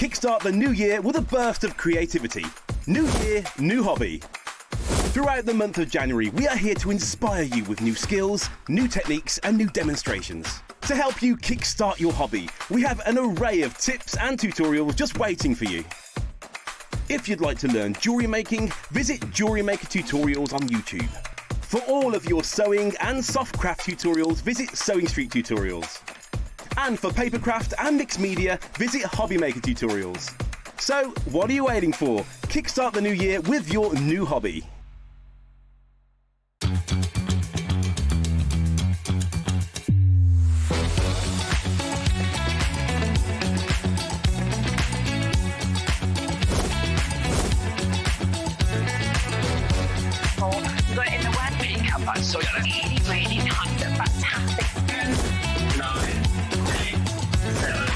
kickstart the new year with a burst of creativity. New year, new hobby. Throughout the month of January, we are here to inspire you with new skills, new techniques and new demonstrations. To help you kickstart your hobby, we have an array of tips and tutorials just waiting for you. If you'd like to learn jewellery making, visit Jewellery Maker Tutorials on YouTube. For all of your sewing and soft craft tutorials, visit Sewing Street Tutorials. And for papercraft and mixed media, visit Hobby Maker Tutorials. So, what are you waiting for? Kickstart the new year with your new hobby. So really, really kind of fantastic. 10, 9, 8, 7,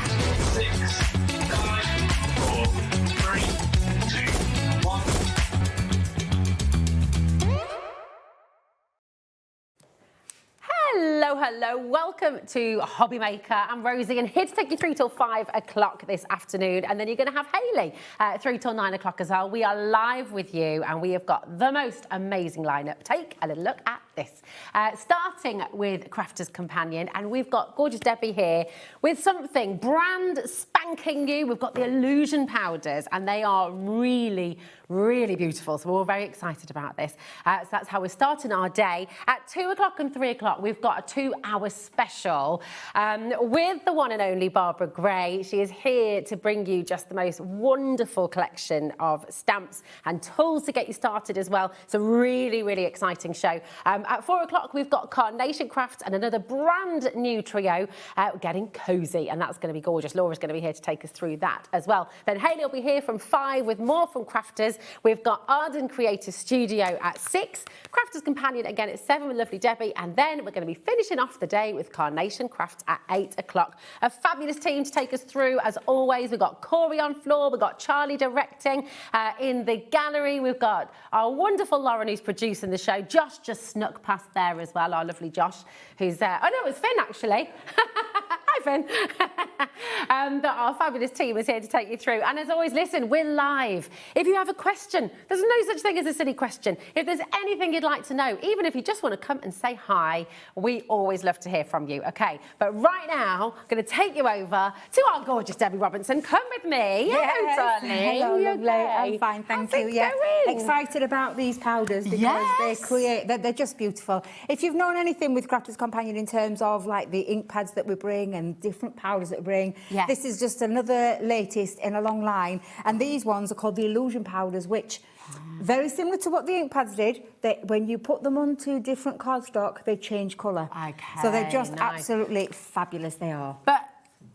6, 5, 4, 3, 2, 1. Hello, welcome to Hobby Maker. I'm Rosie and here to take you through till 5 o'clock this afternoon, and then you're going to have Hayley through till 9 o'clock as well. We are live with you and we have got the most amazing lineup. Take a little look at this. Starting with Crafter's Companion, and we've got gorgeous Debbie here with something brand spanking new. We've got the illusion powders and they are really, really beautiful. So we're all very excited about this. So that's how we're starting our day. At 2 o'clock and 3 o'clock, we've got a 2-hour special with the one and only Barbara Gray. She is here to bring you just the most wonderful collection of stamps and tools to get you started as well. It's a really, really exciting show. At 4 o'clock, we've got Carnation Crafts and another brand new trio, Getting Cosy, and that's going to be gorgeous. Laura's going to be here to take us through that as well. Then Hayley will be here from 5 with more from Crafters. We've got Arden Creative Studio at 6, Crafter's Companion again at 7 with lovely Debbie, and then we're going to be finishing off the day with Carnation Crafts at 8 o'clock. A fabulous team to take us through as always. We've got Corey on floor, we've got Charlie directing in the gallery. We've got our wonderful Lauren who's producing the show. Josh just snuck past there as well, our lovely Josh, who's there. Oh no, it's Finn actually. Hi Finn. Our fabulous team is here to take you through. And as always, listen, we're live. If you have a question, there's no such thing as a silly question. If there's anything you'd like to know, even if you just want to come and say hi, we always love to hear from you, okay? But right now, I'm going to take you over to our gorgeous Debbie Robinson. Come with me. Yes. Darling. Hello, lovely. Okay? I'm fine, thank How's you. it Yeah, going? excited about these powders because they're just beautiful. If you've known anything with Crafter's Companion in terms of like the ink pads that we bring and different powders that we bring, this is just another latest in a long line. And these ones are called the illusion powders, which very similar to what the ink pads did. When you put them onto different cardstock, they change colour. Okay, so they're just nice. Absolutely fabulous. They are. But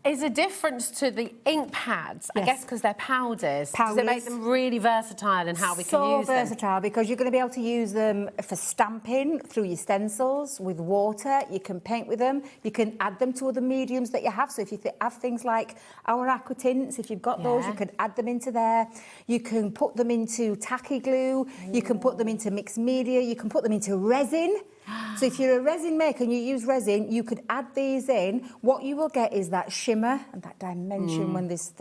is a difference to the ink pads, I guess because they're powders. Does it make them really versatile in how we can use them? So versatile because you're going to be able to use them for stamping through your stencils, with water, you can paint with them, you can add them to other mediums that you have. So if you have things like our aqua tints, if you've got those, you can add them into there. You can put them into tacky glue, you can put them into mixed media, you can put them into resin. So if you're a resin maker and you use resin, you could add these in. What you will get is that shimmer and that dimension when this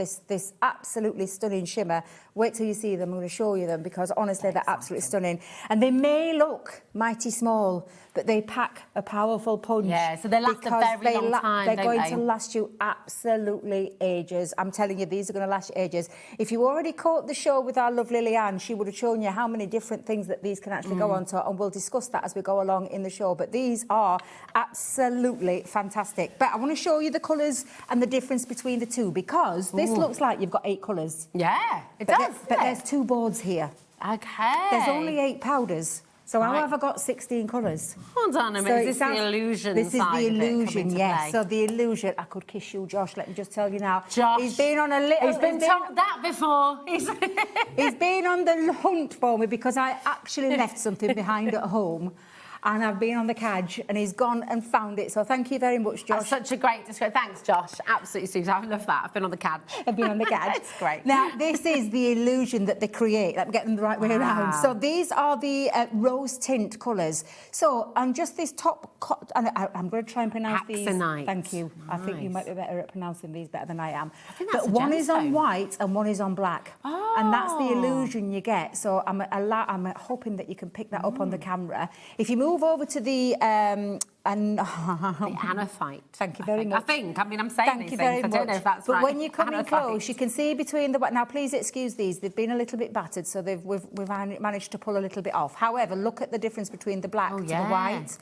absolutely stunning shimmer. Wait till you see them. I'm going to show you them because honestly, they're absolutely stunning. And they may look mighty small, but they pack a powerful punch. Yeah, so they last a very long time, They're don't going to last you absolutely ages. I'm telling you, these are going to last you ages. If you already caught the show with our lovely Leanne, she would have shown you how many different things that these can actually go on to, and we'll discuss that as we go along in the show. But these are absolutely fantastic. But I want to show you the colours and the difference between the two because this looks like you've got 8 colours. Yeah, it does. But there's 2 boards here. Okay. There's only 8 powders. So how have I got 16 colours? Hold on a minute, is this the illusion This is side the of it coming illusion, to yes. play? So the illusion, I could kiss you, Josh, let me just tell you now. Josh. He's been on a little... He's been told that before. He's been on the hunt for me because I actually left something behind at home. and I've been on the cadge, and he's gone and found it. So thank you very much, Josh. That's such a great description. Thanks, Josh. Absolutely, Susan. I love that. I've been on the cadge. I've been on the cadge. It's great. Now, this is the illusion that they create. Let me get them the right way around. So these are the rose tint colours. So on just this top, and I'm going to try and pronounce these. Thank you. Nice. I think you might be better at pronouncing these better than I am. I think that's but one is on white and one is on black. Oh. And that's the illusion you get. So I'm hoping that you can pick that up on the camera. If you move over to the anorthite. Thank you very much. I mean, I'm saying Thank these you things. very I don't know much. if that's but right. when you come in Anorthite. close, you can see between the... Now, please excuse these. They've been a little bit battered, so we've managed to pull a little bit off. However, look at the difference between the black to the white.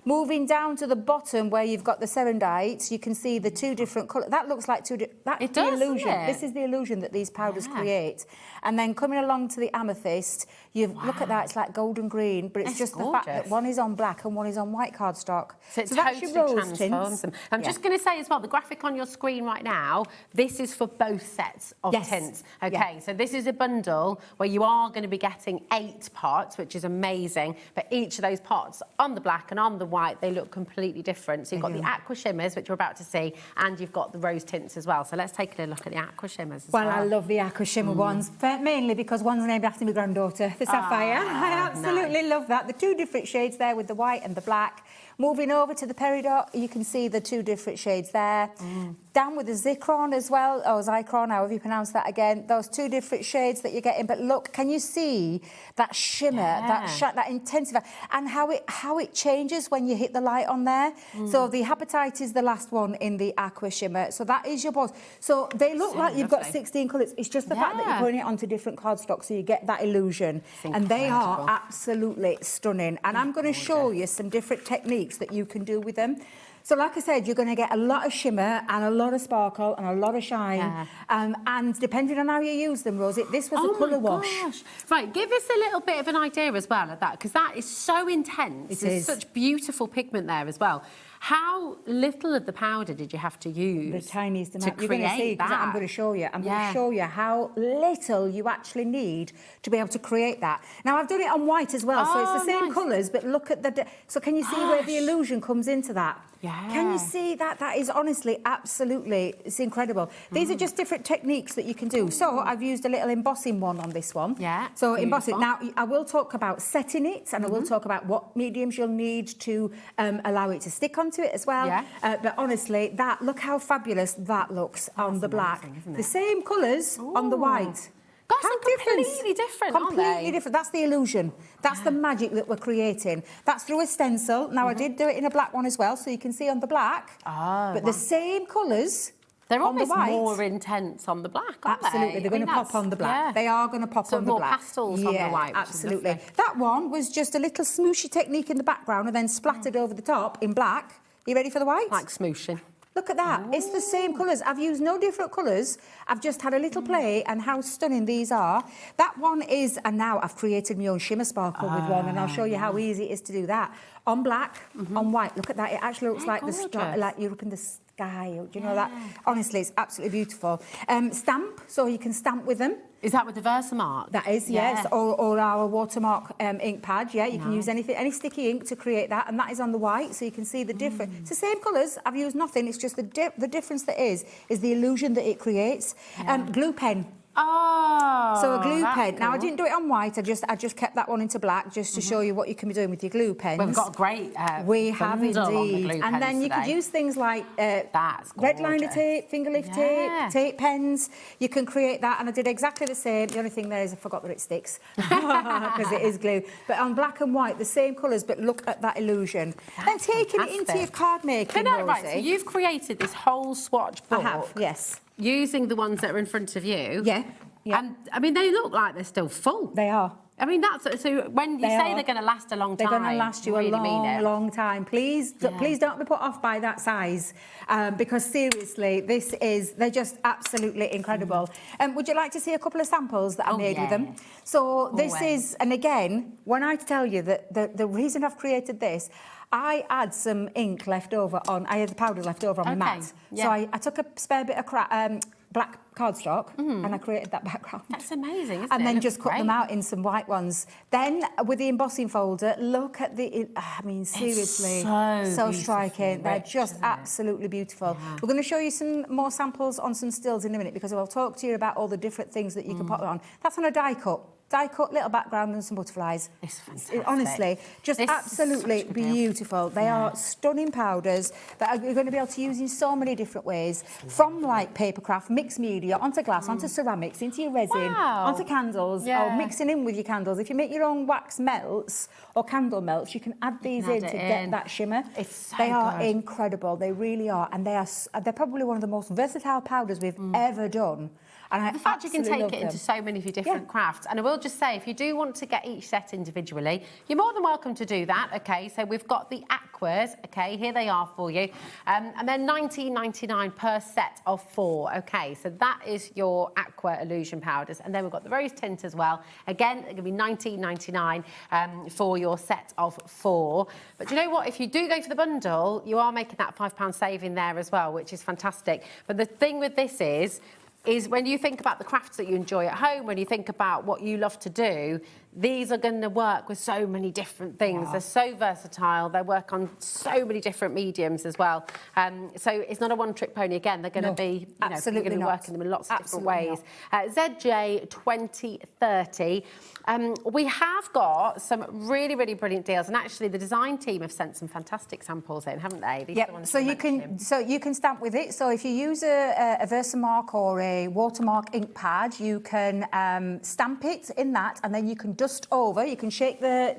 Moving down to the bottom where you've got the serendites, you can see the two different colours. That looks like that's the illusion. This is the illusion that these powders create. And then coming along to the amethyst, look at that, it's like golden green, but it's just gorgeous. The fact that one is on black and one is on white cardstock. So it that's totally your rose transforms tints. them. I'm just going to say as well, the graphic on your screen right now, this is for both sets of tints. Okay, so this is a bundle where you are going to be getting 8 pots, which is amazing. But each of those pots on the black and on the white, they look completely different. So you've got the aqua shimmers, which you're about to see, and you've got the rose tints as well. So let's take a look at the aqua shimmers as well. Well, I love the aqua shimmer ones, mainly because one's named after my granddaughter, the sapphire. I absolutely love that. The two different shades there with the white and the black. Moving over to the peridot, you can see the two different shades there. Down with the Zicron as well, or Zycron, however you pronounce that again. Those two different shades that you're getting. But look, can you see that shimmer, that intensifier, and how it changes when you hit the light on there? So the Hapatite is the last one in the aqua shimmer. So that is your boss. So they look like you've got 16 colours. It's just the fact that you're putting it onto different cardstock, so you get that illusion. And they are absolutely stunning. And I'm going to show you some different techniques that you can do with them. So like I said, you're going to get a lot of shimmer and a lot of sparkle and a lot of shine. And depending on how you use them, Rosie, this was a colour wash. Right, give us a little bit of an idea as well of that, because that is so intense. There's such beautiful pigment there as well. How little of the powder did you have to use? The tiniest amount. You're going to see because I'm going to show you. I'm going to show you how little you actually need to be able to create that. Now, I've done it on white as well, so it's the same colours, but look at the... So can you see where the illusion comes into that? Yeah. Can you see that? That is honestly, absolutely, it's incredible. These are just different techniques that you can do. So I've used a little embossing one on this one. Yeah. So embossing. Now, I will talk about setting it, and I will talk about what mediums you'll need to allow it to stick onto it as well. But honestly, look how fabulous that looks on the black. Amazing, the same colours on the white. Gosh, they're completely different, aren't they? Completely different. That's the illusion. That's the magic that we're creating. That's through a stencil. Now, I did do it in a black one as well, so you can see on the black. But the same colours. They're on almost the white. more intense on the black, aren't they? Absolutely, they're going to pop on the black. They are going to pop on the black. More pastels on the white. Absolutely. That one was just a little smooshy technique in the background and then splattered over the top in black. Are you ready for the white? Like smooshing. Look at that. It's the same colours. I've used no different colours. I've just had a little play and how stunning these are. That one is, and now I've created my own shimmer sparkle with one, and I'll show you how easy it is to do that. On black, on white. Look at that. It actually looks like like you're up in the sky. Do you know that? Honestly, it's absolutely beautiful. Stamp, so you can stamp with them. Is that with the Versamark? That is, yes. Or our watermark ink pad, you can use anything, any sticky ink to create that, and that is on the white, so you can see the difference. It's the same colours. I've used nothing. It's just the difference that is the illusion that it creates. Glue pen. Oh, so a glue pen. Cool. Now I didn't do it on white. I just kept that one into black just to show you what you can be doing with your glue pens. We've got a great we have indeed. The and then you could use things like red liner tape, finger lift tape, tape pens. You can create that, and I did exactly the same. The only thing there is I forgot that it sticks because it is glue. But on black and white, the same colours, but look at that illusion. Then taking it into your card making, Rosie. Right, so you've created this whole swatch book. I have, yes. Using the ones that are in front of you. Yeah. And, I mean, they look like they're still full. They are. I mean, that's... So when you say they're going to last a long time... They're going to last you a long time. Please don't be put off by that size because, seriously, they're just absolutely incredible. Would you like to see a couple of samples that I made with them? So this is... And again, when I tell you that the reason I've created this... I had some ink left over I had the powder left over on my mat. So I took a spare bit of black cardstock and I created that background. That's amazing, isn't it? And then It just looks cut them great. out in some white ones. Then with the embossing folder, look at I mean, seriously, so striking. They're just absolutely beautiful. Yeah. We're going to show you some more samples on some stills in a minute because I'll talk to you about all the different things that you can put on. That's on a die cut. Die cut, little background and some butterflies. It's fantastic. Honestly, just This is absolutely such a good deal. beautiful. They are stunning powders that you're going to be able to use in so many different ways. From like paper craft, mixed media, onto glass, onto ceramics, into your resin, Wow. onto candles, or Yeah. mixing in with your candles. If you make your own wax melts or candle melts, you can add these in add to it get in. that shimmer. It's so they are good. incredible. They really are. And they're probably one of the most versatile powders we've ever done. And I The fact you can absolutely take love it into them. so many of your different crafts. And I will just say, if you do want to get each set individually, you're more than welcome to do that, okay? So we've got the aquas, okay? Here they are for you. And they're $19.99 per set of 4, okay? So that is your aqua illusion powders. And then we've got the rose tint as well. Again, they're going to be $19.99 for your set of 4. But do you know what? If you do go for the bundle, you are making that £5 saving there as well, which is fantastic. But the thing with this is when you think about the crafts that you enjoy at home, when you think about what you love to do, these are going to work with so many different things. They're so versatile. They work on so many different mediums as well. So it's not a one-trick pony again. They're going to be, absolutely you're going to be not. working them in lots of Absolutely different ways. ZJ 2030. We have got some really, really brilliant deals, and actually the design team have sent some fantastic samples in, haven't they? These are the Yeah, ones so we you can mentioned. stamp with it. So if you use a Versamark or a Watermark ink pad, you can stamp it in that, and then you can dust over. You can shake the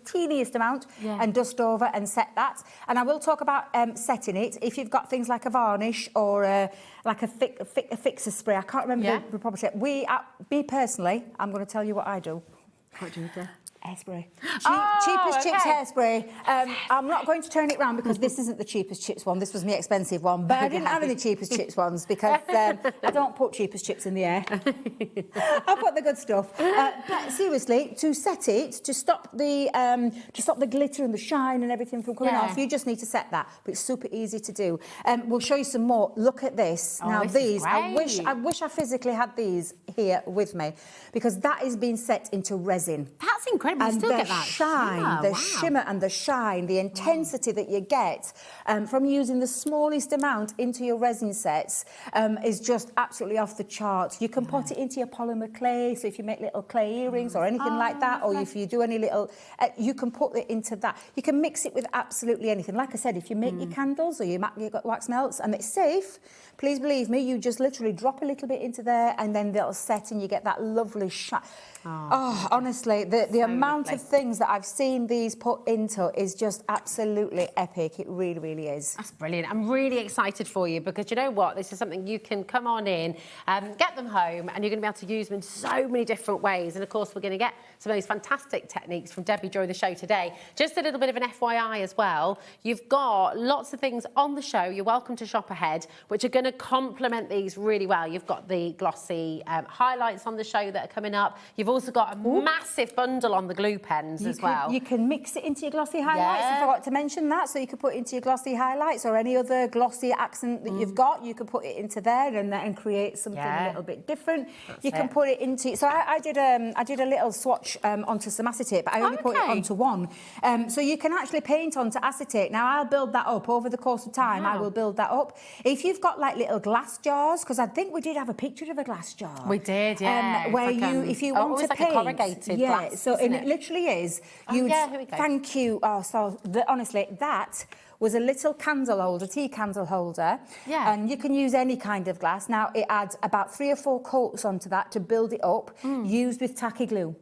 teeniest amount and dust over and set that. And I will talk about setting it. If you've got things like a varnish or like a fixer spray, I can't remember the proper shape. Me personally, I'm going to tell you what I do. What do you do? Hairspray. Oh, Cheapest chips okay. hairspray. I'm not going to turn it round because this isn't the cheapest chips one. This was my expensive one. But I didn't have any cheapest chips ones because I don't put cheapest chips in the air. I put the good stuff. But seriously, to set it, to stop the glitter and the shine and everything from coming off, you just need to set that. But it's super easy to do. We'll show you some more. Look at this. Oh, now this is these, I great. wish I physically had these here with me because that is being set into resin. That's incredible. You And still the get that shine, the wow. shimmer and the shine, the intensity that you get from using the smallest amount into your resin sets is just absolutely off the charts. You can put it into your polymer clay, so if you make little clay earrings or anything like that, or if you do any little, you can put it into that. You can mix it with absolutely anything. Like I said, if you make your candles or you got wax melts and it's safe, please believe me, you just literally drop a little bit into there and then they'll set and you get that lovely shine. Oh, honestly, the amount of things that I've seen these put into is just absolutely epic. It really, really is. That's brilliant. I'm really excited for you because you know what? This is something you can come on in, get them home, and you're going to be able to use them in so many different ways. And of course, we're going to get some of those fantastic techniques from Debbie during the show today. Just a little bit of an FYI as well. You've got lots of things on the show. You're welcome to shop ahead, which are going to complement these really well. You've got the glossy highlights on the show that are coming up. You've also got a massive bundle on the glue pens as well. You can mix it into your glossy highlights. I forgot to mention that. So you could put it into your glossy highlights or any other glossy accent that you've got. You could put it into there and create something a little bit different. You can put it into... So I did a little swatch onto some acetate, but I only put it onto one. So you can actually paint onto acetate. Now, I'll build that up over the course of time. I will build that up. If you've got like little glass jars, because I think we did have a picture of a glass jar. We did, yeah. Where if you want to like paint... a corrugated glass, so isn't it literally is. Here we go. Thank you. Oh, so honestly, that was a little candle holder, tea candle holder. Yeah. And you can use any kind of glass. Now, it adds about 3 or 4 coats onto that to build it up, used with tacky glue.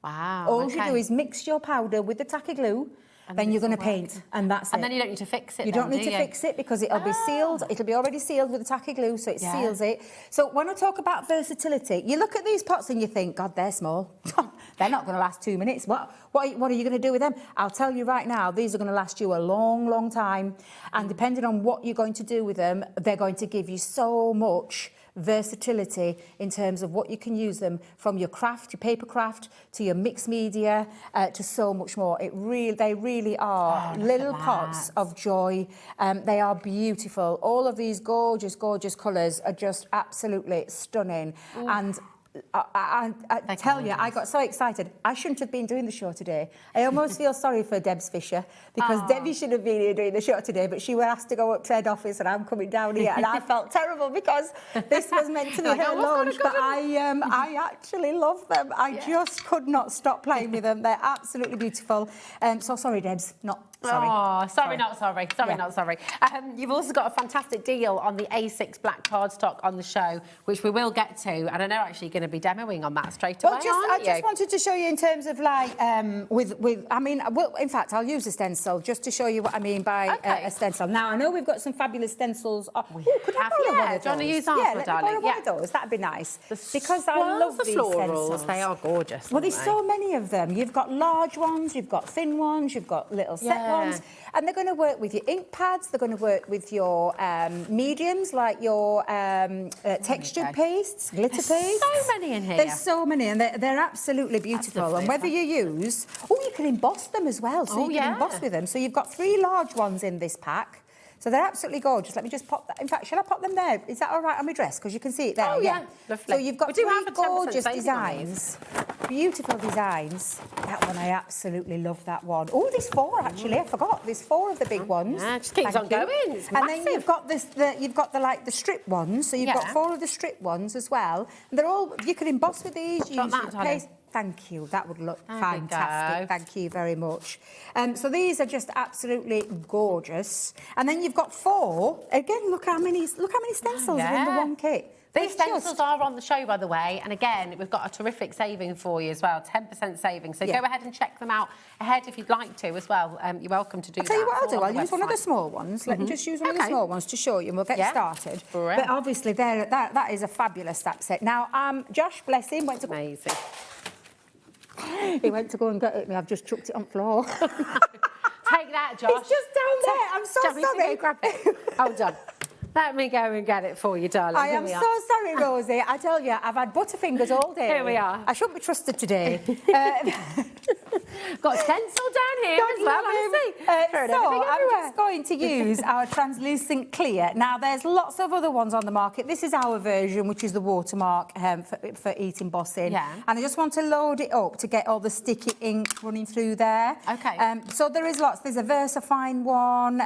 Wow. All you do is mix your powder with the tacky glue, then you're going to paint, and that's it. And then you don't need to fix it. You don't need to fix it because it'll be sealed. It'll be already sealed with the tacky glue, so it seals it. So when I talk about versatility, you look at these pots and you think, God, they're small. They're not going to last 2 minutes. What are you going to do with them? I'll tell you right now, these are going to last you a long, long time. And depending on what you're going to do with them, they're going to give you so much versatility in terms of what you can use them from your craft, your paper craft, to your mixed media, to so much more. They really are little pots of joy. They are beautiful. All of these gorgeous, gorgeous colours are just absolutely stunning. Ooh. And I tell you, I got so excited. I shouldn't have been doing the show today. I almost feel sorry for Debs Fisher, because Debbie should have been here doing the show today, but she was asked to go up to head office and I'm coming down here, and I felt terrible because this was meant to be her launch, but I actually love them. I just could not stop playing with them. They're absolutely beautiful. So sorry, Debs, not sorry. Oh, sorry, not sorry. Sorry, not sorry. You've also got a fantastic deal on the A6 black cardstock on the show, which we will get to, and I know actually going to be demoing on that straight away. I just wanted to show you in terms of like in fact, I'll use a stencil just to show you what I mean by a stencil. Now I know we've got some fabulous stencils. Could I borrow one of those? Do you want to use ours, let me borrow one of those. That'd be nice. Because I love these stencils. They are gorgeous. Well, there's so many of them. You've got large ones, you've got thin ones, you've got little set ones, and they're going to work with your ink pads. They're going to work with your mediums, like your textured pastes, glitter pastes. So many in here. There's so many, and they're absolutely beautiful. And whether you use, you can emboss them as well. So you can emboss with them. So you've got 3 large ones in this pack. So they're absolutely gorgeous. Let me just pop that. In fact, shall I pop them there? Is that all right on my dress? Because you can see it there. Oh, yeah. Lovely. So you've got 3 gorgeous designs. Beautiful designs. That one, I absolutely love that one. Oh, there's 4 actually. I forgot. There's 4 of the big ones. Yeah, it just keeps on going. It's and then you've got the strip ones. So you've got 4 of the strip ones as well. And they're all, you can emboss with these. Use paste. Thank you. That would look fantastic. Thank you very much. So these are just absolutely gorgeous. And then you've got 4. Again, look how many stencils are in the one kit. These stencils are on the show, by the way, and again, we've got a terrific saving for you as well, 10% saving. So go ahead and check them out ahead if you'd like to as well. You're welcome to do that. I'll tell you what I'll do. I'll use one of the small ones. Let me just use one of the small ones to show you, and we'll get started. But obviously, that is a fabulous stack set. Now, Josh, bless him, went to... Amazing. He went to go and get it. I've just chucked it on the floor. Take that, Josh. It's just down there. I'm so sorry. Grab it. Hold on. Let me go and get it for you, darling. I am so sorry, Rosie. I tell you, I've had butterfingers all day. Here we are. I shouldn't be trusted today. Got a stencil down here as well, honestly. So I'm just going to use our translucent clear. Now, there's lots of other ones on the market. This is our version, which is the watermark for heat embossing. Yeah. And I just want to load it up to get all the sticky ink running through there. Okay. So there is lots. There's a VersaFine one.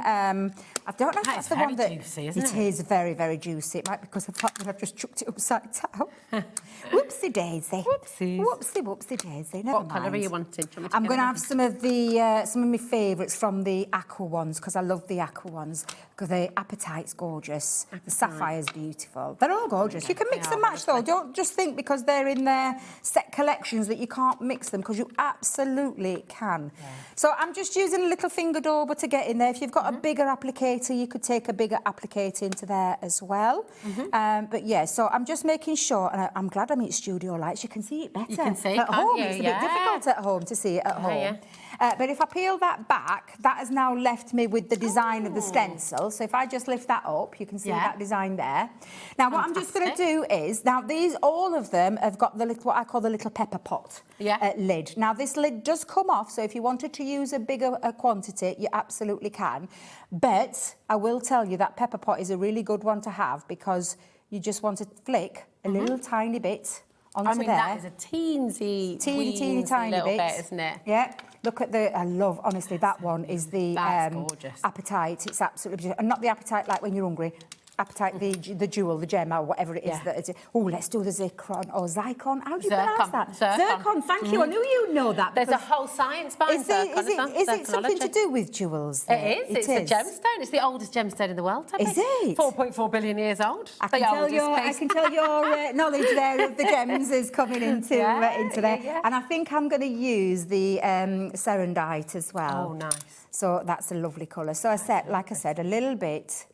I don't know if that's the one that... It's very juicy, isn't it? It is very, very juicy. It might be because of the fact that I've just chucked it upside down. Whoopsie daisy. Whoopsies. Whoopsie daisy. Never mind. What colour are you wanting? I'm going to have some of my favourites from the aqua ones, because I love the aqua ones, because the apatite's gorgeous. The sapphire's beautiful. They're all gorgeous. You can mix and match though. Don't just think because they're in their set collections that you can't mix them, because you absolutely can. Yeah. So I'm just using a little finger dauber to get in there. If you've got a bigger applicator, you could take a bigger applicator into there as well. But yeah, so I'm just making sure, and I'm glad I'm in studio lights. You can see it better. You can see at home. You? It's a bit difficult at home to see it at home. Yeah. But if I peel that back, that has now left me with the design of the stencil. So if I just lift that up, you can see that design there. Now, what I'm just going to do is, now all of them have got the little, what I call the little pepper pot lid. Now, this lid does come off, so if you wanted to use a bigger quantity, you absolutely can. But I will tell you that pepper pot is a really good one to have, because you just want to flick a little tiny bit onto there. That is a teeny tiny bit, isn't it? Yeah. Look at I love, honestly, that one is the apatite. It's absolutely beautiful. And not the apatite like when you're hungry. Apatite, the jewel, the gem, or whatever it is. Let's do the zircon or zircon. How do you pronounce that? Zircon. Thank you. I knew you'd know that. There's a whole science behind zircon. Is it something to do with jewels? It is. It's a gemstone. It's the oldest gemstone in the world. Is it? 4.4 billion years old. I can tell your knowledge there of the gems is coming into there. And I think I'm going to use the serendite as well. Oh, nice. So that's a lovely colour. So like I said, a little bit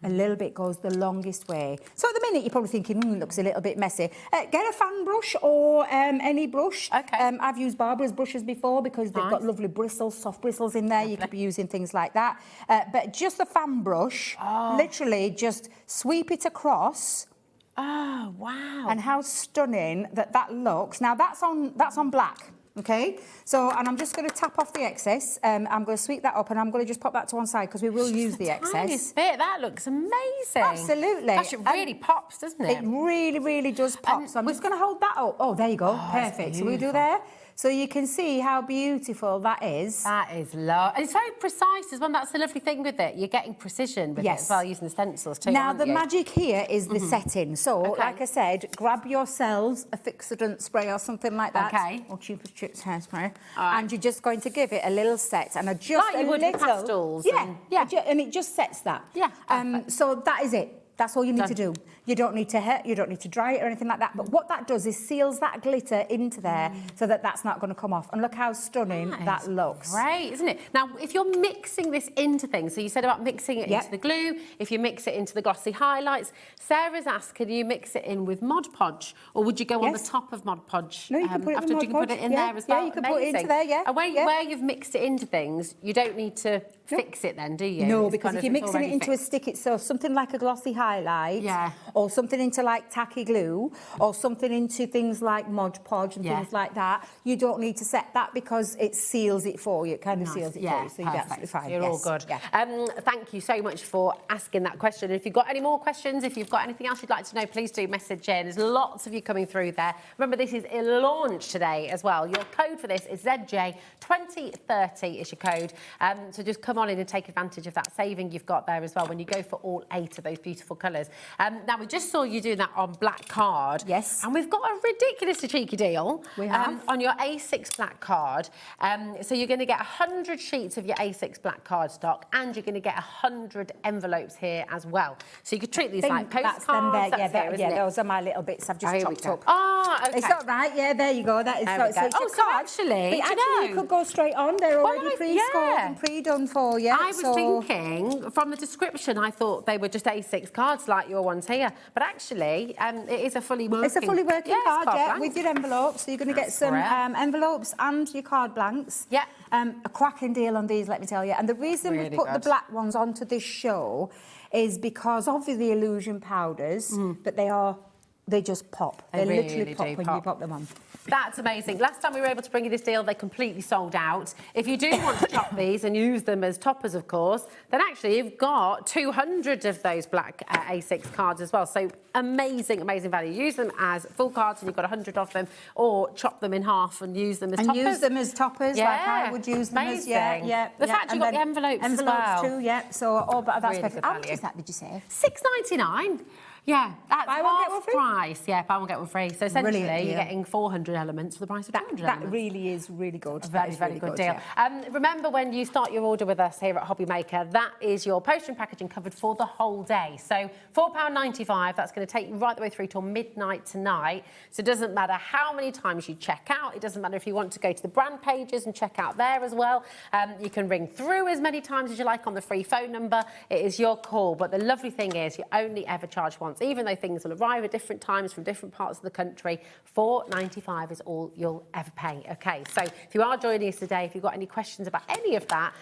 A little bit goes the longest way. So at the minute, you're probably thinking, looks a little bit messy. Get a fan brush or any brush. Okay. I've used Barbara's brushes before because they've got lovely bristles, soft bristles in there. Lovely. You could be using things like that. But just a fan brush, literally just sweep it across. Oh, wow. And how stunning that looks. Now, that's on black. Okay, so, and I'm just going to tap off the excess. I'm going to sweep that up and I'm going to just pop that to one side because we will use the excess. Tiniest bit. That looks amazing. Absolutely. Gosh, it really pops, doesn't it? It really, really does pop. So I'm just going to hold that up. Oh, there you go. Perfect. So we do there. So you can see how beautiful that is. That is lovely. And it's very precise as well. That's the lovely thing with it. You're getting precision with it as well, using the stencils too. Now, the magic here is the setting. So, like I said, grab yourselves a fixodant spray or something like that. Okay. Or Cheapest Chips hairspray. And you're just going to give it a little set and adjust like you would with pastels. And it just sets that. Yeah. So that is it. That's all you need to do. You don't need to dry it or anything like that. But what that does is seals that glitter into there so that that's not going to come off. And look how stunning that looks. Great, isn't it? Now, if you're mixing this into things, so you said about mixing it into the glue, if you mix it into the glossy highlights, Sarah's asked, can you mix it in with Mod Podge? Or would you go on the top of Mod Podge? No, you can put it in Mod After you can put it in there as well? Yeah, you can put it into there, And where you've mixed it into things, you don't need to fix it then, do you? No, because if you're mixing it into a stick, so something like a glossy highlight, or something into like tacky glue, or something into things like Mod Podge and things like that, you don't need to set that because it seals it for you. It kind of seals it for you, so you'll be absolutely fine. You're all good. Thank you so much for asking that question. And if you've got any more questions, if you've got anything else you'd like to know, please do message in. There's lots of you coming through there. Remember, this is a launch today as well. Your code for this is ZJ2030 is your code. So just come on in and take advantage of that saving you've got there as well when you go for all 8 of those beautiful colours. Now, we just saw you doing that on black card. Yes. And we've got a ridiculously cheeky deal. We have. On your A6 black card. So you're going to get 100 sheets of your A6 black card stock and you're going to get 100 envelopes here as well. So you could treat these like postcards. Those are my little bits I've just chopped up. Oh, okay. It's not right. Yeah, there you go. That is so actually, you could go straight on. They're already pre-scored and pre-done for you. I was thinking, from the description, I thought they were just A6 cards like your ones here. But actually, it is a fully working... It's a fully working card, with your envelopes. So you're going to get some envelopes and your card blanks. Yeah. A cracking deal on these, let me tell you. And the reason we put the black ones onto this show is because of the illusion powders, but they just pop. They literally pop when you pop them on. That's amazing. Last time we were able to bring you this deal, they completely sold out. If you do want to chop these and use them as toppers, of course, then actually you've got 200 of those black A6 cards as well. So amazing, amazing value. Use them as full cards and you've got 100 of them, or chop them in half and use them as toppers. And use them as toppers, like I would use them as, The fact you've got the envelopes as well. Too, So, but that's really perfect. How much is that, did you say? $6.99. Yeah, that's buy one, get one free? Price. Yeah, buy one, get one free. So essentially, you're getting 400 elements for the price of 200 elements. That really is really good. Very good deal. Remember, when you start your order with us here at Hobby Maker, that is your post and packaging covered for the whole day. So £4.95, that's going to take you right the way through till midnight tonight. So it doesn't matter how many times you check out. It doesn't matter if you want to go to the brand pages and check out there as well. You can ring through as many times as you like on the free phone number. It is your call. But the lovely thing is you only ever charge once. Even though things will arrive at different times from different parts of the country, $4.95 is all you'll ever pay. Okay, so if you are joining us today, if you've got any questions about any of that,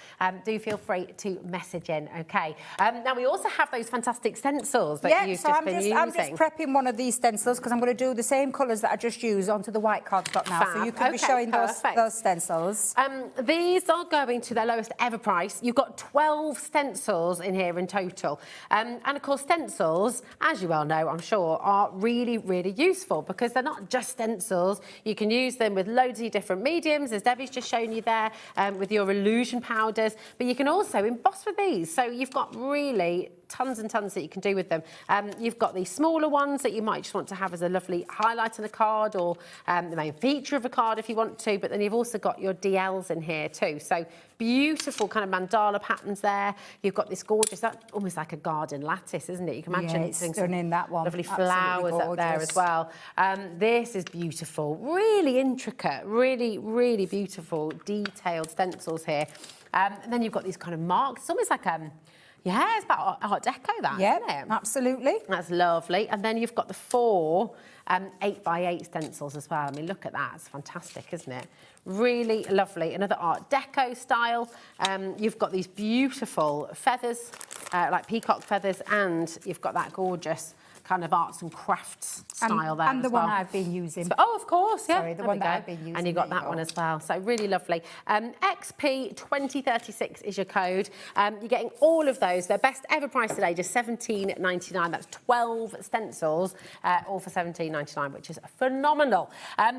do feel free to message in. Okay. Now we also have those fantastic stencils that you've just been using. I'm just prepping one of these stencils because I'm going to do the same colours that I just used onto the white cardstock now. Fab. So you can be showing those stencils. These are going to their lowest ever price. You've got 12 stencils in here in total. And of course, stencils, as you well know, I'm sure, are really, really useful because they're not just stencils. You can use them with loads of different mediums, as Debbie's just shown you there, with your illusion powders. But you can also emboss with these. So you've got really tons and tons that you can do with them. You've got these smaller ones that you might just want to have as a lovely highlight on a card, or the main feature of a card if you want to, but then you've also got your DLs in here too. So beautiful kind of mandala patterns there. You've got this gorgeous, that's almost like a garden lattice, isn't it? You can imagine it's stunning, that one. Lovely flowers up there as well. This is beautiful, really intricate, really, really beautiful, detailed stencils here. And then you've got these kind of marks. It's almost like Yeah, it's about Art Deco, that, Yeah, isn't it? absolutely. That's lovely. And then you've got the 4 8x8 stencils as well. I mean, look at that. It's fantastic, isn't it? Really lovely. Another Art Deco style. You've got these beautiful feathers, like peacock feathers, and you've got that gorgeous kind of arts and crafts style there and the as well. one I've been using. Oh, of course, yeah. Sorry, the There one we that go. I've been using. And you got that one as well. So really lovely. XP 2036 is your code. You're getting all of those. Their best ever price today, just $17.99. That's 12 stencils, all for $17.99, which is phenomenal.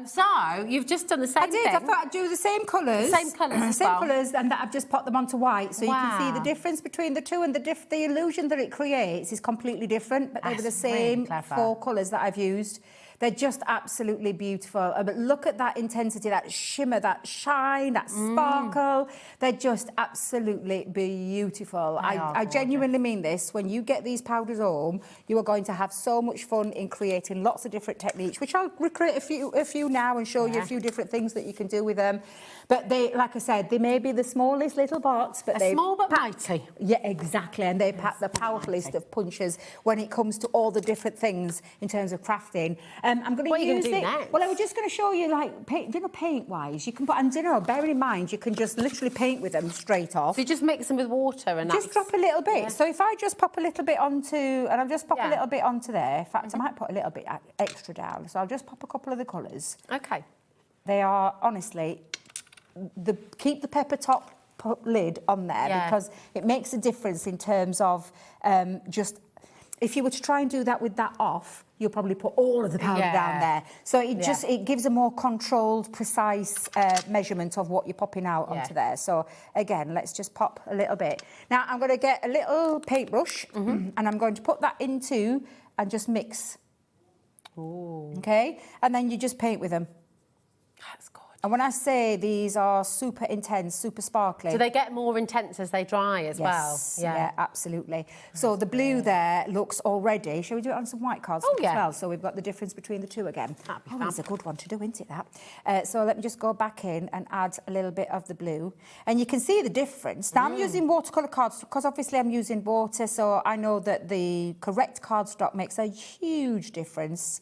So you've just done the same thing. I thought I'd do the same colours. Same colours as Same well. colours, and that I've just popped them onto white. So you can see Wow. the difference between the two, and the illusion that it creates is completely different, but they were the That's really same clever. 4 colours that I've used. They're just absolutely beautiful. But look at that intensity, that shimmer, that shine, that sparkle. They're just absolutely beautiful. They are I gorgeous. genuinely mean this. When you get these powders home, you are going to have so much fun in creating lots of different techniques, which I'll recreate a few now and show you a few different things that you can do with them. But they, like I said, they may be the smallest little box, but they Small but mighty. yeah, exactly. And they pack the powerfulest of punches when it comes to all the different things in terms of crafting. I'm going What to are you use gonna it. do next? Well, I was just going to show you, like, paint-wise, you can put, and bear in mind, you can just literally paint with them straight off. So you just mix them with water and Just drop a little bit. Yeah. So if I just pop a little bit onto, and I've just popped a Yeah. little bit onto there. In fact, I might put a little bit extra down. So I'll just pop a couple of the colours. Okay. They are, honestly, keep the pepper top lid on there Yeah. because it makes a difference in terms of just, if you were to try and do that with that off, you'll probably put all of the powder down there. So it gives a more controlled, precise measurement of what you're popping out onto there. So again, let's just pop a little bit. Now I'm going to get a little paintbrush and I'm going to put that into and just mix. Ooh. Okay? And then you just paint with them. That's gorgeous. And when I say these are super intense, super sparkly. Do they get more intense as they dry as Yes, well? yeah, absolutely. So the blue there looks already. Shall we do it on some white cards Oh, as yeah. well? So we've got the difference between the two again. That'd be Oh, fab. it's a good one to do, isn't it, that? So let me just go back in and add a little bit of the blue. And you can see the difference. Now I'm using watercolour cards because obviously I'm using water, so I know that the correct cardstock makes a huge difference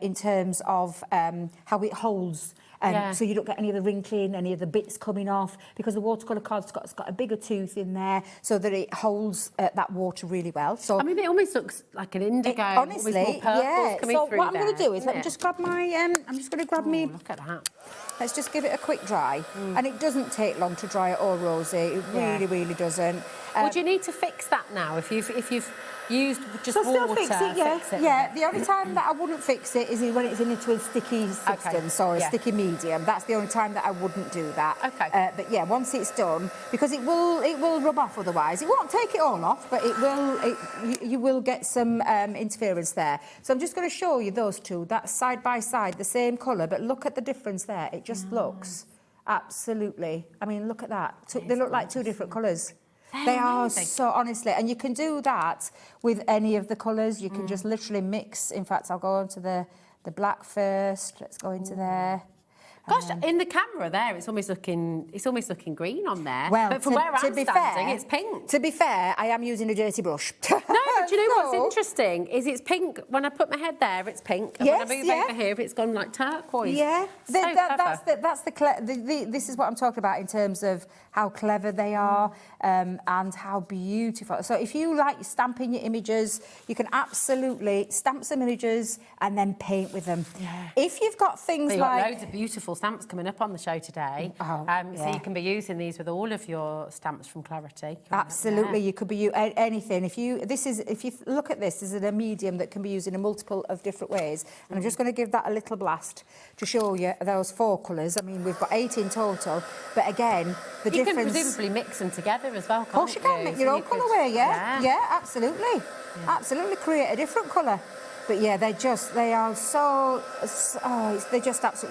in terms of how it holds. So you don't get any of the wrinkling, any of the bits coming off, because the watercolour cardstock's got a bigger tooth in there so that it holds that water really well. So I mean, it almost looks like an indigo. honestly, almost more purples yeah. coming So through what I'm going to there, do is let me isn't just grab my. I'm just going to grab me. Look at that. Let's just give it a quick dry, and it doesn't take long to dry it all, Rosie. It really, really doesn't. Would you need to fix that now if you've used just So still water? fix it, yeah. fix it? Yeah, the only time that I wouldn't fix it is when it's into a sticky substance or a yeah. sticky medium. That's the only time that I wouldn't do that. Okay. But yeah, once it's done, because it will rub off otherwise. It won't take it all off, but it will. You will get some interference there. So I'm just going to show you those two. That's side by side, the same colour, but look at the difference there. It just looks absolutely. I mean, look at that. They look like two different colours. They are amazing. so, honestly, and you can do that with any of the colours. You can just literally mix. In fact, I'll go on to the black first. Let's go into there. Gosh, in the camera there, it's almost looking green on there. Well, but from where I'm standing, it's pink. To be fair, I am using a dirty brush. No, but do you know So- what's interesting? Is it's pink. When I put my head there, it's pink. And when I move over here, it's gone like turquoise. Yeah, So clever. This is what I'm talking about in terms of how clever they are and how beautiful. So if you like stamping your images, you can absolutely stamp some images and then paint with them. Yeah. If you've got things You've got like... loads of beautiful stamps coming up on the show today. Oh, So you can be using these with all of your stamps from Clarity. Absolutely, you could be anything. If you look at this is a medium that can be used in a multiple of different ways. And I'm just going to give that a little blast to show you those 4 colours. I mean, we've got 8 in total, but again, the You difference. can presumably mix them together as well. Of course, you can make your own colourway. Yeah, absolutely, absolutely. Create a different colour. But yeah, they're just absolutely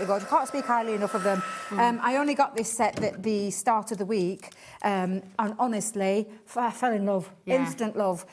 gorgeous. I can't speak highly enough of them. I only got this set at the start of the week, and honestly, I fell in love, instant love,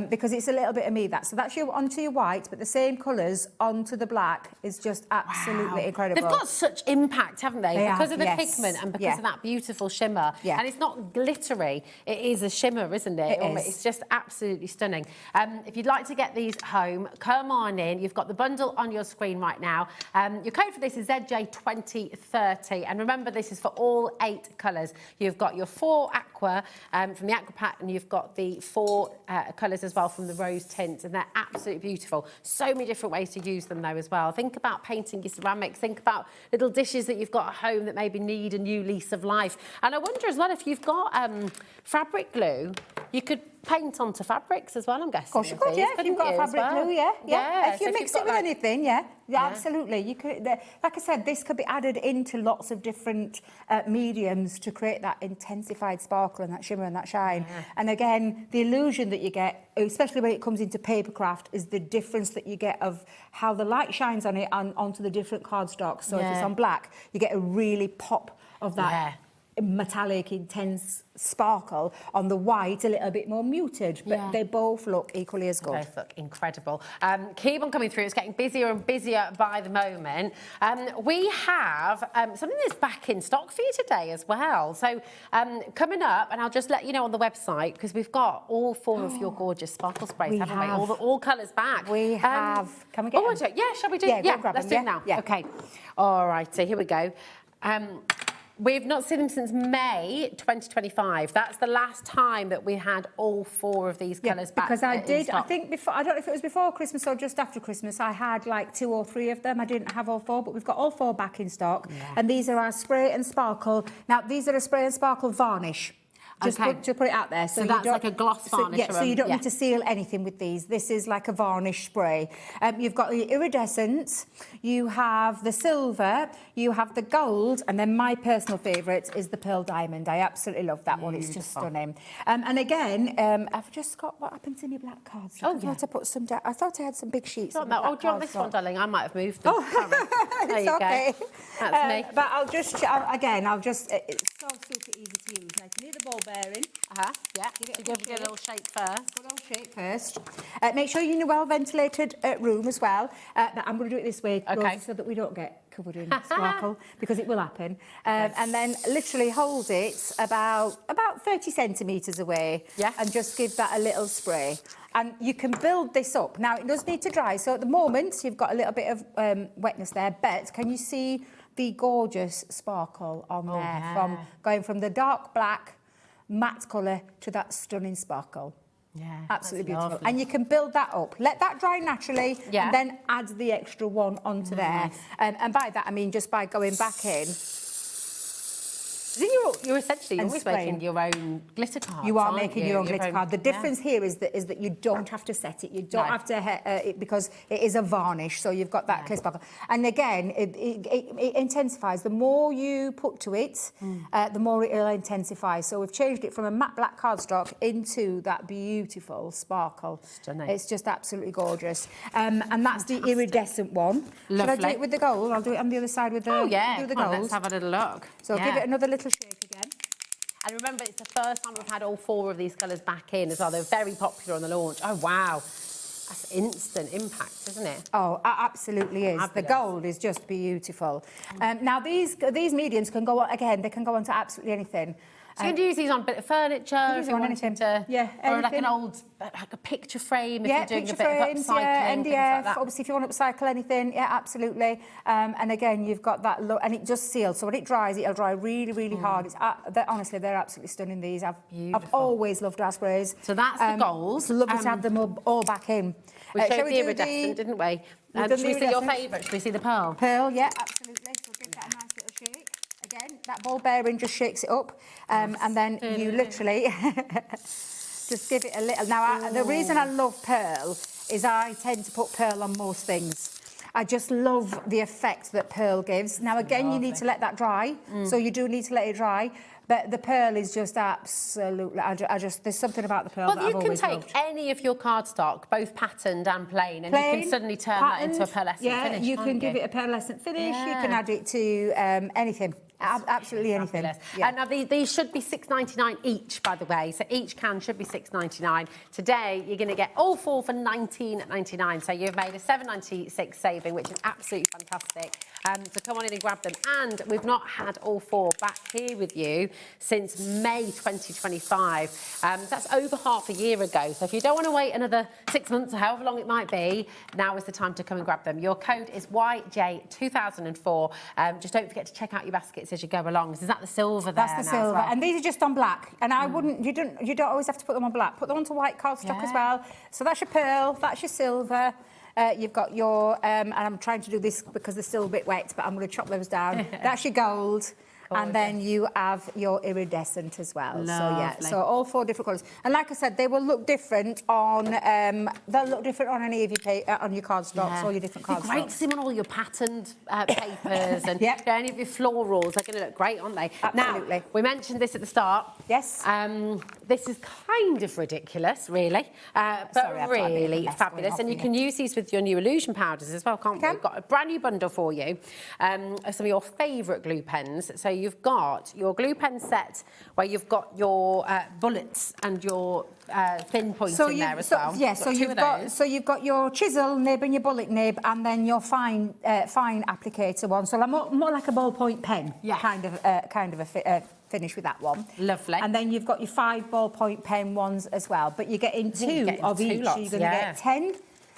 because it's a little bit of me. So that's onto your white, but the same colours onto the black is just absolutely incredible. They've got such impact, haven't they? Because of the pigment and because of that beautiful shimmer. Yeah. And it's not glittery, it is a shimmer, isn't it? It's just absolutely stunning. If you'd like to get these home, come on in. You've got the bundle on your screen right now. Your code for this is ZJ2030. And remember, this is for all 8 colours. You've got your 4 aqua from the aqua pack, and you've got the 4 colours as well from the rose tint, and they're absolutely beautiful. So many different ways to use them though as well. Think about painting your ceramics. Think about little dishes that you've got at home that maybe need a new lease of life. And I wonder as well, if you've got fabric glue, you could paint onto fabrics as well, I'm guessing. Of course you could, yeah. If you've got fabric glue, yeah. If you mix it with anything, absolutely. You could, like I said, this could be added into lots of different mediums to create that intensified sparkle and that shimmer and that shine. Yeah. And again, the illusion that you get, especially when it comes into paper craft, is the difference that you get of how the light shines on it onto the different cardstock. So if it's on black, you get a really pop of that metallic, intense sparkle. On the white, a little bit more muted, but they both look equally as good. They both look incredible. Keep on coming through. It's getting busier and busier by the moment. We have something that's back in stock for you today as well. So coming up, and I'll just let you know on the website, because we've got all 4 of your gorgeous sparkle sprays, haven't we? All colours back. We have. Can we get them? Yeah, shall we do? Yeah, let's do it now. Yeah. Okay. All right, so here we go. We've not seen them since May 2025. That's the last time that we had all 4 of these colours back. Because I think before, I don't know if it was before Christmas or just after Christmas, I had like 2 or 3 of them. I didn't have all 4, but we've got all 4 back in stock. Yeah. And these are our spray and sparkle. Now, these are a spray and sparkle varnish. Just put it out there. So that's like a gloss varnish. So you don't need to seal anything with these. This is like a varnish spray. You've got the iridescent, you have the silver, you have the gold, and then my personal favourite is the pearl diamond. I absolutely love that one. It's just stunning. And again, I've just got, what happened to my black cards? I thought I put some down. I thought I had some big sheets. Do you want this one, darling? I might have moved them. There you okay. Go. That's me. But I'll just, it's so super easy to use. Now, you need the ball bearing. Give it a little shake first. Good old shake first. Make sure you're in a well-ventilated room as well. But I'm going to do it this way, so that we don't get covered in sparkle, because it will happen. And then literally hold it about 30 centimetres away, and just give that a little spray. And you can build this up. Now, it does need to dry. So at the moment, you've got a little bit of wetness there, but can you see the gorgeous sparkle on there, from going from the dark black matte colour to that stunning sparkle? Yeah, absolutely beautiful. Lovely. And you can build that up. Let that dry naturally, and then add the extra one onto there. And by that, I mean just by going back in. You're essentially always making your own glitter cards. You are making your own glitter card. The difference here is that you don't have to set it. You don't have to because it is a varnish, so you've got that clear sparkle. And again, it intensifies. The more you put to it, the more it'll intensify. So we've changed it from a matte black cardstock into that beautiful sparkle. Stunning. It's just absolutely gorgeous. And that's the iridescent one. Lovely. Should I do it with the gold? I'll do it on the other side with the, the gold. Let's have a little look. So give it another little shake again. And remember, it's the first time we've had all 4 of these colours back in as well. They're very popular on the launch. Oh, wow. That's instant impact, isn't it? Oh, it absolutely is. Fabulous. The gold is just beautiful. Now, these mediums can go on, again, they can go on to absolutely anything. So you can use these on a bit of furniture, if you want anything. Or like an old, like a picture frame, if you're doing a bit of upcycling, MDF, like that. obviously if you want to upcycle anything, absolutely. And again, you've got that look, and it just seals. So when it dries, it'll dry really, really hard. It's honestly, they're absolutely stunning, these. I've always loved our sprays. So that's the gold. It's lovely to have them all back in. We showed the iridescent, didn't we? Should we see your favourite? Should we see the pearl? Pearl, yeah, absolutely. So give that a nice little shake. Again, that ball bearing just shakes it up, and then you literally just give it a little. Now, the reason I love pearl is I tend to put pearl on most things. I just love the effect that pearl gives. Now, again, you need to let that dry, so you do need to let it dry. But the pearl is just absolutely, there's something about the pearl Well, that I've you can always take loved. any of your cardstock, both patterned and plain, and you can suddenly turn that into a pearlescent finish. You can give it a pearlescent finish. You can add it to anything. Absolutely anything. Yeah. Now these should be $6.99 each, by the way. So each can should be $6.99. Today you're going to get all 4 for $19.99. So you've made a $7.96 saving, which is absolutely fantastic. So come on in and grab them. And we've not had all 4 back here with you since May 2025. That's over half a year ago. So if you don't want to wait another 6 months or however long it might be, now is the time to come and grab them. Your code is YJ2004. Just don't forget to check out your baskets as you go along. Is that the silver there? That's the silver, well? and these are just on black. And I wouldn't. You don't always have to put them on black. Put them onto white cardstock as well. So that's your pearl. That's your silver. You've got your, and I'm trying to do this because they're still a bit wet, but I'm going to chop those down. That's your gold. And then you have your iridescent as well. Lovely. So all 4 different colours. And like I said, they will look different on. They'll look different on any of your on your cardstocks, all your different cardstocks. They're great to see them on all your patterned any of your florals. They're going to look great, aren't they? Absolutely. Now, we mentioned this at the start. Yes. This is kind of ridiculous, really, but Sorry, really fabulous. And you can use these with your new illusion powders as well, can't we? We've got a brand new bundle for you. Some of your favourite glue pens. So you've got your glue pen set where you've got your bullets and your thin points in there as well. Yeah, so you've got your chisel nib and your bullet nib, and then your fine applicator one. So like more like a ballpoint pen, kind of a finish with that one. Lovely. And then you've got your 5 ballpoint pen ones as well. But you're getting 2 of each. Lots, you're going to get 10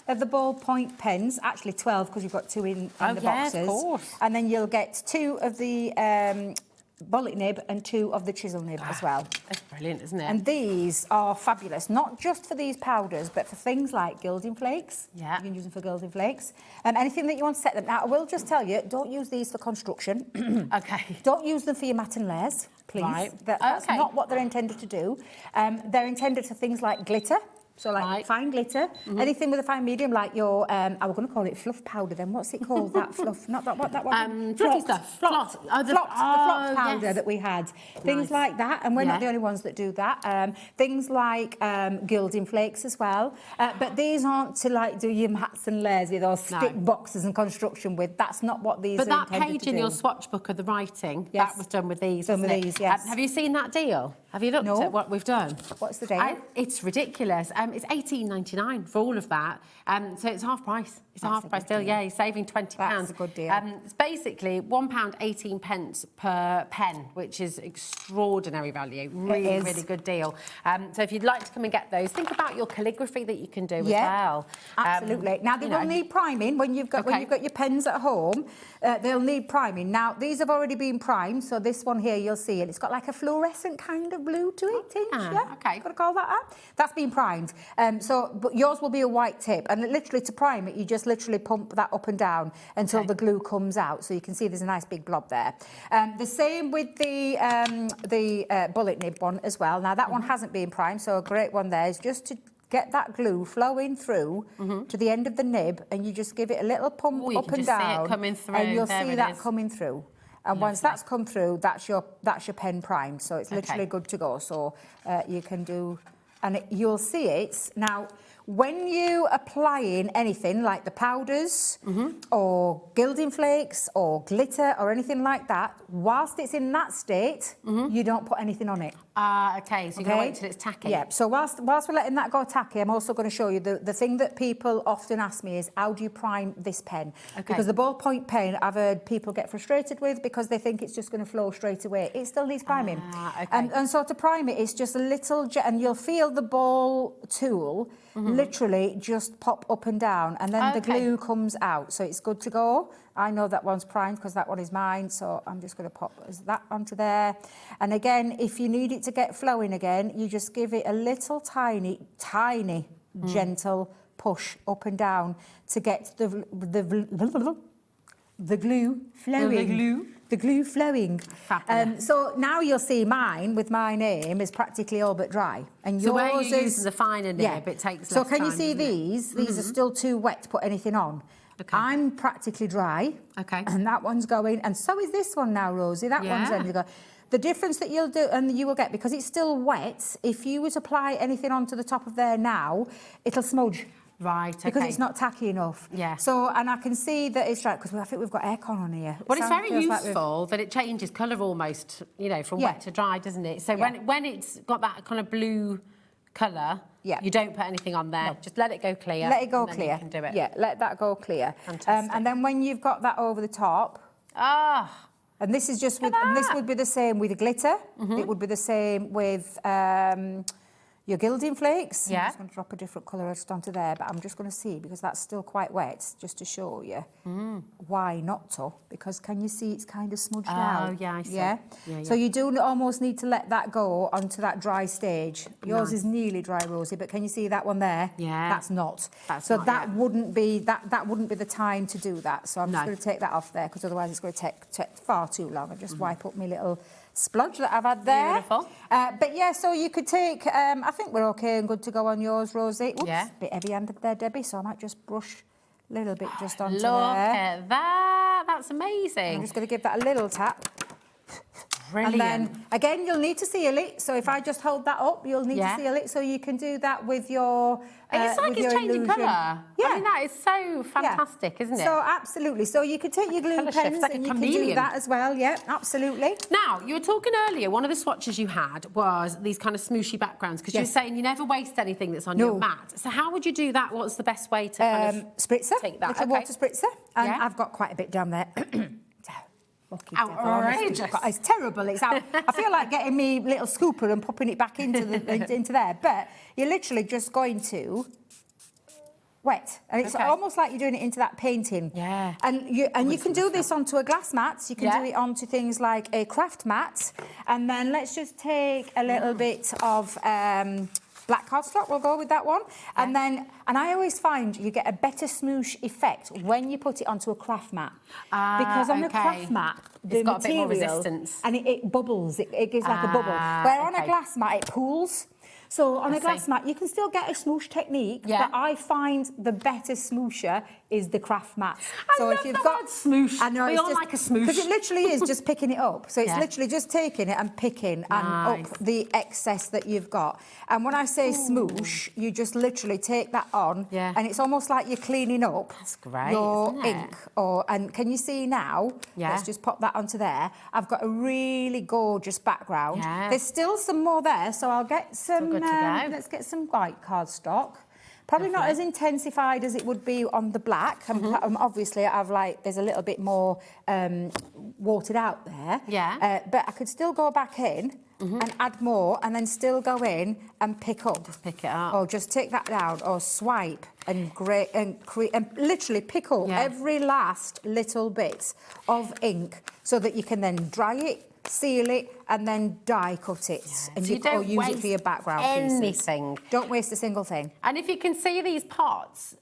of the ballpoint pens, actually 12 because you've got 2 in the boxes. Of course. And then you'll get 2 of the bullet nib and 2 of the chisel nib as well. That's brilliant, isn't it? And these are fabulous, not just for these powders, but for things like gilding flakes. Yeah. You can use them for gilding flakes. Anything that you want to set them. Now, I will just tell you, don't use these for construction. Okay. Don't use them for your mat and layers, please. Right. That's not what they're intended to do. They're intended for things like glitter. So like fine glitter, anything with a fine medium, like your, I was going to call it fluff powder then. What's it called, that fluff? Not that one. Fluffy stuff. Flot. The flot powder that we had. Things like that, and we're not the only ones that do that. Things like gilding flakes as well. But these aren't to like do your mats and layers with or stick boxes and construction with. That's not what these are intended to do. But that page in your swatch book of the writing, that was done with these, Done with these, yes. Have you seen that deal? Have you looked at what we've done? What's the deal? It's ridiculous. It's $18.99 for all of that. So it's half price. It's a half price deal. Yeah, you're saving £20. That's a good deal. It's basically £1.18 per pen, which is extraordinary value. Really good deal. So if you'd like to come and get those, think about your calligraphy that you can do as well. Absolutely. Now they will need priming when you've got your pens at home. They'll need priming. Now these have already been primed, so this one here you'll see, and it's got like a fluorescent kind of blue to it. Okay. Got to call that up. That's been primed. But yours will be a white tip, and literally to prime it, you just literally pump that up and down until the glue comes out. So you can see there's a nice big blob there. The same with the bullet nib one as well. Now that one hasn't been primed, so a great one there is just to get that glue flowing through to the end of the nib, and you just give it a little pump up and down, and you'll see that coming through. And once that's come through, that's your pen primed. So it's literally good to go. So you can do, and you'll see it now. When you applying anything like the powders or gilding flakes or glitter or anything like that, whilst it's in that state, you don't put anything on it. Okay, so you're going to wait till it's tacky. Yeah, so whilst we're letting that go tacky, I'm also going to show you the thing that people often ask me is, how do you prime this pen? Because the ballpoint pen, I've heard people get frustrated with because they think it's just going to flow straight away. It still needs priming. And so to prime it, it's just a little, and you'll feel the ball tool literally just pop up and down, and then the glue comes out. So it's good to go. I know that one's primed because that one is mine, so I'm just going to pop that onto there. And again, if you need it to get flowing again, you just give it a little tiny, gentle push up and down to get the glue flowing. The glue flowing. So now you'll see mine with my name is practically all but dry. And so yours where you use the finer nib, it takes less So can time, you see these? These are still too wet to put anything on. I'm practically dry. And that one's going. And so is this one now, Rosie. That one's ready to go. The difference that you'll do, and you will get, because it's still wet, if you were to apply anything onto the top of there now, it'll smudge. Right, okay. Because it's not tacky enough. Yeah. So, and I can see that it's right, because I think we've got aircon on here. Well, it's very Feels like useful that it changes colour almost, you know, from Yeah. wet to dry, doesn't it? So Yeah. when it's got that kind of blue colour, Yeah. you don't put anything on there. No. Just let it go clear. Let it go and then clear. You can do it. Yeah, let that go clear. Fantastic. And then when you've got that over the top, Ah, and this is just with, and this would be the same with glitter. It would be the same with your gilding flakes. Yeah. I'm just going to drop a different colour just onto there, but I'm just going to see, because that's still quite wet, just to show you why not to. Because can you see it's kind of smudged out? Oh, yeah, I see. Yeah? Yeah, So yeah. you do almost need to let that go onto that dry stage. Yours Nice. is nearly dry, Rosie, but can you see that one there? Yeah. That's not. That's so not that yet. wouldn't be that wouldn't be the time to do that. So I'm just No. going to take that off there, because otherwise it's going to take far too long. I just wipe up my little splodge that I've had there. Beautiful. But yeah, so you could take, I think we're okay and good to go on yours, Rosie. Oops, Yeah. bit heavy-handed there, Debbie, so I might just brush a little bit just onto look there. at that. That's I'm amazing. just going to give that a little tap. Brilliant. And then, again, you'll need to seal it. So if I just hold that up, you'll need Yeah. to seal it. So you can do that with your It's like with it's your changing illusion. colour. Yeah. I mean, that is so fantastic, isn't it? So absolutely. So you could take your glue Colour shift, pens like a and you can do chameleon. that as well. Yeah, absolutely. Now, you were talking earlier, one of the swatches you had was these kind of smooshy backgrounds, because you were Yes. saying you never waste anything that's on No. your mat. So how would you do that? What's the best way to kind of Spritzer, take that? little Okay. water spritzer. And Yeah. I've got quite a bit down there. Lucky devil, Outrageous. honestly. It's terrible. It's out. I feel like getting me little scooper and popping it back into into there. But you're literally just going to wet, and it's Okay. almost like you're doing it into that painting. Yeah. And you can do this onto a glass mat. You can Yeah. do it onto things like a craft mat, and then let's just take a little bit of. Black cardstock, we'll go with that one. And then, and I always find you get a better smoosh effect when you put it onto a craft mat. Because on a okay. craft mat, the It's got a bit more material, resistance. and it bubbles, it gives like a bubble. Where on a okay. glass mat, it pools. So on I a glass see. mat, you can still get a smoosh technique, Yeah. but I find the better smoosher is the craft mat. I So love if you've the got word smoosh. I know We it's all just, like a smoosh. because it literally is just picking it up. So it's Yeah. literally just taking it and picking and Nice. up the excess that you've got. And when I say smoosh, you just literally take that on, Yeah. and it's almost like you're cleaning up That's great, your isn't it? ink. And can you see now? Yeah. Let's just pop that onto there. I've got a really gorgeous background. Yeah. There's still some more there, so I'll get some. good to go. Let's get some white cardstock. Probably not as intensified as it would be on the black. And obviously, there's a little bit more watered out there. Yeah. But I could still go back in and add more, and then still go in and pick up. Just pick it up. Or just take that down, or swipe and and literally pick up Yeah. every last little bit of ink, so that you can then dry it, seal it, and then die cut it, and So you or don't use it for your waste background anything. pieces. Don't waste a single thing. And if you can see these pots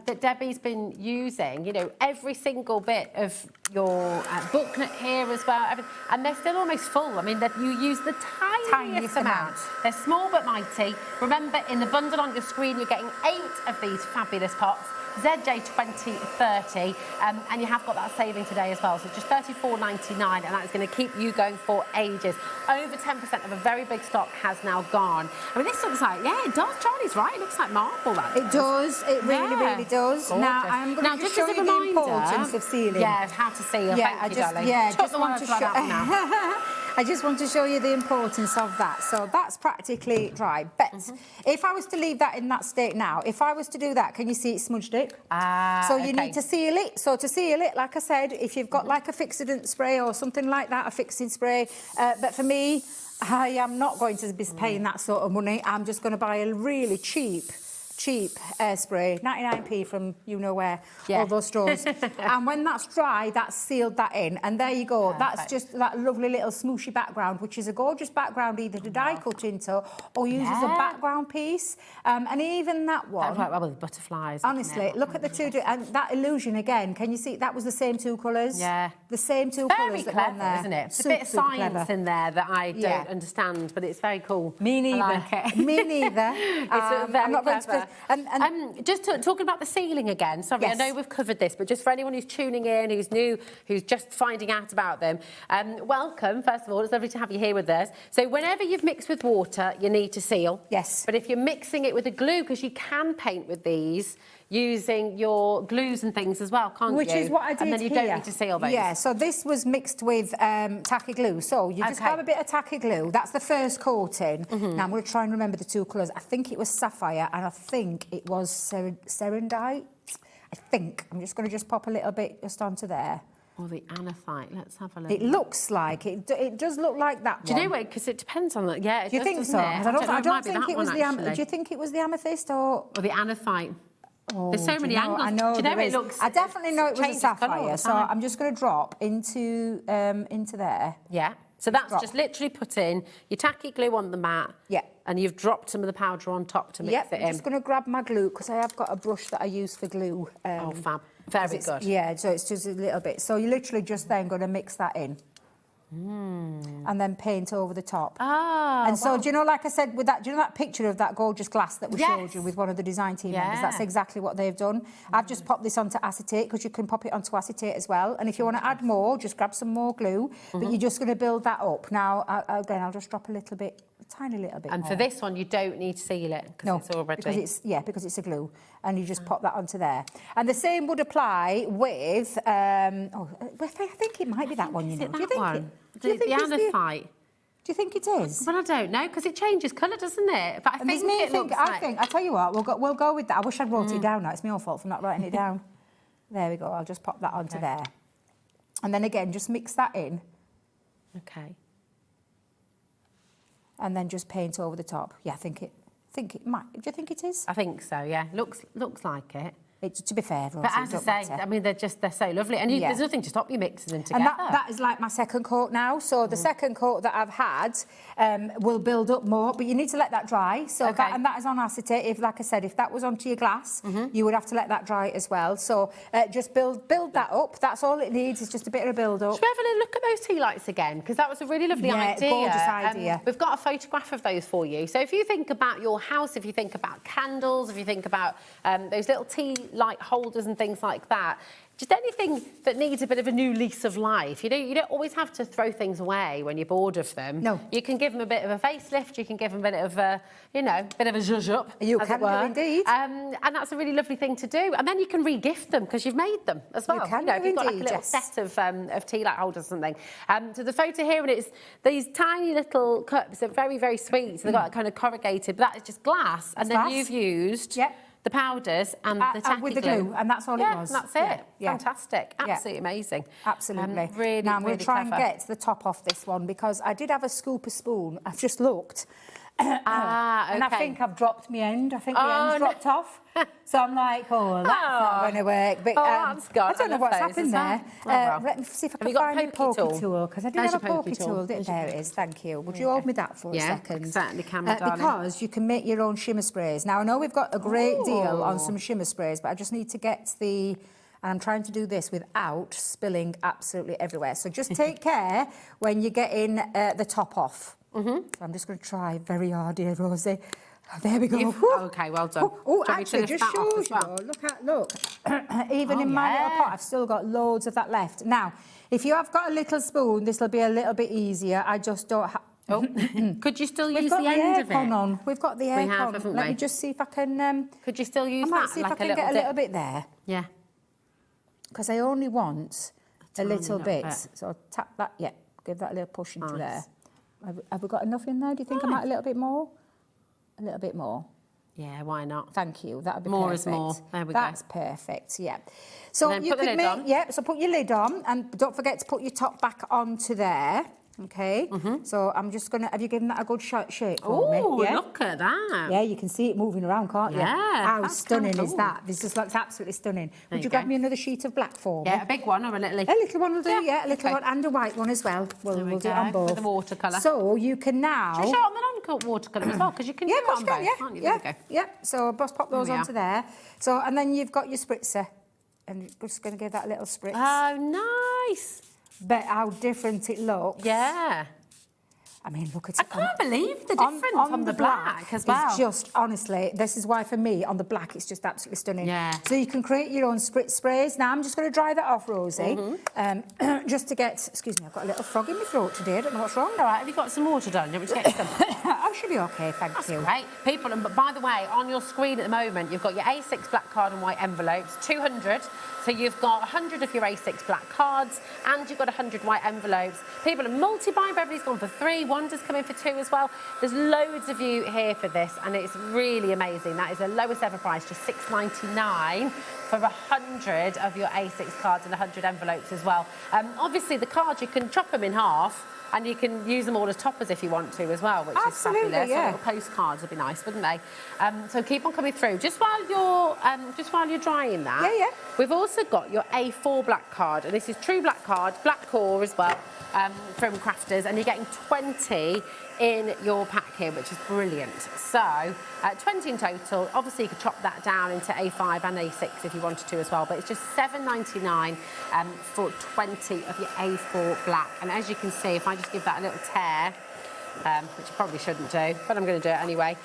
that Debbie's been using, you know, every single bit of your booklet here as well, and they're still almost full. I mean, that you use the tiniest amount. They're small but mighty. Remember, in the bundle on your screen, you're getting 8 of these fabulous pots. ZJ2030, and you have got that saving today as well, so just $34.99, and that's going to keep you going for ages. Over 10% of a very big stock has now gone. I mean, this looks like, yeah, it does. Charlie's right, it looks like marble. That It does. It really, Yeah. really does. Gorgeous. Now, I'm going to just show as a you reminder, the importance of sealing. Yeah, how to seal. Yeah, Thank you, darling. Took just the want words to right show. out of my mouth. I just want to show you the importance of that. So that's practically dry. But if I was to leave that in that state now, if I was to do that, can you see it smudged it? So you need to seal it. So to seal it, like I said, if you've got like a fixidant spray or something like that, a fixing spray. But for me, I am not going to be paying that sort of money. I'm just going to buy a really cheap spray, 99p from you know where, all those stores. And when that's dry, that's sealed that in. And there you go. Perfect. That's just that lovely little smooshy background, which is a gorgeous background either to die cut into or use as a background piece. And even that one. Right, well, with butterflies. Honestly, look at the two, and that illusion again. Can you see that was the same 2 colours? Yeah. The same 2 Very colours that were on clever, there. isn't it? It's a Super, bit of super science clever. in there that I Yeah. don't understand, but it's very cool. Me neither. I like it. Me neither. It's very I'm not going clever. to. And Just talking about the ceiling again, sorry, Yes. I know we've covered this, but just for anyone who's tuning in, who's new, who's just finding out about them, welcome, first of all. It's lovely to have you here with us. So whenever you've mixed with water, you need to seal. Yes. But if you're mixing it with a glue, because you can paint with these, using your glues and things as well, can't Which you? is what I did And then you here. don't need to seal those. Yeah, so this was mixed with tacky glue. So you just Okay. grab a bit of tacky glue. That's the first coating. Mm-hmm. Now I'm going to try and remember the two colours. I think it was sapphire and I think it was serendite. I think. I'm just going to pop a little bit just onto there. Or the anorthite. Let's have a look. It looks like it does look like that Do one. you know what? Because it depends on that. Yeah, it Do you does, think doesn't so? it? 'Cause I I don't might be think that it was one, the actually. do you think it was the amethyst or? Or the anorthite. Oh, There's so do many you know, angles. I know Do you know there it is. looks- I definitely know it was a changes colour all sapphire. the So time. I'm just going to drop into there. Yeah. So that's Drop. just literally putting your tacky glue on the mat. Yeah. And you've dropped some of the powder on top to mix Yep, it I'm in. just going to grab my glue because I have got a brush that I use for glue. Oh, fab. 'cause Very it's- good. Yeah, so it's just a little bit. So you're literally just then going to mix that in. And then paint over the top. Ah, And so, wow. do you know, like I said, with that, do you know that picture of that gorgeous glass that we showed Yes. you with one of the design team members? Yeah. That's exactly what they've done. I've just popped this onto acetate because you can pop it onto acetate as well. And if you want to add more, just grab some more glue. But you're just going to build that up. Now, again, I'll just drop a tiny little bit And more. for this one, you don't need to seal it because No, it's already... because it's a glue, and you just pop that onto there. And the same would apply with. I think it might be that one. You Is know, it do you that think one? do you The think it's anorthite? Do you think it is? Well, I don't know, because it changes colour, doesn't it? But I And think there's me it looks like... I tell you what, we'll go with that. I wish I'd wrote it down now. It's my own fault for not writing it down. There we go. I'll just pop that onto there, and then again, just mix that in, Okay. and then just paint over the top. Yeah, I think it might. Do you think it is? I think so, yeah. Looks like it. To be fair, Rosie, But as it don't I say, matter. I mean, they're so lovely. And Yeah. there's nothing to stop you mixing them together. And that is like my second coat now. So the second coat that I've had will build up more, but you need to let that dry. So Okay. that is on acetate. If, like I said, if that was onto your glass, you would have to let that dry as well. So just build that up. That's all it needs is just a bit of a build up. Should we have a little look at those tea lights again? Because that was a really lovely Yeah, idea. gorgeous idea. We've got a photograph of those for you. So if you think about your house, if you think about candles, if you think about those little tea light holders and things like that, just anything that needs a bit of a new lease of life. You don't always have to throw things away when you're bored of them. No. You can give them a bit of a facelift. You can give them a bit of a, bit of a zhuzh up. You as can it do were. indeed. And that's a really lovely thing to do. And then you can re-gift them because you've made them as well. can if do you've got like a indeed, little yes. set of tea light holders or something. So the photo here, and it's these tiny little cups. They're very, very sweet. So they've got that kind of corrugated, but that is just glass. And then glass. you've used Yep. the powders and the tacky with the glue, and that's all it was. Yeah, that's it. Yeah. Fantastic. Yeah. Absolutely amazing. Absolutely. Really, now I'm going really to try clever. and get the top off this one because I did have a scoop of spoon. I've just looked. Okay. And I think I've dropped my end. I think the Oh, end's no. dropped off. So I'm like, that's not going to work. But that's gone. I don't know I love what's those happened as well. there. Oh, well. Let me see if I Have can you got a find my pokey pokey tool? tool because I did There's have a your pokey pokey tool. tool. There's your There it is. Thank you. Would you hold me that for a Yeah, second? certainly can, my darling. Because you can make your own shimmer sprays. Now I know we've got a great deal on some shimmer sprays, but I just need to get the. And I'm trying to do this without spilling absolutely everywhere. So just take care when you're getting the top off. So I'm just going to try very hard here, Rosie. Oh, there we go. Okay, well done. Oh, Do you want me to actually, lift just that off shows as you. well? Though, look. Even in my little pot, I've still got loads of that left. Now, if you have got a little spoon, this will be a little bit easier. I just don't have... Oh, could you still We've use got the end of it? aircon on. We've got the aircon. have, haven't Let we? me just see if I can... Could you still use I might that? see if like I can a get a dip? little bit there. Yeah. Because I only want a tiny little little bit. bit. So I'll tap that, give that a little push into Nice. there. Have we got enough in there? Do you think I might a little bit more? A little bit more. Yeah, why not? Thank you. That would be More is perfect. more. There we go. That's perfect. Yeah. So And then you put the could lid make on. So put your lid on, and don't forget to put your top back onto there. Okay. So I'm just gonna. Have you given that a good shape for me? Oh, Yeah. look at that. Yeah, you can see it moving around, can't you? Yeah, How that's stunning kinda is cool. that? This just looks absolutely stunning. Would you you grab go. me another sheet of black for me? Yeah, a big one or a little... A little one will do, Yeah, a little okay. one, and a white one as well. We'll There we do it on go, both. with the watercolour. So you can now... Should we show it on the non-watercolour as well? Because you can Yeah, do of it course on you can, both, can't you? There we go. yeah. So I'll just pop those There we onto there. So, and then you've got your spritzer. And we're just going to give that a little spritz. Oh, nice. Bet how different it looks. Yeah. I mean, look at I it. can't believe the difference on the black as well. It's just, honestly, this is why for me, on the black, it's just absolutely stunning. Yeah. So you can create your own spritz sprays. Now, I'm just going to dry that off, Rosie, just to get, excuse me, I've got a little frog in my throat today. I don't know what's wrong. All right, have you got some water done? You want me to get some? I should be okay, thank you. Great. People, and by the way, on your screen at the moment, you've got your A6 black card and white envelopes, 200. So you've got 100 of your A6 black cards and you've got 100 white envelopes. People are multi-buying. Beverly's gone for 3. Wanda's coming for 2 as well. There's loads of you here for this and it's really amazing. That is the lowest ever price, just $6.99 for 100 of your A6 cards and 100 envelopes as well. Obviously, the cards, you can chop them in half and you can use them all as toppers if you want to as well, which is fabulous. Yeah. So little postcards would be nice, wouldn't they? So keep on coming through. Just while you're drying that, Yeah. we've also got your A4 black card, and this is true black card, black core as well, from Crafters, and you're getting 20 in your pack here, which is brilliant. So 20 in total. Obviously, you could chop that down into A5 and A6 if you wanted to as well, but it's just $7.99 for 20 of your A4 black. And as you can see, if I just give that a little tear, which I probably shouldn't do, but I'm going to do it anyway.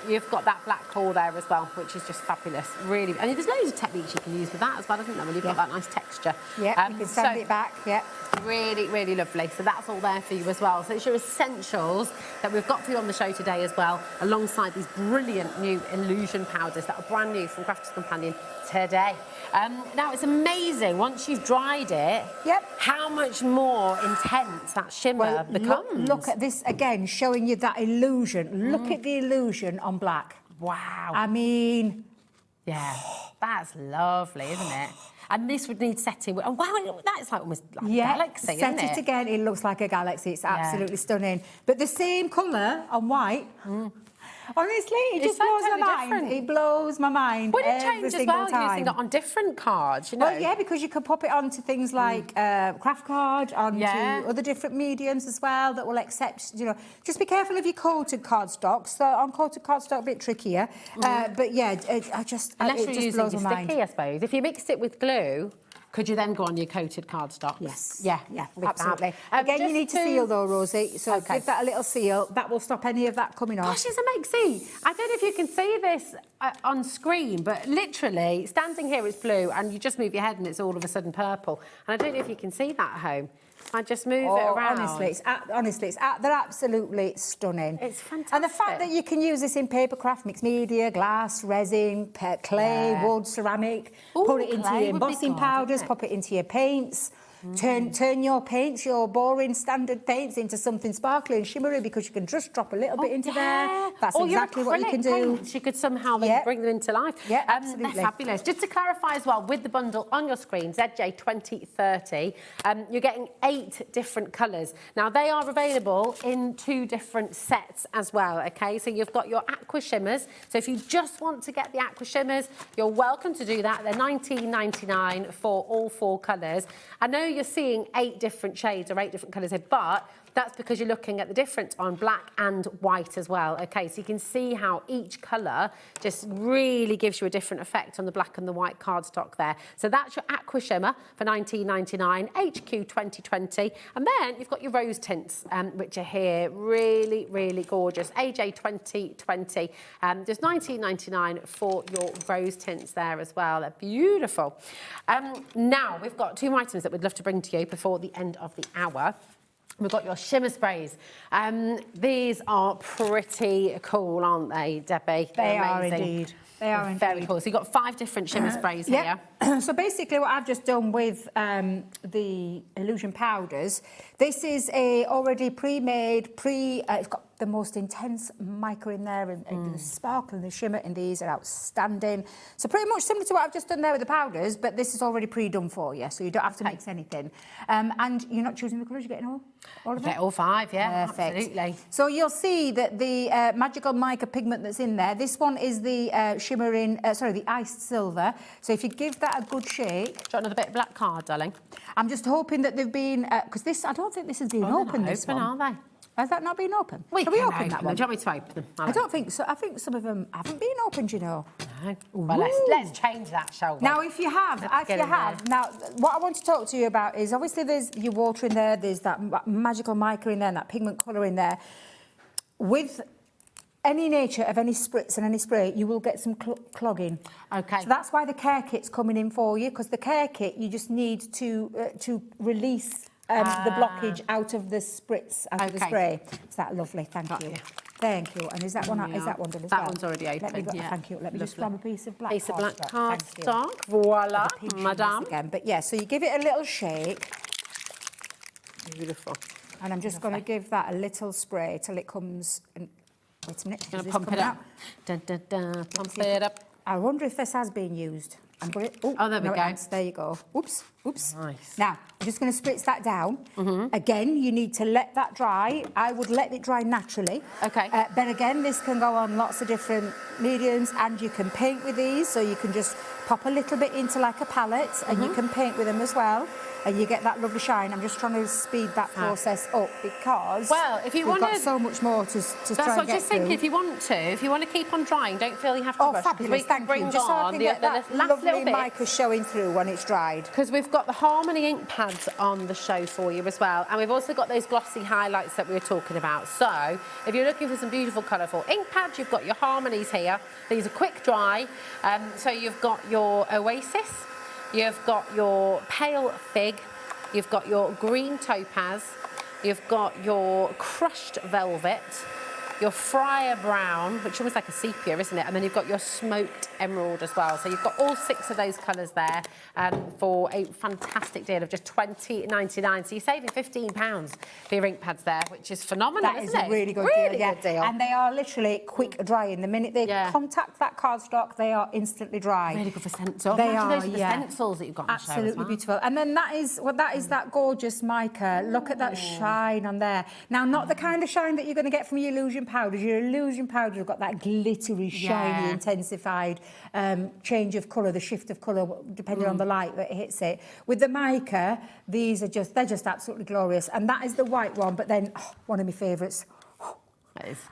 You've got that black core there as well, which is just fabulous. Really, and there's loads of techniques you can use with that as well, isn't there? When you've got that nice texture. Yeah, you can sand it back. Yeah. Really, really lovely. So that's all there for you as well. So it's your essentials that we've got for you on the show today as well, alongside these brilliant new illusion powders that are brand new from Crafters Companion today. Now, it's amazing, once you've dried it, how much more intense that shimmer becomes. Look at this again, showing you that illusion. Look at the illusion on black. Wow. I mean... Yeah, that's lovely, isn't it? And this would need setting. Oh, wow, that's like almost like a galaxy, isn't it? Set it again, it looks like a galaxy. It's absolutely stunning. But the same colour on white... Honestly, it just blows my mind. Different. It blows my mind. Would it every change as single well time. using it on different cards, you know? Well, yeah, because you can pop it onto things like craft card, onto other different mediums as well that will accept, you know. Just be careful of your coated cardstock. So on coated cardstock, a bit trickier. But yeah, it just Unless you're just using blows your my mind. sticky, I suppose. If you mixed it with glue, could you then go on your coated cardstock? Yes. Yeah, absolutely. Again, you need to seal though, Rosie. So give that a little seal. That will stop any of that coming off. Gosh, it's amazing. See, I don't know if you can see this on screen, but literally, standing here, it's blue, and you just move your head and it's all of a sudden purple. And I don't know if you can see that at home. I just move it around. Honestly, they're absolutely stunning. It's fantastic. And the fact that you can use this in papercraft, mixed media, glass, resin, clay, wood, ceramic, put it into your embossing powders, pop it into your paints. Turn your paints, your boring standard paints, into something sparkly and shimmery, because you can just drop a little bit into there. That's exactly what you can do. Paints, you could somehow then bring them into life. Yeah, absolutely. They're fabulous. Just to clarify as well, with the bundle on your screen, ZJ2030, you're getting 8 different colours. Now, they are available in 2 different sets as well, OK? So you've got your aqua shimmers. So if you just want to get the aqua shimmers, you're welcome to do that. They're $19.99 for all 4 colours. I know you're seeing 8 different shades or 8 different colours here, but that's because you're looking at the difference on black and white as well. OK, so you can see how each colour just really gives you a different effect on the black and the white cardstock there. So that's your aqua shimmer for $19.99, HQ 2020. And then you've got your rose tints, which are here. Really, really gorgeous. AJ 2020. There's $19.99 for your rose tints there as well. They're beautiful. Now, we've got 2 items that we'd love to bring to you before the end of the hour. We've got your shimmer sprays. These are pretty cool, aren't they, Debbie? They are indeed. They are indeed. Very cool. So you've got 5 different shimmer sprays here. So basically what I've just done with the illusion powders, this is a already pre-made, it's got the most intense mica in there, and the sparkle and the shimmer in these are outstanding. So pretty much similar to what I've just done there with the powders, but this is already pre-done for you, so you don't have to mix anything. And you're not choosing the colours, you're getting all of them? Get all 5, yeah, perfect. Absolutely. So you'll see that the magical mica pigment that's in there, this one is the shimmering, the iced silver. So if you give that a good shake. Do you want another bit of black card, darling? I'm just hoping that they've been, because I don't think this has been open, this one. Are they? Has that not been open? We Shall can we open that one? Do you want me to open them? I don't think so. I think some of them haven't been opened, you know. No. Well, let's change that, shall we? Now, if you have, now, what I want to talk to you about is obviously there's your water in there, there's that magical mica in there, and that pigment colour in there. With any nature of any spritz and any spray, you will get some clogging. Okay. So that's why the care kit's coming in for you, because the care kit, you just need to release the blockage out of the spritz, out of the spray. Is that lovely? Thank you. Thank you. And is that one? Is that one done as well? That one's already open. Thank you. Let me just grab a piece of black cardstock. Voila, madame. Again. But yeah, so you give it a little shake. Beautiful. And I'm just going to give that a little spray till it comes. And wait a minute. Going to pump it up. Dun, dun, dun. Pump it up. I wonder if this has been used. I'm going to, oh, there we go. There you go. Oops. Nice. Now, I'm just going to spritz that down. Again, you need to let that dry. I would let it dry naturally. Okay. But again, this can go on lots of different mediums, and you can paint with these. So you can just pop a little bit into like a palette, and you can paint with them as well. And you get that lovely shine. I'm just trying to speed that process up because if you we've got so much more to try and get through. That's what I'm just thinking. If you want to keep on drying, don't feel you have to rush. Fabulous, thank you. Just so I can get that lovely mica showing through when it's dried. Because we've got the Harmony ink pads on the show for you as well. And we've also got those glossy highlights that we were talking about. So if you're looking for some beautiful, colourful ink pads, you've got your Harmonies here. These are quick dry. So you've got your Oasis. You've got your Pale Fig, you've got your Green Topaz, you've got your Crushed Velvet, your Friar Brown, which is almost like a sepia, isn't it? And then you've got your Smoked Emerald as well. So you've got all 6 of those colours there for a fantastic deal of just $20.99. So you're saving £15 for your ink pads there, which is phenomenal, isn't it? That is a really good deal. And they are literally quick drying. The minute they contact that cardstock, they are instantly dry. Really good for stencils. They are, those for the stencils that you've got on the show as well. Beautiful. And then that is that gorgeous mica. Look at that shine on there. Now, not the kind of shine that you're going to get from your illusion powders. Your illusion powders have got that glittery, shiny, intensified change of colour, the shift of colour, depending on the light that hits it. With the mica, they're just absolutely glorious. And that is the white one, but then one of my favourites.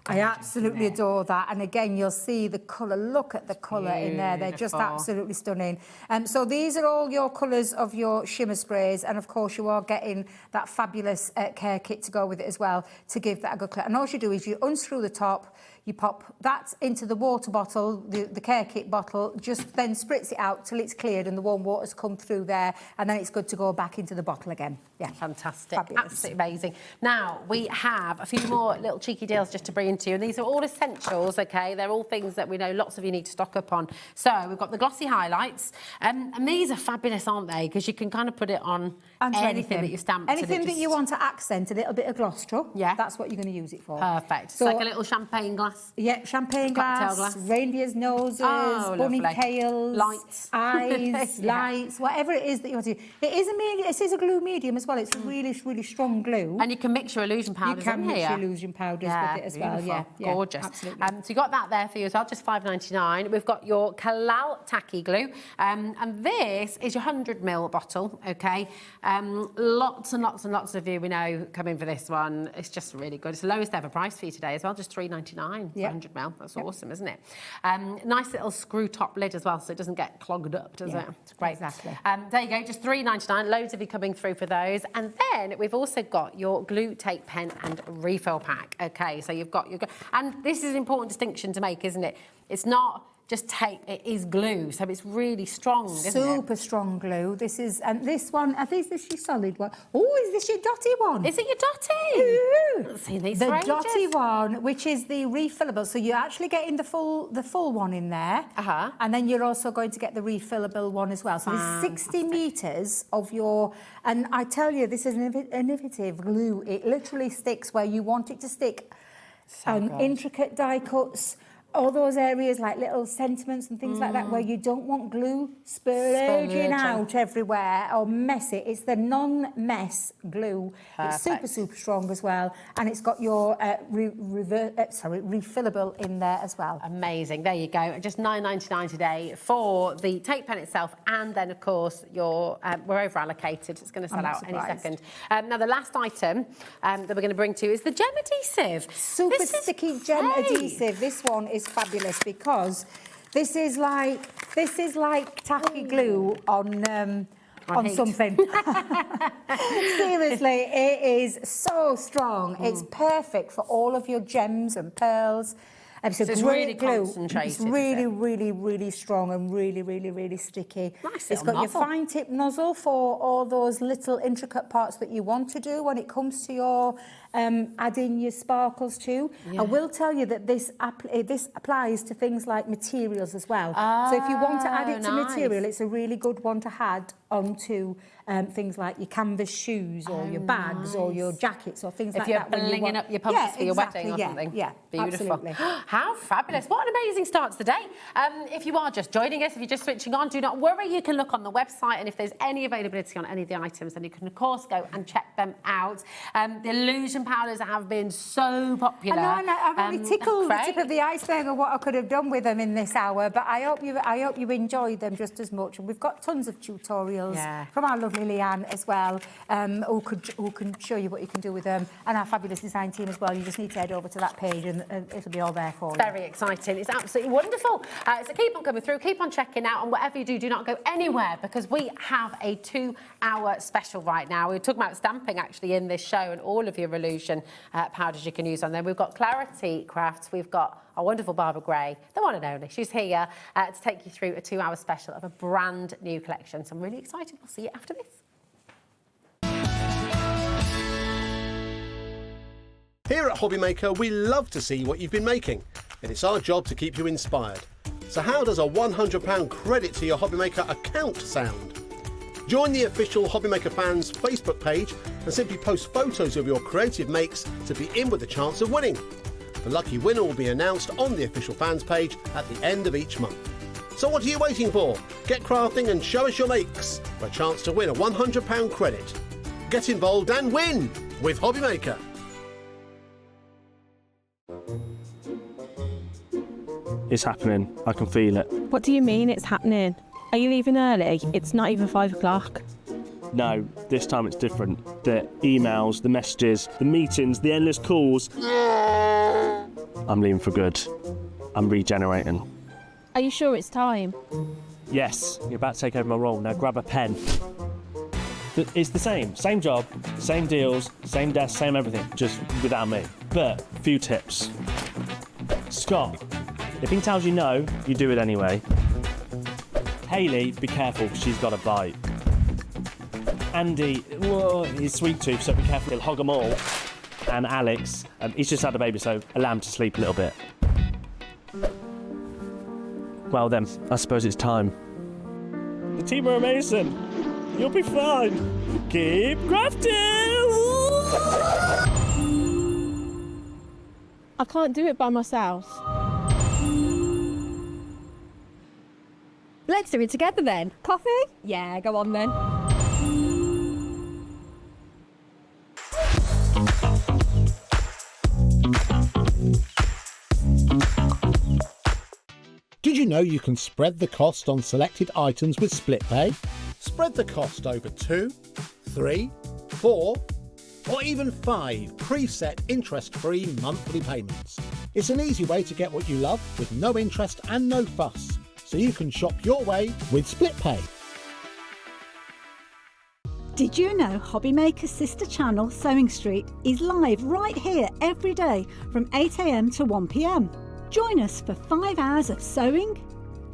I absolutely adore that. And again, you'll see the colour. Look at the colour in there. They're just absolutely stunning. So these are all your colours of your shimmer sprays. And of course, you are getting that fabulous care kit to go with it as well to give that a good clear. And all you do is you unscrew the top, you pop that into the water bottle, the care kit bottle, just then spritz it out till it's cleared and the warm water's come through there, and then it's good to go back into the bottle again. Yeah. Fantastic. Fabulous. Absolutely amazing. Now, we have a few more little cheeky deals just to bring into you, and these are all essentials, okay? They're all things that we know lots of you need to stock up on. So, we've got the glossy highlights, and these are fabulous, aren't they? Because you can kind of put it on anything that you stamped. Anything that you want to accent a little bit of gloss to, that's what you're going to use it for. Perfect. So, like a little champagne glass. Yeah, champagne glass, reindeer's noses, bunny tails, lights, eyes, lights, whatever it is that you want to do. It is a glue medium as well. It's a really, really strong glue. And you can mix your illusion powders in here. You can mix your illusion powders with it as well. Yeah, gorgeous. Absolutely. So you got that there for you as well, just $5.99. We've got your Kalal tacky glue, and this is your 100ml bottle. Okay, lots and lots of you we know come in for this one. It's just really good. It's the lowest ever price for you today as well, just $3.99 for 100ml. That's awesome, isn't it? Nice little screw top lid as well, so it doesn't get clogged up, does it? It's great. Exactly. There you go, just $3.99. Loads of you coming through for those. And then we've also got your glue, tape, pen and refill pack. Okay, so you've got your... And this is an important distinction to make, isn't it? It's not just tape, it is glue, so it's really strong, isn't it? Super strong glue. This is, and this one, I think this is your solid one. Oh, is this your dotty one? Is it your dotty? Ooh. See these the ranges? Dotty one, which is the refillable. So you're actually getting the full one in there. And then you're also going to get the refillable one as well. So there's 60 metres of your, and I tell you, this is an innovative glue. It literally sticks where you want it to stick. Intricate die cuts, all those areas like little sentiments and things like that where you don't want glue splurging out everywhere or messy. It's the non-mess glue. It's super, super strong as well. And it's got your refillable in there as well. Amazing. There you go. Just $9.99 today for the tape pen itself. And then, of course, we're over allocated. It's going to sell out any second. Now, the last item that we're going to bring to you is the gem adhesive. Super sticky gem adhesive. This one is fabulous because this is like tacky glue on something. Seriously, it is so strong. It's perfect for all of your gems and pearls. It's a great really glue. Concentrated, it's really, really, really strong and really, really, really sticky. Nice it's got nozzle. Your fine tip nozzle for all those little intricate parts that you want to do when it comes to your adding your sparkles too. I will tell you that this applies to things like materials as well. So if you want to add it to material, it's a really good one to add onto things like your canvas shoes or your bags or your jackets or things like that. If you're blinging up your pumpkins for your wedding or something. Yeah, beautiful. Absolutely. How fabulous. What an amazing start to the day. If you are just joining us, if you're just switching on, do not worry. You can look on the website, and if there's any availability on any of the items, then you can, of course, go and check them out. The illusion powders have been so popular. I know, I've only tickled the tip of the iceberg of what I could have done with them in this hour, but I hope you enjoyed them just as much. And we've got tons of tutorials from our lovely Leanne as well, who can show you what you can do with them, and our fabulous design team as well. You just need to head over to that page and it'll be all there for you. Very exciting. It's absolutely wonderful. So keep on coming through, keep on checking out, and whatever you do not go anywhere, because we have a 2-hour special right now. We were talking about stamping actually in this show, and all of your illusion powders you can use on there. We've got Carnation Crafts, we've got our wonderful Barbara Gray, the one and only. She's here to take you through a 2-hour special of a brand new collection. So I'm really excited. We'll see you after this. Here at Hobbymaker, we love to see what you've been making, and it's our job to keep you inspired. So how does a £100 credit to your Hobbymaker account sound? Join the official Hobbymaker fans Facebook page and simply post photos of your creative makes to be in with a chance of winning. The lucky winner will be announced on the official fans page at the end of each month. So what are you waiting for? Get crafting and show us your makes for a chance to win a £100 credit. Get involved and win with Hobbymaker. It's happening. I can feel it. What do you mean it's happening? Are you leaving early? It's not even 5 o'clock. No, this time it's different. The emails, the messages, the meetings, the endless calls. I'm leaving for good. I'm regenerating. Are you sure it's time? Yes, you're about to take over my role. Now grab a pen. It's the same job, same deals, same desk, same everything, just without me. But few tips. Scott, if he tells you no, you do it anyway. Hayley, be careful, she's got a bite. Andy, well, he's sweet tooth, so be careful, he'll hog them all. And Alex, he's just had a baby, so allow him to sleep a little bit. Well then, I suppose it's time. The team are amazing. You'll be fine. Keep crafting! I can't do it by myself. Let's do it together then. Coffee? Yeah, go on then. Did you know you can spread the cost on selected items with split pay? Spread the cost over 2, 3, 4, or even 5 preset interest-free monthly payments. It's an easy way to get what you love with no interest and no fuss, so you can shop your way with split pay. Did you know Hobbymaker's sister channel Sewing Street is live right here every day from 8 AM to 1 PM? Join us for 5 hours of sewing,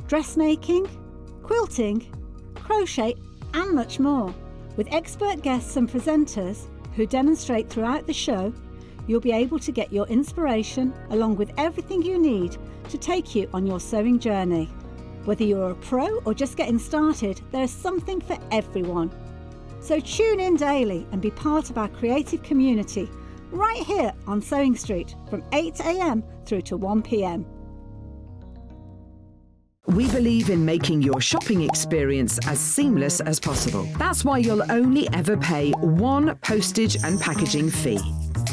dressmaking, quilting, crochet and much more. With expert guests and presenters who demonstrate throughout the show, you'll be able to get your inspiration along with everything you need to take you on your sewing journey. Whether you're a pro or just getting started, there's something for everyone. So tune in daily and be part of our creative community right here on Sewing Street from 8 AM through to 1 PM. We believe in making your shopping experience as seamless as possible. That's why you'll only ever pay one postage and packaging fee.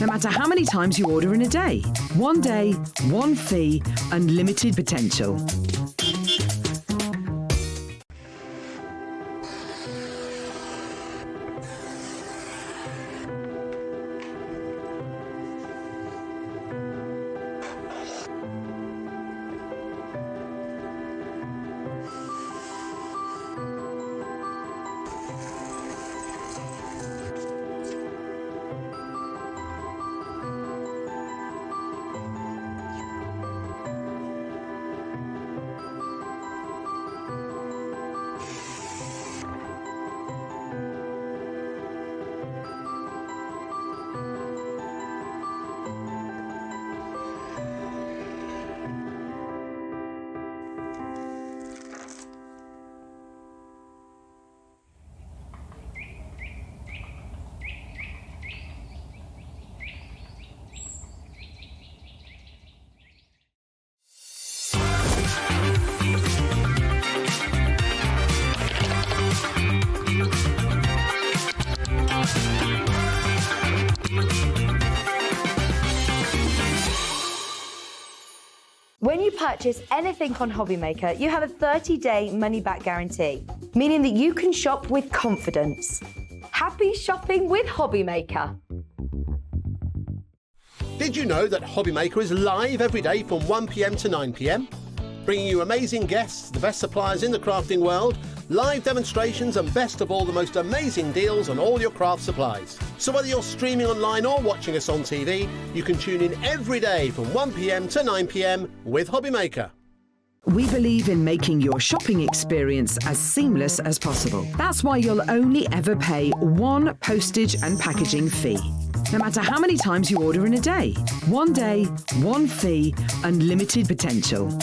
No matter how many times you order in a day. One day, one fee, unlimited potential. When you purchase anything on Hobbymaker, you have a 30-day money-back guarantee, meaning that you can shop with confidence. Happy shopping with Hobbymaker. Did you know that Hobbymaker is live every day from 1 p.m. to 9 p.m? Bringing you amazing guests, the best suppliers in the crafting world, live demonstrations and best of all, the most amazing deals on all your craft supplies. So whether you're streaming online or watching us on TV, you can tune in every day from 1 p.m. to 9 p.m. with Hobbymaker. We believe in making your shopping experience as seamless as possible. That's why you'll only ever pay one postage and packaging fee. No matter how many times you order in a day. One day, one fee, unlimited potential.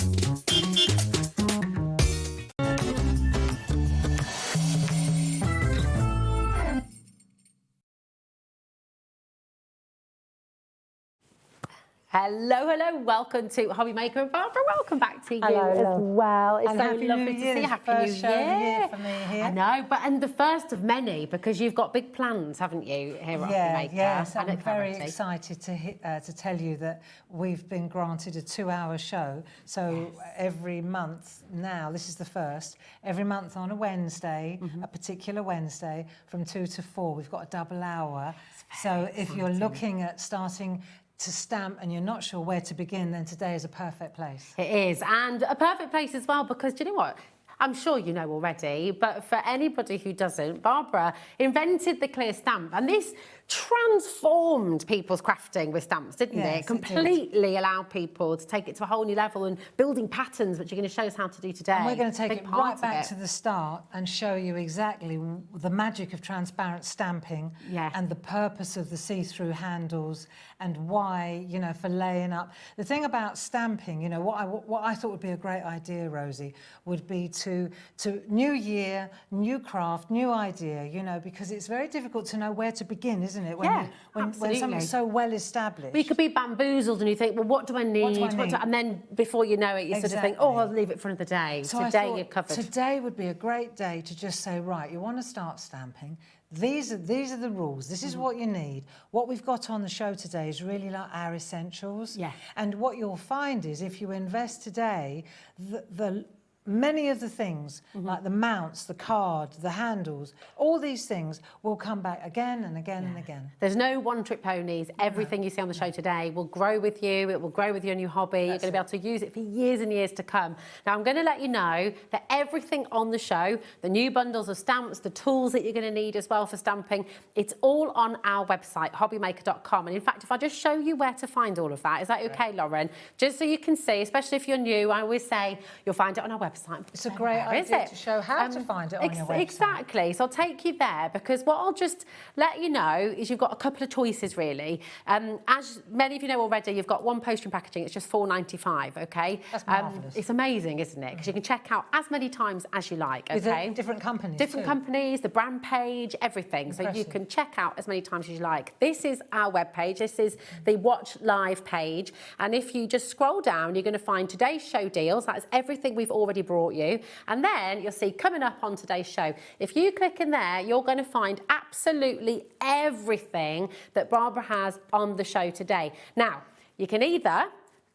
Hello, hello. Welcome to Hobbymaker, and Barbara, welcome back to you as well. It's And so Happy lovely New to Year. see you. Happy First New show of the Year. year for me here. I know, and the first of many, because you've got big plans, haven't you, here at Hobbymaker? Yes, and I'm at very Clarity. excited to tell you that we've been granted a 2-hour show. So every month now, this is the first, every month on a Wednesday, a particular Wednesday, from 2 to 4, we've got a double hour. So if you're looking at starting to stamp and you're not sure where to begin, then today is a perfect place. It is, and a perfect place as well, because do you know what? I'm sure you know already, but for anybody who doesn't, Barbara invented the clear stamp, and this transformed people's crafting with stamps, didn't Yes, it? Completely allowed people to take it to a whole new level and building patterns, which you're going to show us how to do today. And we're going to take Big it part right of back it. to the start and show you exactly the magic of transparent stamping and the purpose of the see-through handles and why, you know, for laying up. The thing about stamping, you know, what I thought would be a great idea, Rosie, would be to new year, new craft, new idea, you know, because it's very difficult to know where to begin, isn't it? When something's so well established. We could be bamboozled and you think, well, what do I need? And then before you know it, you sort of think, oh, I'll leave it for another day. So today you're covered. Today would be a great day to just say, right, you want to start stamping. These are the rules. This is what you need. What we've got on the show today is really like our essentials. Yeah. And what you'll find is if you invest today, many of the things, like the mounts, the card, the handles, all these things will come back again and again and again. There's no one-trick ponies. Everything you see on the show today will grow with you. It will grow with your new hobby. You're going to be able to use it for years and years to come. Now, I'm going to let you know that everything on the show, the new bundles of stamps, the tools that you're going to need as well for stamping, it's all on our website, hobbymaker.com. And in fact, if I just show you where to find all of that, is that okay, Lauren? Just so you can see, especially if you're new, I always say you'll find it on our website. It's a great idea to show how to find it on your website. Exactly. So I'll take you there, because what I'll just let you know is you've got a couple of choices, really. As many of you know already, you've got one poster and packaging. It's just $4.95, okay? That's marvellous. It's amazing, isn't it? Because you can check out as many times as you like, okay? With different companies Different companies, the brand page, everything. So you can check out as many times as you like. This is our webpage. This is the Watch Live page. And if you just scroll down, you're going to find today's show deals. That's everything we've already brought you. And then you'll see coming up on today's show, if you click in there, you're going to find absolutely everything that Barbara has on the show today. Now, you can either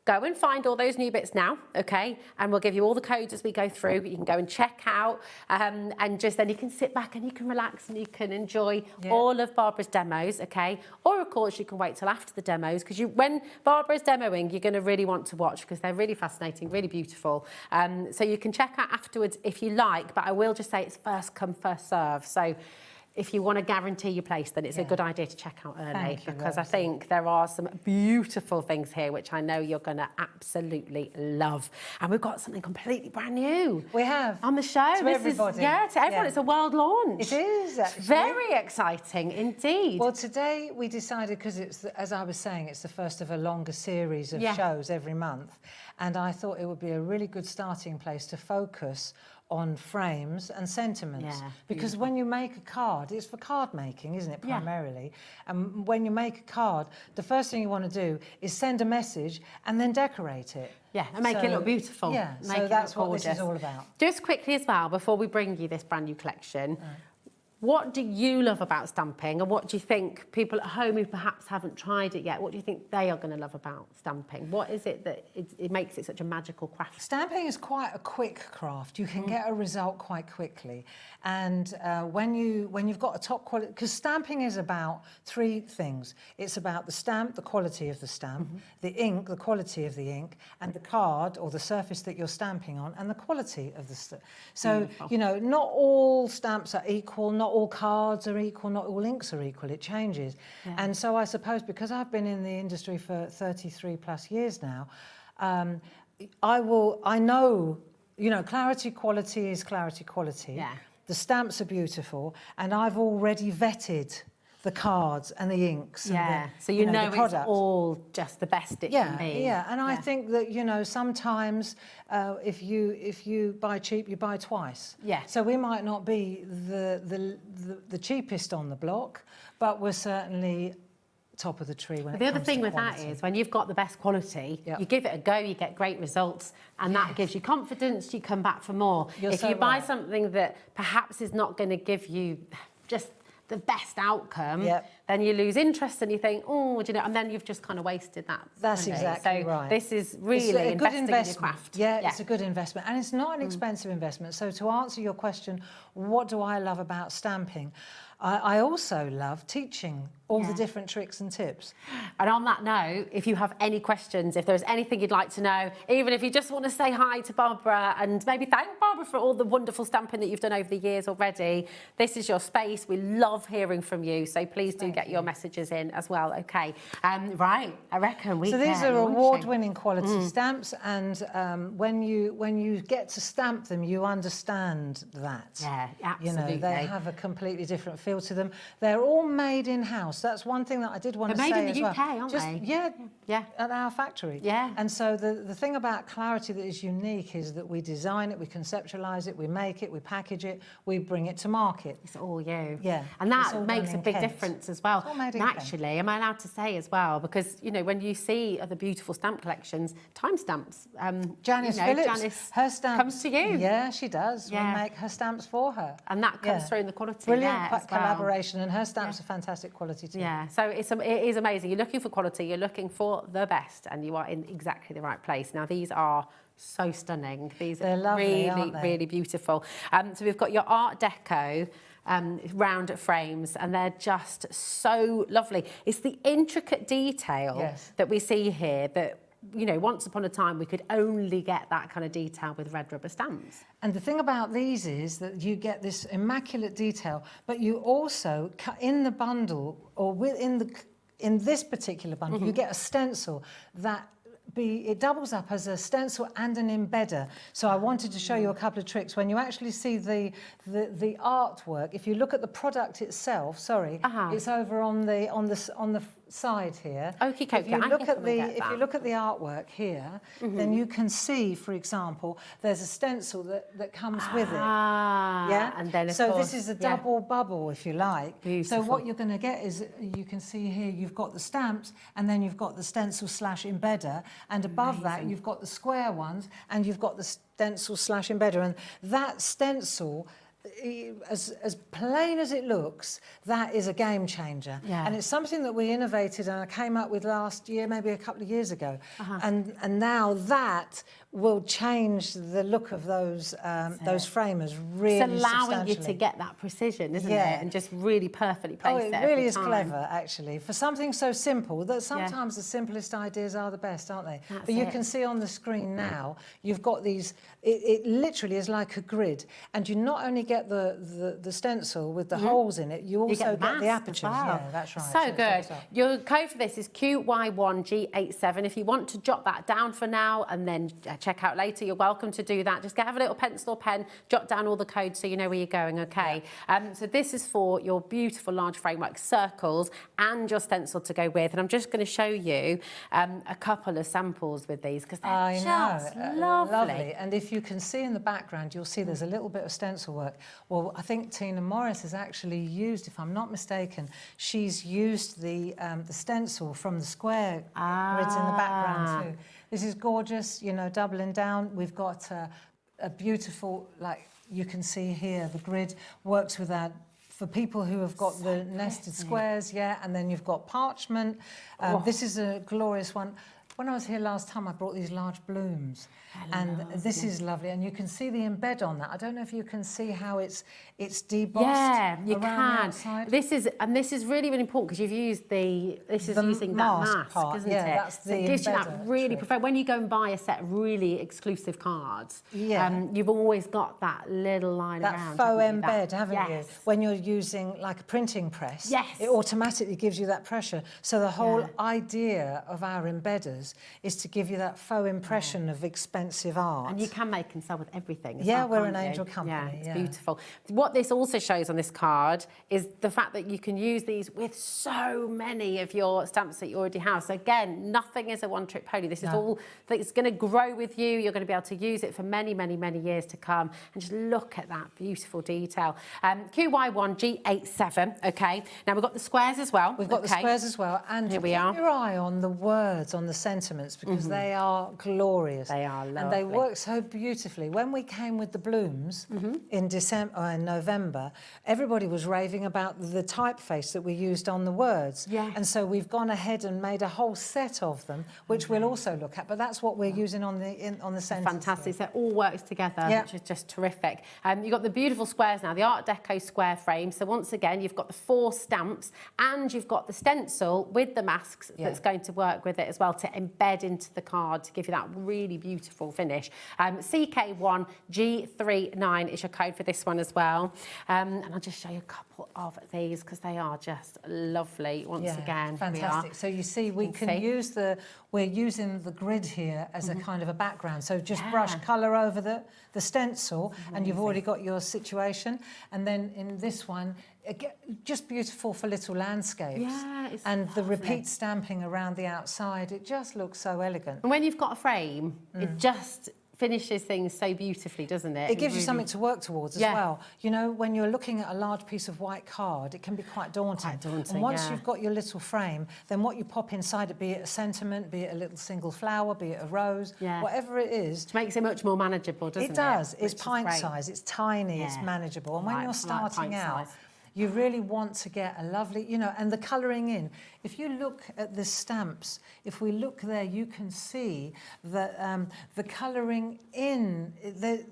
go and find all those new bits now, okay? And we'll give you all the codes as we go through. You can go and check out, and just then you can sit back and you can relax and you can enjoy all of Barbara's demos, okay? Or of course you can wait till after the demos, because when Barbara's demoing, you're going to really want to watch because they're really fascinating, really beautiful. So you can check out afterwards if you like, but I will just say it's first come, first serve. So if you want to guarantee your place, then it's a good idea to check out early, because I think there are some beautiful things here which I know you're going to absolutely love. And we've got something completely brand new. We have. On the show. To everybody. To everyone. Yeah. It's a world launch. It is, actually. It's very exciting indeed. Well, today we decided, because it's, as I was saying, it's the first of a longer series of shows every month. And I thought it would be a really good starting place to focus on frames and sentiments. Because when you make a card, it's for card making, isn't it, primarily? And when you make a card, the first thing you want to do is send a message and then decorate it. Yeah, and make it look beautiful. Yeah, make so it that's look what this gorgeous. is all about. Just quickly as well, before we bring you this brand new collection, what do you love about stamping, and what do you think people at home who perhaps haven't tried it yet, what do you think they are going to love about stamping? What is it that it makes it such a magical craft? Stamping is quite a quick craft. You can get a result quite quickly. And when you've got a top quality, because stamping is about three things. It's about the stamp, the quality of the stamp, the ink, the quality of the ink, and the card or the surface that you're stamping on, and the quality of the stamp. So, you know, not all stamps are equal, not all cards are equal, not all inks are equal. It changes. And so I suppose because I've been in the industry for 33 plus years now, I know, you know, clarity quality is clarity quality. Yeah. The stamps are beautiful, and I've already vetted the cards and the inks. And the, so you know the product. It's all just the best it can be. Yeah, and I think that, you know, sometimes if you buy cheap, you buy twice. Yeah. So we might not be the cheapest on the block, but we're certainly top of the tree when the other thing with quality. that is when you've got the best quality, you give it a go, you get great results, and that gives you confidence, you come back for more. If you buy something that perhaps is not going to give you just the best outcome, then you lose interest and you think, oh, do you know, and then you've just kind of wasted that. That's exactly right. This is really a good investing in your craft. Yeah, it's a good investment, and it's not an expensive investment. So to answer your question, what do I love about stamping? I also love teaching all the different tricks and tips. And on that note, if you have any questions, if there's anything you'd like to know, even if you just want to say hi to Barbara and maybe thank Barbara for all the wonderful stamping that you've done over the years already, this is your space. We love hearing from you, so please do get your messages in as well, okay? Right, I reckon we can. So these are award-winning quality stamps, and when you get to stamp them, you understand that. Yeah, absolutely. You know, they have a completely different feel to them. They're all made in-house. That's one thing that I did want to say made in the as UK, well. aren't they? Yeah, at our factory. Yeah. And so the thing about Clarity that is unique is that we design it, we conceptualise it, we make it, we package it, we bring it to market. It's all you. Yeah. And that makes a big Kent. difference as well. It's all made in Actually, am I allowed to say as well? Because, you know, when you see other beautiful stamp collections, timestamps. Janice Phillips, her stamps comes to you. Yeah, she does. Yeah. We make her stamps for her. And that comes through in the quality. Brilliant collaboration, and her stamps are fantastic quality too. Yeah, so it is amazing. You're looking for quality, you're looking for the best, and you are in exactly the right place. Now, these are so stunning. These are lovely, really, really beautiful. So we've got your Art Deco round frames, and they're just so lovely. It's the intricate detail that we see here that, you know, once upon a time we could only get that kind of detail with red rubber stamps. And the thing about these is that you get this immaculate detail, but you also cut in the bundle, or in this particular bundle, you get a stencil that it doubles up as a stencil and an embedder. So I wanted to show you a couple of tricks. When you actually see the artwork, if you look at the product itself, it's over on the side here, Okie if you dokie, I look think at I'm the gonna get if you that. look at the artwork here, then you can see, for example, there's a stencil that comes with it. Yeah, and then of so course, this is a yeah. double bubble, if you like. So Beautiful. what you're going to get is, you can see here, you've got the stamps, and then you've got the stencil slash embedder, and above that you've got the square ones, and you've got the stencil slash embedder, and that stencil, as plain as it looks, that is a game changer. Yeah. And it's something that we innovated and I came up with last year, maybe a couple of years ago. And now that will change the look of those framers really It's allowing you to substantially. get that precision, isn't Yeah. it? And just really perfectly Oh, place it it really every is time. clever, actually. For something so simple, that sometimes the simplest ideas are the best, aren't they? That's But you it. can see on the screen now, you've got these, it literally is like a grid. And you not only get the stencil with the holes in it, you also get the mask as apertures. well. Yeah, that's right. So it good. opens up. Your code for this is QY1G87. If you want to jot that down for now and then check out later, you're welcome to do that. Just have a little pencil or pen, jot down all the codes so you know where you're going, okay? Yeah. So this is for your beautiful large framework circles and your stencil to go with. And I'm just going to show you a couple of samples with these because they're just lovely. And if you can see in the background, you'll see there's a little bit of stencil work. Well, I think Tina Morris has actually used, if I'm not mistaken, she's used the stencil from the square grids in the background too. This is gorgeous, you know, doubling down. We've got a beautiful, like you can see here, the grid works with that. For people who have got the nested squares, and then you've got parchment. This is a glorious one. When I was here last time, I brought these large blooms, and this is lovely. And you can see the embed on that. I don't know if you can see how it's debossed. Yeah, you around can. The outside. This is really, really important because you've used using that mask, part, isn't yeah, it? that's so it the gives you that embedder really trick. prefer. When you go and buy a set of really exclusive cards, Yeah. you've always got that little line that around. faux haven't you? embed, haven't you? Yes. When you're using like a printing press, Yes. it automatically gives you that pressure. So the whole idea of our embedders is to give you that faux impression of expensive art. And you can make and sell with everything. As Yeah, well, we're an can't you? angel company, Yeah, it's yeah. beautiful. What this also shows on this card is the fact that you can use these with so many of your stamps that you already have. So again, nothing is a one-trick pony. This is all that's going to grow with you. You're going to be able to use it for many, many, many years to come. And just look at that beautiful detail. QY1G87. Okay. Now we've got the squares as well. We've got the squares as well, and here we keep are. your eye on the words, on the sentiments, because they are glorious. They are lovely. And they work so beautifully. When we came with the blooms in December or in November, everybody was raving about the typeface that we used on the words. Yeah. And so we've gone ahead and made a whole set of them, which we'll also look at. But that's what we're using on the sentence. Fantastic. So it all works together, Yeah. which is just terrific. You've got the beautiful squares now, the Art Deco square frame. So once again, you've got the 4 stamps and you've got the stencil with the masks that's going to work with it as well to embed into the card to give you that really beautiful finish. CK1G39 is your code for this one as well. And I'll just show you a couple of these because they are just lovely once again. Fantastic. So you see, we're using the grid here as a kind of a background. So just brush colour over the stencil and you've already got your situation. And then in this one, just beautiful for little landscapes. Yeah, it's and the lovely. repeat stamping around the outside, it just looks so elegant. And when you've got a frame, it just finishes things so beautifully, doesn't it? It gives you something to work towards as Yeah. well. You know, when you're looking at a large piece of white card, it can be quite daunting. And once you've got your little frame, then what you pop inside it, be it a sentiment, be it a little single flower, be it a rose, whatever it is. It makes it much more manageable, doesn't it? It does. It's Which is pint great. size, it's tiny, it's manageable. And when Right, you're I like starting pint out, size. you really want to get a lovely, you know, and the colouring in. If you look at the stamps, if we look there, you can see that the colouring in,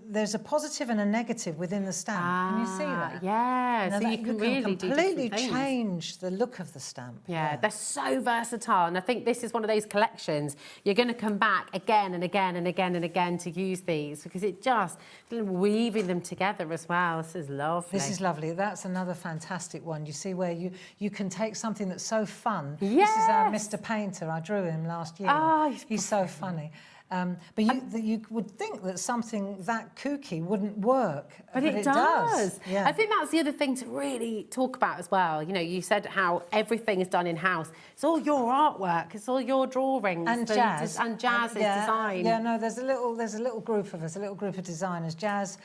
there's a positive and a negative within the stamp. Can you see that? Yeah, Now so you can really do completely different things. change the look of the stamp. Yeah, they're so versatile. And I think this is one of those collections, you're going to come back again and again and again and again to use these because it just, weaving them together as well. This is lovely. This is lovely. That's another fantastic one. You see where you can take something that's so fun. Yes. This is our Mr. Painter. I drew him last year. Oh, he's so funny. But you would think that something that kooky wouldn't work, but it does. Yeah. I think that's the other thing to really talk about as well. You know, you said how everything is done in-house. It's all your artwork, it's all your drawings. And Jazz. And Jazz's design. Yeah, no, there's a little group of us, a little group of designers. Jazz,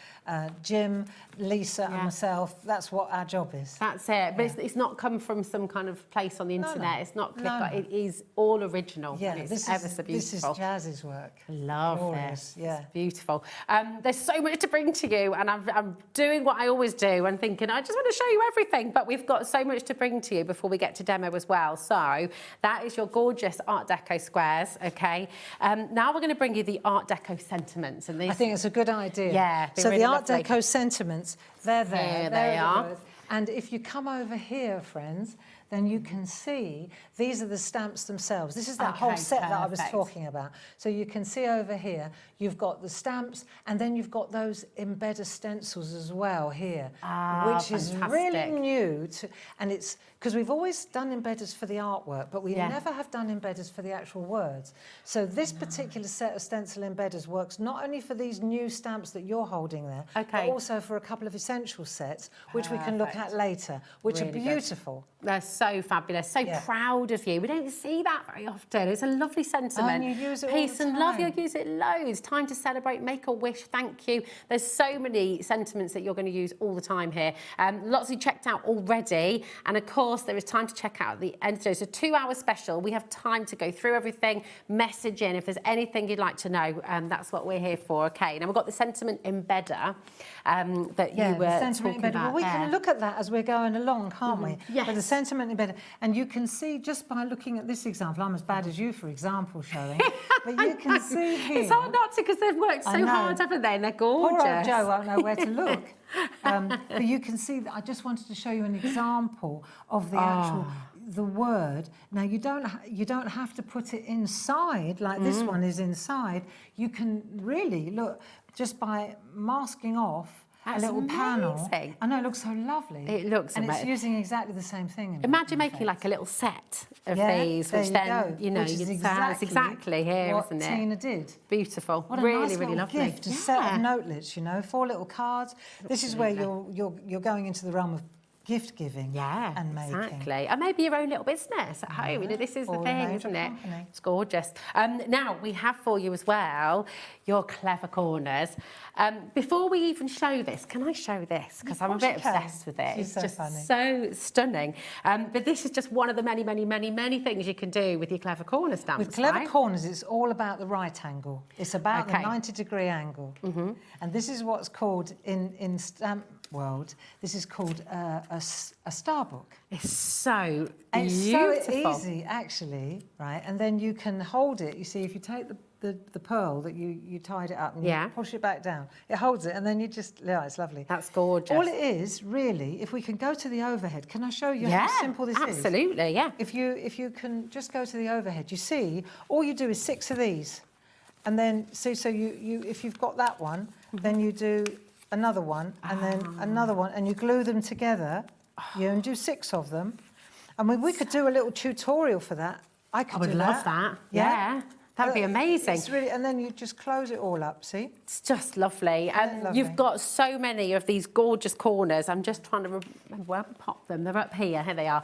Jim, Lisa and myself. That's what our job is. That's it. But it's not come from some kind of place on the internet. No. It's not click. It is all original. Yeah, and it's this ever is, so this beautiful. is Jazz's work. I love Glorious, this. yeah. It's beautiful. There's so much to bring to you, and I'm doing what I always do and thinking, I just want to show you everything, but we've got so much to bring to you before we get to demo as well. So that is your gorgeous Art Deco squares, okay? Now we're going to bring you the Art Deco sentiments. And these, I think it's a good idea. Yeah. So really the Art lovely. Deco sentiments, they're there. Here they are. And if you come over here, friends, then you can see these are the stamps themselves. This is that whole set that I was talking about. So you can see over here, you've got the stamps, and then you've got those embedded stencils as well here, which is really new. And it's because we've always done embedders for the artwork, but we never have done embedders for the actual words. So this particular set of stencil embedders works not only for these new stamps that you're holding there, but also for a couple of essential sets, which we can look at later, which Really are beautiful. Good. They're so fabulous, so proud of you. We don't see that very often. It's a lovely sentiment. And you use it all Peace the and love, time. you'll use it loads. Time to celebrate, make a wish, thank you. There's so many sentiments that you're going to use all the time here. Lots you checked out already. And of course, there is time to check out at the end. So it's a 2-hour special. We have time to go through everything, message in if there's anything you'd like to know. That's what we're here for, okay? Now we've got the sentiment embedder that you were talking about. Well, we can look at that as we're going along, can't we? Yes. But the sentiment embedded, and you can see just by looking at this example, I'm as bad as you, for example, showing, but you can see here. It's hard not to, because they've worked so hard, haven't they? And they're gorgeous. Poor old Joe won't know where to look. But you can see that I just wanted to show you an example of the actual the word. Now you don't have to put it inside like this one is inside. You can really look just by masking off a little panel. I know, it looks so lovely. It looks and amazing. it's using exactly the same thing. Imagine making like a little set of these, which then, you know, it's exactly here, isn't it? What Tina did. Beautiful. What a really, nice really little lovely. gift, a set of notelets, you know, 4 little cards. This is where you're going into the realm of gift giving and making. Exactly. And maybe your own little business at home. You know, this is the thing, isn't it? It's gorgeous. Now, we have for you as well your clever corners. Before we even show this, can I show this? Because I'm a bit obsessed with it. It's just so stunning. But this is just one of the many, many, many, many things you can do with your clever corner stamps. With clever corners, it's all about the right angle. It's about the 90-degree angle. And this is what's called in stamp world, this is called a star book. It's so beautiful. It's so easy, actually, right? And then you can hold it. You see, if you take the pearl that you tied it up and you push it back down, it holds it, and then you just, it's lovely. That's gorgeous. All it is, really, if we can go to the overhead, can I show you how simple this is? Absolutely, yeah. If you can just go to the overhead, you see, all you do is 6 of these. And then, so you if you've got that one, then you do another one, and then another one, and you glue them together, and do 6 of them. I mean, we could do a little tutorial for that. I would love that. Yeah. That would be amazing. It's really, and then you just close it all up, see? It's just lovely. And you've got so many of these gorgeous corners. I'm just trying to remember where we pop them. They're up here. Here they are.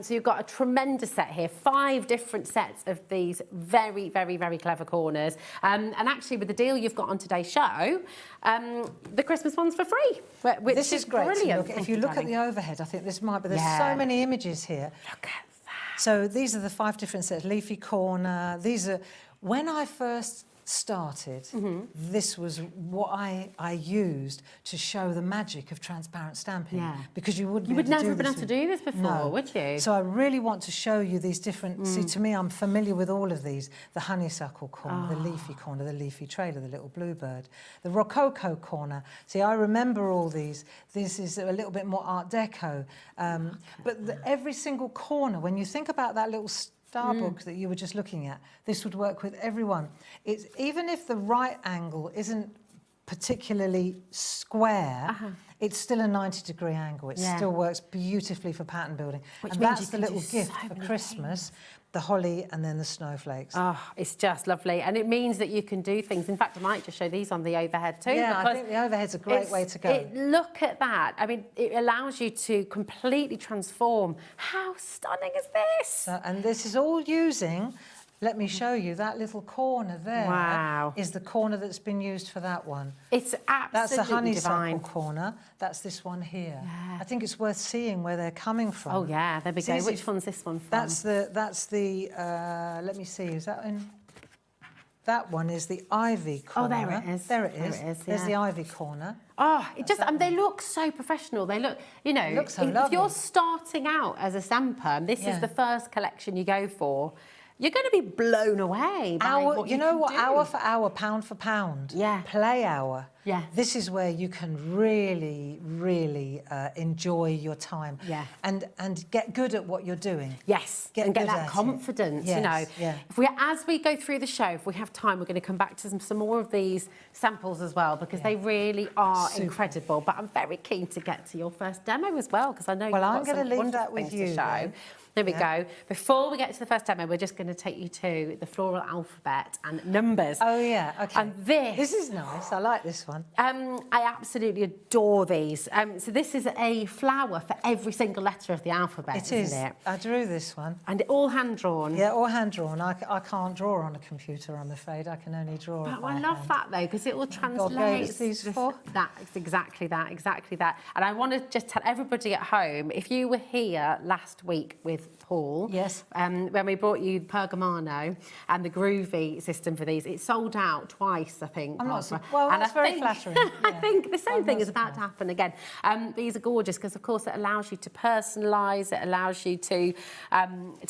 So you've got a tremendous set here. 5 different sets of these very, very, very clever corners. And actually, with the deal you've got on today's show, the Christmas one's for free, which this is great. Brilliant. If you look at the overhead, I think this might be, there's so many images here. Look at that. So these are the 5 different sets. Leafy corner. These are, when I first started, this was what I used to show the magic of transparent stamping. Because you wouldn't. You would never have been able to do this before, would you? So I really want to show you these different. See, to me, I'm familiar with all of these: the honeysuckle corner, the leafy corner, the leafy trailer, the little bluebird, the rococo corner. See, I remember all these. This is a little bit more Art Deco, but every single corner. When you think about that little star book that you were just looking at, this would work with everyone. It's even if the right angle isn't particularly square, it's still a 90-degree angle. It still works beautifully for pattern building. Which and means that's you the can little do gift so for many Christmas, the holly and then the snowflakes. Oh, it's just lovely. And it means that you can do things. In fact, I might just show these on the overhead too. Yeah, I think the overhead's a great way to go. Look at that. I mean, it allows you to completely transform. How stunning is this? And this is all using, let me show you, that little corner there. Wow. Is the corner that's been used for that one. It's absolutely That's the honeysuckle divine. corner. That's this one here. Yeah. I think it's worth seeing where they're coming from. Oh yeah, there we It's go. easy Which one's this one from? That's the let me see, is that in? That one is the ivy corner. Oh, there it is. There it is. There it is, There's yeah. the ivy corner. Oh, it just, and they look so professional. They look, you know, look so if lovely. you're starting out as a stamper, and this is the first collection you go for, you're going to be blown away by what you know can what? do. Hour for hour, pound for pound. Yeah. Play hour. Yeah. This is where you can really, really enjoy your time. Yeah. And get good at what you're doing. Yes, and get that confidence, you know. Yeah. As we go through the show, if we have time, we're going to come back to some more of these samples as well, because they really are incredible. But I'm very keen to get to your first demo as well, because I know Well, I'm you've got gonna some leave that wonderful with things to you show. then. There we go. Before we get to the first demo, we're just going to take you to the floral alphabet and numbers. Oh, yeah, okay. And this is nice. I like this one. I absolutely adore these. So this is a flower for every single letter of the alphabet, It is. isn't it? I drew this one. And all hand-drawn. Yeah, all hand-drawn. I can't draw on a computer, I'm afraid. I can only draw But by I love hand. that, though, because it all God gave us translates. these for. That's exactly that, exactly that. And I want to just tell everybody at home, if you were here last week with Paul, yes, when we brought you Pergamano and the Groovy system for these, it sold out twice, I think. I'm not Barbara. well, And that's very flattering. I think the same thing is about surprised. to happen again. These are gorgeous because, of course, it allows you to personalise. It allows you to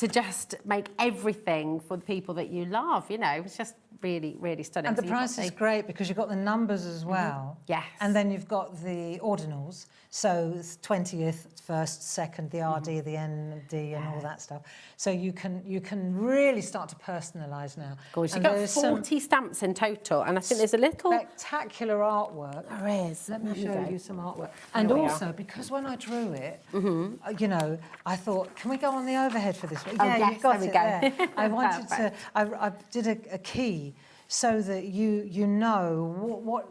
just make everything for the people that you love. You know, it's just really, really stunning. And the So you've got price is great because you've got the numbers as well. Yes. And then you've got the ordinals. So 20th, 1st, 2nd, the RD, the ND and all that stuff. So you can really start to personalise now. Gorgeous. And You've got there's 40 stamps in total, and I think there's a little... spectacular artwork. There is. Let me There we show go. you some artwork. Here And we are. also, because when I drew it, you know, I thought, can we go on the overhead for this one? Oh, Yeah, yes, you've got there we it go. there. I wanted to, Perfect. I did a key so that you know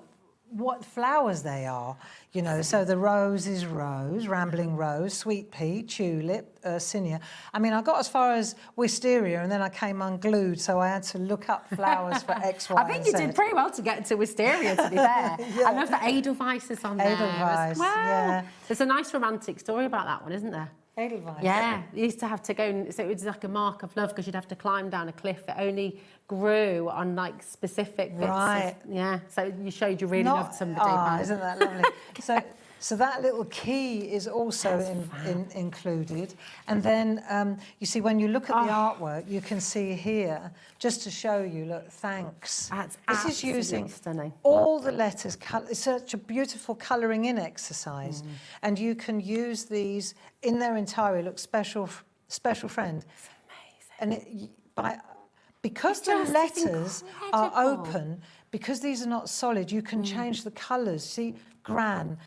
what flowers they are, you know. So the rose is rose, rambling rose, sweet pea, tulip, zinnia. I mean, I got as far as wisteria, and then I came unglued, so I had to look up flowers for X, Y, I think you and Z. did pretty well to get to wisteria, to be fair. I love the Edelweiss is on there Edelweiss, as well. yeah. There's a nice romantic story about that one, isn't there? Edelweiss. Yeah, you used to have to go, and so it was like a mark of love because you'd have to climb down a cliff. It only grew on like specific bits. Right. Yeah, so you showed you really loved somebody. by- Isn't that lovely? So that little key is also included. And then, you see, when you look at the artwork, you can see here, just to show you, look, thanks. That's this is absolutely using stunning. all the letters. It's such a beautiful colouring in exercise. And you can use these in their entirety. Look, special friend. It's amazing. And because the letters are open, because these are not solid, you can change the colours. See, gran.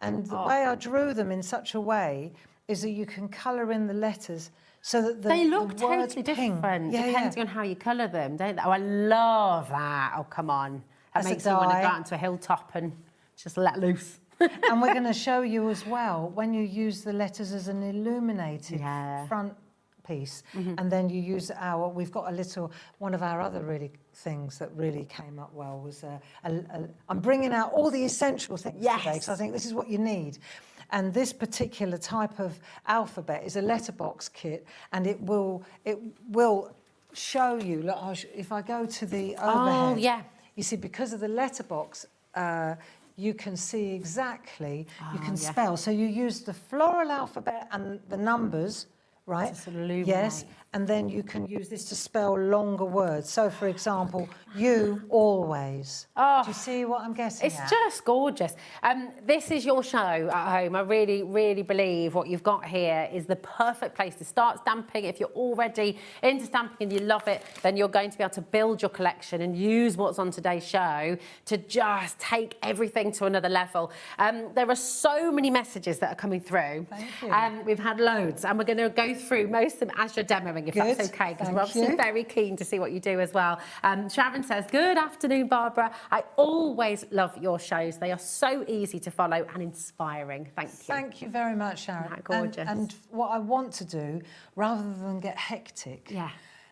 And the way I drew them in such a way is that you can colour in the letters so that they look the words totally ping. different Yeah, depending on how you colour them, don't they? Oh, I love that. Oh, come on. That That's a makes me want to dye. go out onto a hilltop and just let loose. And we're going to show you as well when you use the letters as an illuminated front piece, and then you use we've got one of our other really things that really came up well was I'm bringing out all the essential things today, because I think this is what you need. And this particular type of alphabet is a letterbox kit, and it will show you. Look, if I go to the overhead, you see, because of the letterbox, you can see exactly. You can spell. So you use the floral alphabet and the numbers right? To sort of illuminate. Yes, and then you can use this to spell longer words. So, for example, you always. Oh, do you see what I'm getting It's at? just gorgeous. This is your show at home. I really, really believe what you've got here is the perfect place to start stamping. If you're already into stamping and you love it, then you're going to be able to build your collection and use what's on today's show to just take everything to another level. There are so many messages that are coming through. Thank you. We've had loads, and we're going to go through most of them as you're demoing, if Good. that's okay, because Thank we're obviously you. very keen to see what you do as well. Sharon says, good afternoon, Barbara. I always love your shows. They are so easy to follow and inspiring. Thank you. Thank you very much, Sharon. Isn't that gorgeous? And what I want to do, rather than get hectic,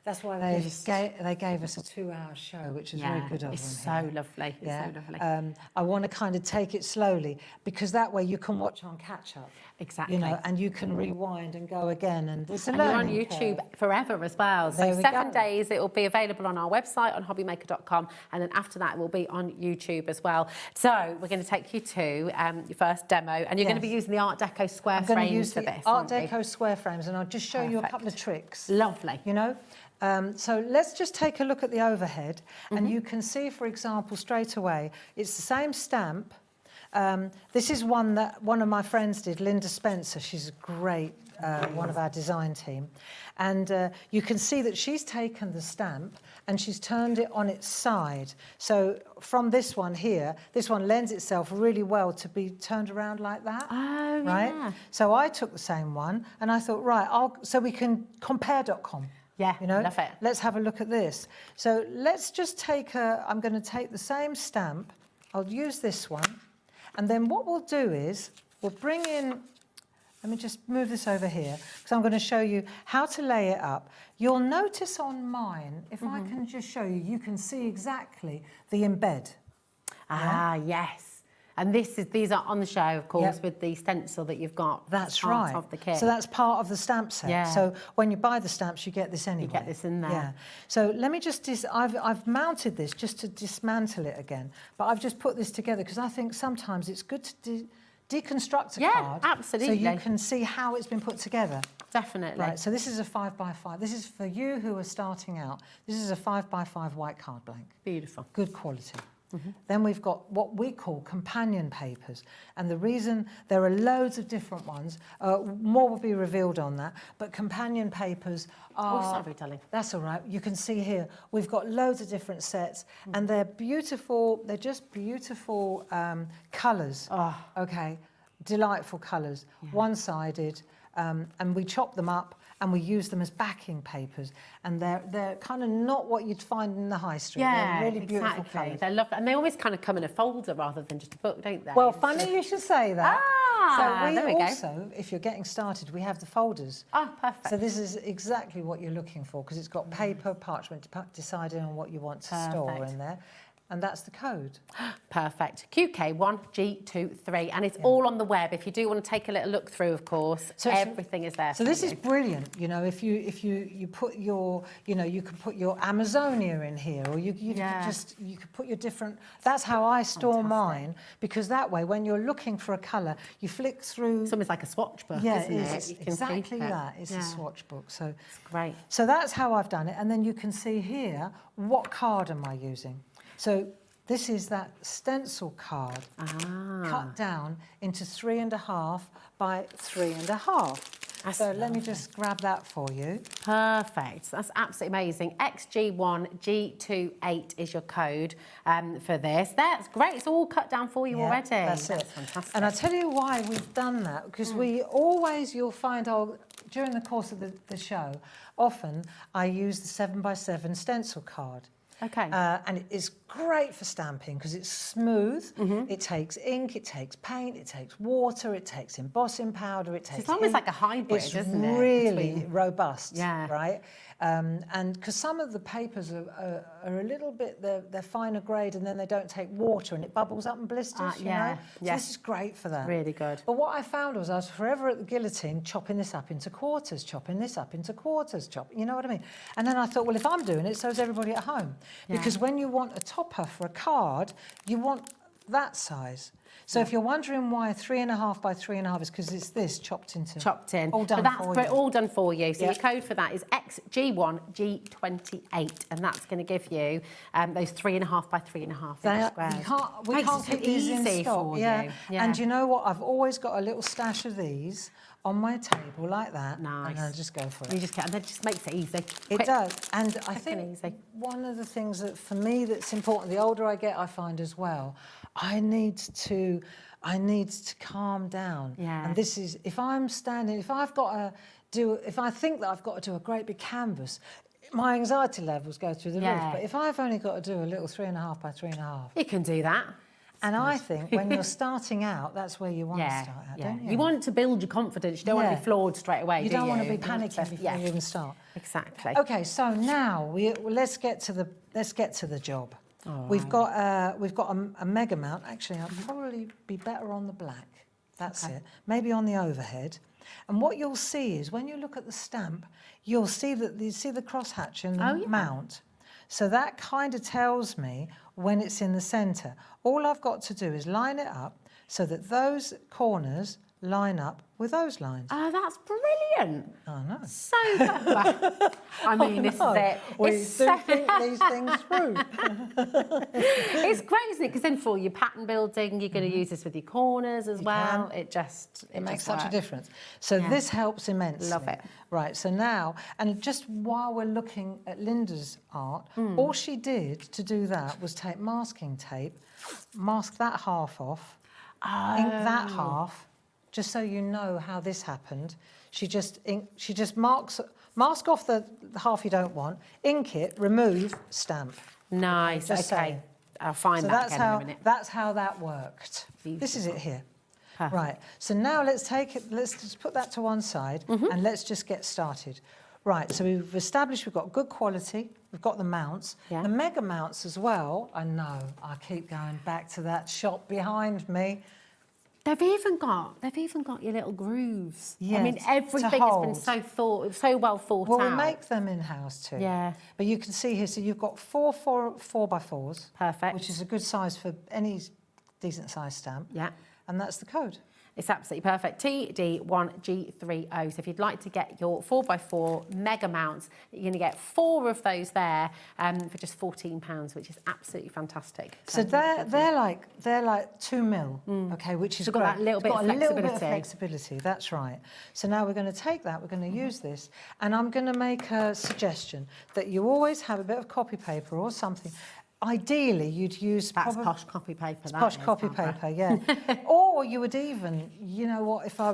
that's why they gave us a 2-hour show, which is very good of them. It's so lovely. It's so lovely. I want to kind of take it slowly, because that way you can watch on catch up. Exactly. You know, and you can rewind and go again. And it's a And you're on learning YouTube curve. forever as well. So There we 7 go. days, it will be available on our website on hobbymaker.com, and then after that it will be on YouTube as well. So we're going to take you to your first demo, and you're going to be using the Art Deco square I'm going to frames use for the this. Art aren't you? Deco square frames, and I'll just show you a couple of tricks. Lovely. You know? So let's just take a look at the overhead, and you can see, for example, straight away, it's the same stamp. This is one that one of my friends did, Linda Spencer. She's a great one of our design team. And you can see that she's taken the stamp and she's turned it on its side. So from this one here, this one lends itself really well to be turned around like that. Oh, right? yeah. So I took the same one and I thought, right, so we can compare.com. Yeah, You know, love it. let's have a look at this. So let's just I'm going to take the same stamp. I'll use this one. And then what we'll do is we'll bring in, let me just move this over here, because I'm going to show you how to lay it up. You'll notice on mine, if I can just show you, you can see exactly the embed. Ah, yes. And these are on the show, of course, with the stencil that you've got. That's part right. of the kit. So that's part of the stamp set. Yeah. So when you buy the stamps, you get this anyway. You get this in there. Yeah. So let me just, I've mounted this just to dismantle it again. But I've just put this together because I think sometimes it's good to deconstruct a card. Absolutely. So you can see how it's been put together. Definitely. Right, so this is a 5x5. This is for you who are starting out. This is a 5x5 white card blank. Beautiful. Good quality. Then we've got what we call companion papers. And the reason, there are loads of different ones, more will be revealed on that, but companion papers are... Oh, sorry, darling. That's all right. You can see here, we've got loads of different sets, and they're beautiful, they're just beautiful colours. Oh. Okay, delightful colours, one-sided, and we chop them up and we use them as backing papers, and they're kind of not what you'd find in the high street. Yeah, they're really beautiful exactly. colours. They're lovely, and they always kind of come in a folder rather than just a book, don't they? Well, funny you should say that. Ah, so there we go. also, if you're getting started, we have the folders. Oh, perfect. So this is exactly what you're looking for, because it's got paper, parchment, deciding on what you want to store Perfect. in there. And that's the code. Perfect. QK1G23, and it's all on the web. If you do want to take a little look through, of course, So everything is there. So for this you. is brilliant. You know, if you put your, you can put your Amazonia in here, or you could put your different. That's how I store mine, because that way, when you're looking for a colour, you flick through. It's almost like a swatch book, Yeah, isn't it it? is. You can Exactly keep it. that. It's Yeah. a swatch book. So It's great. So that's how I've done it, and then you can see here what card am I using. So this is that stencil card cut down into 3.5 by 3.5. So let me just grab that for you. Perfect. That's absolutely amazing. XG1G28 is your code for this. That's great. It's all cut down for you already. That's it. Fantastic. And I'll tell you why we've done that, because you'll find during the course of the show, often I use the 7x7 stencil card. Okay. And it's great for stamping because it's smooth, it takes ink, it takes paint, it takes water, it takes embossing powder, it takes It's almost ink. like a hybrid, it's isn't it? really robust, Yeah. right? And because some of the papers are a little bit, they're finer grade, and then they don't take water and it bubbles up and blisters, you know? So this is great for that. Really good. But what I found was I was forever at the guillotine chopping this up into quarters, you know what I mean? And then I thought, well, if I'm doing it, so is everybody at home. Because when you want a topper for a card, you want that size. So if you're wondering why 3.5 by 3.5 is because it's this chopped in. All But done that's for you. all done for you. So Yeah. your code for that is XG1G28, and that's going to give you those 3.5 by 3.5 squares. We Makes can't it keep these in easy stock. for Yeah. you. Yeah. And you know what? I've always got a little stash of these on my table like that. Nice. And I'll just go for it. You just get, and that just makes it easy. It Quick. does. And I Quick think and easy. one of the things that for me that's important, the older I get, I find as well, I need to calm down. Yeah. And this is, if I'm standing, if I think that I've got to do a great big canvas, my anxiety levels go through the roof. But if I've only got to do a little 3.5 by 3.5. You can do that. And I think when you're starting out, that's where you want to start out, don't you? You want to build your confidence. You don't want to be floored straight away, You do don't want to be You want panicking before you even start. Exactly. Okay, so now let's get to the job. We've got a mega mount. Actually, I'll probably be better on the black. That's it. Maybe on the overhead. And what you'll see is when you look at the stamp, you'll see that you see the crosshatch in the mount. So that kind of tells me when it's in the centre. All I've got to do is line it up so that those corners line up with those lines. Oh, that's brilliant. I know. So clever. I mean, this is it. We It's do think these things through. It's great, isn't it? Because then for your pattern building, you're going to use this with your corners as well. can. It makes just such a works. difference. So this helps immensely. Love it. Right, so now, and just while we're looking at Linda's art, all she did to do that was take masking tape, mask that half off, ink that half, just so you know how this happened. She just mask off the half you don't want, ink it, remove, stamp. Nice, Just okay. saying. I'll find So that again in a minute. that's how that worked. This is it here. Right, so now let's just put that to one side and let's just get started. Right, so we've established we've got good quality, we've got the mounts, the mega mounts as well. I know, I keep going back to that shop behind me. They've even got your little grooves. I mean, Yes, everything has been so well thought out. Well, we make them in-house too. Yeah. But you can see here, so you've got four 4x4s. Perfect. Which is a good size for any decent size stamp. Yeah. And that's the code. It's absolutely perfect. TD1G30. So if you'd like to get your 4x4 mega mounts, you're going to get 4 of those there for just £14, which is absolutely fantastic. So they're like 2 mil, okay, which is It's got great. that little bit It's of got a little bit of flexibility. flexibility. That's right. So now we're going to take that. We're going to use this, and I'm going to make a suggestion that you always have a bit of copy paper or something. Ideally, you'd use That's posh copy paper. It's that posh is, copy Barbara. paper, yeah. Or you would even, you know what? If I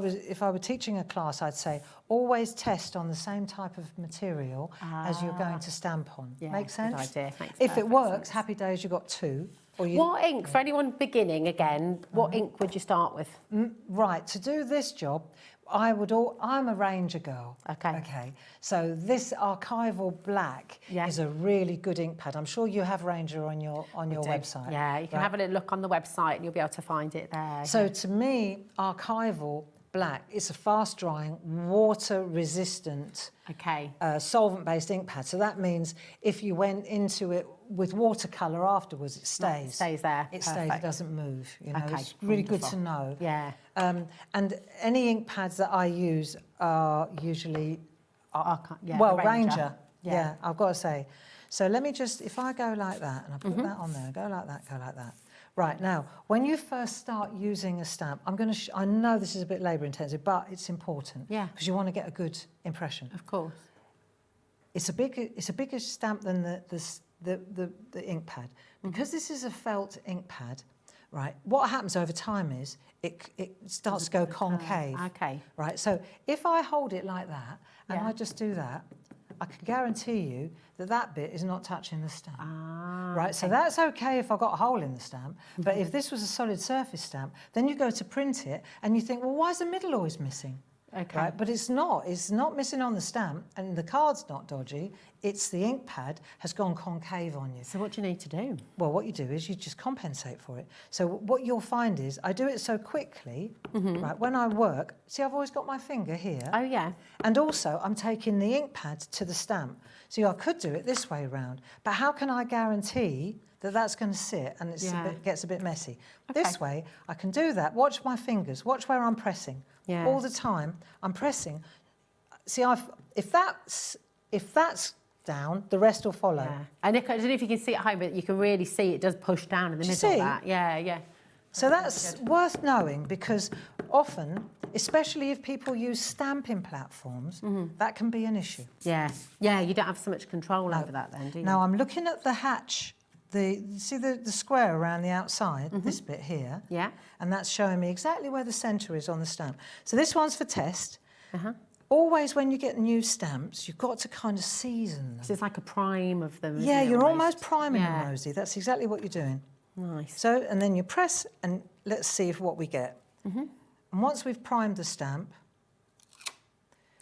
were teaching a class, I'd say always test on the same type of material as you're going to stamp on. Yeah, Make sense? good idea. Makes If it perfect works, sense. happy days. You got 2. Or you, What ink, for anyone beginning again, what ink would you start with? Right, to do this job, I'm a Ranger girl. Okay. So this archival black is a really good ink pad. I'm sure you have Ranger on your website. Yeah, you can have a little look on the website and you'll be able to find it there. So to me, archival black is a fast drying, water resistant, solvent-based ink pad. So that means if you went into it with watercolour afterwards, it stays. It stays there. It stays, it doesn't move. You know, Okay, it's really good wonderful. to know. Yeah. And any ink pads that I use are usually, Ranger. Yeah, I've got to say. So let me just, if I go like that, and I put that on there, go like that, go like that. Right, now, when you first start using a stamp, I know this is a bit labour intensive, but it's important. Yeah. Because you want to get a good impression. Of course. It's a bigger stamp than the ink pad. Because this is a felt ink pad, right, what happens over time is it starts to go concave. Okay. Right, so if I hold it like that, and I just do that, I can guarantee you that bit is not touching the stamp. Right, so that's okay if I've got a hole in the stamp, but if this was a solid surface stamp, then you go to print it and you think, well, why is the middle always missing? Okay. Right, but it's not missing on the stamp, and the card's not dodgy, it's the ink pad has gone concave on you. So what do you need to do? Well, what you do is you just compensate for it. So what you'll find is, I do it so quickly, right, when I work, see I've always got my finger here. Oh, yeah. And also I'm taking the ink pad to the stamp. So I could do it this way around, but how can I guarantee that's going to sit and it's gets a bit messy. Okay. This way, I can do that. Watch my fingers. Watch where I'm pressing. Yeah. All the time, I'm pressing. See, if that's down, the rest will follow. Yeah. And Nick, I don't know if you can see at home, but you can really see it does push down in the middle of that. Yeah, yeah. So that's worth knowing, because often, especially if people use stamping platforms, that can be an issue. Yeah, yeah, you don't have so much control over that then, do you? Now I'm looking at the hatch, see the square around the outside, this bit here? Yeah. And that's showing me exactly where the centre is on the stamp. So this one's for test. Always when you get new stamps, you've got to kind of season them. So it's like a prime of them, Yeah, isn't it, you're almost? almost priming them, Rosie. That's exactly what you're doing. Nice. So, and then you press, and let's see what we get. And once we've primed the stamp,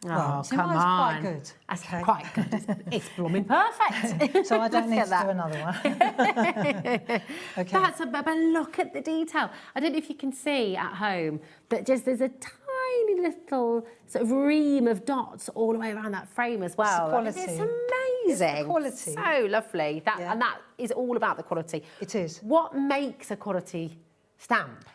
Oh, see, come mine's on. quite good. That's quite good. It's blooming perfect. So I don't need Look to at do another one. that. Okay. But look at the detail. I don't know if you can see at home, but just there's a tiny little sort of ream of dots all the way around that frame as well. It's the quality. It's amazing. It's the quality. So lovely. And that is all about the quality. It is. What makes a quality stamp?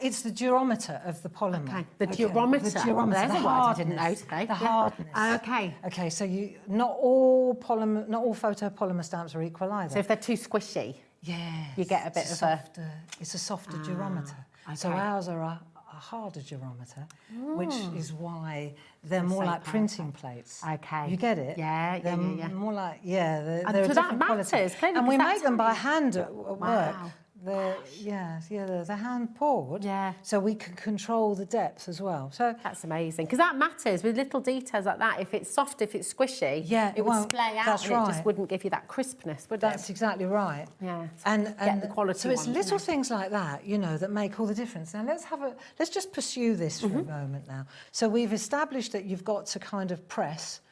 It's the durometer of the polymer. Okay. The durometer. The durometer. There's the a word I hardness. didn't know today. The hardness. Okay. Okay, so not all photopolymer stamps are equal either. So if they're too squishy, you get a bit of softer, it's a softer durometer. So okay. ours are a harder durometer, which is why they're more like printing plates. Okay. You get it? Yeah, they're more like, they're And a so that different matters, quality. clearly, And we because make them by that's- hand at work. Wow. They're hand poured. Yeah. So we can control the depth as well. So that's amazing, because that matters with little details like that. If it's soft, if it's squishy, it it would won't. splay out, That's and it right. just wouldn't give you that crispness, would That's exactly right. Yeah. And get the quality. So it's ones, little isn't it? things like that, that make all the difference. Now let's just pursue this for a moment now. So we've established that you've got to kind of press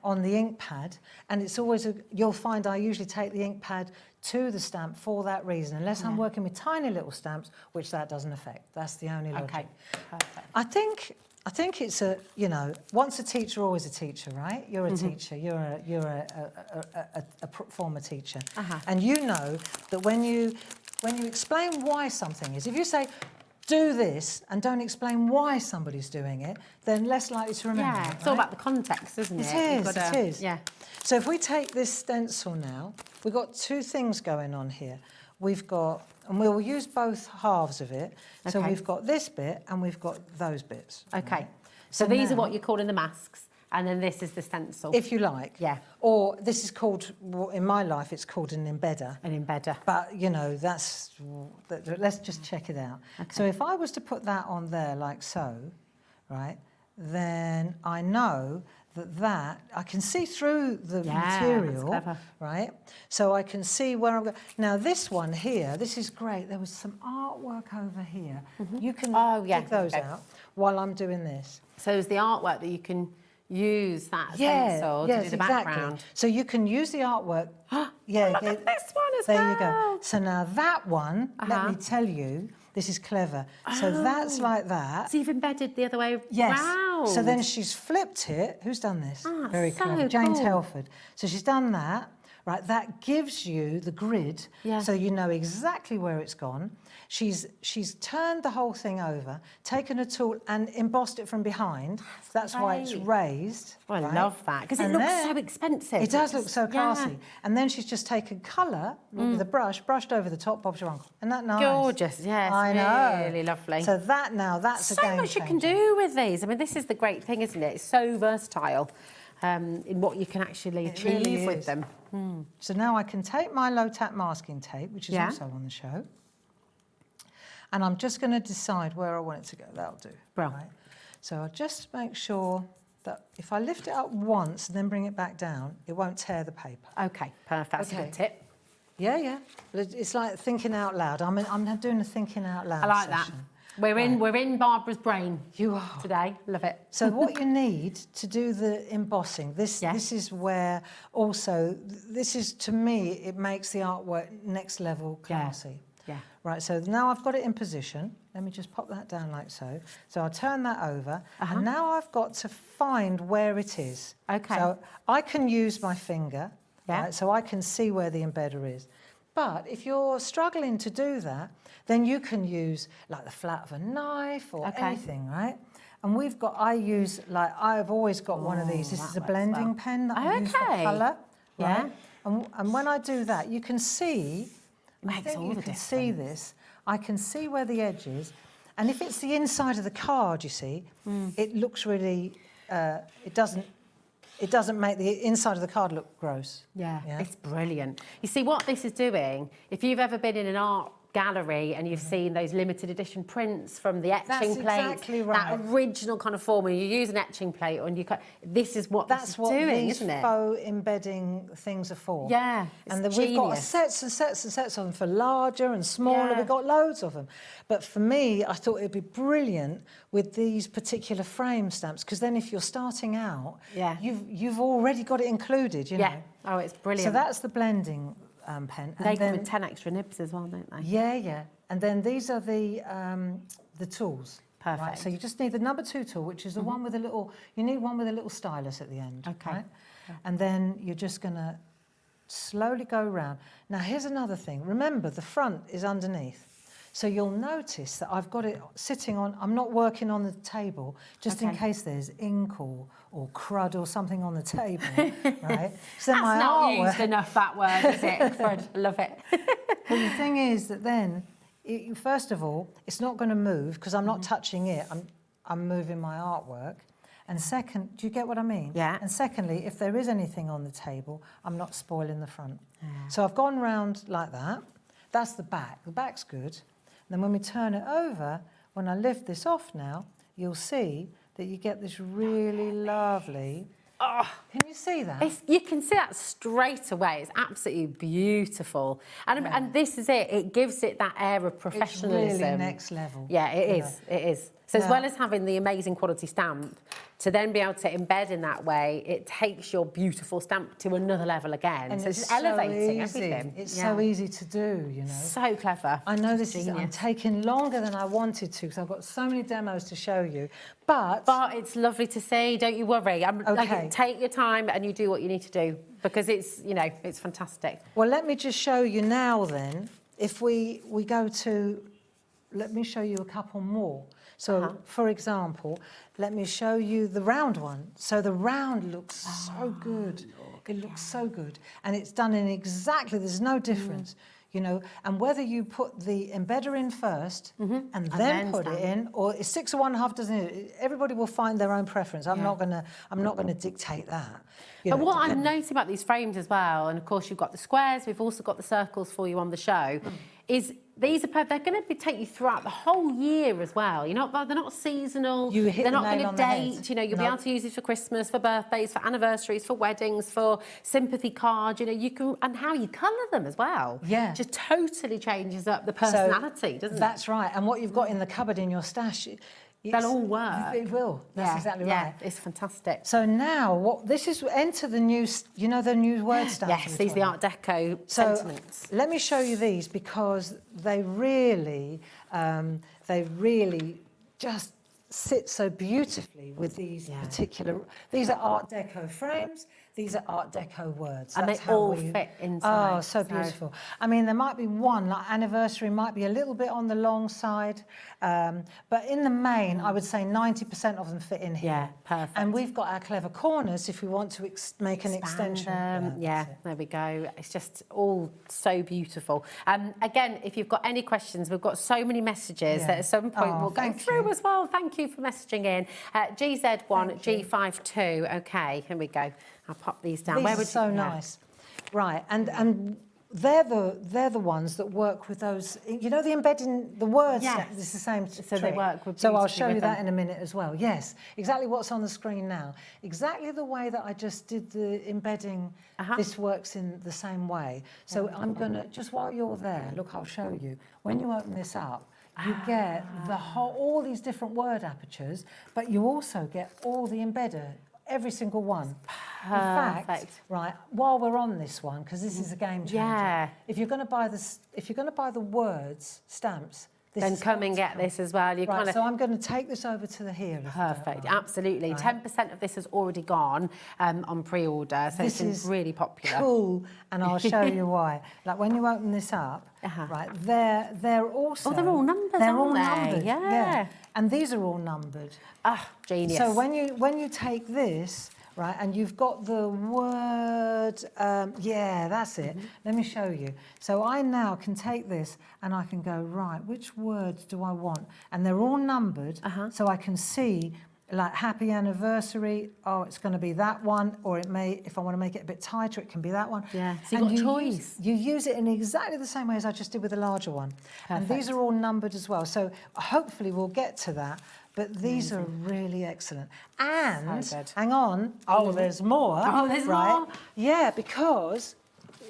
on the ink pad, and it's always you'll find I usually take the ink pad to the stamp for that reason, unless I'm working with tiny little stamps, which that doesn't affect. That's the only logic. Okay, perfect. I think it's once a teacher, always a teacher, right? You're a teacher. You're a former teacher, and you know that when you explain why something is, if you say, do this, and don't explain why somebody's doing it, then less likely to remember. Yeah, it's all about the context, isn't it? It is. Yeah. So if we take this stencil now, we've got two things going on here. We've got, and we'll use both halves of it. So we've got this bit and we've got those bits. Okay. Right? So these are now- what you're calling the masks, and then this is the stencil. If you like. Yeah. Or this is called, in my life, it's called an embedder. An embedder. But, let's just check it out. Okay. So if I was to put that on there like so, right, then I know that I can see through the material, that's clever. right? So I can see where I'm going. Now this one here, this is great. There was some artwork over here. You can pick those out while I'm doing this. So there's the artwork that you can use that stencil to do the background. So you can use the artwork. Look at this one as there well. you go. So now that one, let me tell you, this is clever. So that's like that. So you've embedded the other way Yes. round. So then she's flipped it. Who's done this? Very so clever. Jane cool. Telford. So she's done that. Right, that gives you the grid, so you know exactly where it's gone. She's turned the whole thing over, taken a tool and embossed it from behind. That's why it's raised. Oh, I right? love that, because it And looks then- so expensive. It does look so classy. Yeah. And then she's just taken colour with a brush, brushed over the top, Bob's your uncle. Isn't that nice? Gorgeous, yes, I know. really lovely. So that's a so game much you changer. can do with these. I mean, this is the great thing, isn't it? It's so versatile in what you can actually achieve really with is. them. So now I can take my low-tap masking tape, which is Yeah. also on the show, and I'm just going to decide where I want it to go. That'll do. Brilliant. Right. So I'll just make sure that if I lift it up once and then bring it back down, it won't tear the paper. Okay, perfect. That's a good tip. Yeah. It's like thinking out loud. I'm doing a thinking out loud I like that. session. We're in Barbara's brain. You are. Today. Love it. So what you need to do the embossing, this is where also, this is, to me, it makes the artwork next level classy. Yeah. Right, so now I've got it in position. Let me just pop that down like so. So I'll turn that over, and now I've got to find where it is. Okay. So I can use my finger, right, so I can see where the embedder is. But if you're struggling to do that, then you can use like the flat of a knife or anything, right? And I've always got one of these. This is a blending pen that I use for colour. Right? And when I do that, you can see, I can see where the edge is. And if it's the inside of the card, you see, it looks really, it doesn't make the inside of the card look gross. Yeah, it's brilliant. You see what this is doing, if you've ever been in an art gallery and you've seen those limited edition prints from the etching plate, exactly right. that original kind of form, and you use an etching plate, and this is what this is doing, isn't it? That's what these faux embedding things are for. Yeah, and we've got sets and sets and sets of them for larger and smaller. We've got loads of them. But for me, I thought it'd be brilliant with these particular frame stamps, because then if you're starting out, you've already got it included, you know. Oh, it's brilliant. So that's the blending pen. They come with 10 extra nibs as well, don't they? Yeah, yeah. And then these are the tools. Perfect. Right? So you just need the number 2 tool, which is the one with a little, you need one with a little stylus at the end. Okay. Right? And then you're just going to slowly go around. Now, here's another thing. Remember, the front is underneath. So you'll notice that I've got it sitting on, I'm not working on the table, just in case there's ink or crud or something on the table, right? So That's not used enough, that word, is it? Crud, love it. Well, the thing is that then, first of all, it's not going to move because I'm not touching it, I'm moving my artwork. And second, do you get what I mean? Yeah. And secondly, if there is anything on the table, I'm not spoiling the front. Yeah. So I've gone round like that. That's the back. The back's good. Then when we turn it over, when I lift this off now, you'll see that you get this really lovely... Oh, can you see that? You can see that straight away. It's absolutely beautiful. And this is it. It gives it that air of professionalism. It's really next level. Yeah, it is. It is. So as well as having the amazing quality stamp, to then be able to embed in that way, it takes your beautiful stamp to another level again. And so it's elevating everything. It's so easy to do, you know. So clever. I know I'm taking longer than I wanted to because I've got so many demos to show you. But it's lovely to see. Don't you worry. Take your time and you do what you need to do because it's, you know, it's fantastic. Well, let me just show you now then. If we go to, let me show you a couple more. So, for example, let me show you the round one. So the round looks so good. It looks so good. And it's done in exactly, there's no difference, you know. And whether you put the embedder in first and then put it in, or it's 6 or 1.5 dozen, everybody will find their own preference. I'm not gonna dictate that. But what I've noticed about these frames as well, and of course you've got the squares, we've also got the circles for you on the show, is these are they're going to take you throughout the whole year as well. They're not seasonal. They're not going to date. You know, you'll be able to use these for Christmas, for birthdays, for anniversaries, for weddings, for sympathy cards. You know, you can, and how you colour them as well. Yeah, just totally changes up the personality, doesn't it? That's right. And what you've got in the cupboard in your stash. They'll all work. It will. That's exactly right. It's fantastic. So now, this is enter the new, you know, the new word stamps. Yes, these are the Art Deco sentiments. Let me show you these because they really just sit so beautifully with these particular. These are Art Deco frames. These are Art Deco words. And they all fit inside. Oh, so beautiful. I mean, there might be one, like anniversary, might be a little bit on the long side. But in the main, I would say 90% of them fit in here. Yeah, perfect. And we've got our clever corners if we want to make an extension. Yeah, there we go. It's just all so beautiful. Again, if you've got any questions, we've got so many messages that at some point we'll go through as well. Thank you for messaging in. GZ1, G52. Okay, here we go. I'll pop these down. These are so nice. Right, and they're the ones that work with those, you know, the embedding, the words, it's the same so trick. They work with. So I'll show you that in a minute as well. Yes, exactly what's on the screen now. Exactly the way that I just did the embedding, this works in the same way. So I'm gonna, just while you're there, look, I'll show you. When you open this up, you get all these different word apertures, but you also get all the embedder, every single one. In fact, right, while we're on this one, because this is a game changer. If you're going to buy the words stamps, then come and get this as well. You Right, kind of. so I'm going to take this over to the here. Perfect, absolutely. 10% of this has already gone on pre-order, so This it's is been really popular. Cool, and I'll show you why. Like when you open this up, right, they're also... Oh, they're all numbers, They're aren't all they? numbered, Yeah. And these are all numbered. Ah, genius. So when you take this, right, and you've got the word, yeah, that's it. Let me show you. So I now can take this and I can go, right, which words do I want? And they're all numbered, so I can see, like, happy anniversary, oh, it's going to be that one, or it may, if I want to make it a bit tighter, it can be that one. Yeah, so you've got choice. You use it in exactly the same way as I just did with the larger one. And these are all numbered as well. So hopefully we'll get to that. But these are really excellent. And, So good. hang on, there's more. Oh, there's right? more. Yeah, because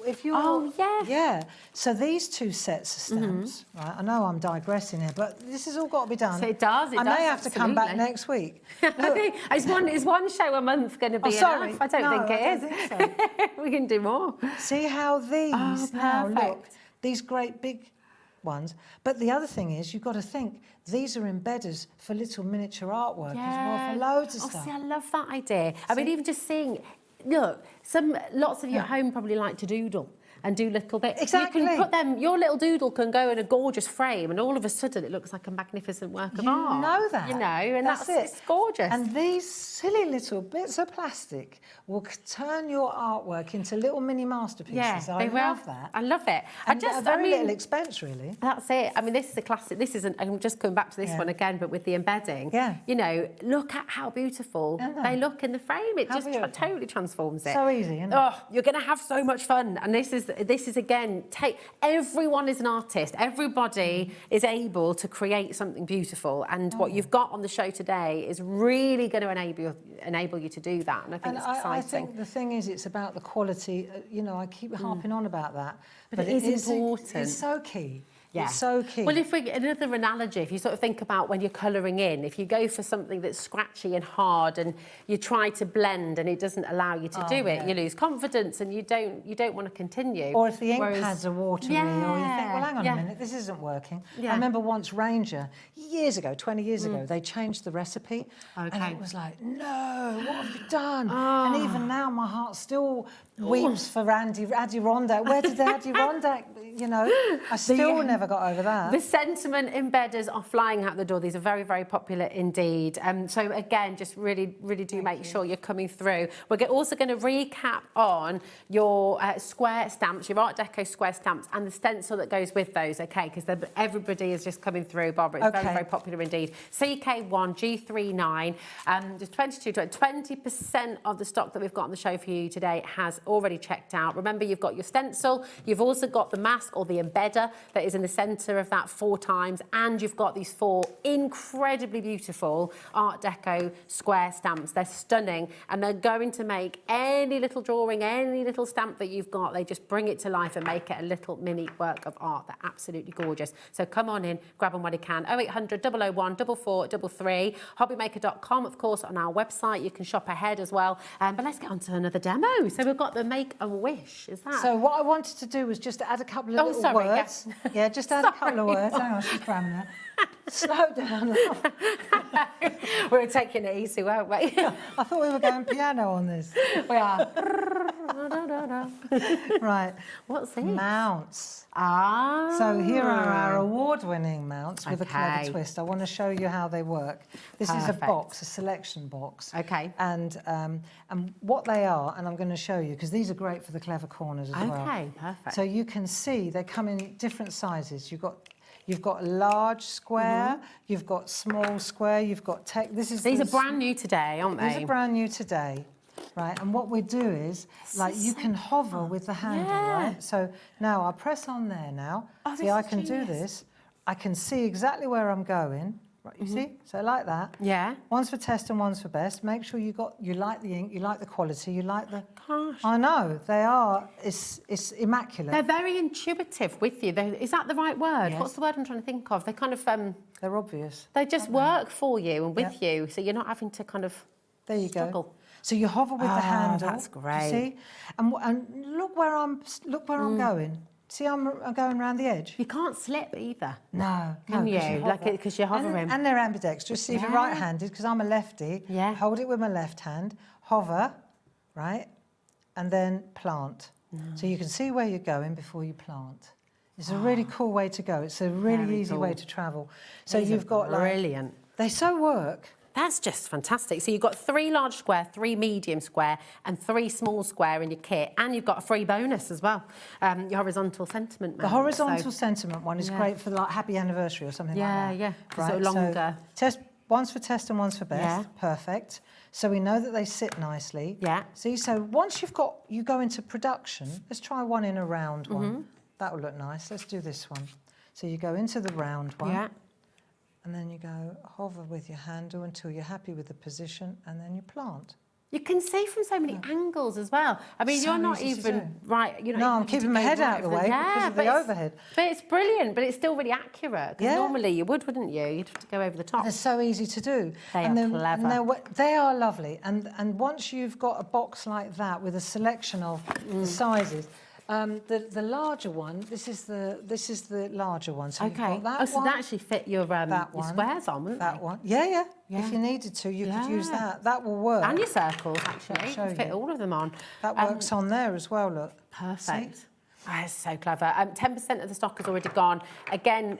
if you're... Oh, yeah. Yeah. So these two sets of stamps, right, I know I'm digressing here, but this has all got to be done. So it does, I may have to come back next week. Is one show a month going to be sorry. enough? I don't think it is. Think so. We can do more. See how these now look, perfect. these great big ones. But the other thing is, you've got to think, these are embedders for little miniature artwork as well, for loads of stuff. See, I love that idea. I mean, even just seeing, look, lots of you at home probably like to doodle and do little bits. Exactly. You can put them, your little doodle can go in a gorgeous frame and all of a sudden it looks like a magnificent work of art. You know that. You know, and that's it. It's gorgeous. And these silly little bits of plastic will turn your artwork into little mini masterpieces. Yeah, I they will. love that. I love it. And at very little expense, really. That's it. I mean, this is a classic. This isn't. I'm just coming back to this one again, but with the embedding. Yeah. You know, look at how beautiful they look in the frame. It just totally transforms it. So easy, isn't it? Oh, you're going to have so much fun. And this is again. Everyone is an artist. Everybody is able to create something beautiful. And what you've got on the show today is really going to enable you to do that. And I think it's exciting. I think the thing is, it's about the quality. You know, I keep harping on about that. But it is important. It's so key. Yeah. It's so key. Well, another analogy, if you sort of think about when you're colouring in, if you go for something that's scratchy and hard and you try to blend and it doesn't allow you to do it, you lose confidence and you don't want to continue. Or if the ink pads are watery, or you think, well, hang on a minute, this isn't working. I remember once Ranger, years ago, 20 years ago, they changed the recipe and it was like, no, what have you done? And even now my heart still weeps for Adirondack. Where did the Adirondack, you know, I still never got over that. The sentiment embedders are flying out the door. These are very, very popular indeed. So again, just really, really do make sure you're coming through. We're also going to recap on your square stamps, your Art Deco square stamps, and the stencil that goes with those, okay? Because everybody is just coming through, Barbara. It's very, very popular indeed. CK1, G39, just 20% of the stock that we've got on the show for you today has already checked out. Remember, you've got your stencil, you've also got the mask or the embedder that is in the centre of that 4 times, and you've got these 4 incredibly beautiful Art Deco square stamps. They're stunning, and they're going to make any little drawing, any little stamp that you've got, they just bring it to life and make it a little mini work of art. They're absolutely gorgeous. So come on in, grab them when you can. 0800 001 4433, hobbymaker.com, of course, on our website. You can shop ahead as well. But let's get on to another demo. So we've got the Make a Wish. Is that? So what I wanted to do was just add a couple of little words. Yeah, just add a couple of words. Hang on, she's grabbing that. Slow down. We're taking it easy, weren't we? I thought we were going piano on this. We are. Right. What's this? Mounts. Ah. So here are our award-winning mounts with a clever twist. I want to show you how they work. This is a box, a selection box. Okay. And what they are, and I'm going to show you, because these are great for the clever corners as well. Okay, perfect. So you can see they come in different sizes. You've got a large square, you've got small square, you've got These are brand new today, aren't they? These are brand new today. Right, and what we do is, like, you can hover with the handle, right? So now I'll press on there now. See, I can do this. I can see exactly where I'm going. Right, you see? So like that. Yeah. One's for test and one's for best. Make sure you like the ink, you like the quality, you like the... Gosh. I know, they are, it's immaculate. They're very intuitive with you. Is that the right word? Yes. What's the word I'm trying to think of? They kind of... They're obvious. They just work for you and with you, so you're not having to kind of There you struggle. go. So you hover with the handle. That's great. You see, and look where I'm going. See, I'm going around the edge. You can't slip either. No, Can you? hover. Like because you're hovering. And they're ambidextrous. So if you're right-handed, because I'm a lefty, hold it with my left hand, hover, right, and then plant. So you can see where you're going before you plant. It's a really cool way to go. It's a really easy way to travel. So you've got brilliant. They so work. That's just fantastic. So you've got 3 large square, 3 medium square, and 3 small square in your kit, and you've got a free bonus as well. Your horizontal sentiment. The horizontal sentiment one is great for like happy anniversary or something like that. Yeah, right? So longer. So one's for test and one's for best. Perfect. So we know that they sit nicely. Yeah. See, so once you go into production. Let's try one in a round one. That will look nice. Let's do this one. So you go into the round one. Yeah. And then you go hover with your handle until you're happy with the position, and then you plant. You can see from so many angles as well. I mean, So you're not easy to even do. right. You're not No, even I'm having to keeping my go head out right of the for way because of the but overhead. But it's brilliant. But it's still really accurate. Because normally you wouldn't you? You'd have to go over the top. They're so easy to do. They are clever. And they are lovely. And once you've got a box like that with a selection of the sizes. The larger one. This is the larger one. So you've got that so one, that actually fit your that your one, squares on, wouldn't that they? one. Yeah. If you needed to, you could use that. That will work. And your circles actually. show Fit you. all of them on. That works on there as well. Look. Perfect. See? That's so clever. 10% of the stock has already gone. Again,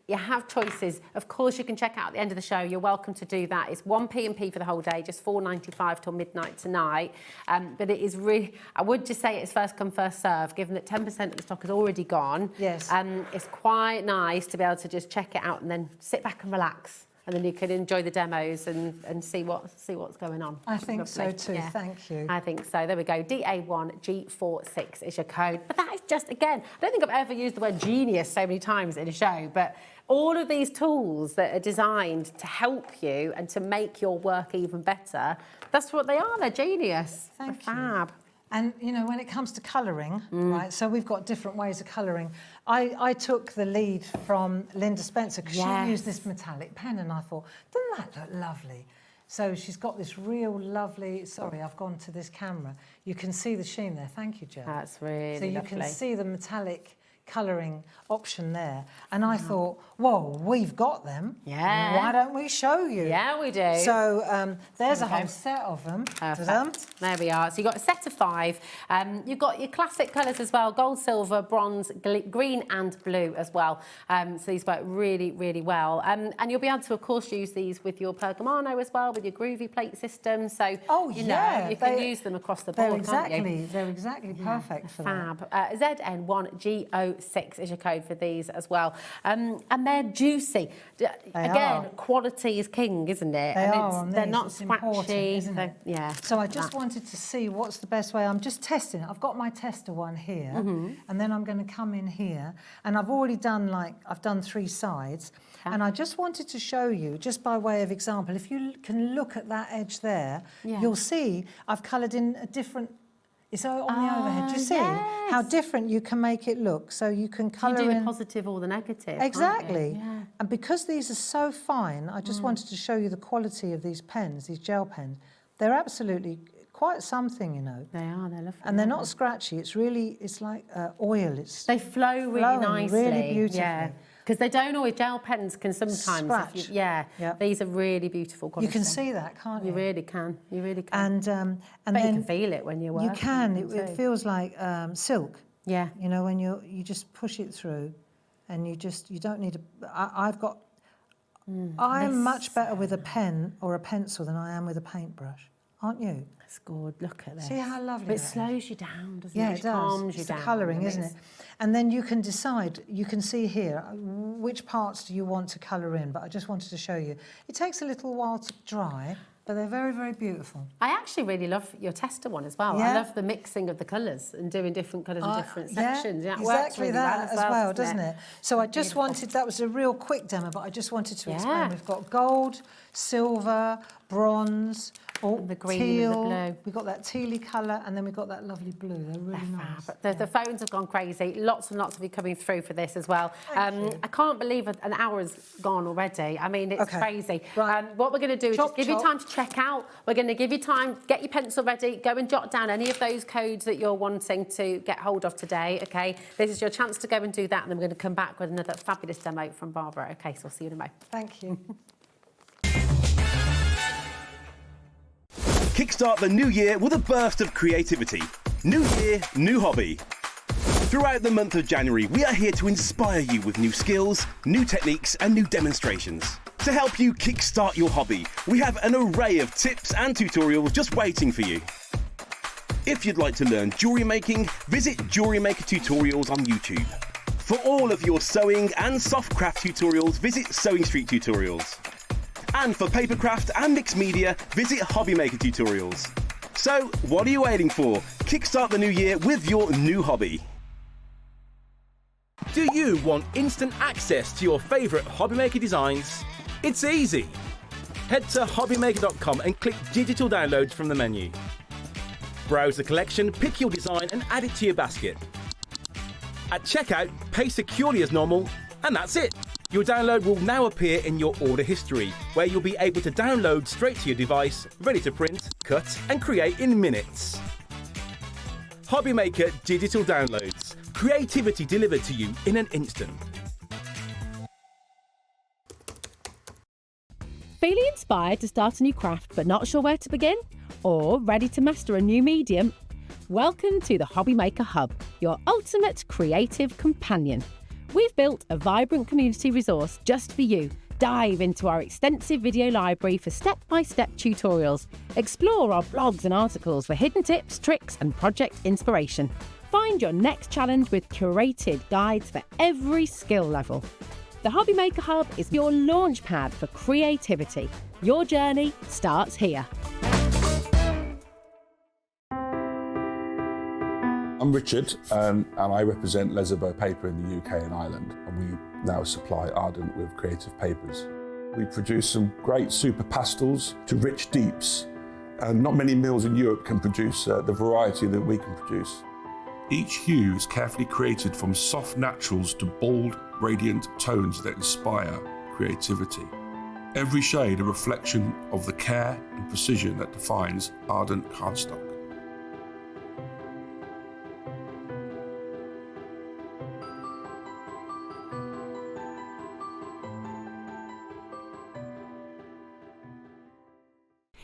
you have choices. Of course, you can check out at the end of the show. You're welcome to do that. It's 1 P&P for the whole day, just £4.95 till midnight tonight. But it is really, I would just say it's first come, first serve, given that 10% of the stock has already gone. Yes. It's quite nice to be able to just check it out and then sit back and relax. And then you can enjoy the demos and see what's going on. I think so Lovely. too. Yeah. Thank you. I think so. There we go. DA1G46 is your code. But that is just, again, I don't think I've ever used the word genius so many times in a show, but all of these tools that are designed to help you and to make your work even better, that's what they are. They're genius. Thank They're you. fab. And, you know, when it comes to colouring, right, so we've got different ways of colouring. I took the lead from Linda Spencer because she used this metallic pen and I thought, doesn't that look lovely? So she's got this real lovely, sorry, I've gone to this camera. You can see the sheen there. Thank you, Jo. That's really So you lovely. can see the metallic colouring option there. And I thought, whoa, we've got them. Yeah. Why don't we show you? Yeah, we do. So there's a whole set of them. Perfect. There we are. So you've got a set of 5. You've got your classic colours as well, gold, silver, bronze, green and blue as well. So these work really, really well. And you'll be able to, of course, use these with your Pergamano as well, with your groovy plate system. So, you can use them across the board, can't you? They're exactly perfect for Fab. ZN1G06 is your code for these as well. And they're juicy. Again, quality is king, isn't it? They're not scratchy. Isn't it? Yeah. So I just wanted to see what's the best way. I'm just testing it. I've got my tester one here, and then I'm going to come in here, and I've already done I've done 3 sides, and I just wanted to show you, just by way of example, if you can look at that edge there, you'll see I've coloured in a different. It's on the overhead. Do you see how different you can make it look? So you can colour in in the positive or the negative. Exactly. Yeah. And because these are so fine, I just wanted to show you the quality of these pens, these gel pens. They're absolutely quite something, you know. They are. They're lovely. And they're not scratchy. It's like oil. They flow really nicely. Really beautifully. Yeah. Because they don't always, gel pens can sometimes scratch. These are really beautiful quality. You can see that, can't you? You really can. You really can. And but then you can feel it when you're working. You can. It feels like silk. Yeah. You know, when you just push it through, and you don't need I've got. I'm much better with a pen or a pencil than I am with a paintbrush, aren't you? That's good. Look at this. See how lovely But it that is? slows you down, doesn't it? Yeah, it does. Calms you it's down. the colouring, isn't it? And then you can decide, you can see here, which parts do you want to colour in, but I just wanted to show you. It takes a little while to dry, but they're very, very beautiful. I actually really love your tester one as well. Yeah. I love the mixing of the colours and doing different colours in different sections. Yeah, it works exactly really that well doesn't it? So I just wanted, that was a real quick demo, but I just wanted to explain. Yeah. We've got gold, silver, bronze, Oh, the green teal. and the blue. We've got that tealy colour, and then we've got that lovely blue. They're really nice. But the phones have gone crazy. Lots and lots of you coming through for this as well. I can't believe an hour has gone already. I mean, it's crazy. Right. What we're going to do is Chop, just give you time to check out. We're going to give you time, get your pencil ready, go and jot down any of those codes that you're wanting to get hold of today, OK? This is your chance to go and do that, and then we're going to come back with another fabulous demo from Barbara. OK, so I'll see you in a moment. Thank you. Kickstart the new year with a burst of creativity. New year, new hobby. Throughout the month of January, we are here to inspire you with new skills, new techniques and new demonstrations. To help you kickstart your hobby, we have an array of tips and tutorials just waiting for you. If you'd like to learn jewellery making, visit Jewellery Maker Tutorials on YouTube. For all of your sewing and soft craft tutorials, visit Sewing Street Tutorials. And for papercraft and mixed media, visit Hobby Maker Tutorials. So, what are you waiting for? Kickstart the new year with your new hobby. Do you want instant access to your favourite Hobby Maker designs? It's easy. Head to hobbymaker.com and click Digital Downloads from the menu. Browse the collection, pick your design and add it to your basket. At checkout, pay securely as normal, and that's it. Your download will now appear in your order history, where you'll be able to download straight to your device, ready to print, cut and create in minutes. Hobby Maker Digital Downloads. Creativity delivered to you in an instant. Feeling inspired to start a new craft but not sure where to begin? Or ready to master a new medium? Welcome to the Hobby Maker Hub, your ultimate creative companion. We've built a vibrant community resource just for you. Dive into our extensive video library for step-by-step tutorials. Explore our blogs and articles for hidden tips, tricks and project inspiration. Find your next challenge with curated guides for every skill level. The Hobby Maker Hub is your launch pad for creativity. Your journey starts here. I'm Richard and I represent Lesabo Paper in the UK and Ireland, and we now supply Arden with creative papers. We produce some great super pastels to rich deeps, and not many mills in Europe can produce the variety that we can produce. Each hue is carefully created from soft naturals to bold, radiant tones that inspire creativity. Every shade a reflection of the care and precision that defines Arden cardstock.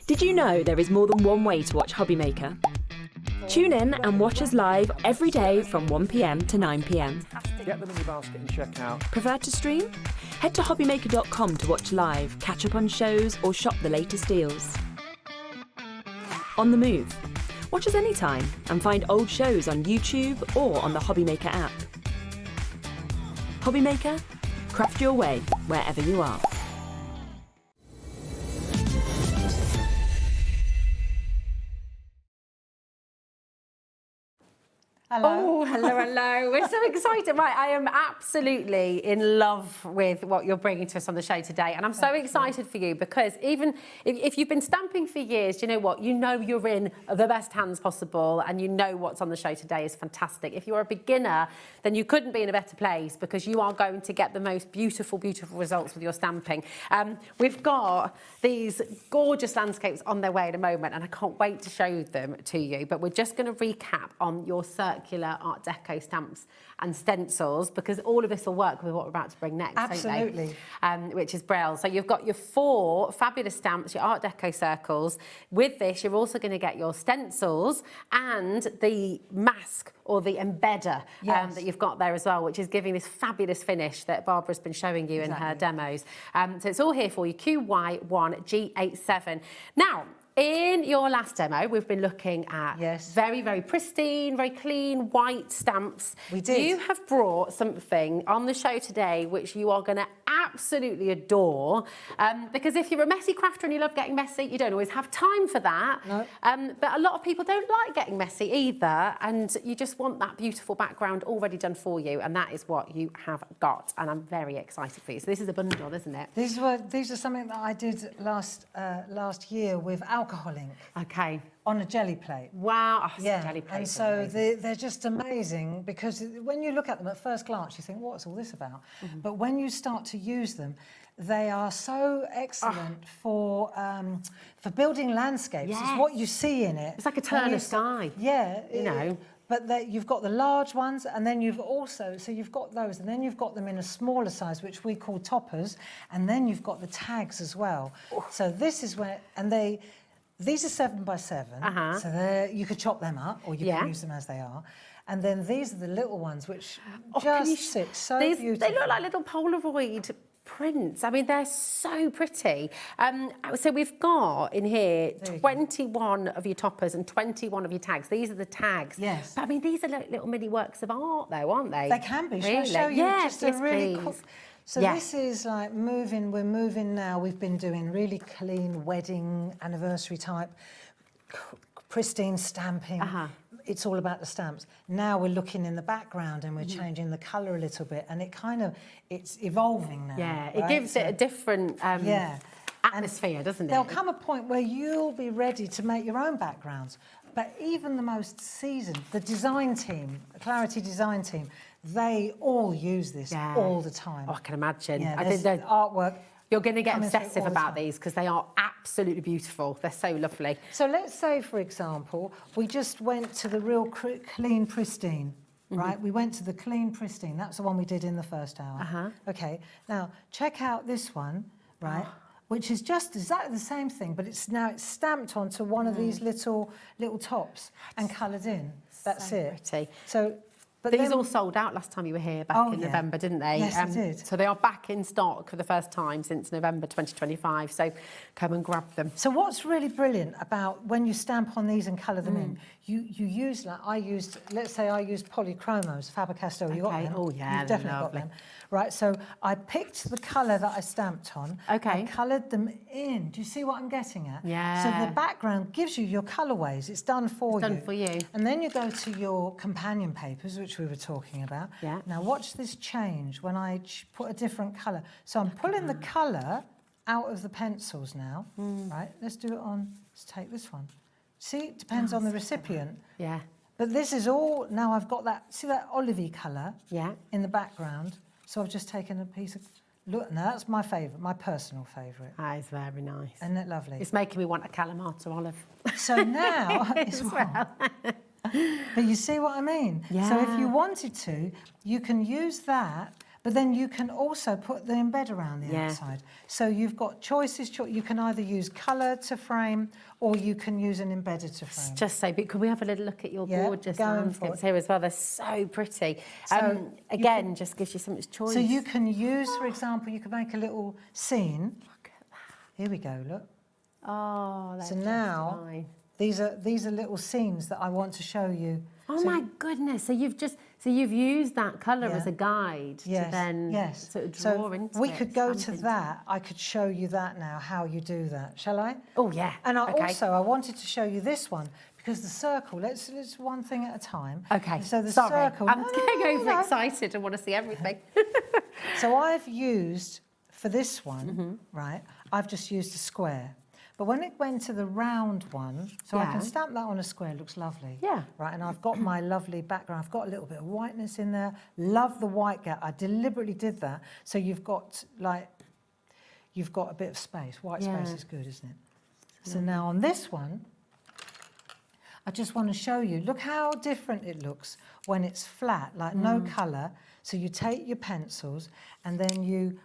Did you know there is more than one way to watch Hobby Maker? Tune in and watch us live every day from 1 PM to 9 PM. Get them in your basket and check out. Prefer to stream? Head to hobbymaker.com to watch live, catch up on shows or shop the latest deals. On the move? Watch us anytime and find old shows on YouTube or on the Hobby Maker app. Hobby Maker? Craft your way wherever you are. Hello. Oh, hello. We're so excited. Right, I am absolutely in love with what you're bringing to us on the show today. And I'm so excited for you because even if you've been stamping for years, you know what? You know you're in the best hands possible and you know what's on the show today is fantastic. If you're a beginner, then you couldn't be in a better place because you are going to get the most beautiful, beautiful results with your stamping. We've got these gorgeous landscapes on their way in a moment and I can't wait to show them to you. But we're just going to recap on your circular Art Deco stamps and stencils because all of this will work with what we're about to bring next. Absolutely. Don't they? Which is brilliant. So you've got your 4 fabulous stamps, your Art Deco circles. With this, you're also going to get your stencils and the mask or the embedder that you've got there as well, which is giving this fabulous finish that Barbara's been showing you in her demos. So it's all here for you, QY1G87. Now, in your last demo, we've been looking at very, very pristine, very clean, white stamps. We did. You have brought something on the show today which you are going to absolutely adore because if you're a messy crafter and you love getting messy, you don't always have time for that. No. But a lot of people don't like getting messy either, and you just want that beautiful background already done for you, and that is what you have got, and I'm very excited for you. So this is a bundle, isn't it? These are something that I did last year with Alpha. alcohol ink. Okay. On a jelly plate. Wow, jelly plate. And so they're just amazing because when you look at them at first glance, you think, what's all this about? But when you start to use them, they are so excellent for building landscapes. Yes. It's what you see in it. It's like a turn of sky. Yeah. You know. But you've got the large ones, and then you've got those, and then you've got them in a smaller size, which we call toppers, and then you've got the tags as well. So this is where, these are 7 by 7, so you could chop them up, or you can use them as they are. And then these are the little ones, which just sit so beautiful. They look like little Polaroid prints. I mean, they're so pretty. So we've got in here 21 of your toppers and 21 of your tags. These are the tags. Yes. But I mean, these are like little mini works of art, though, aren't they? They can be. Really? Shall I show you just a really please. cool... So this is like moving, we're moving now. We've been doing really clean wedding, anniversary type, pristine stamping. It's all about the stamps. Now we're looking in the background and we're changing the colour a little bit, and it's evolving now. Yeah, it gives it a different atmosphere, doesn't it? There'll come a point where you'll be ready to make your own backgrounds. But even the most seasoned, the design team, the Clarity design team, they all use this all the time. Oh, I can imagine. Yeah, I think the artwork. You're going to get obsessive about these because they are absolutely beautiful. They're so lovely. So let's say, for example, we just went to the real clean, pristine, right? We went to the clean, pristine. That's the one we did in the first hour. Okay, now check out this one, right? Which is just exactly the same thing, but it's stamped onto one of these little tops and coloured in. That's so it. Pretty. So, but these all sold out last time you were here back in November, didn't they? Yes, they did. So they are back in stock for the first time since November 2025. So come and grab them. So what's really brilliant about when you stamp on these and colour them in, you use, like let's say I used polychromos, Faber-Castell. You got them? Oh yeah, you've definitely got them. Right, so I picked the colour that I stamped on. Okay. I coloured them in. Do you see what I'm getting at? Yeah. So the background gives you your colourways. It's done for you. Done for you. And then you go to your companion papers, which we were talking about. Yeah. Now watch this change when I put a different colour. So I'm pulling the colour out of the pencils now. Right, let's do it on, let's take this one. See, it depends on the recipient. Yeah. But this is all, now I've got that, see that olivey colour in the background? So I've just taken a piece of, look, now that's my favourite, my personal favourite. That is very nice. Isn't it lovely? It's making me want a Kalamata olive. So now, but you see what I mean? Yeah. So if you wanted to, you can use that, but then you can also put the embed around the outside. So you've got choices. You can either use colour to frame, or you can use an embedded to frame. Just so, but can we have a little look at your gorgeous landscapes here as well? They're so pretty. So again, just gives you so much choice. So you can use, for example, you can make a little scene. Look at that. Here we go, look. Oh, that's so now, these are little scenes that I want to show you. Oh so my goodness! So you've used that colour as a guide to then sort of draw into it. We could go to that. I could show you that now, how you do that. Shall I? Oh yeah. And I wanted to show you this one because the circle. Let's one thing at a time. Okay. So the Sorry. circle. I'm getting overexcited and want to see everything. So I've used for this one, right? I've just used a square. But when it went to the round one, so I can stamp that on a square, it looks lovely. Yeah. Right, and I've got my lovely background. I've got a little bit of whiteness in there. Love the white gap. I deliberately did that. So you've got a bit of space. White space is good, isn't it? So now on this one, I just want to show you, look how different it looks when it's flat, like no colour. So you take your pencils and then you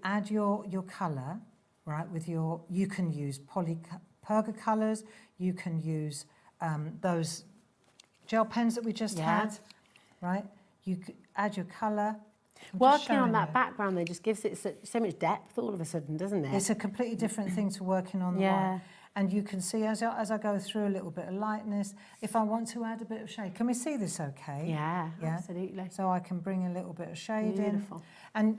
add your colour. Right, you can use Perga colours, you can use those gel pens that we just had, right? You could add your colour. Working on that background, though, just gives it so much depth all of a sudden, doesn't it? It's a completely different thing to working on the white. And you can see as I go through a little bit of lightness, if I want to add a bit of shade. Can we see this okay? Yeah, absolutely. So I can bring a little bit of shade Beautiful. in.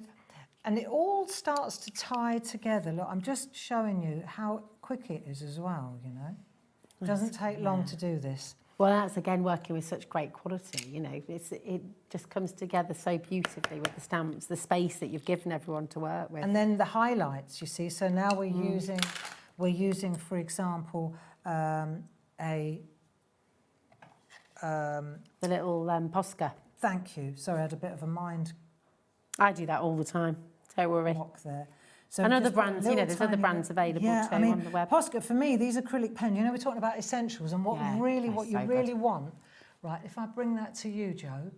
And it all starts to tie together. Look, I'm just showing you how quick it is as well, you know. It doesn't take long to do this. Well, that's, again, working with such great quality, you know. It just comes together so beautifully with the stamps, the space that you've given everyone to work with. And then the highlights, you see. So now we're we're using, for example, the little Posca. Thank you. Sorry, I had a bit of a mind. I do that all the time. Don't worry. Block there. So and other just got a brands, little there's other tiny brands available too I mean, on the web. Posca, for me, these acrylic pens, we're talking about essentials and what you really want. Right, if I bring that to you, Joe,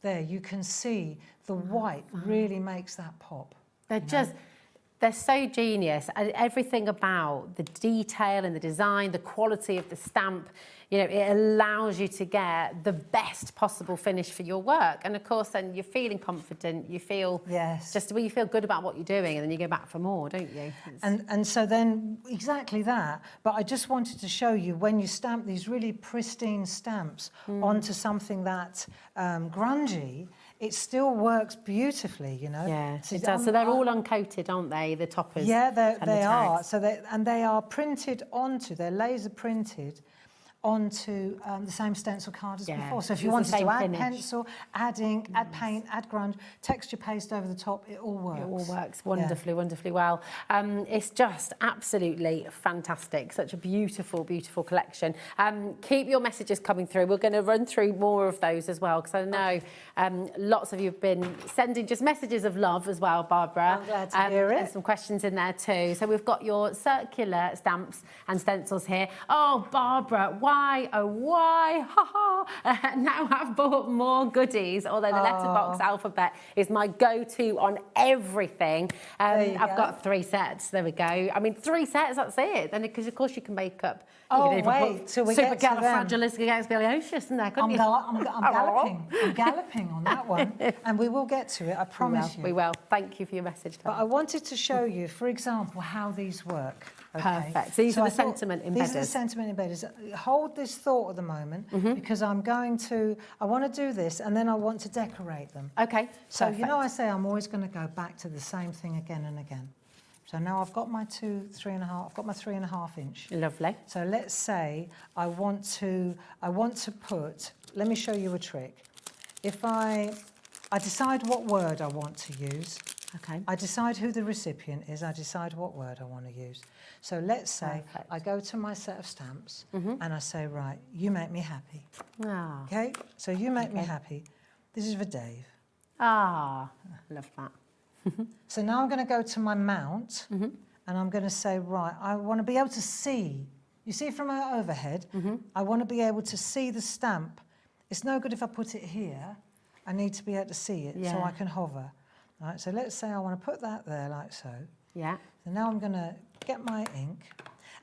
there, you can see the white really makes that pop. They're so genius, and everything about the detail and the design, the quality of the stamp, it allows you to get the best possible finish for your work. And of course, then you're feeling confident, you feel you feel good about what you're doing, and then you go back for more, don't you? And so then, exactly that. But I just wanted to show you when you stamp these really pristine stamps onto something that's grungy, it still works beautifully, Yeah, it does. So they're all uncoated, aren't they? The toppers. Yeah, they are. So they are printed onto. They're laser printed onto the same stencil card as before. So if you wanted to add pencil, add ink, add paint, add grunge, texture paste over the top, it all works. It all works wonderfully, wonderfully well. It's just absolutely fantastic. Such a beautiful, beautiful collection. Keep your messages coming through. We're going to run through more of those as well, because I know lots of you have been sending just messages of love as well, Barbara. I'm glad to hear it. And some questions in there too. So we've got your circular stamps and stencils here. Oh, Barbara, why, oh why, ha ha, now I've bought more goodies, although the letterbox alphabet is my go-to on everything. I've got 3 sets, there we go. I mean, 3 sets, that's it. And because of course you can make up, wait till we get to them. Supercalifragilisticexpialidocious in there, couldn't you? I'm galloping on that one, and we will get to it, I promise you. We will. Thank you for your message, But I wanted to show you, for example, how these work. Okay? Perfect. So these are the sentiment embedders. These are the sentiment embedders. Hold this thought at the moment, because I want to do this, and then I want to decorate them. Okay. So I say I'm always going to go back to the same thing again and again. So now I've got my 3.5 inch. Lovely. So let's say I want to put. Let me show you a trick. If I decide what word I want to use. Okay. I decide who the recipient is. I decide what word I want to use. So let's say I go to my set of stamps and I say, right, you make me happy. Ah. Okay. So you make me happy. This is for Dave. Ah, love that. So now I'm going to go to my mount and I'm going to say, right, I want to be able to see. You see from my overhead, I want to be able to see the stamp. It's no good if I put it here. I need to be able to see it so I can hover. Right, so let's say I want to put that there like so. Yeah. So now I'm going to get my ink.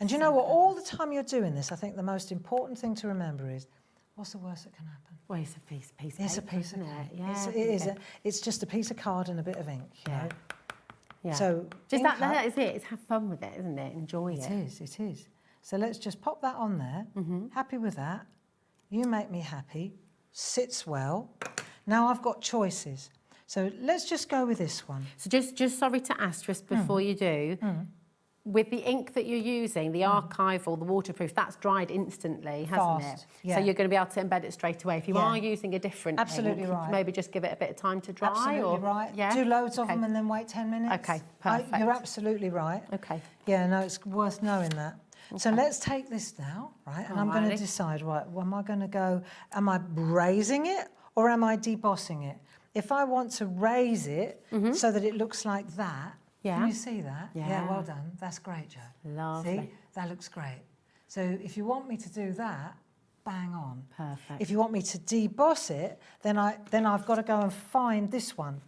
And you know what? All the time you're doing this, I think the most important thing to remember is, what's the worst that can happen? Well, it's a piece of paper. It's a piece of card. Yeah. It's just a piece of card and a bit of ink, you know? Yeah. So just that is it. It's have fun with it, isn't it? Enjoy it. It is. So let's just pop that on there. Happy with that. You make me happy. Sits well. Now I've got choices. So let's just go with this one. So just sorry to ask just before you do, with the ink that you're using, the archival, the waterproof, that's dried instantly, hasn't it? Yeah. So you're going to be able to embed it straight away. If you are using a different ink, right. maybe just give it a bit of time to dry. Absolutely right. Yeah? Do loads of them and then wait 10 minutes. Okay, perfect. You're absolutely right. Okay. Yeah, no, it's worth knowing that. Okay. So let's take this now, right? And I'm going to decide, right, am I going to go, am I raising it or am I debossing it? If I want to raise it so that it looks like that, can you see that? Yeah, well done. That's great, Joe. Lovely. See, that looks great. So if you want me to do that, bang on. Perfect. If you want me to deboss it, then I've got to go and find this one.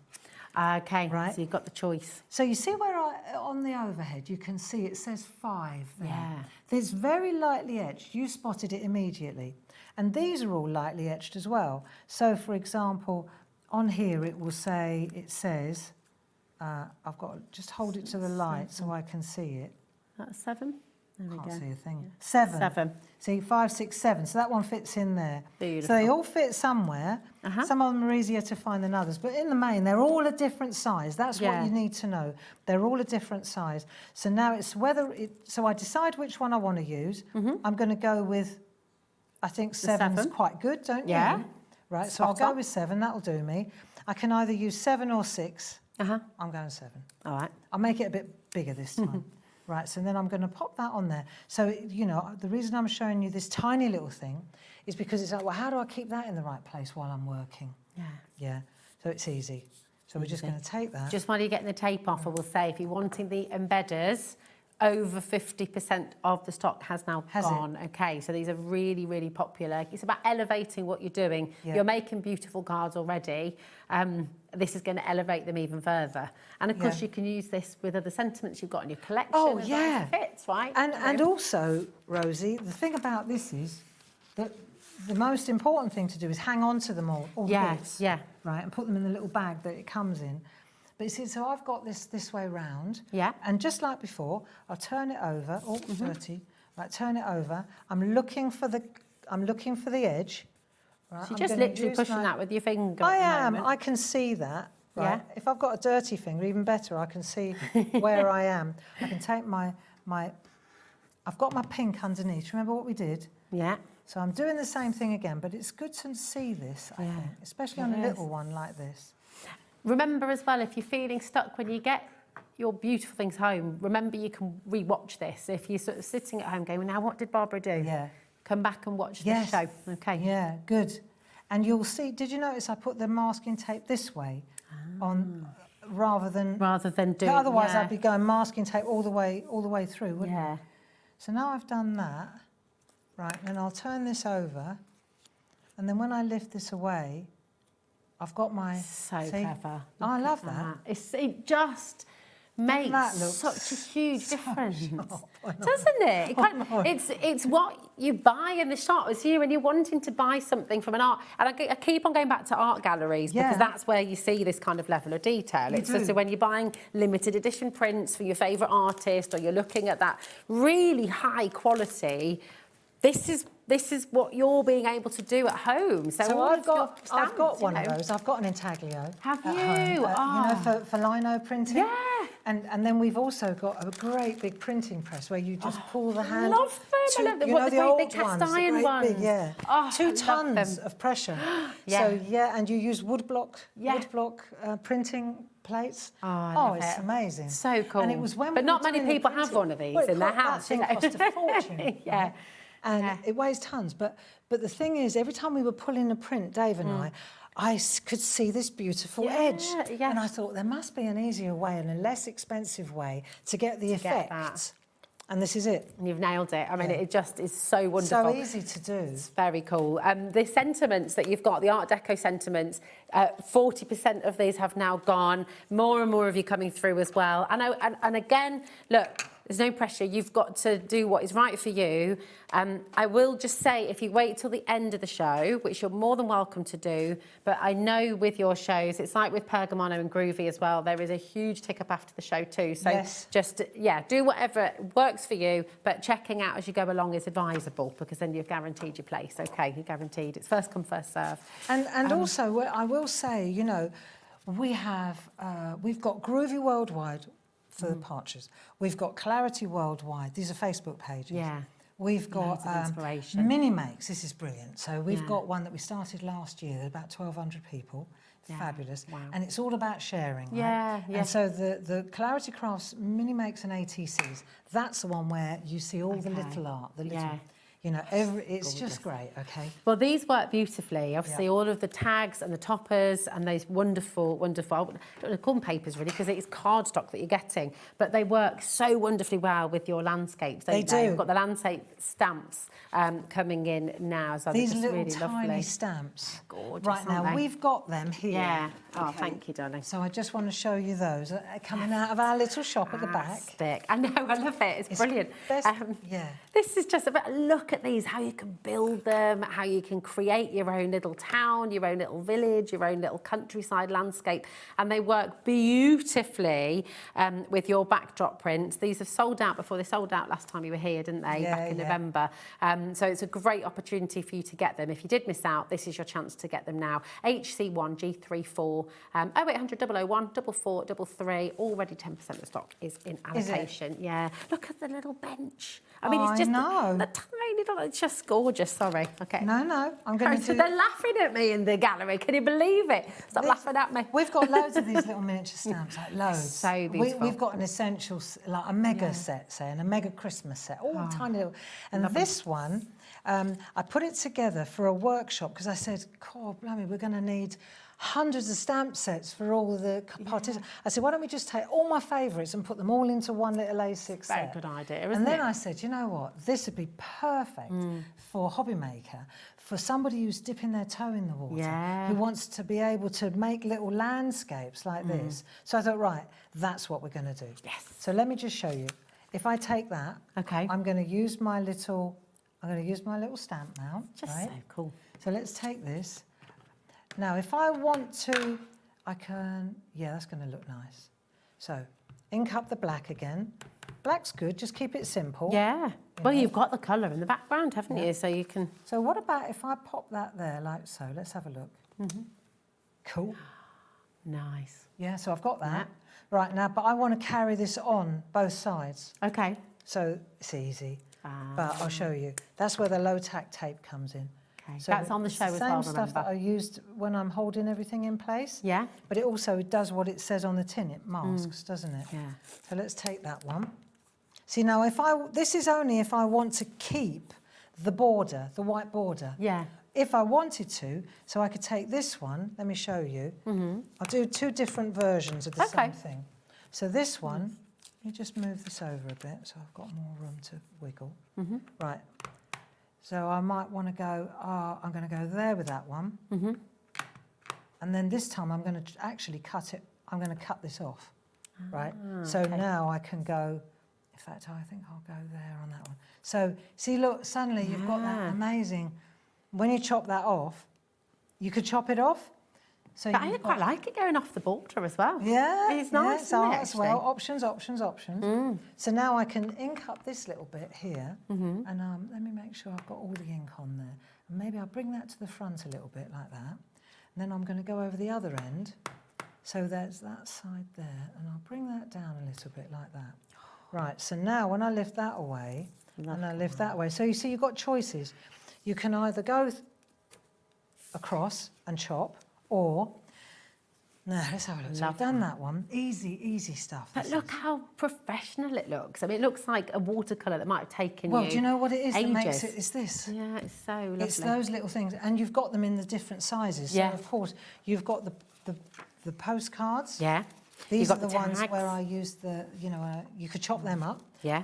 Okay, right. So you've got the choice. So you see where on the overhead you can see it says 5 there. Yeah. There's very lightly etched. You spotted it immediately. And these are all lightly etched as well. So for example, on here it says, I've got to just hold it to the light so I can see it. That's 7? There we Can't go. see a thing. Yeah. 7. 7. See, 5, 6, 7. So that one fits in there. Beautiful. So they all fit somewhere. Some of them are easier to find than others. But in the main, they're all a different size. That's what you need to know. They're all a different size. So now it's so I decide which one I want to use. I'm going to go with, I think 7's quite good, don't you? Yeah. Right, so I'll go with 7. That'll do me. I can either use 7 or 6. I'm going 7. All right. I'll make it a bit bigger this time. Right, so then I'm going to pop that on there. So, you know, the reason I'm showing you this tiny little thing is because it's like, well, how do I keep that in the right place while I'm working? Yeah. Yeah, so it's easy. So we're just going to take that. Just while you're getting the tape off, I will say, if you're wanting the embedders, over 50% of the stock has now gone. Okay, so these are really, really popular. It's about elevating what you're doing. Yeah. You're making beautiful cards already. This is going to elevate them even further. And of course, you can use this with other sentiments you've got in your collection. Oh, as yeah. long as it fits, right? And also, Rosie, the thing about this is that the most important thing to do is hang on to them all the bits, right, and put them in the little bag that it comes in. But you see, so I've got this way round. Yeah. And just like before, I'll turn it over. Oh, dirty. Right, turn it over. I'm looking for the edge. Right, So you're just literally pushing that with your finger. I at the am. moment. I can see that. Right. Yeah. If I've got a dirty finger, even better. I can see where I am. I can take my. I've got my pink underneath. Remember what we did? Yeah. So I'm doing the same thing again, but it's good to see this, I think, especially on a little one like this. Remember as well, if you're feeling stuck when you get your beautiful things home, remember you can re-watch this. If you're sort of sitting at home going, well, now what did Barbara do? Yeah. Come back and watch the show. Okay. Yeah, good. And you'll see, did you notice I put the masking tape this way on rather than doing, otherwise I'd be going masking tape all the way through, wouldn't I? So now I've done that, right, and I'll turn this over, and then when I lift this away, I've got my... So see? clever. Oh, I love that. It just makes that look such a huge difference, sharp? doesn't it? It's what you buy in the shop. It's you when you're wanting to buy something from an art, and I keep on going back to art galleries because that's where you see this kind of level of detail. It's just when you're buying limited edition prints for your favourite artist, or you're looking at that really high quality. This is what you're being able to do at home. So I've got one of those. I've got an intaglio. Have you? You know, for lino printing. Yeah. And then we've also got a great big printing press where you just pull the handle. I love them. I love them. You What, know, the the great old big cast ones, iron the great ones? big, yeah. Oh, 2 tons of pressure. So and you use woodblock printing plates. Oh, it's amazing. So cool. And it was when but not many people have one of these in their house. That thing cost a fortune. Yeah. And it weighs tons. But the thing is, every time we were pulling a print, Dave and I could see this beautiful edge. And I thought there must be an easier way and a less expensive way to get the effect. And this is it. And you've nailed it. I mean, it just is so wonderful. So easy to do. It's very cool. The sentiments that you've got, the Art Deco sentiments, 40% of these have now gone. More and more of you coming through as well. And again, look, there's no pressure. You've got to do what is right for you. I will just say, if you wait till the end of the show, which you're more than welcome to do, but I know with your shows, it's like with Pergamano and Groovy as well, there is a huge tick up after the show too. So just, do whatever works for you, but checking out as you go along is advisable because then you've guaranteed your place. Okay, you're guaranteed. It's first come, first serve. And also, I will say, you know, we've got Groovy Worldwide for the Partridges. We've got Clarity Worldwide. These are Facebook pages. Yeah. We've got inspiration. mini makes. This is brilliant. So we've got one that we started last year. About 1,200 people. Fabulous. Wow. And it's all about sharing. Right? Yeah. And so the Clarity Crafts mini makes and ATCs. That's the one where you see all the little art. The little. You know, it's just great, okay? Well, these work beautifully. Obviously, all of the tags and the toppers and those wonderful, I don't want to call them papers, really, because it's cardstock that you're getting, but they work so wonderfully well with your landscapes, don't they? We've got the landscape stamps coming in now. So these just little really tiny lovely. stamps. Gorgeous, right now, aren't they? we've got them here. Yeah. Oh, thank you, darling. So I just want to show you those coming out of our little shop at the back. I know, I love it. It's brilliant. This is just about look at these, how you can build them, how you can create your own little town, your own little village, your own little countryside landscape, and they work beautifully with your backdrop prints. These have sold out before. They sold out last time you were here, didn't they? Back in November. So it's a great opportunity for you to get them. If you did miss out, this is your chance to get them now. HC1 G34 0800 001 4433. Already 10% of the stock is in allocation. Yeah. Look at the little bench. I mean, it's just the really don't. It's just gorgeous. Sorry. Okay. No, I'm going to do. They're laughing at me in the gallery. Can you believe it? Stop laughing at me. We've got loads of these little miniature stamps, like loads. So beautiful. We've got an essential, like a mega set, say, and a mega Christmas set, all tiny little. And this one, I put it together for a workshop because I said, God, blimey, we're going to need hundreds of stamp sets for all the participants. I said, why don't we just take all my favourites and put them all into one little A6 set? Very good idea, isn't it? And then I said, you know what, this would be perfect for a hobby maker, for somebody who's dipping their toe in the water, who wants to be able to make little landscapes like this. So I thought, right, that's what we're going to do. Yes. So let me just show you. If I take that, I'm going to use my little, stamp mount. Just right? so cool. So let's take this. Now, if I want to, I can, that's going to look nice. So, ink up the black again. Black's good, just keep it simple. Yeah. Well, you've got the colour in the background, haven't you? So you can... So what about if I pop that there like so? Let's have a look. Cool. Nice. Yeah, so I've got that. Right, now, but I want to carry this on both sides. Okay. So it's easy, but I'll show you. That's where the low-tack tape comes in. So that's on the show as well, remember? Same stuff that I used when I'm holding everything in place. Yeah. But it also does what it says on the tin. It masks, doesn't it? Yeah. So let's take that one. See, now, this is only if I want to keep the border, the white border. Yeah. If I wanted to, so I could take this one. Let me show you. I'll do two different versions of the same thing. So this one, let me just move this over a bit so I've got more room to wiggle. Right. So I might want to go, I'm going to go there with that one. And then this time I'm going to actually cut it, I'm going to cut this off, right? So now I can go, in fact, I think I'll go there on that one. So see, look, suddenly you've got that amazing, when you chop that off, you could chop it off. So but I quite like it going off the border as well. Yeah. It's nice, so isn't it, as well, options. So now I can ink up this little bit here, and let me make sure I've got all the ink on there. And maybe I'll bring that to the front a little bit like that. And then I'm going to go over the other end. So there's that side there, and I'll bring that down a little bit like that. Right, so now when I lift that away, and I lift that away, so you see you've got choices. You can either go across and chop, or, now let's have a look. So I've done that one. Easy stuff. But look how professional it looks. I mean, it looks like a watercolour that might have taken Well, do you know what it is that makes ages. it? It's this. Yeah, it's so lovely. It's those little things. And you've got them in the different sizes. Yeah. So, of course, you've got the postcards. Yeah. These You've are got the the ones tags. where I used the, you could chop them up. Yeah.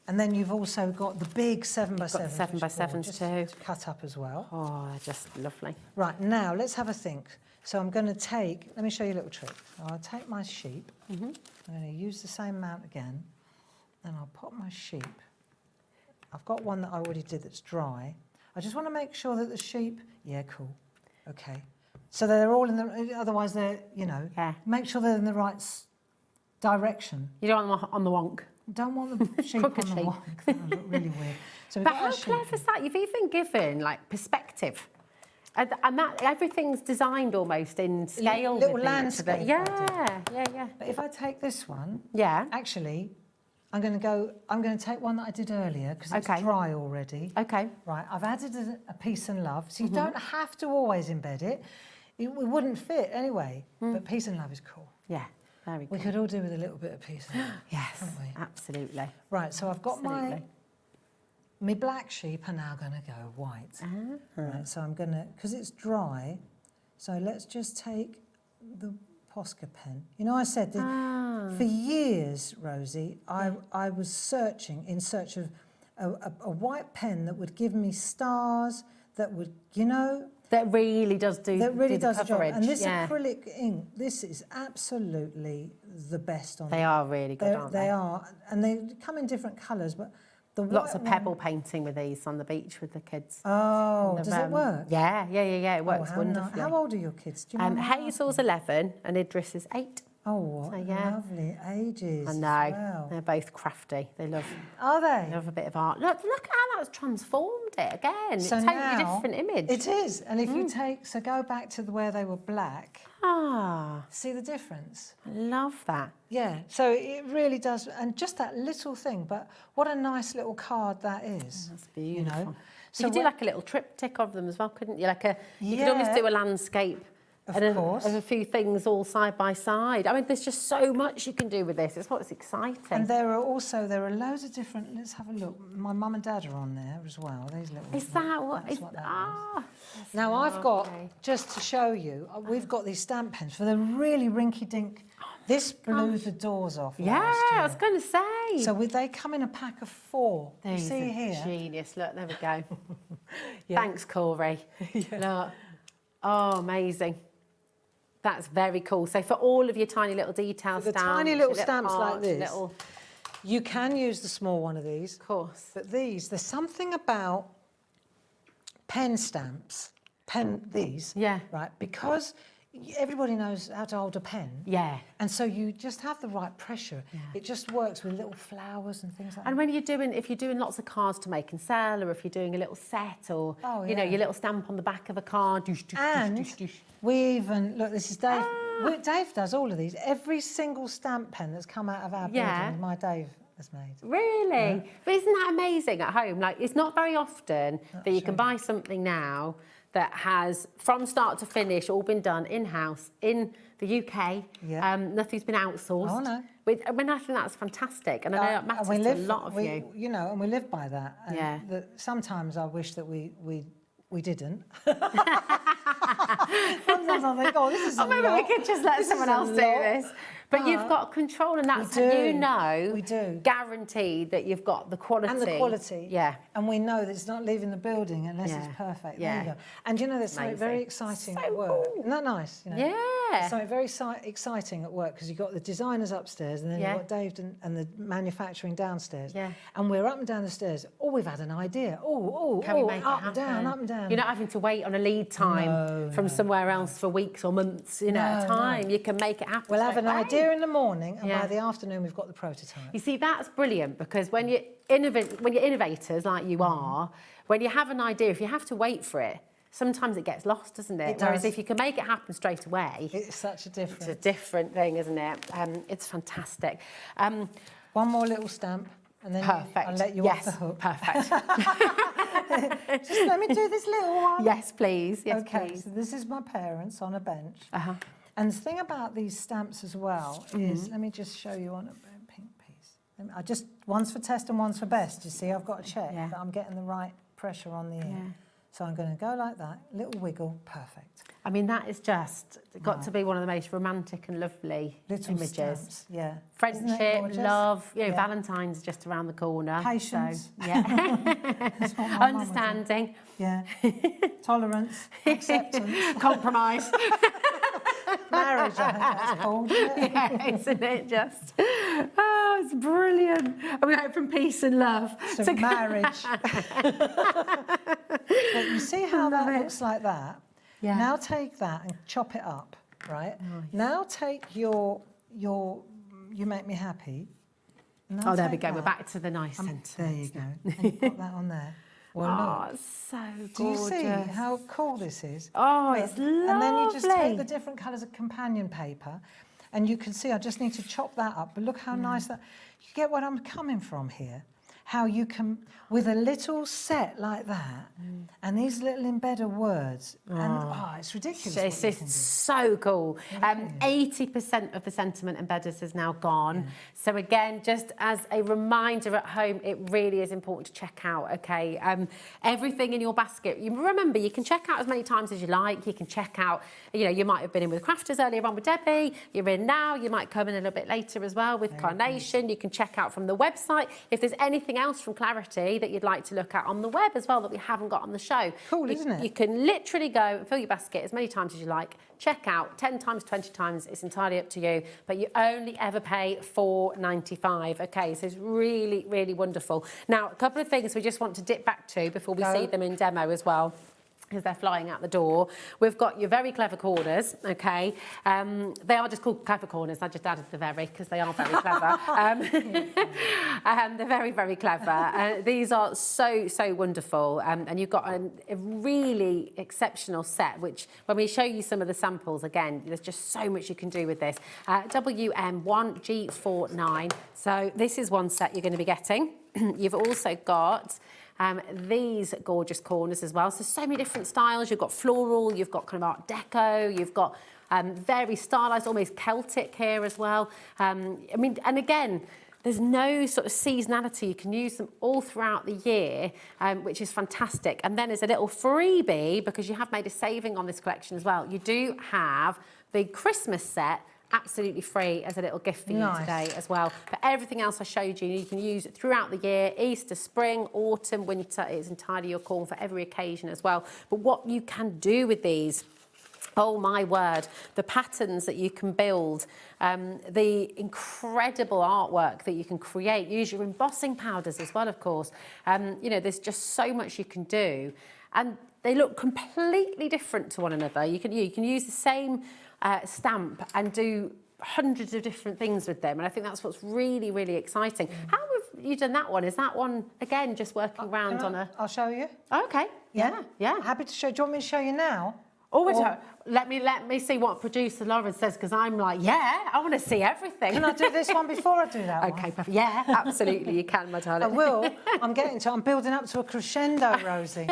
And then you've also got the big 7x7s. 7x7s too. Cut up as well. Oh, they're just lovely. Right, now let's have a think. So I'm going to take, let me show you a little trick. I'll take my sheep. I'm going to use the same amount again. And I'll pop my sheep. I've got one that I already did that's dry. I just want to make sure that the sheep, cool. Okay. So they're all in the, otherwise they're, make sure they're in the right direction. You don't want them on the wonk. Don't want the sheep on the wonk. That would look really weird. So but how clever is that? You've even given like perspective. And that everything's designed almost in scale. Little landscape. Yeah. But if I take this one, actually, I'm going to take one that I did earlier because it's dry already. Okay. Right, I've added a peace and love. So you don't have to always embed it. It wouldn't fit anyway, but peace and love is cool. Yeah, very cool. We could all do with a little bit of peace and love. Yes, absolutely. Right, so I've got my black sheep are now going to go white. Right, so I'm going to, because it's dry, so let's just take the Posca pen. You know, I said that for years, Rosie, I was in search of a white pen that would give me stars, that would, that really does do the job. coverage. And this acrylic ink, this is absolutely the best on. They are really good, aren't they? They are, and they come in different colours, but the lots of pebble painting with these on the beach with the kids. Oh, does it work? Yeah. It works wonderfully. How old are your kids? Do you know Hazel's 11 and Idris is 8. Oh, what lovely ages. I know. Wow. They're both crafty. They love. Are they? They love a bit of art. Look how that's transformed it? Again, So it's a totally now, different image. It is. And if you go back to where they were black, see the difference? I love that. Yeah, so it really does. And just that little thing, but what a nice little card that is. That's beautiful. You know? So you could do like a little triptych of them as well, couldn't you? You could almost Yeah. do a landscape Of course. of a few things all side by side. I mean, there's just so much you can do with this. It's what's exciting. And there are loads of different, let's have a look. My mum and dad are on there as well. These little. Is that what? That's Is, what that ah, is. Now I've got, just to show you, we've got these stamp pens for the really rinky-dink. This blew the doors off yeah, last year. I was going to say. So they come in a pack of 4. These you see are here? genius. Look, there we go. Thanks, Corey. Look. Oh, amazing. That's very cool. So for all of your tiny little detail The stamps, tiny your little stamps like hearts, this. little... You can use the small one of these. Of course. But there's something about pen stamps, these. Yeah. Right, because everybody knows how to hold a pen. Yeah. And so you just have the right pressure. Yeah. It just works with little flowers and things like that. And when if you're doing lots of cards to make and sell, or if you're doing a little set, or you know, your little stamp on the back of a card. We even, look, this is Dave. Dave does all of these. Every single stamp pen that's come out of our building, my Dave has made. Really? Yeah. But isn't that amazing at home? Like, it's not very often that you can buy something now that has, from start to finish, all been done in-house in the UK. Yeah. Nothing's been outsourced. Oh, no. I mean, I think that's fantastic. And I know it matters to a lot of you. You know, and we live by that. And Yeah. Sometimes I wish that we didn't. Sometimes I think, oh, this is maybe we could just let someone else do this. But you've got control, and that's we do. guaranteed that you've got the quality. And the quality. Yeah. And we know that it's not leaving the building unless it's perfect. Yeah. There you go. And you know, there's something very exciting at work. Isn't that nice? You know? Yeah. There's something very exciting at work because you've got the designers upstairs and then you've got Dave and the manufacturing downstairs. Yeah. And we're up and down the stairs. Oh, we've had an idea. Can we make it up happen? and down, up and down. You're not having to wait on a lead time from somewhere else for weeks or months, at a time. You can make it happen. We'll have an idea in the morning, and by the afternoon we've got the prototype. You see, that's brilliant, because when you're innovators like you are, when you have an idea, if you have to wait for it, sometimes it gets lost, doesn't it? Whereas if you can make it happen straight away, it's such a different. It's a different thing, isn't it? It's fantastic. One more little stamp, and then perfect. I'll let you off the hook. Perfect. Just let me do this little one. Yes, please. Yes, okay, please. so this is my parents on a bench. And the thing about these stamps as well is, let me just show you on a pink piece. One's for test and one's for best. You see, I've got to check that I'm getting the right pressure on the ear. So I'm going to go like that, little wiggle, perfect. I mean, that is just got to be one of the most romantic and lovely little images. Stamps, yeah. Friendship, love, Valentine's just around the corner. Patience. So, yeah. Understanding. Yeah. Tolerance. Acceptance. Compromise. Marriage, I think that's called. Yeah, isn't it just? Oh, it's brilliant. And we hope from peace and love. So marriage. But you see how that looks like that? Yeah. Now take that and chop it up, right? Nice. Now take your You Make Me Happy. Oh, there we go. We're back to the nice sentence. There you go. And you put that on there. Well, look. It's so gorgeous. Do you see how cool this is? Oh, it's lovely. And then you just take the different colours of companion paper, and you can see I just need to chop that up. But look how nice that. You get what I'm coming from here? How you can, with a little set like that, and these little embedded words, and it's ridiculous. This is so cool. 80% of the sentiment embedders is now gone. Yeah. So again, just as a reminder at home, it really is important to check out, okay? Everything in your basket, you remember, you can check out as many times as you like. You can check out, you might have been in with Crafters earlier on with Debbie. You're in now. You might come in a little bit later as well with Carnation. You can check out from the website. If there's anything else from Clarity that you'd like to look at on the web as well that we haven't got on the show. Cool, isn't it? You can literally go and fill your basket as many times as you like, check out 10 times, 20 times, it's entirely up to you, but you only ever pay $4.95, okay? So it's really, really wonderful. Now, a couple of things we just want to dip back to before we see them in demo as well. as they're flying out the door. We've got your very clever corners, okay? They are just called clever corners. I just added the very because they are very clever. They're very, very clever. These are so, so wonderful. And you've got a really exceptional set, which when we show you some of the samples, again, there's just so much you can do with this. WM1G49. So this is one set you're going to be getting. You've also got these gorgeous corners as well. So many different styles. You've got floral, you've got kind of Art Deco, you've got very stylised, almost Celtic here as well. I mean, and again, there's no sort of seasonality. You can use them all throughout the year, which is fantastic. And then as a little freebie, because you have made a saving on this collection as well, you do have the Christmas set absolutely free as a little gift for you today as well. But everything else I showed you, you can use it throughout the year, Easter, spring, autumn, winter. It's entirely your call for every occasion as well. But what you can do with these, oh my word, the patterns that you can build, the incredible artwork that you can create. Use your embossing powders as well, of course. You know, there's just so much you can do. And they look completely different to one another. You can use the same stamp and do hundreds of different things with them, and I think that's what's really, really exciting. How have you done that one? Is that one again just working around on a? I'll show you. Oh, okay. Yeah. Happy to show. Do you want me to show you now? Let me see what producer Lauren says, because I'm like, yeah, I want to see everything. Can I do this one before I do that one? Okay, perfect. Yeah, absolutely, you can, my darling. I will. I'm building up to a crescendo, Rosie.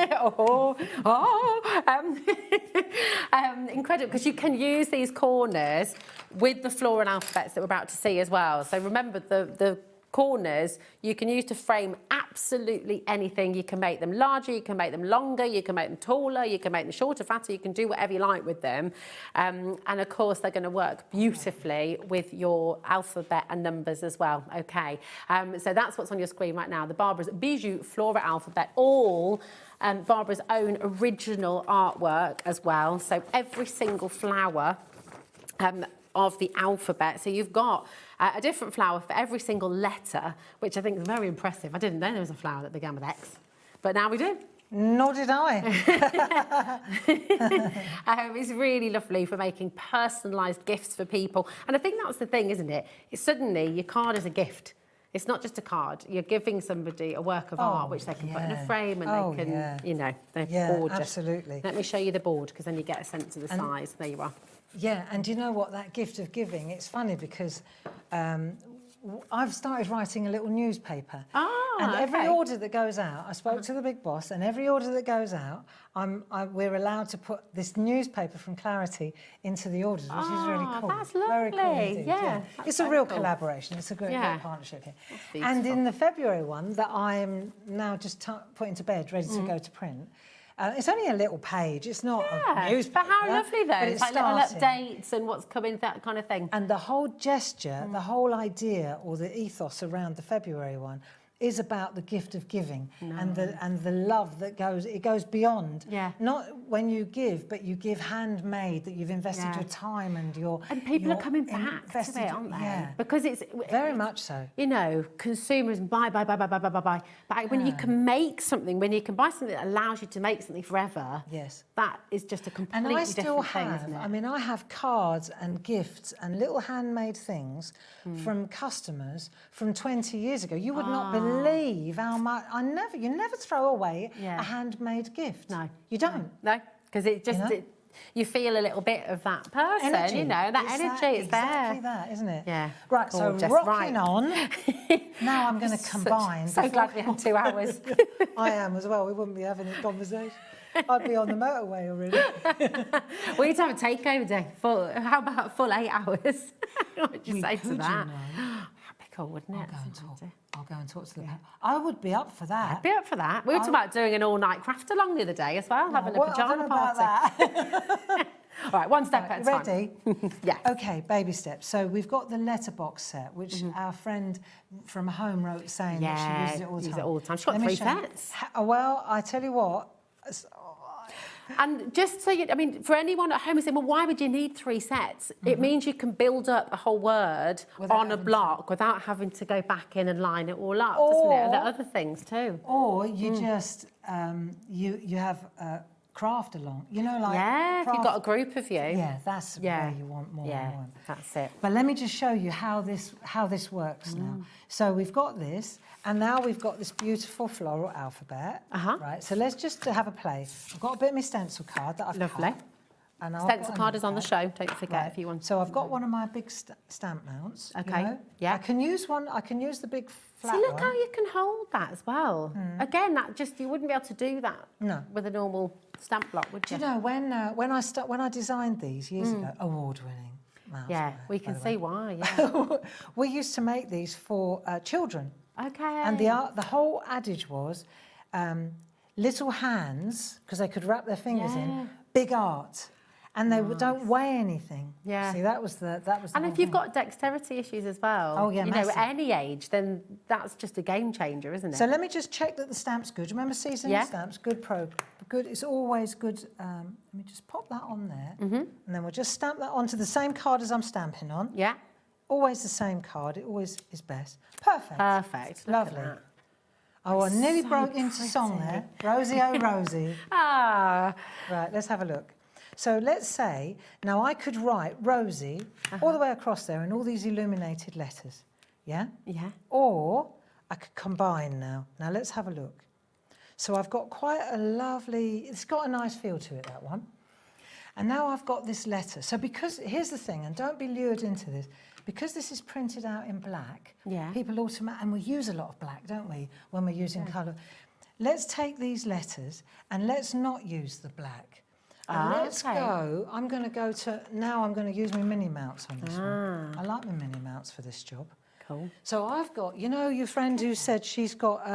Incredible, because you can use these corners with the floral alphabets that we're about to see as well. So remember, the corners you can use to frame absolutely anything. You can make them larger, you can make them longer, you can make them taller, you can make them shorter, fatter, you can do whatever you like with them. And of course, they're going to work beautifully with your alphabet and numbers as well. Okay, so that's what's on your screen right now. The Barbara's Bijou Flora alphabet, all Barbara's own original artwork as well. So every single flower of the alphabet. So you've got a different flower for every single letter, which I think is very impressive. I didn't know there was a flower that began with X, but now we do. Nor did I. It's really lovely for making personalised gifts for people. And I think that's the thing, isn't it? It's suddenly your card is a gift. It's not just a card. You're giving somebody a work of art, which they can put in a frame and they can, you know, they're gorgeous. Absolutely. Let me show you the board, because then you get a sense of the size. There you are. Yeah, and you know what, that gift of giving, it's funny because I've started writing a little newspaper. And every order that goes out, I spoke to the big boss, and every order that goes out, we're allowed to put this newspaper from Clarity into the orders, which is really cool. That's lovely. Very cool indeed, yeah. It's a real collaboration. It's a great partnership here. And in the February one that I am now just putting to bed, ready to go to print, it's only a little page. It's not a newspaper. But how lovely, though. It's like little updates and what's coming, that kind of thing. And the whole gesture, the whole idea or the ethos around the February one is about the gift of giving and the love that goes beyond. Yeah. Not when you give, but you give handmade, that you've invested your time and your... And people are coming back to it, aren't they? Yeah. Because it's... Very much so. You know, consumers buy. But when you can make something, when you can buy something that allows you to make something forever, that is just a completely different thing, isn't it? I mean, I have cards and gifts and little handmade things from customers from 20 years ago. You would not believe how much... You never throw away a handmade gift. No. You don't. No, because it just... You feel a little bit of that person, energy. You know, that energy is there. Exactly that, isn't it? Yeah. Right, gorgeous. So rocking on. Now I'm going to combine. So glad we had 2 hours. I am as well. We wouldn't be having this conversation. I'd be on the motorway already. We need to have a takeover day. How about a full 8 hours? What would you say to that? That'd be cool, wouldn't it? I'll go and talk to them. I would be up for that. I'd be up for that. We were talking about doing an all-night craft along the other day as well, having a pyjama party. All right, one step at a time. Ready? Yeah. Okay, baby steps. So we've got the letterbox set, which our friend from home wrote saying that she uses it all the time. Uses it all the time. She's got 3 sets. Well, I tell you what. And just so you, I mean, for anyone at home who's saying, well, why would you need 3 sets? It means you can build up a whole word on a block without having to go back in and line it all up, doesn't it? And there are other things too. Or you just, you have craft along. You know, like Yeah, if you've got a group of you. Yeah, that's where you want more and more. That's it. But let me just show you how this works now. So we've got this, and now we've got this beautiful floral alphabet. Right. So let's just have a play. I've got a bit of my stencil card that I've Lovely. cut, and Stencil card is on the show. Don't forget if you want. So I've got one of my big stamp mounts. Okay. You know? Yeah. I can use one. I can use the big flat See, look one. how you can hold that as well. Again, that just you wouldn't be able to do that with a normal stamp block, would you? Do you know when I designed these years ago, award-winning mouse. Yeah, we can see why. Yeah. We used to make these for children. Okay. And the whole adage was, little hands, because they could wrap their fingers in, big art. And they don't weigh anything. Yeah. See, that was the And if you've got dexterity issues as well, Oh, yeah, you know, massive. at any age, then that's just a game changer, isn't it? So let me just check that the stamp's good. Remember seasoning stamps? Good good. It's always good. Let me just pop that on there. And then we'll just stamp that onto the same card as I'm stamping on. Yeah. Always the same card. It always is best. Perfect. Perfect. Look at Lovely. that. Oh, I nearly So broke into song there. Rosie, oh, Rosie. Ah. Right, let's have a look. So let's say, now I could write Rosie all the way across there in all these illuminated letters. Yeah? Yeah. Or I could combine now. Now let's have a look. So I've got quite a lovely, it's got a nice feel to it, that one. And now I've got this letter. So because, here's the thing, and don't be lured into this, because this is printed out in black, people automatically, and we use a lot of black, don't we, when we're using colour. Let's take these letters and let's not use the black. And let's go, I'm going to go to, now I'm going to use my mini mounts on this one. I like my mini mounts for this job. Cool. So I've got, you know your friend who said she's got,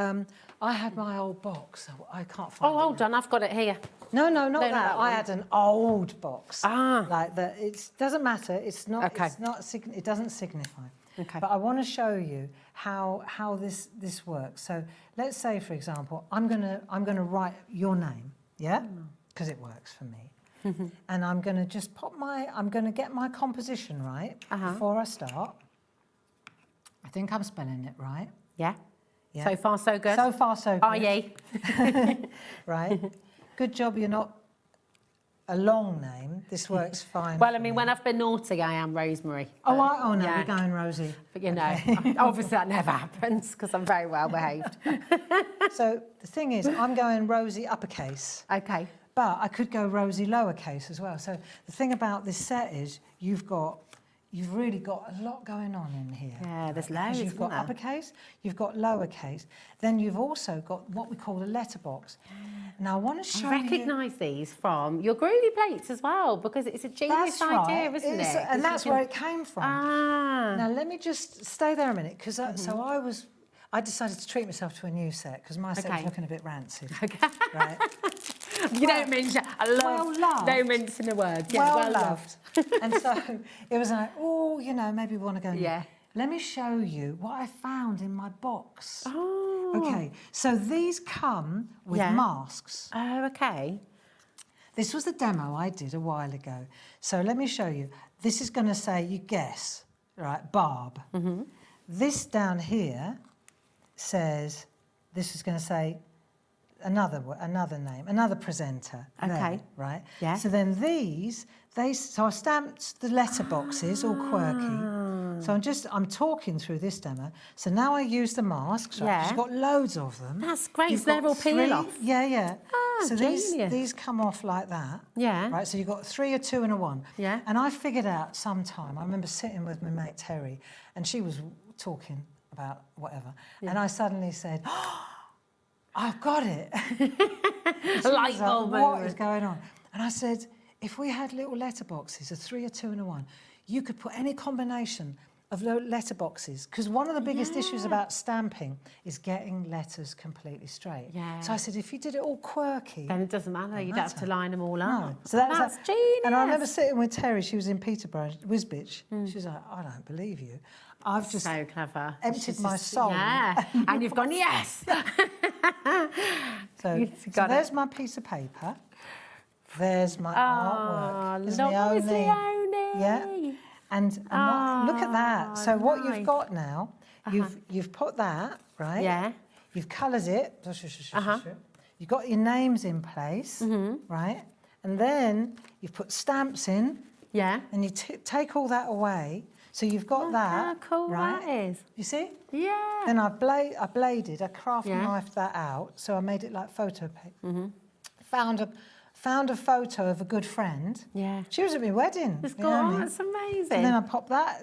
I had my old box, so I can't find it. Oh, hold on, I've got it here. No, not No, that. that I one. had an old box. Ah. Like that, it doesn't matter, it's not, it doesn't signify. Okay. But I want to show you how this works. So let's say, for example, I'm gonna write your name, yeah? Because it works for me. And I'm going to just I'm going to get my composition right before I start. I think I'm spelling it right. Yeah. So far, so good. So far, so good. Are ye? Right. Good job you're not a long name. This works fine. Well, I mean, when I've been naughty, I am Rosemary. Oh, no, yeah. we're going Rosie. But you know, obviously that never happens because I'm very well behaved. So the thing is, I'm going Rosie uppercase. Okay. But I could go Rosie lowercase as well. So the thing about this set is you've really got a lot going on in here. Yeah, there's Because loads, you've got isn't there? uppercase, you've got lowercase, then you've also got what we call a letterbox. Now I want to show I you... recognise these from your groovy plates as well because it's a genius That's idea, right. isn't it? And that's where it came from. Ah. Now let me just stay there a minute because so I decided to treat myself to a new set because my set was looking a bit rancid. Okay. Right. You don't mention. I love. Well loved. No mention a word. Yeah, well loved. And so it was like, oh, you know, maybe we want to go. Yeah. Let me show you what I found in my box. Oh. Okay. So these come with masks. Oh, okay. This was the demo I did a while ago. So let me show you. This is going to say, you guess, right, Barb. This down here says, this is going to say another name, another presenter. Okay. There, right? Yeah. So then so I stamped the letter boxes all quirky. So I'm talking through this demo. So now I use the masks. Right? Yeah. You've got loads of them. That's great. You've So they're got all peel 3. off. Yeah, yeah. Ah, so genius. these come off like that. Yeah. Right. So you've got 3, a 2, and a 1. Yeah. And I figured out sometime. I remember sitting with my mate Terry, and she was talking about whatever, and I suddenly said, oh, "I've got it." Light bulb What moment. is going on? And I said, if we had little letterboxes, a 3, a 2, and a 1, you could put any combination of letterboxes, because one of the biggest issues about stamping is getting letters completely straight. Yeah. So I said, if you did it all quirky... Then it doesn't matter. You don't have to line them all up. No. So that's genius. And I remember sitting with Terry, she was in Peterborough, Wisbech. She was like, I don't believe you. I've just so clever. emptied my soul. Yeah. And you've gone, yes. So there's my piece of paper. There's my artwork. There's lovely, Leonie. Yeah. And look at that. So what you've got now, you've put that, right? Yeah. You've coloured it. you've got your names in place, right? And then you've put stamps in. Yeah. And you take all that away. So you've got that. How cool right? that is. You see? Yeah. Then I bladed, I craft knifed that out. So I made it like photo paper. Found a photo of a good friend. Yeah. She was at my wedding. It's you know what I mean? that's amazing. And then I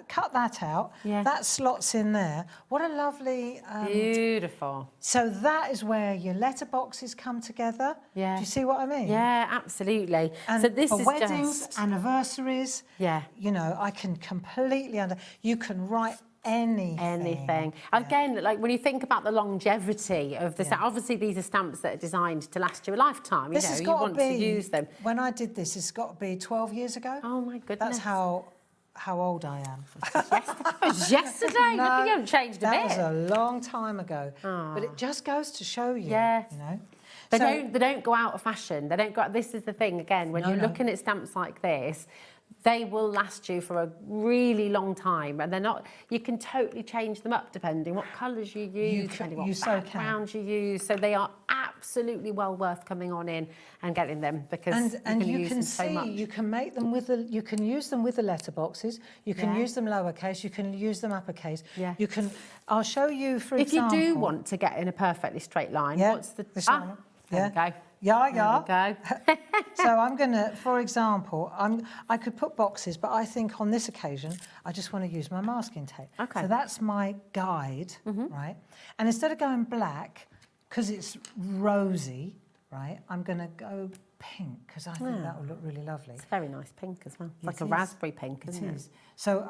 cut that out. Yeah. That slots in there. What a lovely... Beautiful. So that is where your letterboxes come together. Yeah. Do you see what I mean? Yeah, absolutely. And so this for is weddings, just... anniversaries, Yeah. you know, I can completely you can write anything. Again, like when you think about the longevity of the obviously these are stamps that are designed to last you a lifetime. This you know, has you got want to be, to use them. When I did this, it's got to be 12 years ago. Oh my goodness. That's how old I am. That was yesterday. No, Look, you haven't changed a bit. That was a long time ago. But it just goes to show you, you know. They don't go out of fashion. They don't go. This is the thing again. When you're looking at stamps like this, they will last you for a really long time, and they're not. You can totally change them up depending what colours you use, depending what backgrounds you use. So they are absolutely well worth coming on in and getting them because you can use them so much. You can make them with the. You can use them with the letterboxes. You can use them lowercase. You can use them uppercase. Yeah. You can. I'll show you for if example. you do want to get in a perfectly straight line, what's the? There we go. Yeah. There we go. So I'm going to, for example, I could put boxes, but I think on this occasion, I just want to use my masking tape. Okay. So that's my guide, right? And instead of going black, because it's rosy, right, I'm going to go pink, because I think that will look really lovely. It's very nice pink as well. It's like a is. raspberry pink, isn't it? It is. So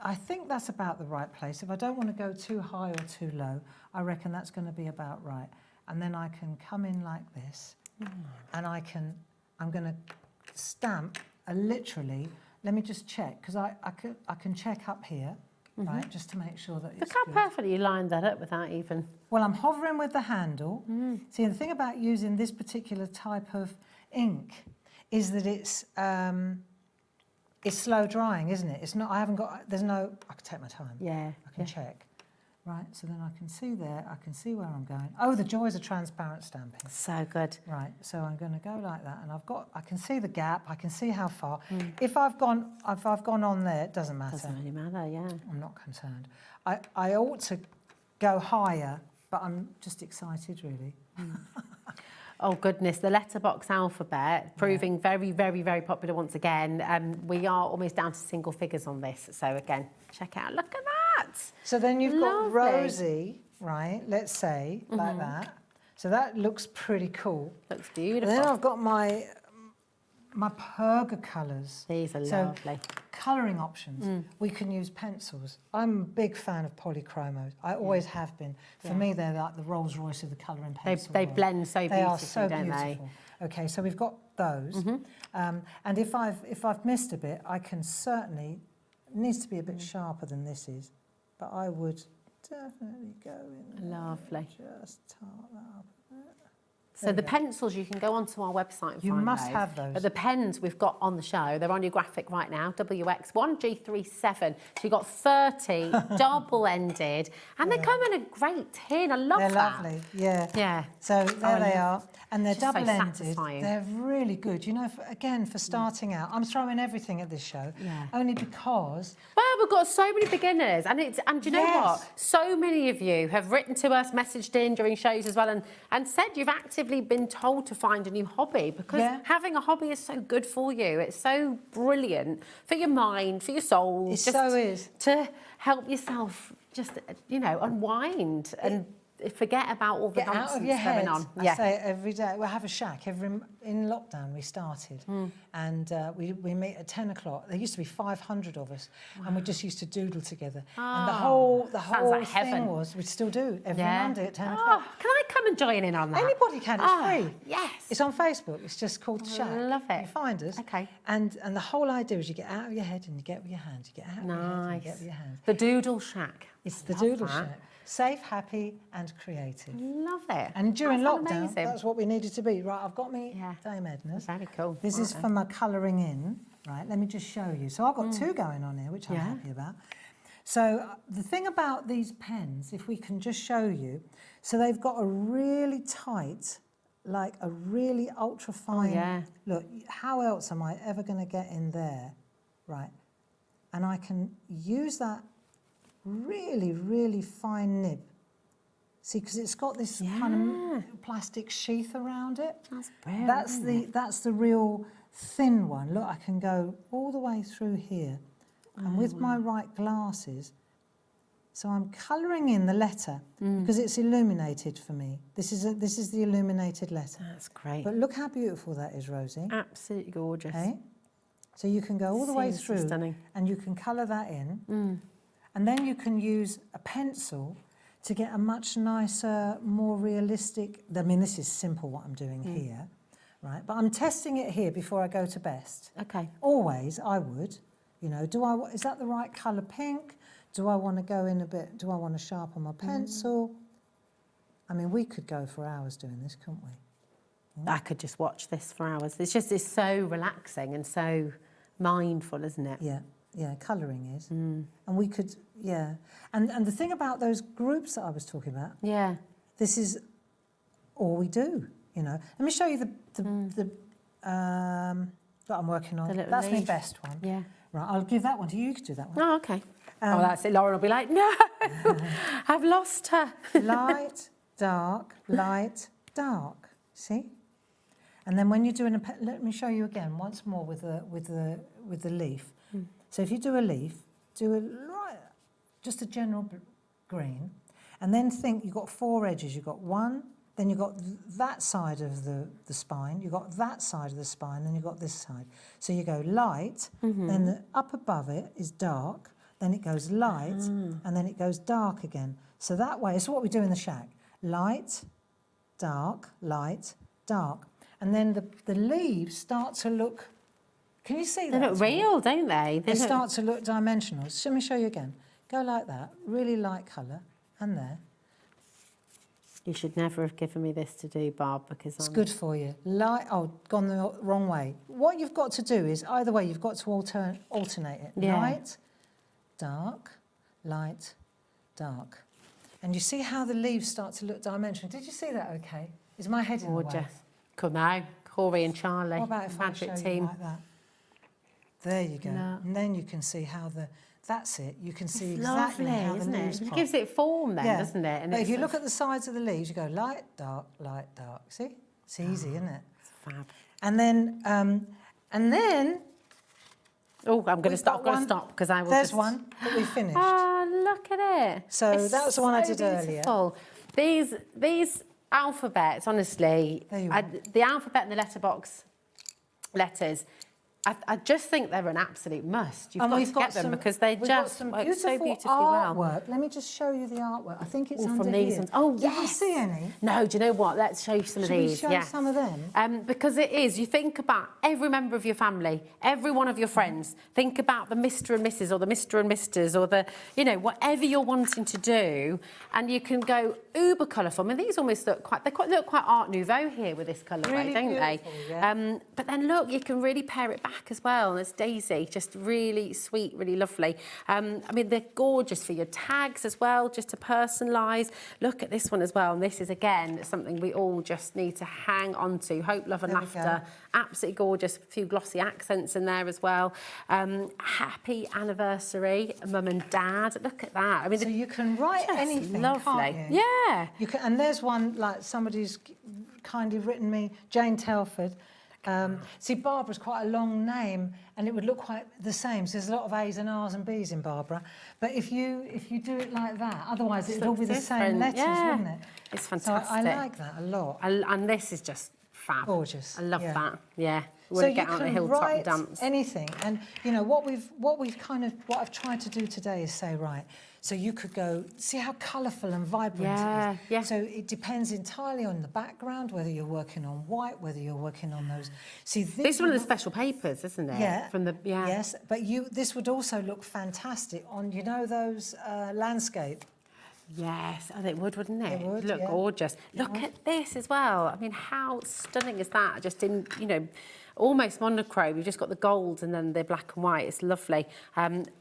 I think that's about the right place. If I don't want to go too high or too low, I reckon that's going to be about right. And then I can come in like this, and I'm going to stamp literally, let me just check, because I can check up here, right, just to make sure that it's Look how good. perfectly you lined that up without even... Well, I'm hovering with the handle. See, the thing about using this particular type of ink is that it's slow drying, isn't it? It's not, I can take my time. Yeah. I can check. Right, so then I can see there, I can see where I'm going. Oh, the joys of transparent stamping. So good. Right, so I'm going to go like that, and I can see the gap, I can see how far. If I've gone on there, it doesn't matter. Doesn't really matter, yeah. I'm not concerned. I ought to go higher, but I'm just excited, really. Oh goodness, the letterbox alphabet proving very, very, very popular once again. We are almost down to single figures on this. So again, check it out. Look at that. So then you've got rosy, right? Let's say like that. So that looks pretty cool. Looks beautiful. And then I've got my Perga colours. These are lovely. Colouring options. We can use pencils. I'm a big fan of polychromos. I always have been. For me, they're like the Rolls Royce of the colouring pencil. They blend so beautifully, they are so don't beautiful. Okay, so we've got those. And if I've missed a bit, I can certainly. It needs to be a bit sharper than this is, but I would definitely go in. Lovely. Just tart that up. So the pencils, you can go onto our website and You find must have those. But the pens we've got on the show, they're on your graphic right now, WX1G37. So you've got 30 double-ended, and they come in a great tin. I love They're that. lovely, yeah. Yeah. So there they are. And they're It's just so double-ended. satisfying. They're really good. You know, for starting out, I'm throwing everything at this show, only because... Well, we've got so many beginners, and do you know what? So many of you have written to us, messaged in during shows as well, and said you've actively been told to find a new hobby because having a hobby is so good for you. It's so brilliant for your mind, for your soul. It so is. To help yourself just, you know, unwind and forget about all the Get nonsense out of your head. going on. I say it every day. We have a shack. In lockdown, we started, and we meet at 10 o'clock. There used to be 500 of us, and we just used to doodle together. And the whole like thing heaven. was, we still do every Monday at 10 o'clock. Can I come and join in on that? Anybody can. It's free. Yes. It's on Facebook. It's just called The Shack. Love it. You find us. Okay. And the whole idea is you get out of your head and you get with your hands. You get out of your head and you get with your hands. The Doodle Shack. It's the Love Doodle that. Shack. Safe, happy, and creative. Love it. And during That lockdown, sounds amazing. that's what we needed to be. Right, I've got me Dame Edna's. Very cool. This is for my colouring in. Right, let me just show you. So I've got two going on here, which I'm happy about. So the thing about these pens, if we can just show you, so they've got a really tight like a really ultra fine. yeah. Look, how else am I ever going to get in there, right? And I can use that really, really fine nib. See, because it's got this kind of plastic sheath around it. That's brilliant. That's the real thin one. Look, I can go all the way through here, and with my right glasses. So I'm colouring in the letter because it's illuminated for me. This is the illuminated letter. That's great. But look how beautiful that is, Rosie. Absolutely gorgeous. Okay? So you can go all the way Seriously through stunning. and you can colour that in. And then you can use a pencil to get a much nicer, more realistic... I mean, this is simple what I'm doing here, right? But I'm testing it here before I go to best. Okay. Always, I would. You know, is that the right colour pink? Do I want to go in a bit? Do I want to sharpen my pencil? I mean, we could go for hours doing this, couldn't we? I could just watch this for hours. It's so relaxing and so mindful, isn't it? Yeah, colouring is. And we could, And the thing about those groups that I was talking about, this is all we do, you know. Let me show you the that I'm working on. That's my best one. Yeah. Right, I'll give that one to you. You could do that one. Oh, okay. That's it. Lauren will be like, no, I've lost her. Light, dark, dark. See? And then when you're doing let me show you again once more with the leaf. So if you do a leaf, just a general green, and then think you've got 4 edges. You've got one, then you've got that side of the spine, you've got that side of the spine, then you've got this side. So you go light, then up above it is dark, then it goes light, and then it goes dark again. So that way, it's what we do in the shack. Light, dark, dark. And then the leaves start to look, can you see that? They look real, don't they? They start to look dimensional. So let me show you again. Go like that, really light colour, and there. You should never have given me this to do, Barb, because it's good for you. Gone the wrong way. What you've got to do is, either way, you've got to alternate it. Yeah. Light, dark, light, dark. And you see how the leaves start to look dimensional. Did you see that okay? Is my head in the way? Come on, Corey and Charlie. What about if Magic I show team. you like that? There you go. No. And then you can see how that's it. You can see It's exactly lovely, how the isn't leaves it? It pop. gives it form then, doesn't it? And But if you look at the sides of the leaves, you go light, dark, light, dark. See? It's easy, isn't it? It's fab. And then oh, I'm going to stop. I've got to stop because I will. There's one that we finished. Oh, look at it! So that was the one I did beautiful. Earlier. These alphabets, honestly, the alphabet and the letterbox letters. I just think they're an absolute must. You've got to get them because they just work so beautifully well. Artwork. Let me just show you the artwork. I think it's under from these here. ones. Oh, Did you yes. see any? No, do you know what? Let's show you some of these. Should we show some of them? Because it is, you think about every member of your family, every one of your friends. Think about the Mr. and Mrs. or the Mr. and Misters or the, whatever you're wanting to do. And you can go uber colourful. I mean, these almost look quite Art Nouveau here with this colourway, Really don't they? Yeah. But then look, you can really pair it back as well. There's Daisy, just really sweet, really lovely. I mean, they're gorgeous for your tags as well, just to personalise. Look at this one as well. And this is, again, something we all just need to hang on to. Hope, love and laughter. Absolutely gorgeous. A few glossy accents in there as well. Happy anniversary, Mum and Dad. Look at that. I mean, so you can write anything, lovely. can't you? Yeah. You can, and there's one, like somebody's kindly written me, Jane Telford. See, Barbara's quite a long name, and it would look quite the same. So there's a lot of A's and R's and B's in Barbara. But if you do it like that, otherwise it'd all be the same letters, wouldn't it? It's fantastic. So I like that a lot. And this is just fab. Gorgeous. I love that. Yeah. So We'll you get on the can hilltop and write dance. anything, and what I've tried to do today is say, right. So you could go, see how colourful and vibrant it is. Yeah. So it depends entirely on the background, whether you're working on white, whether you're working on those. See, this is one of the special papers, isn't it? Yeah. Yes, but this would also look fantastic on, those landscape. Yes, and it would, wouldn't it? It would, look gorgeous. Look at this as well. I mean, how stunning is that? Just in, almost monochrome. You've just got the gold and then the black and white. It's lovely.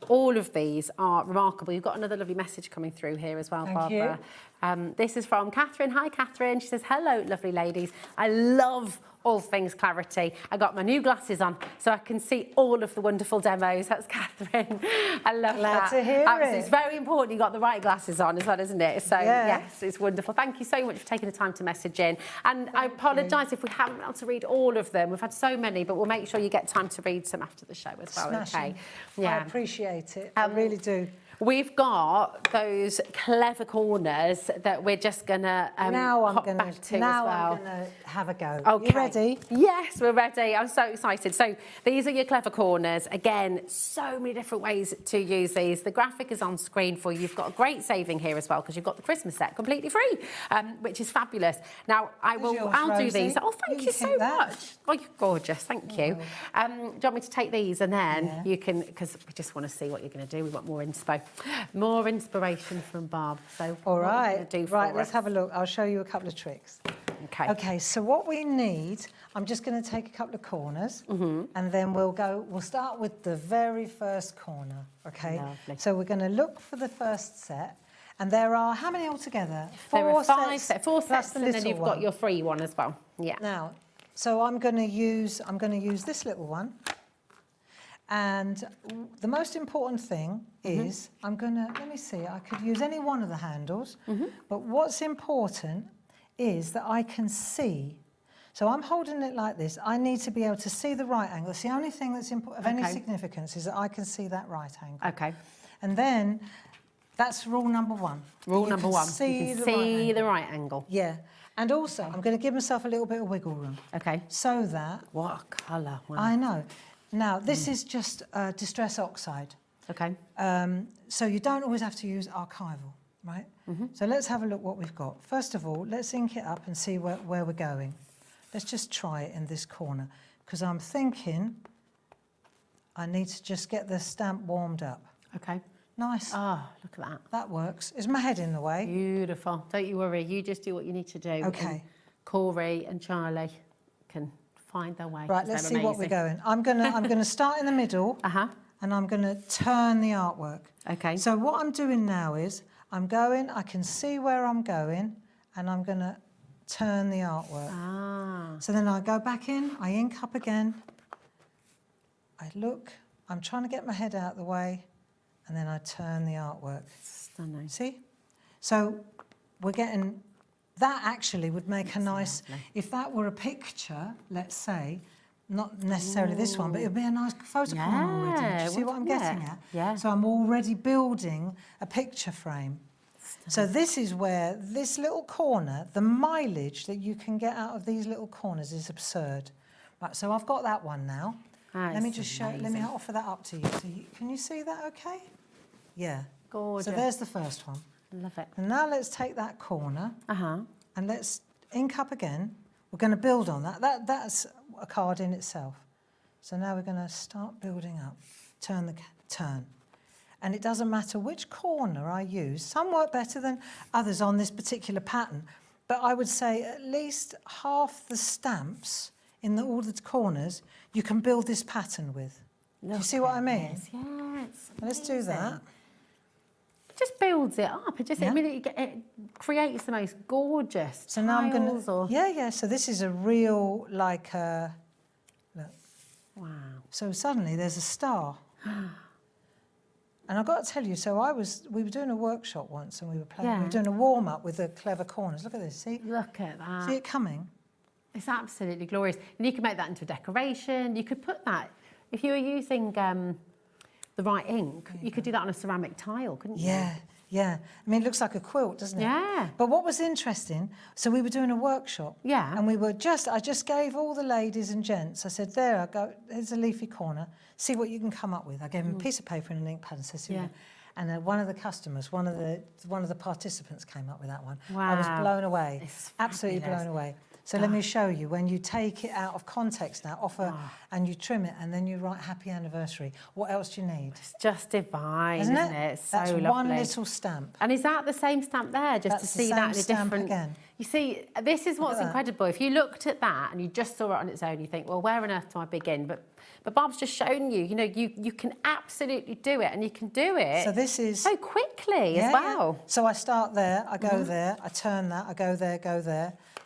All of these are remarkable. You've got another lovely message coming through here as well, Thank Barbara. you. This is from Catherine. Hi, Catherine. She says, hello, lovely ladies. I love all things clarity. I got my new glasses on so I can see all of the wonderful demos. That's Catherine. I love Glad that. to hear it. It's very important you got the right glasses on as well, isn't it? So, yes, it's wonderful. Thank you so much for taking the time to message in. And I apologise if we haven't been able to read all of them. We've had so many, but we'll make sure you get time to read some after the show as well, Smashing. okay? I appreciate it. I really do. We've got those clever corners that we're just going to hop back to as well. I'm going to have a go. Okay. You ready? Yes, we're ready. I'm so excited. So these are your clever corners. Again, so many different ways to use these. The graphic is on screen for you. You've got a great saving here as well because you've got the Christmas set completely free, which is fabulous. Now, I'll do these. Oh, thank you so much. Oh, you're gorgeous. Thank you. Do you want me to take these and then you can, because we just want to see what you're going to do. We want more inspo. More inspiration from Barb. So all right, what are you gonna do for us? let's have a look. I'll show you a couple of tricks. Okay. Okay, so what we need, I'm just going to take a couple of corners and then we'll start with the very first corner, okay? Lovely. So we're going to look for the first set. And there are, how many altogether? There are four plus sets, the and then little you've one. got your free one as well. Yeah. Now, so I'm going to use this little one. And the most important thing is let me see, I could use any one of the handles, but what's important is that I can see. So I'm holding it like this. I need to be able to see the right angle. It's the only thing that's of any significance is that I can see that right angle. Okay. And then that's rule number one. Rule number one. See the right angle. Yeah. And also, I'm going to give myself a little bit of wiggle room. Okay. So that... What a colour. Wow. I know. Now, this is just distress oxide. Okay. So you don't always have to use archival, right? So let's have a look what we've got. First of all, let's ink it up and see where we're going. Let's just try it in this corner, because I'm thinking I need to just get the stamp warmed up. Okay. Nice. Oh, look at that. That works. Is my head in the way? Beautiful. Don't you worry. You just do what you need to do. Okay. And Corey and Charlie can find their way. Right, let's see what we're going. I'm gonna start in the middle, and I'm gonna turn the artwork. Okay. So what I'm doing now is I'm going. I can see where I'm going, and I'm gonna turn the artwork. Ah. So then I go back in. I ink up again. I look. I'm trying to get my head out of the way, and then I turn the artwork. Stunning. See? So we're getting. That actually would make a nice, if that were a picture, let's say, not necessarily this one, but it would be a nice photo corner already. Do you see what I'm getting at? Yeah. So I'm already building a picture frame. So this is where this little corner, the mileage that you can get out of these little corners is absurd. Right, so I've got that one now. Let me just show, let me offer that up to you. So can you see that okay? Yeah. Gorgeous. So there's the first one. Love it. And now let's take that corner and let's ink up again. We're going to build on that. That's a card in itself. So now we're going to start building up. Turn. And it doesn't matter which corner I use. Some work better than others on this particular pattern, but I would say at least half the stamps in all the corners you can build this pattern with. Do you see what I mean? Yes. Let's do that. It just builds it up. It just, I mean, it creates the most gorgeous So now I'm going tiles to, so this is a real, like, look. Wow. So suddenly there's a star. And I've got to tell you, we were doing a workshop once and we were playing, we were doing a warm-up with the clever corners. Look at this, see? Look at that. See it coming? It's absolutely glorious. And you can make that into a decoration. You could put that, if you were using the right ink, you could do that on a ceramic tile, couldn't you? Yeah. I mean, it looks like a quilt, doesn't it? Yeah. But what was interesting, so we were doing a workshop. Yeah. And I just gave all the ladies and gents, I said, here's a leafy corner, see what you can come up with. I gave them a piece of paper and an ink pad and said, see what. And one of the customers, one of the participants came up with that one. Wow. I was blown away. It's absolutely fabulous. blown away. So let me show you. When you take it out of context now, and you trim it, and then you write happy anniversary. What else do you need? It's just divine, isn't it? It's so That's lovely. one little stamp. And is that the same stamp there, just That's to the see same that in a stamp different... again. You see, this is what's incredible. If you looked at that and you just saw it on its own, you think, well, where on earth do I begin? But Barb's just shown you, you know, you can absolutely do it, and you can do it So this is so quickly as well. So I start there, I go there, I turn that, I go there,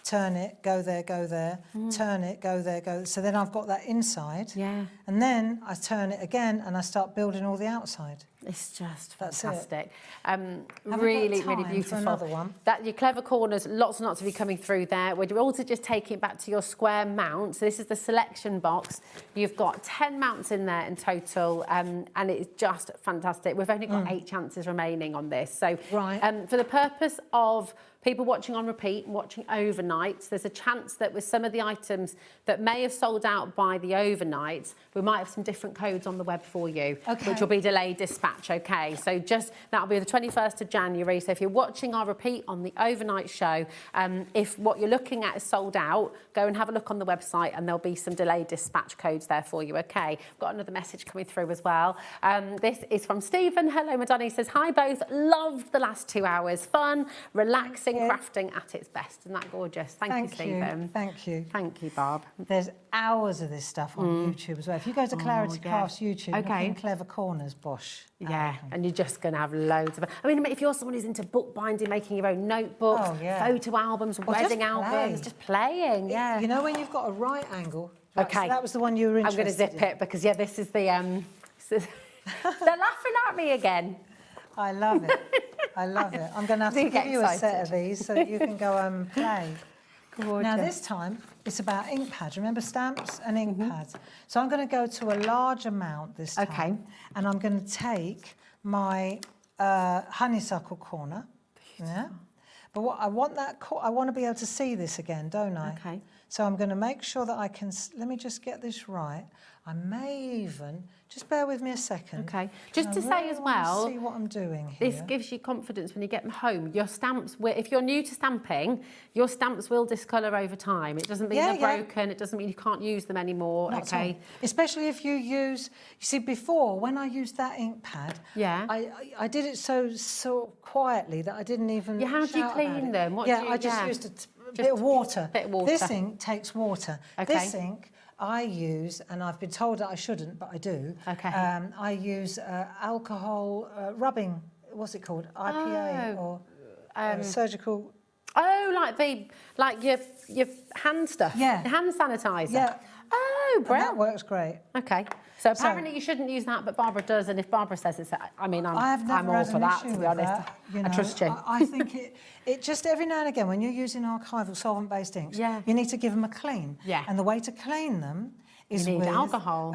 turn it, go there, turn it, go there. So then I've got that inside. Yeah. And then I turn it again and I start building all the outside. It's just That's fantastic. Really, Really beautiful. Another one. That your clever corners, lots and lots of you coming through there. We're also just taking it back to your square mount. So this is the selection box. You've got 10 mounts in there in total, and it's just fantastic. We've only got 8 chances remaining on this. So for the purpose of people watching on repeat and watching overnight, there's a chance that with some of the items that may have sold out by the overnight, we might have some different codes on the web for you, which will be delayed dispatch, okay? So just, that'll be the 21st of January. So if you're watching our repeat on the overnight show, if what you're looking at is sold out, go and have a look on the website and there'll be some delayed dispatch codes there for you, okay? I've got another message coming through as well. This is from Stephen. Hello, Madonna. He says, hi both, loved the last 2 hours. Fun, relaxing, crafting at its best. Isn't that gorgeous? Thank you, Stephen. Thank you. Thank you, Barb. There's hours of this stuff on YouTube as well. If you go to Clarity Crafts YouTube, look in Clever Corners, bosh. Yeah, and you're just going to have loads of... I mean, if you're someone who's into bookbinding, making your own notebooks, photo albums, wedding albums, just playing, yeah. You know when you've got a right angle? Okay. So that was the one you were interested in. I'm going to zip it because, yeah, this is the... They're laughing at me again. I love it. I love it. I'm going to have to give you a set of these so that you can go and play. Gorgeous. Now this time it's about ink pads. Remember stamps and ink pads? So I'm going to go to a large amount this time. Okay. And I'm going to take my honeysuckle corner. Yeah. But what I want to be able to see this again, don't I? Okay. So I'm going to make sure that I can. Let me just get this right. I may even just bear with me a second. Okay. Just to say as well, see what I'm doing here. This gives you confidence when you get them home. Your stamps, if you're new to stamping, your stamps will discolour over time. It doesn't mean they're broken. It doesn't mean you can't use them anymore. Not at all. Especially if you use. You see, before when I used that ink pad, I did it so quietly that I didn't even. How do you clean them? I just used a bit of water. This ink takes water. Okay. This ink I use, and I've been told that I shouldn't, but I do. Okay. I use alcohol rubbing. What's it called? IPA or surgical. Oh, like your hand stuff. Yeah. Hand sanitizer. Yeah. Oh, brilliant. That works great. Okay. So apparently you shouldn't use that, but Barbara does, and if Barbara says it's, I mean, I'm all for that, to be honest. I trust you. I think it just every now and again, when you're using archival solvent-based inks, you need to give them a clean. Yeah. And the way to clean them is with alcohol.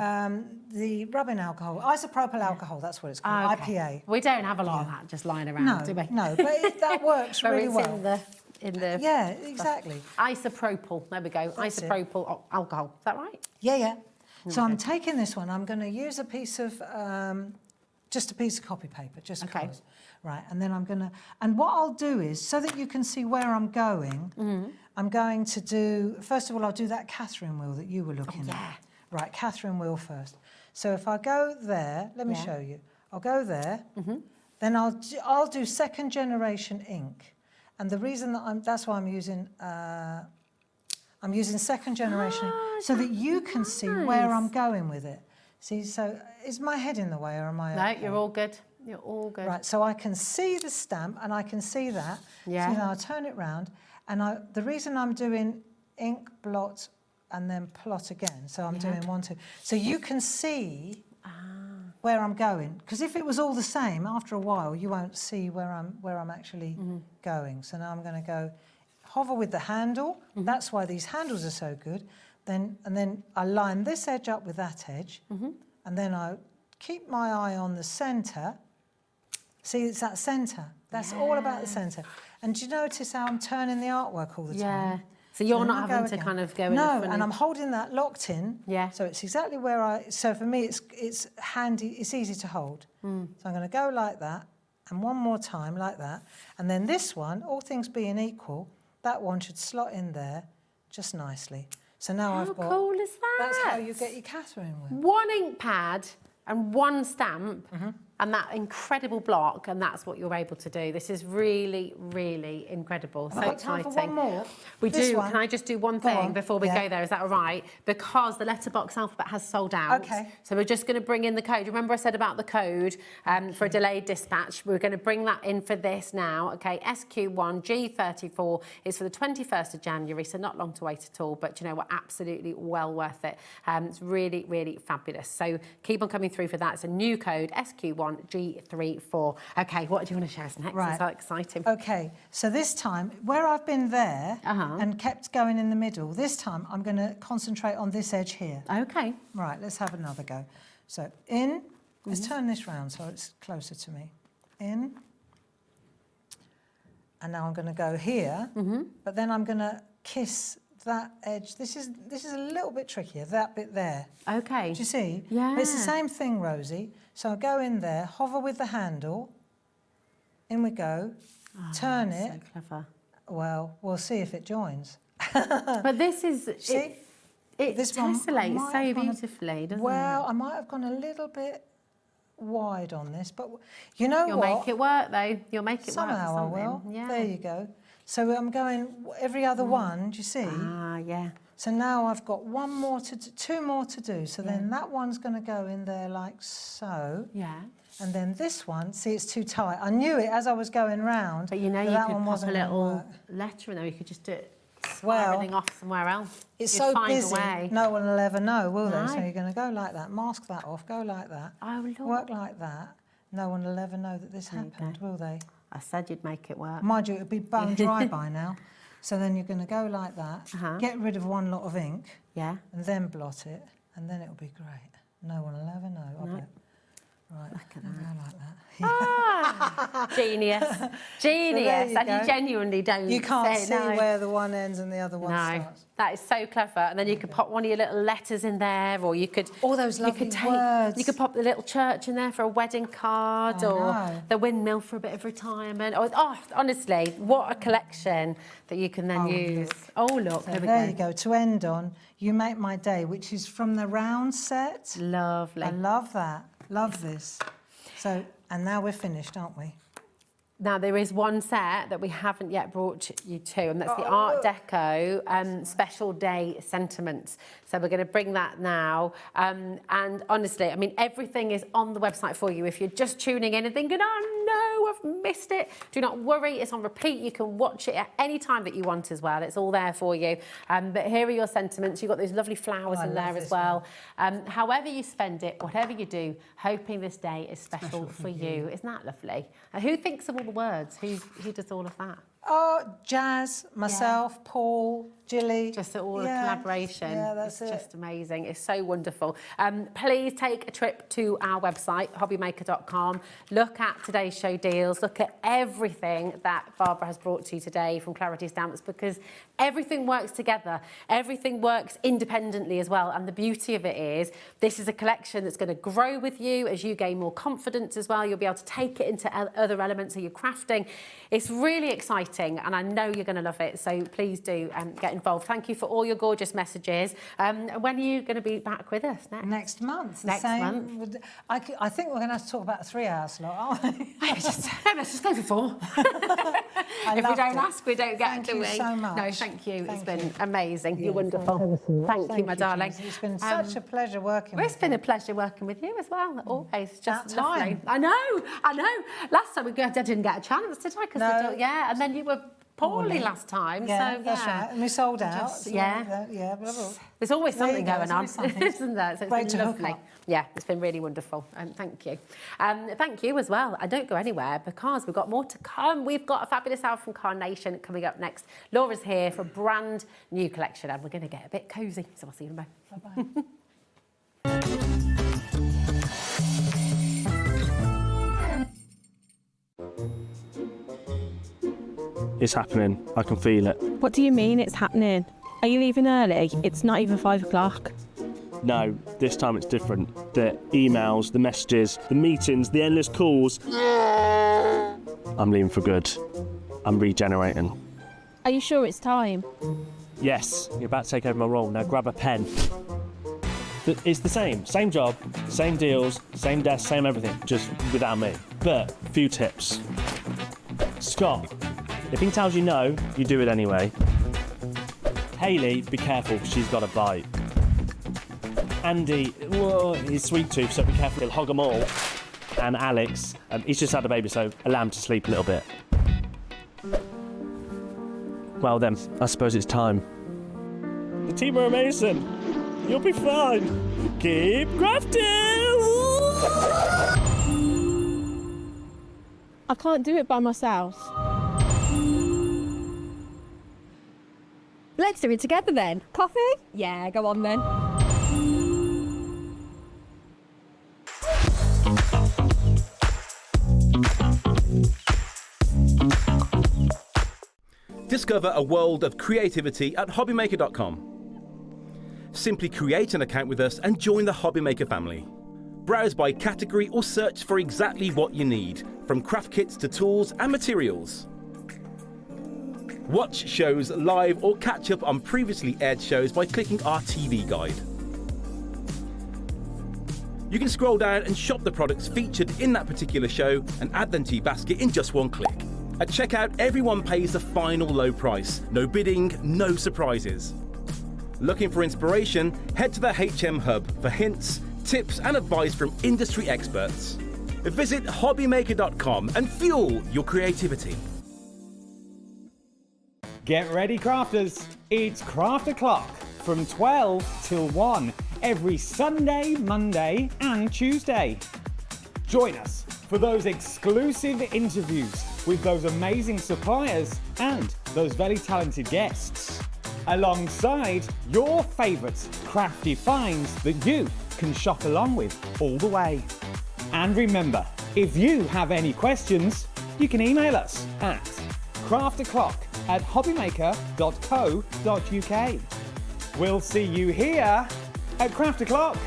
The rubbing alcohol, isopropyl alcohol. That's what it's called. IPA. We don't have a lot of that just lying around, do we? No, but that works really well. In the yeah, exactly. Isopropyl. There we go. Isopropyl alcohol. Is that right? Yeah, yeah. So I'm taking this one. I'm going to use a piece of, just a piece of copy paper, just because. Right, and then I'm going to, and what I'll do is, so that you can see where I'm going, I'm going to do, first of all, I'll do that Catherine wheel that you were looking at. Right, Catherine wheel first. So if I go there, let me show you. I'll go there, then I'll do second generation ink. And the reason that that's why I'm using second generation so that you can see where I'm going with it. See, so is my head in the way or am I No, you're all good. You're all good. Right, so I can see the stamp and I can see that. Yeah. So now I'll turn it round and the reason I'm doing ink, blot and then plot again, so I'm doing 1, 2. So you can see where I'm going. Because if it was all the same, after a while you won't see where I'm actually going. So now I'm going to go hover with the handle. That's why these handles are so good. And then I line this edge up with that edge, and then I keep my eye on the centre. See, it's that centre. That's all about the centre. And do you notice how I'm turning the artwork all the time? Yeah. So you're not having to kind of go in No, and I'm holding that locked in. Yeah. So it's exactly where so for me it's handy, it's easy to hold. So I'm going to go like that, and one more time like that. And then this one, all things being equal, that one should slot in there just nicely. So now How I've got... cool is that? That's how you get your Catherine with. One ink pad and one stamp and that incredible block, and that's what you're able to do. This is really, really incredible. Have I got time exciting. for one more? We This do. one? Can I just do one Go thing on. before we Yeah. go there? Is that all right? Because the letterbox alphabet has sold out. Okay. So we're just going to bring in the code. Remember I said about the code for a delayed dispatch? We're going to bring that in for this now. Okay, SQ1G34 is for the 21st of January, so not long to wait at all. But you know what? Absolutely well worth it. It's really, really fabulous. So keep on coming through for that. It's a new code, SQ1G34. Okay, what do you want to share us next? Right. It's so exciting. Okay, so this time, where I've been there and kept going in the middle, this time I'm going to concentrate on this edge here. Okay. Right, let's have another go. So in, let's turn this round so it's closer to me. In, and now I'm going to go here, but then I'm going to kiss that edge. This is a little bit trickier, that bit there. Okay. Do you see? Yeah. But it's the same thing, Rosie. So I go in there, hover with the handle, in we go, turn it. So clever. Well, we'll see if it joins. But this is... See? It This one tessellates might so have gone beautifully, doesn't it? Well, I might have gone a little bit wide on this, but you know You'll what? make it work, though. You'll make it Somehow work for I something. will. Yeah. There you go. So I'm going every other one, do you see? Ah, yeah. So now I've got one more to do, two more to do. So then that one's going to go in there like so. Yeah. And then this one, see, it's too tight. I knew it as I was going round. But you know, you that could one pop a wasn't gonna little work. letter in there. You could just do it Well, spiraling off somewhere else. It's You'd so find busy, a way. no one will ever know, will they? No. So you're going to go like that, mask that off, go like that, work like that. No one will ever know that this happened, will they? I said you'd make it work. Mind you, it'll be bone dry by now. So then you're going to go like that, Uh-huh. get rid of one lot of ink, Yeah. and then blot it, and then it'll be great. No one will ever know, I No. bet. Right, Look at go that. like that. Ah, genius. Genius. you And you go. genuinely don't You can't say see no. where the one ends and the other one No, starts. that is so clever. And then you could pop one of your little letters in there, or you could... All those lovely words. You could pop the little church in there for a wedding card, I or know. the windmill for a bit of retirement. Or, honestly, what a collection that you can then use. Oh, look, So here we there go. you go. To end on, You Make My Day, which is from the round set. Lovely. I love that. Love this. So, and now we're finished, aren't we? Now, there is one set that we haven't yet brought you to, and that's the Art Deco Special Day Sentiments. So we're going to bring that now. And honestly, I mean, everything is on the website for you. If you're just tuning in and thinking, oh, no, I've missed it, do not worry. It's on repeat. You can watch it at any time that you want as well. It's all there for you. But here are your sentiments. You've got those lovely flowers in there as well. However you spend it, whatever you do, hoping this day is special for you. Isn't that lovely? Who thinks of all the words? Who does all of that? Oh, Jazz, myself, Paul, Gilly. Just all a collaboration. Yeah, that's it's it. just amazing. It's so wonderful. Please take a trip to our website, hobbymaker.com. Look at today's show deals. Look at everything that Barbara has brought to you today from Clarity Stamps, because everything works together. Everything works independently as well. And the beauty of it is this is a collection that's going to grow with you as you gain more confidence as well. You'll be able to take it into other elements of your crafting. It's really exciting, and I know you're going to love it. So please do get involved. Thank you for all your gorgeous messages. When are you going to be back with us next? Next month. Next month. I think we're going to have to talk about a 3-hour slot, aren't we? Let's just go for 4. If we don't ask, we don't get, do we? Thank you so much. No, thank you. It's been amazing. You're wonderful. Thank you, my darling. Jazz. It's been such a pleasure working with you. It's been a pleasure working with you as well. Always. Just About lovely. time. I know. Last time I didn't get a chance, did I? 'Cause No. yeah, and then you were poorly last time. Yeah, so, that's right. And we sold out. Just- so yeah. Yeah, blah, blah. There's always There you something go, going there's on, always something. isn't there? So it's Great been to hook lovely. up. Yeah, it's been really wonderful. Thank you. Thank you as well. I don't go anywhere because we've got more to come. We've got a fabulous hour from Carnation coming up next. Laura's here for a brand new collection, and we're going to get a bit cosy. So I'll see you in a moment. Bye-bye. It's happening. I can feel it. What do you mean it's happening? Are you leaving early? It's not even 5 o'clock. No, this time it's different. The emails, the messages, the meetings, the endless calls. I'm leaving for good. I'm regenerating. Are you sure it's time? Yes, you're about to take over my role. Now grab a pen. It's the same job, same deals, same desk, same everything, just without me. But few tips. Scott, if he tells you no, you do it anyway. Hayley, be careful, she's got a bite. Andy, well, he's sweet tooth, so be careful, he'll hog them all. And Alex, he's just had a baby, so allow him to sleep a little bit. Well then, I suppose it's time. The team are amazing. You'll be fine. Keep crafting! I can't do it by myself. Let's do it together then. Coffee? Yeah, go on then. Discover a world of creativity at hobbymaker.com. Simply create an account with us and join the Hobbymaker family. Browse by category or search for exactly what you need, from craft kits to tools and materials. Watch shows live or catch up on previously aired shows by clicking our TV guide. You can scroll down and shop the products featured in that particular show and add them to your basket in just one click. At checkout, everyone pays the final low price. No bidding, no surprises. Looking for inspiration? Head to the HM Hub for hints, tips and advice from industry experts. Visit hobbymaker.com and fuel your creativity. Get ready, crafters. It's Craft O'Clock from 12 till 1 every Sunday, Monday and Tuesday. Join us for those exclusive interviews with those amazing suppliers and those very talented guests, alongside your favourite crafty finds that you can shop along with all the way. And remember, if you have any questions, you can email us at crafto'clock@hobbymaker.co.uk. We'll see you here at Craft O'Clock.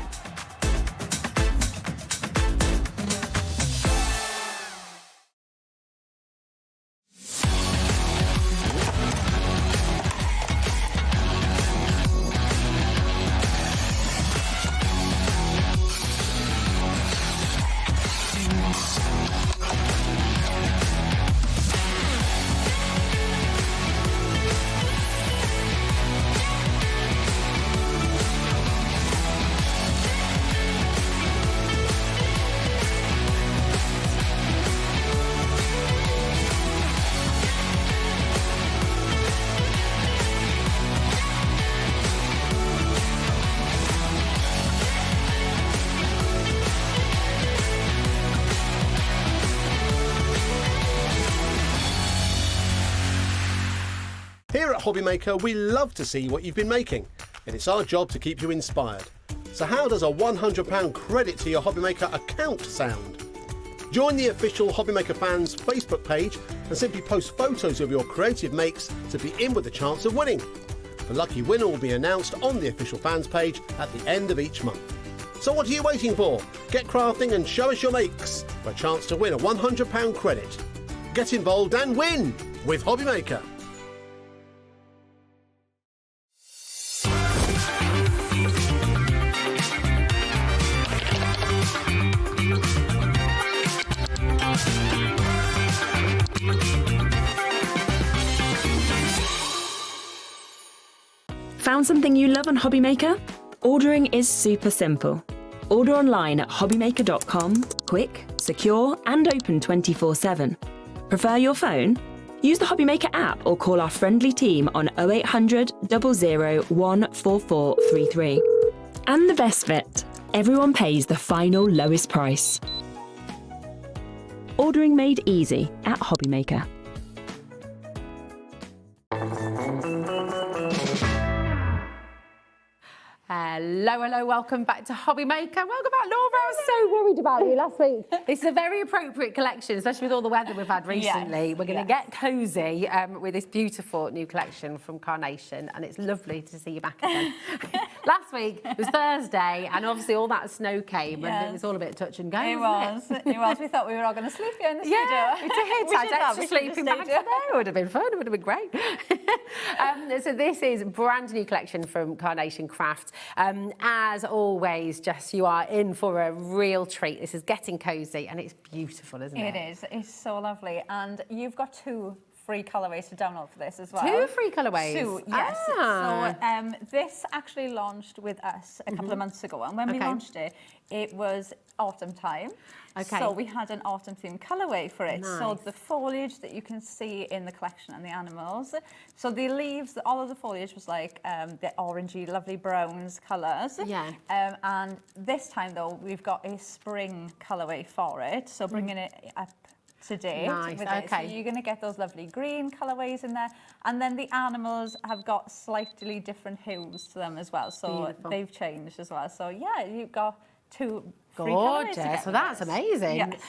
Here at Hobbymaker, we love to see what you've been making, and it's our job to keep you inspired. So how does a £100 credit to your Hobbymaker account sound? Join the official Hobbymaker fans Facebook page and simply post photos of your creative makes to be in with a chance of winning. The lucky winner will be announced on the official fans page at the end of each month. So what are you waiting for? Get crafting and show us your makes for a chance to win a £100 credit. Get involved and win with Hobbymaker. Found something you love on Hobbymaker? Ordering is super simple. Order online at hobbymaker.com, quick, secure and open 24/7. Prefer your phone? Use the Hobbymaker app or call our friendly team on 0800 00 14433. And the best bit, everyone pays the final lowest price. Ordering made easy at Hobbymaker. Hello, welcome back to Hobbymaker. Welcome back, Laura. I was so worried about you last week. It's a very appropriate collection, especially with all the weather we've had recently. We're going to get cosy with this beautiful new collection from Carnation, and it's lovely to see you back again. Last week it was Thursday, and obviously all that snow came, and it was all a bit touch and go. It was. We thought we were all going to sleep here in the studio. Yeah, we did. I had extra sleeping bags for there. It would have been fun. It would have been great. So this is a brand new collection from Carnation Crafts. As always, Jess, you are in for a real treat. This is Getting Cosy, and it's beautiful, isn't it? It is. It's so lovely. And you've got 2 free colourways to download for this as well. 2 free colourways? 2, yes. So this actually launched with us a couple of months ago, and when we launched it, it was autumn time. Okay. So we had an autumn themed colourway for it. Nice. So the foliage that you can see in the collection and the animals. So the leaves, all of the foliage was like the orangey, lovely browns colours. Yeah. And this time though, we've got a spring colourway for it. So bringing it up to date Nice, with it. So you're going to get those lovely green colourways in there. And then the animals have got slightly different hues to them as well. So Beautiful. they've changed as well. So yeah, you've got 2 gorgeous. Well, that's amazing. Yes.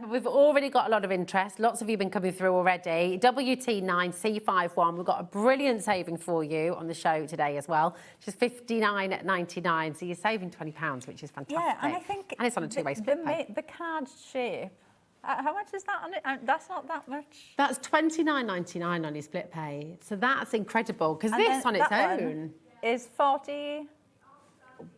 We've already got a lot of interest. Lots of you have been coming through already. WT9C51. We've got a brilliant saving for you on the show today as well, which is $59.99. So you're saving £20, which is fantastic. Yeah, and I think and it's on a two-way split pay. The card shape. How much is that on it? That's not that much. That's $29.99 on your split pay. So that's incredible because this on its own is 40.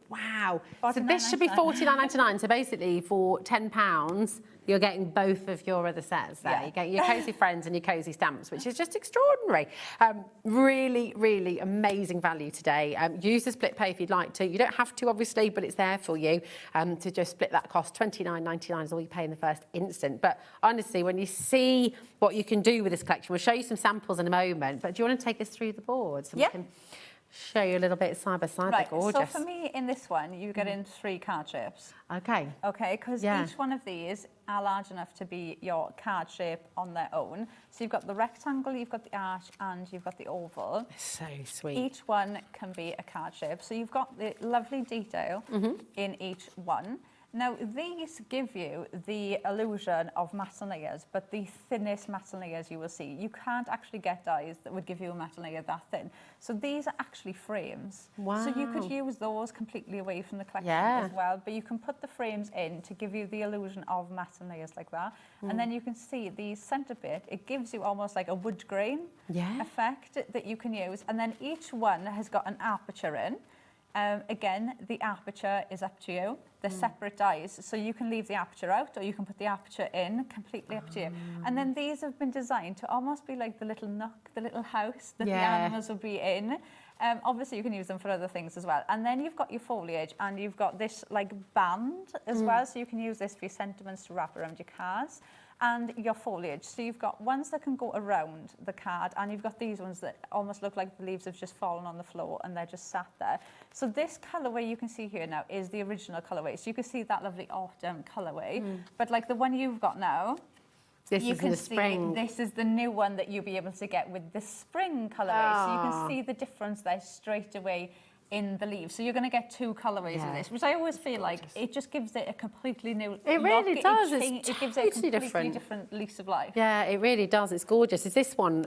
Wow. So this should be $49.99. So basically for £10, you're getting both of your other sets there. You're getting your Cosy Friends and your Cosy Stamps, which is just extraordinary. Really, really amazing value today. Use the split pay if you'd like to. You don't have to, obviously, but it's there for you to just split that cost. $29.99 is all you pay in the first instant. But honestly, when you see what you can do with this collection, we'll show you some samples in a moment. But do you want to take us through the board so we can show you a little bit side by side? Right, They're gorgeous. so for me in this one, you get in 3 card shapes. Okay. Okay, because each one of these are large enough to be your card shape on their own. So you've got the rectangle, you've got the arch, and you've got the oval. So sweet. Each one can be a card shape. So you've got the lovely detail in each one. Now, these give you the illusion of matte layers, but the thinnest matte layers you will see. You can't actually get dies that would give you a matte layer that thin. So these are actually frames. Wow. So you could use those completely away from the collection as well, but you can put the frames in to give you the illusion of matte layers like that. And then you can see the centre bit, it gives you almost like a wood grain effect that you can use. And then each one has got an aperture in. Again, the aperture is up to you. They're separate dies, so you can leave the aperture out or you can put the aperture in, completely up to you. And then these have been designed to almost be like the little nook, the little house that the animals will be in. Obviously, you can use them for other things as well. And then you've got your foliage and you've got this like band as well, so you can use this for your sentiments to wrap around your cards. And your foliage. So you've got ones that can go around the card, and you've got these ones that almost look like the leaves have just fallen on the floor and they're just sat there. So this colourway you can see here now is the original colourway. So you can see that lovely autumn colourway. But like the one you've got now, this is the spring. This is the new one that you'll be able to get with the spring colourway. So you can see the difference there straight away in the leaves. So you're going to get 2 colourways of this, which I always feel like it just gives it a completely new It look. really does. It gives it a completely different lease of life. Yeah, it really does. It's gorgeous. Is this one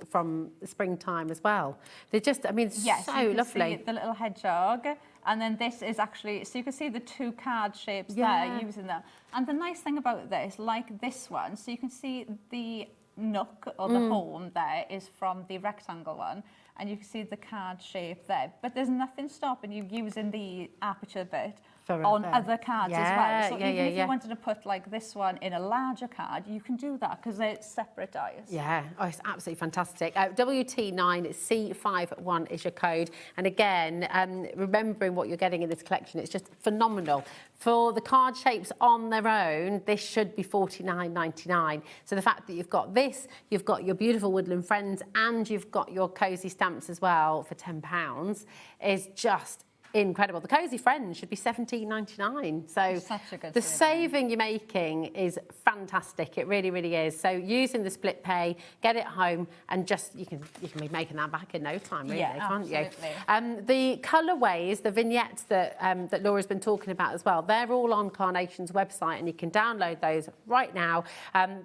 from springtime as well? They're just, I mean, yes, so you can lovely. See the little hedgehog. And then this is actually, so you can see the 2 card shapes there using them. And the nice thing about this, like this one, so you can see the nook or the home there is from the rectangle one. And you can see the card shape there. But there's nothing stopping you using the aperture bit on other cards as well. So even if you wanted to put like this one in a larger card, you can do that because they're separate dies. Yeah, oh, it's absolutely fantastic. WT9C51 is your code. And again, remembering what you're getting in this collection, it's just phenomenal. For the card shapes on their own, this should be $49.99. So the fact that you've got this, you've got your beautiful woodland friends, and you've got your Cosy Stamps as well for £10 is just incredible. The Cosy Friends should be $17.99. So such a good the saving. saving you're making is fantastic. It really, really is. So using the split pay, get it home, and just you can be making that back in no time, really, can't you? The colourways, the vignettes that that Laura's been talking about as well, they're all on Carnation's website, and you can download those right now.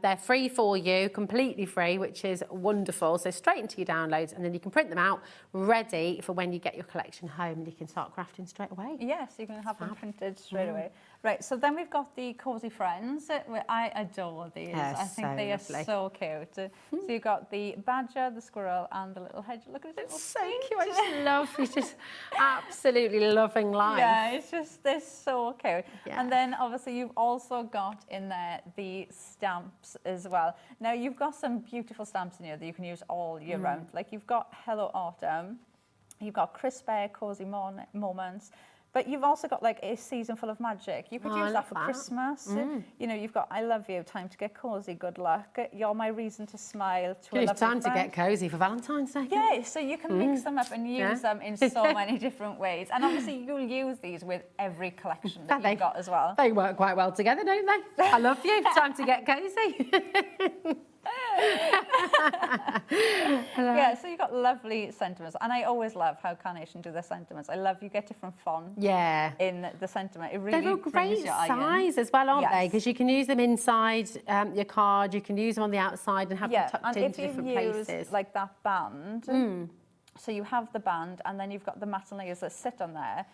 They're free for you, completely free, which is wonderful. So straight into your downloads, and then you can print them out, ready for when you get your collection home, and you can start crafting straight away. Yes, you can have them printed straight away. Right, so then we've got the Cosy Friends. I adore these. I think so they lovely. are so cute. So you've got the badger, the squirrel, and the little hedge. Look at it. It's so cute. I just love, he's just absolutely loving life. Yeah, it's just, they're so cute. Yeah. And then obviously you've also got in there the stamps as well. Now you've got some beautiful stamps in here that you can use all year round. Like you've got Hello Autumn, you've got Crisp Air, Cozy Moments, but you've also got like a season full of magic. You could use that for Christmas. You know, you've got I love you, time to get cozy, good luck. You're my reason to smile. It's time to get cozy for Valentine's Day. Yeah, so you can mix them up and use them in so many different ways. And obviously you'll use these with every collection that you've got as well. They work quite well together, don't they? I love you, time to get cozy. Yeah, so you've got lovely sentiments, and I always love how Carnation do their sentiments. I love you get different fonts in the sentiment. It really They're all brings great your eye in. size as well, aren't they? Because you can use them inside your card, you can use them on the outside and have them tucked into different places. If you use like that band, so you have the band, and then you've got the matte layers that sit on there.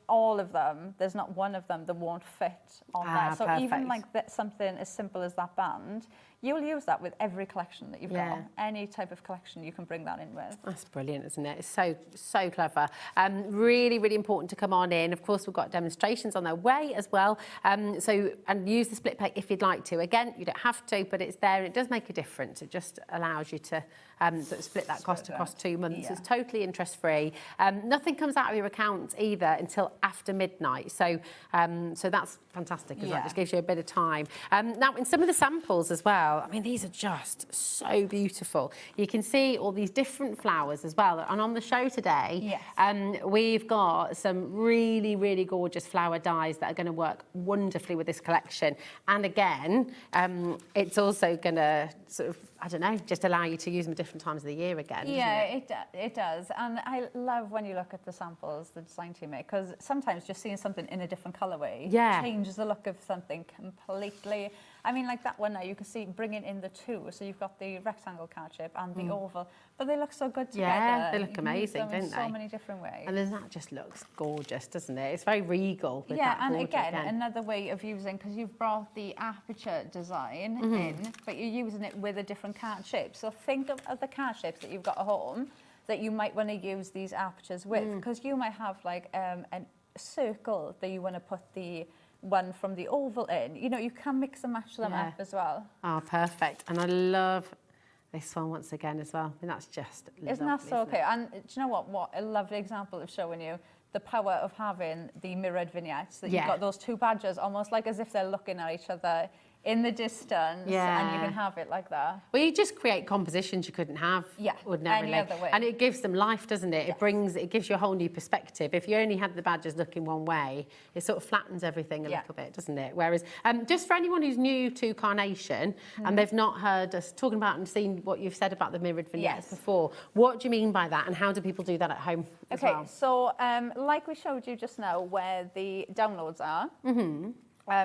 All of them, there's not one of them that won't fit on there. So even like something as simple as that band, you'll use that with every collection that you've got. Any type of collection you can bring that in with. That's brilliant, isn't it? It's so clever. Really, really important to come on in. Of course, we've got demonstrations on their way as well. And use the split pay if you'd like to. Again, you don't have to, but it's there and it does make a difference. It just allows you to sort of split that cost across 2 months. It's totally interest-free. Nothing comes out of your account either until after midnight. So that's fantastic as well. It just gives you a bit of time. Now, in some of the samples as well, I mean, these are just so beautiful. You can see all these different flowers as well. And on the show today, we've got some really, really gorgeous flower dyes that are going to work wonderfully with this collection. And again, it's also going to sort of, I don't know, just allow you to use them at different times of the year again. Yeah, it does. And I love when you look at the samples the design team make, because sometimes just seeing something in a different colourway changes the look of something completely. I mean, like that one now, you can see bringing in the two. So you've got the rectangle card shape and the oval, but they look so good together. Yeah, they look amazing, don't they? In so many different ways. And then that just looks gorgeous, doesn't it? It's very regal with yeah, that and border again, another way of using, because you've brought the aperture design in, but you're using it with a different card shape. So think of the card shapes that you've got at home that you might want to use these apertures with, because you might have like a circle that you want to put the one from the oval in. You know, you can mix and match them up as well. Oh, perfect. And I love this one once again as well. I mean, that's just lovely, Isn't that so okay? And do you know what? What a lovely example of showing you the power of having the mirrored vignettes, that you've got those two badgers almost like as if they're looking at each other in the distance, and you can have it like that. Well, you just create compositions you couldn't have ordinarily. any other way. And it gives them life, doesn't it? It gives you a whole new perspective. If you only had the badgers looking one way, it sort of flattens everything a little bit, doesn't it? Whereas, just for anyone who's new to Carnation and they've not heard us talking about and seen what you've said about the mirrored vignettes before, what do you mean by that, and how do people do that at home as well? So like we showed you just now where the downloads are,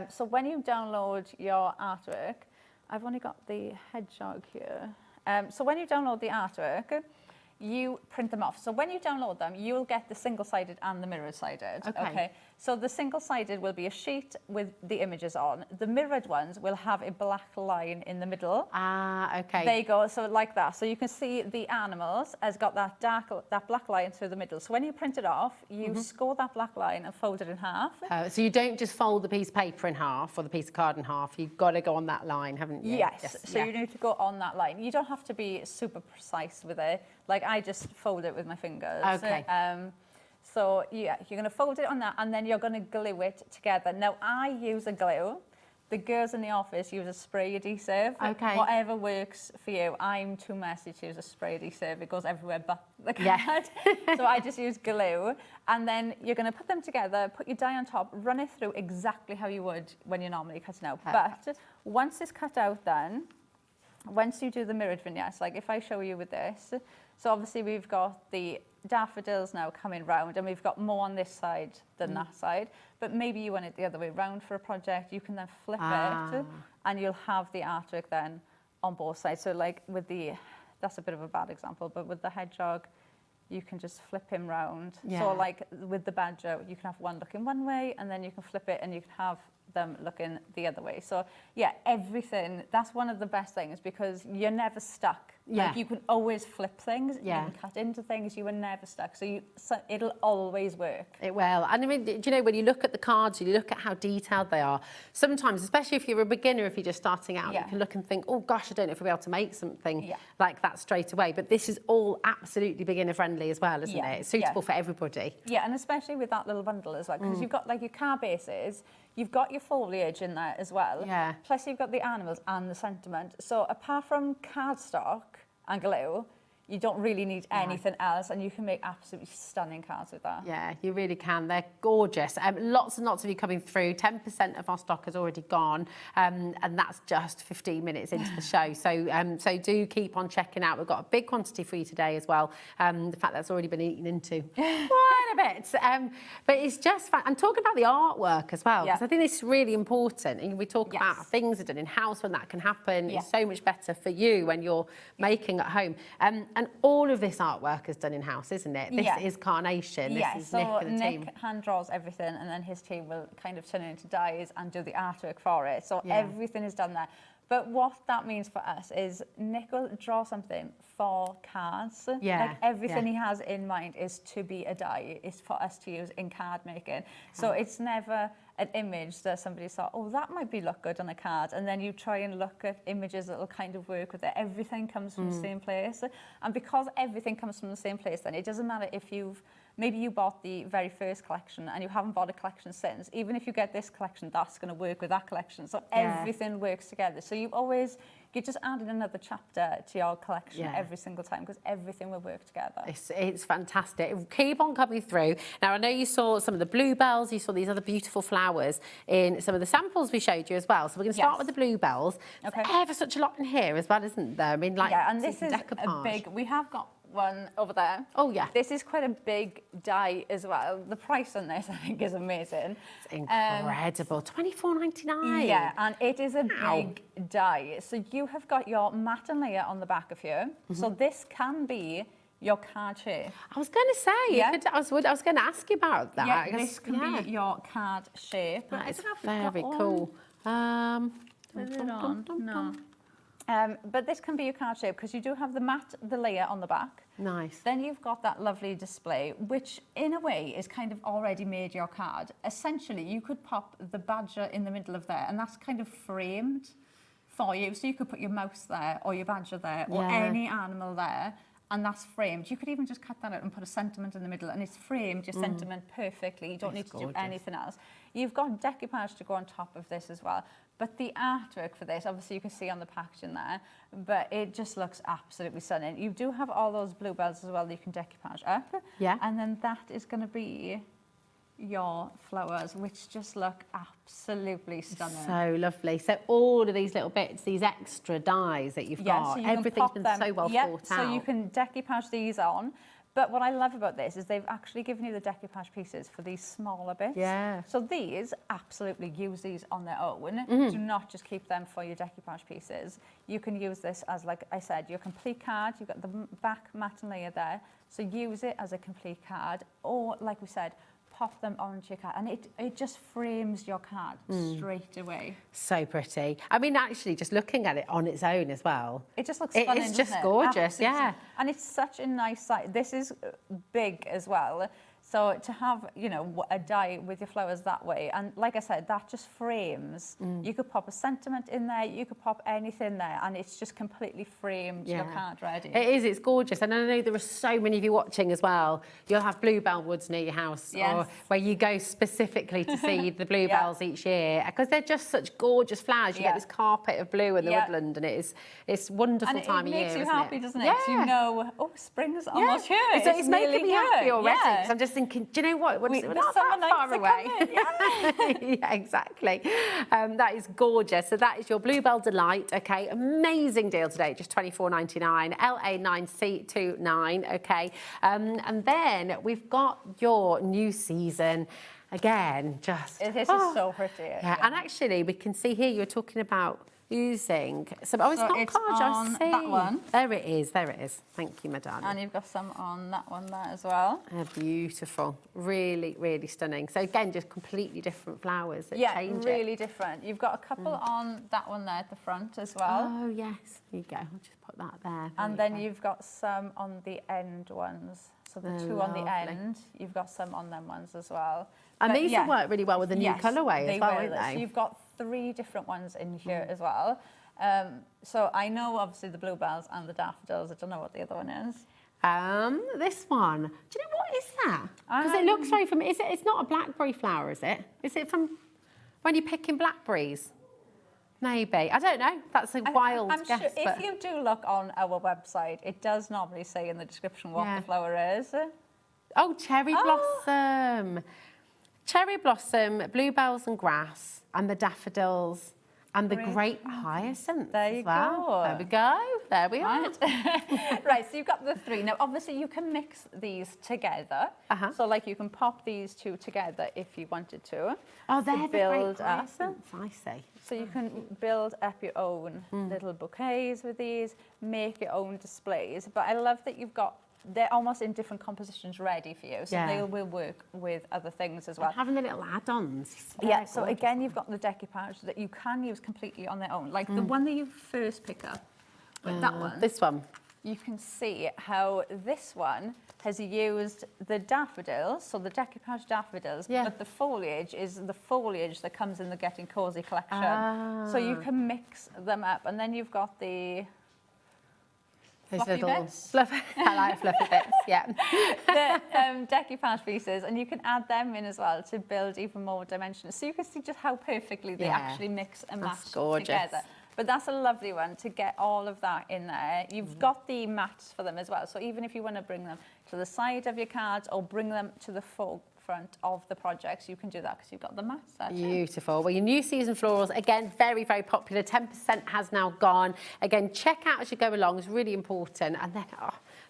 so when you download your artwork, I've only got the hedgehog here. So when you download the artwork, you print them off. So when you download them, you'll get the single-sided and the mirror-sided. Okay. So the single-sided will be a sheet with the images on. The mirrored ones will have a black line in the middle. Ah, okay. There you go. So like that. So you can see the animals has got that black line through the middle. So when you print it off, you score that black line and fold it in half. So you don't just fold the piece of paper in half or the piece of card in half. You've got to go on that line, haven't you? Yes. So you need to go on that line. You don't have to be super precise with it. Like I just fold it with my fingers. Okay. So yeah, you're going to fold it on that, and then you're going to glue it together. Now I use a glue The girls in the office use a spray adhesive. Okay. Whatever works for you. I'm too messy to use a spray adhesive. It goes everywhere but the card. Yeah. So I just use glue. And then you're going to put them together, put your die on top, run it through exactly how you would when you're normally cutting out. Perfect. But once it's cut out then, once you do the mirrored vignettes, like if I show you with this, so obviously we've got the daffodils now coming round and we've got more on this side than that side, but maybe you want it the other way round for a project, you can then flip it and you'll have the artwork then on both sides. So like with the, that's a bit of a bad example, but with the hedgehog, you can just flip him round. Yeah. So like with the badger, you can have one looking one way and then you can flip it and you can have them looking the other way. So yeah, everything, that's one of the best things because you're never stuck. Yeah. Like you can always flip things, Yeah. you can cut into things, you are never stuck. So it'll always work. It will. And I mean, do you know, when you look at the cards, you look at how detailed they are, sometimes, especially if you're a beginner, if you're just starting out, you can look and think, oh gosh, I don't know if we'll be able to make something like that straight away. But this is all absolutely beginner friendly as well, isn't it? It's suitable for everybody. Yeah, and especially with that little bundle as well, because you've got like your card bases, you've got your foliage in there as well. Yeah. Plus you've got the animals and the sentiment. So apart from cardstock and glue, you don't really need anything else, and you can make absolutely stunning cards with that. Yeah, you really can. They're gorgeous. Lots and lots of you coming through. 10% of our stock has already gone, and that's just 15 minutes into the show. So, so do keep on checking out. We've got a big quantity for you today as well. The fact that's already been eaten into quite a bit. But it's just fun. And talking about the artwork as well, because I think this is really important. And we talk about things that are done in house when that can happen. It's so much better for you when you're making at home. And all of this artwork is done in-house, isn't it? This is Carnation, this is so Nick and the team. Nick hand draws everything and then his team will kind of turn it into dies and do the artwork for it. So everything is done there. But what that means for us is Nick will draw something for cards. Like everything he has in mind is to be a die, is for us to use in card making. So it's never an image that somebody thought, oh, that might be look good on a card. And then you try and look at images that will kind of work with it. Everything comes from the same place. And because everything comes from the same place, then it doesn't matter if maybe you bought the very first collection and you haven't bought a collection since. Even if you get this collection, that's going to work with that collection. So everything works together. So you're just adding another chapter to your collection every single time because everything will work together. It's fantastic. Keep on coming through. Now, I know you saw some of the bluebells, you saw these other beautiful flowers in some of the samples we showed you as well. So we're going to start with the bluebells. Okay. There's ever such a lot in here as well, isn't there? I mean, like, and this is a big, we have got one over there. Oh, yeah. This is quite a big die as well. The price on this, I think, is amazing. It's incredible. $24.99. Yeah, and it is a big die. So you have got your matte layer on the back of here. So this can be your card shape. I was going to say, I was going to ask you about that. Yeah, this can be your card shape. That is very cool. Is it on? No. But this can be your card shape because you do have the layer on the back. Nice. Then you've got that lovely display, which in a way is kind of already made your card. Essentially, you could pop the badger in the middle of there, and that's kind of framed for you. So you could put your mouse there, or your badger there, or any animal there, and that's framed. You could even just cut that out and put a sentiment in the middle, and it's framed your sentiment perfectly. You don't need to do anything else. You've got decoupage to go on top of this as well. But the artwork for this, obviously you can see on the packaging there, but it just looks absolutely stunning. You do have all those bluebells as well that you can decoupage up. Yeah. And then that is going to be your flowers, which just look absolutely stunning. So lovely. So all of these little bits, these extra dies that you've got, so you everything's been so well thought out. So you can decoupage these on. But what I love about this is they've actually given you the decoupage pieces for these smaller bits. Yeah. So these, absolutely use these on their own. Do not just keep them for your decoupage pieces. You can use this as, like I said, your complete card. You've got the back matte layer there. So use it as a complete card. Or, like we said, pop them onto your card, and it just frames your card straight away. So pretty. I mean, actually, just looking at it on its own as well. It just looks stunning, It's just doesn't it? gorgeous, Absolutely. yeah. And it's such a nice size. This is big as well. So to have, you know, a die with your flowers that way, and like I said, that just frames. You could pop a sentiment in there, you could pop anything there, and it's just completely framed your card ready. It is, it's gorgeous. And I know there are so many of you watching as well. You'll have bluebell woods near your house, or where you go specifically to see the bluebells each year, because they're just such gorgeous flowers. You get this carpet of blue in the woodland, and it's wonderful time of year, And it makes you isn't happy, doesn't it? You know, oh, spring's almost here. It's making me happy already, Yeah. because I'm just thinking, do you know what? We're There's not summer that far nights away. coming, Yeah, exactly. That is gorgeous. So that is your Bluebell Delight. Okay, amazing deal today, just $24.99, LA9C29. Okay, and then we've got your new season. Again, just This is so pretty. Yeah, and actually we can see here you're talking about using some. Oh, it's So not it's card. I on see. that one. There it is. There it is. Thank you, madame. And you've got some on that one there as well. Beautiful. Really, really stunning. So again, just completely different flowers that change it. really different. You've got a couple on that one there at the front as well. Oh, yes. There you go. I'll just put that there. And then you've got some on the end ones. So the two on the Lovely. end, you've got some on them ones as well. And But these will work really well with the new colourway as well, will. won't they? So you've got 3 different ones in here as well. So I know obviously the bluebells and the daffodils. I don't know what the other one is. This one. Do you know what is that? Because it looks very from. Is it? It's not a blackberry flower, is it? Is it from when you're picking blackberries? Maybe. I don't know. That's a wild I'm guess. sure but if you do look on our website, it does normally say in the description what the flower is. Oh, cherry blossom. Cherry blossom, bluebells and grass, and the daffodils, and the great hyacinth. There you go. There we go. There we are. Right, so you've got the 3. Now, obviously, you can mix these together. So, like, you can pop these 2 together if you wanted to. Oh, they're the great build up. hyacinths, I see. So you can build up your own little bouquets with these, make your own displays. But I love that you've got, they're almost in different compositions ready for you. So they will work with other things as well. And having the little add-ons. Yeah, so again, you've got the decoupage that you can use completely on their own. Like the one that you first pick up, that one. This one. You can see how this one has used the daffodils, so the decoupage daffodils, but the foliage is the foliage that comes in the Getting Cosy collection. So you can mix them up, and then you've got the fluffy bits. I like fluffy bits, yeah. The decoupage pieces, and you can add them in as well to build even more dimensions. So you can see just how perfectly they actually mix and match together. But that's a lovely one to get all of that in there. You've got the mats for them as well. So even if you want to bring them to the side of your cards or bring them to the forefront of the projects, you can do that because you've got the mats there. Beautiful. Well, your new season florals, again, very, very popular. 10% has now gone. Again, check out as you go along. It's really important. And then,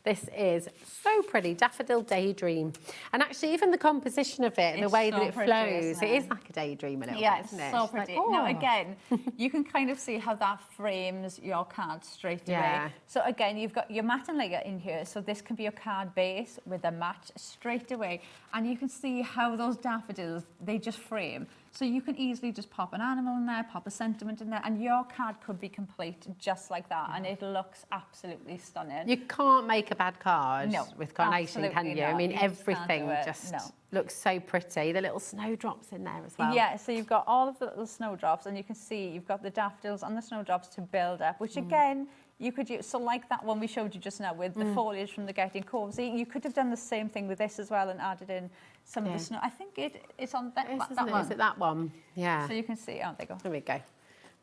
this is so pretty. Daffodil Daydream. And actually, even the composition of it, the way that it flows, it is like a daydream a little bit, isn't it? Yeah, it's so pretty. Now, again, you can kind of see how that frames your card straight away. So again, you've got your matte layer in here. So this can be your card base with a matte straight away. And you can see how those daffodils, they just frame. So you can easily just pop an animal in there, pop a sentiment in there, and your card could be complete just like that. And it looks absolutely stunning. You can't make a bad card with Carnation, can you? Not. I mean, You just can't everything do it. just looks so pretty. The little snowdrops in there as well. Yeah, so you've got all of the little snowdrops, and you can see you've got the daffodils and the snowdrops to build up, which again, you could use, so like that one we showed you just now with the foliage from the Getting Cosy, you could have done the same thing with this as well and added in some of the snow. I think it's on that one. Is it that one? Yeah. So you can see, there you go. There we go.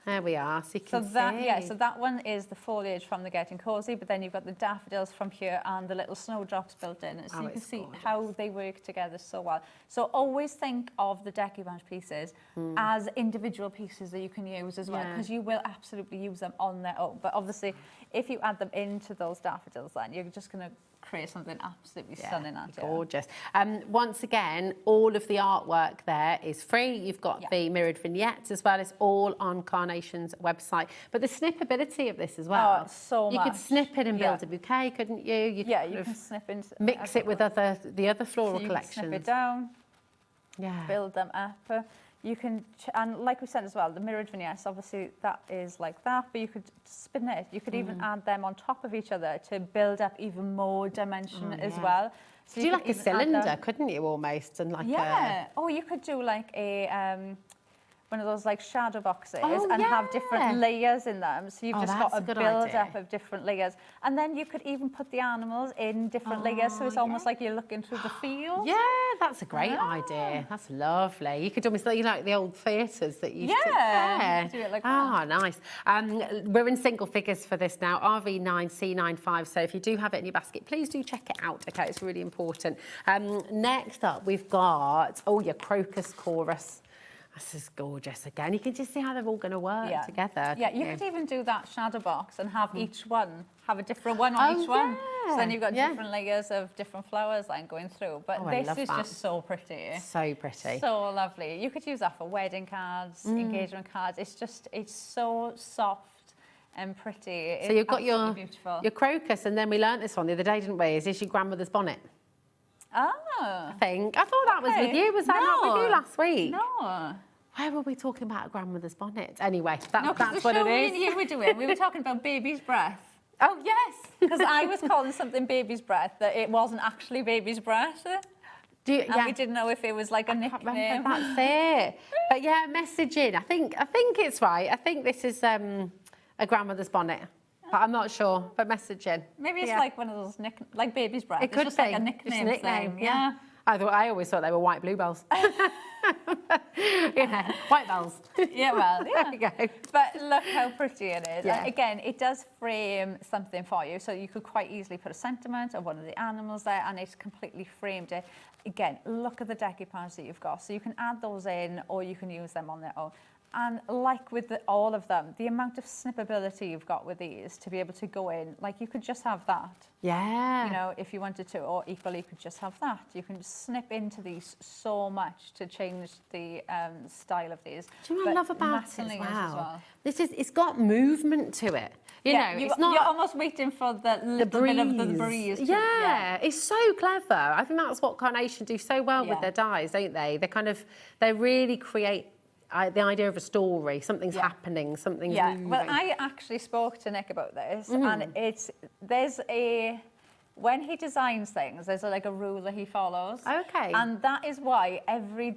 There we are, so you can see. So that one is the foliage from the Getting Cosy, but then you've got the daffodils from here and the little snowdrops built in. So you can see how they work together so well. So always think of the decoupage pieces as individual pieces that you can use as well, because you will absolutely use them on their own. But obviously, if you add them into those daffodils, then you're just going to create something absolutely stunning, aren't you? Gorgeous. Once again, all of the artwork there is free. You've got the mirrored vignettes as well. It's all on Carnation's website. But the snippability of this as well. Oh, so you much. could snip it and build a bouquet, couldn't you? You can snip into mix it with the other floral so you collections. can snip it down, build them up. You can, and like we said as well, the mirrored vignettes, obviously that is like that, but you could spin it. You could even add them on top of each other to build up even more dimension as well. So you like a cylinder, couldn't you, almost? And like or you could do like a one of those like shadow boxes and have different layers in them. So you've just got a build-up of different layers. And then you could even put the animals in different layers, so it's almost like you're looking through the field. Yeah, that's a great idea. That's lovely. You could almost like the old theatres that you used to... Yeah, do it like that. Nice. We're in single figures for this now, RV9C95. So if you do have it in your basket, please do check it out. Okay, it's really important. Next up, we've got, your crocus chorus. This is gorgeous again. You can just see how they're all going to work together. Yeah, you could even do that shadow box and have each one have a different one on each one. So then you've got different layers of different flowers like going through. But this is just so pretty. So pretty. So lovely. You could use that for wedding cards, engagement cards. It's so soft and pretty. So you've got your crocus, and then we learnt this one the other day, didn't we? Is this your grandmother's bonnet? Oh. I think. I thought that was with you. Was that not with you last week? No. Why were we talking about a grandmother's bonnet? Anyway, that's what it is. Me and you were doing, we were talking about baby's breath. Oh, yes. Because I was calling something baby's breath, that it wasn't actually baby's breath. We didn't know if it was like a nickname. That's it. But yeah, messaging. I think it's right. I think this is a grandmother's bonnet. But I'm not sure, but messaging. Maybe it's like one of those like baby's breath. It could just be. Like a nickname thing. Yeah. I always thought they were white bluebells. White bells. Yeah, well, yeah. There you go. But look how pretty it is. Yeah. And again, it does frame something for you. So you could quite easily put a sentiment of one of the animals there, and it's completely framed it. Again, look at the decoupages that you've got. So you can add those in, or you can use them on their own. And like with all of them, the amount of snippability you've got with these to be able to go in, like you could just have that. Yeah. You know, if you wanted to, or equally you could just have that. You can snip into these so much to change the style of these. Do you know what I love about it as well? It's got movement to it. You know, it's not... You're almost waiting for the little bit of the breeze. Yeah, it's so clever. I think that's what Carnation do so well with their dyes, don't they? They really create the idea of a story, something's happening, something's moving. Well, I actually spoke to Nick about this, and when he designs things, there's like a rule that he follows. Okay. And that is why every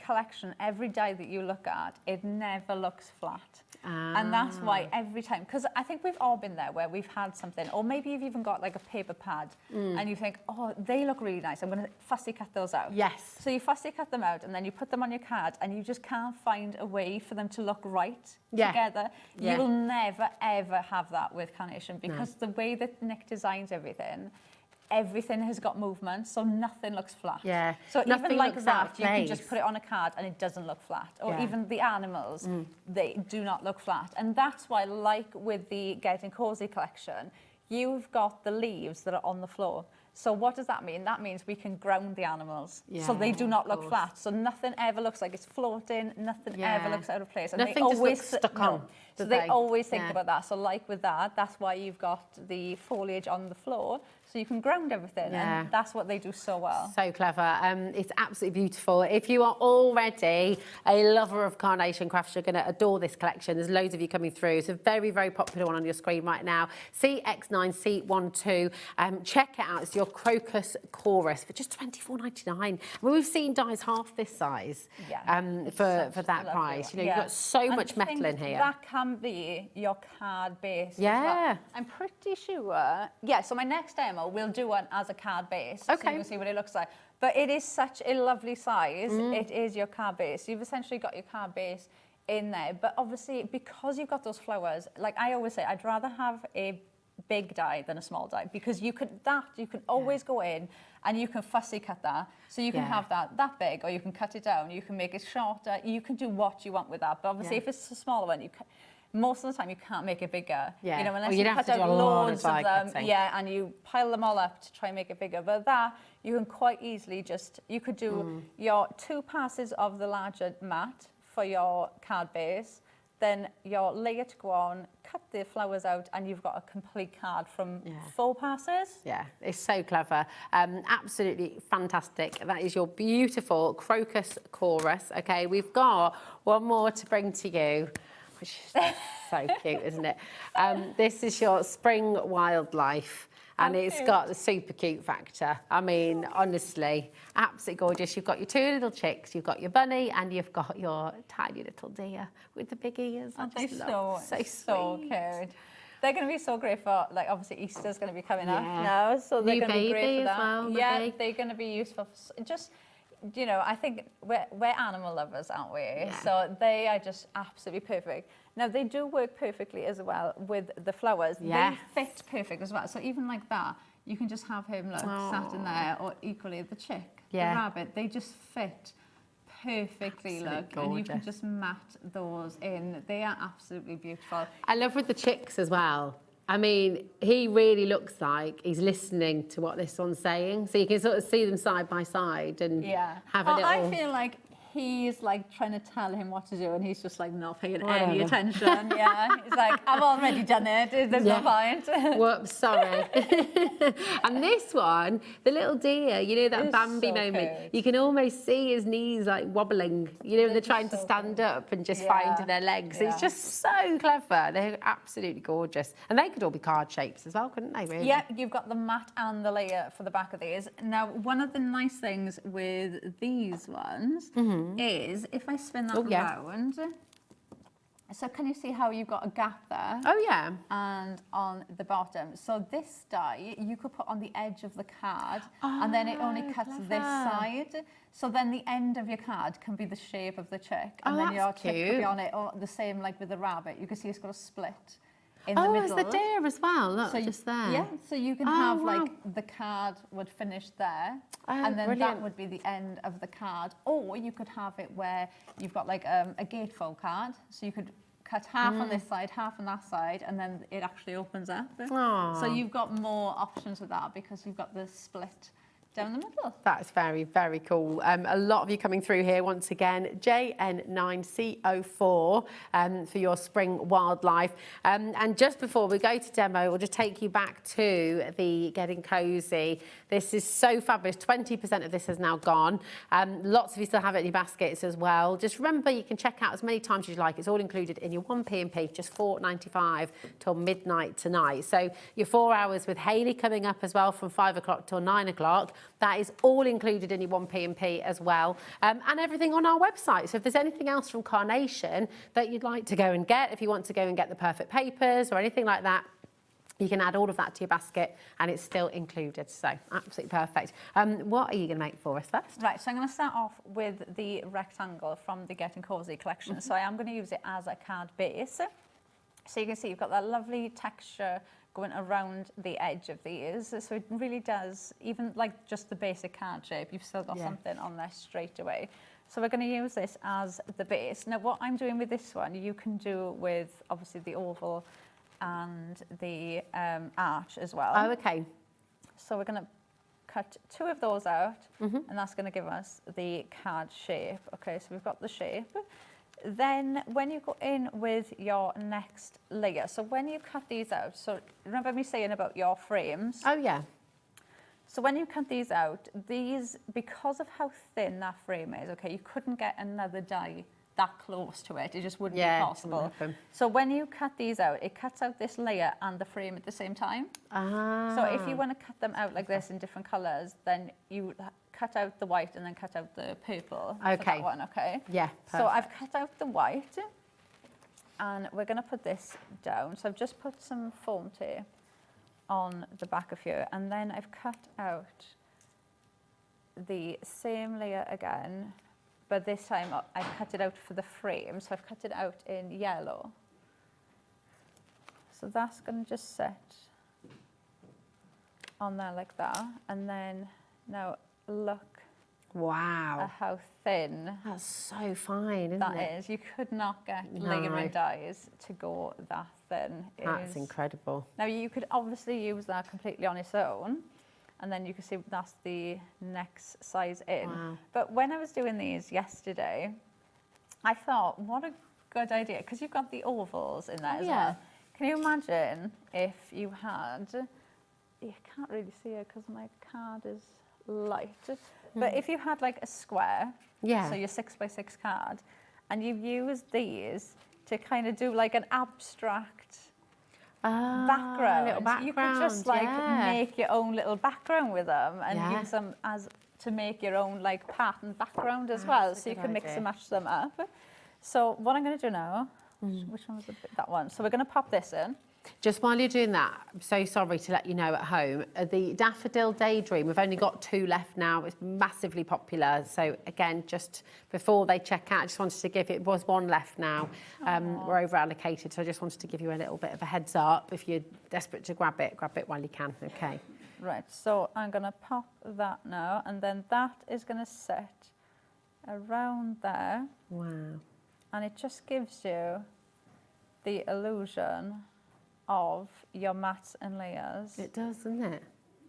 collection, every dye that you look at, it never looks flat. And that's why every time, because I think we've all been there where we've had something, or maybe you've even got like a paper pad and you think, oh, they look really nice, I'm going to fussy cut those out. Yes. So you fussy cut them out and then you put them on your card and you just can't find a way for them to look right together. You will never, ever have that with Carnation because the way that Nick designs everything has got movement, so nothing looks flat. Yeah. So nothing even like looks that, you can just put it on a card and it doesn't look flat. Or even the animals, they do not look flat. And that's why, like with the Getting Cosy collection, you've got the leaves that are on the floor. So what does that mean? That means we can ground the animals, so they do not look flat. So nothing ever looks like it's floating, nothing ever looks out of place. And nothing they always just looks stuck on. So they always think about that. So like with that, that's why you've got the foliage on the floor, so you can ground everything. And that's what they do so well. So clever. It's absolutely beautiful. If you are already a lover of Carnation Crafts, you're going to adore this collection. There's loads of you coming through. It's a very, very popular one on your screen right now. CX9C12. Check it out. It's your crocus chorus for just $24.99. Well, we've seen dyes half this size for that price. You know, you've got so much metal in here. That can be your card base. Yeah. As well. I'm pretty sure. Yeah, so my next demo, we'll do one as a card base. So you can see what it looks like. But it is such a lovely size. It is your card base. You've essentially got your card base in there. But obviously, because you've got those flowers, like I always say, I'd rather have a big die than a small die, because you can always go in and you can fussy cut that, so you can have that big, or you can cut it down, you can make it shorter, you can do what you want with that. But obviously if it's a smaller one, most of the time you can't make it bigger, you know, unless you cut out loads of them, and you pile them all up to try and make it bigger. But that you can quite easily you could do your 2 passes of the larger mat for your card base, then your layer to go on, cut the flowers out, and you've got a complete card from 4 passes. Yeah, it's so clever. Absolutely fantastic. That is your beautiful crocus chorus. Okay, we've got one more to bring to you, which is so cute, isn't it? This is your spring wildlife. And it's got the super cute factor. I mean, honestly, absolutely gorgeous. You've got your 2 little chicks, you've got your bunny, and you've got your tiny little deer with the big ears. Aren't they so cute? They're going to be so great for, like, obviously Easter's going to be coming up Yeah. now, so they're New going to be great baby for as that. well, the Yeah, big. they're going to be useful for just, you know, I think we're animal lovers, aren't we? Yeah. So they are just absolutely perfect. Now, they do work perfectly as well with the flowers. Yes. They fit perfect as well. So even like that, you can just have him, look, sat in there, or equally the chick, the rabbit. They just fit perfectly, look, and you can just mat those in. They are absolutely beautiful. I love with the chicks as well. I mean, he really looks like he's listening to what this one's saying. So you can sort of see them side by side and have a little... I feel like he's like trying to tell him what to do, and he's just like not paying Whatever. any attention. Yeah, he's like, I've already done it. There's no point. Whoops, sorry. And this one, the little deer, you know, that It's Bambi so moment, cute. you can almost see his knees like wobbling. You know, they're trying to stand up and just find their legs. It's just so clever. They're absolutely gorgeous. And they could all be card shapes as well, couldn't they, really? Yeah, you've got the mat and the layer for the back of these. Now, one of the nice things with these ones is if I spin that around. So can you see how you've got a gap there? Oh, yeah. And on the bottom. So this die you could put on the edge of the card, and then it only cuts this side. So then the end of your card can be the shape of the chick, and then your chick could be on it, or the same like with the rabbit. You can see it's got a split in the middle. Oh, it's the deer as well. Look, So just there. Yeah, so you can have like the card would finish there, and then brilliant. that would be the end of the card. Or you could have it where you've got like a gatefold card, so you could cut half on this side, half on that side, and then it actually opens up. Aw. So you've got more options with that because you've got the split down the middle. That's very, very cool. A lot of you coming through here once again. JN9CO4 for your spring wildlife. And just before we go to demo, we'll just take you back to the Getting Cosy. This is so fabulous. 20% of this has now gone. Lots of you still have it in your baskets as well. Just remember, you can check out as many times as you like. It's all included in your 1p&p, just £4.95 till midnight tonight. So your 4 hours with Hayley coming up as well from 5 o'clock till 9 o'clock. That is all included in your 1p&p as well. And everything on our website. So if there's anything else from Carnation that you'd like to go and get, if you want to go and get the perfect papers or anything like that, you can add all of that to your basket and it's still included. So absolutely perfect. What are you going to make for us first? Right, so I'm going to start off with the rectangle from the Getting Cosy collection. So I am going to use it as a card base. So you can see you've got that lovely texture going around the edge of these. So it really does, even like just the basic card shape, you've still got something on there straight away. So we're going to use this as the base. Now what I'm doing with this one, you can do with obviously the oval and the arch as well. Oh, okay. So we're going to cut 2 of those out, and that's going to give us the card shape. Okay, so we've got the shape. Then when you go in with your next layer, so when you cut these out, so remember me saying about your frames? Oh, yeah. So when you cut these out, these, because of how thin that frame is, okay, you couldn't get another die that close to it. It just wouldn't be possible. So when you cut these out, it cuts out this layer and the frame at the same time. So if you want to cut them out like this in different colours, then you cut out the white and then cut out the purple for that one, okay? Yeah, So I've cut out the white and we're going to put this down. So I've just put some foam tape on the back of here, and then I've cut out the same layer again, but this time I've cut it out for the frame, so I've cut it out in yellow. So that's going to just set on there like that, and then now look at how thin. That's so fine, isn't that it? is. You could not get No. layering dies to go that thin. That's incredible. Now you could obviously use that completely on its own, and then you can see that's the next size in. Wow. But when I was doing these yesterday, I thought, what a good idea because you've got the ovals in there as yeah. well. Can you imagine if you had, you can't really see it because my card is light, but if you had like a square, Yeah. so your 6x6 card, and you use these to kind of do like an abstract background. little You could just background, like yeah. make your own little background with them and Yeah. use them as to make your own like pattern background as well. That's a So you good can mix idea. and match them up. So what I'm going to do now, which one was the, that one? So we're going to pop this in. Just while you're doing that, I'm so sorry to let you know at home, the Daffodil Daydream, we've only got 2 left now. It's massively popular. So again, just before they check out, I just wanted to give it was 1 left now. We're over allocated, so I just wanted to give you a little bit of a heads up. If you're desperate to grab it while you can. Okay. Right, so I'm going to pop that now, and then that is going to sit around there. Wow. And it just gives you the illusion of your mats and layers. It does, doesn't it?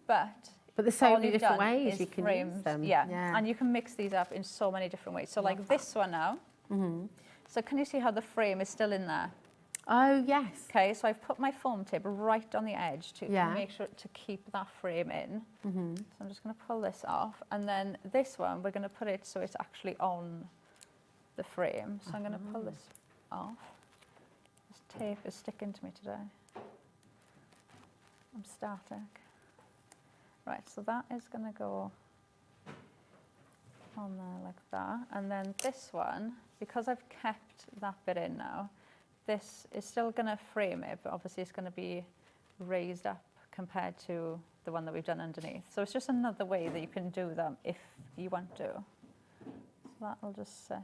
But there's so all many you've different done ways is you can framed, use them. Yeah. Yeah. And you can mix these up in so many different ways. So like this one now. So can you see how the frame is still in there? Oh, yes. Okay, so I've put my foam tape right on the edge to Yeah. make sure to keep that frame in. So I'm just going to pull this off. And then this one, we're going to put it so it's actually on the frame. So I'm going to pull this off. This tape is sticking to me today. I'm static. Right, so that is going to go on there like that. And then this one, because I've kept that bit in now, this is still going to frame it, but obviously it's going to be raised up compared to the one that we've done underneath. So it's just another way that you can do them if you want to. So that will just sit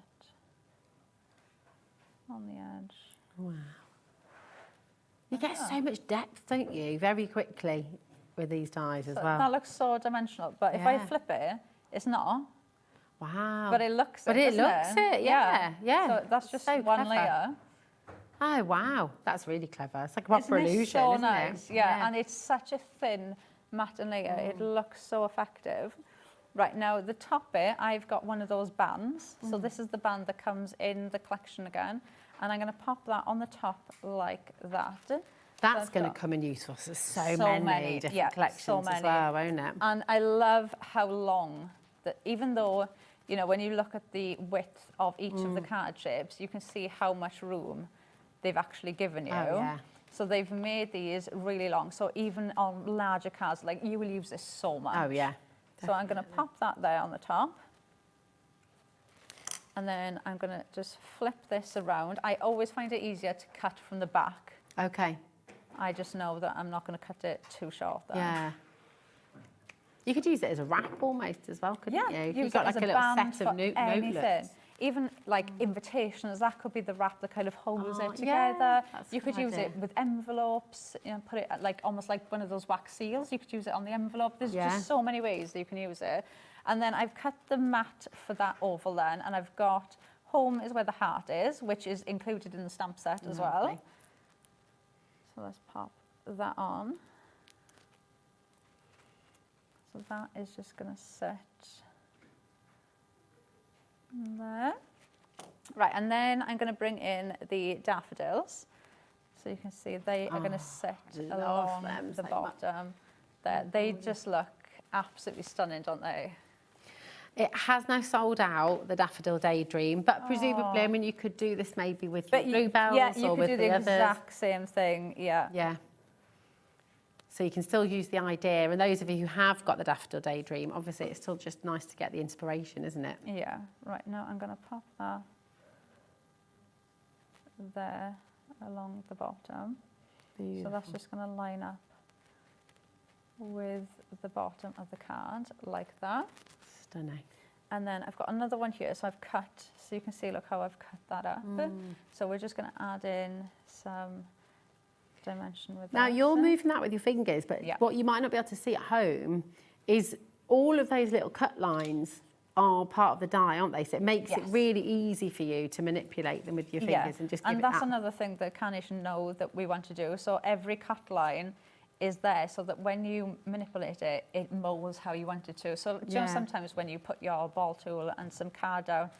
on the edge. Wow. You get so much depth, don't you, very quickly with these dies as So well. that looks so dimensional, but if I Yeah. flip it, it's not. Wow. But it looks But it, it doesn't looks it, yeah. So that's just So one clever. layer. Oh, wow. That's really clever. It's like a proper Isn't it illusion, so isn't nice? it? Yeah, and it's such a thin matte and layer. It looks so effective. Right, now the top bit, I've got one of those bands. So this is the band that comes in the collection again. And I'm going to pop that on the top like that. That's So going to I've got come in useful for so many different collections so many. as well, won't it? And I love how long, that even though, you know, when you look at the width of each of the card shapes, you can see how much room they've actually given you. Oh, yeah. So they've made these really long. So even on larger cards, like you will use this so much. Oh, yeah. So I'm going to pop that there on the top. And then I'm going to just flip this around. I always find it easier to cut from the back. Okay. I just know that I'm not going to cut it too short there. Yeah. You could use it as a wrap almost as well, couldn't Yeah, you? use You've got it as like a a little band set of for anything. notelets. Even like invitations, that could be the wrap that kind of holds Oh, it yeah, together. that's a You could good use idea. it with envelopes, you know, put it at like almost like one of those wax seals. You could use it on the envelope. There's Yeah. just so many ways that you can use it. And then I've cut the mat for that oval then, and I've got home is where the heart is, which is included in the stamp set as well. Lovely. So let's pop that on. So that is just going to sit there. Right, and then I'm going to bring in the daffodils. So you can see they are going to sit love along them the so much. bottom there. They just look absolutely stunning, don't they? It has now sold out, the Daffodil Daydream, but presumably, I mean, you could do this maybe with your bluebells yeah, you or could with do the the others. exact same thing, yeah. Yeah. So you can still use the idea, and those of you who have got the Daffodil Daydream, obviously it's still just nice to get the inspiration, isn't it? Yeah, right, now I'm going to pop that there along the bottom. So that's just going to line up with the bottom of the card like that. Stunning. And then I've got another one here, so I've cut, so you can see, look how I've cut that up. So we're just going to add in some dimension with Now that. you're moving that with your fingers, but Yeah. what you might not be able to see at home is all of those little cut lines are part of the die, aren't they? So it makes it Yes. really easy for you to manipulate them with your fingers and just give and it that's that. another thing that Carnation know that we want to do. So every cut line is there so that when you manipulate it, it molds how you want it to. So do you know, Yeah. sometimes when you put your ball tool and some card down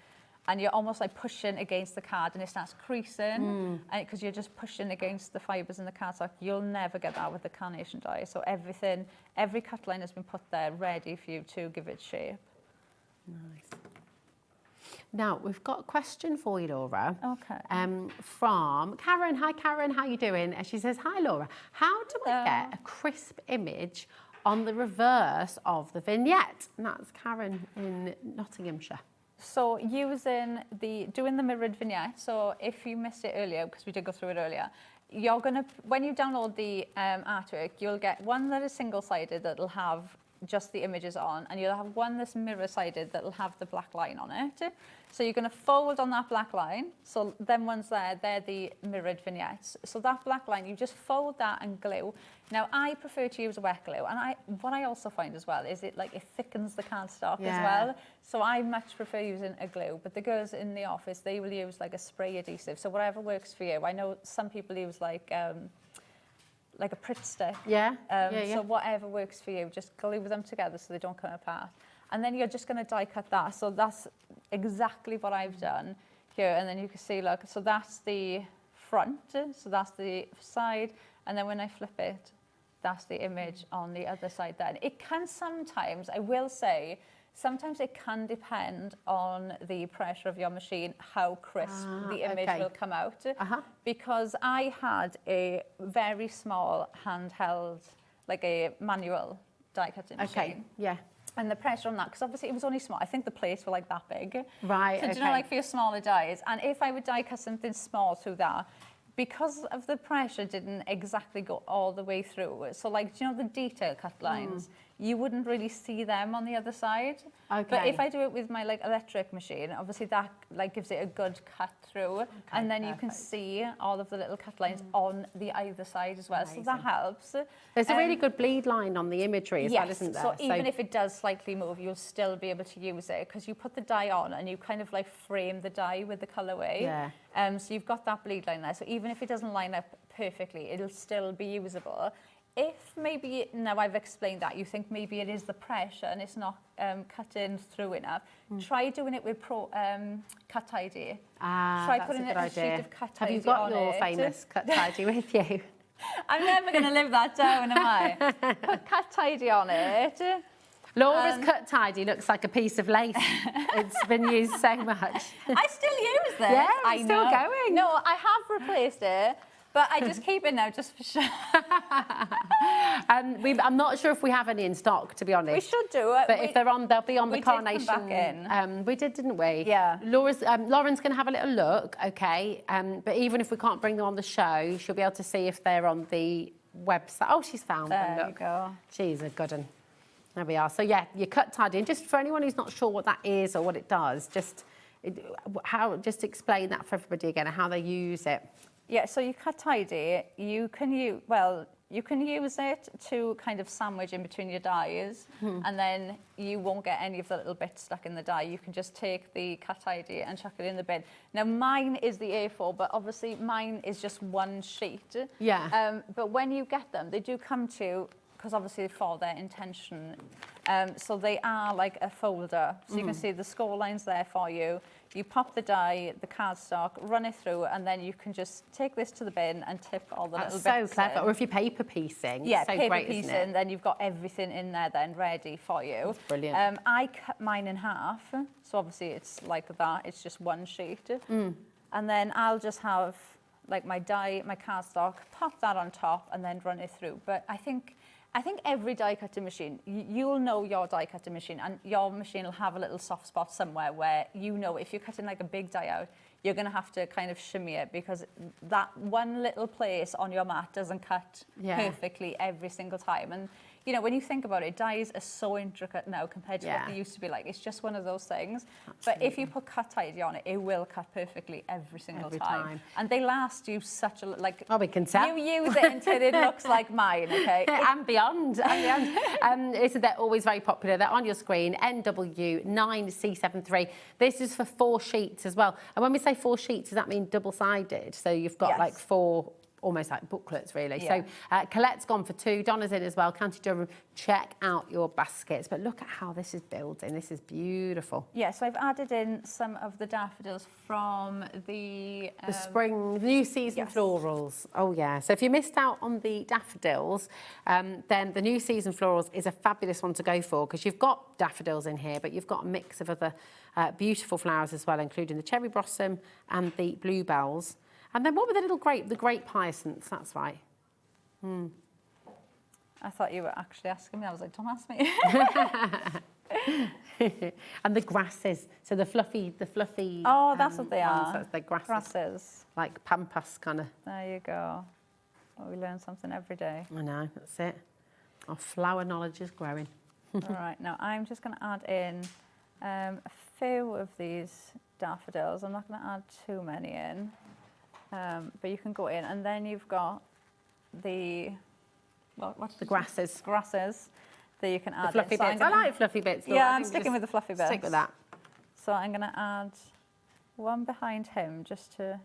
and you're almost like pushing against the card and it starts creasing because you're just pushing against the fibres in the cardstock. You'll never get that with the carnation die. So every cut line has been put there ready for you to give it shape. Nice. Now, we've got a question for you, Laura. Okay. From Karen. Hi, Karen. How you doing? And she says, hi, Laura. How do I get a crisp image on the reverse of the vignette? And that's Karen in Nottinghamshire. So doing the mirrored vignette, so if you missed it earlier, because we did go through it earlier, you're going to, when you download the artwork, you'll get one that is single-sided that'll have just the images on, and you'll have one that's mirror-sided that'll have the black line on it. So you're going to fold on that black line. So them ones there, they're the mirrored vignettes. So that black line, you just fold that and glue. Now, I prefer to use a wet glue, and what I also find as well is it thickens the cardstock as well. So I much prefer using a glue, but the girls in the office, they will use like a spray adhesive. So whatever works for you. I know some people use like a Pritt stick. So whatever works for you, just glue them together so they don't come apart. And then you're just going to die cut that. So that's exactly what I've done here. And then you can see, look, so that's the front, so that's the side. And then when I flip it, that's the image on the other side then. It can sometimes, I will say, sometimes it can depend on the pressure of your machine, how crisp the image will come out. Because I had a very small handheld, like a manual die cutting machine. And the pressure on that, because obviously it was only small. I think the plates were like that big. Right, So do you know, like for your smaller dies, and if I would die cut something small through that, because of the pressure didn't exactly go all the way through. So like, do you know the detail cut lines? You wouldn't really see them on the other side. But if I do it with my like electric machine, obviously that like gives it a good cut through, and then you can see all of the little cut lines on the either side as well. So that helps. There's a really good bleed line on the imagery as well, isn't there? So even if it does slightly move, you'll still be able to use it because you put the dye on and you kind of like frame the dye with the colourway. So you've got that bleed line there. So even if it doesn't line up perfectly, it'll still be usable. If maybe, now I've explained that, you think maybe it is the pressure and it's not cutting through enough, try doing it with cut tidy. Try putting a sheet of cut tidy on it. Have you got your famous cut tidy with you? I'm never going to live that down, am I? Put cut tidy on it. Laura's cut tidy looks like a piece of lace. It's been used so much. I still use this. Yeah, it's still going. No, I have replaced it. But I just keep it now, just for sure. I'm not sure if we have any in stock, to be honest. We should do it. But if they're on, they'll be on the Carnation. Did come back in. We did, didn't we? Yeah. Lauren's going to have a little look, okay? But even if we can't bring them on the show, she'll be able to see if they're on the website. Oh, she's found them. There you go. She's a good one. There we are. So yeah, you cut tidy. And just for anyone who's not sure what that is or what it does, just explain that for everybody again, and how they use it. Yeah, so you cut tidy, you can use it to kind of sandwich in between your dies, and then you won't get any of the little bits stuck in the die. You can just take the cut tidy and chuck it in the bin. Now mine is the A4, but obviously mine is just one sheet. Yeah. But when you get them, they do come to, because obviously for their intention, so they are like a folder. So you can see the score lines there for you. You pop the die, the cardstock, run it through, and then you can just take this to the bin and tip all the little bits. That's so clever. Or if you're paper piecing, yeah, so paper great, piecing, then you've got everything in there then ready for you. That's brilliant. I cut mine in half, so obviously it's like that. It's just one sheet, and then I'll just have like my die, my cardstock, pop that on top, and then run it through. But I think every die cutting machine, you'll know your die cutting machine, and your machine will have a little soft spot somewhere where you know if you're cutting like a big die out, you're going to have to kind of shimmy it because that one little place on your mat doesn't cut perfectly every single time. And you know, when you think about it, dies are so intricate now compared to what they used to be like. It's just one of those things. Absolutely. But if you put cut tidy on it, it will cut perfectly every single time. And they last you such a, like... Oh, we can tell. You use it until it looks like mine, okay? And beyond. They're always very popular. They're on your screen, NW9C73. This is for 4 sheets as well. And when we say 4 sheets, does that mean double-sided? So you've got like 4 almost like booklets, really. Yeah. So Colette's gone for 2. Donna's in as well. County Durham, check out your baskets. But look at how this is building. This is beautiful. Yeah, so I've added in some of the daffodils from the spring, new season florals. Oh, yeah. So if you missed out on the daffodils, then the new season florals is a fabulous one to go for because you've got daffodils in here, but you've got a mix of other beautiful flowers as well, including the cherry blossom and the bluebells. And then what were the little the grape hyacinths, that's right. I thought you were actually asking me. I was like, don't ask me. And the grasses, so the fluffy. Oh, that's what they are. That's the grasses. Grasses. Like pampas kind of. There you go. Well, we learn something every day. I know, that's it. Our flower knowledge is growing. All right, now I'm just going to add in a few of these daffodils. I'm not going to add too many in. But you can go in, and then you've got the what's the grasses. Grasses that you can add. The fluffy in. So bits. I like fluffy bits. Yeah, I'm sticking with the fluffy bits. Stick with that. So I'm going to add one behind him just to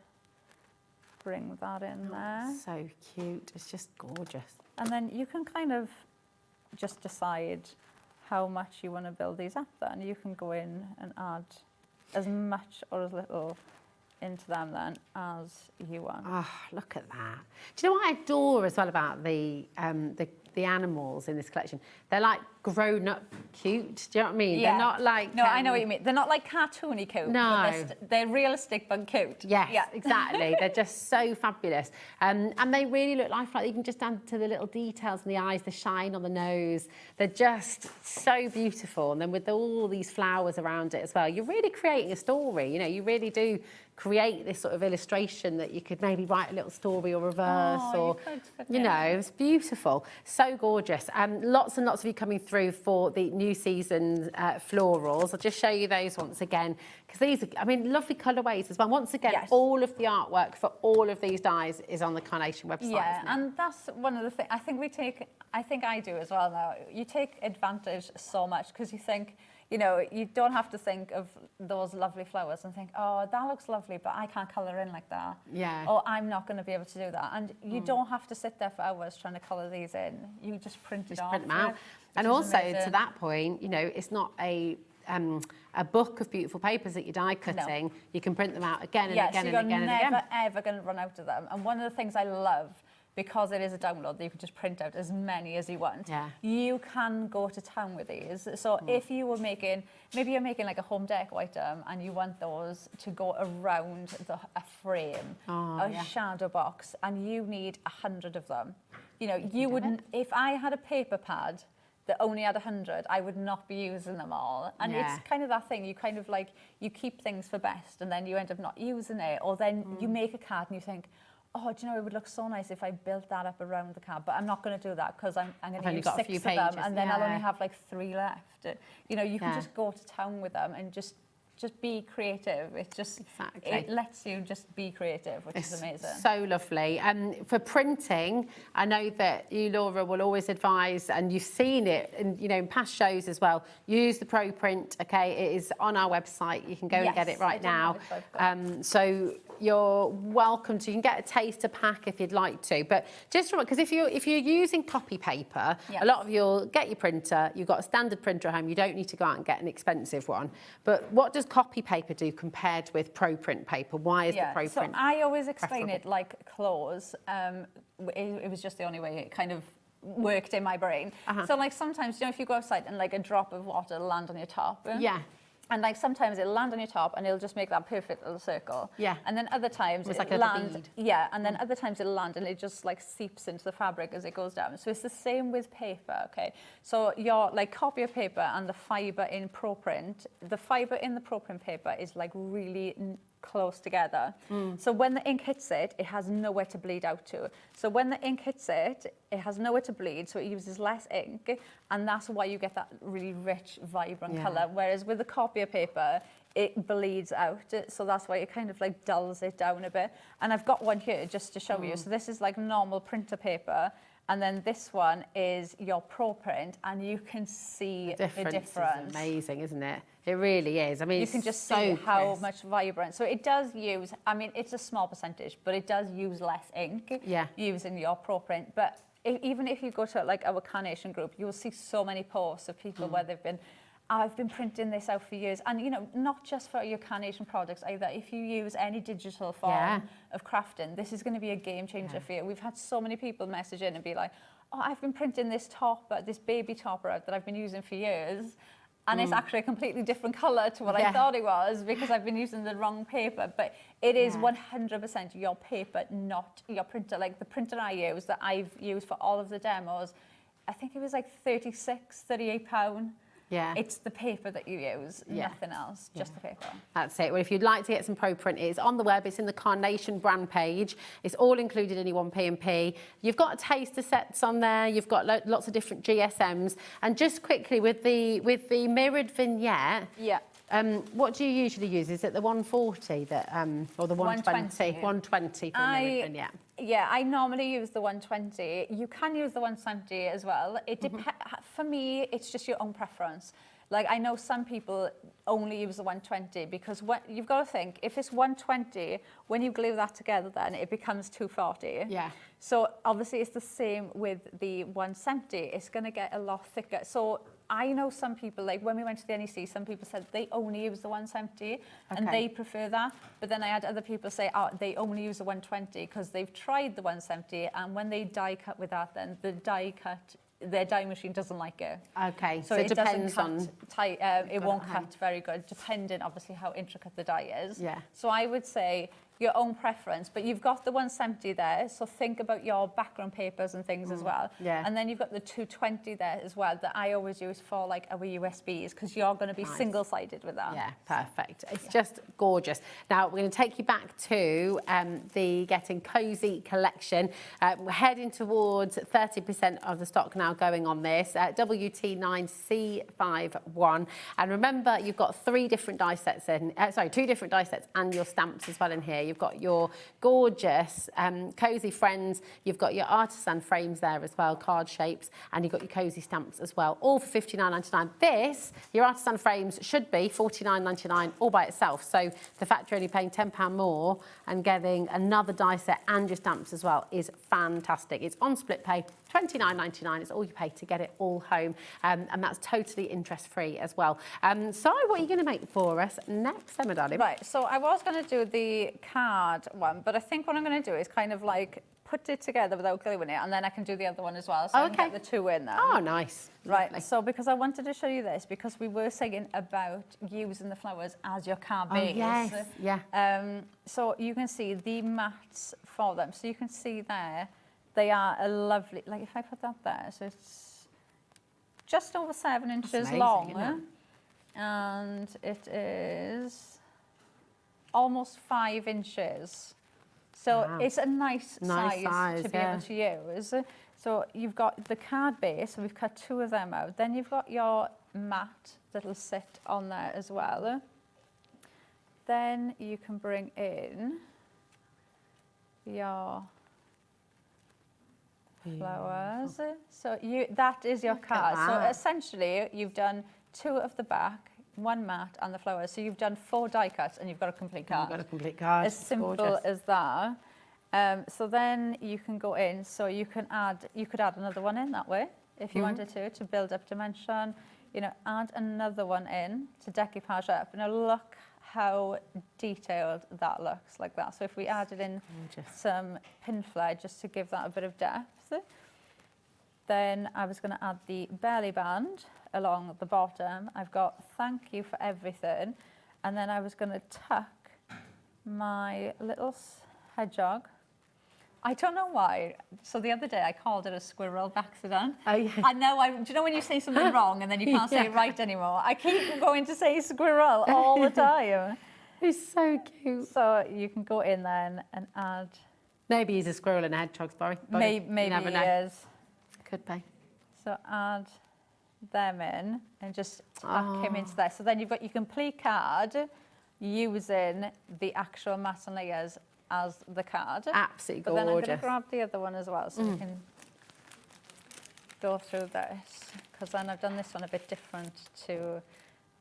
bring that in there. So cute. It's just gorgeous. And then you can kind of just decide how much you want to build these up. Then you can go in and add as much or as little into them then as you want. Oh, look at that. Do you know what I adore as well about the animals in this collection? They're like grown up cute. Do you know what I mean? Yeah. They're not like... No, I know what you mean. They're not like cartoony cute. No. But they're realistic but cute. Yes, yeah. exactly. They're just so fabulous. And they really look lifelike. You can just add to the little details in the eyes, the shine on the nose. They're just so beautiful. And then with all these flowers around it as well, you're really creating a story. You know, you really do create this sort of illustration that you could maybe write a little story or reverse you know, it's beautiful. So gorgeous. Lots and lots of you coming through for the new season florals. I'll just show you those once again because these are, I mean, lovely colourways as well. Once again, all of the artwork for all of these dyes is on the Carnation website. Yeah, and that's one of the things I think I do as well now. You take advantage so much because you think, you know, you don't have to think of those lovely flowers and think, oh, that looks lovely, but I can't colour in like that. Yeah. Or I'm not going to be able to do that. And you don't have to sit there for hours trying to colour these in. You just print it off. Print them out. And also, to that point, you know, it's not a book of beautiful papers that you're die cutting. No. You can print them out again and again and again and again. You're never, ever going to run out of them. And one of the things I love, because it is a download that you can just print out as many as you want. Yeah. You can go to town with these. So if you were making, maybe you're making like a home decor item and you want those to go around a frame, shadow box, and you need 100 of them. You know, you wouldn't, if I had a paper pad that only had 100, I would not be using them all. And it's kind of that thing, you kind of like, you keep things for best and then you end up not using it, or then you make a card and you think, oh, do you know, it would look so nice if I built that up around the card, but I'm not going to do that because I'm going to use 6 of them and then I'll only have like 3 left. You know, you can just go to town with them and just be creative. It just it lets you just be creative, which is amazing. So lovely. For printing, I know that you, Laura, will always advise, and you've seen it in, you know, in past shows as well, use the Pro Print, okay? It is on our website. You can go and get it right now. So you're welcome to, you can get a taster pack if you'd like to, but just because if you're using copy paper, a lot of you'll get your printer, you've got a standard printer at home, you don't need to go out and get an expensive one. But what does copy paper do compared with Pro Print paper? Why is the Pro Print? So I always explain it like clothes. It was just the only way it kind of worked in my brain. So like sometimes, you know, if you go outside and like a drop of water will land on your top. And like sometimes it'll land on your top and it'll just make that perfect little circle. Yeah. And then other times it's like it'll a land. Yeah. And then other times it'll land and it just like seeps into the fabric as it goes down. So it's the same with paper, okay? So your like copy of paper and the fibre in Pro Print, the fibre in the Pro Print paper is like really close together. So when the ink hits it, it has nowhere to bleed out to. So when the ink hits it, it has nowhere to bleed, so it uses less ink, and that's why you get that really rich, vibrant colour. Whereas with the copy of paper, it bleeds out. So that's why it kind of like dulls it down a bit. And I've got one here just to show you. So this is like normal printer paper. And then this one is your Pro Print, and you can see the difference. Is amazing, isn't it? It really is. I mean, you can just see how much vibrant. So it does use, I mean, it's a small percentage, but it does use less ink using your Pro Print. But even if you go to like our Carnation group, you will see so many posts of people where they've been, I've been printing this out for years. And, you know, not just for your Carnation products either. If you use any digital form of crafting, this is going to be a game changer for you. We've had so many people message in and be like, oh, I've been printing this topper, this baby topper out that I've been using for years. And it's actually a completely different colour to what I thought it was because I've been using the wrong paper. But it is 100% your paper, not your printer. Like the printer I use that I've used for all of the demos, I think it was like £38. Yeah. It's the paper that you use, nothing else, just the paper. That's it. Well, if you'd like to get some Pro Print, it's on the web. It's in the Carnation brand page. It's all included in your 1P&P. You've got taster sets on there. You've got lots of different GSMs. And just quickly, with the mirrored vignette, what do you usually use? Is it the 140 that, or the 120? 120 for the mirrored vignette. Yeah, I normally use the 120. You can use the 170 as well. It for me, it's just your own preference. Like, I know some people only use the 120 because you've got to think, if it's 120, when you glue that together, then it becomes 240. Yeah. So obviously it's the same with the 170. It's going to get a lot thicker. So I know some people, like when we went to the NEC, some people said they only use the 170 and they prefer that. But then I had other people say, oh, they only use the 120 because they've tried the 170, and when they die cut with that, then the die cut, their die machine doesn't like it. Okay, so it depends on tight. It won't cut very good, depending obviously how intricate the die is. Yeah. So I would say your own preference, but you've got the 170 there, so think about your background papers and things as well. Yeah. And then you've got the 220 there as well that I always use for like our USBs because you're going to be single-sided with that. Yeah, perfect. It's just gorgeous. Now we're going to take you back to the Getting Cosy collection. We're heading towards 30% of the stock now going on this WT9C51, and remember you've got two different die sets and your stamps as well in here. You've got your gorgeous Cosy Friends, you've got your artisan frames there as well, card shapes, and you've got your Cosy stamps as well, all for £59.99. Your artisan frames should be £49.99 all by itself. So the fact you're only paying £10 more and getting another die set and your stamps as well is fantastic. It's on split pay, £29.99 is all you pay to get it all home, and that's totally interest-free as well. So what are you going to make for us next, Emma, darling? Right, so I was going to do the card one, but I think what I'm going to do is kind of like put it together without gluing it, and then I can do the other one as well, so I can get the two in there. Oh, nice. Right, so because I wanted to show you this, because we were saying about using the flowers as your card base. Yes, yeah. So you can see the mats for them. So you can see there, they are a lovely, like if I put that there, so it's just over 7 inches amazing, long. isn't it? And it is almost 5 inches. So it's a nice size to be able to use. So you've got the card base, so we've cut 2 of them out. Then you've got your mat that'll sit on there as well. Then you can bring in your flowers. So that is your card. So essentially you've done 2 of the back, 1 mat and the flowers. So you've done 4 die cuts and you've got a complete card. You've got a complete card. As simple as that. So then you can go in, so you could add another one in that way if you wanted to build up dimension. You know, add another one in to decoupage up. Now look how detailed that looks like that. So if we added in some pin flare just to give that a bit of depth, then I was going to add the belly band along the bottom. I've got thank you for everything, and then I was going to tuck my little hedgehog. I don't know why. So the other day I called it a squirrel by accident. Oh, yeah. And now do you know when you say something wrong and then you can't say it right anymore? I keep going to say squirrel all the time. It's so cute. So you can go in then and add. Maybe he's a squirrel and a hedgehog, sorry. Maybe he is. Could be. So add them in and just tuck him into there. So then you've got your complete card using the actual matte layers as the card. Absolutely But then I'm going to gorgeous. grab the other one as well, so we can go through this, because then I've done this one a bit different to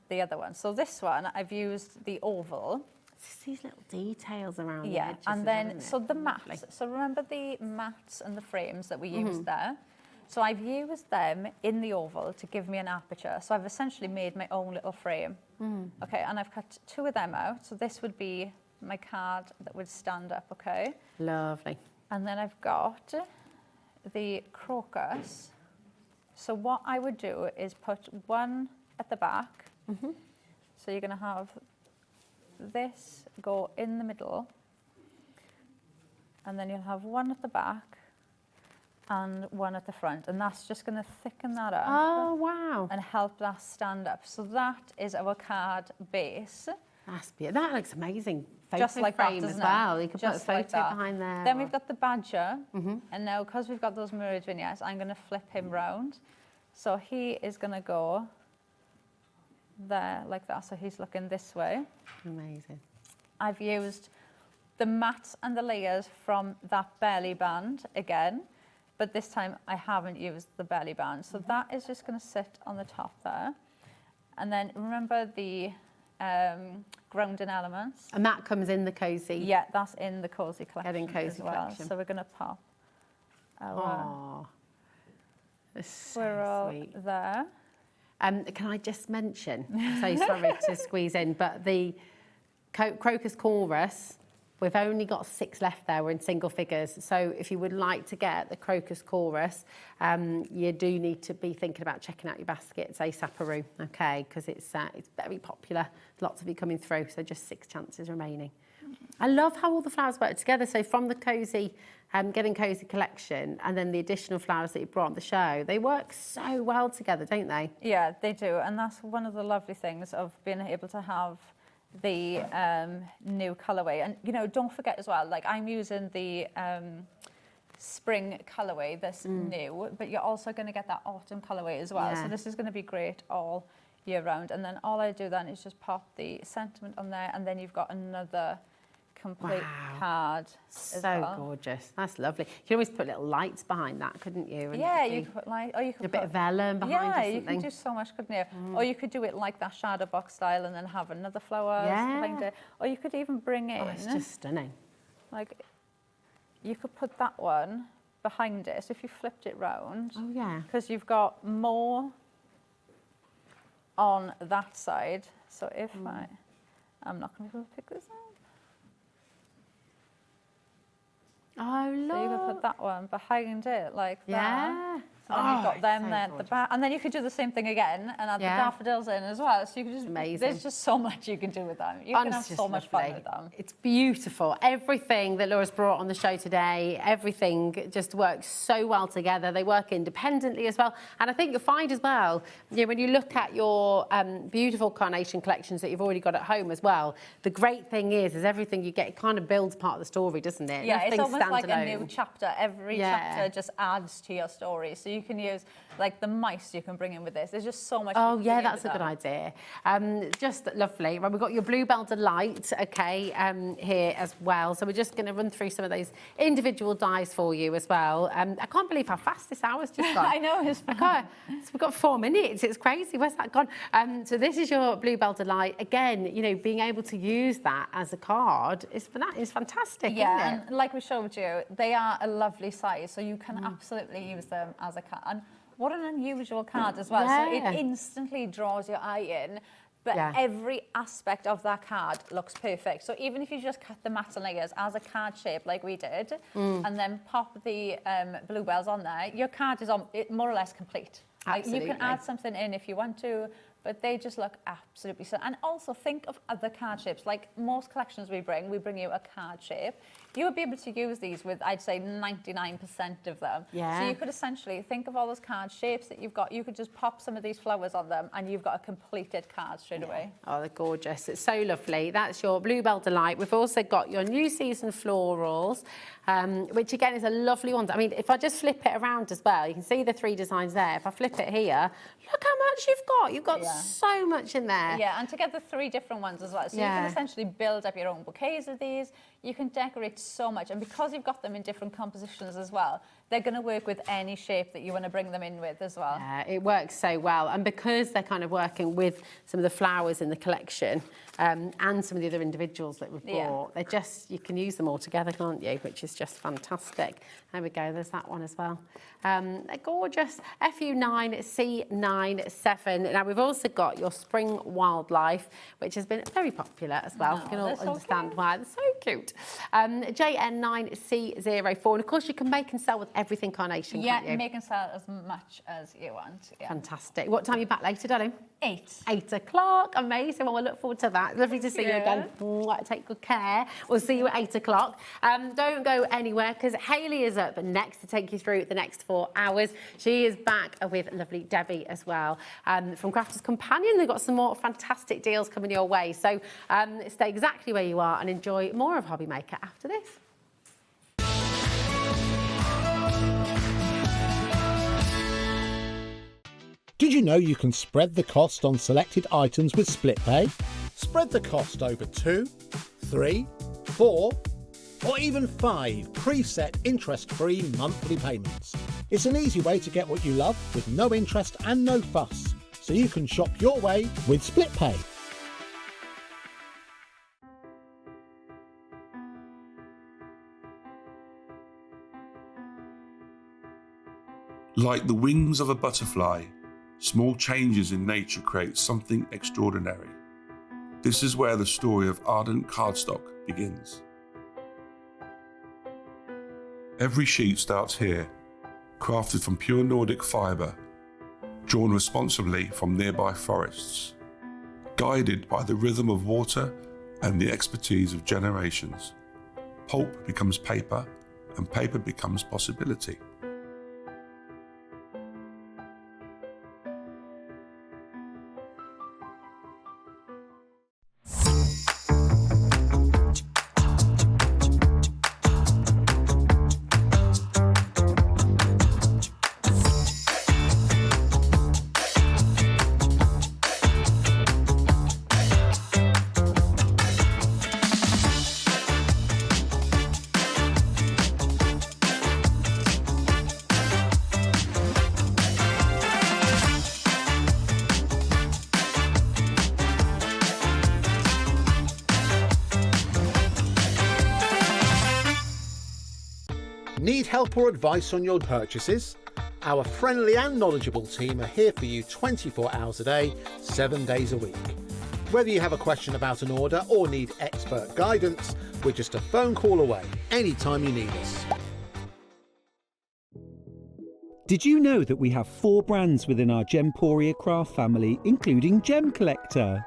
the other one. So this one, I've used the oval. It's these little details around the Yeah, edges, and isn't then, it? so the Lovely. mats, so remember the mats and the frames that we Mm-hmm. used there? So I've used them in the oval to give me an aperture. So I've essentially made my own little frame. Mm. Okay, and I've cut 2 of them out. So this would be my card that would stand up, okay? Lovely. And then I've got the crocus. So what I would do is put one at the back. Mm-hmm. So you're going to have this go in the middle. And then you'll have one at the back and one at the front. And that's just going to thicken that up. Oh, wow. And help that stand up. So that is our card base. That's beautiful. That looks amazing. Just Photo like that, frame doesn't as it? well. You could put a Just photo like that. behind there. Then or- we've got the badger. Mhm. And now, because we've got those mirrored vignettes, I'm going to flip him round. So he is going to go there like that. So he's looking this way. Amazing. I've used the mats and the layers from that belly band again, but this time I haven't used the belly band. So that is just going to sit on the top there. And then remember the grounding elements. And that comes in the cozy. Yeah, that's in the Cosy Collection Getting Cosy as well. Collection. So we're going to pop our That's so swirl sweet. there. Can I just mention, I'm so sorry to squeeze in, but the crocus chorus, we've only got 6 left there. We're in single figures. So if you would like to get the crocus chorus, you do need to be thinking about checking out your baskets ASAP, okay? Because it's very popular. Lots of you coming through, so just 6 chances remaining. I love how all the flowers work together. So from the cozy, Getting Cosy Collection, and then the additional flowers that you brought on the show, they work so well together, don't they? Yeah, they do. And that's one of the lovely things of being able to have the new colourway. And, you know, don't forget as well, like I'm using the spring colourway, this new, but you're also going to get that autumn colourway as well. Yeah. So this is going to be great all year round. And then all I do then is just pop the sentiment on there, and then you've got another complete card as So well. gorgeous. That's lovely. You could always put little lights behind that, couldn't you? And Yeah, it'd you be could put like, or you could a put bit of vellum behind yeah, or you something. could do so much, couldn't you? Or you could do it like that shadow box style and then have another flower Yeah. behind it. Or you could even bring in, Oh, it's just stunning. like, you could put that one behind it. So if you flipped it round, Oh, yeah. because you've got more on that side. So if I'm not going to be able to pick this up. Oh, look. So you could put that one behind it like Yeah. that. So then you've got them so there at the gorgeous. back. And then you could do the same thing again and add Yeah. the daffodils in as well. So you could just, Amazing. there's just so much you can do with them. You can have Honestly, so much lovely. fun with them. It's beautiful. Everything that Laura's brought on the show today, everything just works so well together. They work independently as well. And I think you'll find as well, you know, when you look at your beautiful Carnation collections that you've already got at home as well, the great thing is everything you get, it kind of builds part of the story, doesn't it? Yeah, it's Nothing almost like a standalone. new chapter. Every Yeah. chapter just adds to your story. So you can use, like the mice you can bring in with this. There's just so much. Oh, you can yeah, bring in that's a with good them. idea. Just lovely. Well, we've got your Bluebell Delight, okay, here as well. So we're just going to run through some of those individual dies for you as well. I can't believe how fast this hour's just gone. I know, it's I can't- so we've got 4 minutes. It's crazy. Where's that gone? So this is your Bluebell Delight. Again, you know, being able to use that as a card is fantastic, Yeah, isn't it? and like we showed you, they are a lovely size, so you can absolutely use them as a card. And what an unusual card as well. So Yeah. it instantly draws your eye in, but Yeah. every aspect of that card looks perfect. So even if you just cut the mats and layers as a card shape like we did, and then pop the bluebells on there, your card is more or less complete. Like, you can Absolutely. add something in if you want to, but they just look absolutely so. And also think of other card shapes. Like most collections we bring you a card shape. You would be able to use these with, I'd say, 99% of them. Yeah. So you could essentially think of all those card shapes that you've got. You could just pop some of these flowers on them and you've got a completed card straight away. Oh, they're gorgeous. It's so lovely. That's your Bluebell Delight. We've also got your New Season Florals, which again is a lovely one. I mean, if I just flip it around as well, you can see the 3 designs there. If I flip it here, look how much you've got. You've got so much in there. Yeah, and to get the 3 different ones as well. So you can essentially build up your own bouquets of these. You can decorate so much. And because you've got them in different compositions as well, they're going to work with any shape that you want to bring them in with as well. Yeah, it works so well. And because they're kind of working with some of the flowers in the collection and some of the other individuals that we've bought, they're just, you can use them all together, can't you? Which is just fantastic. There we go, there's that one as well. They're gorgeous. FU9C97. Now, we've also got your Spring Wildlife, which has been very popular as well. You can all understand why. They're so cute. JN9C04. And, of course, you can make and sell with everything Carnation, can't you? Make and sell as much as you want. Yeah. Fantastic. What time are you back later, darling? 8. 8 o'clock. Amazing. Well, we'll look forward to that. Lovely to see you again. Take good care. We'll see you at 8 o'clock. Don't go anywhere because Hayley is up next to take you through the next 4 hours. She is back with lovely Debbie as well. From Crafters Companion, they've got some more fantastic deals coming your way. So stay exactly where you are and enjoy more of Hobby Maker after this. Did you know you can spread the cost on selected items with split pay? Spread the cost over 2, 3, 4, or even 5 preset interest-free monthly payments. It's an easy way to get what you love with no interest and no fuss, so you can shop your way with split pay. Like the wings of a butterfly, small changes in nature create something extraordinary. This is where the story of Arden cardstock begins. Every sheet starts here, crafted from pure Nordic fibre, drawn responsibly from nearby forests, guided by the rhythm of water and the expertise of generations. Pulp becomes paper, and paper becomes possibility. Need help or advice on your purchases? Our friendly and knowledgeable team are here for you 24 hours a day, 7 days a week. Whether you have a question about an order or need expert guidance, we're just a phone call away anytime you need us. Did you know that we have 4 brands within our Gemporia craft family, including Gem Collector?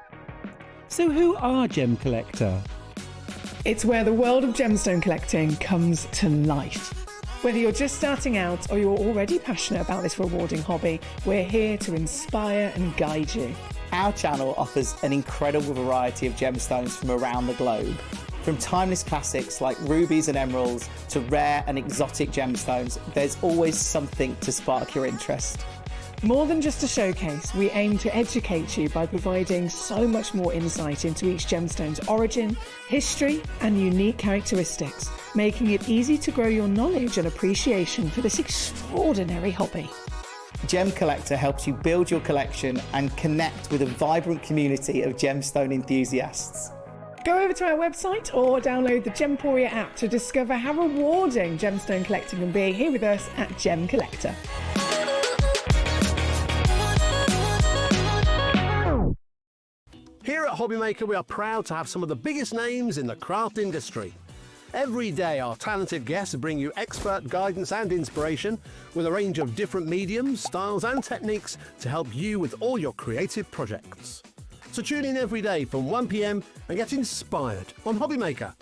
So who are Gem Collector? It's where the world of gemstone collecting comes to life. Whether you're just starting out or you're already passionate about this rewarding hobby, we're here to inspire and guide you. Our channel offers an incredible variety of gemstones from around the globe. From timeless classics like rubies and emeralds to rare and exotic gemstones, there's always something to spark your interest. More than just a showcase, we aim to educate you by providing so much more insight into each gemstone's origin, history, and unique characteristics, making it easy to grow your knowledge and appreciation for this extraordinary hobby. Gem Collector helps you build your collection and connect with a vibrant community of gemstone enthusiasts. Go over to our website or download the Gemporia app to discover how rewarding gemstone collecting can be here with us at Gem Collector. Here at Hobby Maker, we are proud to have some of the biggest names in the craft industry. Every day, our talented guests bring you expert guidance and inspiration with a range of different mediums, styles and techniques to help you with all your creative projects. So tune in every day from 1 p.m. and get inspired on Hobby Maker.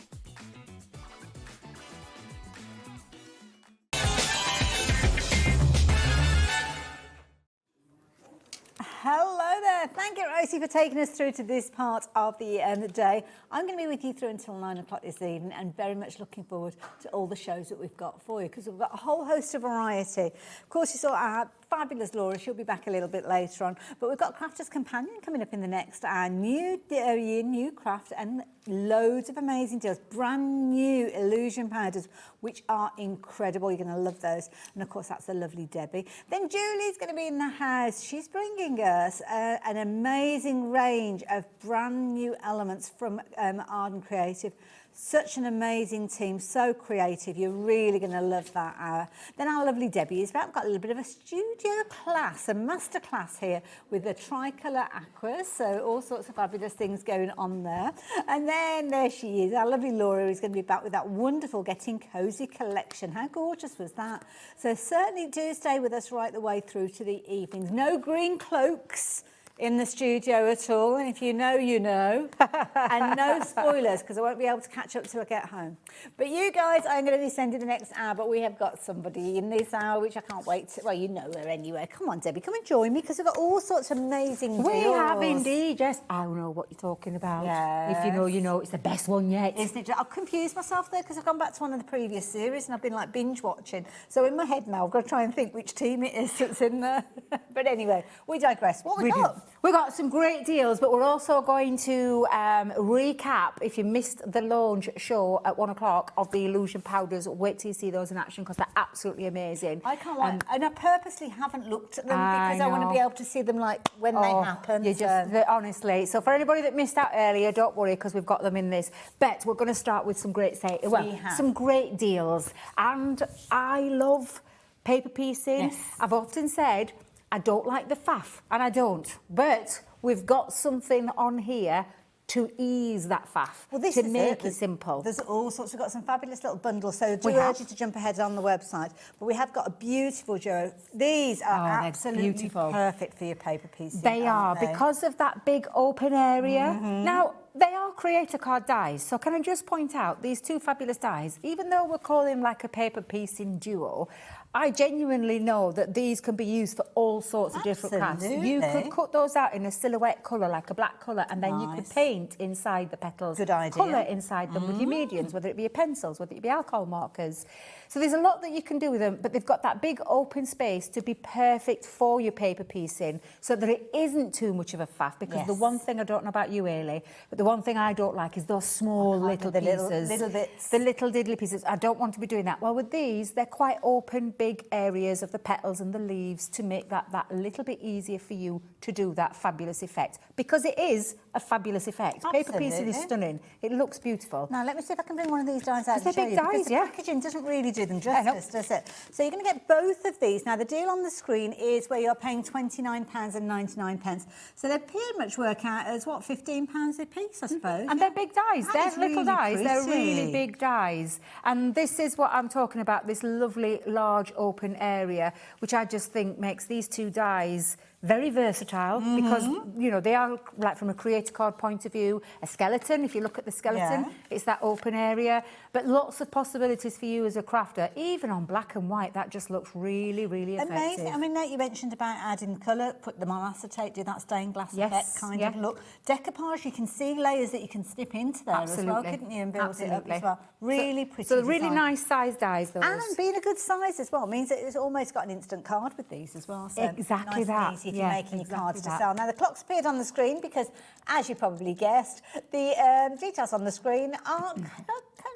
Hello there. Thank you, Rosie, for taking us through to this part of the day. I'm going to be with you through until 9 o'clock this evening and very much looking forward to all the shows that we've got for you because we've got a whole host of variety. Of course, you saw our fabulous Laura. She'll be back a little bit later on. But we've got Crafter's Companion coming up in the next hour. New year, new craft, and loads of amazing deals. Brand new illusion powders, which are incredible. You're going to love those. And of course, that's the lovely Debbie. Then Julie's going to be in the house. She's bringing us an amazing range of brand new elements from Arden Creative. Such an amazing team, so creative. You're really going to love that hour. Then our lovely Debbie is back. We've got a little bit of a studio class, a master class here with the tricolour aquas. So all sorts of fabulous things going on there. And then there she is. Our lovely Laura is going to be back with that wonderful Getting Cosy Collection. How gorgeous was that? So certainly do stay with us right the way through to the evenings. No green cloaks in the studio at all, and if you know, you know. And no spoilers, because I won't be able to catch up till I get home. But you guys, I'm going to be sending the next hour, but we have got somebody in this hour, which I can't wait to, well, you know her anyway. Come on, Debbie, come and join me, because we've got all sorts of amazing deals. We have indeed, yes. I know what you're talking about. Yes. If you know, you know. It's the best one yet. Isn't it? I've confused myself there, because I've gone back to one of the previous series, and I've been like binge watching. So in my head now, I've got to try and think which team it is that's in there. But anyway, we digress. What we got? We've got some great deals, but we're also going to recap, if you missed the launch show at 1 o'clock of the illusion powders. Wait till you see those in action, because they're absolutely amazing. I can't wait. And I purposely haven't looked at them because I want to be able to see them like when they happen. You just, honestly. So for anybody that missed out earlier, don't worry, because we've got them in this. But we're going to start with some great some great deals. And I love paper piecing. Yes. I've often said I don't like the faff, and I don't. But we've got something on here to ease that faff, to make it simple. There's all sorts. We've got some fabulous little bundles, so do urge you to jump ahead on the website. But we have got a beautiful Joe. These are absolutely perfect for your paper piecing. They are, because of that big open area. Now, they are creator card dies, so can I just point out these two fabulous dies, even though we're calling like a paper piecing duo, I genuinely know that these can be used for all sorts of different crafts. You could cut those out in a silhouette colour, like a black colour, and then you could paint inside the petals. Good idea. Colour inside them with your mediums, whether it be your pencils, whether it be alcohol markers. So there's a lot that you can do with them, but they've got that big open space to be perfect for your paper piecing, so that it isn't too much of a faff, because the one thing I don't know about you, Ailey, but the one thing I don't like is those small little pieces. Little bits. The little diddly pieces. I don't want to be doing that. Well, with these, they're quite open, big areas of the petals and the leaves to make that little bit easier for you to do that fabulous effect, because it is a fabulous effect. Absolutely. Paper piecing is stunning. It looks beautiful. Now, let me see if I can bring one of these dies out to show you, because the packaging doesn't really do them justice, does it? So you're going to get both of these. Now, the deal on the screen is where you're paying £29.99. So they pretty much work out as, what, £15 a piece, I suppose? And they're big dies. They're little dies. They're really big dies. And this is what I'm talking about, this lovely, large, open area, which I just think makes these two dies very versatile, because, you know, they are, like, from a creator card point of view, a skeleton. If you look at the skeleton, it's that open area. But lots of possibilities for you as a crafter. Even on black and white, that just looks really, really effective. Amazing. I mean, Nate, you mentioned about adding colour, put them on acetate, do that stained glass effect kind of look. Decoupage, you can see layers that you can snip into there as well, couldn't you, and build it up as well. Really pretty. So really nice size dies, those. And being a good size as well means that it's almost got an instant card with these as well. So exactly nice that. And easy if you're making your cards to sell. Now, the clock's appeared on the screen because, as you probably guessed, the details on the screen are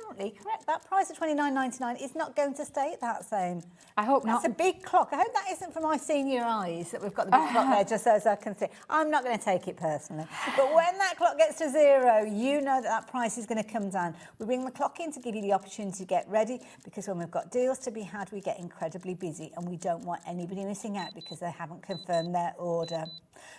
currently correct. That price of £29.99 is not going to stay that same. I hope not. That's a big clock. I hope that isn't for my senior eyes that we've got the big clock there, just so as I can see. I'm not going to take it personally. But when that clock gets to zero, you know that price is going to come down. We bring the clock in to give you the opportunity to get ready, because when we've got deals to be had, we get incredibly busy, and we don't want anybody missing out because they haven't confirmed their order.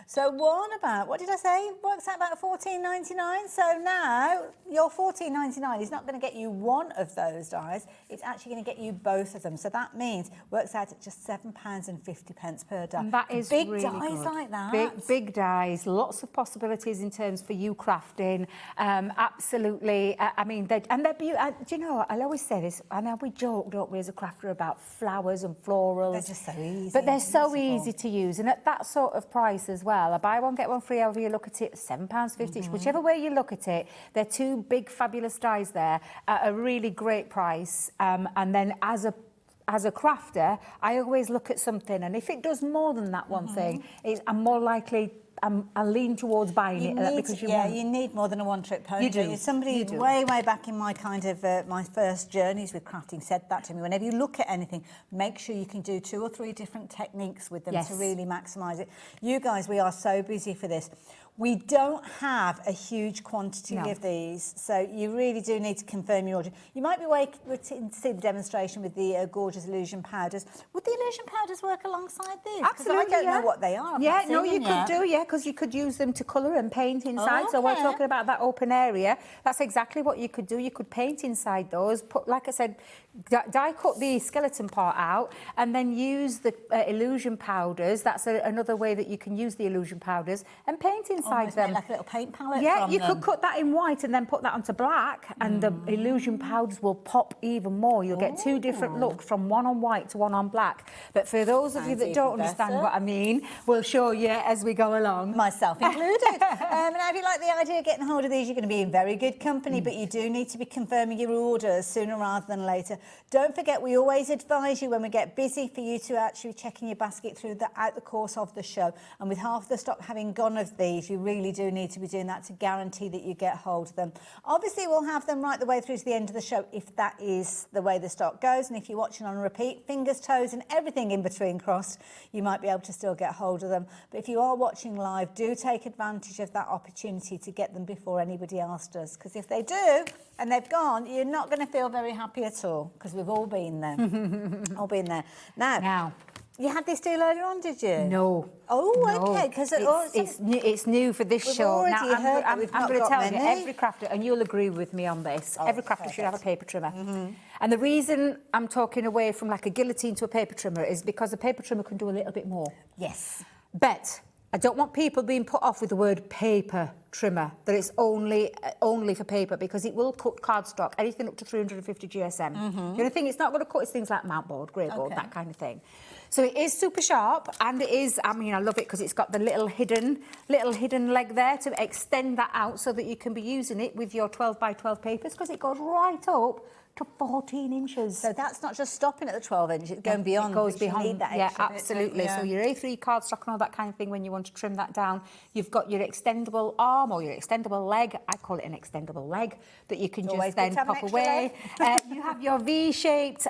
So what did I say? Works out about £14.99. So now your £14.99 is not going to get you one of those dies. It's actually going to get you both of them. So that means works out at just £7.50 per die. And that is big really dies good. Like that. Big dies. Lots of possibilities in terms for you crafting. Absolutely. I mean, they're beautiful. Do you know what? I'll always say this. I know we joke, don't we, as a crafter, about flowers and florals. They're just so easy. But they're so easy to use, and at that sort of price as well. A buy one, get one free, however you look at it, £7.50. Whichever way you look at it, they're two big, fabulous dies there at a really great price. And then as as a crafter, I always look at something, and if it does more than that one thing, I'm more likely. I lean towards buying it because you need more than a one-trick pony. You do. Somebody You do. way back in my kind of my first journeys with crafting said that to me. Whenever you look at anything, make sure you can do 2 or 3 different techniques with them to really maximise it. You guys, we are so busy for this. We don't have a huge quantity of these, so you really do need to confirm your order. You might be waiting to see the demonstration with the gorgeous illusion powders. Would the illusion powders work alongside these? Absolutely, I don't know what they are. Yeah, no, you could do, because you could use them to colour and paint inside. So we're talking about that open area. That's exactly what you could do. You could paint inside those. Put, like I said, die cut the skeleton part out, and then use the illusion powders. That's another way that you can use the illusion powders and paint inside them. Like a little paint palette. Yeah, from you them. could cut that in white and then put that onto black, and the illusion powders will pop even more. You'll get 2 different looks, from one on white to one on black. But for those of you that don't understand what I mean, we'll show you as we go along. Myself included. Now, if you like the idea of getting hold of these, you're going to be in very good company, but you do need to be confirming your orders sooner rather than later. Don't forget, we always advise you when we get busy for you to actually check in your basket throughout the course of the show. And with half the stock having gone of these, you really do need to be doing that to guarantee that you get hold of them. Obviously, we'll have them right the way through to the end of the show if that is the way the stock goes. And if you're watching on repeat, fingers, toes and everything in between crossed, you might be able to still get hold of them. But if you are watching live, do take advantage of that opportunity to get them before anybody else does. Because if they do and they've gone, you're not going to feel very happy at all, because we've all been there. All been there. Now, you had this deal earlier on, did you? No. Oh, okay. Because it's new for this show. Now, I'm going to tell you, every crafter, and you'll agree with me on this, every crafter should have a paper trimmer. And the reason I'm talking away from like a guillotine to a paper trimmer is because a paper trimmer can do a little bit more. Yes. But I don't want people being put off with the word paper trimmer, that it's only for paper, because it will cut cardstock, anything up to 350 GSM. The only thing it's not going to cut is things like mountboard, grey board, that kind of thing. So it is super sharp, and it is, I mean, I love it because it's got the little hidden leg there to extend that out so that you can be using it with your 12 by 12 papers, because it goes right up to 14 inches. So that's not just stopping at the 12 inch, it's going beyond. It goes because you beyond. need that Yeah, extra bit, absolutely. yeah. So your A3 cardstock and all that kind of thing, when you want to trim that down, you've got your extendable arm or your extendable leg. I call it an extendable leg that you can just then pop away. You have your V-shaped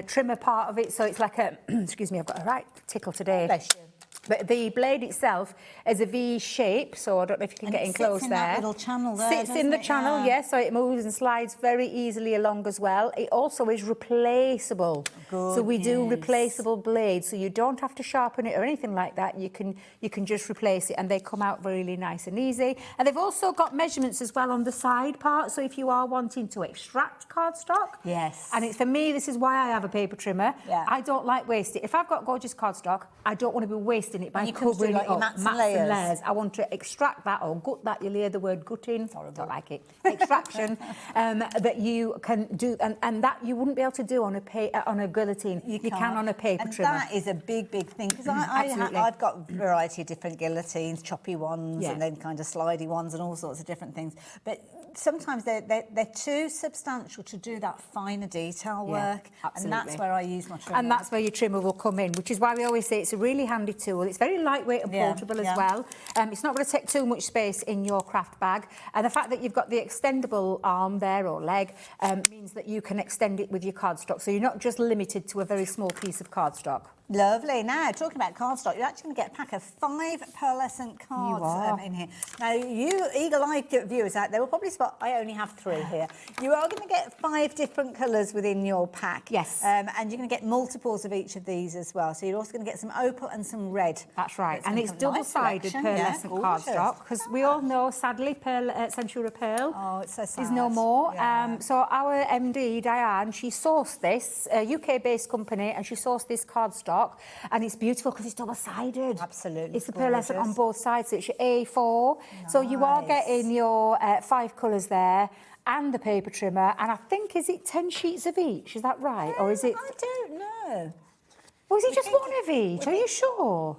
trimmer part of it, so it's like a, excuse me, I've got a right tickle today. Bless you. But the blade itself is a V shape, so I don't know if you can get in close there. That little channel there. Sits in the channel, yes, so it moves and slides very easily along as well. It also is replaceable. Good, so we do replaceable blades, so you don't have to sharpen it or anything like that. You can just replace it, and they come out really nice and easy. And they've also got measurements as well on the side part, so if you are wanting to extract cardstock. Yes. And it's, for me, this is why I have a paper trimmer. Yeah. I don't like wasting. If I've got gorgeous cardstock, I don't want to be wasting it by And you can covering do, like, it your up, mats and mats layers. and layers. I want to extract that or gut that. You'll hear the word gutting. Don't like it. Extraction that you can do, and that you wouldn't be able to do on a guillotine. You can on a paper trimmer. That is a big thing, because I've got a variety of different guillotines, choppy ones, and then kind of slidey ones, and all sorts of different things. But sometimes they're too substantial to do that finer detail work, and that's where I use my trimmer. And that's where your trimmer will come in, which is why we always say it's a really handy tool. It's very lightweight and portable as well. It's not going to take too much space in your craft bag, and the fact that you've got the extendable arm there or leg means that you can extend it with your cardstock, so you're not just limited to a very small piece of cardstock. Lovely. Now, talking about cardstock, you're actually going to get a pack of 5 pearlescent cards in here. Now, you eagle-eyed viewers out there will probably spot I only have 3 here. You are going to get 5 different colours within your pack. Yes. And you're going to get multiples of each of these as well. So you're also going to get some opal and some red. That's right. And it's double-sided pearlescent cardstock, because we all know, sadly, Centura Pearl it's so sad. is no more. So our MD, Diane, she sourced this, a UK-based company, and she sourced this cardstock. And it's beautiful because it's double-sided. Absolutely. It's the pearlescent on both sides, so it's your A4. Nice. So you are getting your 5 colours there and the paper trimmer. And I think, is it 10 sheets of each? Is that right? Or is it... I don't know. Or is it just one of each? Are you sure?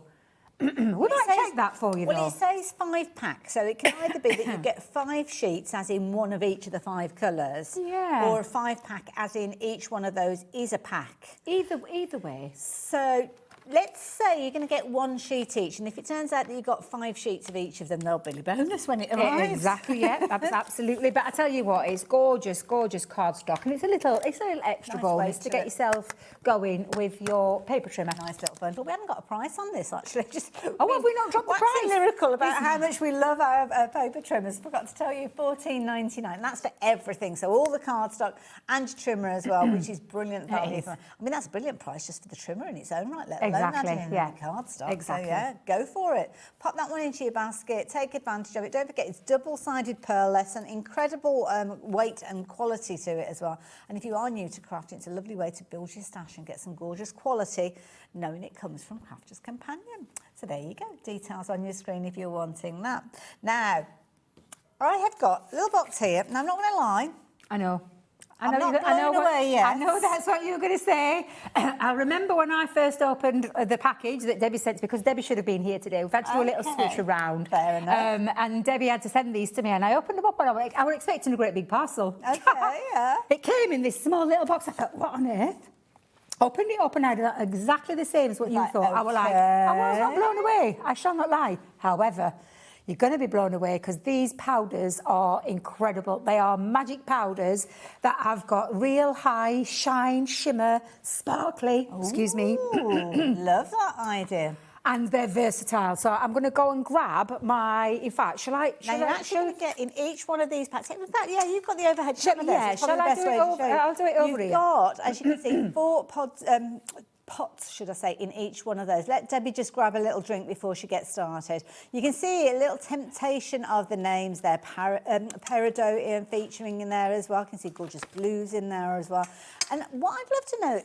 We might check that for you, Well, though. it says 5-pack, so it can either be that you get 5 sheets, as in one of each of the 5 colours, or a 5-pack, as in each one of those is a pack. Either way. So let's say you're going to get 1 sheet each, and if it turns out that you've got 5 sheets of each of them, they'll be a bonus when it arrives. Exactly, yeah, absolutely. But I tell you what, it's gorgeous, gorgeous cardstock, and it's a little extra Nice bonus way to to get it. yourself going with your paper trimmer. Nice little bundle. We haven't got a price on this, actually. Just have we not dropped the waxing price? lyrical about how much we love our paper trimmers. Forgot to tell you, $14.99. That's for everything. So all the cardstock and trimmer as well, which is brilliant value. is. I mean, that's a brilliant price just for the trimmer in its own right, let alone Exactly, adding in yeah. the cardstock. Exactly. So yeah, go for it. Pop that one into your basket. Take advantage of it. Don't forget, it's double-sided pearl. There's an incredible weight and quality to it as well. And if you are new to crafting, it's a lovely way to build your stash and get some gorgeous quality, knowing it comes from Crafter's Companion. So there you go. Details on your screen if you're wanting that. Now, I have got a little box here, and I'm not going to lie. I know. I'm not blown away yet. I know that's what you were going to say. I remember when I first opened the package that Debbie sent, because Debbie should have been here today. We've had to do a little switch around. Fair enough. And Debbie had to send these to me, and I opened them up, and I was expecting a great big parcel. Okay, yeah. It came in this small little box. I thought, what on earth? Opened it up, and I did exactly the same as what you thought. I was like, I was not blown away. I shall not lie. However, you're going to be blown away because these powders are incredible. They are magic powders that have got real high shine, shimmer, sparkly. Excuse me. Love that idea. And they're versatile. So I'm going to go and grab my. In fact, shall I? Now, you're actually get in each one of these packs. In fact, yeah, you've got the overhead. Yeah, shall I do it over? I'll do it over here. You've got, as you can see, 4 pots, should I say, in each one of those. Let Debbie just grab a little drink before she gets started. You can see a little temptation of the names there. Peridot featuring in there as well. You can see gorgeous blues in there as well. And what I'd love to know,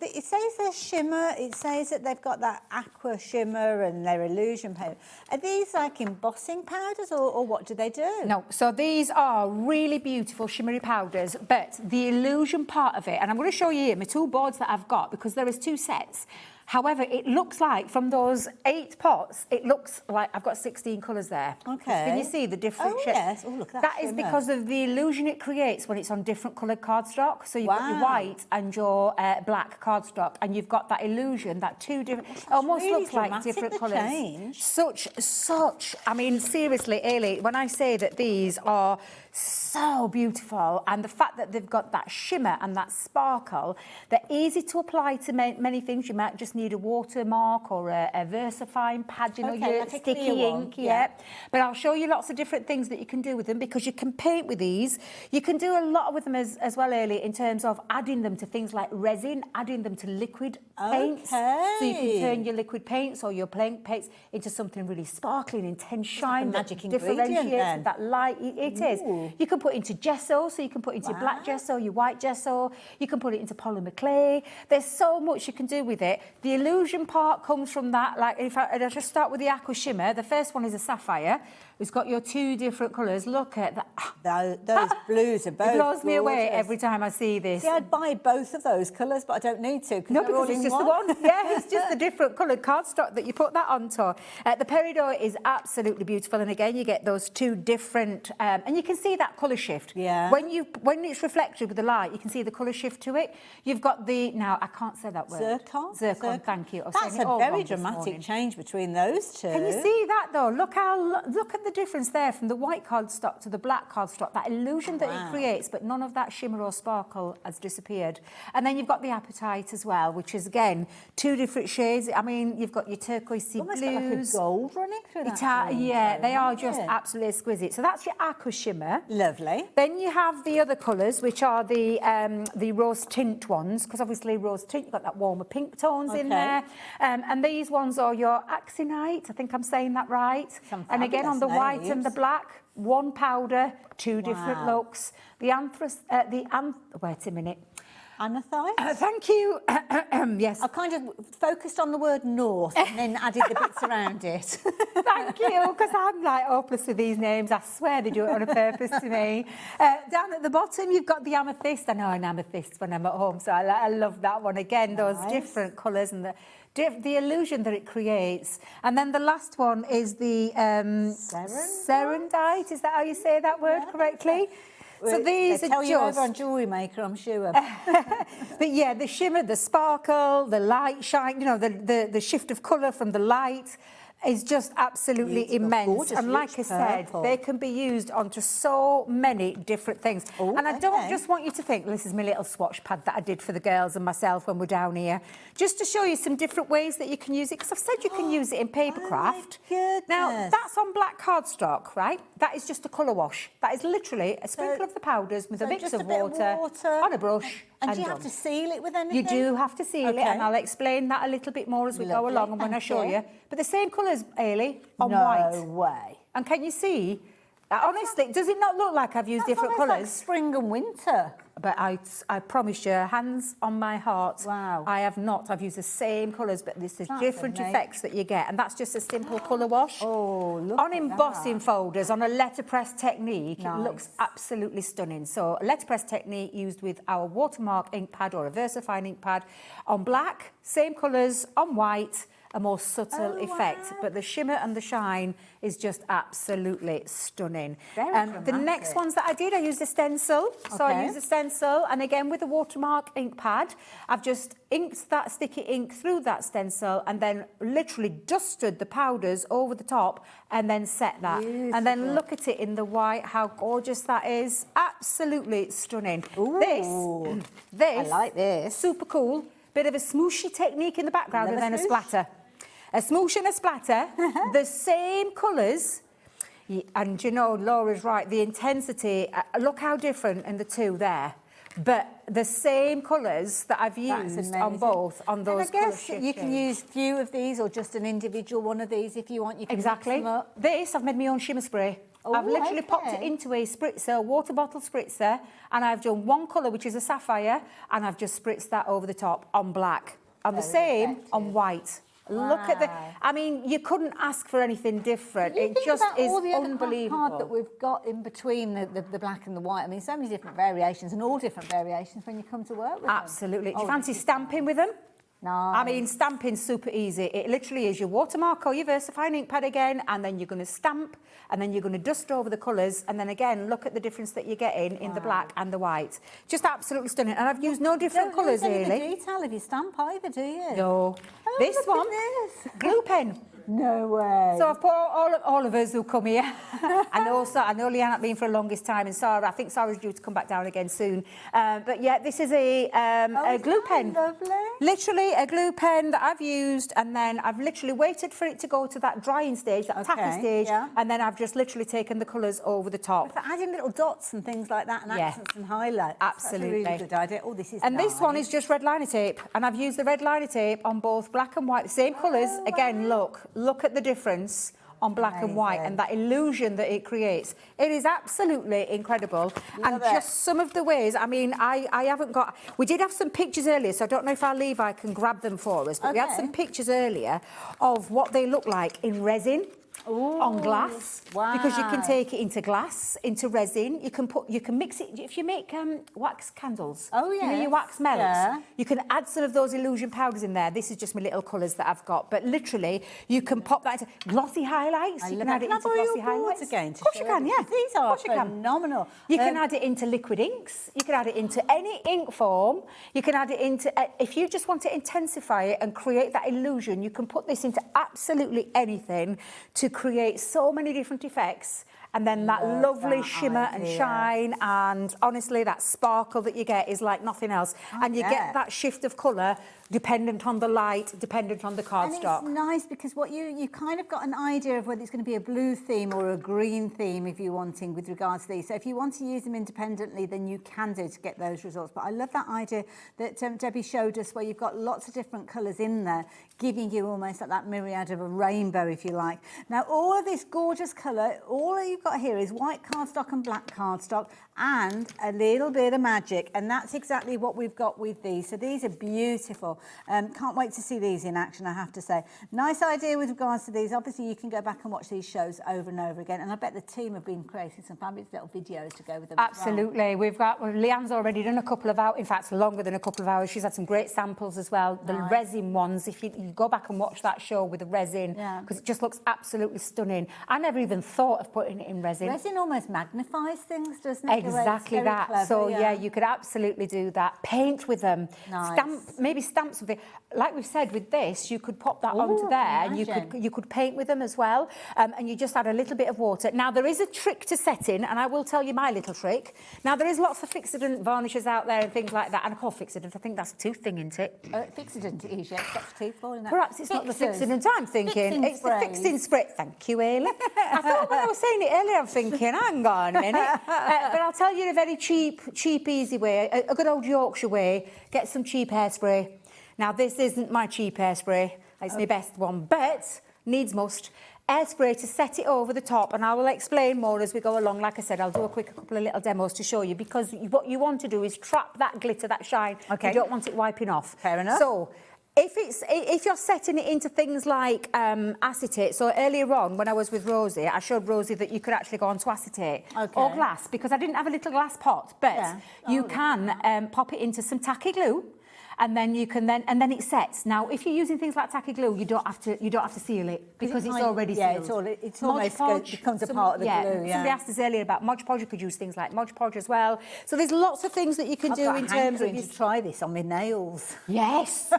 it says there's shimmer, it says that they've got that aqua shimmer and their illusion powder. Are these like embossing powders or what do they do? No, so these are really beautiful shimmery powders, but the illusion part of it, and I'm going to show you here my 2 boards that I've got, because there is 2 sets. However, it looks like from those 8 pots, it looks like I've got 16 colours there. Okay. Can you see the different shades? Yes. Oh, look at that. That is because of the illusion it creates when it's on different coloured cardstock. So you've got your white and your black cardstock, and you've got that illusion, that 2 different, almost really looks like dramatic, different the colours. change. Such, I mean, seriously, Ailey, when I say that these are so beautiful, and the fact that they've got that shimmer and that sparkle, they're easy to apply to many things. You might just need a watermark or a VersaFine pad, you know, your like a sticky clear one, ink, yeah. But I'll show you lots of different things that you can do with them, because you can paint with these. You can do a lot with them as well, Ailey, in terms of adding them to things like resin, adding them to liquid paints. So you can turn your liquid paints or your plain paints into something really sparkling, intense shine, like a magic that ingredient differentiates then. with that light. It is. You can put into gesso, so you can put into your black gesso, your white gesso. You can put it into polymer clay. There's so much you can do with it. The illusion part comes from that. Like, if I just start with the aqua shimmer, the first one is a sapphire. It's got your 2 different colours. Look at that. Those blues are both It blows me away gorgeous. every time I see this. See, I'd buy both of those colours, but I don't need to. No, they're all because it's in just the one. Yeah, it's just the different coloured cardstock that you put that onto. The peridot is absolutely beautiful, and again, you get those 2 different, and you can see that colour shift. Yeah. When it's reflected with the light, you can see the colour shift to it. You've got the, now I can't say that word. Zircon. Thank you. That's a very dramatic change between those 2. Can you see that though? Look at the difference there from the white cardstock to the black cardstock. That illusion that it creates, but none of that shimmer or sparkle has disappeared. And then you've got the apatite as well, which is again 2 different shades. I mean, you've got your turquoisey Almost blues. got like a gold running through that. Yeah, they are just absolutely exquisite. So that's your aqua shimmer. Lovely. Then you have the other colours, which are the rose tint ones, because obviously rose tint, you've got that warmer pink tones in there. And these ones are your axonite. I think I'm saying that right. And again, on the white and the black, 1 powder, 2 different looks. Wait a minute. Amethyst? Thank you. Yes. I've kind of focused on the word north and then added the bits around it. Thank you, because I'm like hopeless with these names. I swear they do it on a purpose to me. Down at the bottom, you've got the amethyst. I know an amethyst when I'm at home, so I love that one. Again, those different colours and the illusion that it creates. And then the last one is the serendite. Is that how you say that word correctly? So these they are tell just... you over on Jewellery Maker, I'm sure. But yeah, the shimmer, the sparkle, the light shine, you know, the shift of colour from the light is just absolutely immense. Gorgeous, and like I said, purple. they can be used onto so many different things. And I don't just want you to think, this is my little swatch pad that I did for the girls and myself when we're down here, just to show you some different ways that you can use it, because I've said you can use it in paper craft. Now, that's on black cardstock, right? That is just a colour wash. That is literally a sprinkle of the powders with a mix of water on a brush. And do you have to seal it with anything? You do have to seal it, and I'll explain that a little bit more as we go along and when I show you. But the same colours, Ailey, on white. No way. And can you see? Honestly, does it not look like I've used different colours? Like spring and winter. But I promise you, hands on my heart, wow. I have not. I've used the same colours, but there's different effects that you get. And that's just a simple colour wash. Oh, look on at embossing that. folders, on a letterpress technique, Nice. it looks absolutely stunning. So a letterpress technique used with our watermark ink pad or a VersaFine ink pad on black, same colours on white, a more subtle effect, but the shimmer and the shine is just absolutely stunning. The next ones that I did, I used a stencil. So I used a stencil, and again with the watermark ink pad, I've just inked that sticky ink through that stencil and then literally dusted the powders over the top and then set that. Beautiful. And then look at it in the white, how gorgeous that is. Absolutely stunning. Ooh. This, I like this. Super cool. Bit of a smooshy technique in the background and then a splatter. A smoosh and a splatter, the same colours. And you know, Laura's right, the intensity, look how different in the two there. But the same colours that I've used on both, on those and I guess you can use few of these or just an individual one of these if you want. You can mix them up. This, I've made my own shimmer spray. I've literally popped it into a spritzer, water bottle spritzer, and I've done one colour, which is a sapphire, and I've just spritzed that over the top on black. And the same on white. Wow. Look at the... I mean, you couldn't ask for anything different. It just is all the unbelievable. other card that we've got in between the black and the white. I mean, so many different variations and all different variations when you come to work with Absolutely. them. Do you fancy stamping with them? No. I mean, stamping's super easy. It literally is your watermark or your VersaFine ink pad again, and then you're going to stamp, and then you're going to dust over the colours, and then again, look at the difference that you're getting in the black and the white. Just absolutely stunning. And I've used no different colours, really. You don't use any detail if you stamp either, do you? No. This one, glue pen. No way. So I've put all of us who come here, and also I know Leanne has been for the longest time, and Sarah, I think Sarah's due to come back down again soon. But yeah, this is a glue pen. Lovely. Literally a glue pen that I've used, and then I've literally waited for it to go to that drying stage, that tacky stage, and then I've just literally taken the colours over the top. For adding little dots and things like that, and accents and highlights. Absolutely. That's a really good idea. Oh, this is And this one is just red liner tape, and I've used the red liner tape on both black and white, the same colours. Again, look at the difference on black and white and that illusion that it creates. It is absolutely incredible. Just some of the ways, I mean, I haven't got... We did have some pictures earlier, so I don't know if our Levi can grab them for us, but we had some pictures earlier of what they look like in resin. On glass, because you can take it into glass, into resin. You can mix it. If you make wax candles, you know your wax melts. You can add some of those illusion powders in there. This is just my little colours that I've got, but literally you can pop that into glossy highlights. You can add it into glossy highlights again. Of course you can, yeah. These are phenomenal. You can add it into liquid inks. You can add it into any ink form. You can add it into if you just want to intensify it and create that illusion. You can put this into absolutely anything to create so many different effects, and then that lovely shimmer and shine, and honestly that sparkle that you get is like nothing else. And you get that shift of colour dependent on the light, dependent on the cardstock. And it's nice because what you kind of got an idea of whether it's going to be a blue theme or a green theme if you're wanting with regards to these. So if you want to use them independently, then you can do to get those results. But I love that idea that Debbie showed us, where you've got lots of different colours in there, giving you almost like that myriad of a rainbow, if you like. Now, all of this gorgeous colour, all you've got got here is white cardstock and black cardstock and a little bit of magic, and that's exactly what we've got with these. So these are beautiful. Can't wait to see these in action, I have to say. Nice idea with regards to these. Obviously, you can go back and watch these shows over and over again, and I bet the team have been creating some fabulous little videos to go with them. Absolutely. We've got, Leanne's already done a couple of hours, in fact, longer than a couple of hours. She's had some great samples as well. The resin ones, if you go back and watch that show with the resin, because it just looks absolutely stunning. I never even thought of putting it in resin. Resin almost magnifies things, doesn't it? Exactly that. Clever, so yeah, you could absolutely do that. Paint with them. Nice. Maybe stamp something. Like we've said with this, you could pop that onto there, and you could paint with them as well. And you just add a little bit of water. Now there is a trick to setting, and I will tell you my little trick. Now there is lots of fixidant varnishes out there and things like that, and I call fixidant. I think that's a tooth thing, isn't it? Fixidant it is, yeah. It's teeth falling out. Perhaps it's not the fixidant I'm thinking. It's the fixing spray. Thank you, Ailey. I thought when I was saying it earlier, I'm thinking, hang on a minute. But I'll tell you a very cheap, easy way, a good old Yorkshire way. Get some cheap hairspray. Now, this isn't my cheap hairspray. It's my best one, but needs must. Hairspray to set it over the top, and I will explain more as we go along. Like I said, I'll do a couple of little demos to show you, because what you want to do is trap that glitter, that shine. Okay. You don't want it wiping off. Fair enough. So, if you're setting it into things like acetate, so earlier on when I was with Rosie, I showed Rosie that you could actually go on to acetate or glass, because I didn't have a little glass pot, but you can pop it into some tacky glue. And then you can and then it sets. Now, if you're using things like tacky glue, you don't have to seal it, because it's already sealed. It's almost becomes a part of the glue. Somebody asked us earlier about Mod Podge. You could use things like Mod Podge as well. So there's lots of things that you can do in terms of to try this on my nails. Yes.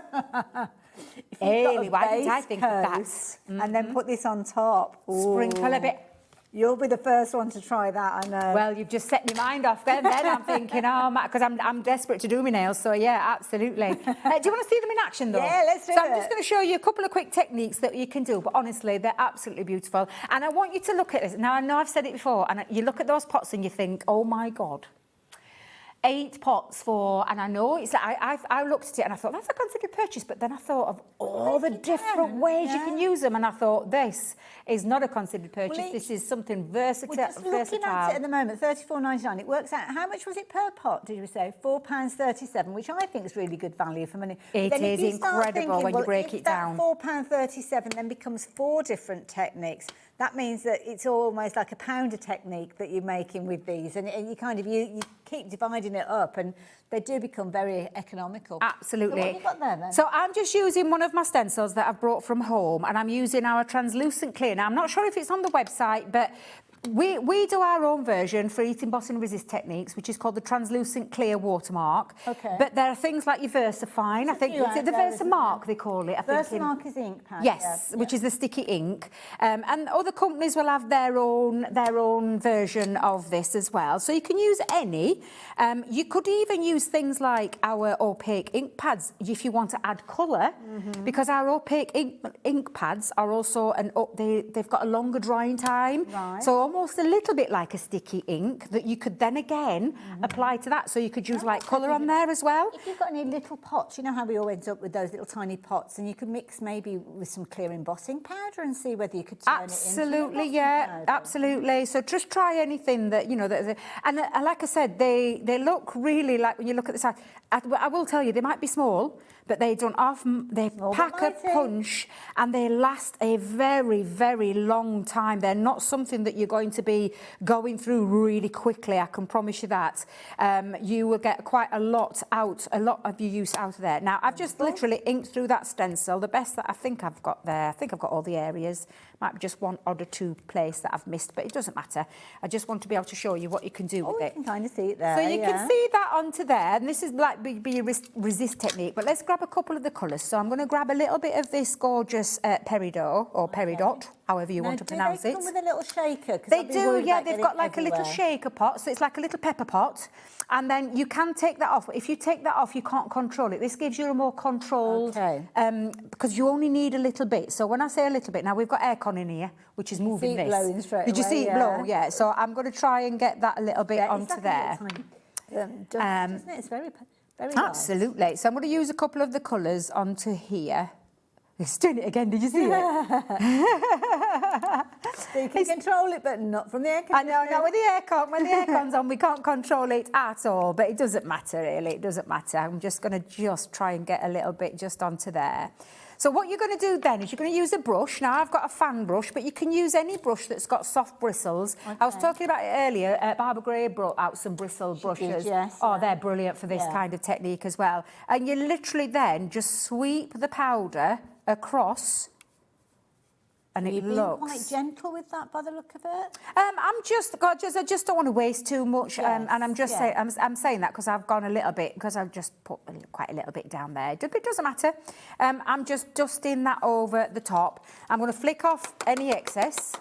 Ailey, why did I think of that? And then put this on top. Sprinkle a bit. You'll be the first one to try that, I know. Well, you've just set my mind off then I'm thinking, because I'm desperate to do my nails, so yeah, absolutely. Do you want to see them in action, though? Yeah, let's do it. So I'm just going to show you a couple of quick techniques that you can do, but honestly, they're absolutely beautiful. And I want you to look at this. Now, I know I've said it before, and you look at those pots and you think, oh, my God. 8 pots for, and I know it's like I looked at it and I thought that's a considered purchase, but then I thought of all the different ways you can use them, and I thought this is not a considered purchase. This is something versatile. We're just looking at it at the moment, $34.99. It works out. How much was it per pot? Did you say £4.37, which I think is really good value for money. It is incredible when you break it down. £4.37 then becomes 4 different techniques. That means that it's almost like a pounder technique that you're making with these, and you kind of you keep dividing it up, and they do become very economical. Absolutely. So what have you got there, then? So I'm just using one of my stencils that I've brought from home, and I'm using our translucent clear. Now, I'm not sure if it's on the website, but we do our own version for Eat, Emboss and Resist techniques, which is called the translucent clear watermark. Okay. But there are things like your Versafine. I think it's the Versamark they call it. Versamark is ink pad. Yes, which is the sticky ink. And other companies will have their own version of this as well. So you can use any. You could even use things like our opaque ink pads if you want to add colour, because our opaque ink pads are also they've got a longer drying time. Right. So almost a little bit like a sticky ink that you could then again apply to that. So you could use like colour on there as well. If you've got any little pots, you know how we all end up with those little tiny pots, and you could mix maybe with some clear embossing powder and see whether you could turn Absolutely, it into yeah, absolutely. So just try anything that, you know, and like I said, they look really like, when you look at the side, I will tell you, they might be small, but they don't often, they pack a punch and they last a very, very long time. They're not something that you're going to be going through really quickly, I can promise you that. You will get quite a lot of your use out of there. Now, I've just literally inked through that stencil, the best that I think I've got there. I think I've got all the areas. Might be just one odd or two place that I've missed, but it doesn't matter. I just want to be able to show you what you can do with it. You can kind of see it there. So you can see that onto there, and this is like be a resist technique, but let's grab a couple of the colours. So I'm going to grab a little bit of this gorgeous peridot, or peridot, however you want to pronounce it. Do they come with a little shaker? They do, yeah, they've got like a little shaker pot, so it's like a little pepper pot, and then you can take that off. If you take that off, you can't control it. This gives you a more controlled, because you only need a little bit. So when I say a little bit, now we've got aircon in here, which is moving this. Blowing straight Did you away, see it blow? Yeah, so I'm going to try and get that a little bit onto there. Isn't it? It's very nice. Absolutely. So I'm going to use a couple of the colours onto here. It's doing it again, did you see it? So you can control it, but not from the air I know, not with the aircon. When the aircon's on, we can't control it at all. But it doesn't matter, really. It doesn't matter. I'm just going to try and get a little bit just onto there. So what you're going to do then is you're going to use a brush. Now, I've got a fan brush, but you can use any brush that's got soft bristles. Okay. I was talking about it earlier. Barbara Gray brought out some bristle brushes. Did, yes, oh, they're brilliant for this kind of technique as well. And you literally then just sweep the powder across. And You've it been looks quite gentle with that, by the look of it. I just don't want to waste too much, Yes, and I'm just saying, I'm saying that because I've gone a little bit, because I've just put quite a little bit down there. It doesn't matter. I'm just dusting that over the top. I'm going to flick off any excess.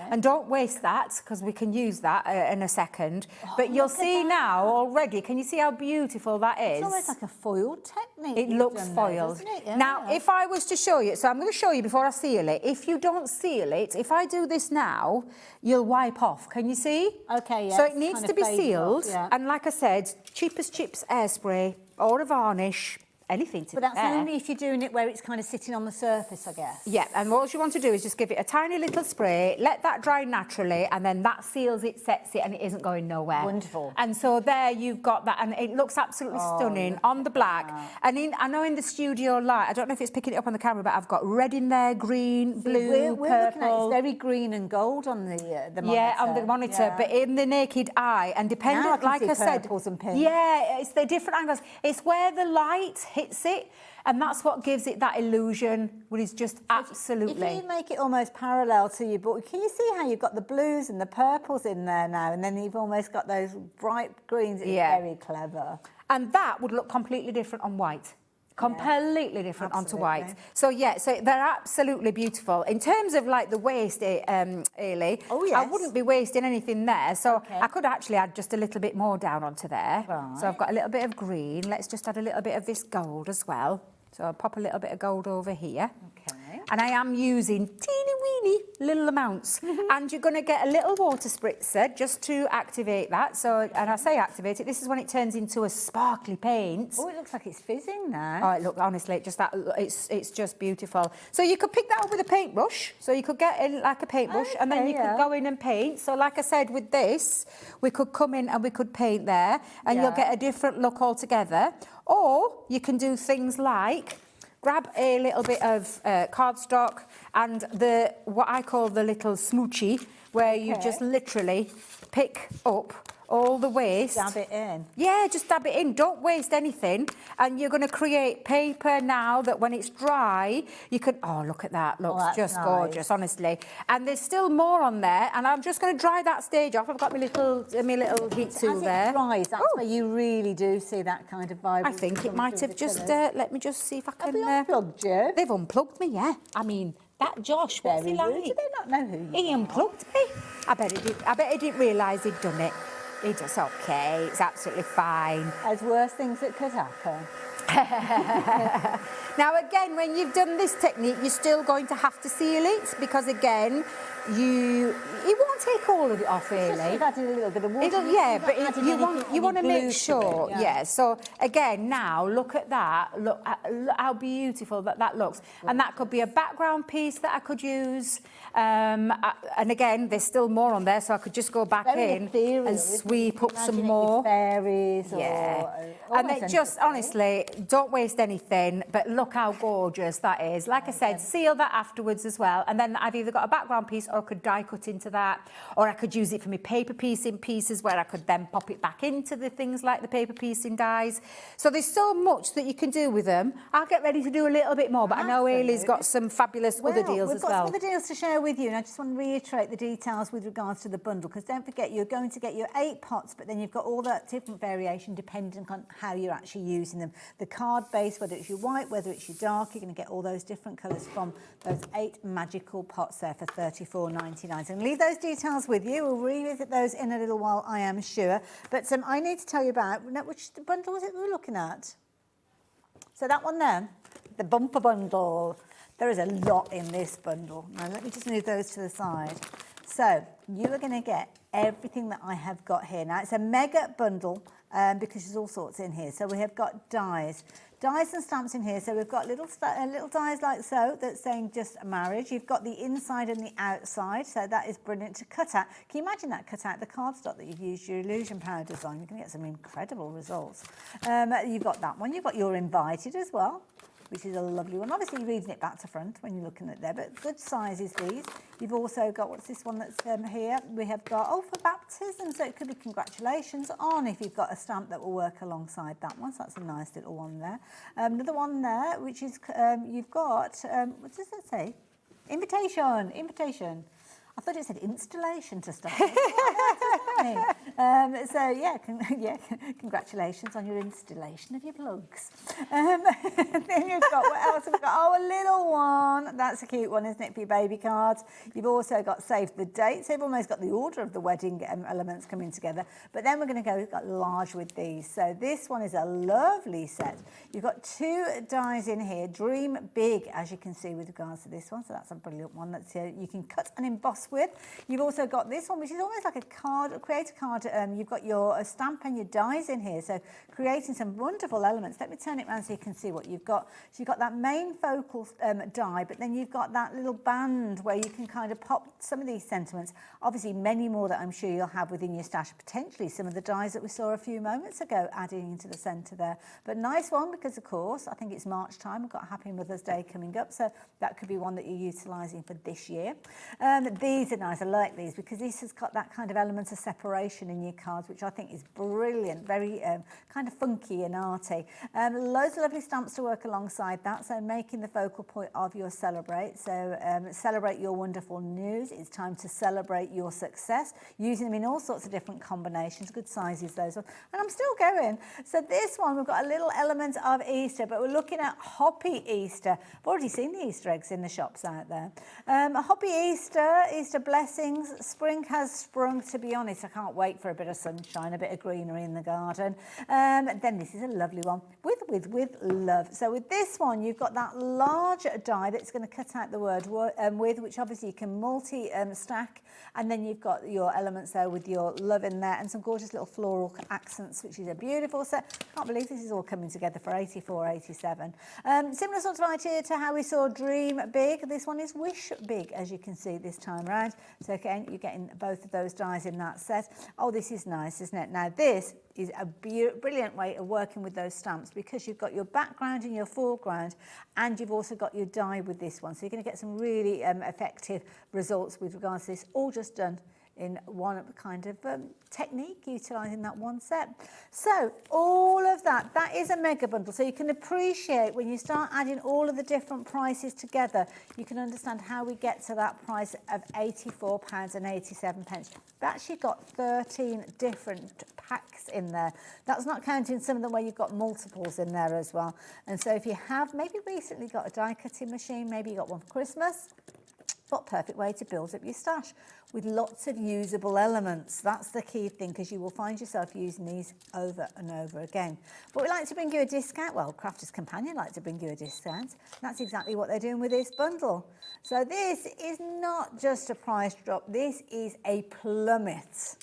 And don't waste that, because we can use that in a second. But you'll see now already, can you see how beautiful that is? It's almost like a foiled technique. It looks foiled. There, doesn't it? Now, if I was to show you, so I'm going to show you before I seal it. If you don't seal it, if I do this now, you'll wipe off. Can you see? Okay, yeah. So it needs to be fades sealed. off, yeah. And like I said, cheap as chips airspray or a varnish. Anything to But that's there. only if you're doing it where it's kind of sitting on the surface, I guess. Yeah, and what you want to do is just give it a tiny little spray, let that dry naturally, and then that seals it, sets it, and it isn't going nowhere. Wonderful. And so there you've got that, and it looks absolutely stunning on the black. And I know in the studio light, I don't know if it's picking it up on the camera, but I've got red in there, green, blue, we're purple. looking at it's very green and gold on the monitor. Yeah, on the monitor, Yeah. but in the naked eye, and depending, Now I can like see I said, purples and pinks. yeah, it's the different angles. It's where the light hits it, and that's what gives it that illusion, which is just absolutely. If you make it almost parallel to your book, can you see how you've got the blues and the purples in there now, and then you've almost got those bright greens? It's very clever. And that would look completely different on white. Completely different onto white. Absolutely. So yeah, so they're absolutely beautiful. In terms of like the waste, Ailey, I wouldn't be wasting anything there. So I could actually add just a little bit more down onto there. Right. So I've got a little bit of green. Let's just add a little bit of this gold as well. So I'll pop a little bit of gold over here. Okay. And I am using teeny weeny little amounts. And you're going to get a little water spritzer just to activate that. So, and I say activate it, this is when it turns into a sparkly paint. Oh, it looks like it's fizzing now. Oh, look, honestly, it's just beautiful. So you could pick that up with a paintbrush. So you could get in like a paintbrush, and then you could go in and paint. So like I said, with this, we could come in and we could paint there, and you'll get a different look altogether. Or you can do things like grab a little bit of cardstock and what I call the little smoochie, where you just literally pick up all the waste. Dab it in. Yeah, just dab it in. Don't waste anything. And you're going to create paper now that when it's dry, you can... Oh, look at that. Looks just gorgeous, honestly. And there's still more on there. And I'm just going to dry that stage off. I've got my little heat tool there. As it dries, that's where you really do see that kind of vibe. I think it might have just... let me just see if I can... Have they unplugged you? They've unplugged me, yeah. I mean... That Josh, what's he like? Do they not know who you He unplugged me. I bet he didn't realise he'd done it. It's just okay. It's absolutely fine. There's worse things that could happen. Now, again, when you've done this technique, you're still going to have to seal it because, again, it won't take all of it off, really. You've added a little bit of water. But you want to make sure. Yeah. So again, now look at that. Look how beautiful that looks. And that could be a background piece that I could use. And again, there's still more on there, so I could just go back in and sweep up some more. Fairies. And then just honestly, don't waste anything. But look how gorgeous that is. Like I said, seal that afterwards as well. And then I've either got a background piece, or I could die cut into that, or I could use it for my paper piecing pieces, where I could then pop it back into the things like the paper piecing dies. So there's so much that you can do with them. I'll get ready to do a little bit more, but I know Ailey's got some fabulous other deals as well. We've got some other deals to share with you, and I just want to reiterate the details with regards to the bundle, because don't forget, you're going to get your 8 pots, but then you've got all that different variation depending on how you're actually using them. The card base, whether it's your white, whether it's your dark, you're going to get all those different colours from those 8 magical pots there for $34.99. So I'm going to leave those details with you. We'll revisit those in a little while, I am sure. But I need to tell you about, which bundle was it we were looking at? So that one there, the bumper bundle. There is a lot in this bundle. Now, let me just move those to the side. So you are going to get everything that I have got here. Now, it's a mega bundle because there's all sorts in here. So we have got dies and stamps in here. So we've got little dies like so that's saying just marriage. You've got the inside and the outside, so that is brilliant to cut out. Can you imagine that? Cut out the cardstock that you've used your illusion powders on. You're going to get some incredible results. You've got that one. You've got your invited as well, which is a lovely one. Obviously, you're reading it back to front when you're looking at there, but good sizes these. You've also got, what's this one that's here? We have got, for baptism, so it could be congratulations on if you've got a stamp that will work alongside that one. So that's a nice little one there. Another one there, which is, you've got, what does it say? Invitation. I thought it said installation to start. So yeah, congratulations on your installation of your plugs. Then you've got, what else have we got? A little one. That's a cute one, isn't it, for your baby cards? You've also got save the date. So you've almost got the order of the wedding elements coming together. But then we're going to go, we've got large with these. So this one is a lovely set. You've got 2 dies in here. Dream big, as you can see with regards to this one. So that's a brilliant one. That's you can cut and emboss with. You've also got this one, which is almost like a card, a creator card. You've got your stamp and your dies in here, so creating some wonderful elements. Let me turn it around so you can see what you've got. So you've got that main focal die, but then you've got that little band where you can kind of pop some of these sentiments. Obviously, many more that I'm sure you'll have within your stash, potentially some of the dies that we saw a few moments ago adding into the centre there. But nice one because, of course, I think it's March time. We've got Happy Mother's Day coming up, so that could be one that you're utilising for this year. These are nice. I like these because this has got that kind of element of separation in your cards, which I think is brilliant, very kind of funky and arty. Loads of lovely stamps to work alongside that, so making the focal point of your celebrate. So celebrate your wonderful news. It's time to celebrate your success, using them in all sorts of different combinations, good sizes those ones. And I'm still going. So this one, we've got a little element of Easter, but we're looking at Hoppy Easter. I've already seen the Easter eggs in the shops out there. Hoppy Easter, Easter blessings. Spring has sprung, to be honest. I can't wait for a bit of sunshine, a bit of greenery in the garden. Then this is a lovely one with love. So with this one, you've got that large die that's going to cut out the word with, which obviously you can multi-stack. And then you've got your elements there with your love in there and some gorgeous little floral accents, which is a beautiful set. Can't believe this is all coming together for £84.87. Similar sort of idea to how we saw Dream Big. This one is Wish Big, as you can see this time around. So again, you're getting both of those dies in that set. Oh, this is nice, isn't it? Now this is a brilliant way of working with those stamps because you've got your background and your foreground, and you've also got your die with this one. So you're going to get some really effective results with regards to this, all just done in one kind of technique, utilising that one set. So all of that is a mega bundle. So you can appreciate when you start adding all of the different prices together, you can understand how we get to that price of £84.87. We've actually got 13 different packs in there. That's not counting some of them where you've got multiples in there as well. And so if you have maybe recently got a die cutting machine, maybe you got one for Christmas, what perfect way to build up your stash with lots of usable elements. That's the key thing, because you will find yourself using these over and over again. But we like to bring you a discount. Well, Crafters Companion like to bring you a discount. That's exactly what they're doing with this bundle. So this is not just a price drop. This is a plummet.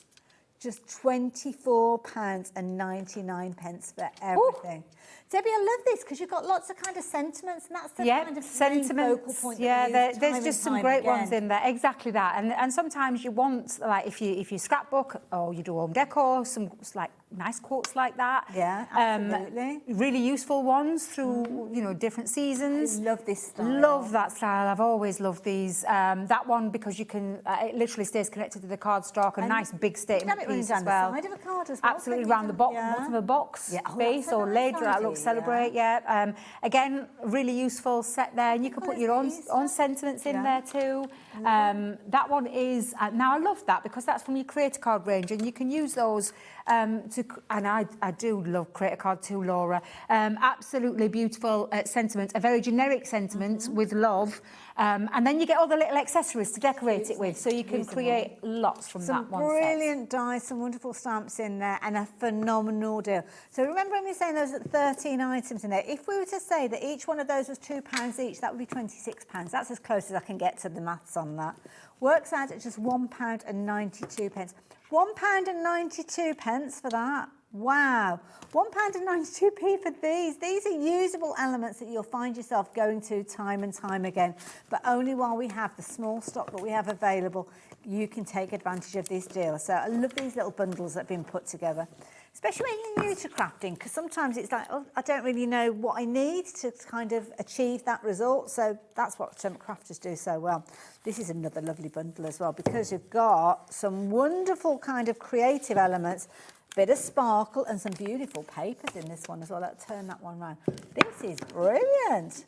Just £24.99 for everything. Ooh. Debbie, I love this because you've got lots of kind of sentiments, and that's the kind of sentiments. Focal point. There's just some great ones in there. Exactly that. And sometimes you want, like, if you scrapbook or you do home decor, some like nice quotes like that. Yeah, absolutely. Really useful ones through different seasons. I love this style. Love that style. I've always loved these. That one because you can it literally stays connected to the cardstock. A nice big statement piece as well. The side of a card as well. Absolutely, around the bottom of a box space or lid. That looks celebrate. Yeah. Again, really useful set there, and you can put your own sentiments in there too. That one is now I love that because that's from your creator card range, and you can use those and I do love creator card too, Laura. Absolutely beautiful sentiments, a very generic sentiment with love, and then you get all the little accessories to decorate it with, so you can create lots from that one set. Some brilliant dies, some wonderful stamps in there, and a phenomenal deal. So remember when we were saying those 13 items in there, if we were to say that each one of those was £2 each, that would be £26. That's as close as I can get to the maths on that. Works out at just £1.92. £1.92 for that. Wow, £1.92 for these. These are usable elements that you'll find yourself going to time and time again, but only while we have the small stock that we have available, you can take advantage of this deal. So I love these little bundles that have been put together, especially when you're new to crafting, because sometimes it's like, oh, I don't really know what I need to kind of achieve that result. So that's what crafters do so well. This is another lovely bundle as well, because you've got some wonderful kind of creative elements, bit of sparkle and some beautiful papers in this one as well. Let's turn that one round. This is brilliant.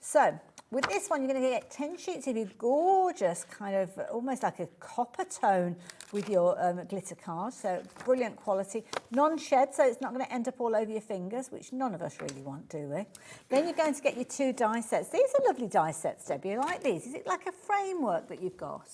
So with this one, you're going to get 10 sheets of your gorgeous kind of almost like a copper tone with your glitter card. So brilliant quality, non-shed, so it's not going to end up all over your fingers, which none of us really want, do we? Then you're going to get your 2 die sets. These are lovely die sets, Debbie. You like these? Is it like a framework that you've got?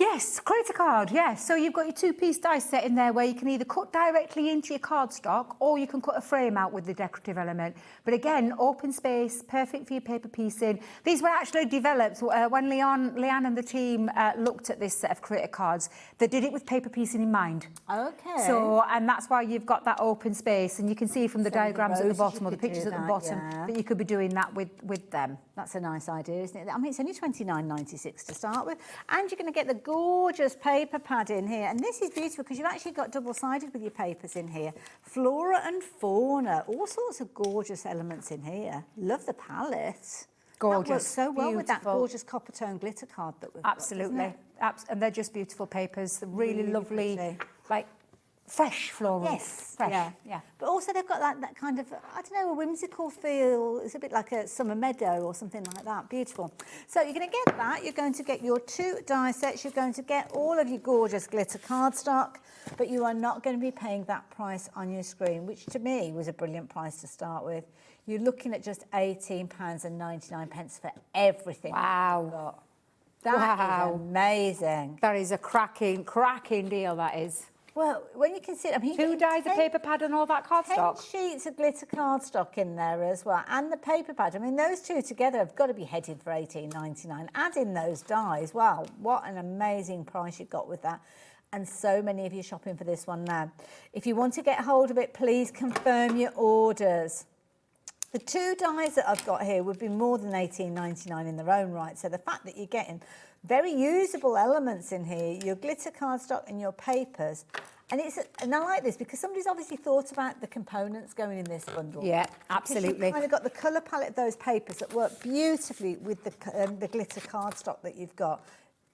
Yes, glitter card, yes. So you've got your 2-piece die set in there where you can either cut directly into your cardstock or you can cut a frame out with the decorative element. But again, open space, perfect for your paper piecing. These were actually developed when Leanne and the team looked at this set of creator cards. They did it with paper piecing in mind. Okay. So, and that's why you've got that open space, and you can see from the diagrams at the bottom or the pictures at the bottom that you could be doing that with them. That's a nice idea, isn't it? I mean, it's only $29.96 to start with, and you're going to get the gorgeous paper pad in here, and this is beautiful because you've actually got double-sided with your papers in here. Flora and fauna, all sorts of gorgeous elements in here. Love the palette. Gorgeous. That works so well with that Beautiful. gorgeous copper tone glitter card that we've Absolutely. got, And they're just beautiful papers. They're really lovely, pretty. like fresh floral. Yes, Fresh. yeah. But also they've got that kind of, I don't know, a whimsical feel. It's a bit like a summer meadow or something like that. Beautiful. So you're going to get that. You're going to get your 2 die sets. You're going to get all of your gorgeous glitter cardstock, but you are not going to be paying that price on your screen, which to me was a brilliant price to start with. You're looking at just £18.99 for everything. Wow. That is amazing. That is a cracking deal, that is. Well, when you consider, I mean, 2 dies of paper pad and all that cardstock. 10 sheets of glitter cardstock in there as well, and the paper pad. I mean, those two together have got to be headed for $18.99. Add in those dies. Wow, what an amazing price you got with that. And so many of you shopping for this one now. If you want to get hold of it, please confirm your orders. The 2 dies that I've got here would be more than $18.99 in their own right. So the fact that you're getting very usable elements in here, your glitter cardstock and your papers, and I like this because somebody's obviously thought about the components going in this bundle. Yeah, absolutely. You've kind of got the colour palette of those papers that work beautifully with the glitter cardstock that you've got.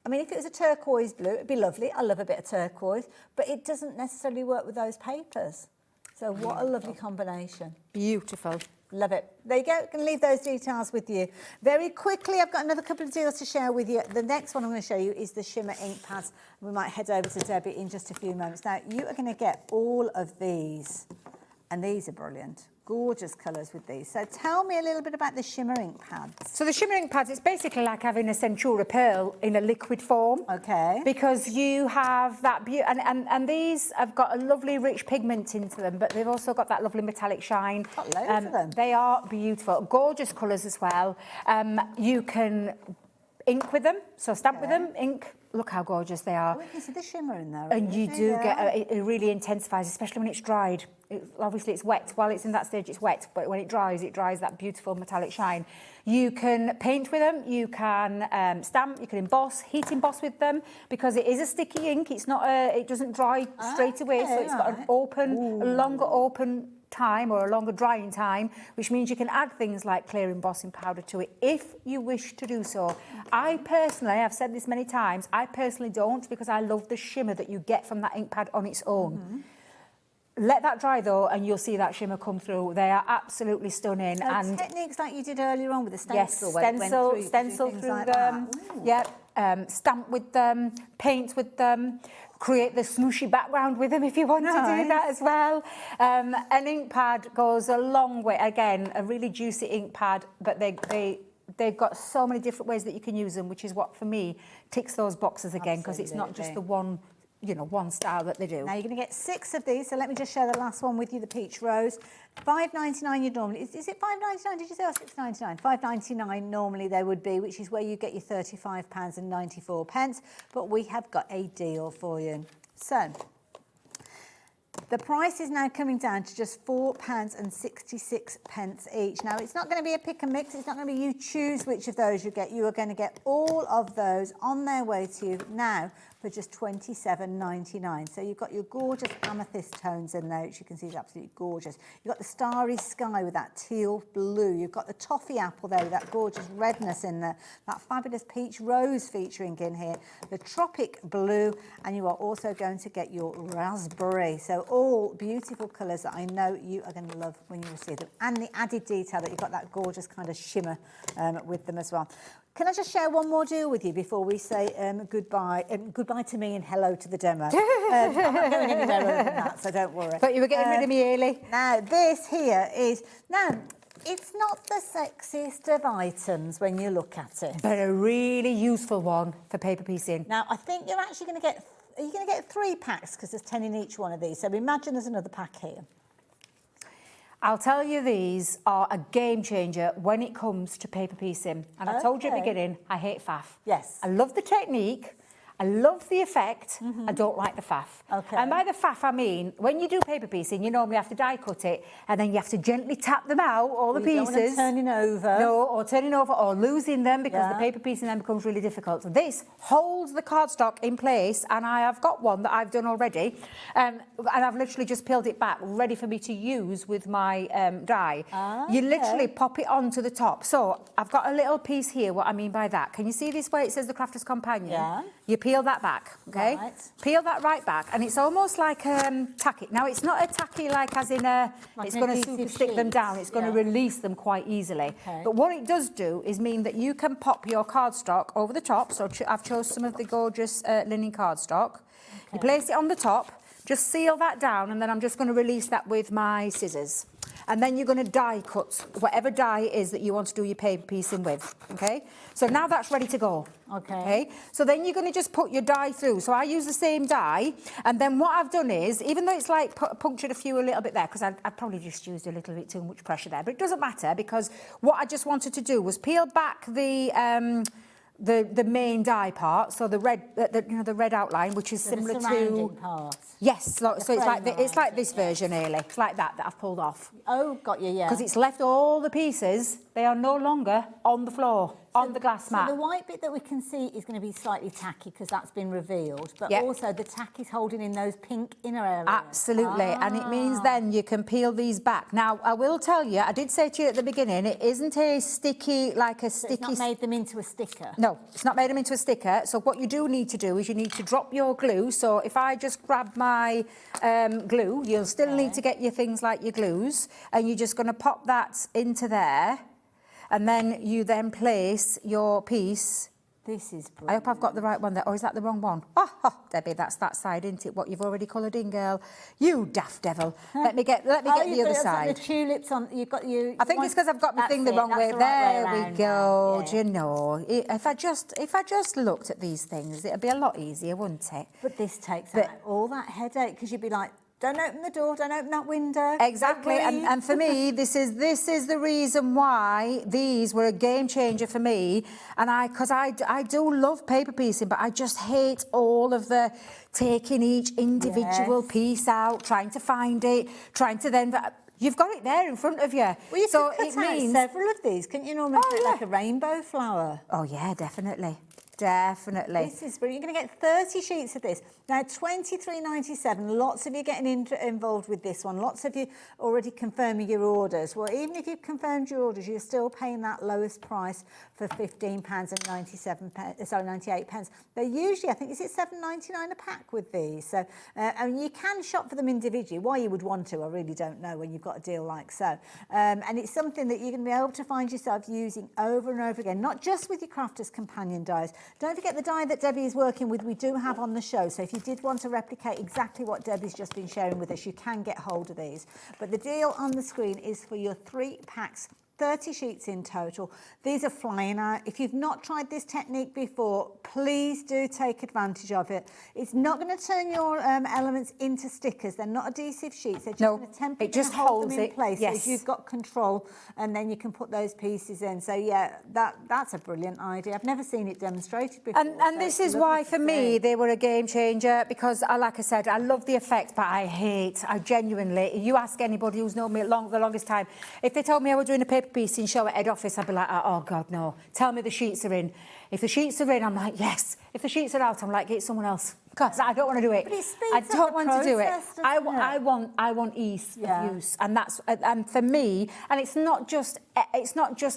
I mean, if it was a turquoise blue, it'd be lovely. I love a bit of turquoise, but it doesn't necessarily work with those papers. So what a lovely combination. Beautiful. Love it. There you go. I'm going to leave those details with you. Very quickly, I've got another couple of deals to share with you. The next one I'm going to show you is the shimmer ink pads. We might head over to Debbie in just a few moments. Now, you are going to get all of these, and these are brilliant. Gorgeous colours with these. So tell me a little bit about the shimmer ink pads. So the shimmer ink pads, it's basically like having a Centura pearl in a liquid form. Okay. Because you have that beauty, and these have got a lovely rich pigment into them, but they've also got that lovely metallic shine. Got loads of them. They are beautiful, gorgeous colours as well. You can ink with them, so stamp with them, ink. Look how gorgeous they are. Oh, you can see the shimmer in there. And you do get, it really intensifies, especially when it's dried. Obviously it's wet, while it's in that stage it's wet, but when it dries that beautiful metallic shine. You can paint with them, you can stamp, you can emboss, heat emboss with them, because it is a sticky ink, it's not it doesn't dry straight away, so it's got an a longer open time or a longer drying time, which means you can add things like clear embossing powder to it if you wish to do so. I personally, I've said this many times, I personally don't, because I love the shimmer that you get from that ink pad on its own. Let that dry though, and you'll see that shimmer come through. They are absolutely stunning. So and techniques like you did earlier on with the stencil. Yes, stencil through like them. Yep, stamp with them, paint with them, create the smooshy background with them if you want to do that as well. An ink pad goes a long way. Again, a really juicy ink pad, but they've got so many different ways that you can use them, which is what for me ticks those boxes again, because it's not just the one style that they do. Now you're going to get 6 of these, so let me just share the last one with you, the peach rose. $5.99 you'd normally, is it $5.99 did you say, or $6.99? $5.99 normally they would be, which is where you get your £35.94, but we have got a deal for you. So, The price is now coming down to just £4.66 each. Now, it's not going to be a pick and mix. It's not going to be you choose which of those you get. You are going to get all of those on their way to you now for just £27.99. So you've got your gorgeous amethyst tones in there, which you can see is absolutely gorgeous. You've got the starry sky with that teal blue. You've got the toffee apple there with that gorgeous redness in there. That fabulous peach rose featuring in here. The tropic blue, and you are also going to get your raspberry. So all beautiful colours that I know you are going to love when you receive them. And the added detail that you've got that gorgeous kind of shimmer with them as well. Can I just share one more deal with you before we say goodbye? Goodbye to me and hello to the demo. I'm not going anywhere other than that, so don't worry. But you were getting rid of me early. Now, this here is... Now, it's not the sexiest of items when you look at it. But a really useful one for paper piecing. Now, I think you're actually going to get... Are you going to get 3 packs? Because there's 10 in each one of these. So imagine there's another pack here. I'll tell you, these are a game changer when it comes to paper piecing. And I told you at the beginning, I hate faff. Yes. I love the technique. I love the effect. I don't like the faff. Okay. And by the faff, I mean, when you do paper piecing, you normally have to die cut it, and then you have to gently tap them out, all the pieces. You don't want them turning over. No, or turning over, or losing them, because the paper piecing then becomes really difficult. So this holds the cardstock in place, and I have got one that I've done already, and I've literally just peeled it back, ready for me to use with my die. You literally pop it onto the top. So I've got a little piece here. What I mean by that, can you see this where it says the Crafter's Companion? Yeah. You peel that back, okay? Right. Peel that right back, and it's almost like tacky. Now, it's not a tacky like as in a, Like it's an going to adhesive super stick them sheet. down. It's going to release them quite easily. Okay. But what it does do is mean that you can pop your cardstock over the top. So I've chose some of the gorgeous linen cardstock. You place it on the top, just seal that down, and then I'm just going to release that with my scissors. And then you're going to die cut whatever die it is that you want to do your paper piecing with, okay? So now that's ready to go. Okay. So then you're going to just put your die through. So I use the same die, and then what I've done is, even though it's like punctured a little bit there, because I probably just used a little bit too much pressure there, but it doesn't matter, because what I just wanted to do was peel back the main die part, so the red, the red outline, which is similar to part. Yes, so it's like this version, really. It's like that I've pulled off. Oh, got you, yeah. Because it's left all the pieces. They are no longer on the floor, on the glass mat. So the white bit that we can see is going to be slightly tacky because that's been revealed, but also the tack is holding in those pink inner areas. Absolutely, and it means then you can peel these back. Now, I will tell you, I did say to you at the beginning, it isn't a sticky, like a sticky... It's not made them into a sticker. No, it's not made them into a sticker. So what you do need to do is you need to drop your glue. So if I just grab my glue, you'll still need to get your things like your glues, and you're just going to pop that into there, and then you then place your piece. This is brilliant. I hope I've got the right one there. Or is that the wrong one? Oh, Debbie, that's that side, isn't it? What you've already coloured in, girl. You daft devil. Let me get the other side. The tulips on. You've got you. I think it's because I've got my thing the wrong way. There we go. Do you know? If I just looked at these things, it'd be a lot easier, wouldn't it? But this takes out all that headache, because you'd be like, don't open the door, don't open that window. Exactly, and for me, this is the reason why these were a game changer for me. And because I do love paper piecing, but I just hate all of the taking each individual piece out, trying to find it, trying to then. You've got it there in front of you. Well, you can cut out several of these, couldn't you? Normally put like a rainbow flower. Oh yeah, definitely. Definitely. This is brilliant. You're going to get 30 sheets of this. Now, £23.97. Lots of you getting involved with this one. Lots of you already confirming your orders. Well, even if you've confirmed your orders, you're still paying that lowest price for £15.98. They're usually, I think, is it £7.99 a pack with these? So, and you can shop for them individually. Why you would want to, I really don't know when you've got a deal like so. And it's something that you're going to be able to find yourself using over and over again, not just with your Crafter's Companion dies. Don't forget the die that Debbie is working with, we do have on the show. So if you did want to replicate exactly what Debbie's just been sharing with us, you can get hold of these. But the deal on the screen is for your 3 packs 30 sheets in total. These are flying out. If you've not tried this technique before, please do take advantage of it. It's not going to turn your elements into stickers. They're not adhesive sheets. They're just going to temporarily hold them in place. Yes. So you've got control, and then you can put those pieces in. So yeah, that's a brilliant idea. I've never seen it demonstrated before. And this is why, for me, they were a game changer, because, like I said, I love the effect, but I genuinely, you ask anybody who's known me the longest time, if they told me I was doing a paper piece in show at head office, I'd be like, oh God, no. Tell me the sheets are in. If the sheets are in, I'm like, yes. If the sheets are out, I'm like, get someone else. Because I don't want to do it. But it speeds I up don't the want to do it. process, I doesn't it? want ease of use, and that's for me. And it's not just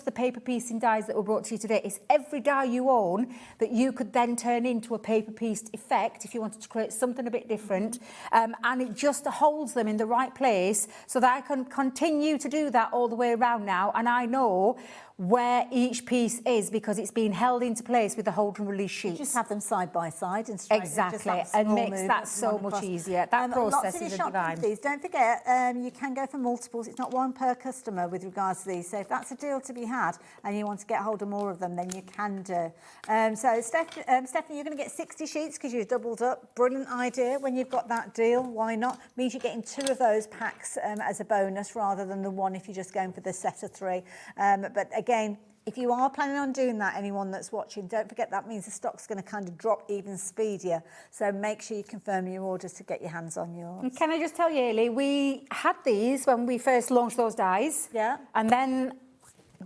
the paper piecing dies that were brought to you today. It's every die you own that you could then turn into a paper pieced effect if you wanted to create something a bit different. And it just holds them in the right place so that I can continue to do that all the way around now. And I know where each piece is because it's being held into place with the hold and release sheets. You just have them side by side and straight. Exactly, and makes that so much easier. That process is a divine. Please don't forget, you can go for multiples. It's not one per customer with regards to these. So if that's a deal to be had and you want to get hold of more of them, then you can do. So Stephanie, you're going to get 60 sheets because you've doubled up. Brilliant idea. When you've got that deal, why not? Means you're getting 2 of those packs as a bonus rather than the 1 if you're just going for the set of 3. But again, if you are planning on doing that, anyone that's watching, don't forget that means the stock's going to kind of drop even speedier. So make sure you confirm your orders to get your hands on yours. And can I just tell you, Hayley, we had these when we first launched those dies. Yeah. And then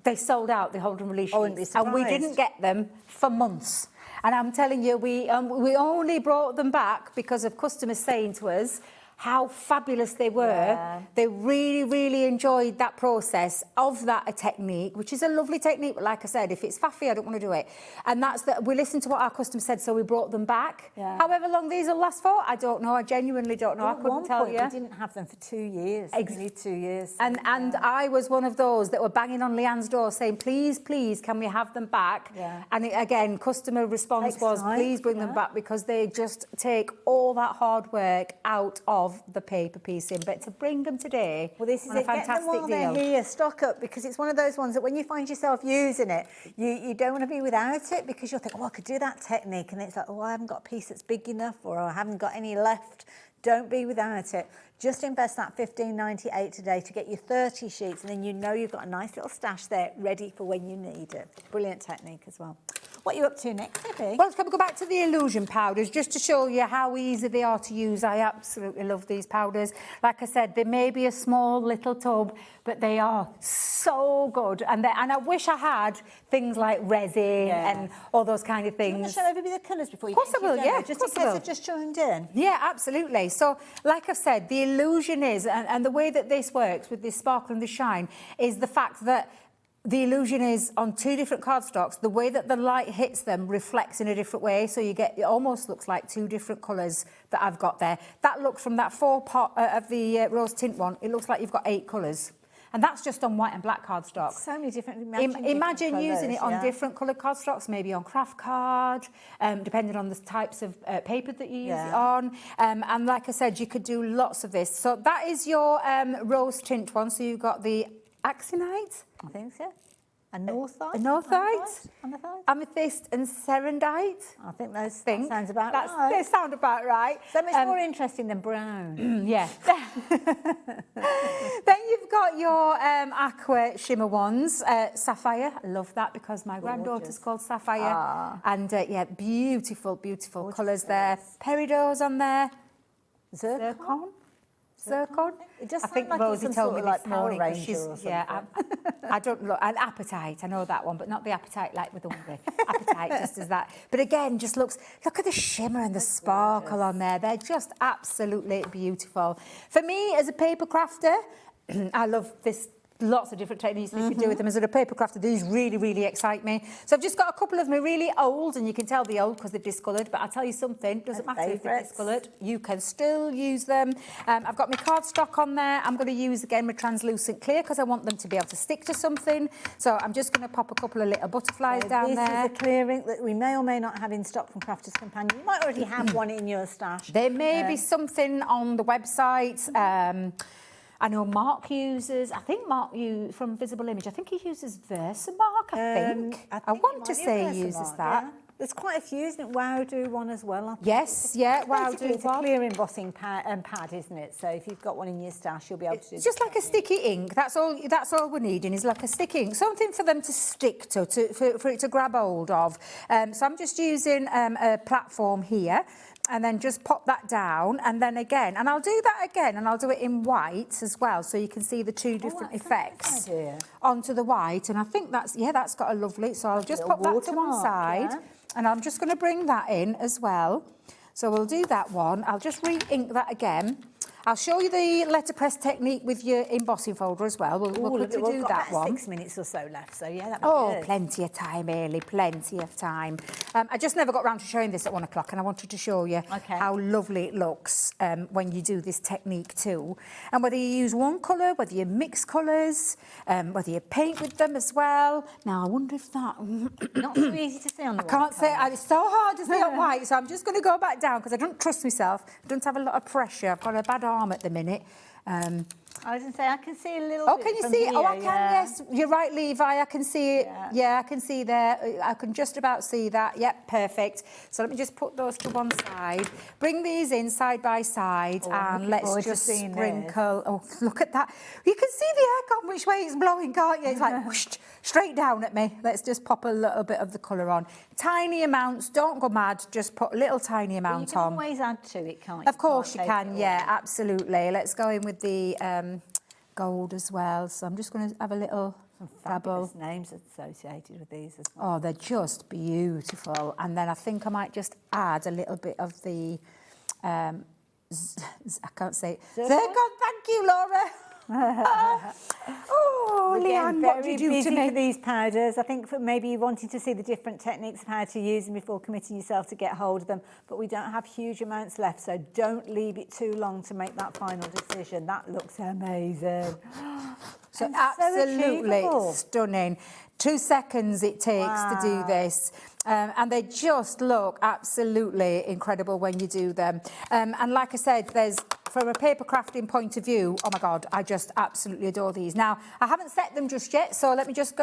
they sold out, the hold and release sheets. Oh, and be surprised. And we didn't get them for months. And I'm telling you, we only brought them back because of customers saying to us how fabulous they were. Yeah. They really, really enjoyed that process of that technique, which is a lovely technique. But like I said, if it's faffy, I don't want to do it. And that's that. We listened to what our customers said, so we brought them back. Yeah. However long these will last for, I don't know. I genuinely don't know. I couldn't tell you. We didn't have them for 2 years. Nearly 2 years. And I was one of those that were banging on Leanne's door saying, please, please, can we have them back? Yeah. And again, customer response was, please bring them back, because they just take all that hard work out of the paper piecing. But to bring them today, well, this is on a it. Get them fantastic while they're deal. here, stock up, because it's one of those ones that when you find yourself using it, you don't want to be without it, because you'll think, oh, I could do that technique, and it's like, oh, I haven't got a piece that's big enough, or I haven't got any left. Don't be without it. Just invest that $15.98 today to get your 30 sheets, and then you know you've got a nice little stash there ready for when you need it. Brilliant technique as well. What are you up to next, Debbie? Well, can we go back to the illusion powders just to show you how easy they are to use. I absolutely love these powders. Like I said, they may be a small little tub, but they are so good. And I wish I had things like resin and all those kind of things. Do you want to show everybody the colours before you Of course I will, yeah. Just in case I've just joined in. Yeah, absolutely. So, like I've said, the illusion is, and the way that this works with this sparkle and the shine, is the fact that the illusion is on 2 different cardstocks. The way that the light hits them reflects in a different way, so you get, it almost looks like 2 different colours that I've got there. That look from that 4 pot of the rose tint one, it looks like you've got 8 colours. And that's just on white and black cardstock. So many different. Imagine using it on different coloured cardstocks, maybe on craft card, depending on the types of paper that you use it on. And like I said, you could do lots of this. So that is your rose tint one. So you've got the Axonite. I think so. A northite. Amethyst and serendite. I think that sounds about right. They sound about right. So much more interesting than brown. Yeah. Then you've got your aqua shimmer ones. Sapphire. I love that because my granddaughter's called Sapphire. And yeah, beautiful, beautiful colours there. Peridots on there. Zircon. It does I think like Rosie it's told me like this morning Power 'cause Ranger she's or something. I don't look an appetite. I know that one, but not the appetite like with the hungry. Appetite just as that. But again, just look at the shimmer and the sparkle on there. They're just absolutely beautiful. For me, as a paper crafter, I love this. Lots of different techniques that you can do with them. As a paper crafter, these really, really excite me. So I've just got a couple of them really old, and you can tell they're old because they're discoloured, but I'll tell you something, doesn't matter if they're discoloured, you can still use them. I've got my cardstock on there. I'm going to use, again, my translucent clear because I want them to be able to stick to something. So I'm just going to pop a couple of little butterflies down there. This is a clear ink that we may or may not have in stock from Crafters Companion. You might already have one in your stash. There may be something on the website. I know Mark uses, I think Mark from Visible Image, I think he uses Versamark, I think. I want to say he uses that. Yeah. There's quite a few, isn't it? Wow Do one as well. I think. Yes, yeah, Wow Do It's a one. clear embossing pad, isn't it? So if you've got one in your stash, you'll be able to do It's just like a sticky ink. That's all we're needing is like a sticky ink, something for them to stick to for it to grab hold of. So I'm just using a platform here. And then just pop that down, and then again, and I'll do that again, and I'll do it in white as well, so you can see the two different effects onto the white. And I think that's got a lovely. So I'll just pop that to one side, and I'm just going to bring that in as well. So we'll do that one. I'll just re-ink that again. I'll show you the letterpress technique with your embossing folder as well. We'll quickly do that one. 6 minutes or so left, so yeah, that'd be good. Plenty of time, Hayley, plenty of time. I just never got round to showing this at 1 o'clock, and I wanted to show you how lovely it looks when you do this technique too. And whether you use one colour, whether you mix colours, whether you paint with them as well. Now, I wonder if that... Not so easy to see on the I can't say... It's so hard to see on white, so I'm just going to go back down because I don't trust myself. I don't have a lot of pressure. I've got a bad arm at the minute. I was going to say, I can see a little bit. Oh, can you see it? Oh, I can, yes. You're right, Levi. I can see it. Yeah, I can see there. I can just about see that. Yep, perfect. So let me just put those to one side. Bring these in side by side, and let's just sprinkle. Oh, look at that. You can see the air gone which way it's blowing, can't you? It's like whoosh, straight down at me. Let's just pop a little bit of the colour on. Tiny amounts. Don't go mad. Just put a little tiny amount on. You can always add to it, can't you? Of course you can. Yeah, absolutely. Let's go in with the gold as well. So I'm just going to have a little dabble. Names associated with these as well. Oh, they're just beautiful. And then I think I might just add a little bit of the I can't say it. Zircon. Thank you, Laura. Oh, Leanne, what did you do to me? For these powders. I think for maybe you wanting to see the different techniques of how to use them before committing yourself to get hold of them. But we don't have huge amounts left, so don't leave it too long to make that final decision. That looks amazing. So absolutely stunning. 2 seconds it takes to do this. And they just look absolutely incredible when you do them. And like I said, there's, from a paper crafting point of view, oh my God, I just absolutely adore these. Now, I haven't set them just yet, so let me just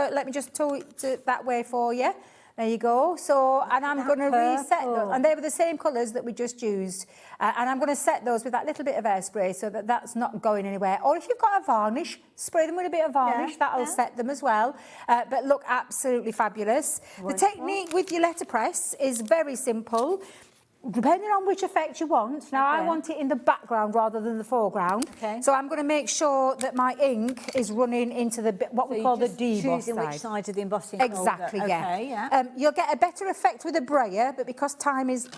tow it that way for you. There you go. So, and I'm going to reset those. And they were the same colours that we just used. And I'm going to set those with that little bit of airspray so that that's not going anywhere. Or if you've got a varnish, spray them with a bit of varnish. That'll set them as well. But look absolutely fabulous. The technique with your letterpress is very simple. Depending on which effect you want. Now, I want it in the background rather than the foreground. So I'm going to make sure that my ink is running into the what we call the deboss choosing which side of the embossing Exactly, folder. You'll get a better effect with a brayer, but because time is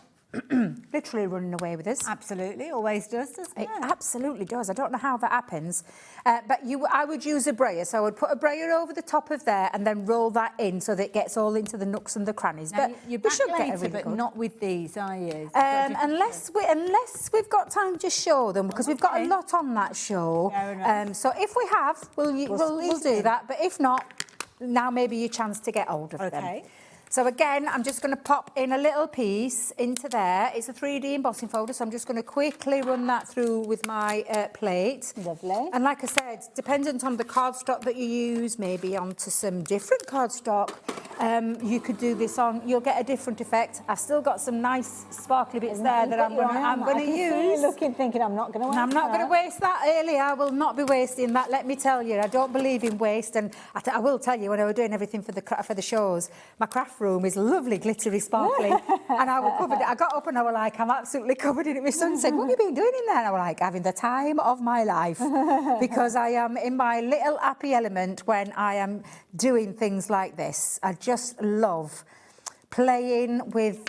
literally running away with us. Absolutely, always does, doesn't it? It absolutely does. I don't know how that happens. But I would use a brayer. So I would put a brayer over the top of there and then roll that in so that it gets all into the nooks and the crannies. Now, But you're we back should later, get a really but good. not with these, are you? Unless we've got time to show them, because we've got a lot on that show. So if we have, we'll do that. But if not, now may be your chance to get hold of them. So again, I'm just going to pop in a little piece into there. It's a 3D embossing folder, so I'm just going to quickly run that through with my plate. Lovely. And like I said, dependent on the cardstock that you use, maybe onto some different cardstock, you could do this on. You'll get a different effect. I've still got some nice sparkly bits there that I'm going to use. Looking, thinking I'm not going to waste. I'm not going to waste that, Early. I will not be wasting that. Let me tell you, I don't believe in waste. And I will tell you, when I was doing everything for the shows, my craft room is lovely, glittery, sparkly, and I was covered. I got up and I was like, I'm absolutely covered in it. My son said, "What have you been doing in there?" And I was like, having the time of my life, because I am in my little happy element when I am doing things like this. I just love playing with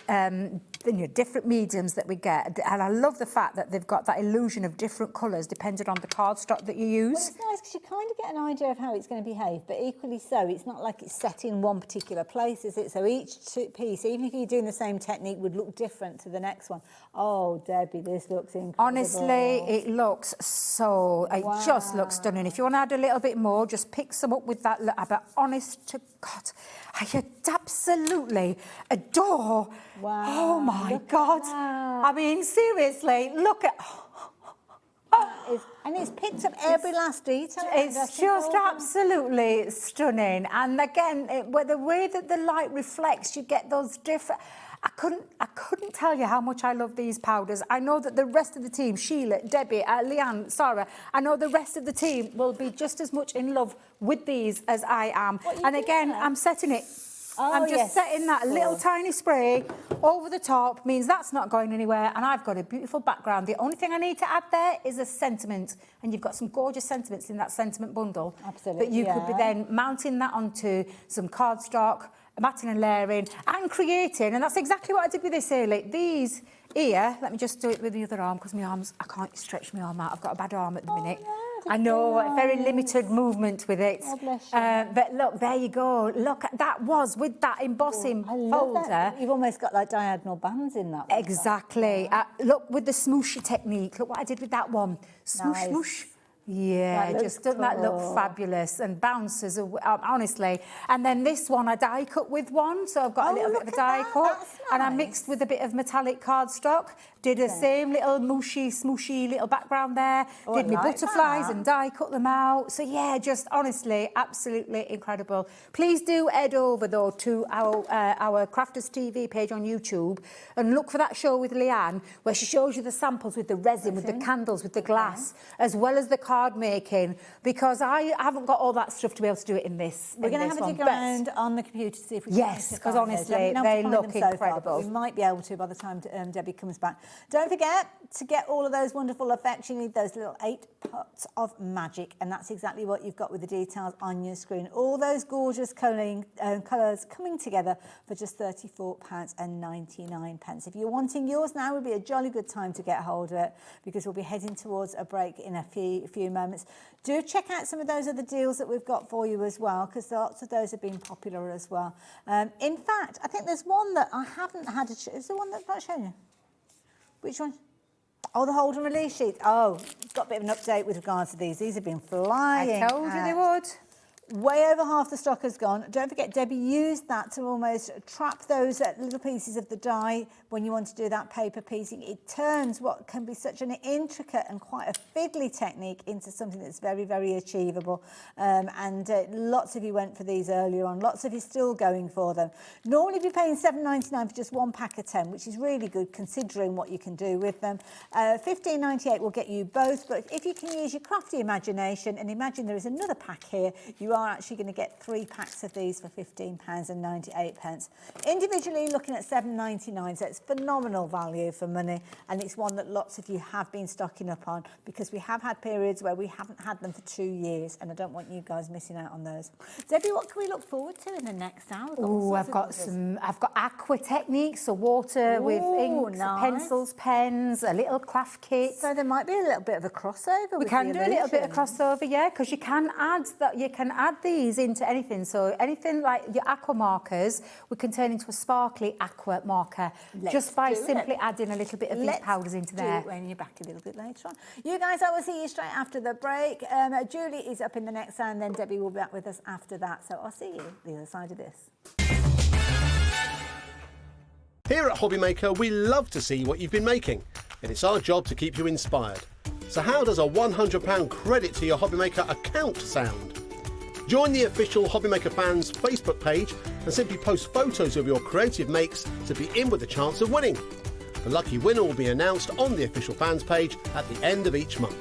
different mediums that we get, and I love the fact that they've got that illusion of different colours depending on the cardstock that you use. Well, it's nice because you kind of get an idea of how it's going to behave, but equally so, it's not like it's set in one particular place, is it? So each piece, even if you're doing the same technique, would look different to the next one. Oh, Debbie, this looks incredible. Honestly, it looks so, it just looks stunning. If you want to add a little bit more, just pick some up with that. But honest to God, I absolutely adore. Wow. Oh my God. I mean, seriously, look at And it's picked up every last detail. It's just absolutely stunning. And again, the way that the light reflects, you get those different... I couldn't tell you how much I love these powders. I know that the rest of the team, Sheila, Debbie, Leanne, Sarah, I know the rest of the team will be just as much in love with these as I am. And again, I'm setting it. I'm just setting that little tiny spray over the top, means that's not going anywhere, and I've got a beautiful background. The only thing I need to add there is a sentiment, and you've got some gorgeous sentiments in that sentiment bundle. Absolutely. That you could be then mounting that onto some cardstock, matting and layering, and creating, and that's exactly what I did with this Hayley. These here, let me just do it with the other arm, because my arms, I can't stretch my arm out. I've got a bad arm at the minute. I know, very limited movement with it. Oh, bless you. But look, there you go. Look, that was with that embossing folder. That. You've almost got like diagonal bands in that one. Exactly. Look, with the smooshy technique. Look what I did with that one. Smoosh, smoosh. Yeah, just doesn't that look fabulous and bounces, honestly. And then this one I die cut with one, so I've got a little bit of a die cut, and I mixed with a bit of metallic cardstock. Did a same little mushy, smooshy little background there. Did me butterflies and die cut them out. So yeah, just honestly, absolutely incredible. Please do head over though to our Crafters TV page on YouTube and look for that show with Leanne, where she shows you the samples with the resin, with the candles, with the glass, as well as the card making, because I haven't got all that stuff to be able to do it in this. We're going to have a dig around on the computer to see if we can. Yes, because honestly, they look incredible. We might be able to by the time Debbie comes back. Don't forget to get all of those wonderful effects. You need those little 8 pots of magic, and that's exactly what you've got with the details on your screen. All those gorgeous colours coming together for just £34.99. If you're wanting yours now, would be a jolly good time to get hold of it, because we'll be heading towards a break in a few moments. Do check out some of those other deals that we've got for you as well, because lots of those have been popular as well. In fact, I think there's one that I haven't had. Is there one that I've not shown you? Which one? Oh, the hold and release sheet. Oh, got a bit of an update with regards to these. These have been flying. I told you they would. Way over half the stock has gone. Don't forget, Debbie used that to almost trap those little pieces of the die when you want to do that paper piecing. It turns what can be such an intricate and quite a fiddly technique into something that's very, very achievable. Lots of you went for these earlier on. Lots of you still going for them. Normally you'd be paying $7.99 for just one pack of 10, which is really good considering what you can do with them. $15.98 will get you both, but if you can use your crafty imagination and imagine there is another pack here, you are actually going to get 3 packs of these for £15.98. Individually looking at $7.99, so it's phenomenal value for money, and it's one that lots of you have been stocking up on, because we have had periods where we haven't had them for 2 years, and I don't want you guys missing out on those. Debbie, what can we look forward to in the next hour? Oh, I've got aqua techniques, so water with inks, pencils, pens, a little craft kit. So there might be a little bit of a crossover. We can do a little bit of crossover, yeah, because you can add these into anything. So anything like your aqua markers, we can turn into a sparkly aqua marker just by simply adding a little bit of these powders into there. Do it when you're back a little bit later on. You guys, I will see you straight after the break. Julie is up in the next hour, and then Debbie will be back with us after that. So I'll see you the other side of this. Here at Hobbymaker, we love to see what you've been making, and it's our job to keep you inspired. So how does a £100 credit to your Hobbymaker account sound? Join the official Hobbymaker fans Facebook page and simply post photos of your creative makes to be in with a chance of winning. The lucky winner will be announced on the official fans page at the end of each month.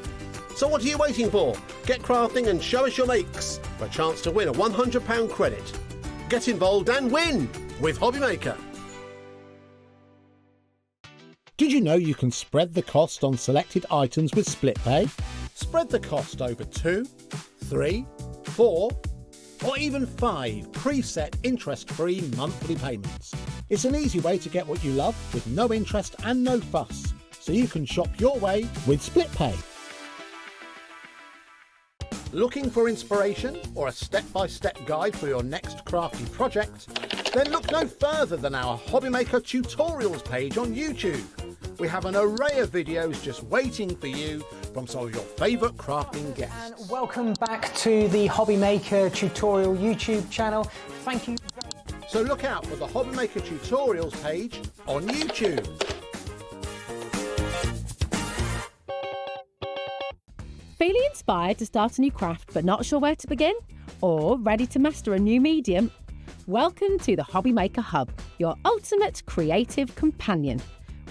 So what are you waiting for? Get crafting and show us your makes for a chance to win a £100 credit. Get involved and win with Hobbymaker. Did you know you can spread the cost on selected items with split pay? Spread the cost over 2, 3, 4 or even 5 preset interest-free monthly payments. It's an easy way to get what you love with no interest and no fuss, so you can shop your way with split pay. Looking for inspiration or a step-by-step guide for your next crafty project? Then look no further than our Hobbymaker tutorials page on YouTube. We have an array of videos just waiting for you from some of your favourite crafting guests. And welcome back to the Hobbymaker tutorial YouTube channel. Thank you. So look out for the Hobbymaker tutorials page on YouTube. Feeling inspired to start a new craft but not sure where to begin? Or ready to master a new medium? Welcome to the Hobby Maker Hub, your ultimate creative companion.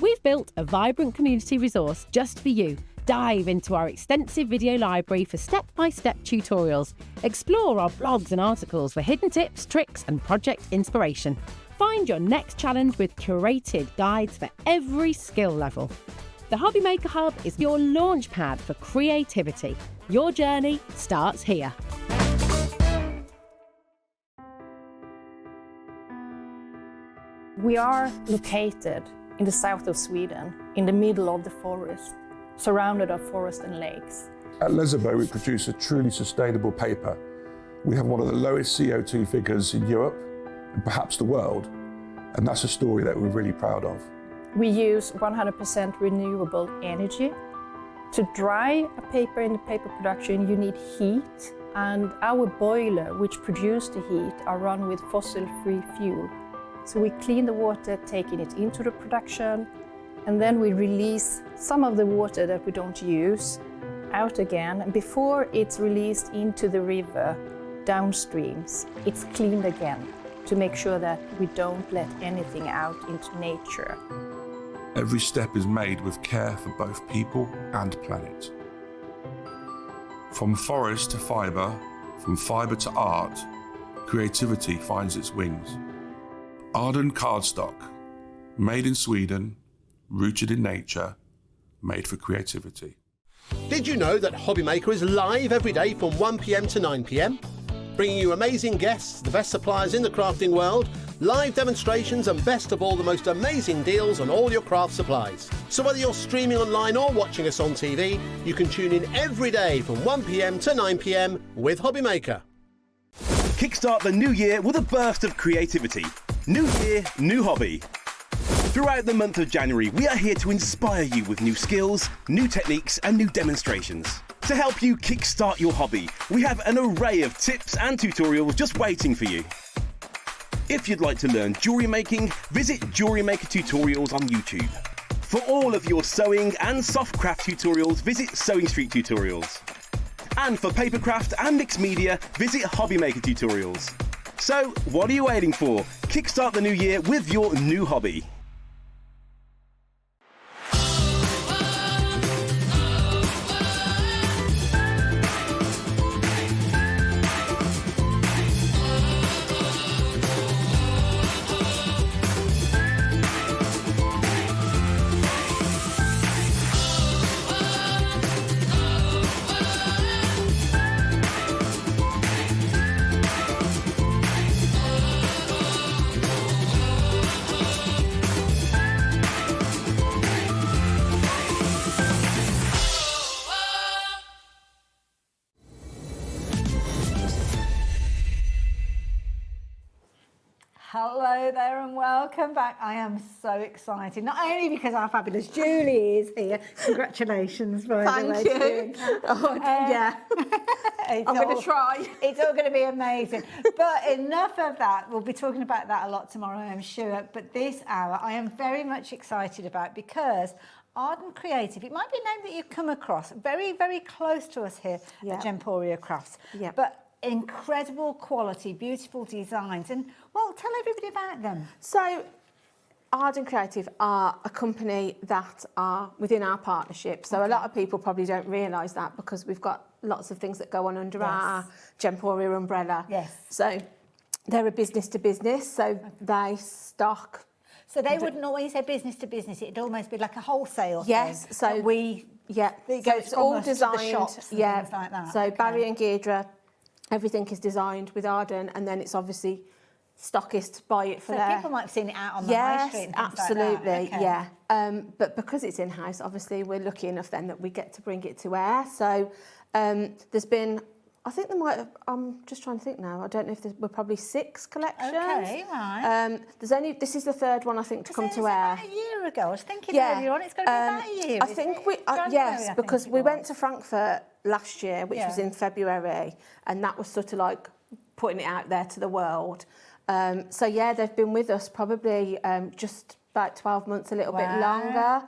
We've built a vibrant community resource just for you. Dive into our extensive video library for step-by-step tutorials. Explore our blogs and articles for hidden tips, tricks and project inspiration. Find your next challenge with curated guides for every skill level. The Hobby Maker Hub is your launch pad for creativity. Your journey starts here. We are located in the south of Sweden, in the middle of the forest, surrounded by forest and lakes. At Lesabo, we produce a truly sustainable paper. We have one of the lowest CO2 figures in Europe, and perhaps the world, and that's a story that we're really proud of. We use 100% renewable energy. To dry a paper in the paper production, you need heat, and our boiler, which produces the heat, are run with fossil-free fuel. So we clean the water, taking it into the production, and then we release some of the water that we don't use out again. And before it's released into the river, downstreams, it's cleaned again to make sure that we don't let anything out into nature. Every step is made with care for both people and planet. From forest to fibre, from fibre to art, creativity finds its wings. Arden cardstock, made in Sweden, rooted in nature, made for creativity. Did you know that Hobby Maker is live every day from 1 p.m. to 9 p.m? Bringing you amazing guests, the best suppliers in the crafting world, live demonstrations and best of all, the most amazing deals on all your craft supplies. So whether you're streaming online or watching us on TV, you can tune in every day from 1 p.m. to 9 p.m. with Hobby Maker. Kickstart the new year with a burst of creativity. New year, new hobby. Throughout the month of January, we are here to inspire you with new skills, new techniques and new demonstrations. To help you kickstart your hobby, we have an array of tips and tutorials just waiting for you. If you'd like to learn jewellery making, visit Jewellery Maker Tutorials on YouTube. For all of your sewing and soft craft tutorials, visit Sewing Street Tutorials. And for papercraft and mixed media, visit Hobby Maker Tutorials. So, what are you waiting for? Kickstart the new year with your new hobby. Hello there and welcome back. I am so excited, not only because our fabulous Julie is here. Congratulations, by the way. Thank you. Yeah. I'm going to try. It's all going to be amazing. But enough of that. We'll be talking about that a lot tomorrow, I'm sure. But this hour, I am very much excited about because Arden Creative, it might be a name that you've come across, very, very close to us here at Gemporia Crafts. Yeah. But incredible quality, beautiful designs, and well, tell everybody about them. So, Arden Creative are a company that are within our partnership. So a lot of people probably don't realise that because we've got lots of things that go on under our Gemporia umbrella. Yes. So they're a business to business. So they stock. So they wouldn't always say business to business. It'd almost be like a wholesale Yes. thing. So we. Yeah. It So goes it's all almost to the designed. shops and Yeah. things like that. So Barry and Deirdre, everything is designed with Arden, and then it's obviously stockists buy it for so their... people might have seen it out on the high street and things absolutely, like that. yeah. But because it's in-house, obviously, we're lucky enough then that we get to bring it to air. So there's been, I think there might have, I'm just trying to think now, I don't know if there were probably 6 collections. Okay, right. There's only, this is the 3rd one, I think, to come to air. About a year ago, I was thinking earlier on, it's going to be about a year. I think yes, because we went to Frankfurt last year, which was in February, and that was sort of like putting it out there to the world. So yeah, they've been with us probably just about 12 months, a little bit longer.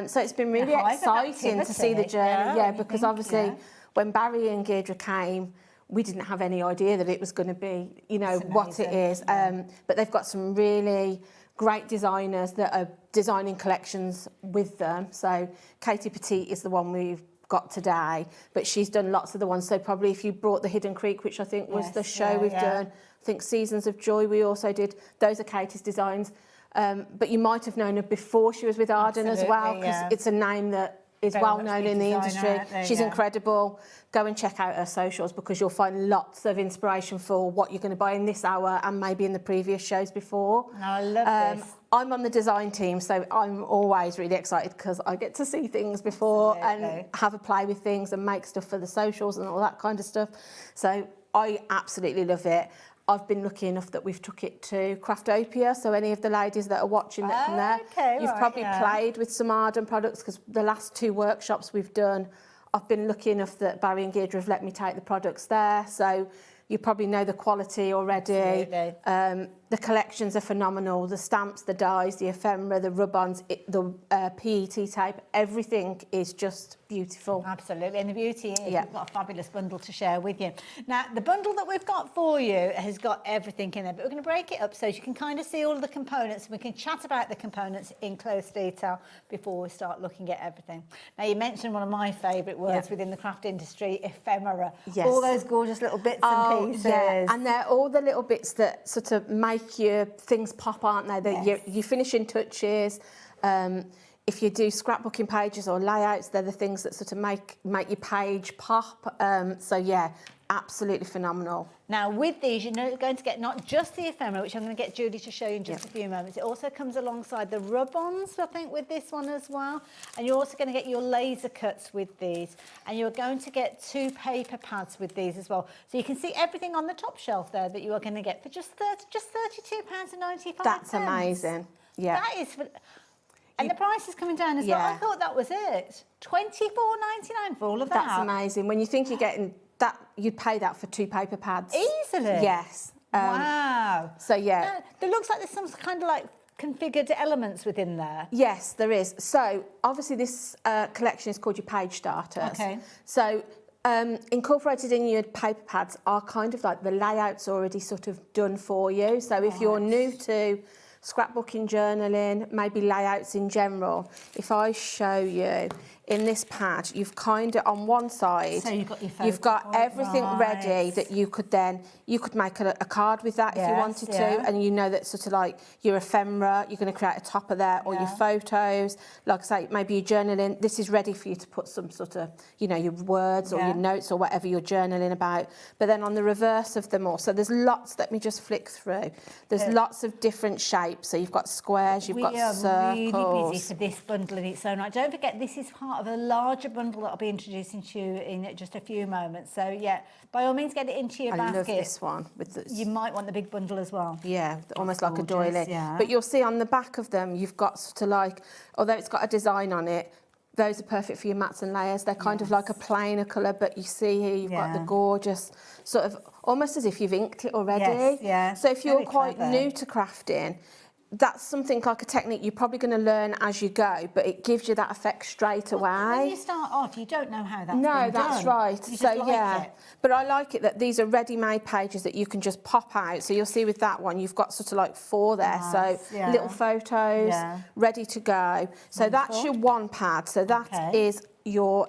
So it's been really exciting to see the journey, because obviously when Barry and Deirdre came, we didn't have any idea that it was going to be, you know, what it is. But they've got some really great designers that are designing collections with them. So Katie Petit is the one we've got today, but she's done lots of the ones. So probably if you brought the Hidden Creek, which I think was the show we've done, I think Seasons of Joy we also did. Those are Katie's designs. But you might have known her before she was with Arden as well, because it's a name that is well known in the industry. She's incredible. Go and check out her socials, because you'll find lots of inspiration for what you're going to buy in this hour and maybe in the previous shows before. I love this. I'm on the design team, so I'm always really excited because I get to see things before and have a play with things and make stuff for the socials and all that kind of stuff. So I absolutely love it. I've been lucky enough that we've took it to Craftopia, so any of the ladies that are watching that from there, you've probably played with some Arden products, because the last 2 workshops we've done, I've been lucky enough that Barry and Deirdre have let me take the products there, so you probably know the quality already. The collections are phenomenal. The stamps, the dies, the ephemera, the rub-ons, the PET tape, everything is just beautiful. Absolutely, and the beauty is we've got a fabulous bundle to share with you. Now, the bundle that we've got for you has got everything in there, but we're going to break it up so you can kind of see all of the components, and we can chat about the components in close detail before we start looking at everything. Now, you mentioned one of my favourite words within the craft industry, ephemera. Yes. All those gorgeous little bits and pieces. Yeah, and they're all the little bits that sort of make your things pop, aren't they? That your finishing touches. If you do scrapbooking pages or layouts, they're the things that sort of make your page pop. So yeah, absolutely phenomenal. Now, with these, you're going to get not just the ephemera, which I'm going to get Judy to show you in just a few moments. It also comes alongside the rub-ons, I think, with this one as well. And you're also going to get your laser cuts with these. And you're going to get 2 paper pads with these as well. So you can see everything on the top shelf there that you are going to get for just £32.95. That's amazing. Yeah. That is... And the price is coming down as well. I thought that was it. £24.99 for all of that. That's amazing. When you think you're getting that, you'd pay that for 2 paper pads. Easily? Yes. Wow. So, yeah. Now, it looks like there's some kind of like configured elements within there. Yes, there is. So, obviously, this collection is called your page starters. Okay. So, incorporated in your paper pads are kind of like the layouts already sort of done for you. So, if you're new to scrapbooking, journaling, maybe layouts in general, if I show you in this pad, you've kind of on one side, so you've got your photo you've got point, everything ready that you could make a card with that if you wanted to, and you know that sort of like your ephemera, you're going to create a topper there, or your photos, like I say, maybe your journaling, this is ready for you to put some sort of, you know, your words or your notes or whatever you're journaling about. But then on the reverse of them all, so there's lots, let me just flick through, there's lots of different shapes, so you've got squares, you've got circles. We are really busy for this bundle in its own right. Don't forget, this is part of a larger bundle that I'll be introducing to you in just a few moments. So yeah, by all means, get it into your basket. I love this one. You might want the big bundle as well. Yeah, almost like a doily. Yeah. But you'll see on the back of them, you've got sort of like, although it's got a design on it, those are perfect for your mats and layers. They're kind of like a plainer colour, but you see here you've got the gorgeous sort of, almost as if you've inked it already. Yes, yeah. So if you're quite new to crafting, that's something like a technique you're probably going to learn as you go, but it gives you that effect straight away. When you start off, you don't know how that's No, that's done. right. You So just like yeah, it. but I like it that these are ready-made pages that you can just pop out. So you'll see with that one, you've got sort of like 4 there. Nice, So little photos, ready to go. So that's your one pad. So that is your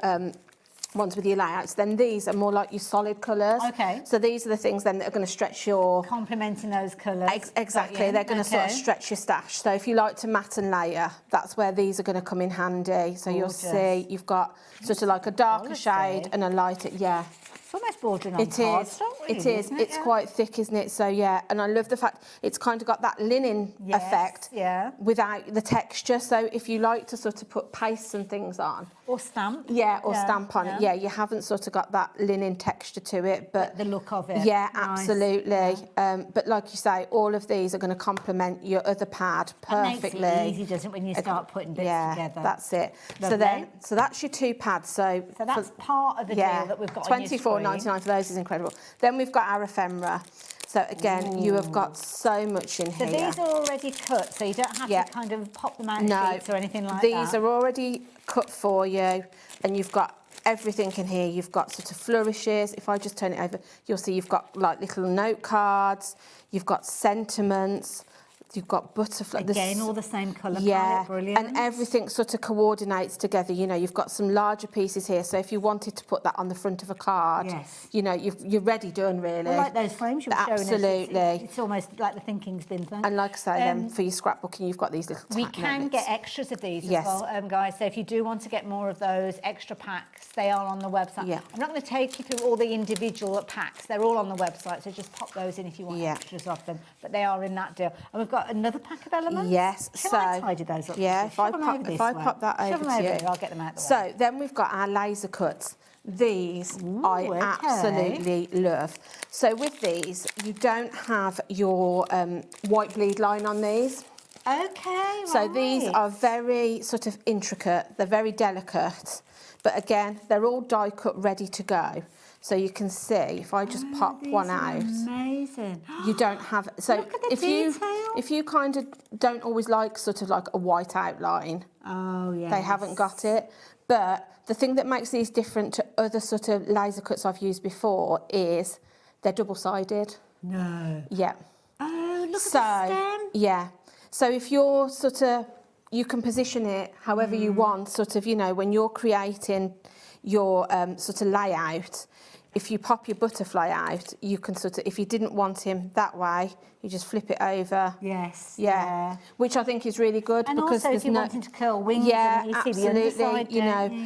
ones with your layouts. Then these are more like your solid colours. Okay. So these are the things then that are going to stretch your... Complementing those colours. Exactly. They're going to sort of stretch your stash. So if you like to mat and layer, that's where these are going to come in handy. So you'll see you've got sort of like a darker shade and a lighter, It's almost bordering on it is. It is. It's quite thick, isn't it? So yeah, and I love the fact it's kind of got that linen effect without the texture. So if you like to sort of put pastes and things on, or stamp, stamp on it, you haven't sort of got that linen texture to it, but the look of it. Yeah, Nice. absolutely. But like you say, all of these are going to complement your other pad perfectly. It makes it easy, doesn't it, when you start putting bits together? That's it. Lovely. So that's your 2 pads. So that's part of the deal that we've got on your screen. £24.99 for those is incredible. Then we've got our ephemera. So again, you have got so much in here. So these are already cut, so you don't have to kind of pop them out in sheets or anything like that? These are already cut for you, and you've got everything in here. You've got sort of flourishes. If I just turn it over, you'll see you've got like little note cards, you've got sentiments, you've got butterfly. Again, all the same colour yeah, palette, brilliant. And everything sort of coordinates together. You know, you've got some larger pieces here. So if you wanted to put that on the front of a card, yes, you know, you're ready done, really. Well, like those frames you were showing us. Absolutely. It's almost like the thinking's been done. And like I say, then for your scrapbooking, you've got these little We can magnets. get extras of these Yes. as well, guys. So if you do want to get more of those extra packs, they are on the website. Yeah. I'm not going to take you through all the individual packs. They're all on the website, so just pop those in if you want extras of them. But they are in that deal. And we've got another pack of elements. Yes, Shall so I tidy those up? yeah, if I Shove them pop over this that way. over Shove them to over you, here, I'll get them out the way. So then we've got our laser cuts. These I absolutely love. So with these, you don't have your white bleed line on these. Okay, So these are very sort of intricate. They're very delicate, but again, they're all die cut, ready to go. So you can see if I just pop one out. Amazing. You don't have so Look at the if you kind of don't always like sort of like a white outline. Oh yeah. They haven't got it. But the thing that makes these different to other sort of laser cuts I've used before is they're double-sided. No. Yeah. Oh, look at the stem. Yeah. So if you're sort of, you can position it however you want, sort of, you know, when you're creating your sort of layout, if you pop your butterfly out, you can sort of, if you didn't want him that way, you just flip it over. Yes. Yeah. Which I think is really good. And because also there's if you're no, wanting to curl wings, yeah, and you see absolutely. the underside, You know, don't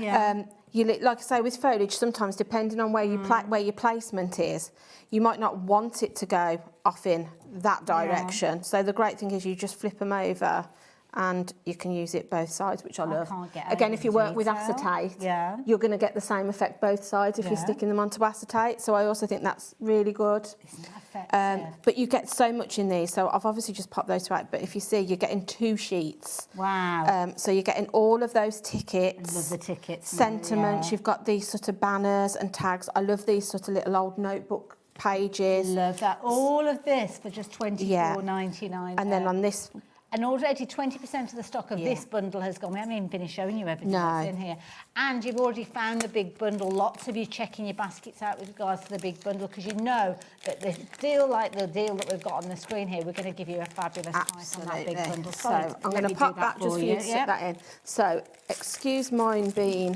you? Yeah. like I say, with foliage, sometimes depending on where you where your placement is, you might not want it to go off in that direction. So the great thing is you just flip them over and you can use it both sides, which I love. Can't get Again, over if you the work with detail. acetate, you're going to get the same effect both sides if you're sticking them onto acetate. So I also think that's really good. Isn't that effective? But you get so much in these. So I've obviously just popped those two out, but if you see, you're getting 2 sheets. Wow. So you're getting all of those tickets. I love the tickets. Sentiments. You've got these sort of banners and tags. I love these sort of little old notebook pages. Love that. All of this for just $24.99. And then on this. And already 20% of the stock of this bundle has gone. We haven't even finished showing you everything that's in here. And you've already found the big bundle. Lots of you checking your baskets out with regards to the big bundle because you know that the deal like the deal that we've got on the screen here, we're going to give you a fabulous price on that big bundle. So I'm going to pop that just for you to stick that in. So excuse mine being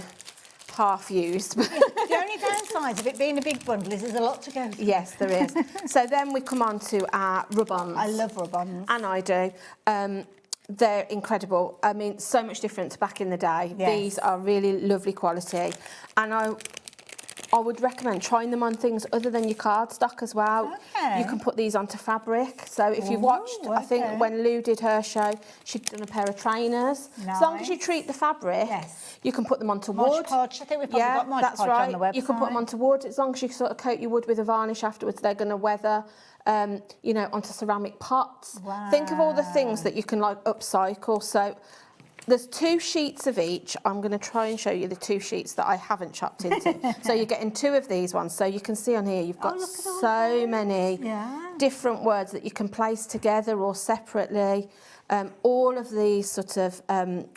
half used. The only downside of it being a big bundle is there's a lot to go through. Yes, there is. So then we come on to our rub-ons. I love rub-ons. And I do. They're incredible. I mean, so much different to back in the day. Yes. These are really lovely quality. And I would recommend trying them on things other than your cardstock as well. Okay. You can put these onto fabric. So if you've watched, I think when Lou did her show, she'd done a pair of trainers. As long as you treat the fabric, you can put them onto wood. Podge. I think we've probably got Mod that's Podge right. on the website. You can put them onto wood. As long as you sort of coat your wood with a varnish afterwards, they're going to weather. You know, onto ceramic pots. Wow. Think of all the things that you can like upcycle. So there's 2 sheets of each. I'm going to try and show you the 2 sheets that I haven't chopped into. So you're getting 2 of these ones. So you can see on here you've got so many different words that you can place together or separately. All of these sort of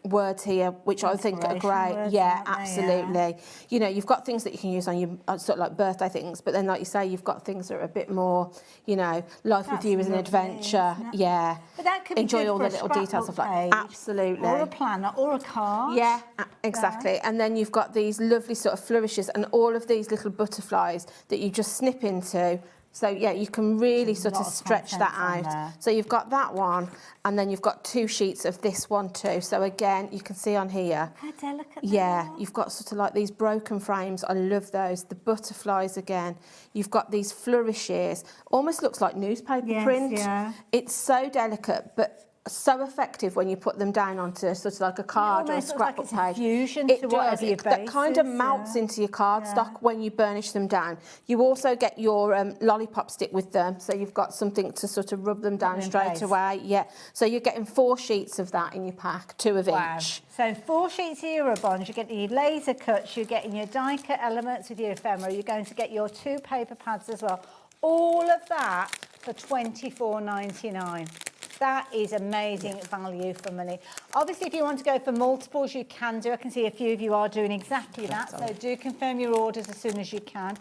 words here, which I think are great. Words, Yeah, absolutely. You know, you've got things that you can use on your sort of like birthday things, but then, like you say, you've got things that are a bit more, you know, life with you is an adventure. Yeah. But that could be enjoy good all for the a little details of like scrapbook page, absolutely. or a planner, or a card. Yeah, exactly. And then you've got these lovely sort of flourishes and all of these little butterflies that you just snip into. So yeah, you can really sort of stretch that out. So you've got that one, and then you've got 2 sheets of this one too. So again, you can see on here. How delicate. Yeah, you've got sort of like these broken frames. I love those. The butterflies again. You've got these flourishes. Almost looks like newspaper print. Yeah. It's so delicate, but so effective when you put them down onto sort of like a card or a scrapbook page. Fusion It to does. whatever your That kind of base is, melts into your cardstock when you burnish them down. You also get your lollipop stick with them, so you've got something to sort of rub them down straight away. Yeah. So you're getting 4 sheets of that in your pack, 2 of each. So 4 sheets of your rub-ons, you're getting your laser cuts, you're getting your die cut elements with your ephemera, you're going to get your 2 paper pads as well. All of that for $24.99. That is amazing value for money. Obviously, if you want to go for multiples, you can do. I can see a few of you are doing exactly that. So do confirm your orders as soon as you can.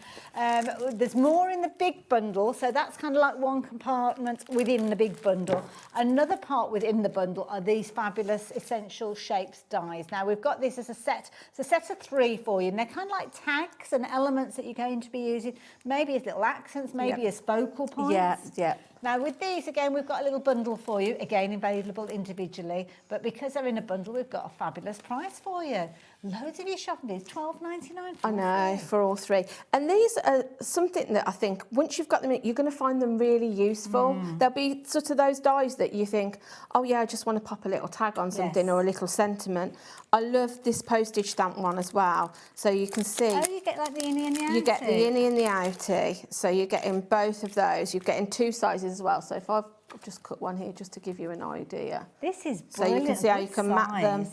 There's more in the big bundle. So that's kind of like one compartment within the big bundle. Another part within the bundle are these fabulous essential shapes dies. Now, we've got this as a set. It's a set of 3 for you. And they're kind of like tags and elements that you're going to be using. Maybe as little accents, maybe as focal points. Yeah. Now with these, again, we've got a little bundle for you, again, available individually, but because they're in a bundle, we've got a fabulous price for you. Loads of your shopping is $12.99 for I know, for all 3. And these are something that I think, once you've got them in, you're going to find them really useful. There'll be sort of those dies that you think, oh yeah, I just want to pop a little tag on something or a little sentiment. I love this postage stamp one as well. So you can see... Oh, you get like the innie and the outie. You get the innie and the outie. So you're getting both of those. You're getting 2 sizes as well. So if I've just cut one here just to give you an idea. This is brilliant. So you can see how you can map them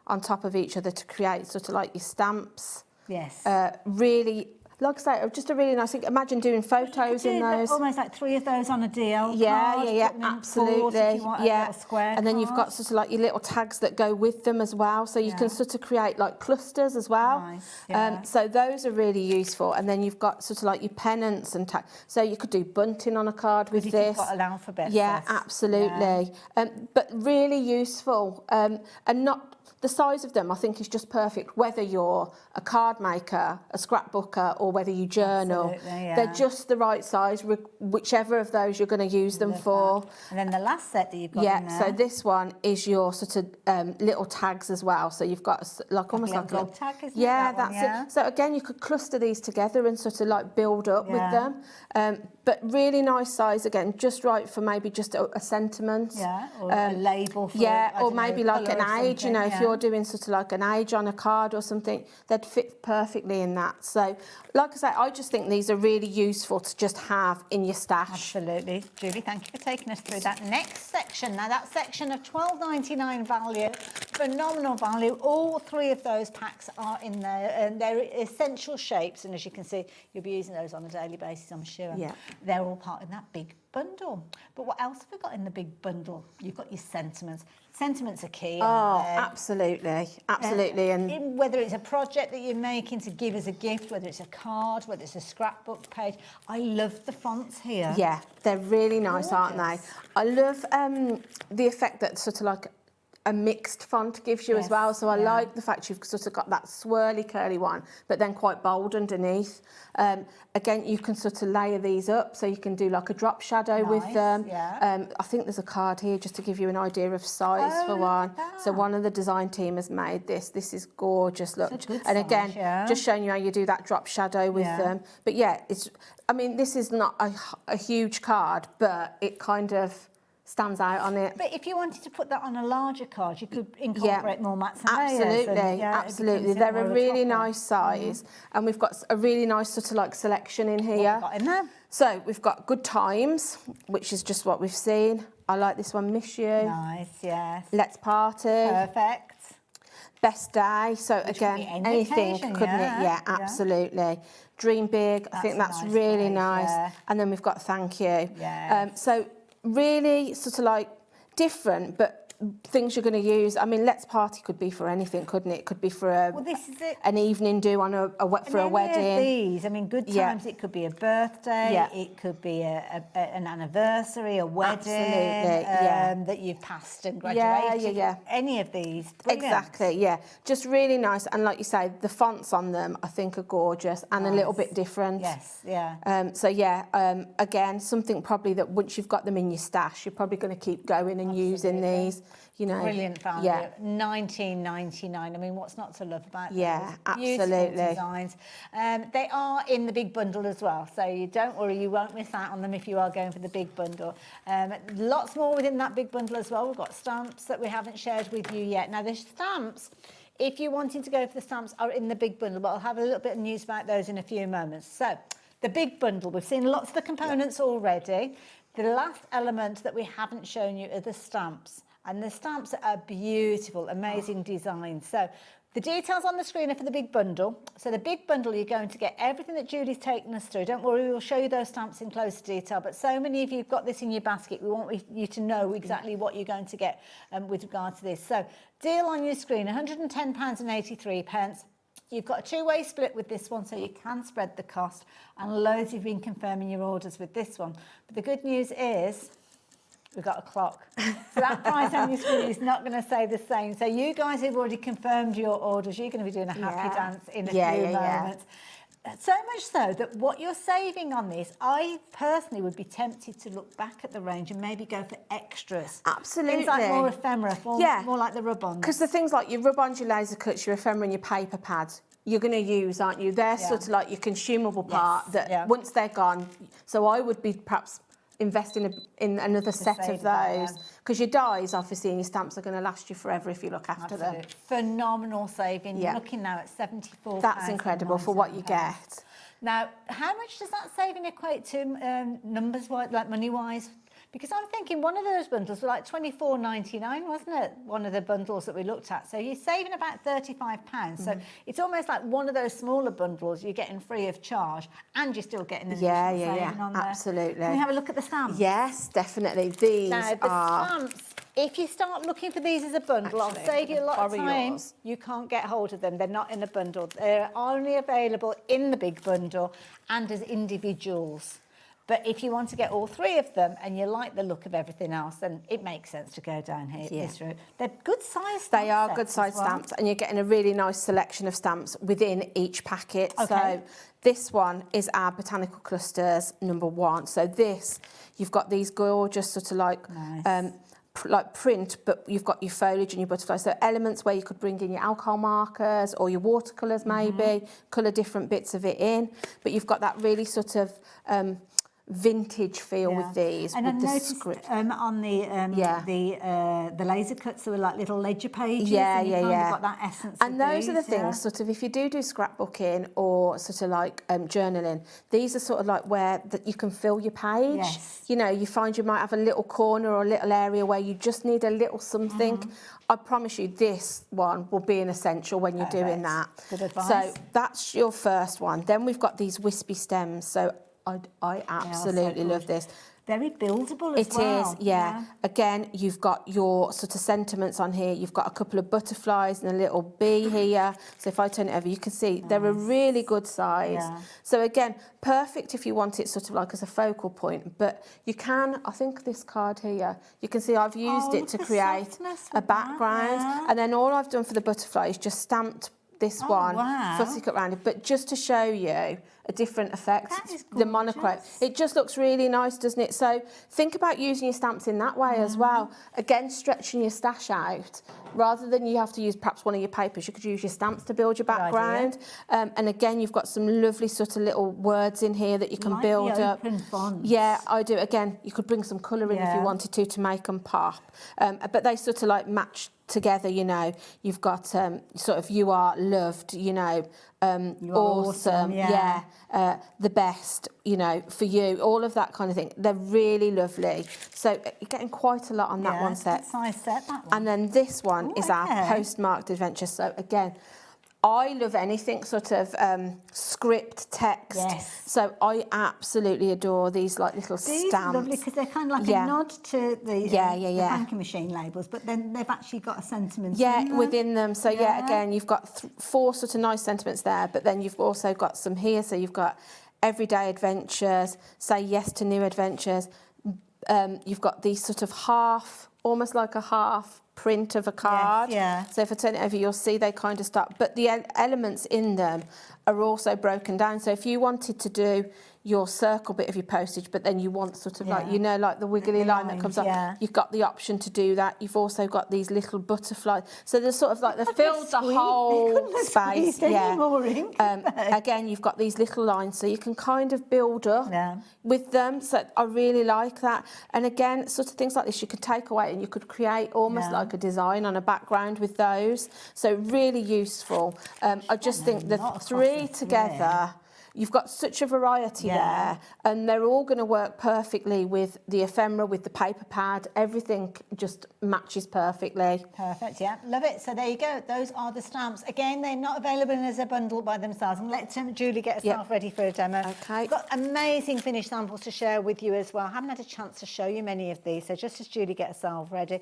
on top of each other to create sort of like your stamps. Yes. Really, like I say, just a really nice thing. Imagine doing photos in those. Almost like 3 of those on a deal. Yeah, absolutely. And then you've got card. sort of like your little tags that go with them as well. So you can sort of create like clusters as well. Nice, so those are really useful. And then you've got sort of like your pennants and tags. So you could do bunting on a card with this. You've got an alphabet. Yeah, absolutely. But really useful. And not... The size of them, I think, is just perfect, whether you're a card maker, a scrapbooker, or whether you journal. They're just the right size, whichever of those you're going to use them for. And then the last set that you've got in there. So this one is your sort of little tags as well. So you've got like almost like a gold tag, isn't it? Yeah, That one, that's it. So again, you could cluster these together and sort of like build up with them. But really nice size, again, just right for maybe just a sentiment. Yeah, or a label for or maybe like an age, you know, if you're doing sort of like an age on a card or something, they'd fit perfectly in that. So, like I say, I just think these are really useful to just have in your stash. Absolutely. Julie, thank you for taking us through that next section. Now, that section of $12.99 value, phenomenal value. All 3 of those packs are in there, and they're essential shapes. And as you can see, you'll be using those on a daily basis, I'm sure. Yeah. They're all part in that big bundle. But what else have we got in the big bundle? You've got your sentiments. Sentiments are key. Absolutely. And whether it's a project that you're making to give as a gift, whether it's a card, whether it's a scrapbook page. I love the fonts here. Yeah, they're really nice, aren't they? I love the effect that sort of like a mixed font gives you as well. So I like the fact you've sort of got that swirly curly one, but then quite bold underneath. Again, you can sort of layer these up, so you can do like a drop shadow with them. I think there's a card here just to give you an idea of size for one. So one of the design team has made this. This is gorgeous, look. And again, just showing you how you do that drop shadow with them. But yeah, I mean, this is not a huge card, but it kind of stands out on it. But if you wanted to put that on a larger card, you could incorporate more mats and layers. Absolutely, absolutely. They're a really nice size, and we've got a really nice sort of like selection in here. What have we got in there? So we've got Good Times, which is just what we've seen. I like this one, Miss You. Nice, yes. Let's Party. Perfect. Best Day. So Which again, could be any anything, occasion, couldn't it? Yeah, absolutely. Dream Big. I think that's a nice really phrase, nice. And then we've got Thank You. Yes. So really sort of like different, but things you're going to use. I mean, Let's Party could be for anything, couldn't it? It could be for an evening do on for a wedding. Of these, I mean, Good Times. It could be a birthday. It could be an anniversary, a wedding. That you've passed and graduated. Any of these. Brilliant. Exactly. Yeah, just really nice. And like you say, the fonts on them I think are gorgeous and a little bit different. Yes. Yeah. So yeah, again, something probably that once you've got them in your stash, you're probably going to keep going and using these. You know, brilliant value. Yeah. $19.99. I mean, what's not to love about Yeah, those? Beautiful absolutely. designs. They are in the big bundle as well, so you don't worry, you won't miss out on them if you are going for the big bundle. Lots more within that big bundle as well. We've got stamps that we haven't shared with you yet. Now, the stamps, if you're wanting to go for the stamps, are in the big bundle, but I'll have a little bit of news about those in a few moments. So, the big bundle, we've seen lots of the components already. The last element that we haven't shown you are the stamps. And the stamps are beautiful, amazing design. So the details on the screen are for the big bundle. So the big bundle, you're going to get everything that Julie's taken us through. Don't worry, we'll show you those stamps in closer detail. But so many of you have got this in your basket. We want you to know exactly what you're going to get with regard to this. So deal on your screen, £110.83. You've got a two-way split with this one, so you can spread the cost. And loads of you have been confirming your orders with this one. But the good news is, we've got a clock. So that price on your screen is not going to say the same. So you guys who've already confirmed your orders, you're going to be doing a happy dance in a few moments. So much so that what you're saving on this, I personally would be tempted to look back at the range and maybe go for extras. Absolutely. Things like more ephemera, more like the rub-ons. Because the things like your rub-ons, your laser cuts, your ephemera and your paper pads, you're going to use, aren't you? They're sort of like your consumable part that once they're gone. So I would be perhaps investing in another set of those, because your dies obviously and your stamps are going to last you forever if you look after them. Phenomenal saving. You're looking now at £74. That's incredible for what you get. Now, how much does that saving equate to numbers-wise, like money-wise? Because I'm thinking one of those bundles was like £24.99, wasn't it? One of the bundles that we looked at. So you're saving about £35. So it's almost like one of those smaller bundles you're getting free of charge, and you're still getting an additional saving on there. Absolutely. Can we have a look at the stamps? Yes, definitely. These now, the stamps, if you start looking for these as a bundle, I'll save you a lot of time. You can't get hold of them. They're not in a bundle. They're only available in the big bundle and as individuals. But if you want to get all three of them and you like the look of everything else, then it makes sense to go down here this route. They're good size stamps. They are good size stamps, and you're getting a really nice selection of stamps within each packet. So this one is our botanical clusters #1. So this, you've got these gorgeous sort of like like print, but you've got your foliage and your butterflies. So elements where you could bring in your alcohol markers or your watercolours maybe, colour different bits of it in. But you've got that really sort of vintage feel with these. And with I the noticed script. on the laser cuts, there were like little ledger pages. And you kind of got that essence. And those are the things, sort of, if you do scrapbooking or sort of like journaling, these are sort of like where that you can fill your page. You know, you find you might have a little corner or a little area where you just need a little something. I promise you this one will be an essential when you're doing that. Good advice. So that's your first one. Then we've got these wispy stems. So I absolutely love this. Very buildable as well. It is, yeah. Again, you've got your sort of sentiments on here. You've got a couple of butterflies and a little bee here. So if I turn it over, you can see they're a really good size. So again, perfect if you want it sort of like as a focal point. But you can, I think this card here, you can see I've used it to create a background. And then all I've done for the butterfly is just stamped this one, fussy cut round it, but just to show you a different effect. The monochrome. It just looks really nice, doesn't it? So think about using your stamps in that way as well. Again, stretching your stash out. Rather than you have to use perhaps one of your papers, you could use your stamps to build your background. And again, you've got some lovely sort of little words in here that you can build up. Fonts. Yeah, I do. Again, you could bring some colour in if you wanted to make them pop. But they sort of like match together, you know. You've got sort of you are loved, you know, awesome, the best, you know, for you, all of that kind of thing. They're really lovely. So you're getting quite a lot on that one set. Size set, that one. And then this one is our postmarked adventure. So again, I love anything sort of script, text. So I absolutely adore these like little These stamps. are lovely because they're kind of like a nod to the banking machine labels, but then they've actually got a sentiment in them. Within them. So again, you've got 4 sort of nice sentiments there, but then you've also got some here. So you've got everyday adventures, say yes to new adventures. You've got these sort of almost like a half print of a card. So if I turn it over, you'll see they kind of start, but the elements in them are also broken down. So if you wanted to do your circle bit of your postage, but then you want sort of like, you know, like the wiggly line that comes up, you've got the option to do that. You've also got these little butterflies. So there's sort of like, they filled the whole space. Again, you've got these little lines, so you can kind of build up with them. So I really like that. And again, sort of things like this, you could take away and you could create almost like a design on a background with those. So really useful. I just think the 3 together you've got such a variety there, and they're all going to work perfectly with the ephemera, with the paper pad. Everything just matches perfectly. Perfect, yeah, love it. So there you go. Those are the stamps. Again, they're not available as a bundle by themselves. And let Julie get herself ready for a demo. Okay. We've got amazing finished samples to share with you as well. I haven't had a chance to show you many of these, so just as Julie gets herself ready.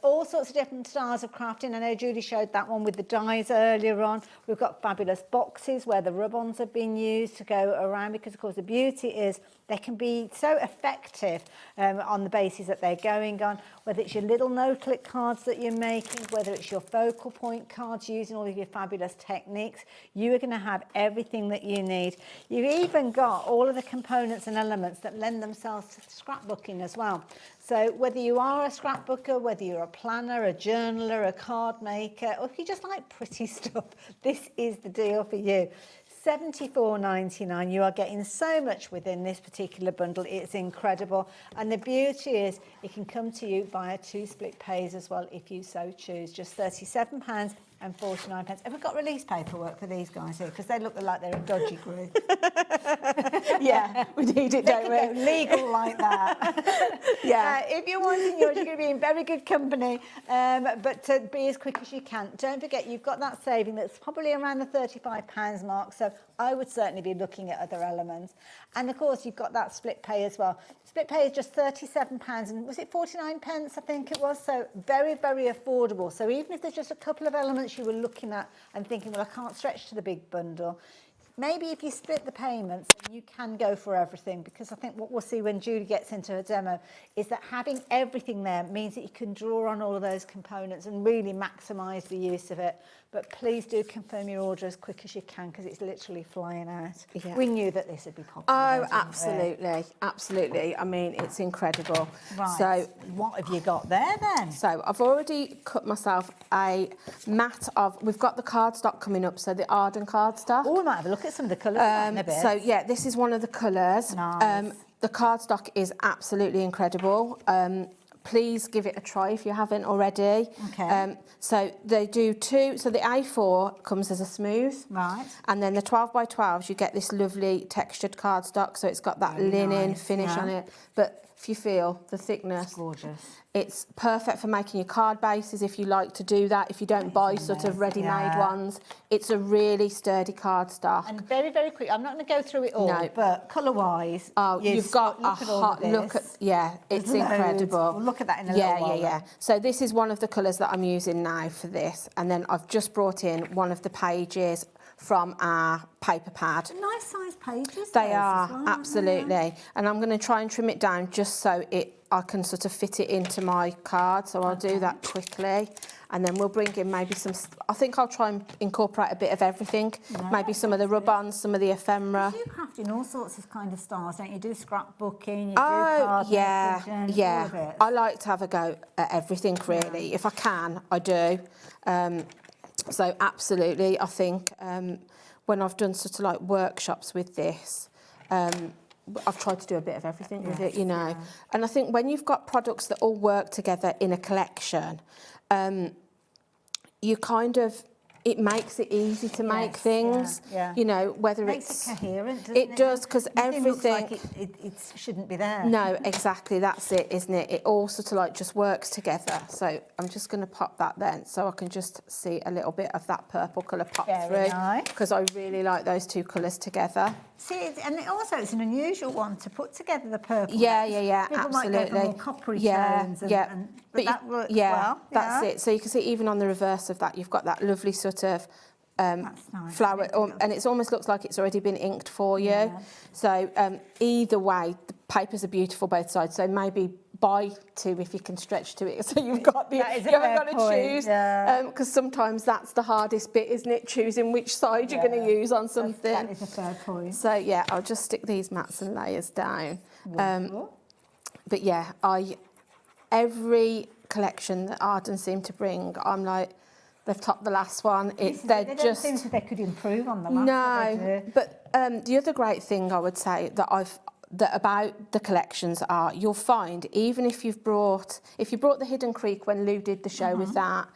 All sorts of different styles of crafting. I know Julie showed that one with the dies earlier on. We've got fabulous boxes where the rub-ons have been used to go around, because of course the beauty is they can be so effective on the basis that they're going on, whether it's your little no-click cards that you're making, whether it's your focal point cards using all of your fabulous techniques, you are going to have everything that you need. You've even got all of the components and elements that lend themselves to scrapbooking as well. So whether you are a scrapbooker, whether you're a planner, a journaler, a card maker, or if you just like pretty stuff, this is the deal for you. $74.99. You are getting so much within this particular bundle. It's incredible. And the beauty is it can come to you via 2 split pays as well if you so choose. Just £37.49. Have we got release paperwork for these guys here? Because they look like they're a dodgy group. Yeah, we need it, don't we? Go legal like that. If you're wanting yours, you're going to be in very good company. But to be as quick as you can. Don't forget, you've got that saving that's probably around the £35 mark. So I would certainly be looking at other elements. And of course, you've got that split pay as well. Split pay is just £37 and was it 49 pence? I think it was. So very, very affordable. So even if there's just a couple of elements you were looking at and thinking, well, I can't stretch to the big bundle, maybe if you split the payments, you can go for everything, because I think what we'll see when Julie gets into her demo is that having everything there means that you can draw on all of those components and really maximise the use of it. But please do confirm your order as quick as you can, because it's literally flying out. Yeah. We knew that this would be popular. Oh, absolutely, absolutely. I mean, it's incredible. Right. So, what have you got there then? So, I've already cut myself a mat of. We've got the cardstock coming up, so the Arden cardstock. Oh, we might have a look at some of the colours in a bit. So, yeah, this is one of the colours. Nice. The cardstock is absolutely incredible. Please give it a try if you haven't already. Okay. So they do 2. So the A4 comes as a smooth. Right. And then the 12 by 12s, you get this lovely textured cardstock. So it's got that linen finish on it. But if you feel the thickness, it's gorgeous. It's perfect for making your card bases if you like to do that. If you don't buy sort of ready-made ones, it's a really sturdy cardstock. And very, very quick. I'm not going to go through it all, but colour-wise, you've got a hot look at. Yeah, it's incredible. We'll look at that in a little while. Yeah. So this is one of the colours that I'm using now for this, and then I've just brought in one of the pages from our paper pad. Nice size pages. They are, absolutely. And I'm going to try and trim it down just so I can sort of fit it into my card. So I'll do that quickly. And then we'll bring in maybe some, I think I'll try and incorporate a bit of everything. Maybe some of the rub-ons, some of the ephemera. You do craft in all sorts of kind of styles, don't you? You do scrapbooking, you do card making, all of it. I like to have a go at everything, really. If I can, I do. So absolutely, I think when I've done sort of like workshops with this, I've tried to do a bit of everything with it, you know. And I think when you've got products that all work together in a collection, you kind of, it makes it easy to make things, you know, whether it's coherent, doesn't it does, because everything looks like it shouldn't be there. No, exactly, that's it, isn't it? It all sort of like just works together. So I'm just going to pop that then, so I can just see a little bit of that purple colour pop through, because I really like those 2 colours together. See, and also it's an unusual one to put together, the purple. Yeah, People absolutely. might go for more coppery tones, but that works well. That's it. So you can see even on the reverse of that, you've got that lovely sort of flower, and it almost looks like it's already been inked for you. So either way, the papers are beautiful both sides. So maybe buy 2 if you can stretch to it. So you've got you haven't got to choose, because sometimes that's the hardest bit, isn't it? Choosing which side you're going to use on something. That is a fair point. So yeah, I'll just stick these mats and layers down. But yeah, every collection that Arden seem to bring, I'm like, they've topped the last one. They don't seem that they could improve on the last. No, but the other great thing I would say that about the collections are, you'll find even if you brought the Hidden Creek when Lou did the show with that,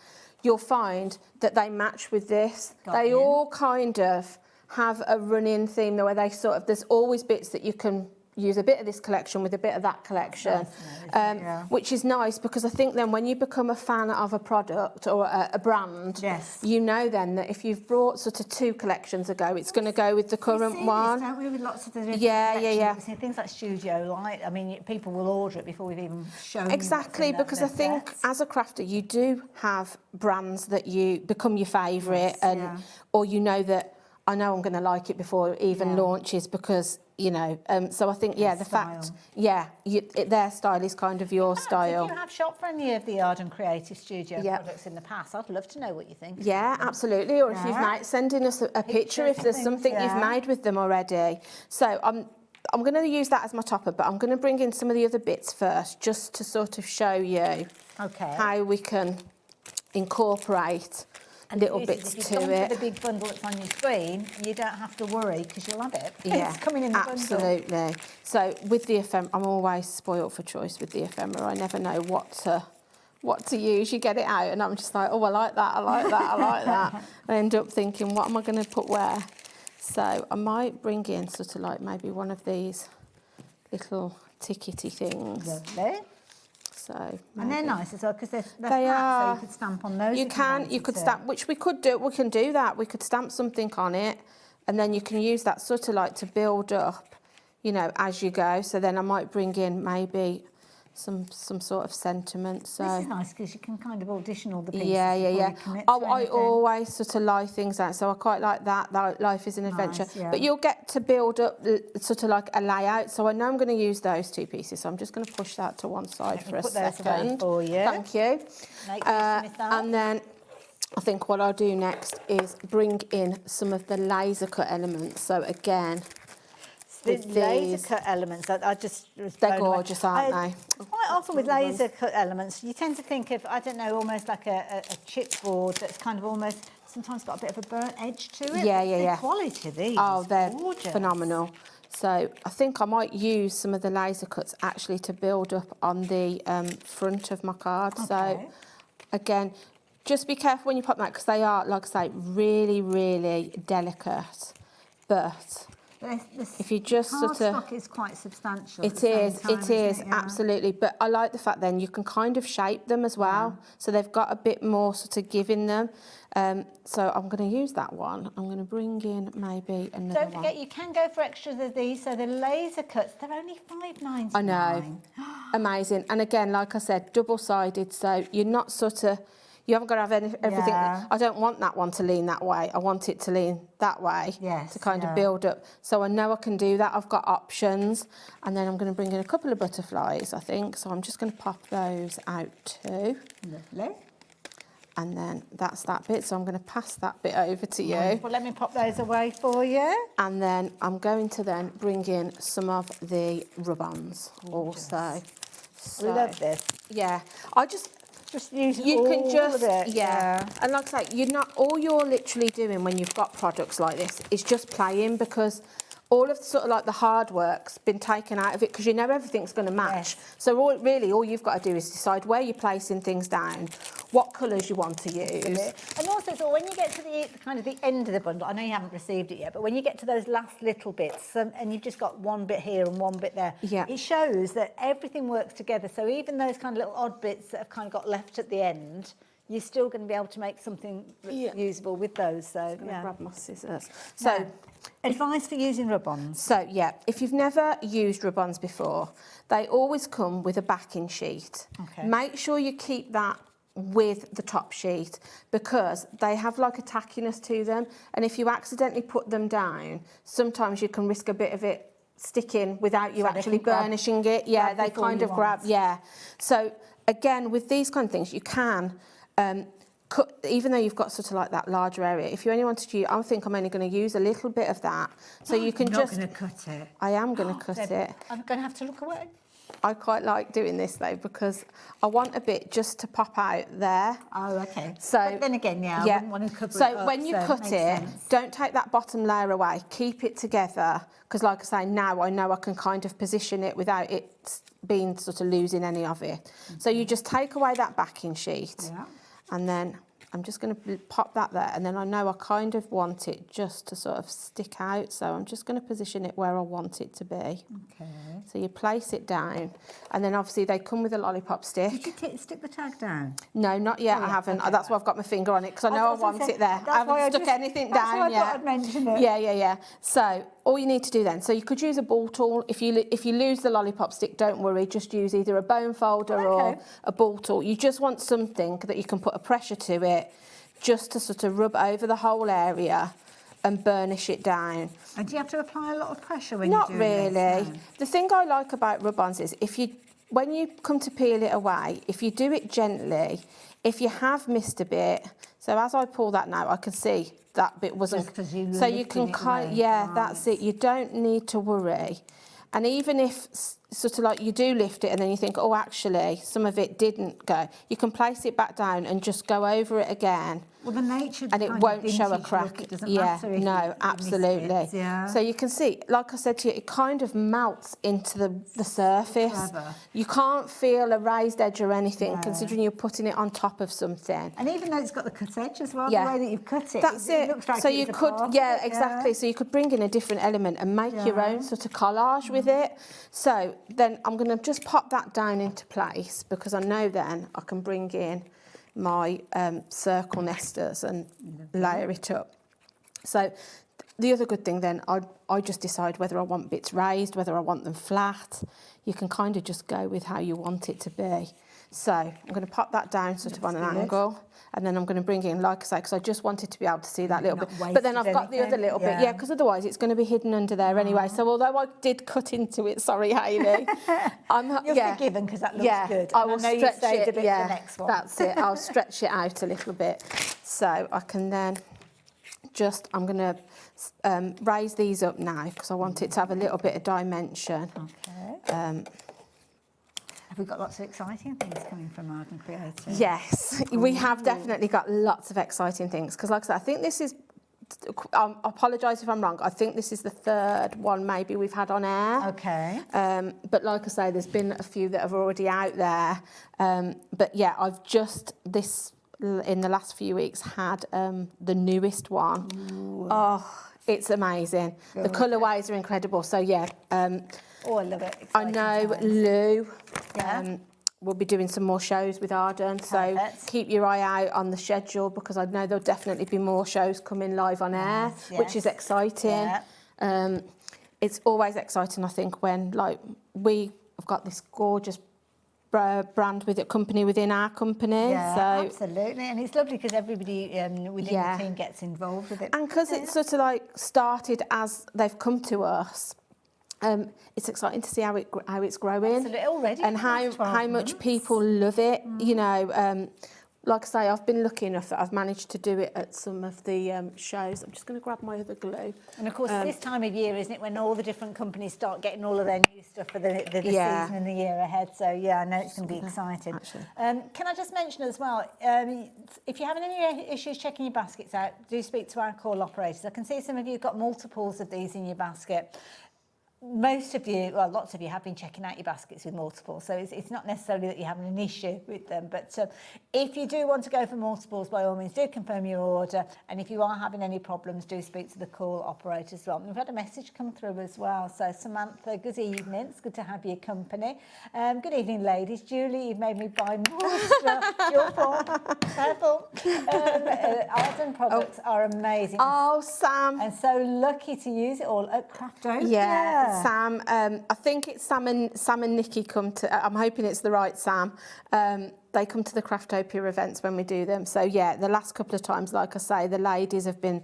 you'll find that they match with this. They all kind of have a running theme where they sort of, there's always bits that you can use a bit of this collection with a bit of that collection, which is nice because I think then when you become a fan of a product or a brand, you know then that if you've brought sort of 2 collections ago, it's going to go with the current one. Don't we, with lots of the different collections? Things like Studio Light, I mean, people will order it before we've even shown Exactly, because I think as a crafter, you do have brands that you become your favourite, or you know that I know I'm going to like it before it even launches because, you know, so I think, the fact, their style is kind of your style. If you have shopped for any of the Arden Creative Studio products in the past, I'd love to know what you think. Yeah, absolutely. Or if you've made, sending us a picture if there's something you've made with them already. So I'm going to use that as my topper, but I'm going to bring in some of the other bits first, just to sort of show you how we can incorporate little bits to it. If you come for the big bundle that's on your screen, you don't have to worry because you'll have it. Yeah, it's coming in the absolutely. bundle. So with the ephemera, I'm always spoiled for choice with the ephemera. I never know what to use. You get it out and I'm just like, oh, I like that, I like that, I like that. I end up thinking, what am I going to put where? So I might bring in sort of like maybe one of these little tickety things. Lovely. So and they're nice as well because they're they flat, are. so you could stamp on those. You could stamp, which we could do. We can do that. We could stamp something on it, and then you can use that sort of like to build up, you know, as you go. So then I might bring in maybe some sort of sentiment. So this is nice because you can kind of audition all the pieces. Yeah. I always sort of lie things out, so I quite like that. That life is an adventure. But you'll get to build up sort of like a layout. So I know I'm going to use those 2 pieces. So I'm just going to push that to one side for a second. For you. Thank you. And then I think what I'll do next is bring in some of the laser cut elements. So again, the laser cut elements, I just... They're gorgeous, aren't they? Quite often with laser cut elements, you tend to think of, I don't know, almost like a chipboard that's kind of almost sometimes got a bit of a burnt edge to it. Yeah. The quality of these they're gorgeous. Phenomenal. So I think I might use some of the laser cuts actually to build up on the front of my card. So again, just be careful when you pop them out because they are, like I say, really, really delicate. But if you just sort of... cardstock is quite substantial. It is, absolutely. But I like the fact then you can kind of shape them as well. So they've got a bit more sort of give in them. So I'm going to use that one. I'm going to bring in maybe another one. Don't forget, you can go for extras of these. So the laser cuts, they're only $5.99. I know. Amazing. And again, like I said, double-sided. So you're not sort of... You haven't got to have everything. I don't want that one to lean that way. I want it to lean that way to kind of build up. So I know I can do that. I've got options. And then I'm going to bring in a couple of butterflies, I think. So I'm just going to pop those out too. Lovely. And then that's that bit. So I'm going to pass that bit over to you. Well, let me pop those away for you. And then I'm going to then bring in some of the rub-ons also. So, I love this. Yeah. Just use all of it. And like I say, all you're literally doing when you've got products like this is just playing because all of sort of like the hard work's been taken out of it because you know everything's going to match. So all you've got to do is decide where you're placing things down, what colours you want to use. And also, so when you get to the kind of the end of the bundle, I know you haven't received it yet, but when you get to those last little bits, and you've just got one bit here and one bit there, it shows that everything works together. So even those kind of little odd bits that have kind of got left at the end, you're still going to be able to make something usable with those. So I'm going to grab my scissors. So advice for using rub-ons. So if you've never used rub-ons before, they always come with a backing sheet. Make sure you keep that with the top sheet because they have like a tackiness to them, and if you accidentally put them down, sometimes you can risk a bit of it sticking without you actually burnishing it. Yeah, they kind of grab. Yeah. So again, with these kind of things, you can cut, even though you've got sort of like that larger area. If you only wanted to use, I think I'm only going to use a little bit of that. So you can You're just... not going to cut it. I am going to cut it. I'm going to have to look away. I quite like doing this though because I want a bit just to pop out there. Oh, okay. So but then again, I wouldn't want to cover it up, when you cut it, don't take that bottom layer away. Keep it together because, like I say, now I know I can kind of position it without it being sort of losing any of it. So you just take away that backing sheet, and then I'm just going to pop that there, and then I know I kind of want it just to sort of stick out, so I'm just going to position it where I want it to be. Okay. So you place it down, and then obviously they come with a lollipop stick. Did you stick the tag down? No, not yet. Oh, yeah. I haven't. Okay, That's why I've got my finger on it, because I know I want it there. That's I haven't why I stuck just- anything that's down why I yet. thought I'd mention it. Yeah. So all you need to do then, so you could use a ball tool. If you lose the lollipop stick, don't worry. Just use either a bone folder or a ball tool. You just want something that you can put a pressure to it, just to sort of rub over the whole area and burnish it down. And do you have to apply a lot of pressure when Not you're doing really. this? No. The thing I like about rub-ons is when you come to peel it away, if you do it gently, if you have missed a bit, so as I pull that now, I can see that bit wasn't. Just 'cause you so you lifted can it kind, away. yeah, Right. that's it. You don't need to worry. And even if sort of like you do lift it and then you think, oh, actually, some of it didn't go, you can place it back down and just go over it again. Well, the nature And it won't show a crack. Look, it doesn't Yeah, matter if no, you absolutely. miss it, yeah. So you can see, like I said to you, it kind of melts into the surface. Clever. You can't feel a raised edge or anything, No. considering you're putting it on top of something. And even though it's got the cut edge as well, Yeah. the way that you've cut it, That's it it. looks like So it's you a could, part of yeah, it, exactly. So you could bring in a different element and make your Yeah. own sort of collage with it. So then I'm going to just pop that down into place, because I know then I can bring in my circle nesters and layer it up. So the other good thing then, I just decide whether I want bits raised, whether I want them flat. You can kind of just go with how you want it to be. So I'm going to pop that down sort of on an That's good. angle, and then I'm going to bring in, like I say, because I just wanted to be able to see that little bit. Not But then I've wasted got the other anything. little bit, yeah, because otherwise it's going to be hidden under there anyway. So although I did cut into it, sorry, Hayley, You're forgiven because that looks good. I And will know you stretch saved it. a bit for the next one. That's it. I'll stretch it out a little bit, so I can then just. I'm going to raise these up now because I want it to have a little bit of dimension. Okay. Have we got lots of exciting things coming from Arden Creative? Yes, we have definitely got lots of exciting things, because like I said, I think this is, I apologise if I'm wrong, I think this is the third one maybe we've had on air. Okay. But like I say, there's been a few that have already out there. But yeah, I've just in the last few weeks had the newest one. Ooh. Oh, it's amazing. Good. The colourways are incredible. So yeah. Oh, I love it. I know times. Lou Yeah. will be doing some more shows with Arden, so keep your eye out on the schedule, because I know there'll definitely be more shows coming live on air, which is exciting. Yeah. It's always exciting, I think, when we've got this gorgeous brand with it, company within our company. Yeah, so absolutely, and it's lovely because everybody within the team gets involved with it. And because it's sort of like started as they've come to us. It's exciting to see how it's growing. Absolutely, already. And how much people love it. You know, like I say, I've been lucky enough that I've managed to do it at some of the shows. I'm just going to grab my other glue. And of course, this time of year, isn't it, when all the different companies start getting all of their new stuff for the season and the year ahead. So yeah, I know it's going to be exciting. Can I just mention as well, if you're having any issues checking your baskets out, do speak to our call operators. I can see some of you have got multiples of these in your basket. Most of you, well, lots of you have been checking out your baskets with multiples, so it's not necessarily that you're having an issue with them, but if you do want to go for multiples, by all means, do confirm your order, and if you are having any problems, do speak to the call operator as well. And we've had a message come through as well, so Samantha, good evening, it's good to have your company. Good evening, ladies. Julie, you've made me buy more stuff. Your fault. Careful. Arden products are amazing. Oh, Sam. And so lucky to use it all at Crafto. Yeah. Sam, I think it's Sam and Nikki come to, I'm hoping it's the right Sam, they come to the Craftopia events when we do them. So yeah, the last couple of times, like I say, the ladies have been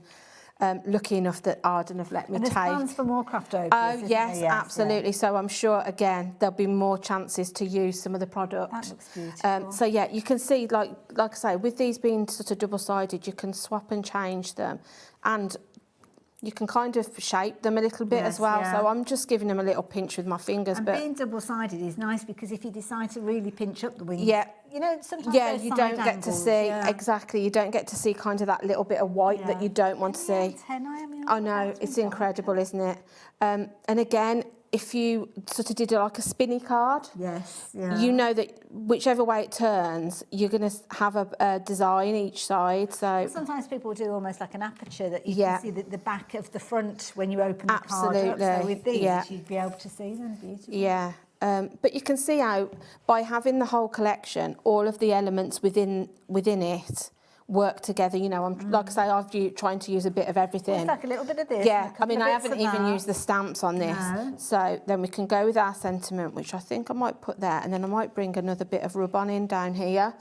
lucky enough that Arden have let me and take. there's plans for more Craftopias, Oh yes, yes, absolutely. Yeah. So I'm sure, again, there'll be more chances to use some of the product. That looks beautiful. So yeah, you can see, like I say, with these being sort of double-sided, you can swap and change them, and you can kind of shape them a little bit as well. So I'm just giving them a little pinch with my fingers. And but being double-sided is nice, because if you decide to really pinch up the wings, you know, sometimes you don't get to see exactly. You don't get to see kind of that little bit of white that you don't want to see. I know, it's incredible, isn't it? And again, if you sort of did like a spinny card, yes, yeah. you know that whichever way it turns, you're going to have a design each side. So sometimes people do almost like an aperture that you Yeah. can see the back of the front when you open the Absolutely. card up. So with these, Yeah. you'd be able to see them. Beautiful. Yeah. But you can see how by having the whole collection, all of the elements within it work together. You know, like I say, I've trying to use a bit of everything. It's like a little bit of this. Yeah, and a I mean, couple I of bits haven't of even that. used the stamps on this. No. So then we can go with our sentiment, which I think I might put there, and then I might bring another bit of rub-on in down here,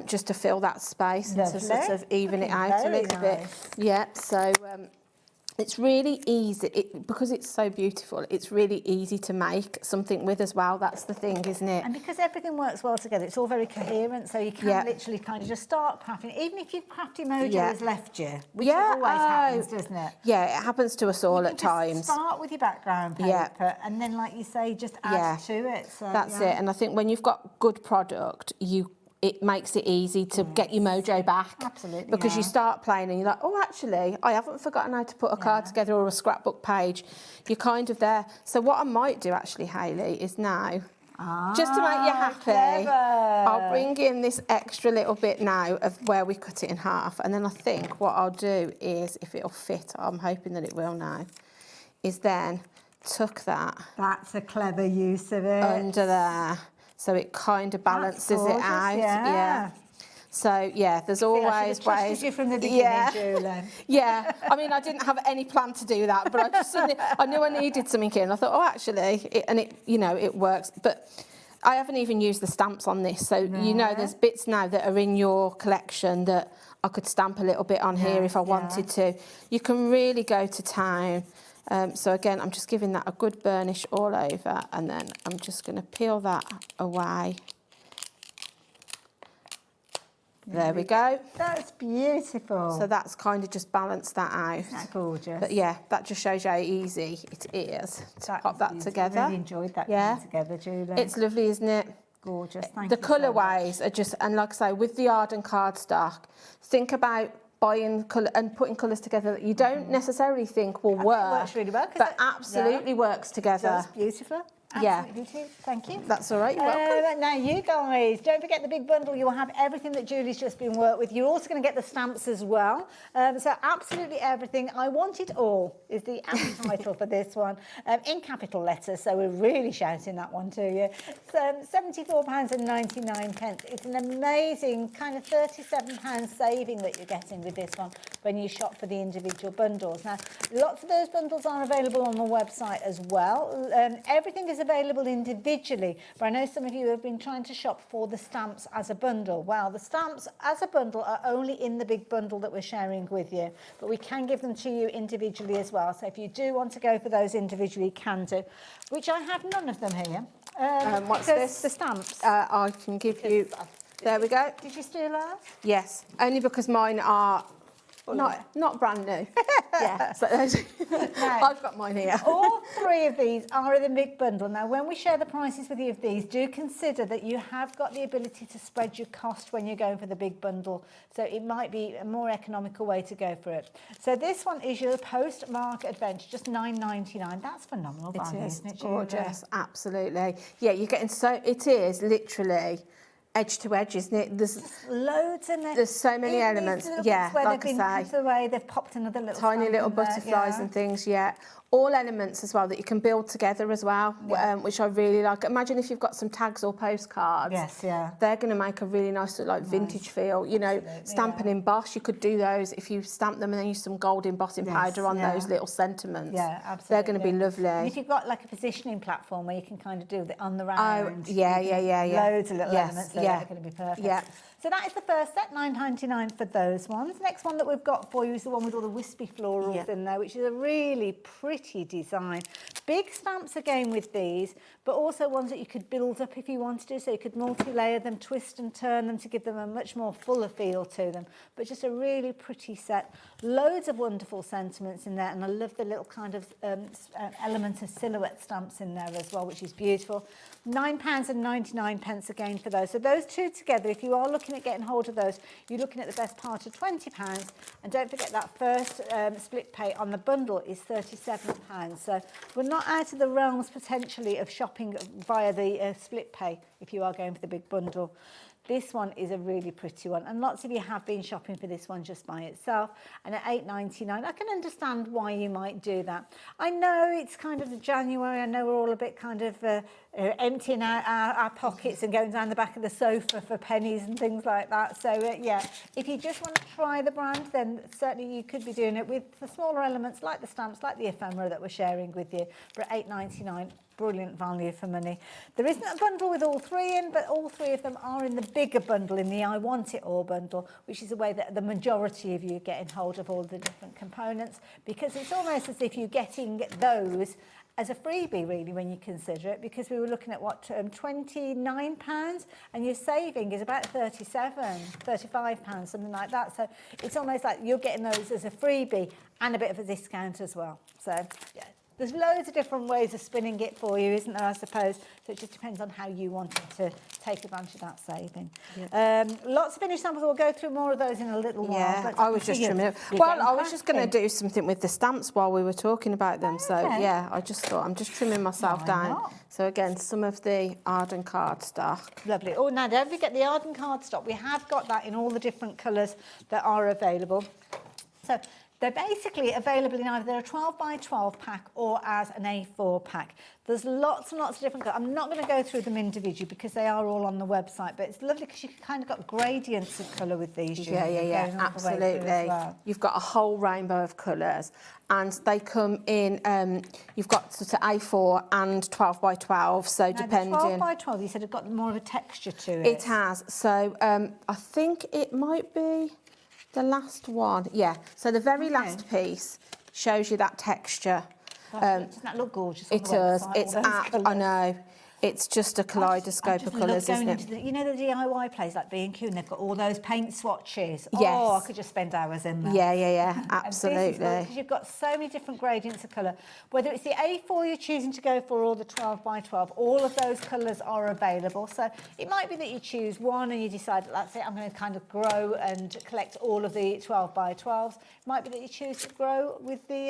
just to fill that space and to sort of even it out a Very little bit. Yeah, so it's really easy, because it's so beautiful, it's really easy to make something with as well. That's the thing, isn't it? And because everything works well together, it's all very coherent, so you can Yeah. literally kind of just start crafting, even if your crafty mojo Yeah. has left you, which Yeah, always happens, doesn't it? Yeah, it happens to us all You at can just times. start with your background paper, Yeah. and then, like you say, just add Yeah. to it. So, That's yeah. it. And I think when you've got good product, it makes it easy to get your mojo back. Absolutely. Because you yeah. start playing and you're like, oh, actually, I haven't forgotten how to put a card together or a scrapbook page. You're kind of there. So what I might do actually, Hayley, is now, just to make you happy, clever. I'll bring in this extra little bit now of where we cut it in half. And then I think what I'll do is, if it'll fit, I'm hoping that it will now, is then tuck that. That's a clever use of it. Under there. So it kind of balances gorgeous, it out. yeah. So yeah, there's I should have always trusted ways. you from the beginning, Julie. Yeah. I mean, I didn't have any plan to do that, but I just I knew I needed something in. I thought, oh, actually, it works. But I haven't even used the stamps on this, so you know, there's bits now that are in your collection that I could stamp a little bit on here if I wanted to. You can really go to town. So again, I'm just giving that a good burnish all over, and then I'm just going to peel that away. There we go. That's beautiful. So that's kind of just balanced that out. Isn't that gorgeous? But yeah, that just shows you how easy it is to pop that together. I really enjoyed that coming together, Julie. It's lovely, isn't it? Gorgeous. Thank The you so much. colourways are just, and like I say, with the Arden cardstock, think about buying colour and putting colours together that you don't necessarily think will work. It works really well. But absolutely works together. That's beautiful. Yeah. Absolutely beautiful. Thank you. That's all right, you're welcome. Now, you guys, don't forget the big bundle. You'll have everything that Julie's just been worked with. You're also going to get the stamps as well. So absolutely everything. I Want It All is the title for this one, in capital letters. So we're really shouting that one to you. It's £74.99. It's an amazing kind of £37 saving that you're getting with this one when you shop for the individual bundles. Now, lots of those bundles are available on the website as well. Everything is available individually, but I know some of you have been trying to shop for the stamps as a bundle. Well, the stamps as a bundle are only in the big bundle that we're sharing with you, but we can give them to you individually as well. So if you do want to go for those individually, you can do, which I have none of them here. What's this? The stamps. I can give you, there we go. Did you steal ours? Yes, only because mine are not brand new. Yeah, so I've got mine here. All three of these are in the big bundle. Now, when we share the prices with you of these, do consider that you have got the ability to spread your cost when you're going for the big bundle. So it might be a more economical way to go for it. So this one is your Postmark Adventure, just $9.99. That's phenomenal value, isn't it, Julie? Gorgeous, absolutely. Yeah, you're getting it is literally edge to edge, isn't it? There's loads in there. There's so many elements. Yeah, where like they've been I cut say, away, they've popped another little tiny stamp little in there, butterflies yeah. and things. Yeah, all elements as well that you can build together as well, which I really like. Imagine if you've got some tags or postcards. Yes, yeah. They're going to make a really nice, like vintage feel. You know, stamp and emboss. You could do those if you stamp them and then use some gold embossing powder on those little sentiments. Yeah, absolutely. They're going to be lovely. And if you've got like a positioning platform where you can kind of do the on the round. Oh, yeah. Loads of little elements that are going to be perfect. Yeah. So that is the first set, $9.99 for those ones. Next one that we've got for you is the one with all the wispy florals in there, which is a really pretty design. Big stamps again with these, but also ones that you could build up if you wanted to. So you could multi-layer them, twist and turn them to give them a much more fuller feel to them. But just a really pretty set. Loads of wonderful sentiments in there, and I love the little kind of element of silhouette stamps in there as well, which is beautiful. £9.99 again for those. So those two together, if you are looking looking at getting hold of those, you're looking at the best part of £20. And don't forget that first split pay on the bundle is £37. So we're not out of the realms potentially of shopping via the split pay if you are going for the big bundle. This one is a really pretty one, and lots of you have been shopping for this one just by itself, and at £8.99 I can understand why you might do that. I know it's kind of January, I know we're all a bit kind of emptying out our pockets and going down the back of the sofa for pennies and things like that, so yeah, if you just want to try the brand, then certainly you could be doing it with the smaller elements like the stamps, like the ephemera that we're sharing with you, but at £8.99 brilliant value for money. There isn't a bundle with all three in, but all three of them are in the bigger bundle, in the I Want It All bundle, which is the way that the majority of you are getting hold of all the different components, because it's almost as if you're getting those as a freebie, really, when you consider it, because we were looking at what, £29, and your saving is about £35, something like that. So it's almost like you're getting those as a freebie and a bit of a discount as well. So yeah. There's loads of different ways of spinning it for you, isn't there, I suppose? So it just depends on how you want it to take advantage of that saving. Yeah. Lots of finished samples. We'll go through more of those in a little while. Yeah, I was just trimming it. Well, I was just going to do something with the stamps while we were talking about them. So, yeah, I just thought I'm just trimming myself down. So, again, some of the Arden cardstock. Lovely. Oh, now, don't forget the Arden cardstock. We have got that in all the different colours that are available. So, they're basically available in either a 12 by 12 pack or as an A4 pack. There's lots and lots of different colours. I'm not going to go through them individually because they are all on the website, but it's lovely because you kind of got gradients of colour with these. Yeah, absolutely. Well. You've got a whole rainbow of colours, and they come in, you've got sort of A4 and 12 by 12, so now depending... 12 by 12, you said it got more of a texture to it. It has. So I think it might be... the last one, yeah. So the very last piece shows you that texture. Doesn't that look gorgeous? It does. It's I know. It's just a kaleidoscope of colours, isn't it? You know the DIY place like B&Q, and they've got all those paint swatches. Yes. Oh, I could just spend hours in there. Yeah, absolutely. Because you've got so many different gradients of colour. Whether it's the A4 you're choosing to go for or the 12 by 12, all of those colours are available. So it might be that you choose one and you decide, that's it, I'm going to kind of grow and collect all of the 12 by 12s. It might be that you choose to grow with the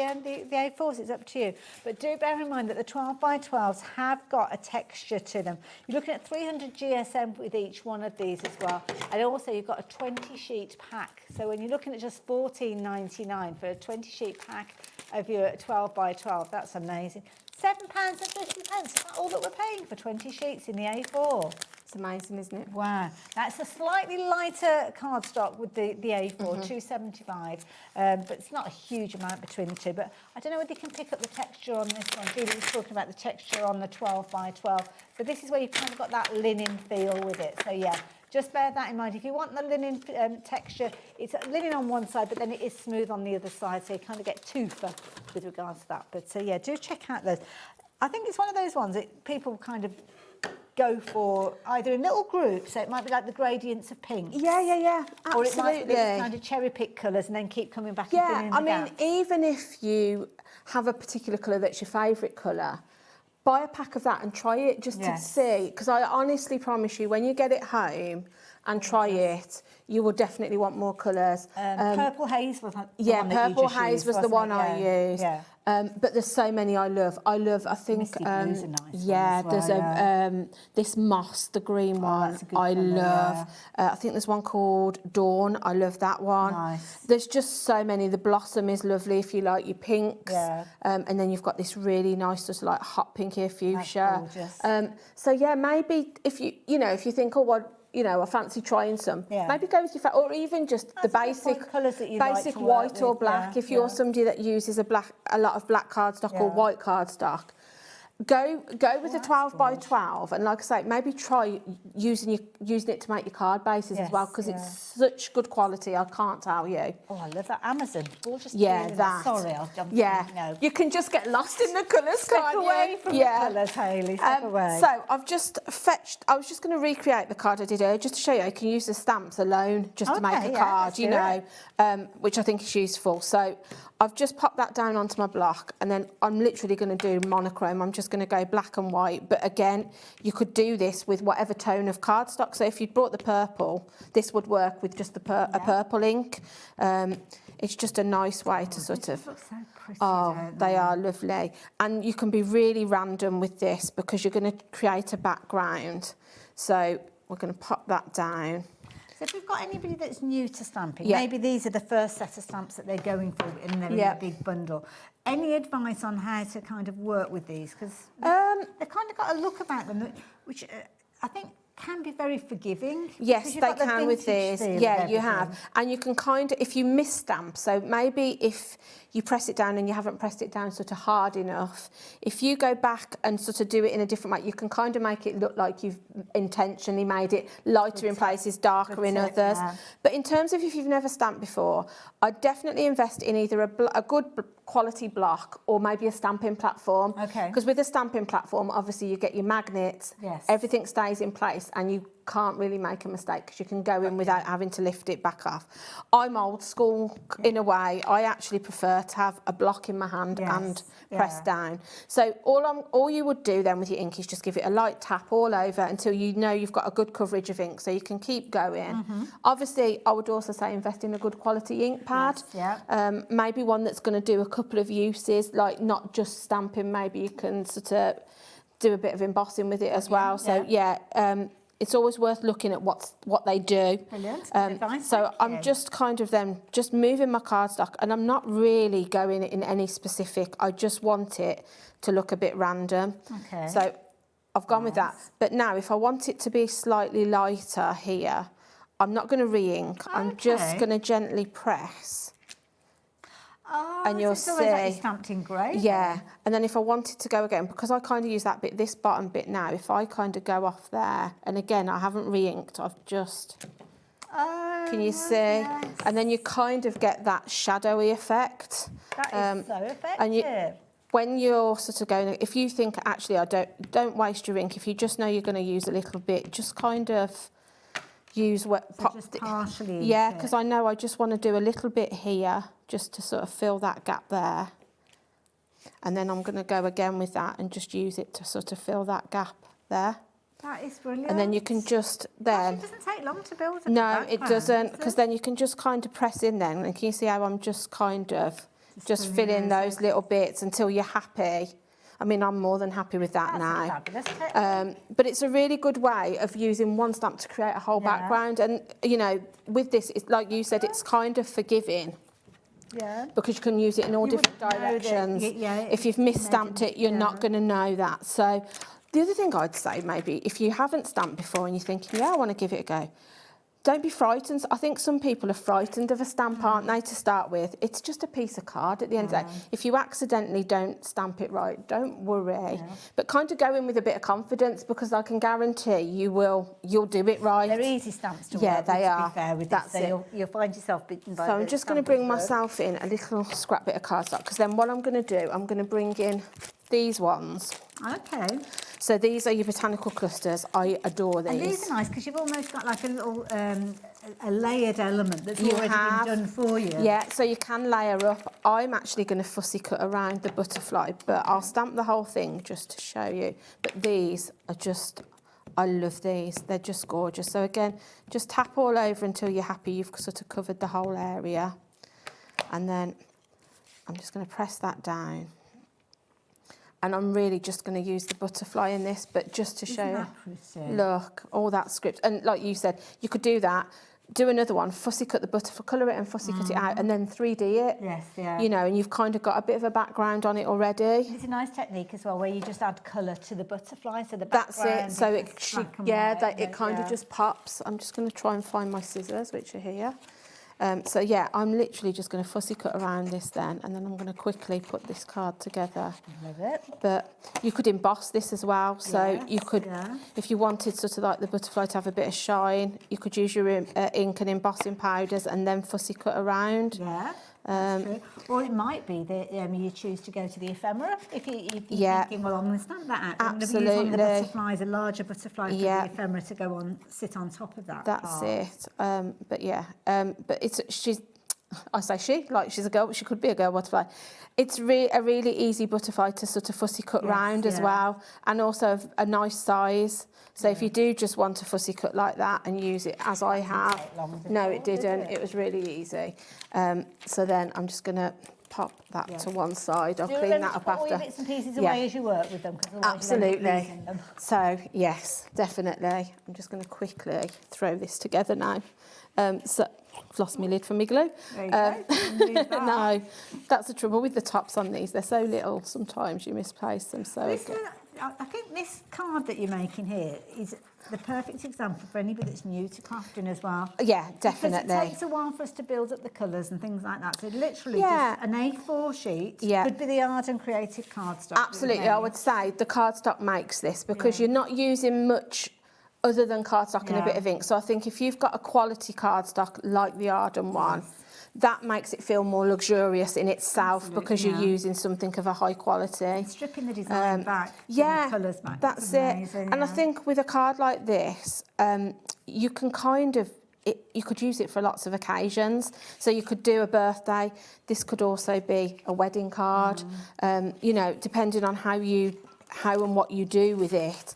A4s. It's up to you. But do bear in mind that the 12 by 12s have got a texture to them. You're looking at 300 GSM with each one of these as well, and also you've got a 20 sheet pack, so when you're looking at just £14.99 for a 20 sheet pack of your 12 by 12, that's amazing. £7.50, is that all that we're paying for 20 sheets in the A4? It's amazing, isn't it? Wow. That's a slightly lighter cardstock with the A4, £2.75, but it's not a huge amount between the two. But I don't know whether you can pick up the texture on this one. Julie was talking about the texture on the 12 by 12. So this is where you've kind of got that linen feel with it. So yeah, just bear that in mind. If you want the linen texture, it's linen on one side, but then it is smooth on the other side, so you kind of get twofer with regards to that. But so yeah, do check out those. I think it's one of those ones that people kind of go for either in little groups, so it might be like the gradients of pink. Yeah, absolutely. Or it might be kind of cherry pick colours and then keep coming back and filling in the gaps. Even if you have a particular colour that's your favourite colour, buy a pack of that and try it just to see, because I honestly promise you, when you get it home and try it, you will definitely want more colours. Purple Haze was the one that you Purple just Haze used, was the one wasn't it? I used. Yeah. But there's so many I love. I think Misty Blue's a nice one as well, there's this moss, the green one. That's a good I colour, love. I think there's one called Dawn. I love that one. Nice. There's just so many. The Blossom is lovely if you like your pinks. Yeah. And then you've got this really nice, just like hot pink here fuchsia. That's gorgeous. So yeah, maybe if you think, oh, well, I fancy trying some. Yeah. Maybe go with your or even just the basic colours that you like to white work or with, black. If you're somebody that uses a lot of black cardstock or white cardstock, go with the 12 by 12, and like I say, maybe try using it to make your card bases as well, because it's such good quality. I can't tell you. Oh, I love that Amazon. Gorgeous. That. Sorry, I'll jump. No. You can just get lost in the colours. Step away from the colours, Hayley. Step away. So I've just fetched. I was just going to recreate the card I did earlier, just to show you. I can use the stamps alone just to make a card. Which I think is useful. So I've just popped that down onto my block, and then I'm literally going to do monochrome. I'm just just going to go black and white. But again, you could do this with whatever tone of cardstock. So if you'd brought the purple, this would work with just a purple ink. It's just a nice way to sort of... Looks so pretty, they are lovely. And you can be really random with this because you're going to create a background. So we're going to pop that down. So if we've got anybody that's new to stamping, maybe these are the first set of stamps that they're going for and they're in a big bundle. Any advice on how to kind of work with these? Because they've kind of got a look about them, which I think can be very forgiving. Yes, they can with these. Yeah, you have. And you can kind of, if you miss stamp, so maybe if you press it down and you haven't pressed it down sort of hard enough, if you go back and sort of do it in a different way, you can kind of make it look like you've intentionally made it lighter in places, darker in others. But in terms of if you've never stamped before, I'd definitely invest in either a good quality block or maybe a stamping platform. Okay. Because with a stamping platform, obviously you get your magnets, everything stays in place and you can't really make a mistake because you can go in without having to lift it back off. I'm old school in a way. I actually prefer to have a block in my hand and press down. So all you would do then with your ink is just give it a light tap all over until you know you've got a good coverage of ink so you can keep going. Obviously, I would also say invest in a good quality ink pad. Maybe one that's going to do a couple of uses, like not just stamping, maybe you can sort of do a bit of embossing with it as well. So it's always worth looking at what they do. Brilliant. So I'm just kind of then just moving my cardstock and I'm not really going in any specific. I just want it to look a bit random. Okay. So I've gone with that. But now if I want it to be slightly lighter here, I'm not going to re-ink. I'm just going to gently press. And you'll see. Like stamped in grey. Yeah, and then if I wanted to go again, because I kind of use that bit, this bottom bit now, if I kind of go off there, and again, I haven't re-inked, I've just... can you see? Yes. And then you kind of get that shadowy effect. That is so effective. And when you're sort of going, if you think, actually, don't waste your ink, if you just know you're going to use a little bit, just kind of use just partially. Yeah, because I know I just want to do a little bit here, just to sort of fill that gap there. And then I'm going to go again with that and just use it to sort of fill that gap there. That is brilliant. And then you can just then... It doesn't take long to build a No, it doesn't, because then you can just kind of press in then. And can you see how I'm just kind of just filling those little bits until you're happy? I mean, I'm more than happy with that now. Fabulous. But it's a really good way of using one stamp to create a whole background. And, you know, with this, it's like you said, it's kind of forgiving. Yeah. Because you can use it in all different directions. If you've misstamped it, you're not going to know that. So the other thing I'd say, maybe, if you haven't stamped before and you're thinking, yeah, I want to give it a go, don't be frightened. I think some people are frightened of a stamp, aren't they, to start with? It's just a piece of card at the end of the day. If you accidentally don't stamp it right, don't worry. But kind of go in with a bit of confidence because I can guarantee you'll do it right. They're easy stamps to work with, they are. To be fair with That's this, so you'll find yourself beaten by So I'm just going to bring myself in a little scrap bit of cardstock because then what I'm going to do, I'm going to bring in these ones. Okay. So these are your botanical clusters. I adore these. And these are nice because you've almost got like a little a layered element that's already been done for you. Yeah, so you can layer up. I'm actually going to fussy cut around the butterfly, but I'll stamp the whole thing just to show you. But these are just, I love these. They're just gorgeous. So again, just tap all over until you're happy you've sort of covered the whole area. And then I'm just going to press that down. And I'm really just going to use the butterfly in this, but just to show you. Look, all that script. And like you said, you could do that, do another one, fussy cut the butterfly, colour it and fussy cut it out, and then 3D it. Yes, yeah. You know, and you've kind of got a bit of a background on it already. It's a nice technique as well, where you just add colour to the butterfly, so the background. That's it. So it kind of just pops. I'm just going to try and find my scissors, which are here. So yeah, I'm literally just going to fussy cut around this then, and then I'm going to quickly put this card together. Love it. But you could emboss this as well. So you could, if you wanted sort of like the butterfly to have a bit of shine, you could use your ink and embossing powders and then fussy cut around. Yeah. Or it might be that you choose to go to the ephemera if you're thinking, well, I'm going to stamp that out. Absolutely. I'm going to use one of the butterflies, a larger butterfly for the ephemera to go on, sit on top of that. That's it. But yeah, but I say she, like she's a girl, but she could be a girl butterfly. It's a really easy butterfly to sort of fussy cut round as well, and also a nice size. So if you do just want to fussy cut like that and use it as I have, no, it didn't. It was really easy. So then I'm just going to pop that to one side. I'll clean that up after. All your bits and pieces away as you work with them. Absolutely. So yes, definitely. I'm just going to quickly throw this together now. So I've lost my lid for my glue. There you go. No, that's the trouble with the tops on these. They're so little. Sometimes you misplace them. So I think this card that you're making here is the perfect example for anybody that's new to crafting as well. Yeah, definitely. Because it takes a while for us to build up the colours and things like that. So literally just an A4 sheet could be the Arden creative cardstock. Absolutely, I would say the cardstock makes this because you're not using much other than cardstock and a bit of ink. So I think if you've got a quality cardstock like the Arden one, that makes it feel more luxurious in itself because you're using something of a high quality. And stripping the design back, the colours back. That's amazing, it. And I think with a card like this, you can kind of, you could use it for lots of occasions. So you could do a birthday. This could also be a wedding card. You know, depending on how and what you do with it.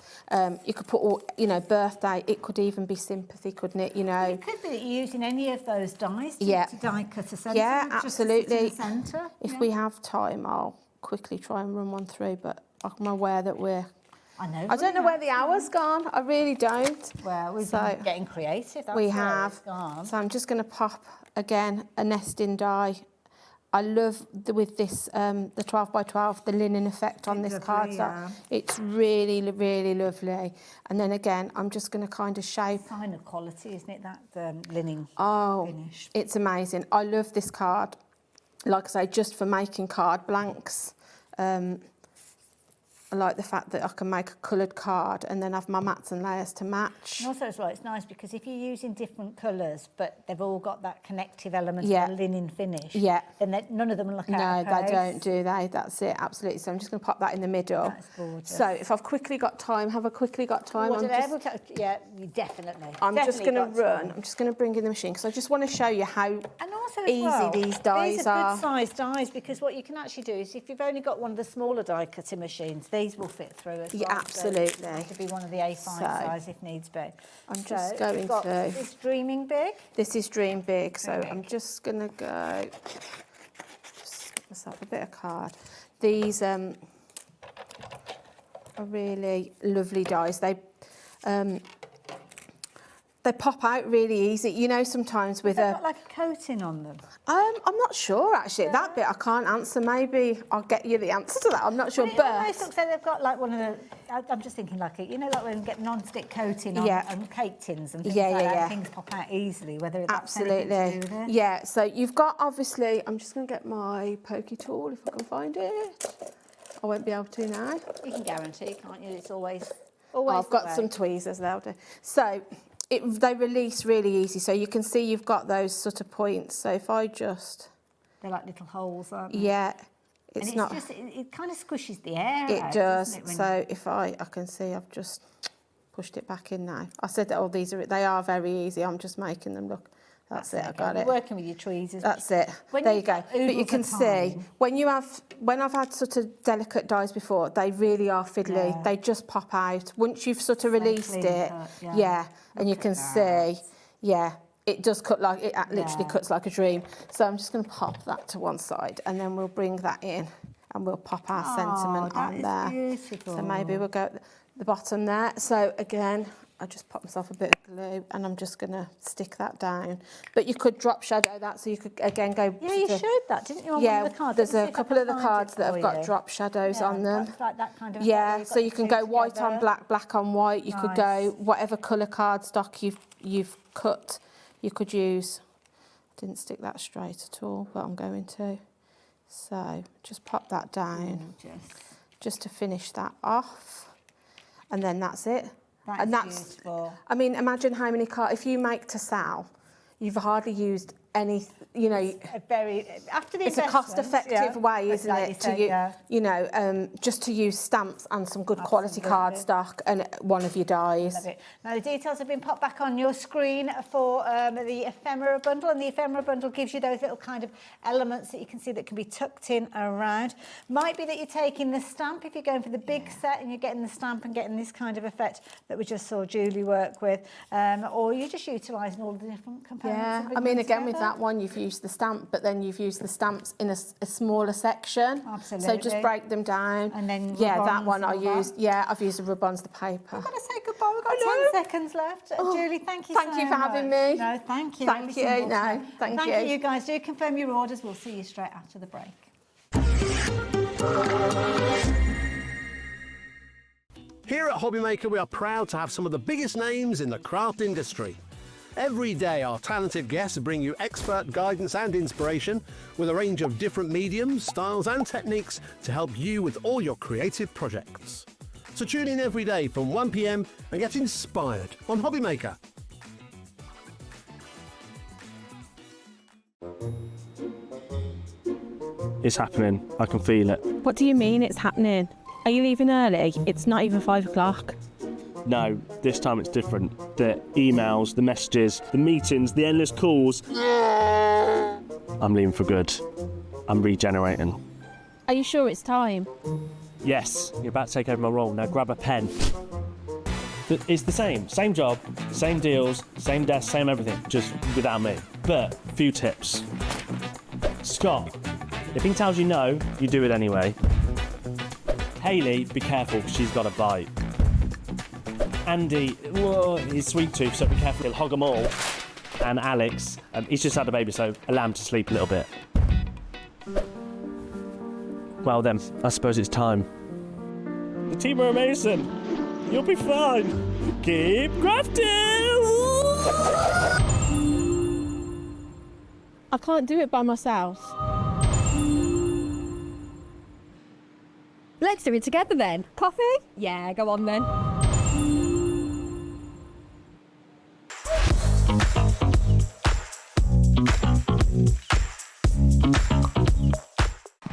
You could put, you know, birthday. It could even be sympathy, couldn't it? You know, it could be that you're using any of those dies to die cut a centre. Yeah, absolutely. Just in the centre. If we have time, I'll quickly try and run one through. But I'm aware that we're. I don't know where the hour's gone. I really don't. Well, we've been getting creative. That's we where have. It's gone. So I'm just going to pop again a nesting die. I love with this the 12 by 12 the linen effect on this cardstock. It's really, really lovely. And then again, I'm just going to kind of shape. Sign of quality, isn't it? That linen finish. It's amazing. I love this card. Like I say, just for making card blanks. I like the fact that I can make a coloured card and then have my mats and layers to match. And also as well, it's nice because if you're using different colours, but they've all got that connective element of the linen finish, then none of them look out of place. No, they don't, do they? That's it, absolutely. So I'm just going to pop that in the middle. That's gorgeous. So if I've quickly got time, yeah, you definitely. I'm just going to run. I'm just going to bring in the machine because I just want to show you how easy these dies these are. Good-sized dies because what you can actually do is if you've only got one of the smaller die cutting machines, these will fit through as well. Yeah, absolutely. So it could be one of the A5 size if needs be. I'm just going to. Is this Dreaming Big? This is Dream Big. So I'm just going to go. Just get myself a bit of card. These are really lovely dies. They pop out really easy. You know, sometimes with got like a coating on them. I'm not sure actually. That bit I can't answer. Maybe I'll get you the answer to that. I'm not sure. But it almost looks like they've got like one of the. I'm just thinking like you know, like when you get non-stick coating on cake tins and things like that. Things pop out easily. Whether that's anything to do with it. Yeah. So you've got obviously. I'm just going to get my pokey tool if I can find it. I won't be able to now. You can guarantee, can't you? It's always. I've got some tweezers. They'll do. So. They release really easy, so you can see you've got those sort of points. So if I just... They're like little holes, aren't they? Yeah. It's not... Just, it kind of squishes the air It out, does. Doesn't it, so if I can see I've just pushed it back in now. I said that they are very easy. I'm just making them look... That's it, I got it. Working with your tweezers. That's it. There you go. But you can see, when I've had sort of delicate dies before, they really are fiddly. Yeah. They just pop out. Once you've sort of released it, and you can see, it does cut like, it literally cuts like a dream. So I'm just going to pop that to one side, and then we'll bring that in, and we'll pop our sentiment on there. Beautiful. So maybe we'll go at the bottom there. So again, I just pop myself a bit of glue and I'm just going to stick that down. But you could drop shadow that, so you could again go... Yeah, you showed that, didn't you, on one of the cards? There's a couple of the cards that have got drop shadows on them. Like that kind of so you can go white on black, black on white. You could go whatever colour cardstock you've cut. You could use... I didn't stick that straight at all, but I'm going to. So just pop that down just to finish that off. And then that's it. That's beautiful. I mean, imagine how many cards, if you make to sell, you've hardly used any, you know, after the it's a cost-effective way, isn't it, you know, just to use stamps and some good quality cardstock and one of your dies. Love it. Now the details have been popped back on your screen for the ephemera bundle, and the ephemera bundle gives you those little kind of elements that you can see that can be tucked in around. Might be that you're taking the stamp if you're going for the big set and you're getting the stamp and getting this kind of effect that we just saw Julie work with, or you're just utilising all the different components. Yeah, I mean, again, with that one, you've used the stamp, but then you've used the stamps in a smaller section. Absolutely. So just break them down. And then that one I've used the rub-ons, the paper. We've got to say goodbye. We've got 10 seconds left. Julie, thank you so much. Thank you for having me. No, thank you. Thank you. No, thank you. You guys. Do confirm your orders. We'll see you straight after the break. Here at Hobbymaker, we are proud to have some of the biggest names in the craft industry. Every day, our talented guests bring you expert guidance and inspiration with a range of different mediums, styles and techniques to help you with all your creative projects. So tune in every day from 1 p.m. and get inspired on Hobbymaker. It's happening. I can feel it. What do you mean it's happening? Are you leaving early? It's not even 5 o'clock. No, this time it's different. The emails, the messages, the meetings, the endless calls. I'm leaving for good. I'm regenerating. Are you sure it's time? Yes, you're about to take over my role. Now grab a pen. It's the same. Same job, same deals, same desk, same everything, just without me. But, few tips. Scott, if he tells you no, you do it anyway. Hayley, be careful, she's got a bite. Andy, whoa, he's sweet tooth, so be careful, he'll hog them all. And Alex, he's just had a baby, so allow him to sleep a little bit. Well then, I suppose it's time. The team are amazing. You'll be fine. Keep crafting! I can't do it by myself. Let's do it together then. Coffee? Yeah, go on then.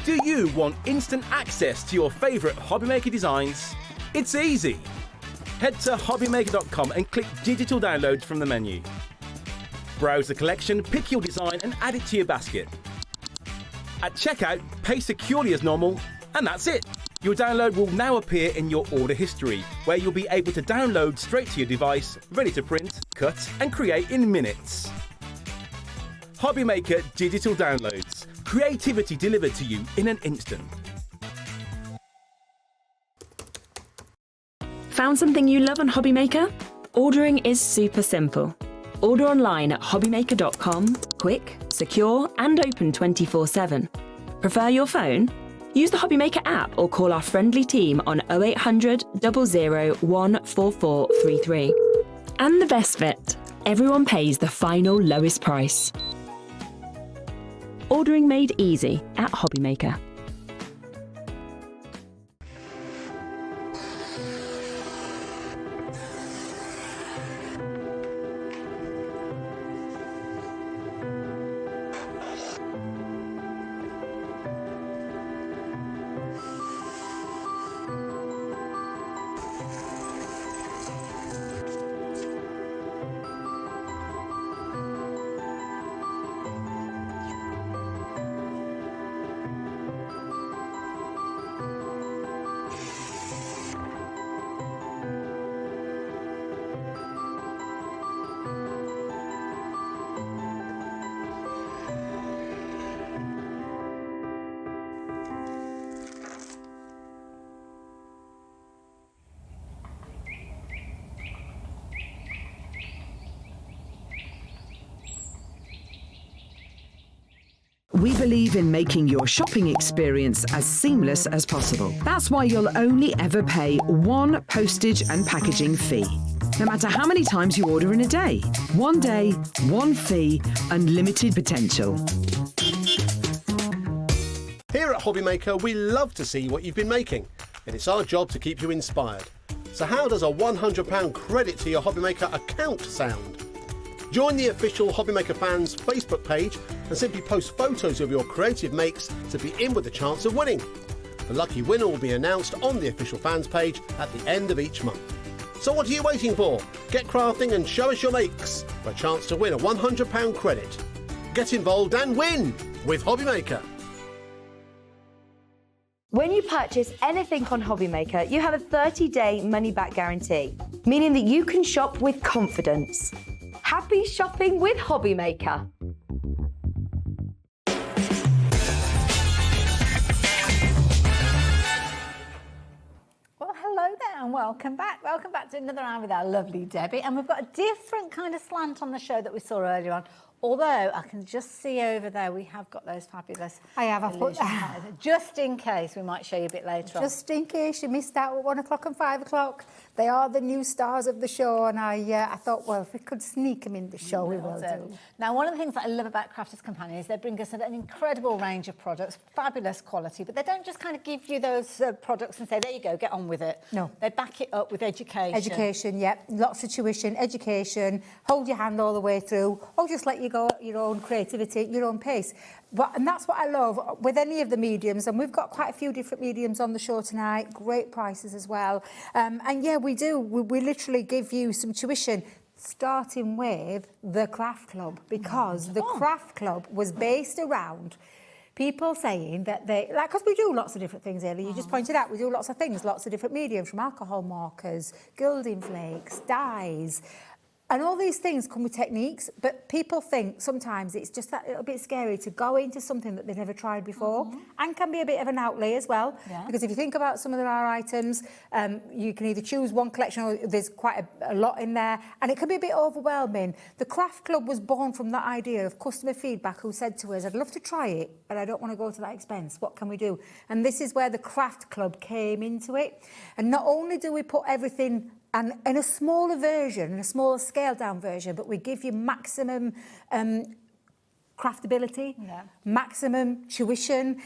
Do you want instant access to your favourite Hobbymaker designs? It's easy. Head to hobbymaker.com and click digital downloads from the menu. Browse the collection, pick your design and add it to your basket. At checkout, pay securely as normal, and that's it. Your download will now appear in your order history, where you'll be able to download straight to your device, ready to print, cut and create in minutes. Hobbymaker Digital Downloads. Creativity delivered to you in an instant. Found something you love on Hobbymaker? Ordering is super simple. Order online at hobbymaker.com, quick, secure and open 24/7. Prefer your phone? Use the Hobbymaker app or call our friendly team on 0800 00 14433. And the best bit, everyone pays the final lowest price. Ordering made easy at Hobbymaker. We believe in making your shopping experience as seamless as possible. That's why you'll only ever pay one postage and packaging fee, no matter how many times you order in a day. One day, one fee, unlimited potential. Here at Hobbymaker, we love to see what you've been making, and it's our job to keep you inspired. So how does a £100 credit to your Hobbymaker account sound? Join the official Hobbymaker fans Facebook page and simply post photos of your creative makes to be in with a chance of winning. The lucky winner will be announced on the official fans page at the end of each month. So what are you waiting for? Get crafting and show us your makes for a chance to win a £100 credit. Get involved and win with Hobbymaker. When you purchase anything on Hobbymaker, you have a 30-day money-back guarantee, meaning that you can shop with confidence. Happy shopping with Hobbymaker. Well, hello there and welcome back. Welcome back to another hour with our lovely Debbie. And we've got a different kind of slant on the show that we saw earlier on. Although I can just see over there, we have got those fabulous. I've put just in case, we might show you a bit later on. Just in case you missed out at 1 o'clock and 5 o'clock, they are the new stars of the show, and I thought, well, if we could sneak them in the show, we will do. Now, one of the things that I love about Crafters Companion is they bring us an incredible range of products, fabulous quality, but they don't just kind of give you those products and say, there you go, get on with it. No. They back it up with education. Education, yep. Lots of tuition, education, hold your hand all the way through, or just let you go at your own creativity, your own pace. And that's what I love with any of the mediums, and we've got quite a few different mediums on the show tonight, great prices as well. And yeah, we do. We literally give you some tuition, starting with the Craft Club, because the Craft Club was based around people saying that they, like, because we do lots of different things, Ellie, you just pointed out, we do lots of things, lots of different mediums, from alcohol markers, gilding flakes, dyes, and all these things come with techniques, but people think sometimes it's just that little bit scary to go into something that they've never tried before, and can be a bit of an outlay as well. Yeah. Because if you think about some of our items, you can either choose one collection or there's quite a lot in there, and it can be a bit overwhelming. The Craft Club was born from that idea of customer feedback who said to us, I'd love to try it, but I don't want to go to that expense. What can we do? And this is where the Craft Club came into it. And not only do we put everything and in a smaller version, a smaller scaled down version, but we give you maximum craftability, maximum tuition,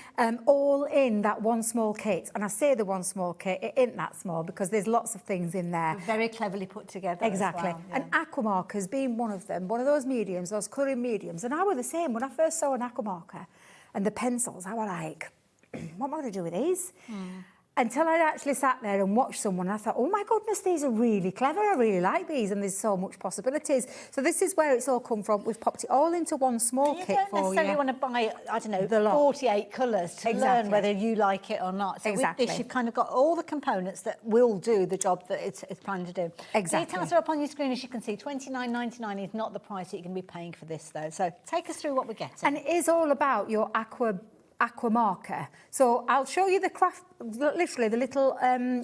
all in that one small kit. And I say the one small kit, it ain't that small because there's lots of things in there. Very cleverly put together. Exactly. As well, yeah. And aqua markers being one of them, one of those mediums, those colouring mediums. And I were the same when I first saw an aqua marker and the pencils, I were like, what am I going to do with these? Until I actually sat there and watched someone, I thought, oh my goodness, these are really clever. I really like these, and there's so much possibilities. So this is where it's all come from. We've popped it all into one small kit for you. You don't necessarily want to buy, I don't know, 48 colours to learn whether you like it or not. So with this, you've kind of got all the components that will do the job that it's planning to do. Exactly. Details are up on your screen, as you can see. $29.99 is not the price that you're going to be paying for this, though. So take us through what we're getting. And it is all about your aqua marker. So I'll show you the craft, literally the little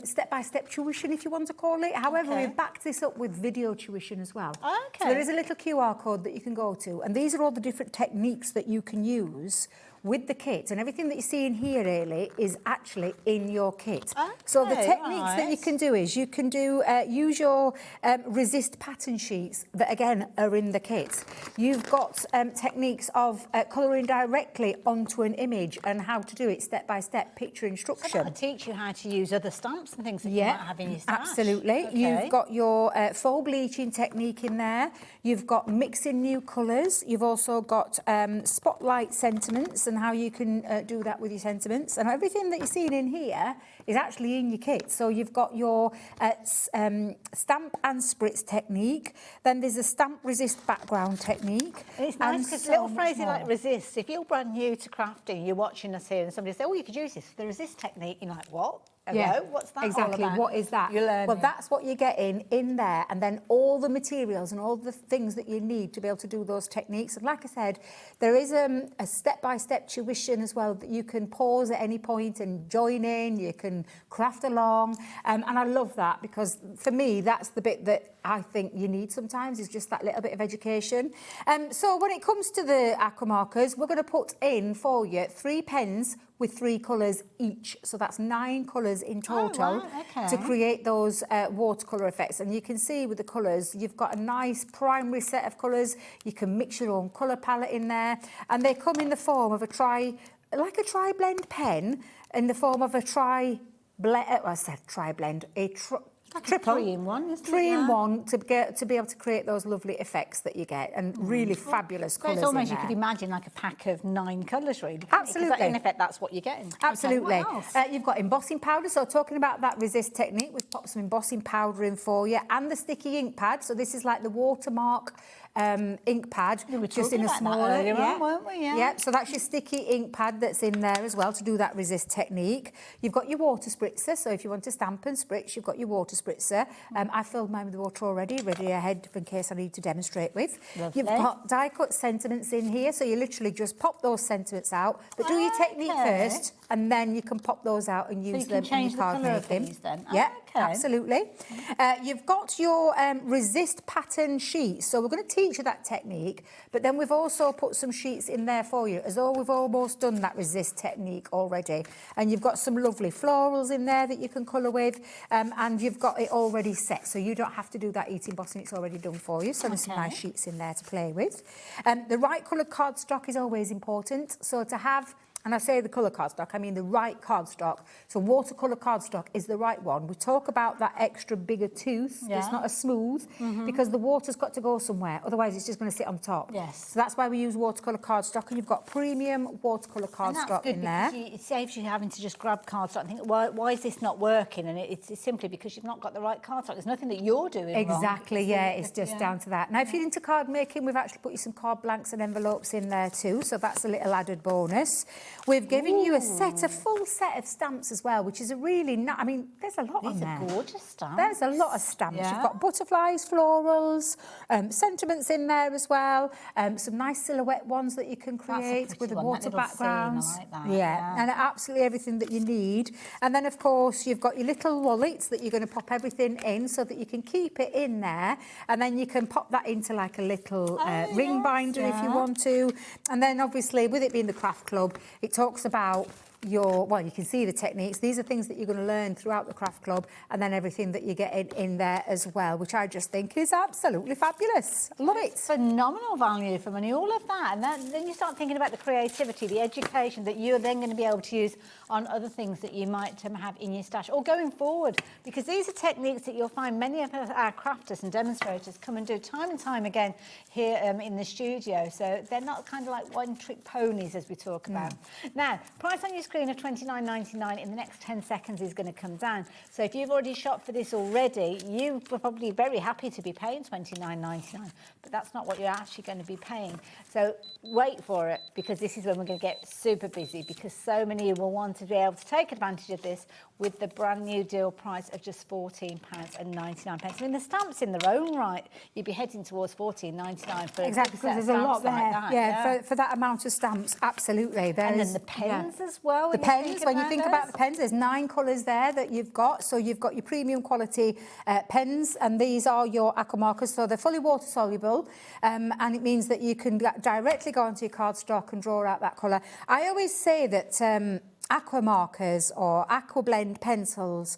step-by-step tuition, if you want to call it. However, we've backed this up with video tuition as well. Okay. So there is a little QR code that you can go to, and these are all the different techniques that you can use with the kit, and everything that you see in here really is actually in your kit. So the techniques that you can do is you can do use your resist pattern sheets that again are in the kit. You've got techniques of colouring directly onto an image and how to do it step by step, picture instruction. So that'll teach you how to use other stamps and things that you might have in your stash. Absolutely. Okay. You've got your faux bleaching technique in there. You've got mixing new colours. You've also got spotlight sentiments and how you can do that with your sentiments. And everything that you're seeing in here is actually in your kit. So you've got your stamp and spritz technique. Then there's a stamp resist background technique. And it's nice because little phrases like resist, if you're brand new to crafting, you're watching us here and somebody says, oh, you could use this, the resist technique, you're like, what? Hello? What's that exactly. all about? What is that? You're learning. Well, that's what you're getting in there, and then all the materials and all the things that you need to be able to do those techniques. And like I said, there is a step-by-step tuition as well that you can pause at any point and join in. You can craft along, and I love that because for me, that's the bit that I think you need sometimes is just that little bit of education. So when it comes to the aqua markers, we're going to put in for you 3 pens with 3 colours each. So that's 9 colours in total to create those watercolour effects. And you can see with the colours, you've got a nice primary set of colours. You can mix your own colour palette in there. And they come in the form of a tri-blend pen, in the form of a tri-blend, Triple. 3-in-1, isn't it? 3-in-1 to be able to create those lovely effects that you get and really fabulous So colours it's almost, in you there. could imagine like a pack of 9 colours, really. Absolutely. In effect, that's what you're getting. Absolutely. Okay, what else? You've got embossing powder. So talking about that resist technique, we've popped some embossing powder in for you and the sticky ink pad. So this is like the watermark ink pad, just in a smaller. Earlier on, weren't we? Yeah. So that's your sticky ink pad that's in there as well to do that resist technique. You've got your water spritzer. So if you want to stamp and spritz, you've got your water spritzer. I filled mine with water already, ready ahead in case I need to demonstrate with. Lovely. You've got die cut sentiments in here, so you literally just pop those sentiments out, but do your technique first, and then you can pop those out and use them in your card making. Yeah, absolutely. You've got your resist pattern sheets, so we're going to teach you that technique, but then we've also put some sheets in there for you, as though we've almost done that resist technique already. And you've got some lovely florals in there that you can colour with, and you've got it already set, so you don't have to do that heat embossing, it's already done for you. So there's some nice sheets in there to play with. The right coloured cardstock is always important, so to have, and I say the colour cardstock, I mean the right cardstock. So watercolour cardstock is the right one. We talk about that extra bigger tooth. Yeah. It's not as smooth because the water's got to go somewhere. Otherwise, it's just going to sit on top. Yes. So that's why we use watercolour cardstock, and you've got premium watercolour And that's cardstock good in there. because it saves you having to just grab cardstock and think, why is this not working? And it's simply because you've not got the right cardstock. There's nothing that you're doing wrong. Exactly, yeah, it's just down to that. Now, if you're into card making, we've actually put you some card blanks and envelopes in there too, so that's a little added bonus. We've given you a full set of stamps as well, which is a really I mean, there's a lot on there. These are gorgeous stamps. There's a lot of stamps. Yeah. You've got butterflies, florals, sentiments in there as well, some nice silhouette ones that you can create with the water backgrounds. Yeah, and absolutely everything that you need. And then, of course, you've got your little wallets that you're going to pop everything in so that you can keep it in there, and then you can pop that into like a little ring binder if you want to. And then, obviously, with it being the craft club, it talks about you can see the techniques. These are things that you're going to learn throughout the craft club, and then everything that you get in there as well, which I just think is absolutely fabulous. Love it. Phenomenal value for money, all of that. And then you start thinking about the creativity, the education that you're then going to be able to use on other things that you might have in your stash or going forward, because these are techniques that you'll find many of our crafters and demonstrators come and do time and time again here in the studio. So they're not kind of like one-trick ponies, as we talk about. Now, price on your screen of $29.99 in the next 10 seconds is going to come down. So if you've already shopped for this already, you were probably very happy to be paying $29.99, but that's not what you're actually going to be paying. So wait for it, because this is when we're going to get super busy, because so many will want to be able to take advantage of this with the brand new deal price of just £14.99. I mean, the stamps in their own right, you'd be heading towards $14.99 for exactly, because there's a lot there. Like that. Yeah. For that amount of stamps, absolutely. And then the pens as well. The pens, when you think about the pens, there's 9 colours there that you've got. So you've got your premium quality pens, and these are your aqua markers. So they're fully water soluble, and it means that you can directly go onto your cardstock and draw out that colour. I always say that aqua markers or aqua blend pencils,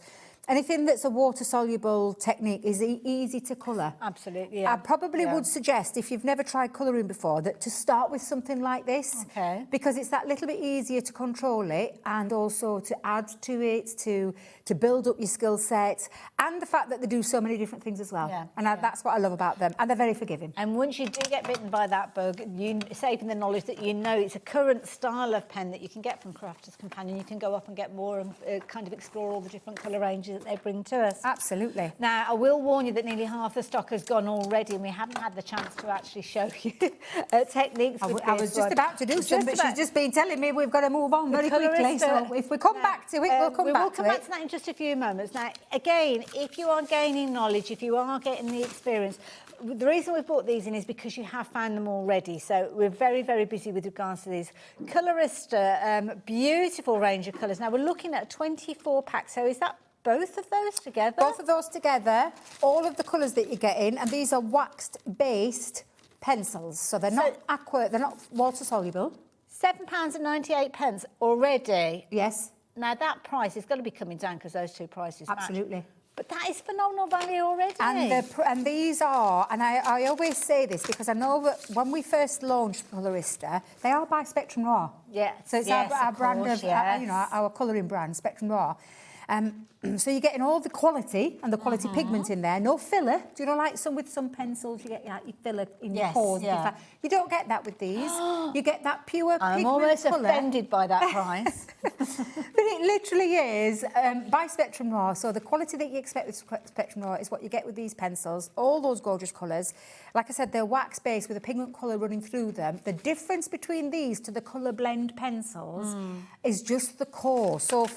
anything that's a water-soluble technique is easy to colour. Absolutely, yeah. I probably would suggest, if you've never tried colouring before, that to start with something like this, because it's that little bit easier to control it and also to add to it, to build up your skill set, and the fact that they do so many different things as well. That's what I love about them, and they're very forgiving. And once you do get bitten by that bug, you save in the knowledge that you know it's a current style of pen that you can get from Crafter's Companion. You can go up and get more and kind of explore all the different colour ranges that they bring to us. Absolutely. Now, I will warn you that nearly half the stock has gone already, and we haven't had the chance to actually show you techniques. I was just about to do some, but she's just been telling me we've got to move on very quickly. So if we come back to it, we'll come back to it. We'll come back to that in just a few moments. Now, again, if you are gaining knowledge, if you are getting the experience, the reason we've brought these in is because you have found them already. So we're very, very busy with regards to these. Colorista, beautiful range of colours. Now, we're looking at a 24 pack. So is that both of those together? Both of those together, all of the colours that you get in, and these are waxed-based pencils. So they're not aqua, they're not water-soluble. £7.98 already? Yes. Now, that price is going to be coming down because those two prices Absolutely. match. But that is phenomenal value already. And these are, and I always say this because I know that when we first launched Colorista, they are by Spectrum Raw. Yeah. So it's our brand of, our colouring brand, Spectrum Raw. So you're getting all the quality and the quality pigment in there. No filler. Do you know, like some with some pencils, you get like your filler in your cores. Yeah. You don't get that with these. You get that pure pigment I'm almost colour. offended by that price. But it literally is by Spectrum Noir. So the quality that you expect with Spectrum Noir is what you get with these pencils. All those gorgeous colours. Like I said, they're wax-based with a pigment colour running through them. The difference between these to the colour blend pencils is just the core. So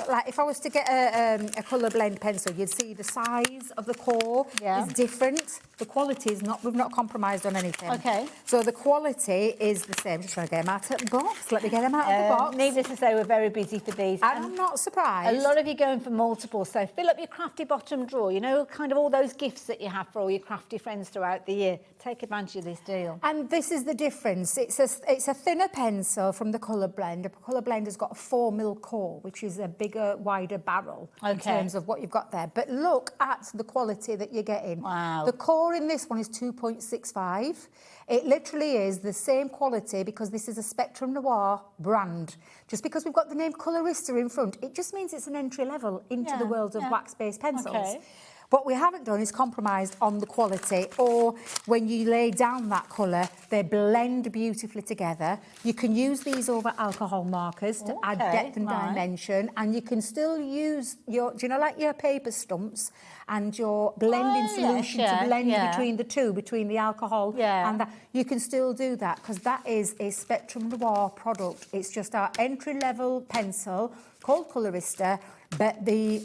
like if I was to get a colour blend pencil, you'd see the size of the core is different. The quality is not, we've not compromised on anything. Okay. So the quality is the same. Just trying to get them out of the box. Let me get them out of the box. Needless to say, we're very busy for these. And I'm not surprised. A lot of you going for multiple, so fill up your crafty bottom drawer. You know, kind of all those gifts that you have for all your crafty friends throughout the year. Take advantage of this deal. And this is the difference. It's a thinner pencil from the colour blend. The colour blend has got a 4mm core, which is a bigger, wider barrel in terms of what you've got there. But look at the quality that you're getting. Wow. The core in this one is 2.65. It literally is the same quality because this is a Spectrum Noir brand. Just because we've got the name Colorista in front, it just means it's an entry level into the world of wax-based pencils. Okay. What we haven't done is compromised on the quality, or when you lay down that colour, they blend beautifully together. You can use these over alcohol markers to add depth and dimension, and you can still use your, do you know, like your paper stumps and your blending solution to blend between the two, between the alcohol and that. You can still do that because that is a Spectrum Noir product. It's just our entry-level pencil called Colorista, but the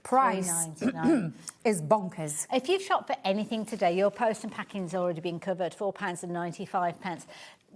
price $3.99 is bonkers. If you've shopped for anything today, your post and packing's already been covered, £4.95.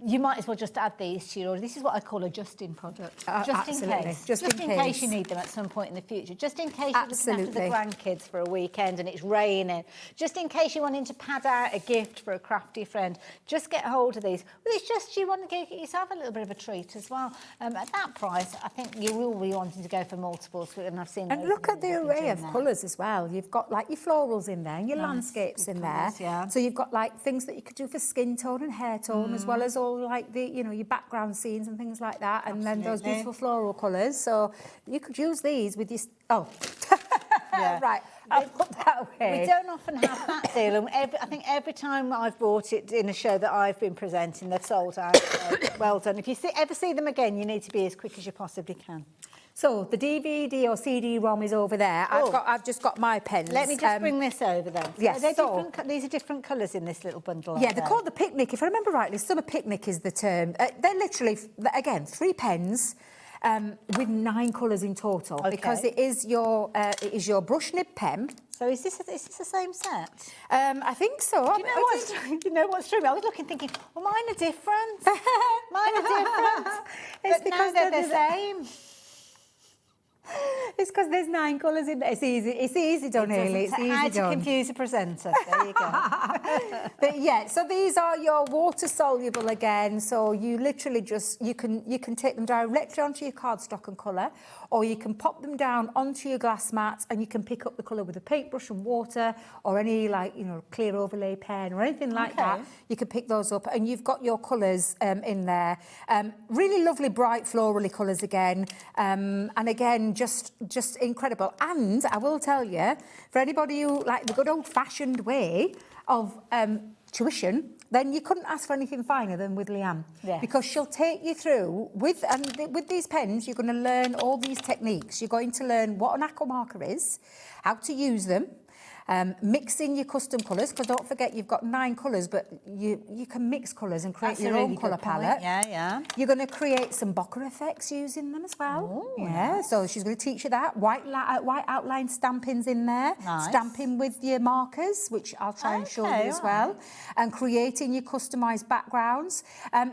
You might as well just add these to your order. This is what I call a just-in product. Just in case. Just in case you need them at some point in the future. Just in case you're looking after the grandkids for a weekend and it's raining. Just in case you're wanting to pad out a gift for a crafty friend. Just get hold of these. Well, it's just you want to get yourself a little bit of a treat as well. At that price, I think you will be wanting to go for multiples, and I've seen. And look at the array of colours as well. You've got like your florals in there and your landscapes in there. So you've got like things that you could do for skin tone and hair tone, as well as all like the, you know, your background scenes and things like that, and then those beautiful floral colours. So you could use these with your right. I'll put that away. We don't often have that deal, and I think every time I've bought it in a show that I've been presenting, they've sold out. So well done. If you ever see them again, you need to be as quick as you possibly can. So the DVD or CD-ROM is over there. I've just got my pens. Let me just bring this over then. Yes. These are different colours in this little bundle. Yeah, they're called the Picnic. If I remember rightly, Summer Picnic is the term. They're literally, again, 3 pens with 9 colours in total, because it is your brush nib pen. So is this the same set? I think so. You know what's true? I was looking, thinking, well, mine are different. Mine are different. But now they're the same. It's because there's 9 colours in there. It's easy done, Hayley. It's easy how done. to confuse a presenter. There you go. But yeah, so these are your water soluble again. So you literally just you can take them directly onto your cardstock and colour, or you can pop them down onto your glass mat and you can pick up the colour with a paintbrush and water, or any clear overlay pen or anything like that. You can pick those up, and you've got your colours in there. Really lovely bright florally colours again, and again just incredible. And I will tell you, for anybody who like the good old-fashioned way of tuition, then you couldn't ask for anything finer than with Leanne. Yes. Because she'll take you through, with these pens, you're going to learn all these techniques. You're going to learn what an aqua marker is, how to use them, mixing your custom colours, because don't forget you've got 9 colours, but you can mix colours and create your own colour palette. Yeah. You're going to create some bokeh effects using them as well. Nice. So she's going to teach you that. White outline stampings in there. Nice. Stamping with your markers, which I'll try and show you as well. And creating your customised backgrounds.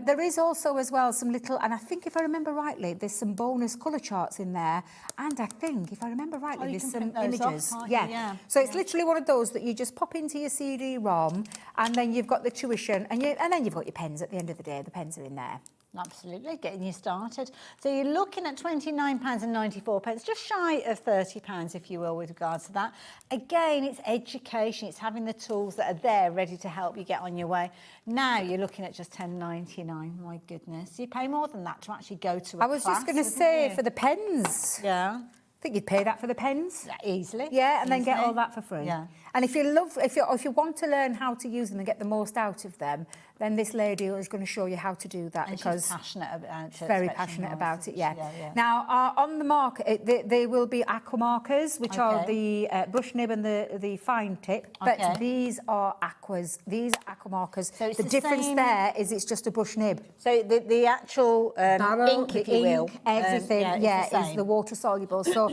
There is also as well some little, and I think if I remember rightly, there's some bonus colour charts in there. And I think, if I remember rightly, there's some images. Yeah. So it's literally one of those that you just pop into your CD-ROM, and then you've got the tuition, and then you've got your pens at the end of the day. The pens are in there. Absolutely, getting you started. So you're looking at £29.94, just shy of £30, if you will, with regards to that. Again, it's education. It's having the tools that are there ready to help you get on your way. Now you're looking at just £10.99. My goodness, you pay more than that to actually go to a class. I was just going to say, for the pens. Yeah. think you'd pay that for the pens. Easily. Yeah, and then get Easily. all that for free. Yeah. And if you want to learn how to use them and get the most out of them, then this lady is going to show you how to do that, And because she's passionate about it. very especially passionate now, about isn't it. Yeah. she? Yeah. Now on the market, they will be aqua markers, which are Okay. the brush nib and the fine tip. But Okay. these are aquas. These are aqua markers. So it's the the difference same- there is it's just a brush nib. So the actual Barrel, ink, if the you will, ink, everything, it's the is same. the water soluble. So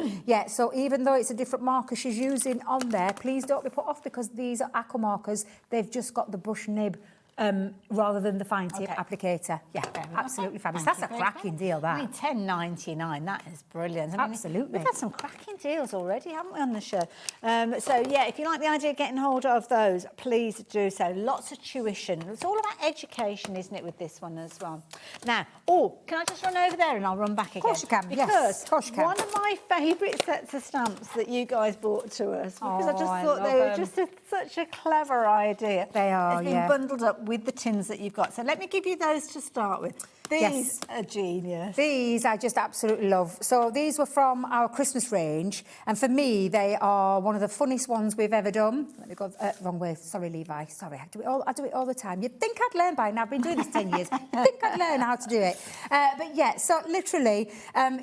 so even though it's a different marker she's using on there, please don't be put off, because these are aqua markers. They've just got the brush nib rather than the fine tip applicator. Yeah, absolutely fabulous. Thank That's a you. cracking deal, that. I mean, $10.99, that is brilliant. I mean, Absolutely. We've had some cracking deals already, haven't we, on the show? So, yeah, if you like the idea of getting hold of those, please do so. Lots of tuition. It's all about education, isn't it, with this one as well? Now, can I just run over there and I'll run back again? Of course you can, Because yes. Of course you can. one of my favourite sets of stamps that you guys brought to us, because I just I thought they love were them. just such a clever idea. They are, It's been yeah. bundled up with the tins that you've got. So let me give you those to start with. These Yes. are genius. These I just absolutely love. So these were from our Christmas range, and for me they are one of the funniest ones we've ever done. Let me go wrong way. Sorry, Levi. Sorry, I do it all the time. You'd think I'd learn by now. I've been doing this 10 years. You'd think I'd learn how to do it. But yeah, so literally,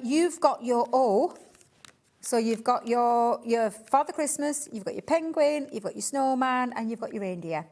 you've got your O. So you've got your Father Christmas, you've got your penguin, you've got your snowman, and you've got your reindeer.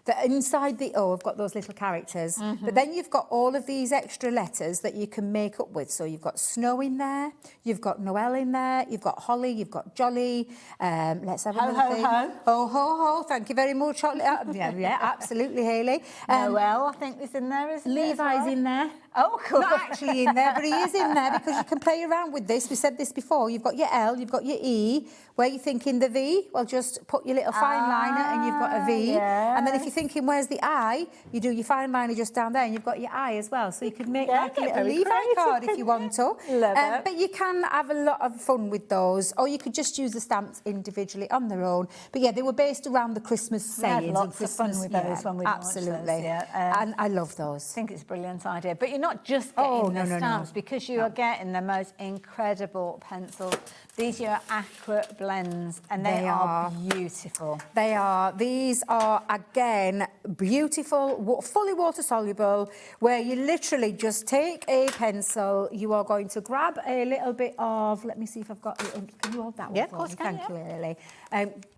That inside the O have got those little characters. But then you've got all of these extra letters that you can make up with. So you've got snow in there, you've got Noel in there, you've got holly, you've got jolly. Let's have another thing. ho. Ho, ho, ho. Thank you very much. Yeah, absolutely, Hayley. Noel, I think, is in there, isn't it? as Levi's well? in there. Oh, cool. Not actually in there, but he is in there, because you can play around with this. We said this before. You've got your L, you've got your E. Where you're thinking the V, well, just put your little fine liner and you've got a V. And then if you're thinking, where's the I, you do your fine liner just down there and you've got your I as well. So you could make like a little very Levi creative. card if you want to. Love it. But you can have a lot of fun with those, or you could just use the stamps individually on their own. But yeah, they were based around the Christmas We had sayings. lots and of fun Christmas, with those when we launched those, absolutely. And I love those. I think it's a brilliant idea. But you're not just getting the no, stamps, no. because you are getting the most incredible pencils. These are accurate blends, and they are beautiful. They are. These are, again, beautiful, fully water-soluble, where you literally just take a pencil, you are going to grab a little bit of, let me see if I've got, can you hold that one? Yeah, of for course me? I can, Thank you, Lily.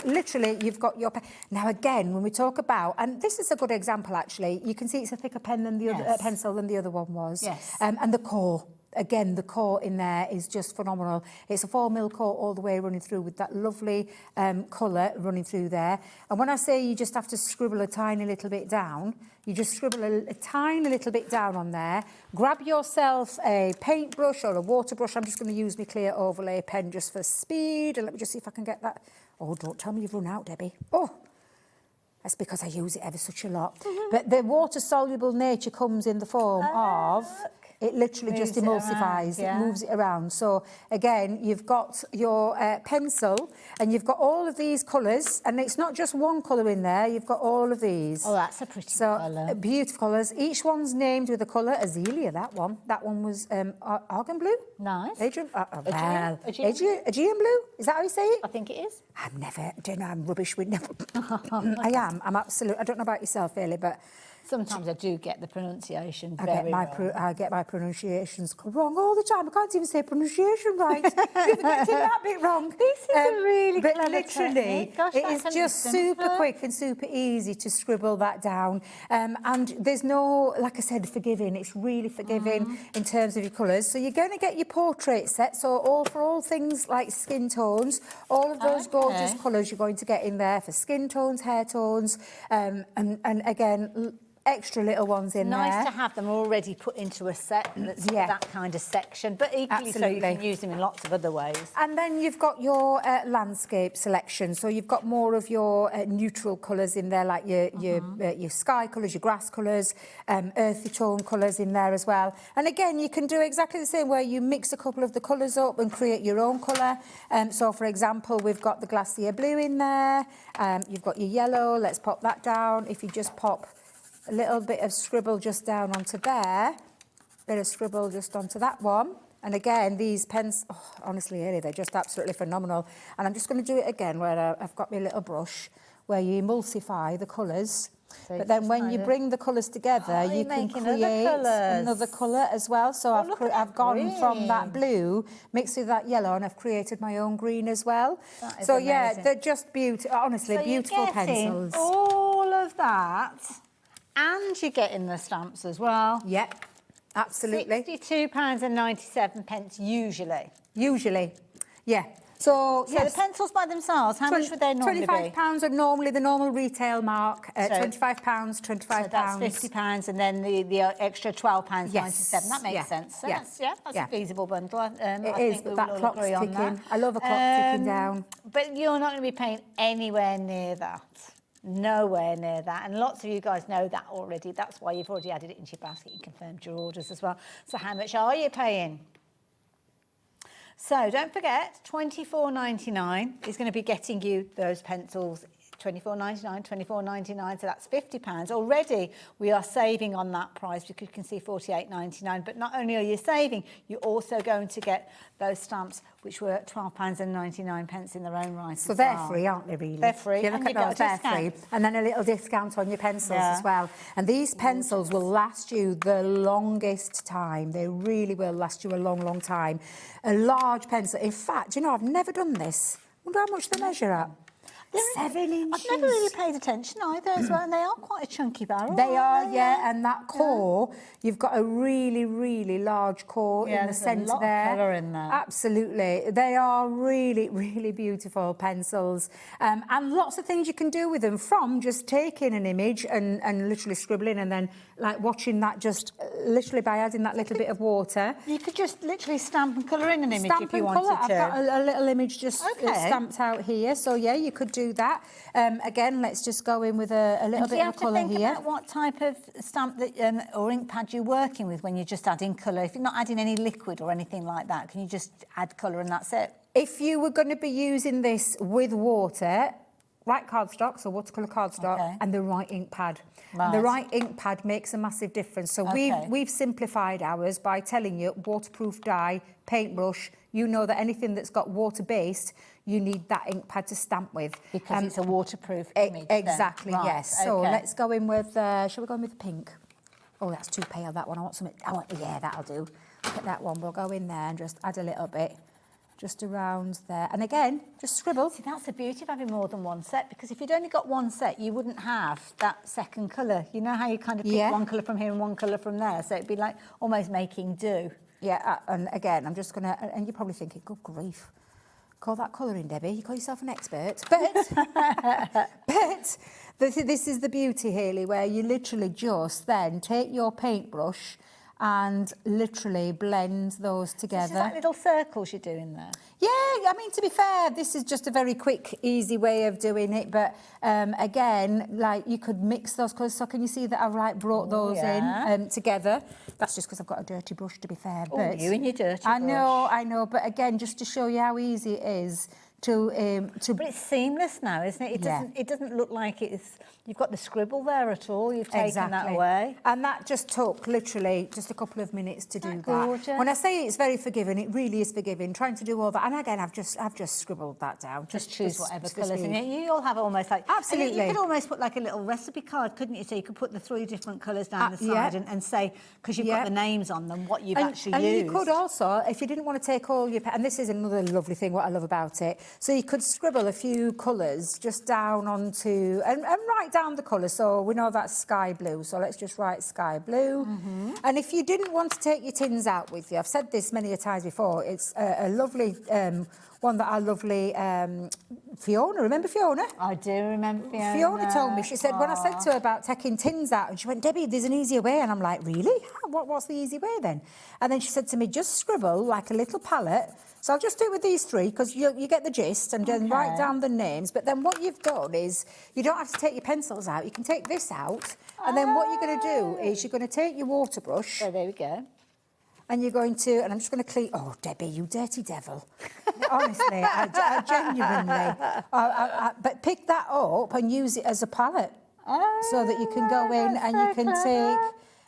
Literally, you've got your pen. Now, again, when we talk about, and this is a good example, actually, you can see it's a thicker pen than the other pencil than the other one was. Yes. And the core. Again, the core in there is just phenomenal. It's a 4mm core all the way running through with that lovely colour running through there. And when I say you just have to scribble a tiny little bit down, you just scribble a tiny little bit down on there. Grab yourself a paintbrush or a water brush. I'm just going to use my clear overlay pen just for speed. And let me just see if I can get that. Oh, don't tell me you've run out, Debbie. Oh, that's because I use it ever such a lot. But the water-soluble nature comes in the form of... It literally just emulsifies, it moves it around. So, again, you've got your pencil and you've got all of these colours, and it's not just one colour in there, you've got all of these. Oh, that's a pretty colour. Beautiful colours. Each one's named with a colour. Azalea, that one. That one was Arden blue. Nice. Aegean blue. Is that how you say it? I think it is. I'm rubbish with never. I'm absolute. I don't know about yourself, really, but... Sometimes I do get the pronunciation I very wrong. I get my pronunciations wrong all the time. I can't even say pronunciation right. You're getting that bit wrong. This is a really but clever literally, technique. Gosh, it that's is just super quick and super easy to scribble that down. And there's no, like I said, forgiving. It's really forgiving in terms of your colours. So you're going to get your portrait set. So for all things like skin tones, all of those gorgeous colours you're going to get in there for skin tones, hair tones, and again, extra little ones in there. Nice to have them already put into a set that's that kind of section, but equally so you can use them in lots of other ways. And then you've got your landscape selection. So you've got more of your neutral colours in there, like your sky colours, your grass colours, earthy tone colours in there as well. And again, you can do exactly the same, where you mix a couple of the colours up and create your own colour. So, for example, we've got the glacier blue in there. You've got your yellow. Let's pop that down. If you just pop a little bit of scribble just down onto there, bit of scribble just onto that one, And again, these pens, honestly, Hayley, they're just absolutely phenomenal. And I'm just going to do it again where I've got my little brush, where you emulsify the colours. So but then when you bring the colours together, you can create another colour as well. So I've gone from that blue, mixed with that yellow, and I've created my own green as well. So yeah, they're just beautiful, honestly, beautiful pencils. All of that, and you're getting the stamps as well. Yep, absolutely. £62.97 usually. Usually, yeah. So the pencils by themselves, how much would they normally be? £25 are normally the normal retail mark. £25, £25. So that's £50, and then the extra £12.97. That makes sense. So that's a feasible bundle. It is, but that clock's ticking. I love a clock ticking down. But you're not going to be paying anywhere near that. Nowhere near that. And lots of you guys know that already. That's why you've already added it into your basket. You confirmed your orders as well. So how much are you paying? So don't forget, $24.99 is going to be getting you those pencils. $24.99, $24.99, so that's £50. Already we are saving on that price because you can see $48.99. But not only are you saving, you're also going to get those stamps which were £12.99 in their own right. So they're free, aren't they, really? They're free. If you look at those, they're free. And then a little discount on your pencils as well. And these pencils will last you the longest time. They really will last you a long, long time. A large pencil. In fact, you know, I've never done this. I wonder how much they measure at. 7 inches. I've never really paid attention either as well, and they are quite a chunky barrel. They are, yeah, and that core, you've got a really, really large core in the centre there. There's a lot of colour in there. Absolutely. They are really, really beautiful pencils. And lots of things you can do with them, from just taking an image and literally scribbling, and then like watching that just literally by adding that little bit of water. You could just literally stamp and colour in an image if you wanted to. I've got a little image just stamped out here. So yeah, you could do that. Again, let's just go in with a little bit of colour here. Do you have to think about what type of stamp that, or ink pad you're working with when you're just adding colour? If you're not adding any liquid or anything like that, can you just add colour and that's it? If you were going to be using this with water, right cardstock, so watercolour cardstock, and the right ink pad. Right. The right ink pad makes a massive difference. So we've simplified ours by telling you waterproof dye, paintbrush. You know that anything that's got water-based, you need that ink pad to stamp with. Because it's a waterproof image. Exactly, Right, yes. So let's go in with, shall we go in with the pink? Oh, that's too pale, that one. I want something, yeah, that'll do. Look at that one. We'll go in there and just add a little bit. Just around there. And again, just scribble. See, that's the beauty of having more than one set, because if you'd only got one set, you wouldn't have that second colour. You know how you kind of pick one colour from here and one colour from there? So it'd be like almost making do. Yeah, and again, I'm just going to, and you're probably thinking, good grief, call that colouring, Debbie. You call yourself an expert. But this is the beauty, Hayley, where you literally just then take your paintbrush and literally blend those together. This is like little circles you're doing there. Yeah, I mean, to be fair, this is just a very quick, easy way of doing it. But again, like you could mix those colours. So can you see that I've brought those in together? That's just because I've got a dirty brush, to be fair. Oh, you and your dirty brush. I know. But again, just to show you how easy it is to. But it's seamless now, isn't it? It doesn't look like it's. You've got the scribble there at all. You've taken that away. And that just took literally just a couple of minutes to do that. Gorgeous. When I say it's very forgiving, it really is forgiving. Trying to do all that, and again, I've just scribbled that down. Just choose whatever colours in it. You all have almost like absolutely. You could almost put like a little recipe card, couldn't you? So you could put the 3 different colours down the side and say, because you've got the names on them, what you've actually used. And you could also, if you didn't want to take all your, and this is another lovely thing, what I love about it. So you could scribble a few colours just down onto and write down the colours. So we know that's sky blue, so let's just write sky blue. And if you didn't want to take your tins out with you, I've said this many a times before, it's a lovely one that our lovely Fiona, remember Fiona? I do remember Fiona. Fiona told me, she said, when I said to her about taking tins out, and she went, Debbie, there's an easier way. And I'm like, really? What's the easy way then? And then she said to me, just scribble like a little palette. So I'll just do it with these 3 because you get the gist, and then write down the names. But then what you've done is you don't have to take your pencils out. You can take this out. And then what you're going to do is you're going to take your water brush. Oh, there we go. And you're going to, and I'm just going to clean, oh, Debbie, you dirty devil. Honestly, I genuinely. But pick that up and use it as a palette. So that you can go in and you can take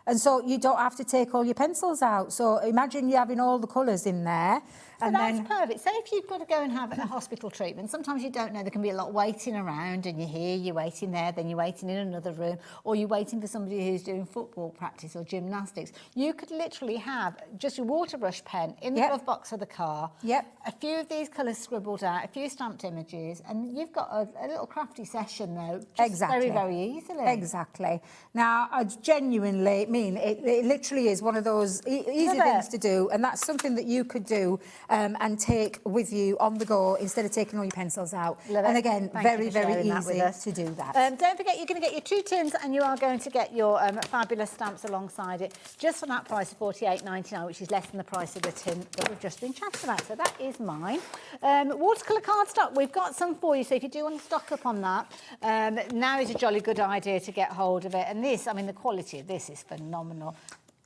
And so you don't have to take all your pencils out. So imagine you having all the colours in there. And that's perfect. Say if you've got to go and have a hospital treatment, sometimes you don't know, there can be a lot waiting around, and you're here, you're waiting there, then you're waiting in another room, or you're waiting for somebody who's doing football practice or gymnastics. You could literally have just your water brush pen in the glove box of the car, a few of these colours scribbled out, a few stamped images, and you've got a little crafty session though, just very, very easily. Exactly. Now, I genuinely mean it literally is one of those easy things to do, and that's something that you could do and take with you on the go instead of taking all your pencils out. And again, very, very easy to do that. Don't forget, you're going to get your 2 tins, and you are going to get your fabulous stamps alongside it, just for that price of £48.99, which is less than the price of the tin that we've just been chatting about. So that is mine. Watercolour cardstock, we've got some for you, so if you do want to stock up on that, now is a jolly good idea to get hold of it. And this, I mean, the quality of this is phenomenal.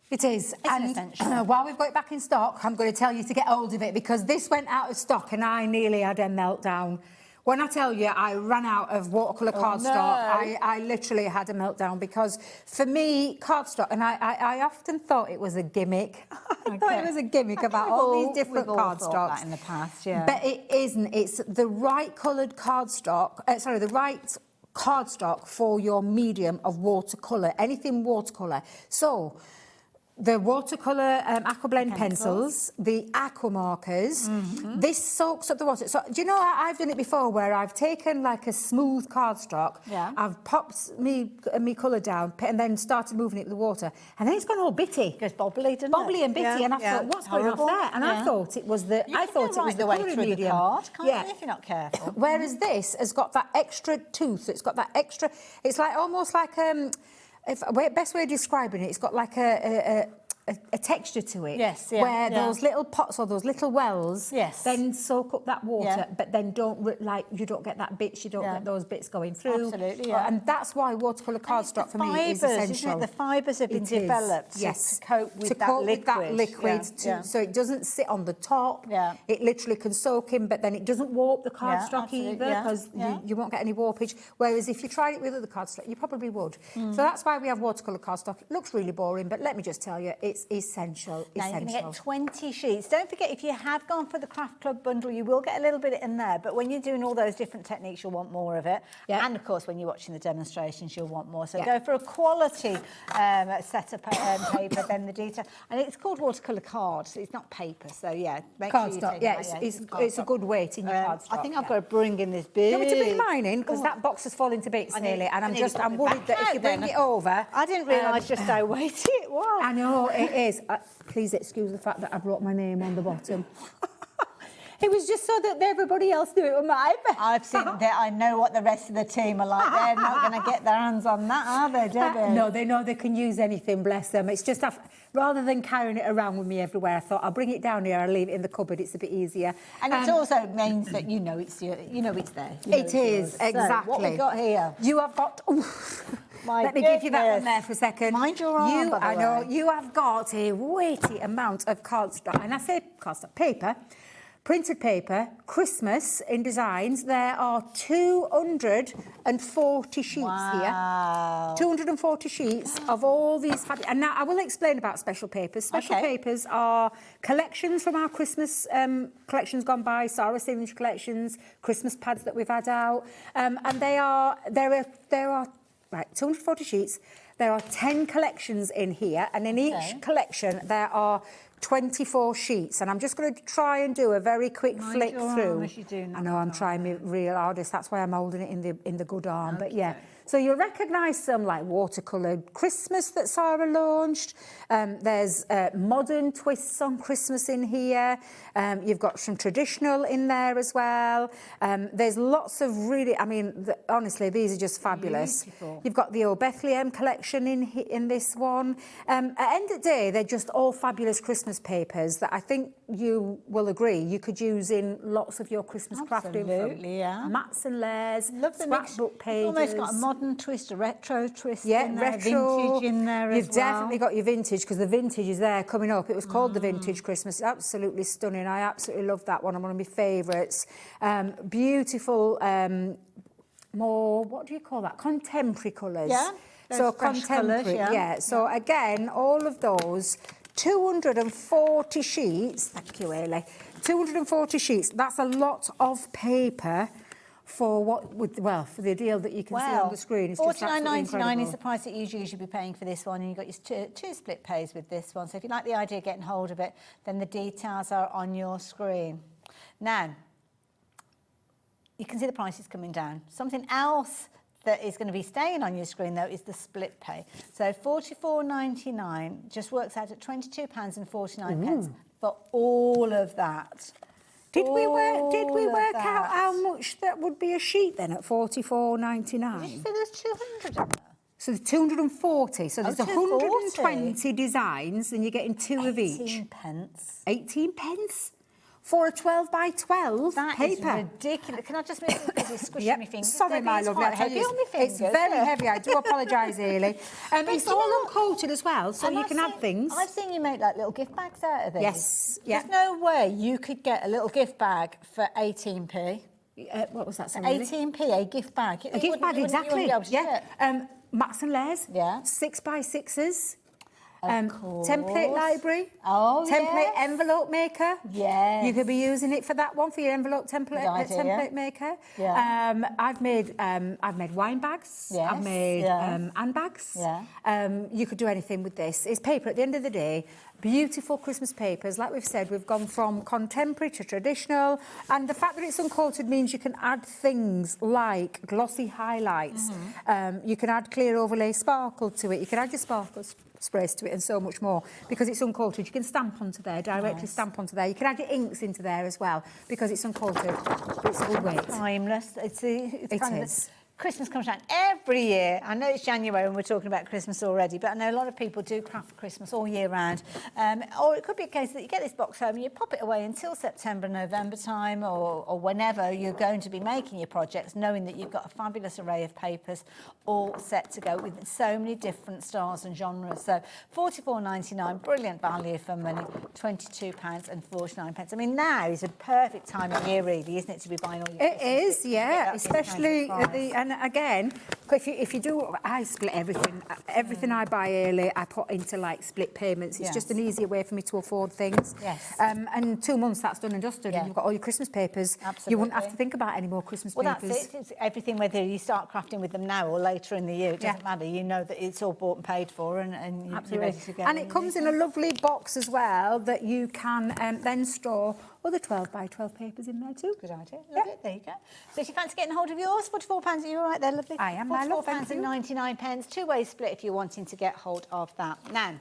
It is. And while we've got it back in stock, I'm going to tell you to get hold of it, because this went out of stock and I nearly had a meltdown. When I tell you I ran out of watercolour cardstock, I literally had a meltdown, because for me, cardstock, and I often thought it was a gimmick. I thought it was a gimmick about all these different cardstocks. That in the past, But it isn't. It's the right coloured cardstock, the right cardstock for your medium of watercolour, anything watercolour. So, the watercolour aqua blend pencils, the aqua markers, this soaks up the water. So, do you know, I've done it before where I've taken like a smooth cardstock, I've popped me colour down and then started moving it with the water, and then it's gone all bitty. It goes bobbly, doesn't it? Bobbly and bitty, and I thought, what's going on there? And I thought it was the colouring medium. If you're not careful. Whereas this has got that extra tooth, it's got that extra, it's like almost like best way of describing it, it's got like a texture to it. Where those little pots or those little wells then soak up that water, but then you don't get that bits, you don't get those bits going through. Absolutely, And that's why watercolour cardstock for me is essential. Isn't it? The fibres have been developed to cope with that liquid. So it doesn't sit on the top. It literally can soak in, but then it doesn't warp the cardstock either, because you won't get any warpage. Whereas if you tried it with other cardstock, you probably would. So that's why we have watercolour cardstock. It looks really boring, but let me just tell you, it's essential. Now you're going to get 20 sheets. Don't forget, if you have gone for the Craft Club bundle, you will get a little bit in there, but when you're doing all those different techniques, you'll want more of it. And of course, when you're watching the demonstrations, you'll want more. So go for a quality set of paper, then the detail. And it's called watercolour cards. It's not paper, so make cardstock. Sure you take It's a good weight in your cardstock. I think I've got to bring in this big. Do you want me to bring mine in? Because that box has fallen to bits nearly, and I'm worried that if you bring it over... I didn't realise just how weighty it was. I know, it is. Please excuse the fact that I wrote my name on the bottom. It was just so that everybody else knew it was my bed. I've seen that. I know what the rest of the team are like. They're not going to get their hands on that, are they, Debbie? No, they know they can use anything, bless them. It's just, rather than carrying it around with me everywhere, I thought I'll bring it down here, I'll leave it in the cupboard, it's a bit easier. And it also means that you know it's there. It is, exactly. So what we got here? You have got... Let me give you that one there for a second. Mind your arm, by the way. I know, you have got a weighty amount of cardstock, and I say cardstock, paper, printed paper, Christmas in designs. There are 240 sheets here. 240 sheets of all these fabulous... And now I will explain about special papers. Special papers are collections from our Christmas collections gone by, Sarah signature collections, Christmas pads that we've had out. And there are right, 240 sheets. There are 10 collections in here, and in each collection there are 24 sheets, and I'm just going to try and do a very quick flick through. I know I'm trying my real hardest. That's why I'm holding it in the good arm. But yeah, so you'll recognise some like watercoloured Christmas that Sarah launched. There's modern twists on Christmas in here. You've got some traditional in there as well. There's lots of really, I mean, honestly, these are just fabulous. Beautiful. You've got the Old Bethlehem collection in this one. At the end of the day, they're just all fabulous Christmas papers that I think you will agree you could use in lots of your Christmas crafting. Absolutely, mats and layers, love the scrapbook pages. Almost got a modern twist, a retro twist in there, retro, vintage in there as well. You've definitely got your vintage, because the vintage is there coming up. It was called the Vintage Christmas. Absolutely stunning. I absolutely love that one. One of my favourites. Beautiful, more, what do you call that? Contemporary colours. Those fresh contemporary, colours, yeah. So again, all of those 240 sheets. Thank you, Ailey. 240 sheets. That's a lot of paper for for the deal that you can see on the screen. It's just absolutely $49.99 is the price that usually you should be paying for this one, and you've got your two split pays with this one. So if you like the idea of getting hold of it, then the details are on your screen. Now, you can see the prices coming down. Something else that is going to be staying on your screen, though, is the split pay. So $44.99 just works out at £22.49 for all of that. Did we work out how much that would be a sheet then at $44.99? Did you say there's 200 in there? So there's 240. So there's 120 designs, and you're getting two of each. 18 pence. 18 pence? For a 12 by 12 that paper. That is ridiculous. Can I just make it squishing my fingers? Sorry, my lovely. Quite heavy on my fingers. It's very heavy. I do apologise, Ailey. It's all uncoated as well, so you can add things. I've seen you make like little gift bags out of these. Yes. There's no way you could get a little gift bag for 18p. What was that? 18p, a gift bag. A gift bag, exactly. Yeah. Max and Layers. Yeah. 6x6s. Course. Template library. Template envelope maker. Yes. You could be using it for that one, for your envelope template maker. Yeah. I've made wine bags. Yes. I've made handbags. Yeah. You could do anything with this. It's paper at the end of the day. Beautiful Christmas papers. Like we've said, we've gone from contemporary to traditional, and the fact that it's uncoated means you can add things like glossy highlights. You can add clear overlay sparkle to it. You can add your sparkle sprays to it and so much more because it's uncoated. You can stamp onto there, directly stamp onto there. You can add your inks into there as well because it's uncoated. It's a good weight. Timeless. It is. Christmas comes around every year. I know it's January and we're talking about Christmas already, but I know a lot of people do craft for Christmas all year round. Or it could be a case that you get this box home and you pop it away until September, November time, or whenever you're going to be making your projects, knowing that you've got a fabulous array of papers all set to go with so many different styles and genres. So $44.99, brilliant value for money, £22.49. I mean, now is a perfect time of year, really, isn't it, to be buying all your It is, yeah, especially at the... And again, if you do, I split everything. Everything I buy early, I put into like split payments. It's just an easier way for me to afford things. Yes. And 2 months, that's done and dusted. And you've got all your Christmas papers. Absolutely. You wouldn't have to think about any more Christmas papers. Well, that's it. It's everything, whether you start crafting with them now or later in the year, it doesn't matter. You know that it's all bought and paid for, and you're ready to go. And it comes in a lovely box as well that you can then store other 12 by 12 papers in there too. Good idea. Love it. There you go. So if you fancy getting hold of yours, £44, you're right there, lovely. I am, my love, thank you. £44.99, two-way split if you're wanting to get hold of that. Now,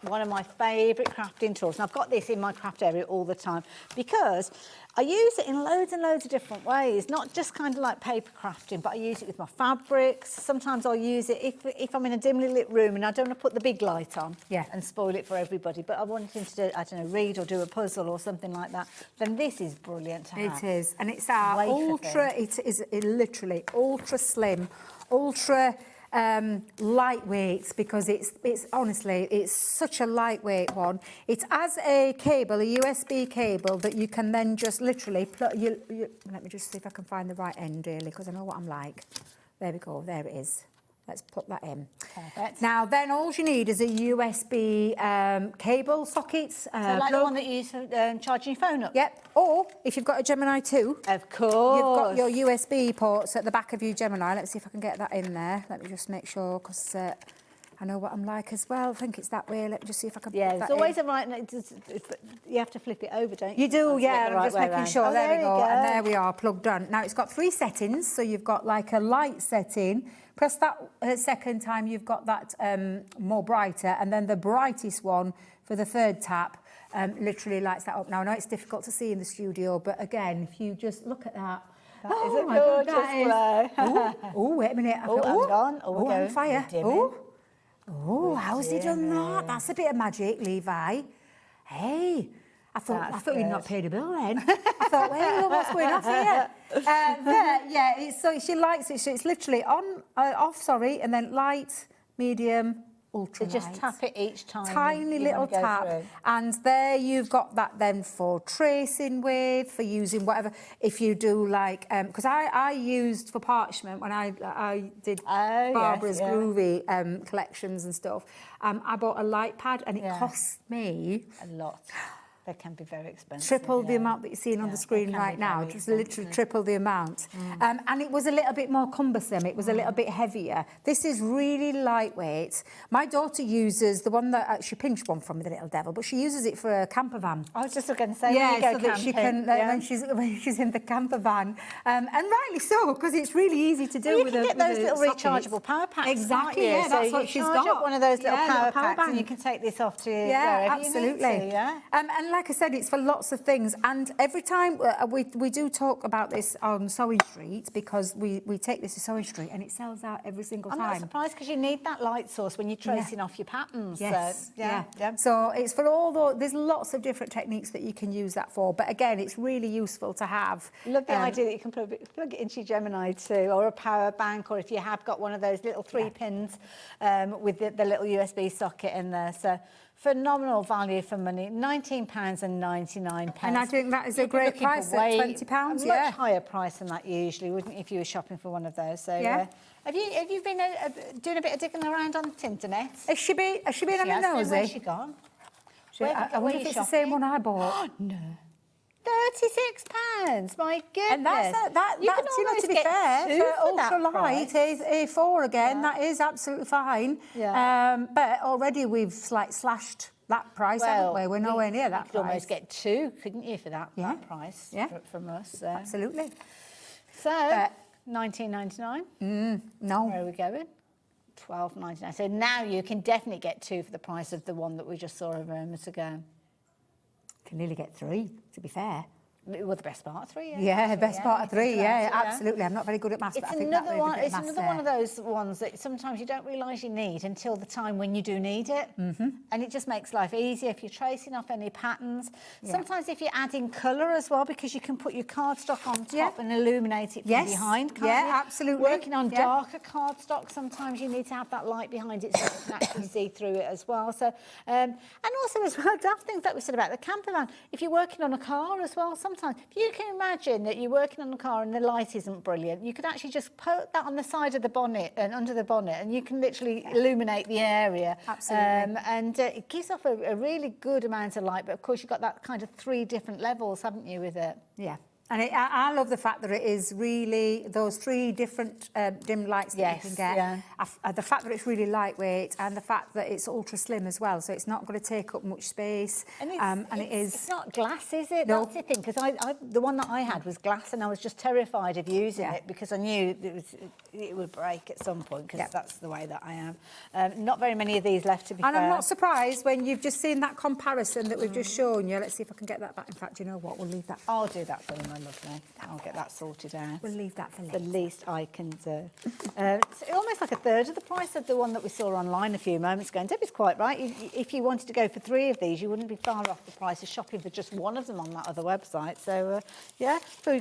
one of my favourite crafting tools, and I've got this in my craft area all the time because I use it in loads and loads of different ways, not just kind of like paper crafting, but I use it with my fabrics. Sometimes I'll use it if I'm in a dimly lit room and I don't want to put the big light on and spoil it for everybody, but I want him to do, I don't know, read or do a puzzle or something like that, then this is brilliant to have. It is, and it's our ultra, it is literally ultra slim, ultra lightweight, because it's honestly, it's such a lightweight one. It has a cable, a USB cable that you can then just literally plug. Let me just see if I can find the right end, really, because I know what I'm like. There we go. There it is. Let's put that in. Perfect. Now, then all you need is a USB cable socket. So like the one that you use for charging your phone up? Yep. Or if you've got a Gemini 2. Of course. You've got your USB ports at the back of your Gemini. Let's see if I can get that in there. Let me just make sure, because I know what I'm like as well. I think it's that way. Let me just see if I can put that in. There's always a right... You have to flip it over, don't you? You do, yeah. I'm just making sure. Oh, there we go. And there we are, plugged on. Now, it's got 3 settings. So you've got like a light setting. Press that second time, you've got that more brighter. And then the brightest one for the third tap literally lights that up. Now, I know it's difficult to see in the studio, but again, if you just look at that. That is a gorgeous glow. Oh, wait a minute. I'm gone. Oh, I'm on fire. Oh, how's he done that? That's a bit of magic, Levi. Hey, I thought you'd not paid a bill then. I thought, well, what's going on here? But yeah, so she likes it. So it's literally on, off, and then light, medium, ultra So just tap it each time. Tiny you little wanna go tap, through. and there you've got that then for tracing with, for using whatever. If you do like, because I used for parchment when I did Barbara's groovy collections and stuff. I bought a light pad, and it cost me a lot. They can be very expensive. Triple the amount that you're seeing on the screen right now, just literally triple the amount. And it was a little bit more cumbersome, it was a little bit heavier. This is really lightweight. My daughter uses the one that, she pinched one from me, the little devil, but she uses it for a camper van. I was just going to say, yeah, when you go so that she camping, can, when she's in the camper van. And rightly so, because it's really easy to do well, you with can get those little sockets. rechargeable power packs. Exactly, can't you? yeah, that's so what she's charge got. up one of those little power packs, bank. and you can take this off to yeah, wherever absolutely. you need to, yeah. And like I said, it's for lots of things. And every time we do talk about this on Sewing Street, because we take this to Sewing Street and it sells out every single I'm time. not surprised, because you need that light source when you're tracing off your patterns. Yes, so, yeah. So it's for all the, there's lots of different techniques that you can use that for. But again, it's really useful to have. Love the idea that you can plug it into your Gemini too, or a power bank, or if you have got one of those little 3 pins with the little USB socket in there. So phenomenal value for money, £19.99. And I think that is a great price at £20. A much higher price than that usually, wouldn't you, if you were shopping for one of those? So have you been doing a bit of digging around on the internet? Has she been having a nosy? Where's she gone? I wonder if it's the same one I bought. No. £36, my goodness. And that's you can you know, almost to be get fair, two for for that ultralight price. A4 again, that is absolutely fine. Yeah. But already we've slashed that price, haven't we? We're nowhere near that you price. could almost get 2, couldn't you, for that price from us? So. Absolutely. So, £19.99. No. Where are we going? £12.99. So now you can definitely get 2 for the price of the one that we just saw a moment ago. Can nearly get 3, to be fair. Well, the best part of 3, best part of 3, absolutely. I'm not very good at maths, but I think another one. It's maths another one of those ones that sometimes you don't realise you need until the time when you do need it, and it just makes life easier if you're tracing off any patterns. Sometimes if you're adding colour as well, because you can put your cardstock on top and illuminate it from behind. Can't you? Absolutely. Working on darker cardstock, sometimes you need to have that light behind it so you can actually see through it as well. So, and also as well, daft things like we said about the camper van. If you're working on a car as well, sometimes if you can imagine that you're working on a car and the light isn't brilliant, you could actually just put that on the side of the bonnet and under the bonnet, and you can literally illuminate the area. Absolutely. And it gives off a really good amount of light, but of course you've got that kind of 3 different levels, haven't you, with it? Yeah. And I love the fact that it is really those 3 different dim lights that you can get. The fact that it's really lightweight, and the fact that it's ultra slim as well, so it's not going to take up much space. And, it's not glass, is it? No. That's the thing, because the one that I had was glass, and I was just terrified of using it because I knew it would break at some point, because that's the way that I am. Not very many of these left, to be fair. And I'm not surprised when you've just seen that comparison that we've just shown you. Let's see if I can get that back. In fact, you know what? We'll leave that. I'll do that for them. Lovely. I'll get that sorted out. We'll leave that for the least I can do. It's almost like a third of the price of the one that we saw online a few moments ago. And Debbie's quite right. If you wanted to go for 3 of these, you wouldn't be far off the price of shopping for just one of them on that other website. So, for your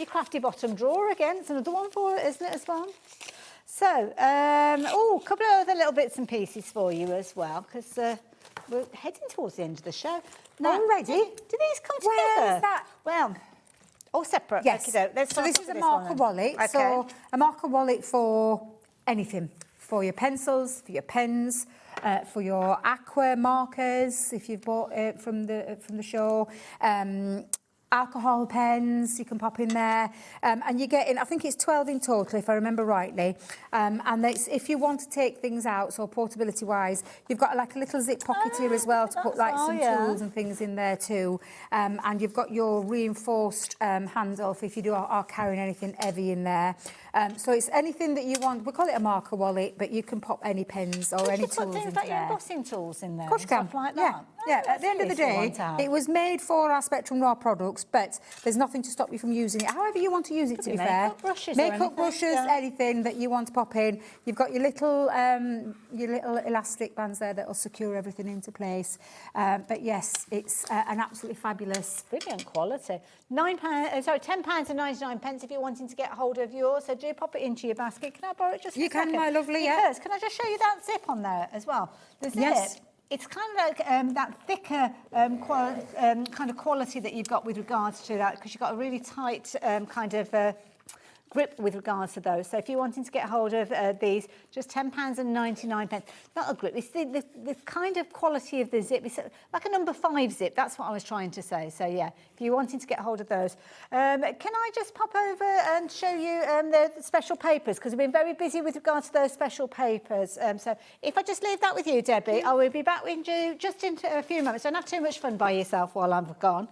crafty bottom drawer again. It's another one for it, isn't it, as well? So, a couple of other little bits and pieces for you as well, because we're heading towards the end of the show. Now, already? Do these come together? Where's that? Well, all separate. Yes. Okay, So this is a marker wallet. Okay. So a marker wallet for anything. For your pencils, for your pens, for your aqua markers, if you've bought it from the show. Alcohol pens you can pop in there, and you're getting, I think it's 12 in total if I remember rightly, and if you want to take things out, so portability wise, you've got like a little zip pocket here as well to put like some tools and things in there too, and you've got your reinforced handle for if you are carrying anything heavy in there, so it's anything that you want. We call it a marker wallet, but you can pop any pens or any tools in there. Like your embossing tools in there, of course you can. Stuff like that. Yeah, at the end of the day, it was made for our Spectrum Raw products. looks, but there's nothing to stop you from using it however you want to use it, to be fair. Makeup brushes or Makeup anything, brushes, yeah. anything that you want to pop in. You've got your little elastic bands there that will secure everything into place. But yes, it's an absolutely fabulous... Brilliant quality. £10.99 if you're wanting to get hold of yours. So do pop it into your basket. Can I borrow it just for You a can, second? my lovely, yeah. Because can I just show you that zip on there as well? The zip. Yes. It's kind of like that thicker kind of quality that you've got with regards to that, because you've got a really tight kind of grip with regards to those. So if you're wanting to get hold of these, just £10.99. Not a grip, it's the kind of quality of the zip. It's like a number 5 zip, that's what I was trying to say. So yeah, if you're wanting to get hold of those. Can I just pop over and show you the special papers, because we've been very busy with regards to those special papers. So if I just leave that with you, Debbie, I will be back with you just in a few moments. Don't have too much fun by yourself while I'm gone.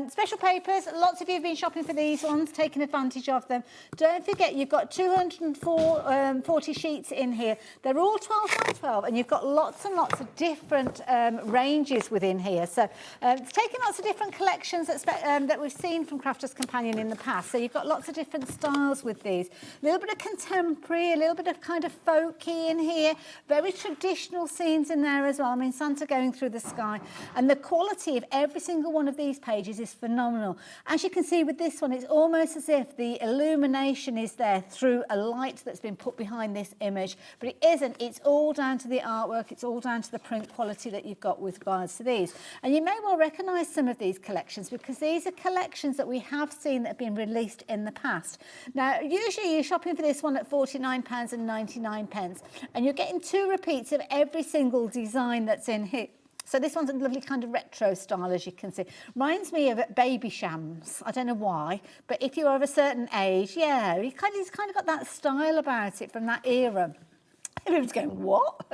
Special papers, lots of you have been shopping for these ones, taking advantage of them. Don't forget, you've got 240 sheets in here. They're all 12 by 12, and you've got lots and lots of different ranges within here. So it's taking lots of different collections that we've seen from Crafters Companion in the past. So you've got lots of different styles with these. A little bit of contemporary, a little bit of kind of folky in here. Very traditional scenes in there as well. I mean, Santa going through the sky. And the quality of every single one of these pages is phenomenal. As you can see with this one, it's almost as if the illumination is there through a light that's been put behind this image, but it isn't. It's all down to the artwork. It's all down to the print quality that you've got with regards to these. And you may well recognise some of these collections, because these are collections that we have seen that have been released in the past. Now, usually you're shopping for this one at £49.99, and you're getting 2 repeats of every single design that's in here. So this one's a lovely kind of retro style, as you can see. Reminds me of Baby Shams. I don't know why, but if you're of a certain age, yeah, it's kind of got that style about it from that era. Everyone's going, what?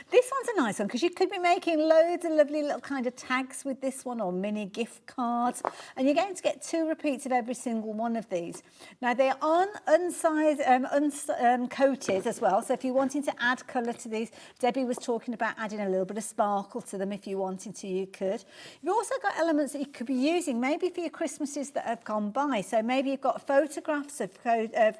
This one's a nice one, because you could be making loads of lovely little kind of tags with this one, or mini gift cards, and you're going to get 2 repeats of every single one of these. Now, they're uncoated as well, so if you're wanting to add colour to these, Debbie was talking about adding a little bit of sparkle to them. If you wanted to, you could. You've also got elements that you could be using maybe for your Christmases that have gone by. So maybe you've got photographs of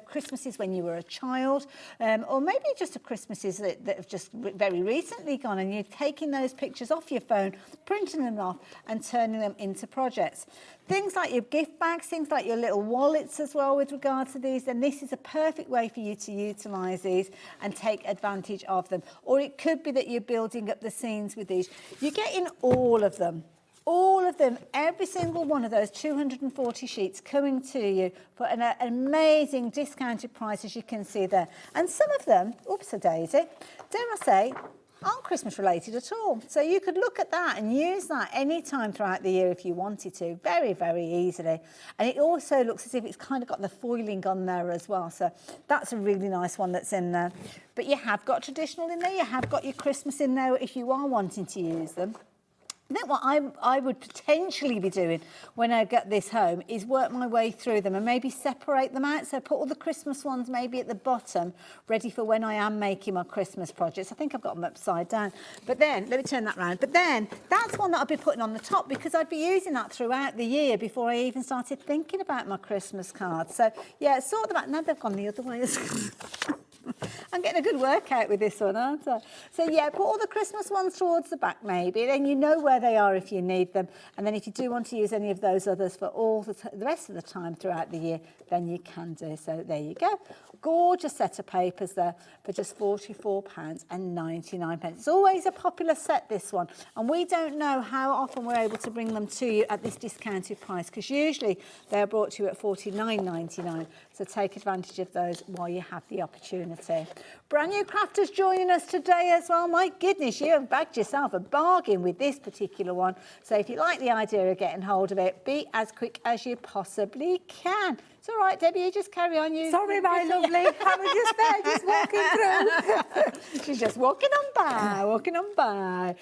Christmases when you were a child, or maybe just a Christmases that have just very recently gone, and you're taking those pictures off your phone, printing them off and turning them into projects. Things like your gift bags, things like your little wallets as well with regard to these, then this is a perfect way for you to utilise these and take advantage of them. Or it could be that you're building up the scenes with these. You're getting all of them. All of them, every single one of those 240 sheets coming to you for an amazing discounted price, as you can see there. And some of them, oops-a-daisy, dare I say, aren't Christmas related at all. So you could look at that and use that any time throughout the year if you wanted to, very, very easily. And it also looks as if it's kind of got the foiling on there as well. So that's a really nice one that's in there. But you have got traditional in there, you have got your Christmas in there if you are wanting to use them. I think what I would potentially be doing when I get this home is work my way through them and maybe separate them out. So put all the Christmas ones maybe at the bottom, ready for when I am making my Christmas projects. I think I've got them upside down. But then, let me turn that round. But then, that's one that I'd be putting on the top, because I'd be using that throughout the year before I even started thinking about my Christmas cards. So, yeah, sort them out. Now they've gone the other way. I'm getting a good workout with this one, aren't I? So, yeah, put all the Christmas ones towards the back maybe, then you know where they are if you need them. And then if you do want to use any of those others for all the rest of the time throughout the year, then you can do. So there you go. Gorgeous set of papers there for just £44.99. It's always a popular set, this one. And we don't know how often we're able to bring them to you at this discounted price, because usually they're brought to you at £49.99. So take advantage of those while you have the opportunity. Brand new crafters joining us today as well. My goodness, you have bagged yourself a bargain with this particular one. So if you like the idea of getting hold of it, be as quick as you possibly can. It's all right, Debbie, you just carry on. Sorry, my lovely. I was just there, just walking through. She's just walking on by.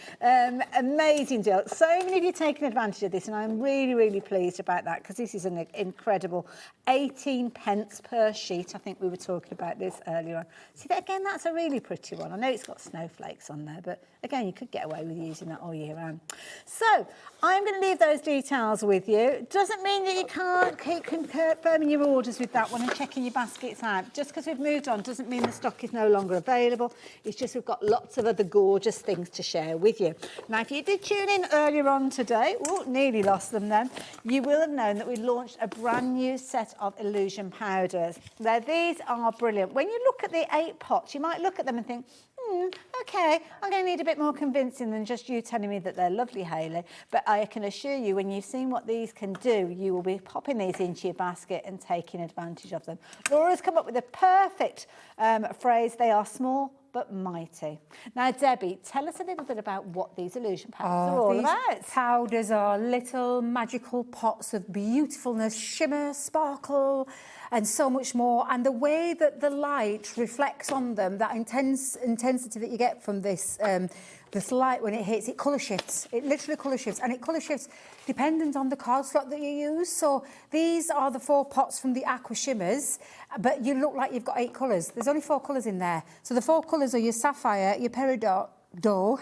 Amazing deal. So many of you taking advantage of this, and I'm really, really pleased about that, because this is an incredible 18p pence per sheet. I think we were talking about this earlier on. See, that again, that's a really pretty one. I know it's got snowflakes on there, but again, you could get away with using that all year round. So I'm going to leave those details with you. Doesn't mean that you can't keep confirming your orders with that one and checking your baskets out. Just because we've moved on doesn't mean the stock is no longer available. It's just we've got lots of other gorgeous things to share with you. Now, if you did tune in earlier on today, nearly lost them then, you will have known that we launched a brand new set of illusion powders. Now, these are brilliant. When you look at the 8 pots, you might look at them and think, okay, I'm going to need a bit more convincing than just you telling me that they're lovely, Hayley. But I can assure you, when you've seen what these can do, you will be popping these into your basket and taking advantage of them. Laura's come up with a perfect phrase. They are small but mighty. Now, Debbie, tell us a little bit about what these illusion powders are all about. Powders are little magical pots of beautifulness, shimmer, sparkle, and so much more. And the way that the light reflects on them, that intensity that you get from this this light when it hits, it colour shifts. It literally colour shifts, and it colour shifts dependent on the cardstock that you use. So these are the 4 pots from the Aqua Shimmers, but you look like you've got 8 colours. There's only 4 colours in there. So the 4 colours are your sapphire, your peridot, your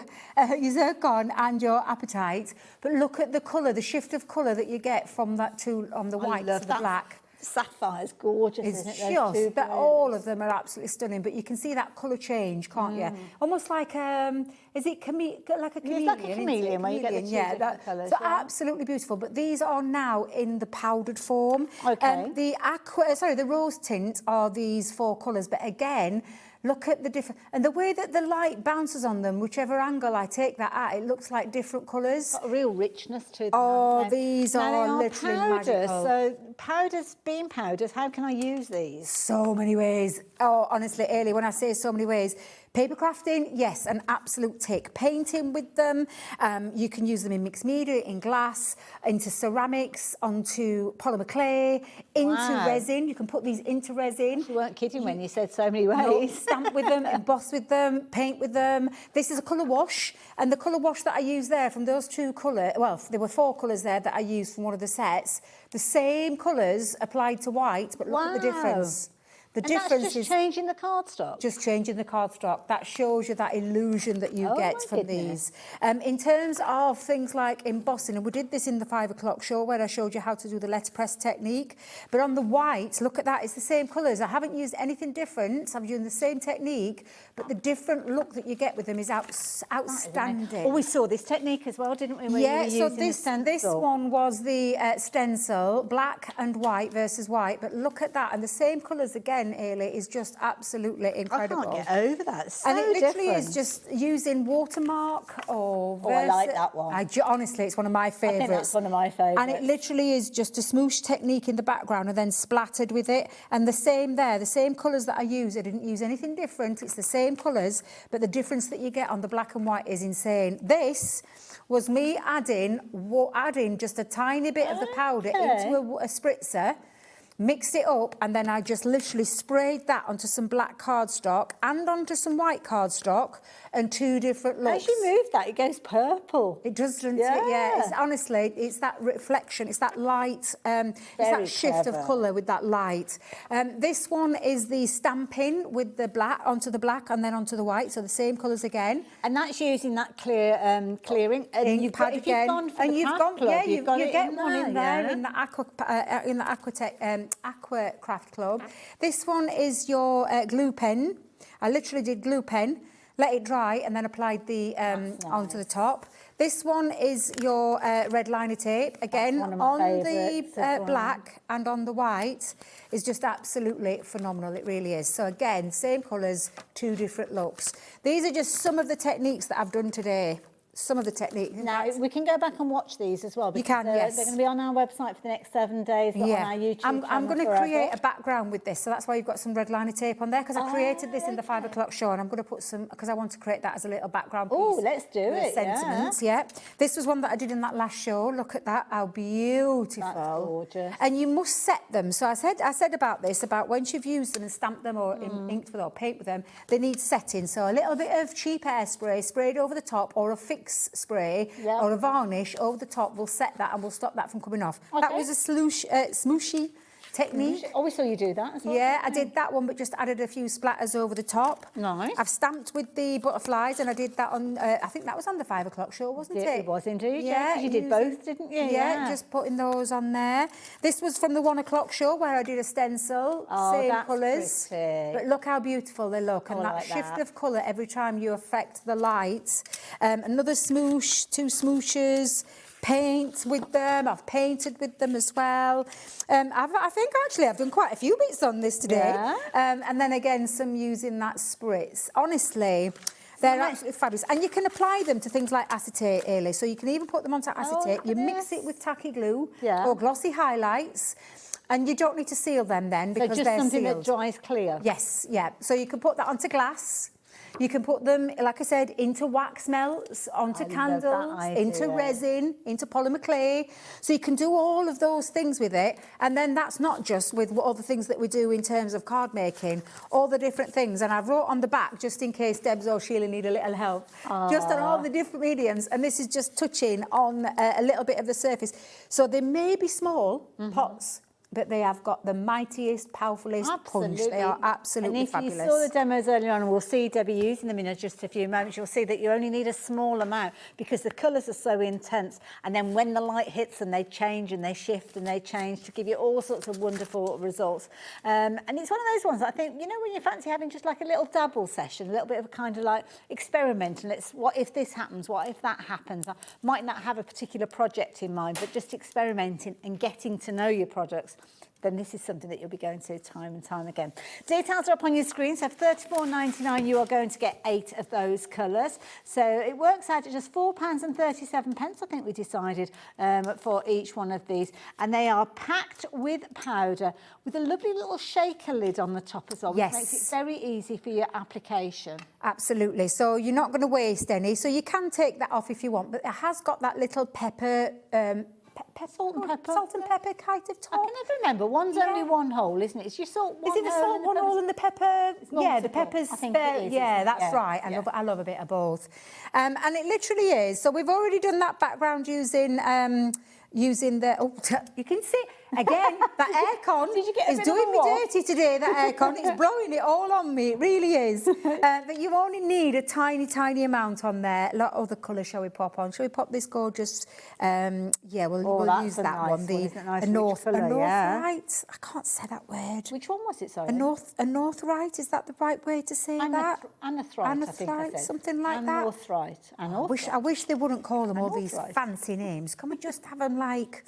zircon and your apatite. But look at the colour, the shift of colour that you get from that tool on the white to the black. Sapphire's gorgeous, It's isn't it? Those just two that all of them are absolutely stunning, but you can see that colour change, can't you? Almost like is it like a chameleon? It's like a chameleon where you get the two different colours. So absolutely beautiful. But these are now in the powdered form. Okay. The rose tint are these 4 colours, but again, look at the different, and the way that the light bounces on them, whichever angle I take that at, it looks like different colours. Got a real richness to them. Oh, these are literally powders. magical. So powders, being powders, how can I use these? So many ways. Oh, honestly, Ailey, when I say so many ways, paper crafting, yes, an absolute tick. Painting with them, you can use them in mixed media, in glass, into ceramics, onto polymer clay, into resin. You can put these into resin. You weren't kidding when you said so many ways. No, stamp with them, emboss with them, paint with them. This is a colour wash, and the colour wash that I used there from those 2 colours, well, there were 4 colours there that I used from one of the sets. The same colours applied to white, but look at the difference. The difference is changing the cardstock. Just changing the cardstock. That shows you that illusion that you get from these. In terms of things like embossing, and we did this in the 5 o'clock show where I showed you how to do the letterpress technique. But on the white, look at that. It's the same colours. I haven't used anything different. I'm using the same technique, but the different look that you get with them is outstanding. Oh, we saw this technique as well, didn't we? Yeah, so this one was the stencil, black and white versus white. But look at that. And the same colours again, Ailey, is just absolutely incredible. I can't get over that. It's so and it literally different. is just using watermark or I like that one. Honestly, it's one of my favourites. I think that's one of my favourites. And it literally is just a smoosh technique in the background and then splattered with it. And the same there, the same colours that I use. I didn't use anything different. It's the same colours, but the difference that you get on the black and white is insane. This was me adding just a tiny bit of the powder into a spritzer, mixed it up, and then I just literally sprayed that onto some black cardstock and onto some white cardstock and 2 different looks. As you move that, it goes purple. It does, doesn't it? Yeah. Honestly, it's that reflection, it's that light, it's that shift of colour with that light. This one is the stamping with the black onto the black and then onto the white, so the same colours again. And that's using that clear clearing. And you've got, if you've gone for the pad club, you get one in there in the Aqua Craft Club. This one is your glue pen. I literally did glue pen, let it dry, and then applied the onto the top. This one is your red liner tape. Again, on the black and on the white is just absolutely phenomenal. It really is. So again, same colours, 2 different looks. These are just some of the techniques that I've done today. Some of the techniques. Now, we can go back and watch these as well. You can, yes. They're going to be on our website for the next 7 days, but on our YouTube channel I'm going to create a background with this, so that's why you've got some red liner tape on there, because I created this in the 5 o'clock show, and I'm going to put some, because I want to create that as a little background piece. Oh, let's do it, sentiments, yeah. This was one that I did in that last show. Look at that, how beautiful. That's gorgeous. And you must set them. So I said about this, about once you've used them and stamped them or inked with or paint with them, they need setting. So a little bit of cheap hairspray sprayed over the top, or a fix spray, or a varnish over the top will set that and will stop that from coming off. Okay. That was a smooshy technique. Oh, we saw you do that as well. Yeah, I did that one, but just added a few splatters over the top. Nice. I've stamped with the butterflies, and I did that on, I think that was on the 5 o'clock show, wasn't it? It was indeed, Yeah, 'cause you did both, didn't you? Yeah, just putting those on there. This was from the 1 o'clock show where I did a stencil, same that's colours. pretty. But look how beautiful they look, and I that like shift that. of colour every time you affect the lights. Another smoosh, 2 smooshes. Paint with them. I've painted with them as well. I think actually I've done quite a few bits on this today. Yeah. And then again, some using that spritz. Honestly, they're absolutely fabulous. And you can apply them to things like acetate, Ailey. So you can even put them onto acetate. You mix it with tacky glue or glossy highlights. And you don't need to seal them then because just they're something sealed. that dries clear. Yes, yeah. So you can put that onto glass. You can put them, like I said, into wax melts, onto candles, into resin, into polymer clay. So you can do all of those things with it. And then that's not just with all the things that we do in terms of card making, all the different things. And I wrote on the back, just in case Debs or Sheila need a little help, just on all the different mediums. And this is just touching on a little bit of the surface. So they may be small pots, but they have got the mightiest, powerfulest punch. They are absolutely fabulous. And if you saw the demos earlier on, and we'll see Debbie using them in just a few moments, you'll see that you only need a small amount because the colours are so intense. And then when the light hits them, they change and they shift and they change to give you all sorts of wonderful results. And it's one of those ones that I think, you know, when you fancy having just like a little dabble session, a little bit of a kind of like experiment, and it's what if this happens, what if that happens. I might not have a particular project in mind, but just experimenting and getting to know your products, then this is something that you'll be going to time and time again. Details are up on your screen. So for £34.99, you are going to get 8 of those colours. So it works out at just £4.37, I think we decided, for each one of these. And they are packed with powder with a lovely little shaker lid on the top as well, which makes it very easy for your application. Absolutely. So you're not going to waste any. So you can take that off if you want, but it has got that little pepper... salt and pepper kind of top. I can never remember. One's only one hole, isn't it? It's your salt one. Is it the salt one hole and the pepper? Yeah, the pepper's. I think it is, yeah, isn't it? that's right. I love a bit of both. And it literally is. So we've already done that background using the. Oh, you can see again that aircon is doing me dirty today. That aircon is blowing it all on me. It really is. But you only need a tiny amount on there. A lot of the colour. Shall we pop on? Shall we pop this gorgeous? Yeah, we'll use that one. The North Right. I can't say that word. Which one was it? Sorry. A North Right. Is that the right way to say that? Anathrite, I think I said. Something like that. Northrite. I wish they wouldn't call them all these fancy names. Can we just have them like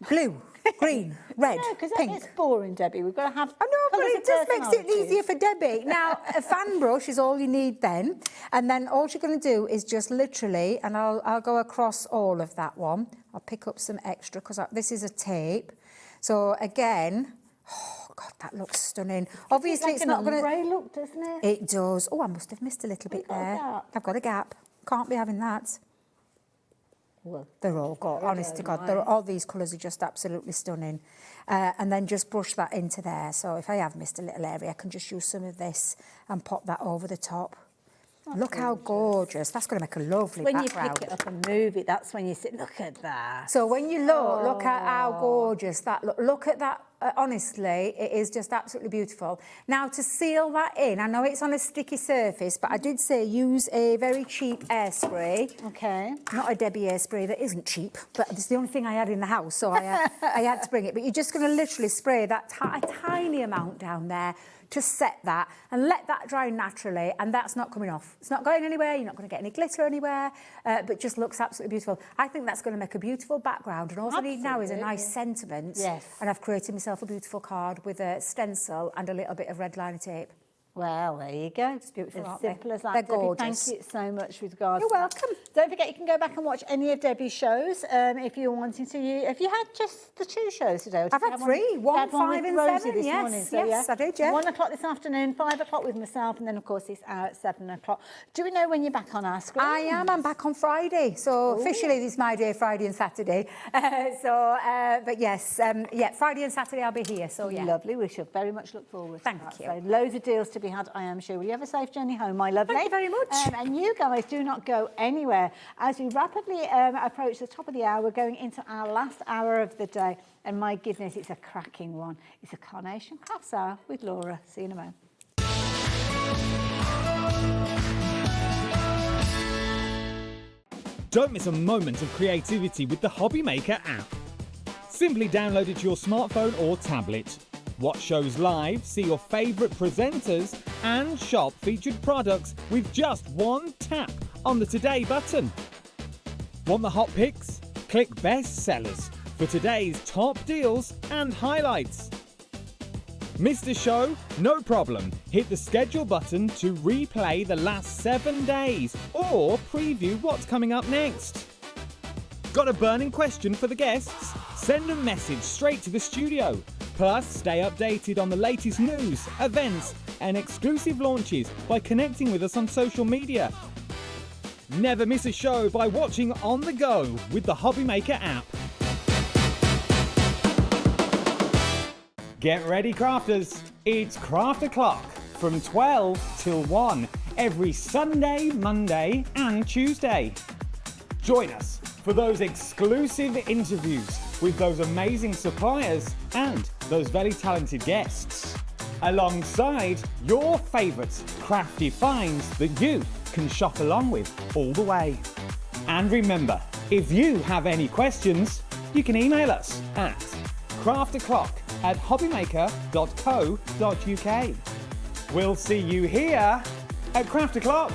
blue, green, red, no, because pink? It's boring, Debbie. We've got to have. I know, but it just makes it easier for Debbie. Now, a fan brush is all you need then, and then all you're going to do is just literally, and I'll go across all of that one. I'll pick up some extra because this is a tape. So again. Oh, God, that looks stunning. Obviously, it's not going to... grey look, doesn't it? It does. Oh, I must have missed a little bit there. I've got a gap. Can't be having that. Well, they're all got, honest to God, all these colours are just absolutely stunning. And then just brush that into there. So if I have missed a little area, I can just use some of this and pop that over the top. Look how gorgeous. That's going to make a lovely background. When you pick it up and move it, that's when you sit, look at that. So when you look at how gorgeous that look at that. Honestly, it is just absolutely beautiful. Now, to seal that in, I know it's on a sticky surface, but I did say use a very cheap airspray. Okay. Not a Debbie airspray that isn't cheap, but it's the only thing I had in the house, so I had to bring it. But you're just going to literally spray that a tiny amount down there to set that and let that dry naturally, and that's not coming off. It's not going anywhere, you're not going to get any glitter anywhere, but just looks absolutely beautiful. I think that's going to make a beautiful background, and all I need now is a nice sentiment. Yes. And I've created myself a beautiful card with a stencil and a little bit of red liner tape. Well, there you go. It's beautiful, As simple as that. They're Debbie, gorgeous. thank you so much with regards. You're welcome. Don't forget, you can go back and watch any of Debbie's shows if you're wanting to. Have you had just the 2 shows today? I've had 3, 1, 5 and 7. This morning, so yes, I did, yeah. 1 o'clock this afternoon, 5 o'clock with myself, and then, of course, it's out at 7 o'clock. Do we know when you're back on our screen? I am. I'm back on Friday. So officially, this is my day, Friday and Saturday. But yes, Friday and Saturday I'll be here. So, yeah. Lovely. We shall very much look forward to Thank that. you. So loads of deals to be had, I am sure. Will you have a safe journey home, my lovely? Thank you very much. And you guys do not go anywhere. As we rapidly approach the top of the hour, we're going into our last hour of the day. And my goodness, it's a cracking one. It's a Carnation Crafts Hour with Laura. See you in a moment. Don't miss a moment of creativity with the Hobby Maker app. Simply download it to your smartphone or tablet. Watch shows live, see your favourite presenters, and shop featured products with just one tap on the Today button. Want the hot picks? Click Best Sellers for today's top deals and highlights. Missed a show? No problem. Hit the schedule button to replay the last 7 days or preview what's coming up next. Got a burning question for the guests? Send a message straight to the studio. Plus, stay updated on the latest news, events, and exclusive launches by connecting with us on social media. Never miss a show by watching on the go with the Hobby Maker app. Get ready, crafters. It's Craft O'Clock from 12 till 1 every Sunday, Monday, and Tuesday. Join us for those exclusive interviews with those amazing suppliers and those very talented guests, alongside your favourite crafty finds that you can shop along with all the way. And remember, if you have any questions, you can email us at crafto'clock@hobbymaker.co.uk. We'll see you here at Craft O'Clock.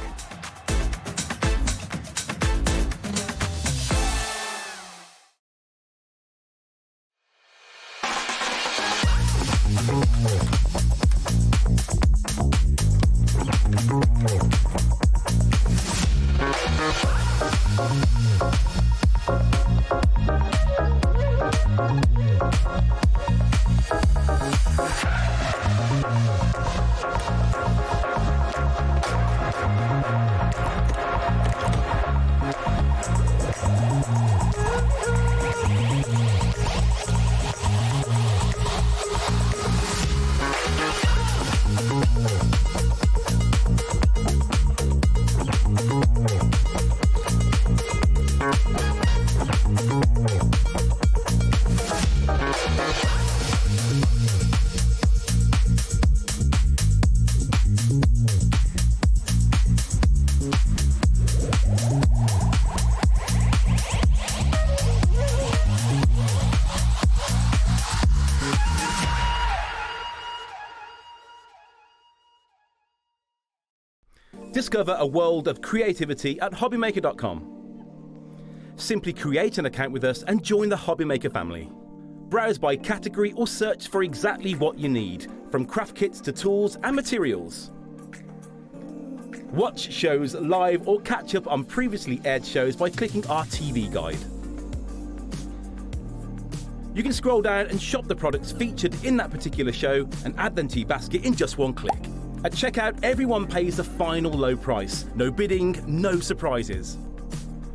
Discover a world of creativity at hobbymaker.com. Simply create an account with us and join the Hobbymaker family. Browse by category or search for exactly what you need, from craft kits to tools and materials. Watch shows live or catch up on previously aired shows by clicking our TV guide. You can scroll down and shop the products featured in that particular show and add them to your basket in just one click. At checkout, everyone pays the final low price. No bidding, no surprises.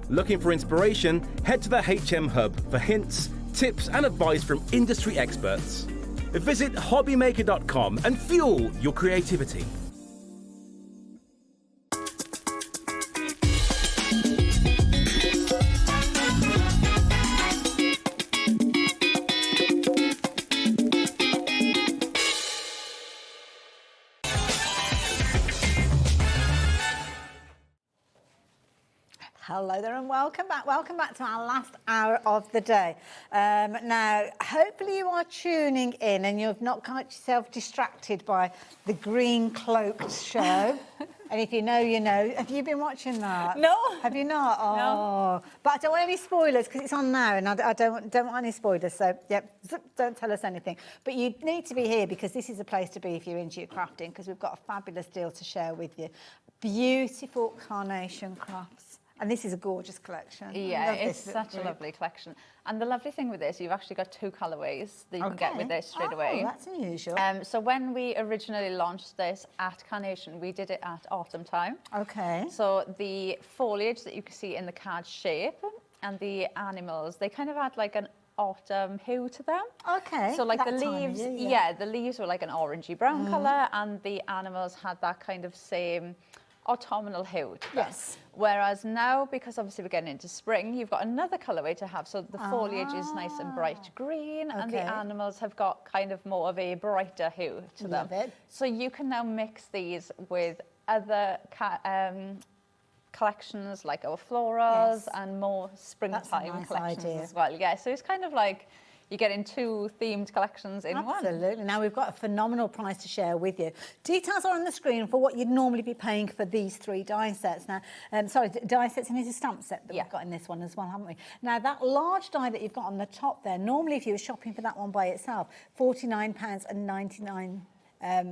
Looking for inspiration? Head to the HM Hub for hints, tips and advice from industry experts. Visit hobbymaker.com and fuel your creativity. Hello there and welcome back. Welcome back to our last hour of the day. Now, hopefully you are tuning in and you've not got yourself distracted by the Green Cloaked show. And if you know, you know. Have you been watching that? No. Have you not? Oh. No. But I don't want any spoilers because it's on now and I don't want any spoilers. So, yep, don't tell us anything. But you need to be here because this is a place to be if you're into your crafting, because we've got a fabulous deal to share with you. Beautiful Carnation Crafts. And this is a gorgeous collection. Yeah, it's such a lovely collection. And the lovely thing with this, you've actually got 2 colourways that you can get with this straight away. Oh, that's unusual. So when we originally launched this at Carnation, we did it at autumn time. Okay. So the foliage that you can see in the card shape and the animals, they kind of add like an autumn hue to them. Okay. So like that the time of leaves, year, yeah, the leaves were like an orangey brown colour, and the animals had that kind of same autumnal hue to them. Yes. Whereas now, because obviously we're getting into spring, you've got another colourway to have. So the foliage is nice and bright green, and the animals have got kind of more of a brighter hue to them. Love it. So you can now mix these with other collections like our florals and more springtime collections as well. Yeah, so it's kind of like you're getting two themed collections in one. Absolutely. Now we've got a phenomenal price to share with you. Details are on the screen for what you'd normally be paying for these 3 die sets. Now, die sets, and it's a stamp set that we've got in this one as well, haven't we? Now that large die that you've got on the top there, normally if you were shopping for that one by itself, £49.99.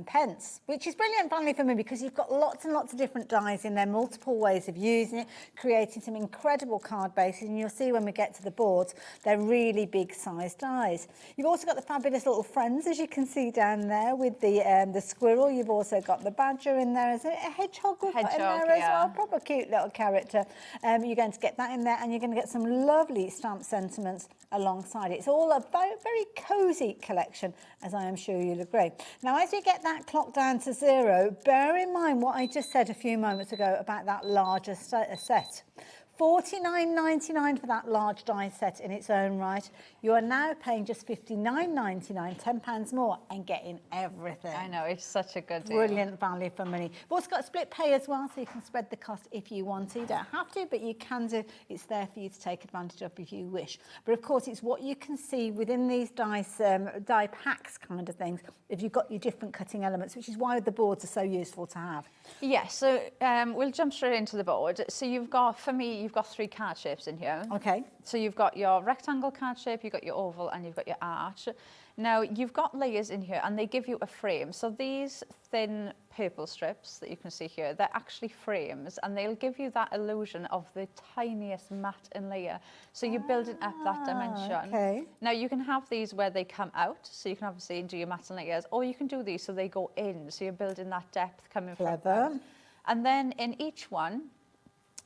Pence, which is brilliant value for me because you've got lots and lots of different dies in there, multiple ways of using it, creating some incredible card bases, and you'll see when we get to the boards, they're really big sized dies. You've also got the fabulous little friends, as you can see down there, with the squirrel. You've also got the badger in there. Is it a hedgehog we've got in there as well? Proper cute little character. You're going to get that in there, and you're going to get some lovely stamp sentiments alongside it. It's all a very cosy collection, as I am sure you'll agree. Now, as you get that clock down to 0, bear in mind what I just said a few moments ago about that larger set. $49.99 for that large die set in its own right. You are now paying just $59.99, £10 more, and getting everything. I know, it's such a good deal. Brilliant value for money. We've also got split pay as well, so you can spread the cost if you want to. You don't have to, but you can do. It's there for you to take advantage of if you wish. But of course, it's what you can see within these die packs kind of things, if you've got your different cutting elements, which is why the boards are so useful to have. Yeah, so we'll jump straight into the board. So you've got, for me, you've got 3 card shapes in here. Okay. So you've got your rectangle card shape, you've got your oval, and you've got your arch. Now, you've got layers in here, and they give you a frame. So these thin purple strips that you can see here, they're actually frames, and they'll give you that illusion of the tiniest mat and layer. So you're building up that dimension. Okay. Now, you can have these where they come out, so you can obviously do your mats and layers, or you can do these so they go in, so you're building that depth coming from out. And then in each one,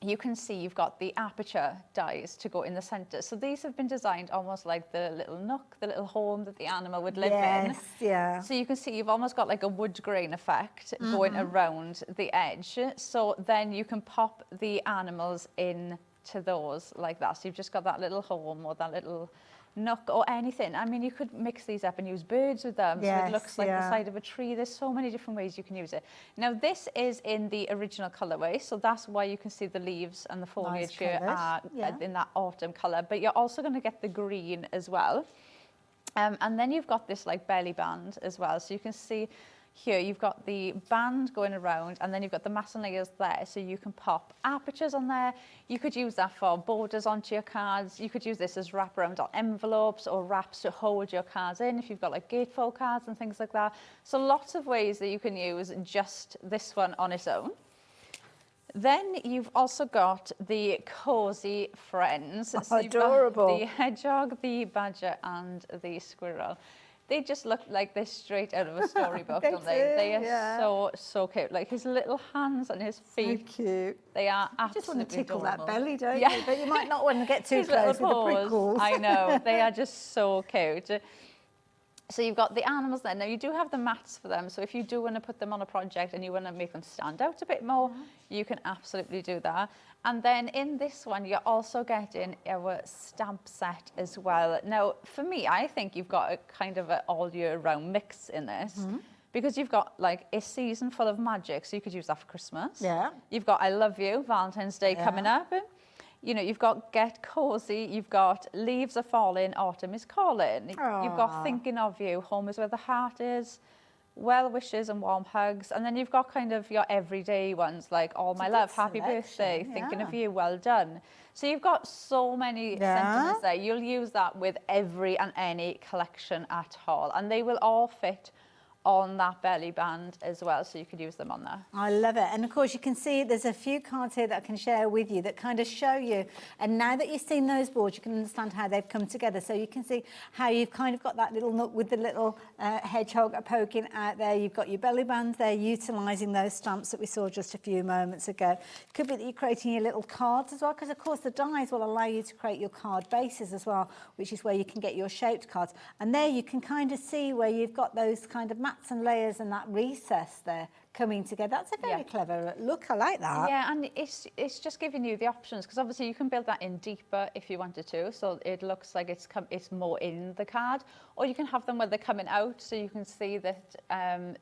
you can see you've got the aperture dies to go in the centre. So these have been designed almost like the little nook, the little home that the animal would live in. Yeah. So you can see you've almost got like a wood grain effect going around the edge. So then you can pop the animals in to those like that. So you've just got that little home or that little nook or anything. I mean, you could mix these up and use birds with them, so it looks like the side of a tree. There's so many different ways you can use it. Now, this is in the original colourway, so that's why you can see the leaves and the foliage here are in that autumn colour, but you're also going to get the green as well. And then you've got this like belly band as well, so you can see here you've got the band going around, and then you've got the mass and layers there, so you can pop apertures on there. You could use that for borders onto your cards. You could use this as wraparound on envelopes or wraps to hold your cards in if you've got like gatefold cards and things like that. So lots of ways that you can use just this one on its own. Then you've also got the cozy friends. So Adorable. You've got the hedgehog, the badger, and the squirrel. They just look like they're straight out of a storybook, don't they? They are so cute. Like his little hands and his feet. So cute. They are absolutely You just want to tickle adorable. that belly, don't you? But you might not want to get too close with the prickles. I know. They are just so cute. So you've got the animals there. Now, you do have the mats for them. So if you do want to put them on a project and you want to make them stand out a bit more, you can absolutely do that. And then in this one, you're also getting our stamp set as well. Now, for me, I think you've got a kind of an all year round mix in this. Because you've got like a season full of magic, so you could use that for Christmas. Yeah. You've got I Love You, Valentine's Day coming up. You know, you've got Get Cosy, you've got Leaves Are Falling, Autumn Is Calling. You've got Thinking of You, Home Is Where the Heart Is, Well Wishes and Warm Hugs. And then you've got kind of your everyday ones like All My Love, Happy Birthday, Thinking of You, Well Done. So you've got so many sentiments there. You'll use that with every and any collection at all. And they will all fit on that belly band as well, so you could use them on there. I love it. And of course you can see there's a few cards here that I can share with you that kind of show you, and now that you've seen those boards you can understand how they've come together. So you can see how you've kind of got that little nook with the little hedgehog poking out there. You've got your belly band there, utilising those stamps that we saw just a few moments ago. Could be that you're creating your little cards as well, because of course the dies will allow you to create your card bases as well, which is where you can get your shaped cards. And there you can kind of see where you've got those kind of mats and layers and that recess there coming together. That's a very clever look. I like that. Yeah, and it's just giving you the options, because obviously you can build that in deeper if you wanted to, so it looks like it's more in the card, or you can have them where they're coming out, so you can see that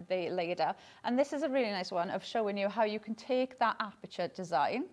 they laid out. And this is a really nice one of showing you how you can take that aperture design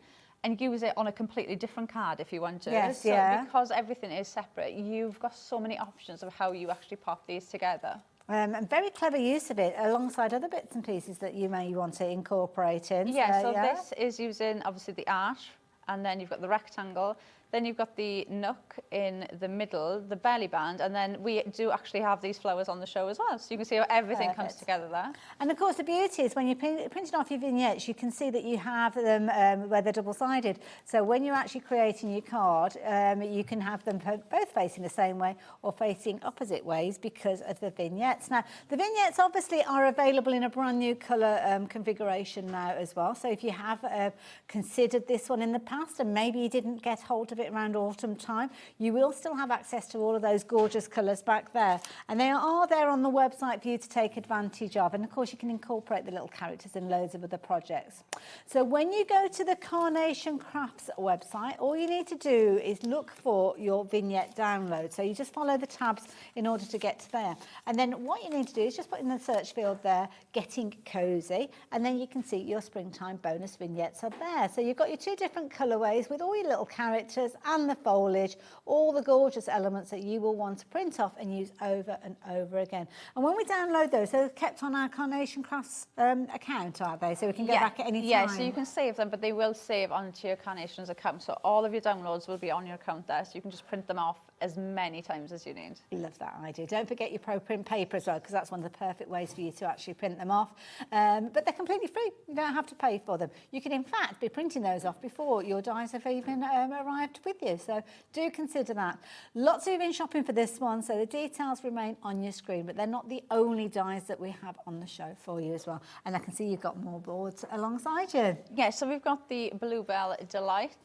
and use it on a completely different card if you want to. Yes, so yeah. Because everything is separate, you've got so many options of how you actually pop these together. And very clever use of it alongside other bits and pieces that you may want to incorporate in. Yeah, so this is using obviously the arch, and then you've got the rectangle, then you've got the nook in the middle, the belly band, and then we do actually have these flowers on the show as well. So you can see how everything comes together there. And of course the beauty is when you're printing off your vignettes, you can see that you have them where they're double-sided. So when you're actually creating your card, you can have them both facing the same way or facing opposite ways because of the vignettes. Now, the vignettes obviously are available in a brand new colour configuration now as well. So if you have considered this one in the past and maybe you didn't get hold of it around autumn time, you will still have access to all of those gorgeous colours back there, and they are there on the website for you to take advantage of. And of course you can incorporate the little characters in loads of other projects. So when you go to the Carnation Crafts website, all you need to do is look for your vignette download. So you just follow the tabs in order to get to there, and then what you need to do is just put in the search field there Getting Cosy, and then you can see your springtime bonus vignettes are there. So you've got your two different colourways with all your little characters and the foliage, all the gorgeous elements that you will want to print off and use over and over again. And when we download those, they're kept on our Carnation Crafts account, are they? So we can go back at any time. Yeah, so you can save them, but they will save onto your Carnations account. So all of your downloads will be on your account there, so you can just print them off as many times as you need. Love that idea. Don't forget your Pro Print paper as well, because that's one of the perfect ways for you to actually print them off. But they're completely free. You don't have to pay for them. You can, in fact, be printing those off before your dies have even arrived with you. So do consider that. Lots of you have been shopping for this one, so the details remain on your screen, but they're not the only dies that we have on the show for you as well. And I can see you've got more boards alongside you. Yeah, so we've got the Bluebell Delight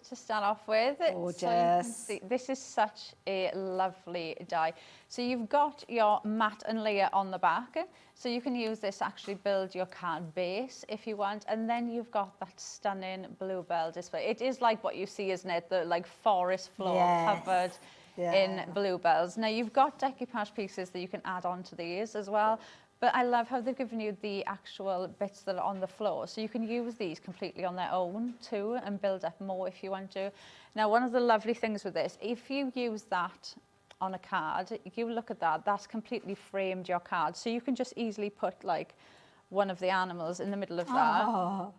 to start off with. Gorgeous. So you can see, this is such a lovely die. So you've got your mat and layer on the back, so you can use this to actually build your card base if you want, and then you've got that stunning Bluebell display. It is like what you see, isn't it? The like forest floor covered in bluebells. Now you've got decoupage pieces that you can add on to these as well. But I love how they've given you the actual bits that are on the floor. So you can use these completely on their own too and build up more if you want to. Now, one of the lovely things with this, if you use that on a card, you look at that, that's completely framed your card. So you can just easily put like one of the animals in the middle of that. Oh,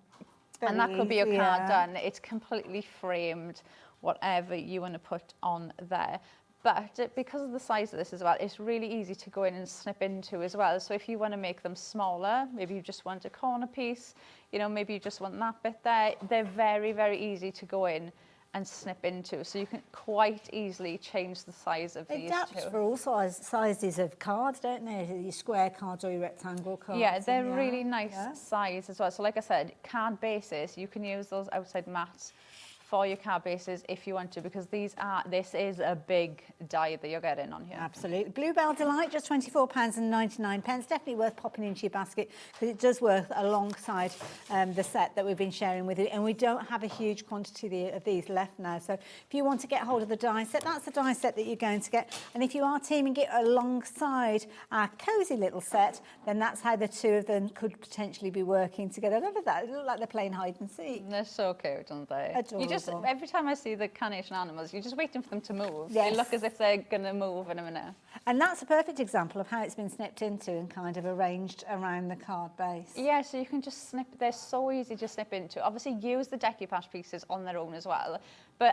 and that could be your card done. It's completely framed, whatever you want to put on there. But because of the size of this as well, it's really easy to go in and snip into as well. So if you want to make them smaller, maybe you just want a corner piece, you know, maybe you just want that bit there, they're very, very easy to go in and snip into. So you can quite easily change the size of these Adapts two. for all sizes of cards, don't they? Your square cards or your rectangle cards. Yeah, they're really nice size as well. So like I said, card bases, you can use those outside mats for your card bases if you want to, because this is a big die that you're getting on here. Absolutely. Bluebell Delight, just £24.99. Definitely worth popping into your basket because it does work alongside the set that we've been sharing with you. And we don't have a huge quantity of these left now. So if you want to get hold of the die set, that's the die set that you're going to get. And if you are teaming it alongside our cosy little set, then that's how the two of them could potentially be working together. I love that. They look like they're playing hide and seek. They're so cute, aren't they? Adorable. You just incredible. every time I see the carnation animals, you're just waiting for them to move. Yes. They look as if they're going to move in a minute. And that's a perfect example of how it's been snipped into and kind of arranged around the card base. Yeah, so you can just snip, they're so easy to snip into. Obviously use the decoupage pieces on their own as well.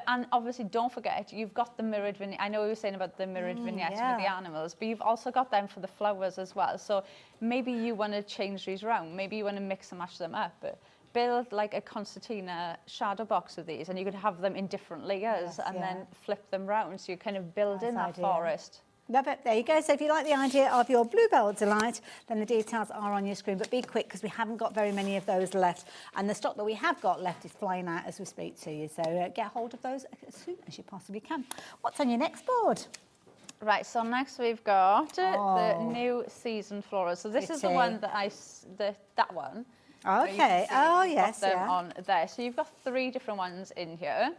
And obviously don't forget, you've got the mirrored vignette. I know you were saying about the mirrored vignettes for the animals, but you've also got them for the flowers as well. So maybe you want to change these around. Maybe you want to mix and match them up. But build like a concertina shadow box of these, and you could have them in different layers and then flip them round. So you kind of build in that forest. Love it. There you go. So if you like the idea of your Bluebell Delight, then the details are on your screen. But be quick, because we haven't got very many of those left. And the stock that we have got left is flying out as we speak to you. So get hold of those as soon as you possibly can. What's on your next board? Right, so next we've got the new season florals. So this is the one that that one. Okay. Oh, yes, got them on there. So you've got 3 different ones in here.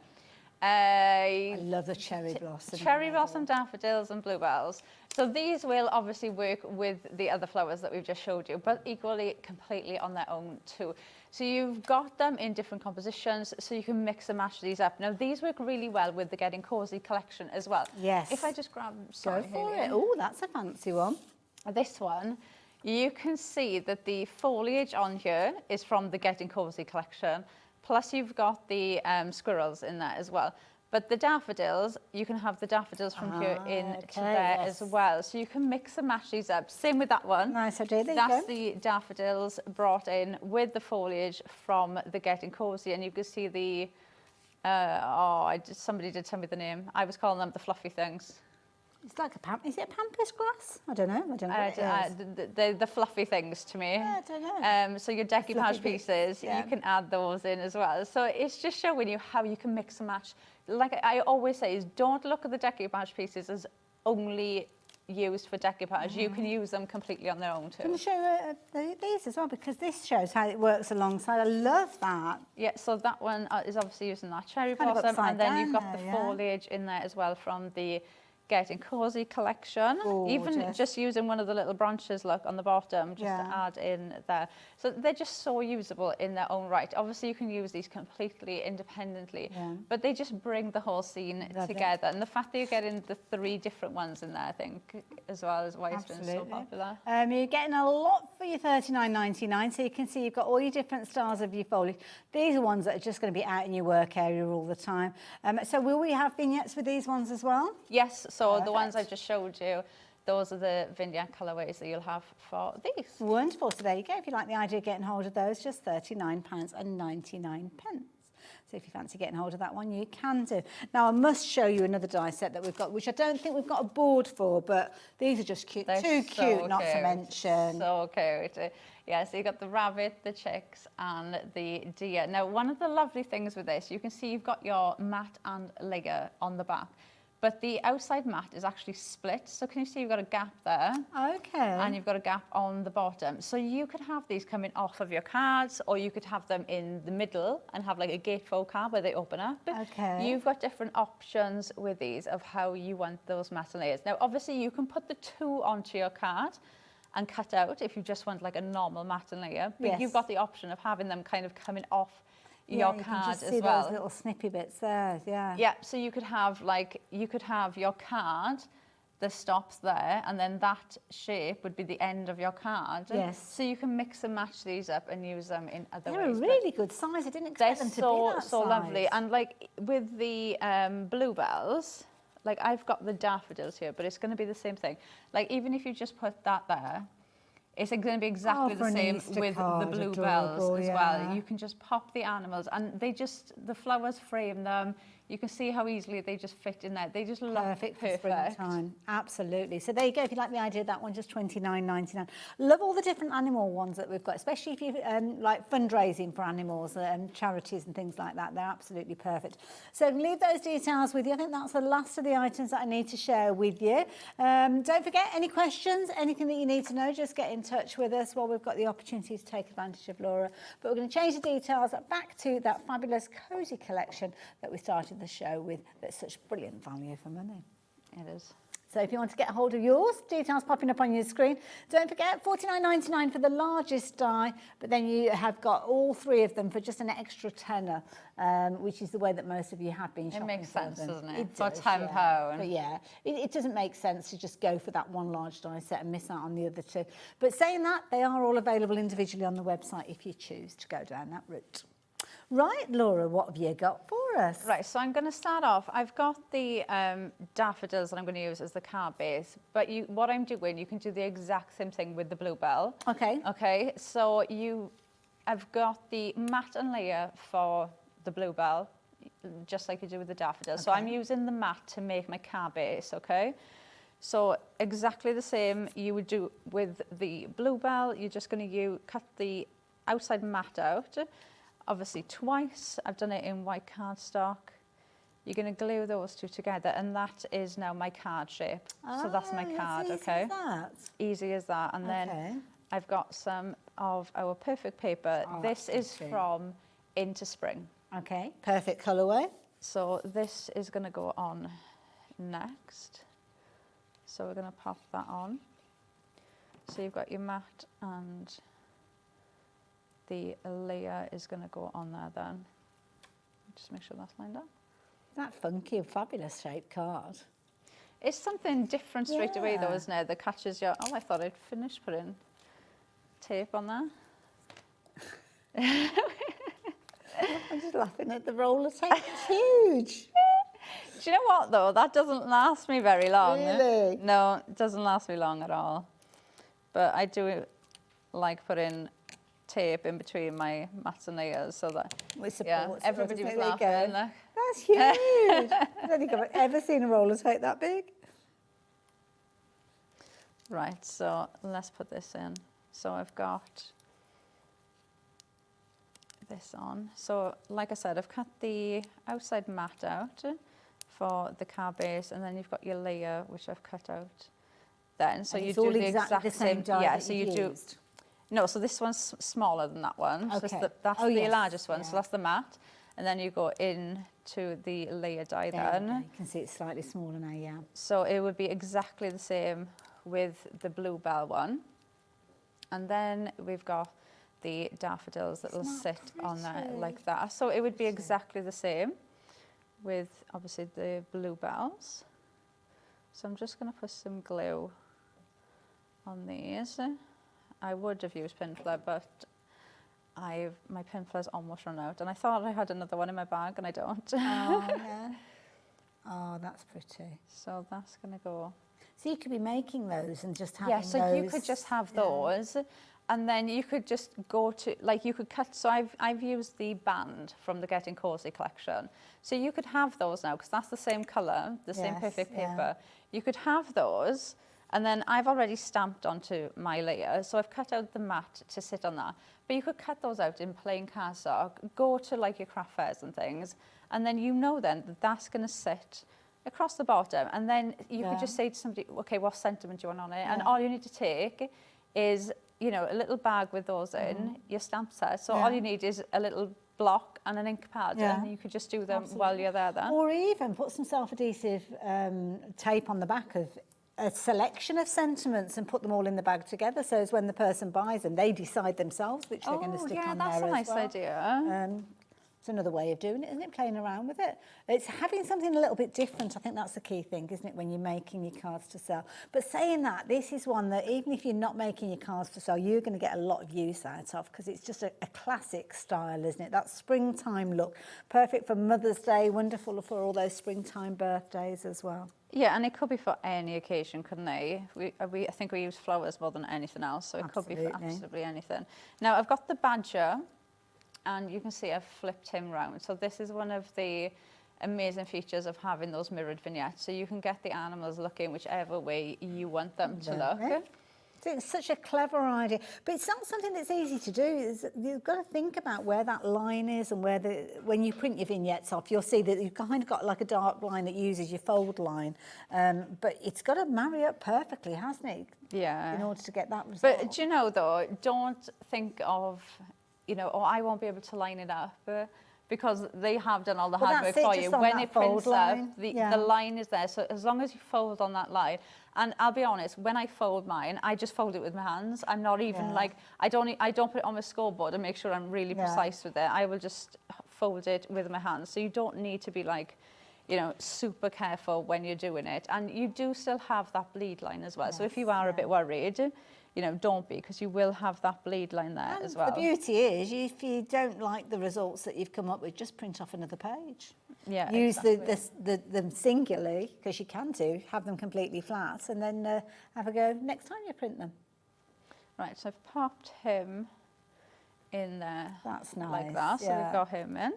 I love the cherry blossom. Cherry blossom, daffodils and bluebells. So these will obviously work with the other flowers that we've just showed you, but equally completely on their own too. So you've got them in different compositions, so you can mix and match these up. Now these work really well with the Getting Cosy collection as well. Yes. If I just grab, Go for it. Oh, that's a fancy one. This one, you can see that the foliage on here is from the Getting Cosy collection. Plus you've got the squirrels in there as well. But the daffodils, you can have the daffodils from here into there as well. So you can mix and match these up. Same with that one. Nice idea. That's the daffodils brought in with the foliage from the Getting Cosy. And you can see the, somebody did tell me the name. I was calling them the fluffy things. It's like is it a pampas grass? I don't know. I don't know what it is. The fluffy things to me. Yeah, I don't know. So your decoupage pieces, you can add those in as well. So it's just showing you how you can mix and match. Like I always say, is don't look at the decoupage pieces as only used for decoupage. You can use them completely on their own too. Can you show these as well? Because this shows how it works alongside. I love that. Yeah, so that one is obviously using that cherry blossom, and then you've got the foliage in there as well from the Getting Cosy collection. Gorgeous. Even just using one of the little branches, look, on the bottom, just to add in there. So they're just so usable in their own right. Obviously, you can use these completely independently, but they just bring the whole scene together. And the fact that you're getting the 3 different ones in there, I think, as well, is why it's been so popular. You're getting a lot for your $39.99, so you can see you've got all your different styles of your foliage. These are ones that are just going to be out in your work area all the time. So will we have vignettes with these ones as well? Yes. So the ones I just showed you, those are the vignette colourways that you'll have for these. Wonderful. So there you go. If you like the idea of getting hold of those, just £39.99. So if you fancy getting hold of that one, you can do. Now, I must show you another die set that we've got, which I don't think we've got a board for, but these are just cute. They're Too so cute, not to mention. So cute. Yeah, so you've got the rabbit, the chicks, and the deer. Now, one of the lovely things with this, you can see you've got your mat and layer on the back. But the outside mat is actually split. So can you see you've got a gap there? Okay. And you've got a gap on the bottom. So you could have these coming off of your cards, or you could have them in the middle and have like a gatefold card where they open up. Okay. You've got different options with these of how you want those mat and layers. Now, obviously, you can put the 2 onto your card and cut out if you just want like a normal mat and layer. But you've got the option of having them kind of coming off your card can just as see well. those little snippy bits there, Yeah, so you could have your card that stops there, and then that shape would be the end of your card. Yes. So you can mix and match these up and use them in other They're ways. a really good size. I didn't expect them to be that so size. lovely. And like with the bluebells, like I've got the daffodils here, but it's going to be the same thing. Like even if you just put that there, it's going to be exactly the same with the bluebells as well. You can just pop the animals, and the flowers frame them. You can see how easily they just fit in there. They just look perfect. For springtime. Absolutely. So there you go. If you like the idea of that one, just $29.99. Love all the different animal ones that we've got, especially if you like fundraising for animals and charities and things like that. They're absolutely perfect. So leave those details with you. I think that's the last of the items that I need to share with you. Don't forget, any questions, anything that you need to know, just get in touch with us while we've got the opportunity to take advantage of Laura. But we're going to change the details back to that fabulous Cosy collection that we started the show with. That's such brilliant value for money. It is. So if you want to get a hold of yours, details popping up on your screen. Don't forget, $49.99 for the largest die, but then you have got all 3 of them for just an extra tenner, which is the way that most of you have been shopping. It makes sense, doesn't it? For does, £10. yeah. But yeah, it doesn't make sense to just go for that one large die set and miss out on the other 2. But saying that, they are all available individually on the website if you choose to go down that route. Right, Laura, what have you got for us? Right, so I'm going to start off. I've got the daffodils that I'm going to use as the card base, but what I'm doing, you can do the exact same thing with the bluebell. Okay. Okay, so I've got the matte and layer for the bluebell, just like you do with the daffodils. So I'm using the matte to make my card base, okay? So exactly the same you would do with the bluebell. You're just going to cut the outside matte out. Obviously twice. I've done it in white cardstock. You're going to glue those 2 together, and that is now my card shape. So that's my card, easy okay? as that. Easy as that. And then I've got some of our perfect paper. This is from Into Spring. Okay, perfect colourway. So this is going to go on next. So we're going to pop that on. So you've got your matte, and the layer is going to go on there then. Just make sure that's lined up. That funky, fabulous shaped card. It's something different straight away though, isn't it? That catches your... Oh, I thought I'd finished putting tape on there. I'm just laughing at the roller tape. It's huge. Do you know what though? That doesn't last me very long. Really? No, it doesn't last me long at all. But I do like putting tape in between my mats and layers so that everybody was laughing. That's huge. I don't think I've ever seen a roller tape that big. Right, so let's put this in. So I've got this on. So like I said, I've cut the outside mat out for the card base, and then you've got your layer which I've cut out then. So you do the exact same die. Yeah, so you do. No, so this one's smaller than that one. So that's the largest one. So that's the mat. And then you go into the layer die then. You can see it's slightly smaller now, yeah. So it would be exactly the same with the bluebell one. And then we've got the daffodils that will sit on there like that. So it would be exactly the same with obviously the bluebells. So I'm just going to put some glue on these. I would have used Pinflair, but my Pinflair's almost run out, and I thought I had another one in my bag, and I don't. Oh, yeah. Oh, that's pretty. So that's going to go. So you could be making those and just having those. Yeah, so you could just have those, and then you could just go to, like you could cut, so I've used the band from the Getting Cosy collection. So you could have those now, because that's the same colour, the same perfect paper. You could have those. And then I've already stamped onto my layer, so I've cut out the mat to sit on that. But you could cut those out in plain cardstock, go to like your craft fairs and things, and then you know then that that's going to sit across the bottom. And then you could just say to somebody, okay, what sentiment do you want on it? And all you need to take is, you know, a little bag with those in, your stamp set. So all you need is a little block and an ink pad, and you could just do them while you're there then. Or even put some self-adhesive tape on the back of a selection of sentiments and put them all in the bag together, so as when the person buys them, they decide themselves which they're going to stick on there as well. That's a nice idea. It's another way of doing it, isn't it? Playing around with it. It's having something a little bit different. I think that's the key thing, isn't it, when you're making your cards to sell. But saying that, this is one that even if you're not making your cards to sell, you're going to get a lot of use out of, because it's just a classic style, isn't it? That springtime look. Perfect for Mother's Day, wonderful for all those springtime birthdays as well. Yeah, and it could be for any occasion, couldn't it? I think we use flowers more than anything else, so it could be for absolutely anything. Now, I've got the badger, and you can see I've flipped him round. So this is one of the amazing features of having those mirrored vignettes. So you can get the animals looking whichever way you want them to look. It's such a clever idea, but it's not something that's easy to do. You've got to think about where that line is, and where when you print your vignettes off, you'll see that you've kind of got like a dark line that uses your fold line, but it's got to marry up perfectly, hasn't it? Yeah. In order to get that result. But do you know though, don't think of, you know, oh, I won't be able to line it up. because they have done all the Well, hard work that's it, for just you. on When that it prints fold up, line. the Yeah. line is there. So as long as you fold on that line, and I'll be honest, when I fold mine, I just fold it with my hands. I'm not even like, I don't put it on my scoreboard and make sure I'm really precise with it. I will just fold it with my hands. So you don't need to be like, you know, super careful when you're doing it. And you do still have that bleed line as well. So if you are a bit worried, you know, don't be, because you will have that bleed line there as well. The beauty is, if you don't like the results that you've come up with, just print off another page. Yeah, Use exactly. them singularly, because you can have them completely flat, and then have a go next time you print them. Right, so I've popped him in there. That's nice. Like that, so we've got him in.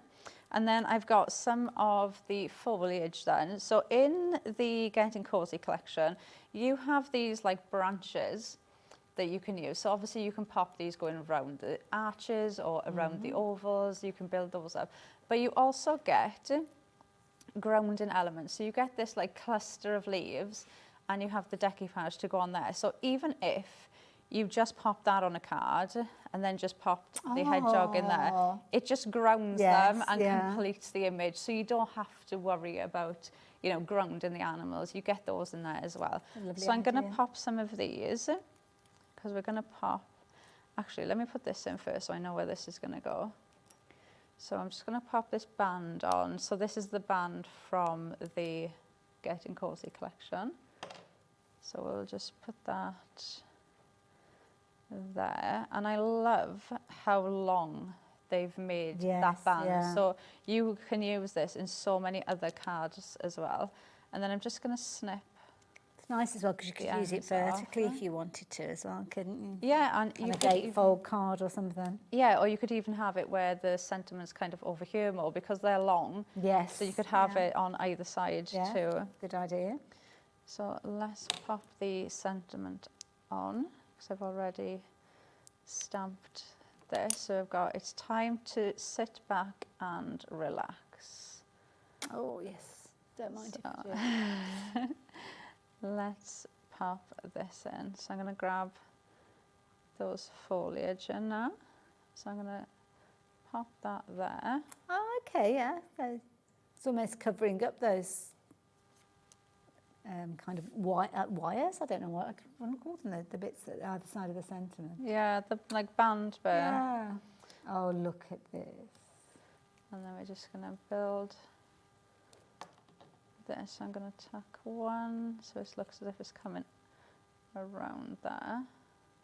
And then I've got some of the foliage done. So in the Getting Cosy collection, you have these like branches that you can use. So obviously you can pop these going around the arches or around the ovals. You can build those up. But you also get grounding elements. So you get this like cluster of leaves, and you have the decoupage to go on there. So even if you just pop that on a card and then just popped the hedgehog in there, it just grounds them and completes the image. So you don't have to worry about, you know, grounding the animals. You get those in there as well. So I'm going to pop some of these, because we're going to pop, actually, let me put this in first so I know where this is going to go. So I'm just going to pop this band on. So this is the band from the Getting Cosy collection. So we'll just put that there. And I love how long they've made that band. So you can use this in so many other cards as well. And then I'm just going to snip. It's nice as well, because you could use it vertically if you wanted to as well, couldn't you? Yeah, and a gatefold card or something. Yeah, or you could even have it where the sentiment's kind of over here more, because they're long. Yes. So you could have it on either side too. Good idea. So let's pop the sentiment on, because I've already stamped this. So I've got, it's time to sit back and relax. Oh yes, don't mind if you do. Let's pop this in. So I'm going to grab those foliage in now. So I'm going to pop that there. Oh, okay, yeah. So it's almost covering up those kind of wires. I don't know what I call them, the bits that are either side of the sentiment. Yeah, the like band bit. Yeah. Oh, look at this. And then we're just going to build this. I'm going to tack one, so it looks as if it's coming around there.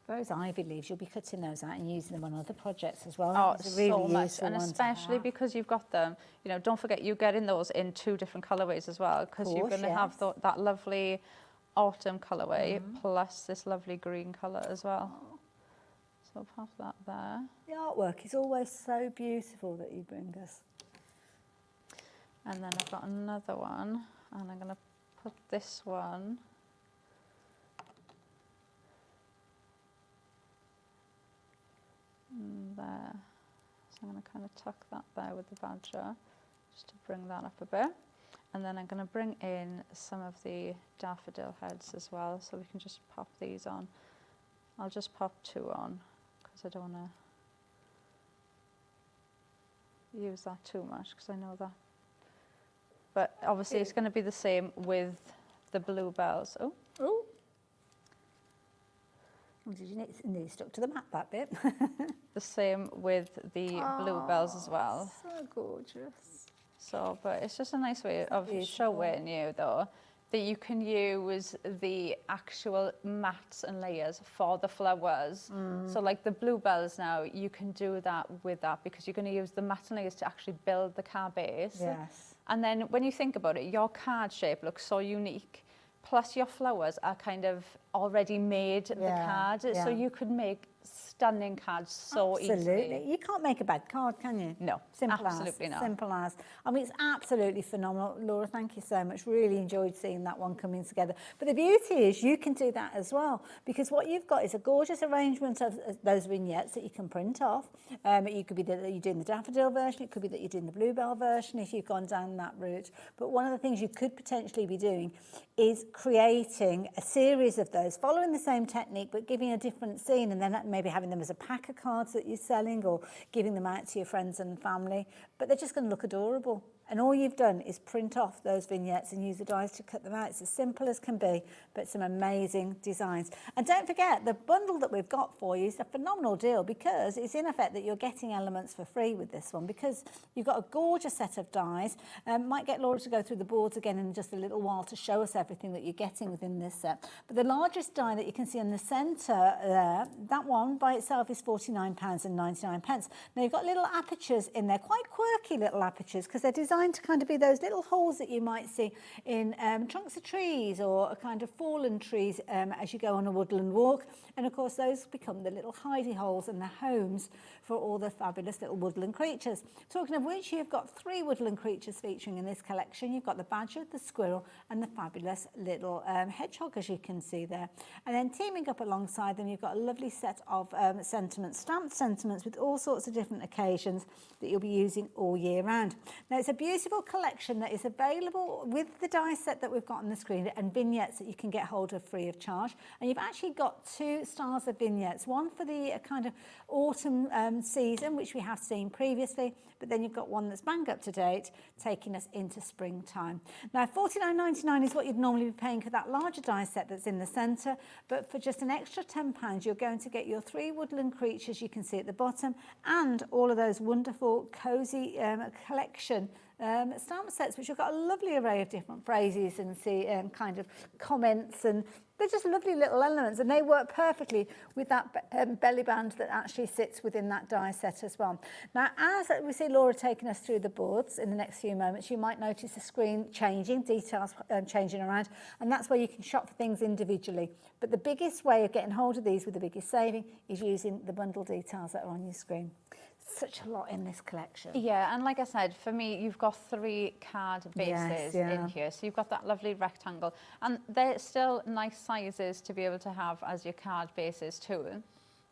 Those ivy leaves, you'll be cutting those out and using them on other projects as well. Oh, it's a really so much, useful and one to especially have. because you've got them, you know, don't forget you're getting those in 2 different colourways as well, because you're going to have that lovely autumn colourway plus this lovely green colour as well. So pop that there. The artwork is always so beautiful that you bring us. And then I've got another one, and I'm going to put this one there. So I'm going to kind of tuck that there with the badger, just to bring that up a bit. And then I'm going to bring in some of the daffodil heads as well, so we can just pop these on. I'll just pop 2 on, because I don't want to use that too much, because I know that. But obviously it's going to be the same with the bluebells. Oh. Oh. Did you nearly stuck to the map, that bit? The same with the bluebells as well. So gorgeous. So, but it's just a nice way of showing you, though, that you can use the actual mats and layers for the flowers. So like the bluebells now, you can do that with that, because you're going to use the mats and layers to actually build the card base. Yes. And then when you think about it, your card shape looks so unique. Plus your flowers are kind of already made the card. So you could make stunning cards so easily. Absolutely. You can't make a bad card, can you? No, Simple absolutely as. not. Simple as. I mean, it's absolutely phenomenal. Laura, thank you so much. Really enjoyed seeing that one coming together. But the beauty is you can do that as well, because what you've got is a gorgeous arrangement of those vignettes that you can print off. It could be that you're doing the daffodil version. It could be that you're doing the bluebell version if you've gone down that route. But one of the things you could potentially be doing is creating a series of those, following the same technique, but giving a different scene, and then maybe having them as a pack of cards that you're selling or giving them out to your friends and family, but they're just going to look adorable. And all you've done is print off those vignettes and use the dies to cut them out. It's as simple as can be, but some amazing designs. And don't forget, the bundle that we've got for you is a phenomenal deal because it's in effect that you're getting elements for free with this one because you've got a gorgeous set of dies. Might get Laura to go through the boards again in just a little while to show us everything that you're getting within this set. But the largest die that you can see in the centre there, that one by itself is £49.99. Now you've got little apertures in there, quite quirky little apertures because they're designed to kind of be those little holes that you might see in trunks of trees or a kind of fallen trees as you go on a woodland walk. And of course those become the little hidey holes and the homes for all the fabulous little woodland creatures. Talking of which, you've got 3 woodland creatures featuring in this collection. You've got the badger, the squirrel and the fabulous little hedgehog, as you can see there. And then teaming up alongside them, you've got a lovely set of sentiments, stamped sentiments with all sorts of different occasions that you'll be using all year round. Now it's a beautiful collection that is available with the die set that we've got on the screen and vignettes that you can get hold of free of charge. And you've actually got 2 styles of vignettes, one for the kind of autumn season, which we have seen previously, but then you've got one that's bang up to date, taking us into springtime. Now, £49.99 is what you'd normally be paying for that larger die set that's in the centre, but for just an extra £10, you're going to get your 3 woodland creatures you can see at the bottom and all of those wonderful cosy collection stamp sets, which have got a lovely array of different phrases and kind of comments, and they're just lovely little elements, and they work perfectly with that belly band that actually sits within that die set as well. Now, as we see Laura taking us through the boards in the next few moments, you might notice the screen changing, details changing around, and that's where you can shop for things individually. But the biggest way of getting hold of these with the biggest saving is using the bundle details that are on your screen. Such a lot in this collection. Yeah, and like I said, for me, you've got 3 card bases in here. So you've got that lovely rectangle, and they're still nice sizes to be able to have as your card bases too.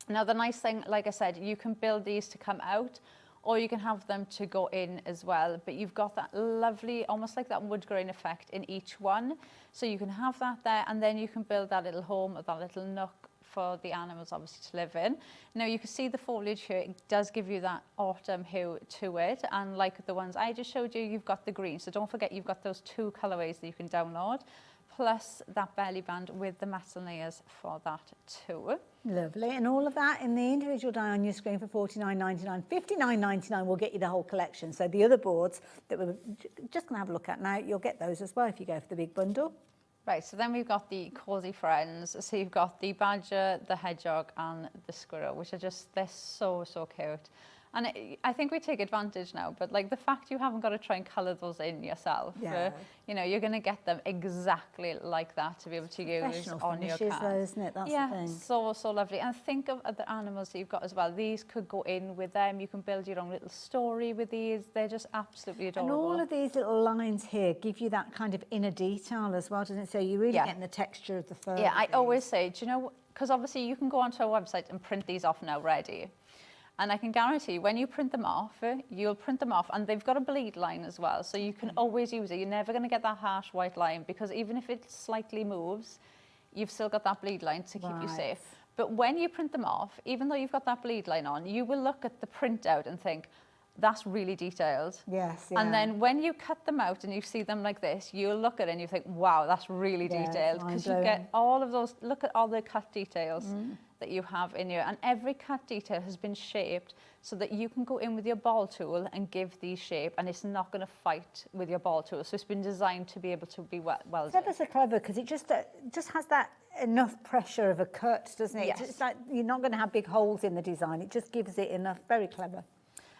Now, the nice thing, like I said, you can build these to come out, or you can have them to go in as well. But you've got that lovely, almost like that wood grain effect in each one. So you can have that there, and then you can build that little home or that little nook for the animals obviously to live in. Now you can see the foliage here, it does give you that autumn hue to it, and like the ones I just showed you, you've got the green, so don't forget you've got those 2 colourways that you can download, plus that belly band with the metal layers for that too. Lovely, and all of that in the individual die on your screen for £49.99. £59.99 will get you the whole collection, so the other boards that we're just going to have a look at now, you'll get those as well if you go for the big bundle. Right, so then we've got the Cosy Friends. So you've got the badger, the hedgehog and the squirrel, which are just, they're so, so cute. And I think we take advantage now, but like the fact you haven't got to try and colour those in yourself, you know, you're going to get them exactly like that to be able to use on your card. Though, isn't it? That's the thing. So, so lovely. And think of the animals that you've got as well. These could go in with them. You can build your own little story with these. They're just absolutely adorable. And all of these little lines here give you that kind of inner detail as well, doesn't it? So you're really getting the texture of the fur. Yeah, I always say, do you know, because obviously you can go onto our website and print these off now ready. And I can guarantee when you print them off, you'll print them off, and they've got a bleed line as well, so you can always use it. You're never going to get that harsh white line, because even if it slightly moves, you've still got that bleed line to keep you safe. But when you print them off, even though you've got that bleed line on, you will look at the printout and think, that's really detailed. Yes, And then when you cut them out and you see them like this, you'll look at it and you think, wow, that's really detailed. Because you get all of those, look at all the cut details that you have in here. And every cut detail has been shaped so that you can go in with your ball tool and give these shape, and it's not going to fight with your ball tool. So it's been designed to be able to be well done. It's ever so clever, because it just has that enough pressure of a cut, doesn't it? Yes. It's like you're not going to have big holes in the design. It just gives it enough. Very clever.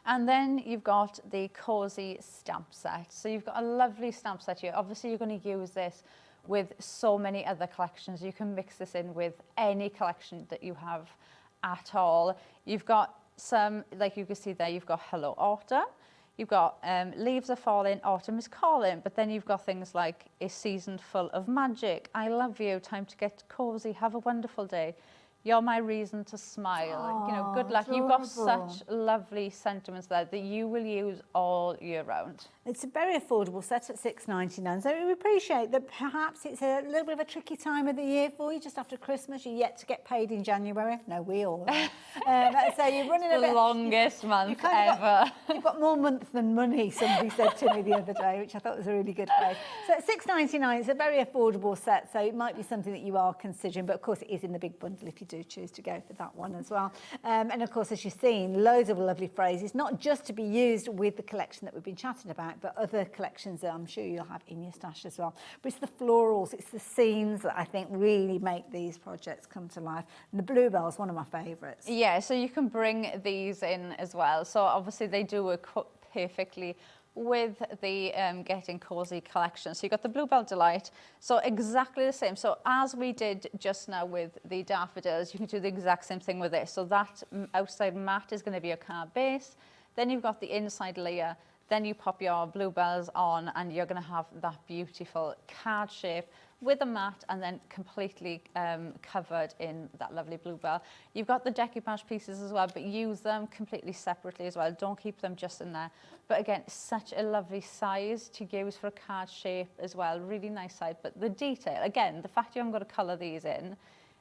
And then you've got the Cosy stamp set. So you've got a lovely stamp set here. Obviously, you're going to use this with so many other collections. You can mix this in with any collection that you have at all. You've got some, like you can see there, you've got Hello Autumn. You've got Leaves Are Falling, Autumn is Calling. But then you've got things like A Season Full of Magic, I Love You, Time to Get Cozy, Have a Wonderful Day. You're my reason to smile. Good luck. Adorable. You've got such lovely sentiments there that you will use all year round. It's a very affordable set at $6.99. So we appreciate that perhaps it's a little bit of a tricky time of the year for you, just after Christmas. You're yet to get paid in January. No, we all are. So you're running It's a bit... the longest month ever. You've got more month than money, somebody said to me the other day, which I thought was a really good phrase. So at $6.99, it's a very affordable set, so it might be something that you are considering, but of course it is in the big bundle if you do choose to go for that one as well. And of course, as you've seen, loads of lovely phrases, not just to be used with the collection that we've been chatting about, but other collections that I'm sure you'll have in your stash as well. But it's the florals, it's the scenes that I think really make these projects come to life. And the bluebell's one of my favourites. Yeah, so you can bring these in as well. So obviously they do work perfectly with the Getting Cosy collection. So you've got the Bluebell Delight, so exactly the same. So as we did just now with the daffodils, you can do the exact same thing with this. So that outside mat is going to be your card base. Then you've got the inside layer. Then you pop your bluebells on and you're going to have that beautiful card shape with a mat and then completely covered in that lovely bluebell. You've got the decoupage pieces as well, but use them completely separately as well. Don't keep them just in there. But again, such a lovely size to use for a card shape as well. Really nice size. But the detail, again, the fact you haven't got to colour these in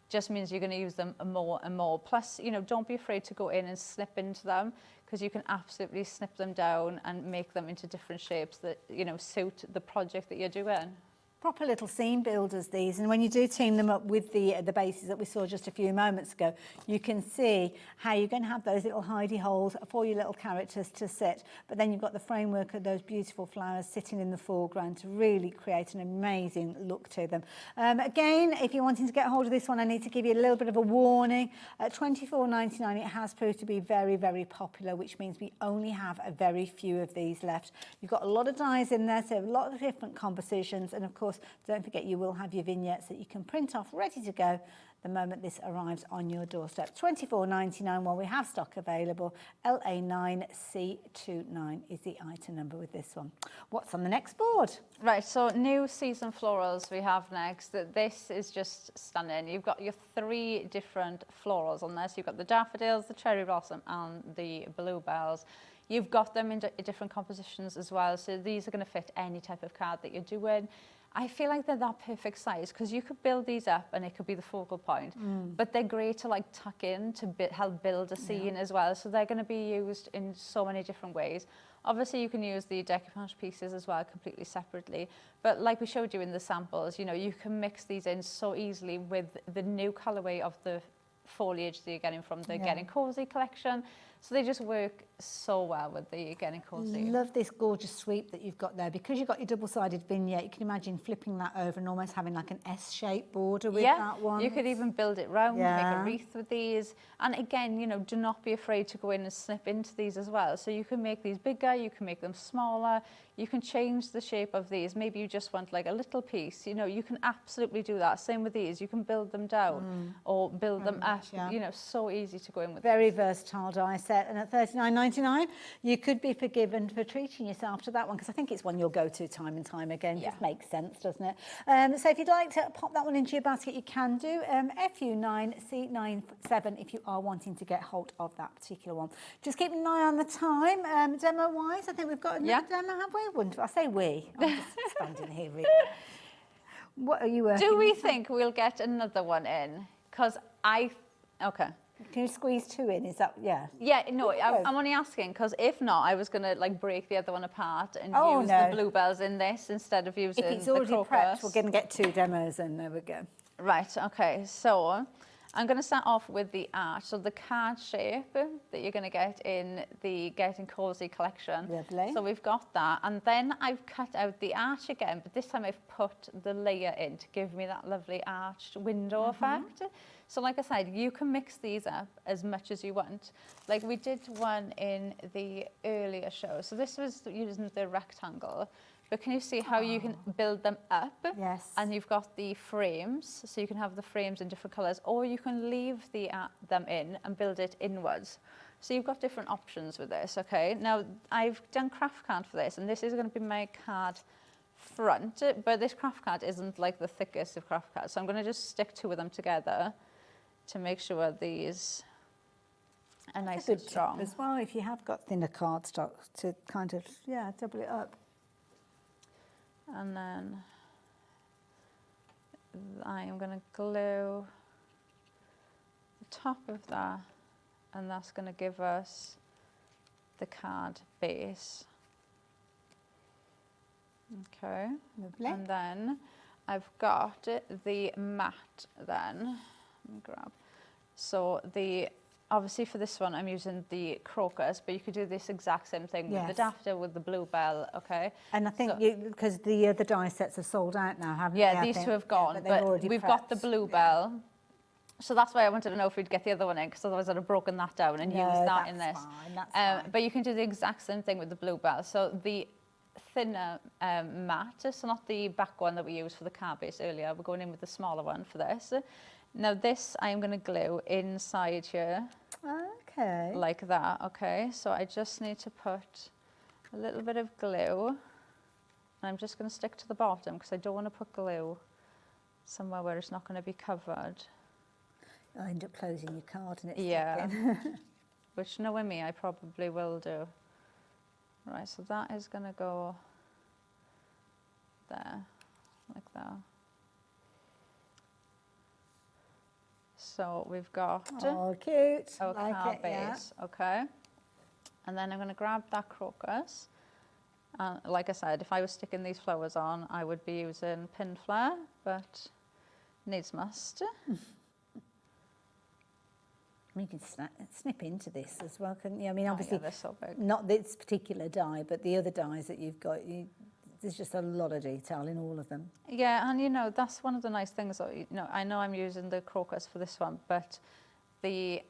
just means you're going to use them more and more. Plus, you know, don't be afraid to go in and snip into them, because you can absolutely snip them down and make them into different shapes that, you know, suit the project that you're doing. Proper little scene builders, these, and when you do team them up with the bases that we saw just a few moments ago, you can see how you're going to have those little hidey holes for your little characters to sit, but then you've got the framework of those beautiful flowers sitting in the foreground to really create an amazing look to them. Again, if you're wanting to get hold of this one, I need to give you a little bit of a warning. At $24.99, it has proved to be very, very popular, which means we only have a very few of these left. You've got a lot of dies in there, so a lot of different compositions, and of course, don't forget you will have your vignettes that you can print off ready to go the moment this arrives on your doorstep. $24.99 while we have stock available. LA9C29 is the item number with this one. What's on the next board? Right, so new season florals we have next. This is just stunning. You've got your 3 different florals on there. So you've got the daffodils, the cherry blossom and the bluebells. You've got them in different compositions as well. So these are going to fit any type of card that you're doing. I feel like they're that perfect size because you could build these up and it could be the focal point, but they're great to like tuck in to help build a scene as well. So they're going to be used in so many different ways. Obviously, you can use the decoupage pieces as well completely separately. But like we showed you in the samples, you know, you can mix these in so easily with the new colorway of the foliage that you're getting from the Getting Cosy collection. So they just work so well with the Getting Cosy. Love this gorgeous sweep that you've got there. Because you've got your double-sided vignette, you can imagine flipping that over and almost having like an S-shaped border with that one. You could even build it round, make a wreath with these. And again, you know, do not be afraid to go in and snip into these as well. So you can make these bigger, you can make them smaller, you can change the shape of these. Maybe you just want like a little piece, you know, you can absolutely do that. Same with these, you can build them down or build them up, you know, so easy to go in with. Very versatile die set. And at $39.99, you could be forgiven for treating yourself to that one, because I think it's one you'll go to time and time again. Just makes sense, doesn't it? So if you'd like to pop that one into your basket, you can do. FU9C97 if you are wanting to get hold of that particular one. Just keep an eye on the time. Demo-wise, I think we've got another demo, have we? Wonderful. I say we. I'm just standing here, really. What are you working Do we think we'll get another one in? Because okay. Can you squeeze 2 in? Is that, yeah? Yeah, no, I'm only asking because if not, I was going to like break the other one apart and use the bluebells in this instead of using the crocus. If it's already prepped, we're going to get 2 demos in. There we go. Right, okay, so I'm going to start off with the arch. So the card shape that you're going to get in the Getting Cosy collection. Lovely. So we've got that. And then I've cut out the arch again, but this time I've put the layer in to give me that lovely arched window effect. So like I said, you can mix these up as much as you want. Like we did one in the earlier show. So this was using the rectangle. But can you see how you can build them up? Yes. And you've got the frames, so you can have the frames in different colours, or you can leave them in and build it inwards. So you've got different options with this, okay? Now, I've done craft card for this, and this is going to be my card front, but this craft card isn't like the thickest of craft cards, so I'm going to just stick 2 of them together to make sure these are nice and strong. As well, if you have got thinner cardstock to kind of, double it up. And then I am going to glue the top of that, and that's going to give us the card base. Okay. Lovely. And then I've got the mat then. Let me grab. So obviously for this one I'm using the crocus, but you could do this exact same thing with the Yes. dafter, with the bluebell, okay? And I think because the other die sets are sold out now, haven't they? Yeah, I these think? two have gone, they've but already we've got the prepped. bluebell. So that's why I wanted to know if we'd get the other one in, because otherwise I'd have broken that down and No, used that in that's this. fine, that's fine. But you can do the exact same thing with the bluebell. So the thinner mat, so not the back one that we used for the card base earlier, we're going in with the smaller one for this. Now this I'm going to glue inside here. Okay. Like that, okay? So I just need to put a little bit of glue. And I'm just going to stick to the bottom because I don't want to put glue somewhere where it's not going to be covered. I'll end up closing your card and it's Yeah. sticking. Which, knowing me, I probably will do. Right, so that is going to go there, like that. So we've got Oh, cute. our Like card it, yeah. base, okay? And then I'm going to grab that crocus. And like I said, if I was sticking these flowers on, I would be using pin flare, but needs must. You can snip into this as well, couldn't you? I mean, Oh, obviously, yeah, they're so big. not this particular die, but the other dies that you've got, there's just a lot of detail in all of them. Yeah, and you know, that's one of the nice things. That, you know, I know I'm using the crocus for this one, but the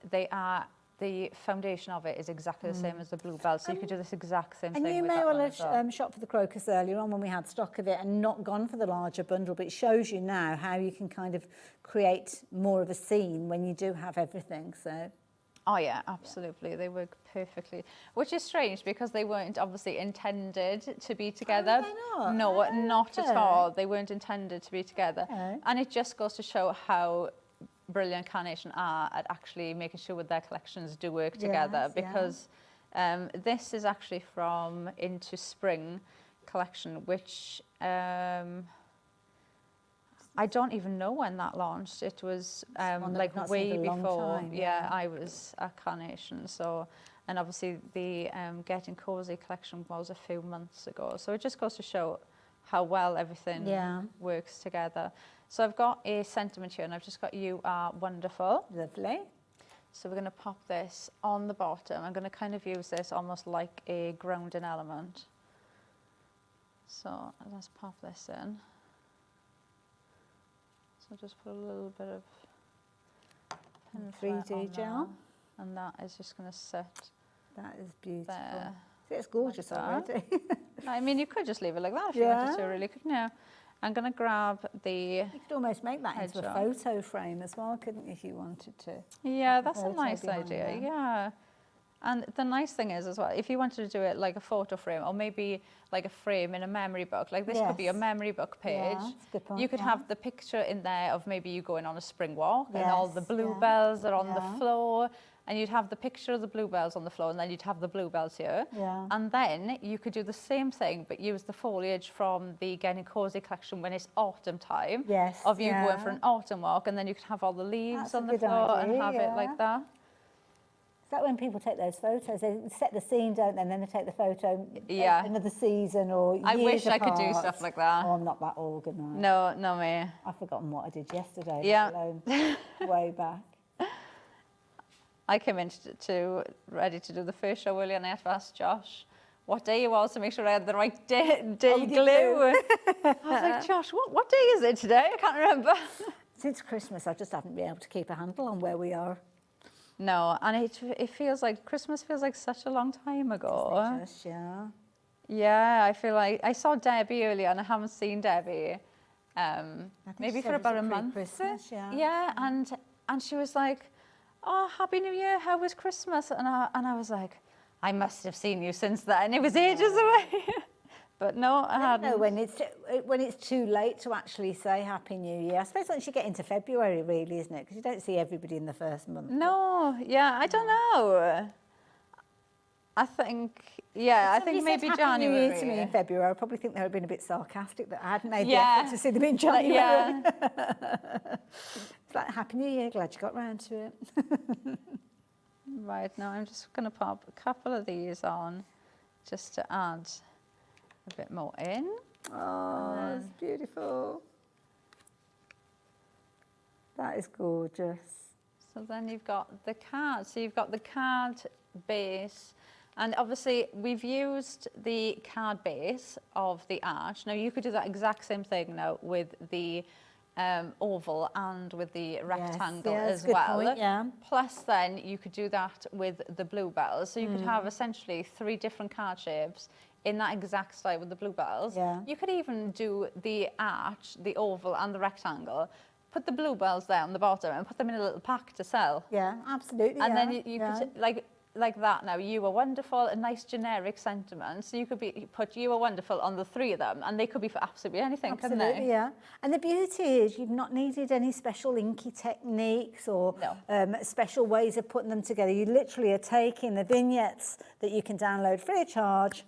foundation of it is exactly the same as the bluebell, so you could do this exact same thing. And you with may that well one as well. have shopped for the crocus earlier on when we had stock of it and not gone for the larger bundle, but it shows you now how you can kind of create more of a scene when you do have everything. So. Oh yeah, absolutely. They work perfectly, which is strange because they weren't obviously intended to be together. Oh, no, not at all. They weren't intended to be together. Okay. And it just goes to show how brilliant Carnation are at actually making sure their collections do work together, Yes, yeah. because this is actually from Into Spring collection, which I don't even know when that launched. It was like way before. Time, yeah, I was at Carnation. So, and obviously the Getting Cosy Collection was a few months ago. So it just goes to show how well everything works together. So I've got a sentiment here, and I've just got "You are wonderful." Lovely. So we're going to pop this on the bottom. I'm going to kind of use this almost like a grounding element. So let's pop this in. So just put a little bit of pin flare 3D on gel. there, and that is just going to sit. That is beautiful. There. See, it's gorgeous Like that. already. I mean, you could just leave it like that if you wanted to, really, couldn't you? I'm going to grab the. You could almost make that into a edge photo frame as well, couldn't you, if you wanted to? Yeah, Like that's a photo nice behind idea. there. Yeah. And the nice thing is as well, if you wanted to do it like a photo frame or maybe like a frame in a memory book, like this could be a Yes. memory book page. Yeah, that's a good point, You could yeah. have the picture in there of maybe you going on a spring walk and all the Yes, bluebells are on yeah. the floor, and you'd have the picture of the bluebells on the floor, and then you'd have the bluebells here. Yeah. And then you could do the same thing, but use the foliage from the Getting Cosy collection when it's autumn time. Yes, Of you going yeah. for an autumn walk, and then you could have all the leaves That's a on the good floor and idea, have it yeah. like that. Is that when people take those photos? They set the scene, don't they? And then they take the photo Yeah. another season or I years wish I could do apart. stuff like that. Oh, I'm not that organised. No, no me. I've forgotten what I did yesterday. Yeah. Let alone way back. I came in ready to do the first show earlier, and I had to ask Josh what day it was to make sure I had the right day did glue. you? I was like, Josh, what day is it today? I can't remember. Since Christmas, I just haven't been able to keep a handle on where we are. No, and it feels like Christmas feels like such a long time ago. Doesn't it just, yeah. Yeah, I feel like I saw Debbie earlier, and I haven't seen Debbie maybe she for said about it a was month. pre-Christmas, yeah. Yeah, and she was like, "Oh, Happy New Year! How was Christmas?" And I was like, "I must have seen you since then. It was ages away." But no, I hadn't. No, when it's too late to actually say Happy New Year. I suppose once you get into February, really, isn't it? Because you don't see everybody in the first month. No, yeah, I don't know. I think, yeah, I think Somebody maybe said Happy New Year January. to me in February. I probably think they would have been a bit sarcastic that I hadn't made the Yeah. effort to see them in January. Yeah. It's like, Happy New Year, glad you got round to it. Right, now I'm just going to pop a couple of these on just to add a bit more in. Oh, it's beautiful. That is gorgeous. So then you've got the card. So you've got the card base, and obviously we've used the card base of the arch. Now you could do that exact same thing now with the oval and with the rectangle that's as a good well. point, yeah. Plus then you could do that with the bluebells. So you could have essentially 3 different card shapes in that exact style with the bluebells. Yeah. You could even do the arch, the oval and the rectangle, put the bluebells there on the bottom and put them in a little pack to sell. Yeah, absolutely. And yeah. then you could, like that now, you are wonderful, a nice generic sentiment. So you could put you are wonderful on the 3 of them, and they could be for absolutely anything, couldn't they? Absolutely, yeah. And the beauty is you've not needed any special inky techniques or special ways of putting them together. You literally are taking the vignettes that you can download free of charge,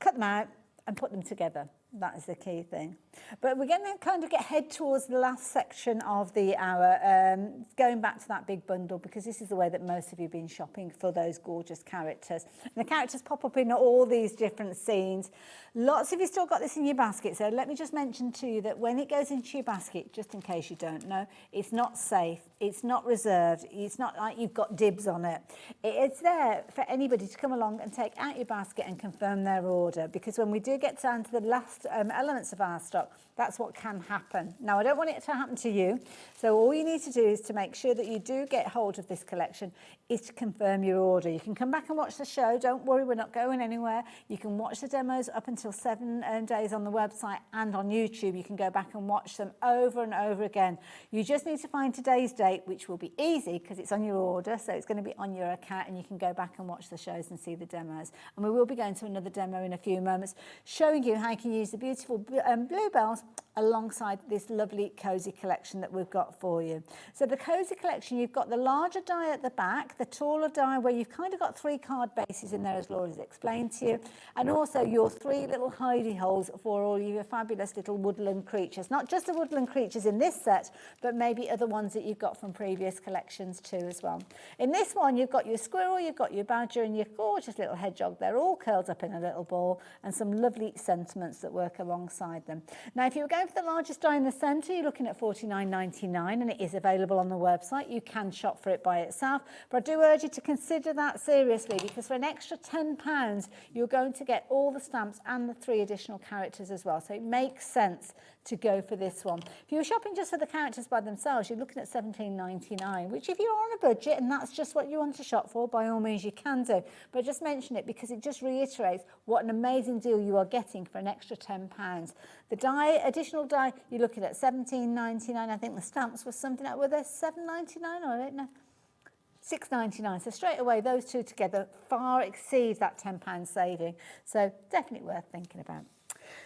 cut them out and put them together. That is the key thing. But we're going to kind of head towards the last section of the hour, going back to that big bundle, because this is the way that most of you have been shopping for those gorgeous characters. And the characters pop up in all these different scenes. Lots of you still got this in your basket, so let me just mention to you that when it goes into your basket, just in case you don't know, it's not safe, it's not reserved, it's not like you've got dibs on it. It's there for anybody to come along and take out your basket and confirm their order, because when we do get down to the last elements of our stock, that's what can happen. Now, I don't want it to happen to you, so all you need to do is to make sure that you do get hold of this collection is to confirm your order. You can come back and watch the show. Don't worry, we're not going anywhere. You can watch the demos up until 7 days on the website and on YouTube. You can go back and watch them over and over again. You just need to find today's date, which will be easy because it's on your order, so it's going to be on your account, and you can go back and watch the shows and see the demos. And we will be going to another demo in a few moments, showing you how you can use the beautiful bluebells alongside this lovely cozy collection that we've got for you. So the cozy collection, you've got the larger die at the back, the taller die where you've kind of got 3 card bases in there, as Laura's explained to you, and also your 3 little hidey holes for all your fabulous little woodland creatures. Not just the woodland creatures in this set, but maybe other ones that you've got from previous collections too as well. In this one, you've got your squirrel, you've got your badger and your gorgeous little hedgehog. They're all curled up in a little ball, and some lovely sentiments that work alongside them. Now, if you were going for the largest die in the centre, you're looking at $49.99, and it is available on the website. You can shop for it by itself, but I do urge you to consider that seriously, because for an extra £10, you're going to get all the stamps and the 3 additional characters as well. So it makes sense to go for this one. If you were shopping just for the characters by themselves, you're looking at $17.99, which if you're on a budget and that's just what you want to shop for, by all means you can do. But just mention it because it just reiterates what an amazing deal you are getting for an extra £10. The die, additional die, you're looking at $17.99. I think the stamps were something like, were they $7.99 or I don't know? $6.99. So straight away, those 2 together far exceeds that £10 saving. So definitely worth thinking about.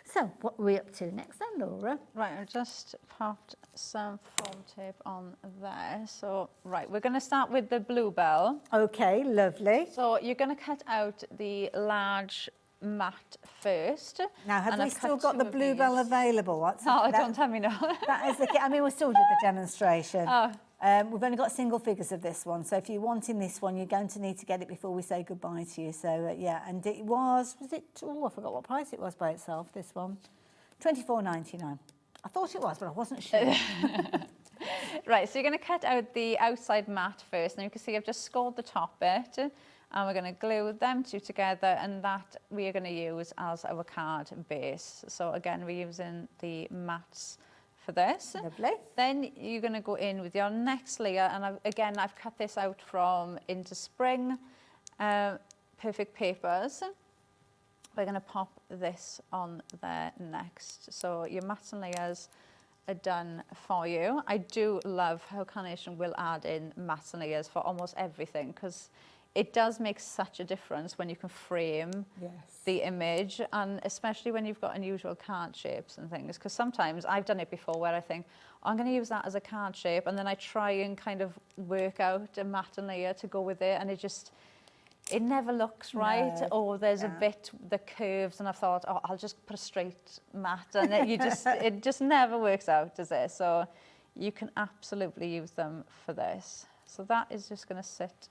So what are we up to next then, Laura? Right, I've just popped some foam tape on there. So, right, we're going to start with the bluebell. Okay, lovely. So you're going to cut out the large mat first. Now, have we still got the bluebell available? Don't tell me no. That is the key. I mean, we'll still do the demonstration. Oh. We've only got single figures of this one, so if you're wanting this one, you're going to need to get it before we say goodbye to you. So, yeah, and it was it, oh, I forgot what price it was by itself, this one. $24.99. I thought it was, but I wasn't sure. Right, so you're going to cut out the outside mat first, and you can see I've just scored the top bit, and we're going to glue them 2 together, and that we are going to use as our card base. So, again, we're using the mats for this. Lovely. Then you're going to go in with your next layer, and I've cut this out from Into Spring Perfect Papers. We're going to pop this on there next. So your mats and layers are done for you. I do love how Carnation will add in mats and layers for almost everything, because it does make such a difference when you can frame the image, and especially when you've got unusual card shapes and things, because sometimes I've done it before where I think, oh, I'm going to use that as a card shape, and then I try and kind of work out a mat and layer to go with it, and it just, it never looks right, No. or there's a bit that curves, and I've thought, oh, I'll just put a straight mat, and it just never works out, does it? So you can absolutely use them for this. So that is just going to sit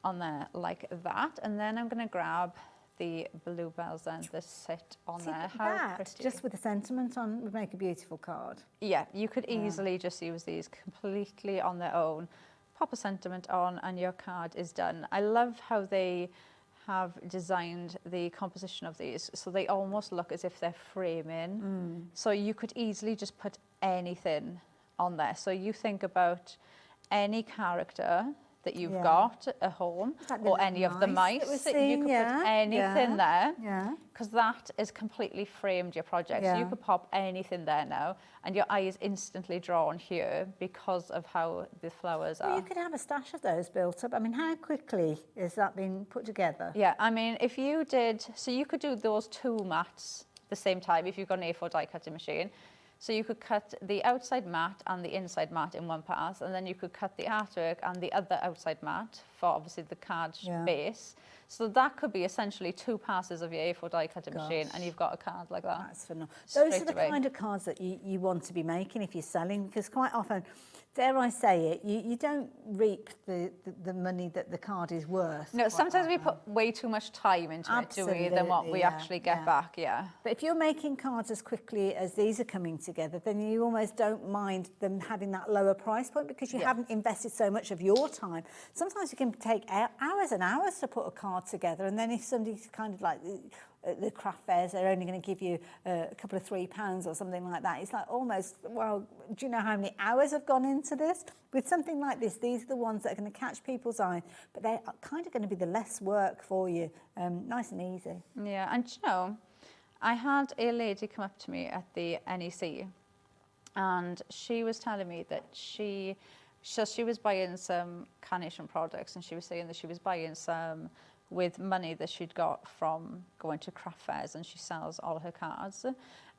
on there like that, and then I'm going to grab the bluebells then that sit on there. How That, pretty. just with the sentiment on, would make a beautiful card. Yeah, you could easily just use these completely on their own. Pop a sentiment on and your card is done. I love how they have designed the composition of these, so they almost look as if they're framing. So you could easily just put anything on there. So you think about any character that you've got at home, or any of the mice, you could put anything there, because that is completely framed your project. So you could pop anything there now, and your eye is instantly drawn here because of how the flowers are. Well, you could have a stash of those built up. I mean, how quickly is that being put together? Yeah, I mean, if you did, so you could do those two mats at the same time if you've got an A4 die cutting machine. So you could cut the outside mat and the inside mat in one pass, and then you could cut the artwork and the other outside mat for obviously the card base. So that could be essentially 2 passes of your A4 die cutting machine, and you've got a card like that. That's phenomenal. Those are the kind of cards that you want to be making if you're selling, because quite often, dare I say it, you don't reap the money that the card is worth. No, sometimes we put way too much time into it, do we, than what we actually get back, But if you're making cards as quickly as these are coming together, then you almost don't mind them having that lower price point, because you haven't invested so much of your time. Sometimes it can take hours and hours to put a card together, and then if somebody's kind of like the craft fairs, they're only going to give you a couple of £3 or something like that. It's like almost, well, do you know how many hours have gone into this? With something like this, these are the ones that are going to catch people's eye, but they're kind of going to be the less work for you, nice and easy. Yeah, and you know, I had a lady come up to me at the NEC, and she was telling me that she was buying some Carnation products, and she was saying that she was buying some with money that she'd got from going to craft fairs, and she sells all her cards.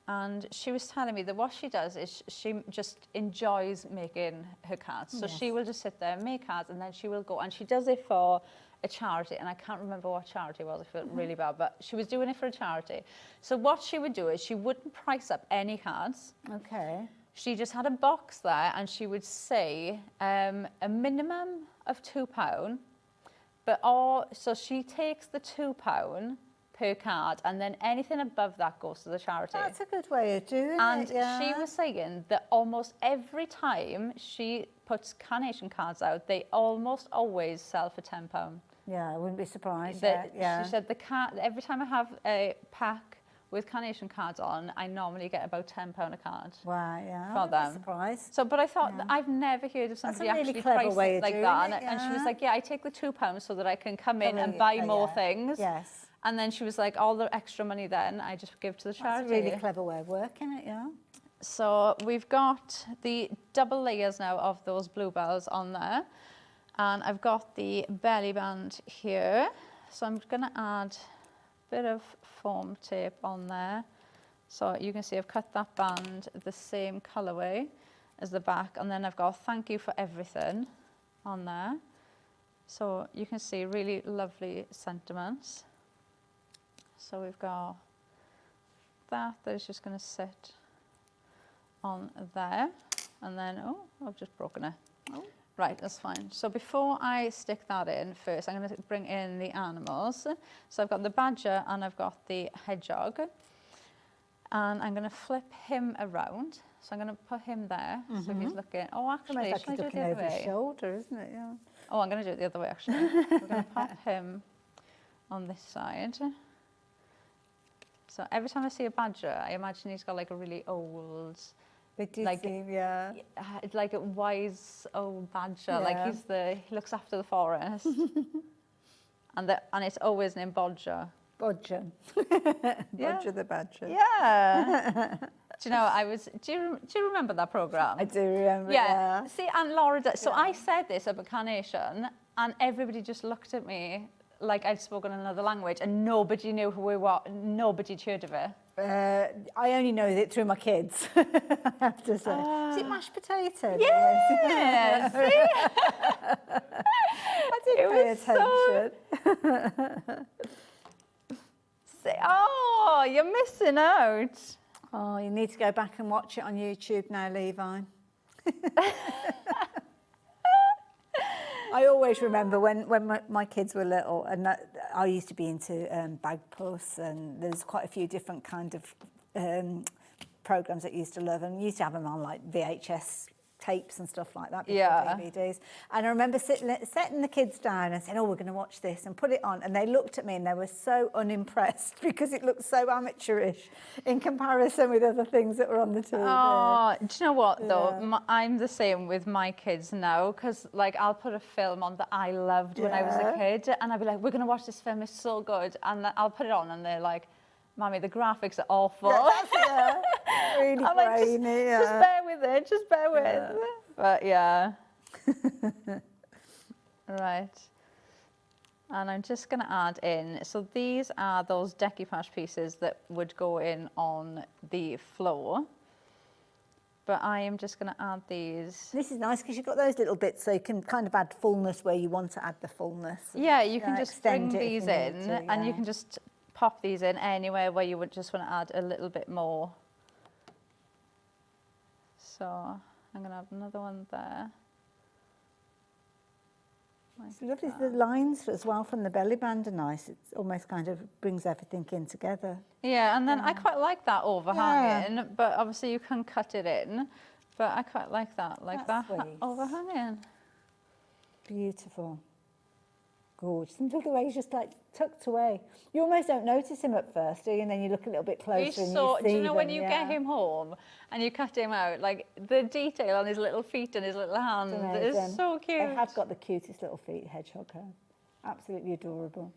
And she was telling me that what she does is she just enjoys making her cards. So she will just sit there and make cards, and then she will go, and she does it for a charity, and I can't remember what charity it was. I feel really bad, but she was doing it for a charity. So what she would do is she wouldn't price up any cards. Okay. She just had a box there, and she would say a minimum of £2. So she takes the £2 per card, and then anything above that goes to the charity. That's a good way of doing it. And she was saying that almost every time she puts Carnation cards out, they almost always sell for £10. Yeah, I wouldn't be surprised. She said every time I have a pack with Carnation cards on, I normally get about £10 a card. Wow, yeah. For them. Surprised. So, but I thought that I've never heard of somebody That's a really actually clever price way it of like doing that. it, And she was yeah. like, yeah, I take the £2 so that I can come in and buy more things. Yes. And then she was like, all the extra money then I just give to the charity. That's a really clever way of working it, yeah. So we've got the double layers now of those bluebells on there. And I've got the belly band here. So I'm going to add a bit of foam tape on there. So you can see I've cut that band the same colourway as the back, and then I've got thank you for everything on there. So you can see really lovely sentiments. So we've got that is just going to sit on there, and then, oh, I've just broken it. Oh. Right, that's fine. So before I stick that in first, I'm going to bring in the animals. So I've got the badger and I've got the hedgehog. And I'm going to flip him around. So I'm going to put him there. So he's looking. Oh, actually, Almost like should I he's do it looking the other over his way? shoulder, isn't it? Yeah. Oh, I'm going to do it the other way, actually. We're going to pop him on this side. So every time I see a badger, I imagine he's got like a really old, like a wise old badger. Like he looks after the forest. and it's always named Bodger. Bodger. Bodger the badger. Yeah. Do you know, do you remember that programme? I do remember, yeah. See, Aunt Laura does. So I said this about Carnation, and everybody just looked at me like I'd spoken another language, and nobody knew who we were. Nobody'd heard of it. I only know it through my kids, I have to say. Is it mashed potato? Yes. I didn't pay attention. Oh, you're missing out. Oh, you need to go back and watch it on YouTube now, Levi. I always remember when my kids were little, and I used to be into bagpuss, and there's quite a few different kind of programs that I used to love, and used to have them on like VHS tapes and stuff like that before DVDs. And I remember setting the kids down and saying, oh, we're going to watch this, and put it on, and they looked at me and they were so unimpressed because it looked so amateurish in comparison with other things that were on the TV. Oh, do you know what though? I'm the same with my kids now, because like I'll put a film on that I loved when I was a kid, and I'll be like, we're going to watch this film, it's so good, and I'll put it on and they're like, Mommy, the graphics are awful. Really I'm like, grainy, just bear with it, just bear with it. But yeah. Right. And I'm just going to add in, so these are those decoupage pieces that would go in on the floor. But I am just going to add these. This is nice because you've got those little bits, so you can kind of add fullness where you want to add the fullness. Yeah, you can just bring extend it if these you in, need to, and you can just pop these in anywhere where you would just want to add a little bit more. So I'm going to have another one there. It's lovely. The lines as well from the belly band are nice. It almost kind of brings everything in together. Yeah, and then I quite like that overhanging, but obviously you can cut it in. But I quite like that, like that overhanging. Beautiful. Gorgeous. And look the way he's just like tucked away. You almost don't notice him at first, do you? And then you look a little bit closer and you see do you know when them, you get him home and you cut him out, like the detail on his little feet and his little hands is so cute. They have got the cutest little feet, hedgehog have. Absolutely adorable.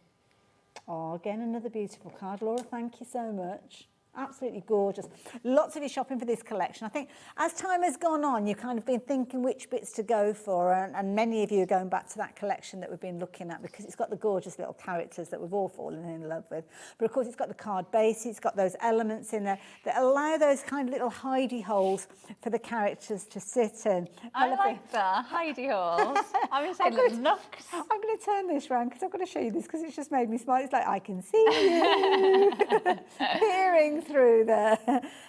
Oh, again, another beautiful card. Laura, thank you so much. Absolutely gorgeous. Lots of you shopping for this collection. I think as time has gone on, you've kind of been thinking which bits to go for, and many of you are going back to that collection that we've been looking at because it's got the gorgeous little characters that we've all fallen in love with. But of course, it's got the card base, it's got those elements in there that allow those kind of little hidey holes for the characters to sit in. I like that, hidey holes. I'm going to say little nooks. I'm going to turn this round because I've got to show you this because it's just made me smile. It's like, I can see you peering through there.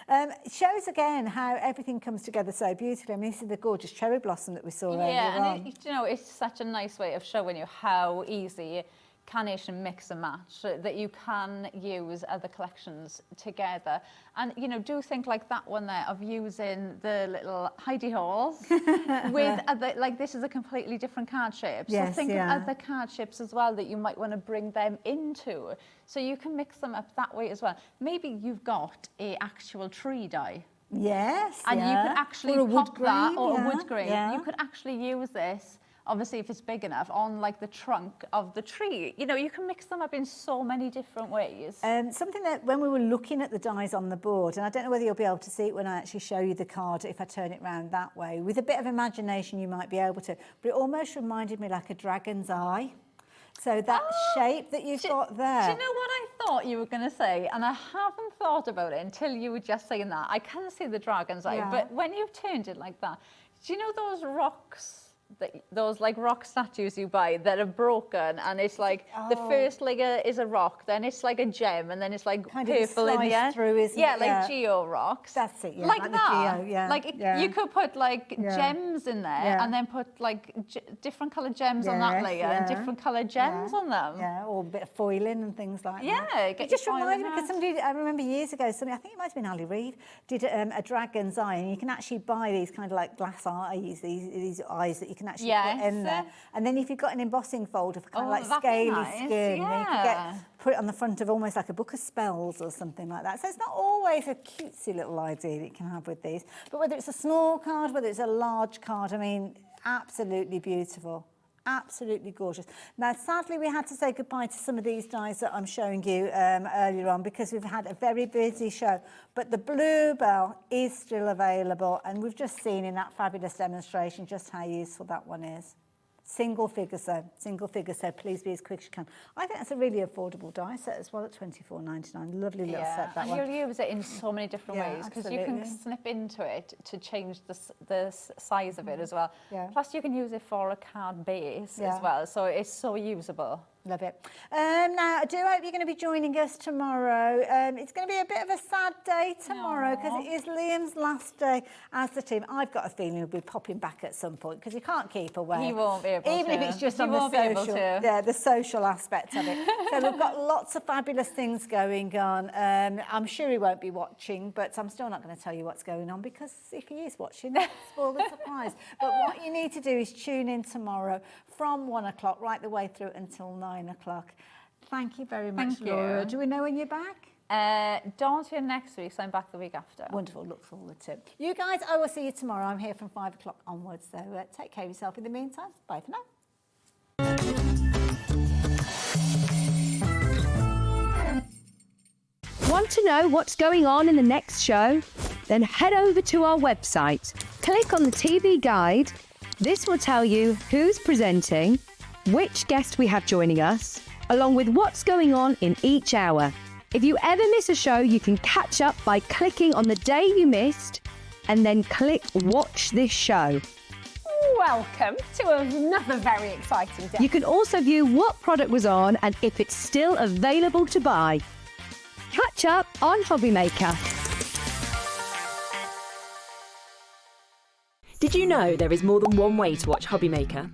It shows again how everything comes together so beautifully. I mean, this is the gorgeous cherry blossom that we saw earlier on. Yeah, and you know, it's such a nice way of showing you how easy Carnation mix and match, that you can use other collections together. And, you know, do think like that one there of using the little hidey holes with other, like this is a completely different card shape. So think of other card shapes as well that you might want to bring them into. So you can mix them up that way as well. Maybe you've got a actual tree die. Yes, and you could actually pop that, or a wood grain. Yeah. You could actually use this, obviously if it's big enough, on like the trunk of the tree. You know, you can mix them up in so many different ways. Something that when we were looking at the dies on the board, and I don't know whether you'll be able to see it when I actually show you the card, if I turn it round that way, with a bit of imagination you might be able to, but it almost reminded me like a dragon's eye. So that shape that you've got there. Do you know what I thought you were going to say? And I haven't thought about it until you were just saying that. I can see the dragon's eye, but when you've turned it like that, do you know those rocks? Those like rock statues you buy that are broken, and it's like the first layer is a rock, then it's like a gem, and then it's like kind purple in the end. Through, isn't yeah, it? Like geo rocks. That's it. Yeah, like that. The geo, like you could put like gems in there, and then put like different coloured gems on that layer and different coloured gems on them. Yeah, or a bit of foiling and things like that. Yeah, it just reminded me because somebody, I remember years ago, somebody, I think it might have been Ali Reid, did a dragon's eye, and you can actually buy these kind of like glass eyes, these eyes that you can actually put in there. And then if you've got an embossing folder for kind of like scaly skin, you can put it on the front of almost like a book of spells or something like that. So it's not always a cutesy little idea that you can have with these. But whether it's a small card, whether it's a large card, I mean, absolutely beautiful. Absolutely gorgeous. Now, sadly, we had to say goodbye to some of these dies that I'm showing you earlier on because we've had a very busy show. But the Bluebell is still available, and we've just seen in that fabulous demonstration just how useful that one is. Single figure, so please be as quick as you can. I think that's a really affordable die set as well at £24.99. Lovely little set, that one. And you'll use it in so many different ways because you can snip into it to change the size of it as well. Plus, you can use it for a card base as well, so it's so usable. Love it. Now, I do hope you're going to be joining us tomorrow. It's going to be a bit of a sad day tomorrow because it is Liam's last day as the team. I've got a feeling he'll be popping back at some point because you can't keep away. He won't be able to. Even if it's just He on the won't be able social, to. yeah, the social aspect of it. So we've got lots of fabulous things going on. I'm sure he won't be watching, but I'm still not going to tell you what's going on because if he is watching, it'll spoil the surprise. But what you need to do is tune in tomorrow from 1 o'clock right the way through until 9 o'clock. Thank you very much, Thank you. Laura. Do we know when you're back? Don't hear next week, so I'm back the week after. Wonderful, look forward to it. You guys, I will see you tomorrow. I'm here from 5 o'clock onwards, so take care of yourself in the meantime. Bye for now. Want to know what's going on in the next show? Then head over to our website. Click on the TV guide. This will tell you who's presenting, which guest we have joining us, along with what's going on in each hour. If you ever miss a show, you can catch up by clicking on the day you missed and then click Watch This Show. Welcome to another very exciting day. You can also view what product was on and if it's still available to buy. Catch up on Hobby Maker. Did you know there is more than one way to watch Hobby Maker?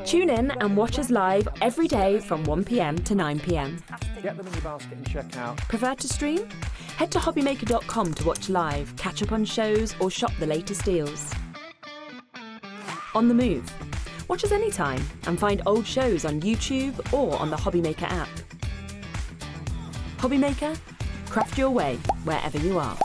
Tune in and watch us live every day from 1 p.m. to 9 p.m. Get them in your basket and check out. Prefer to stream? Head to hobbymaker.com to watch live, catch up on shows, or shop the latest deals. On the move. Watch us anytime and find old shows on YouTube or on the Hobby Maker app. Hobby Maker, craft your way wherever you are.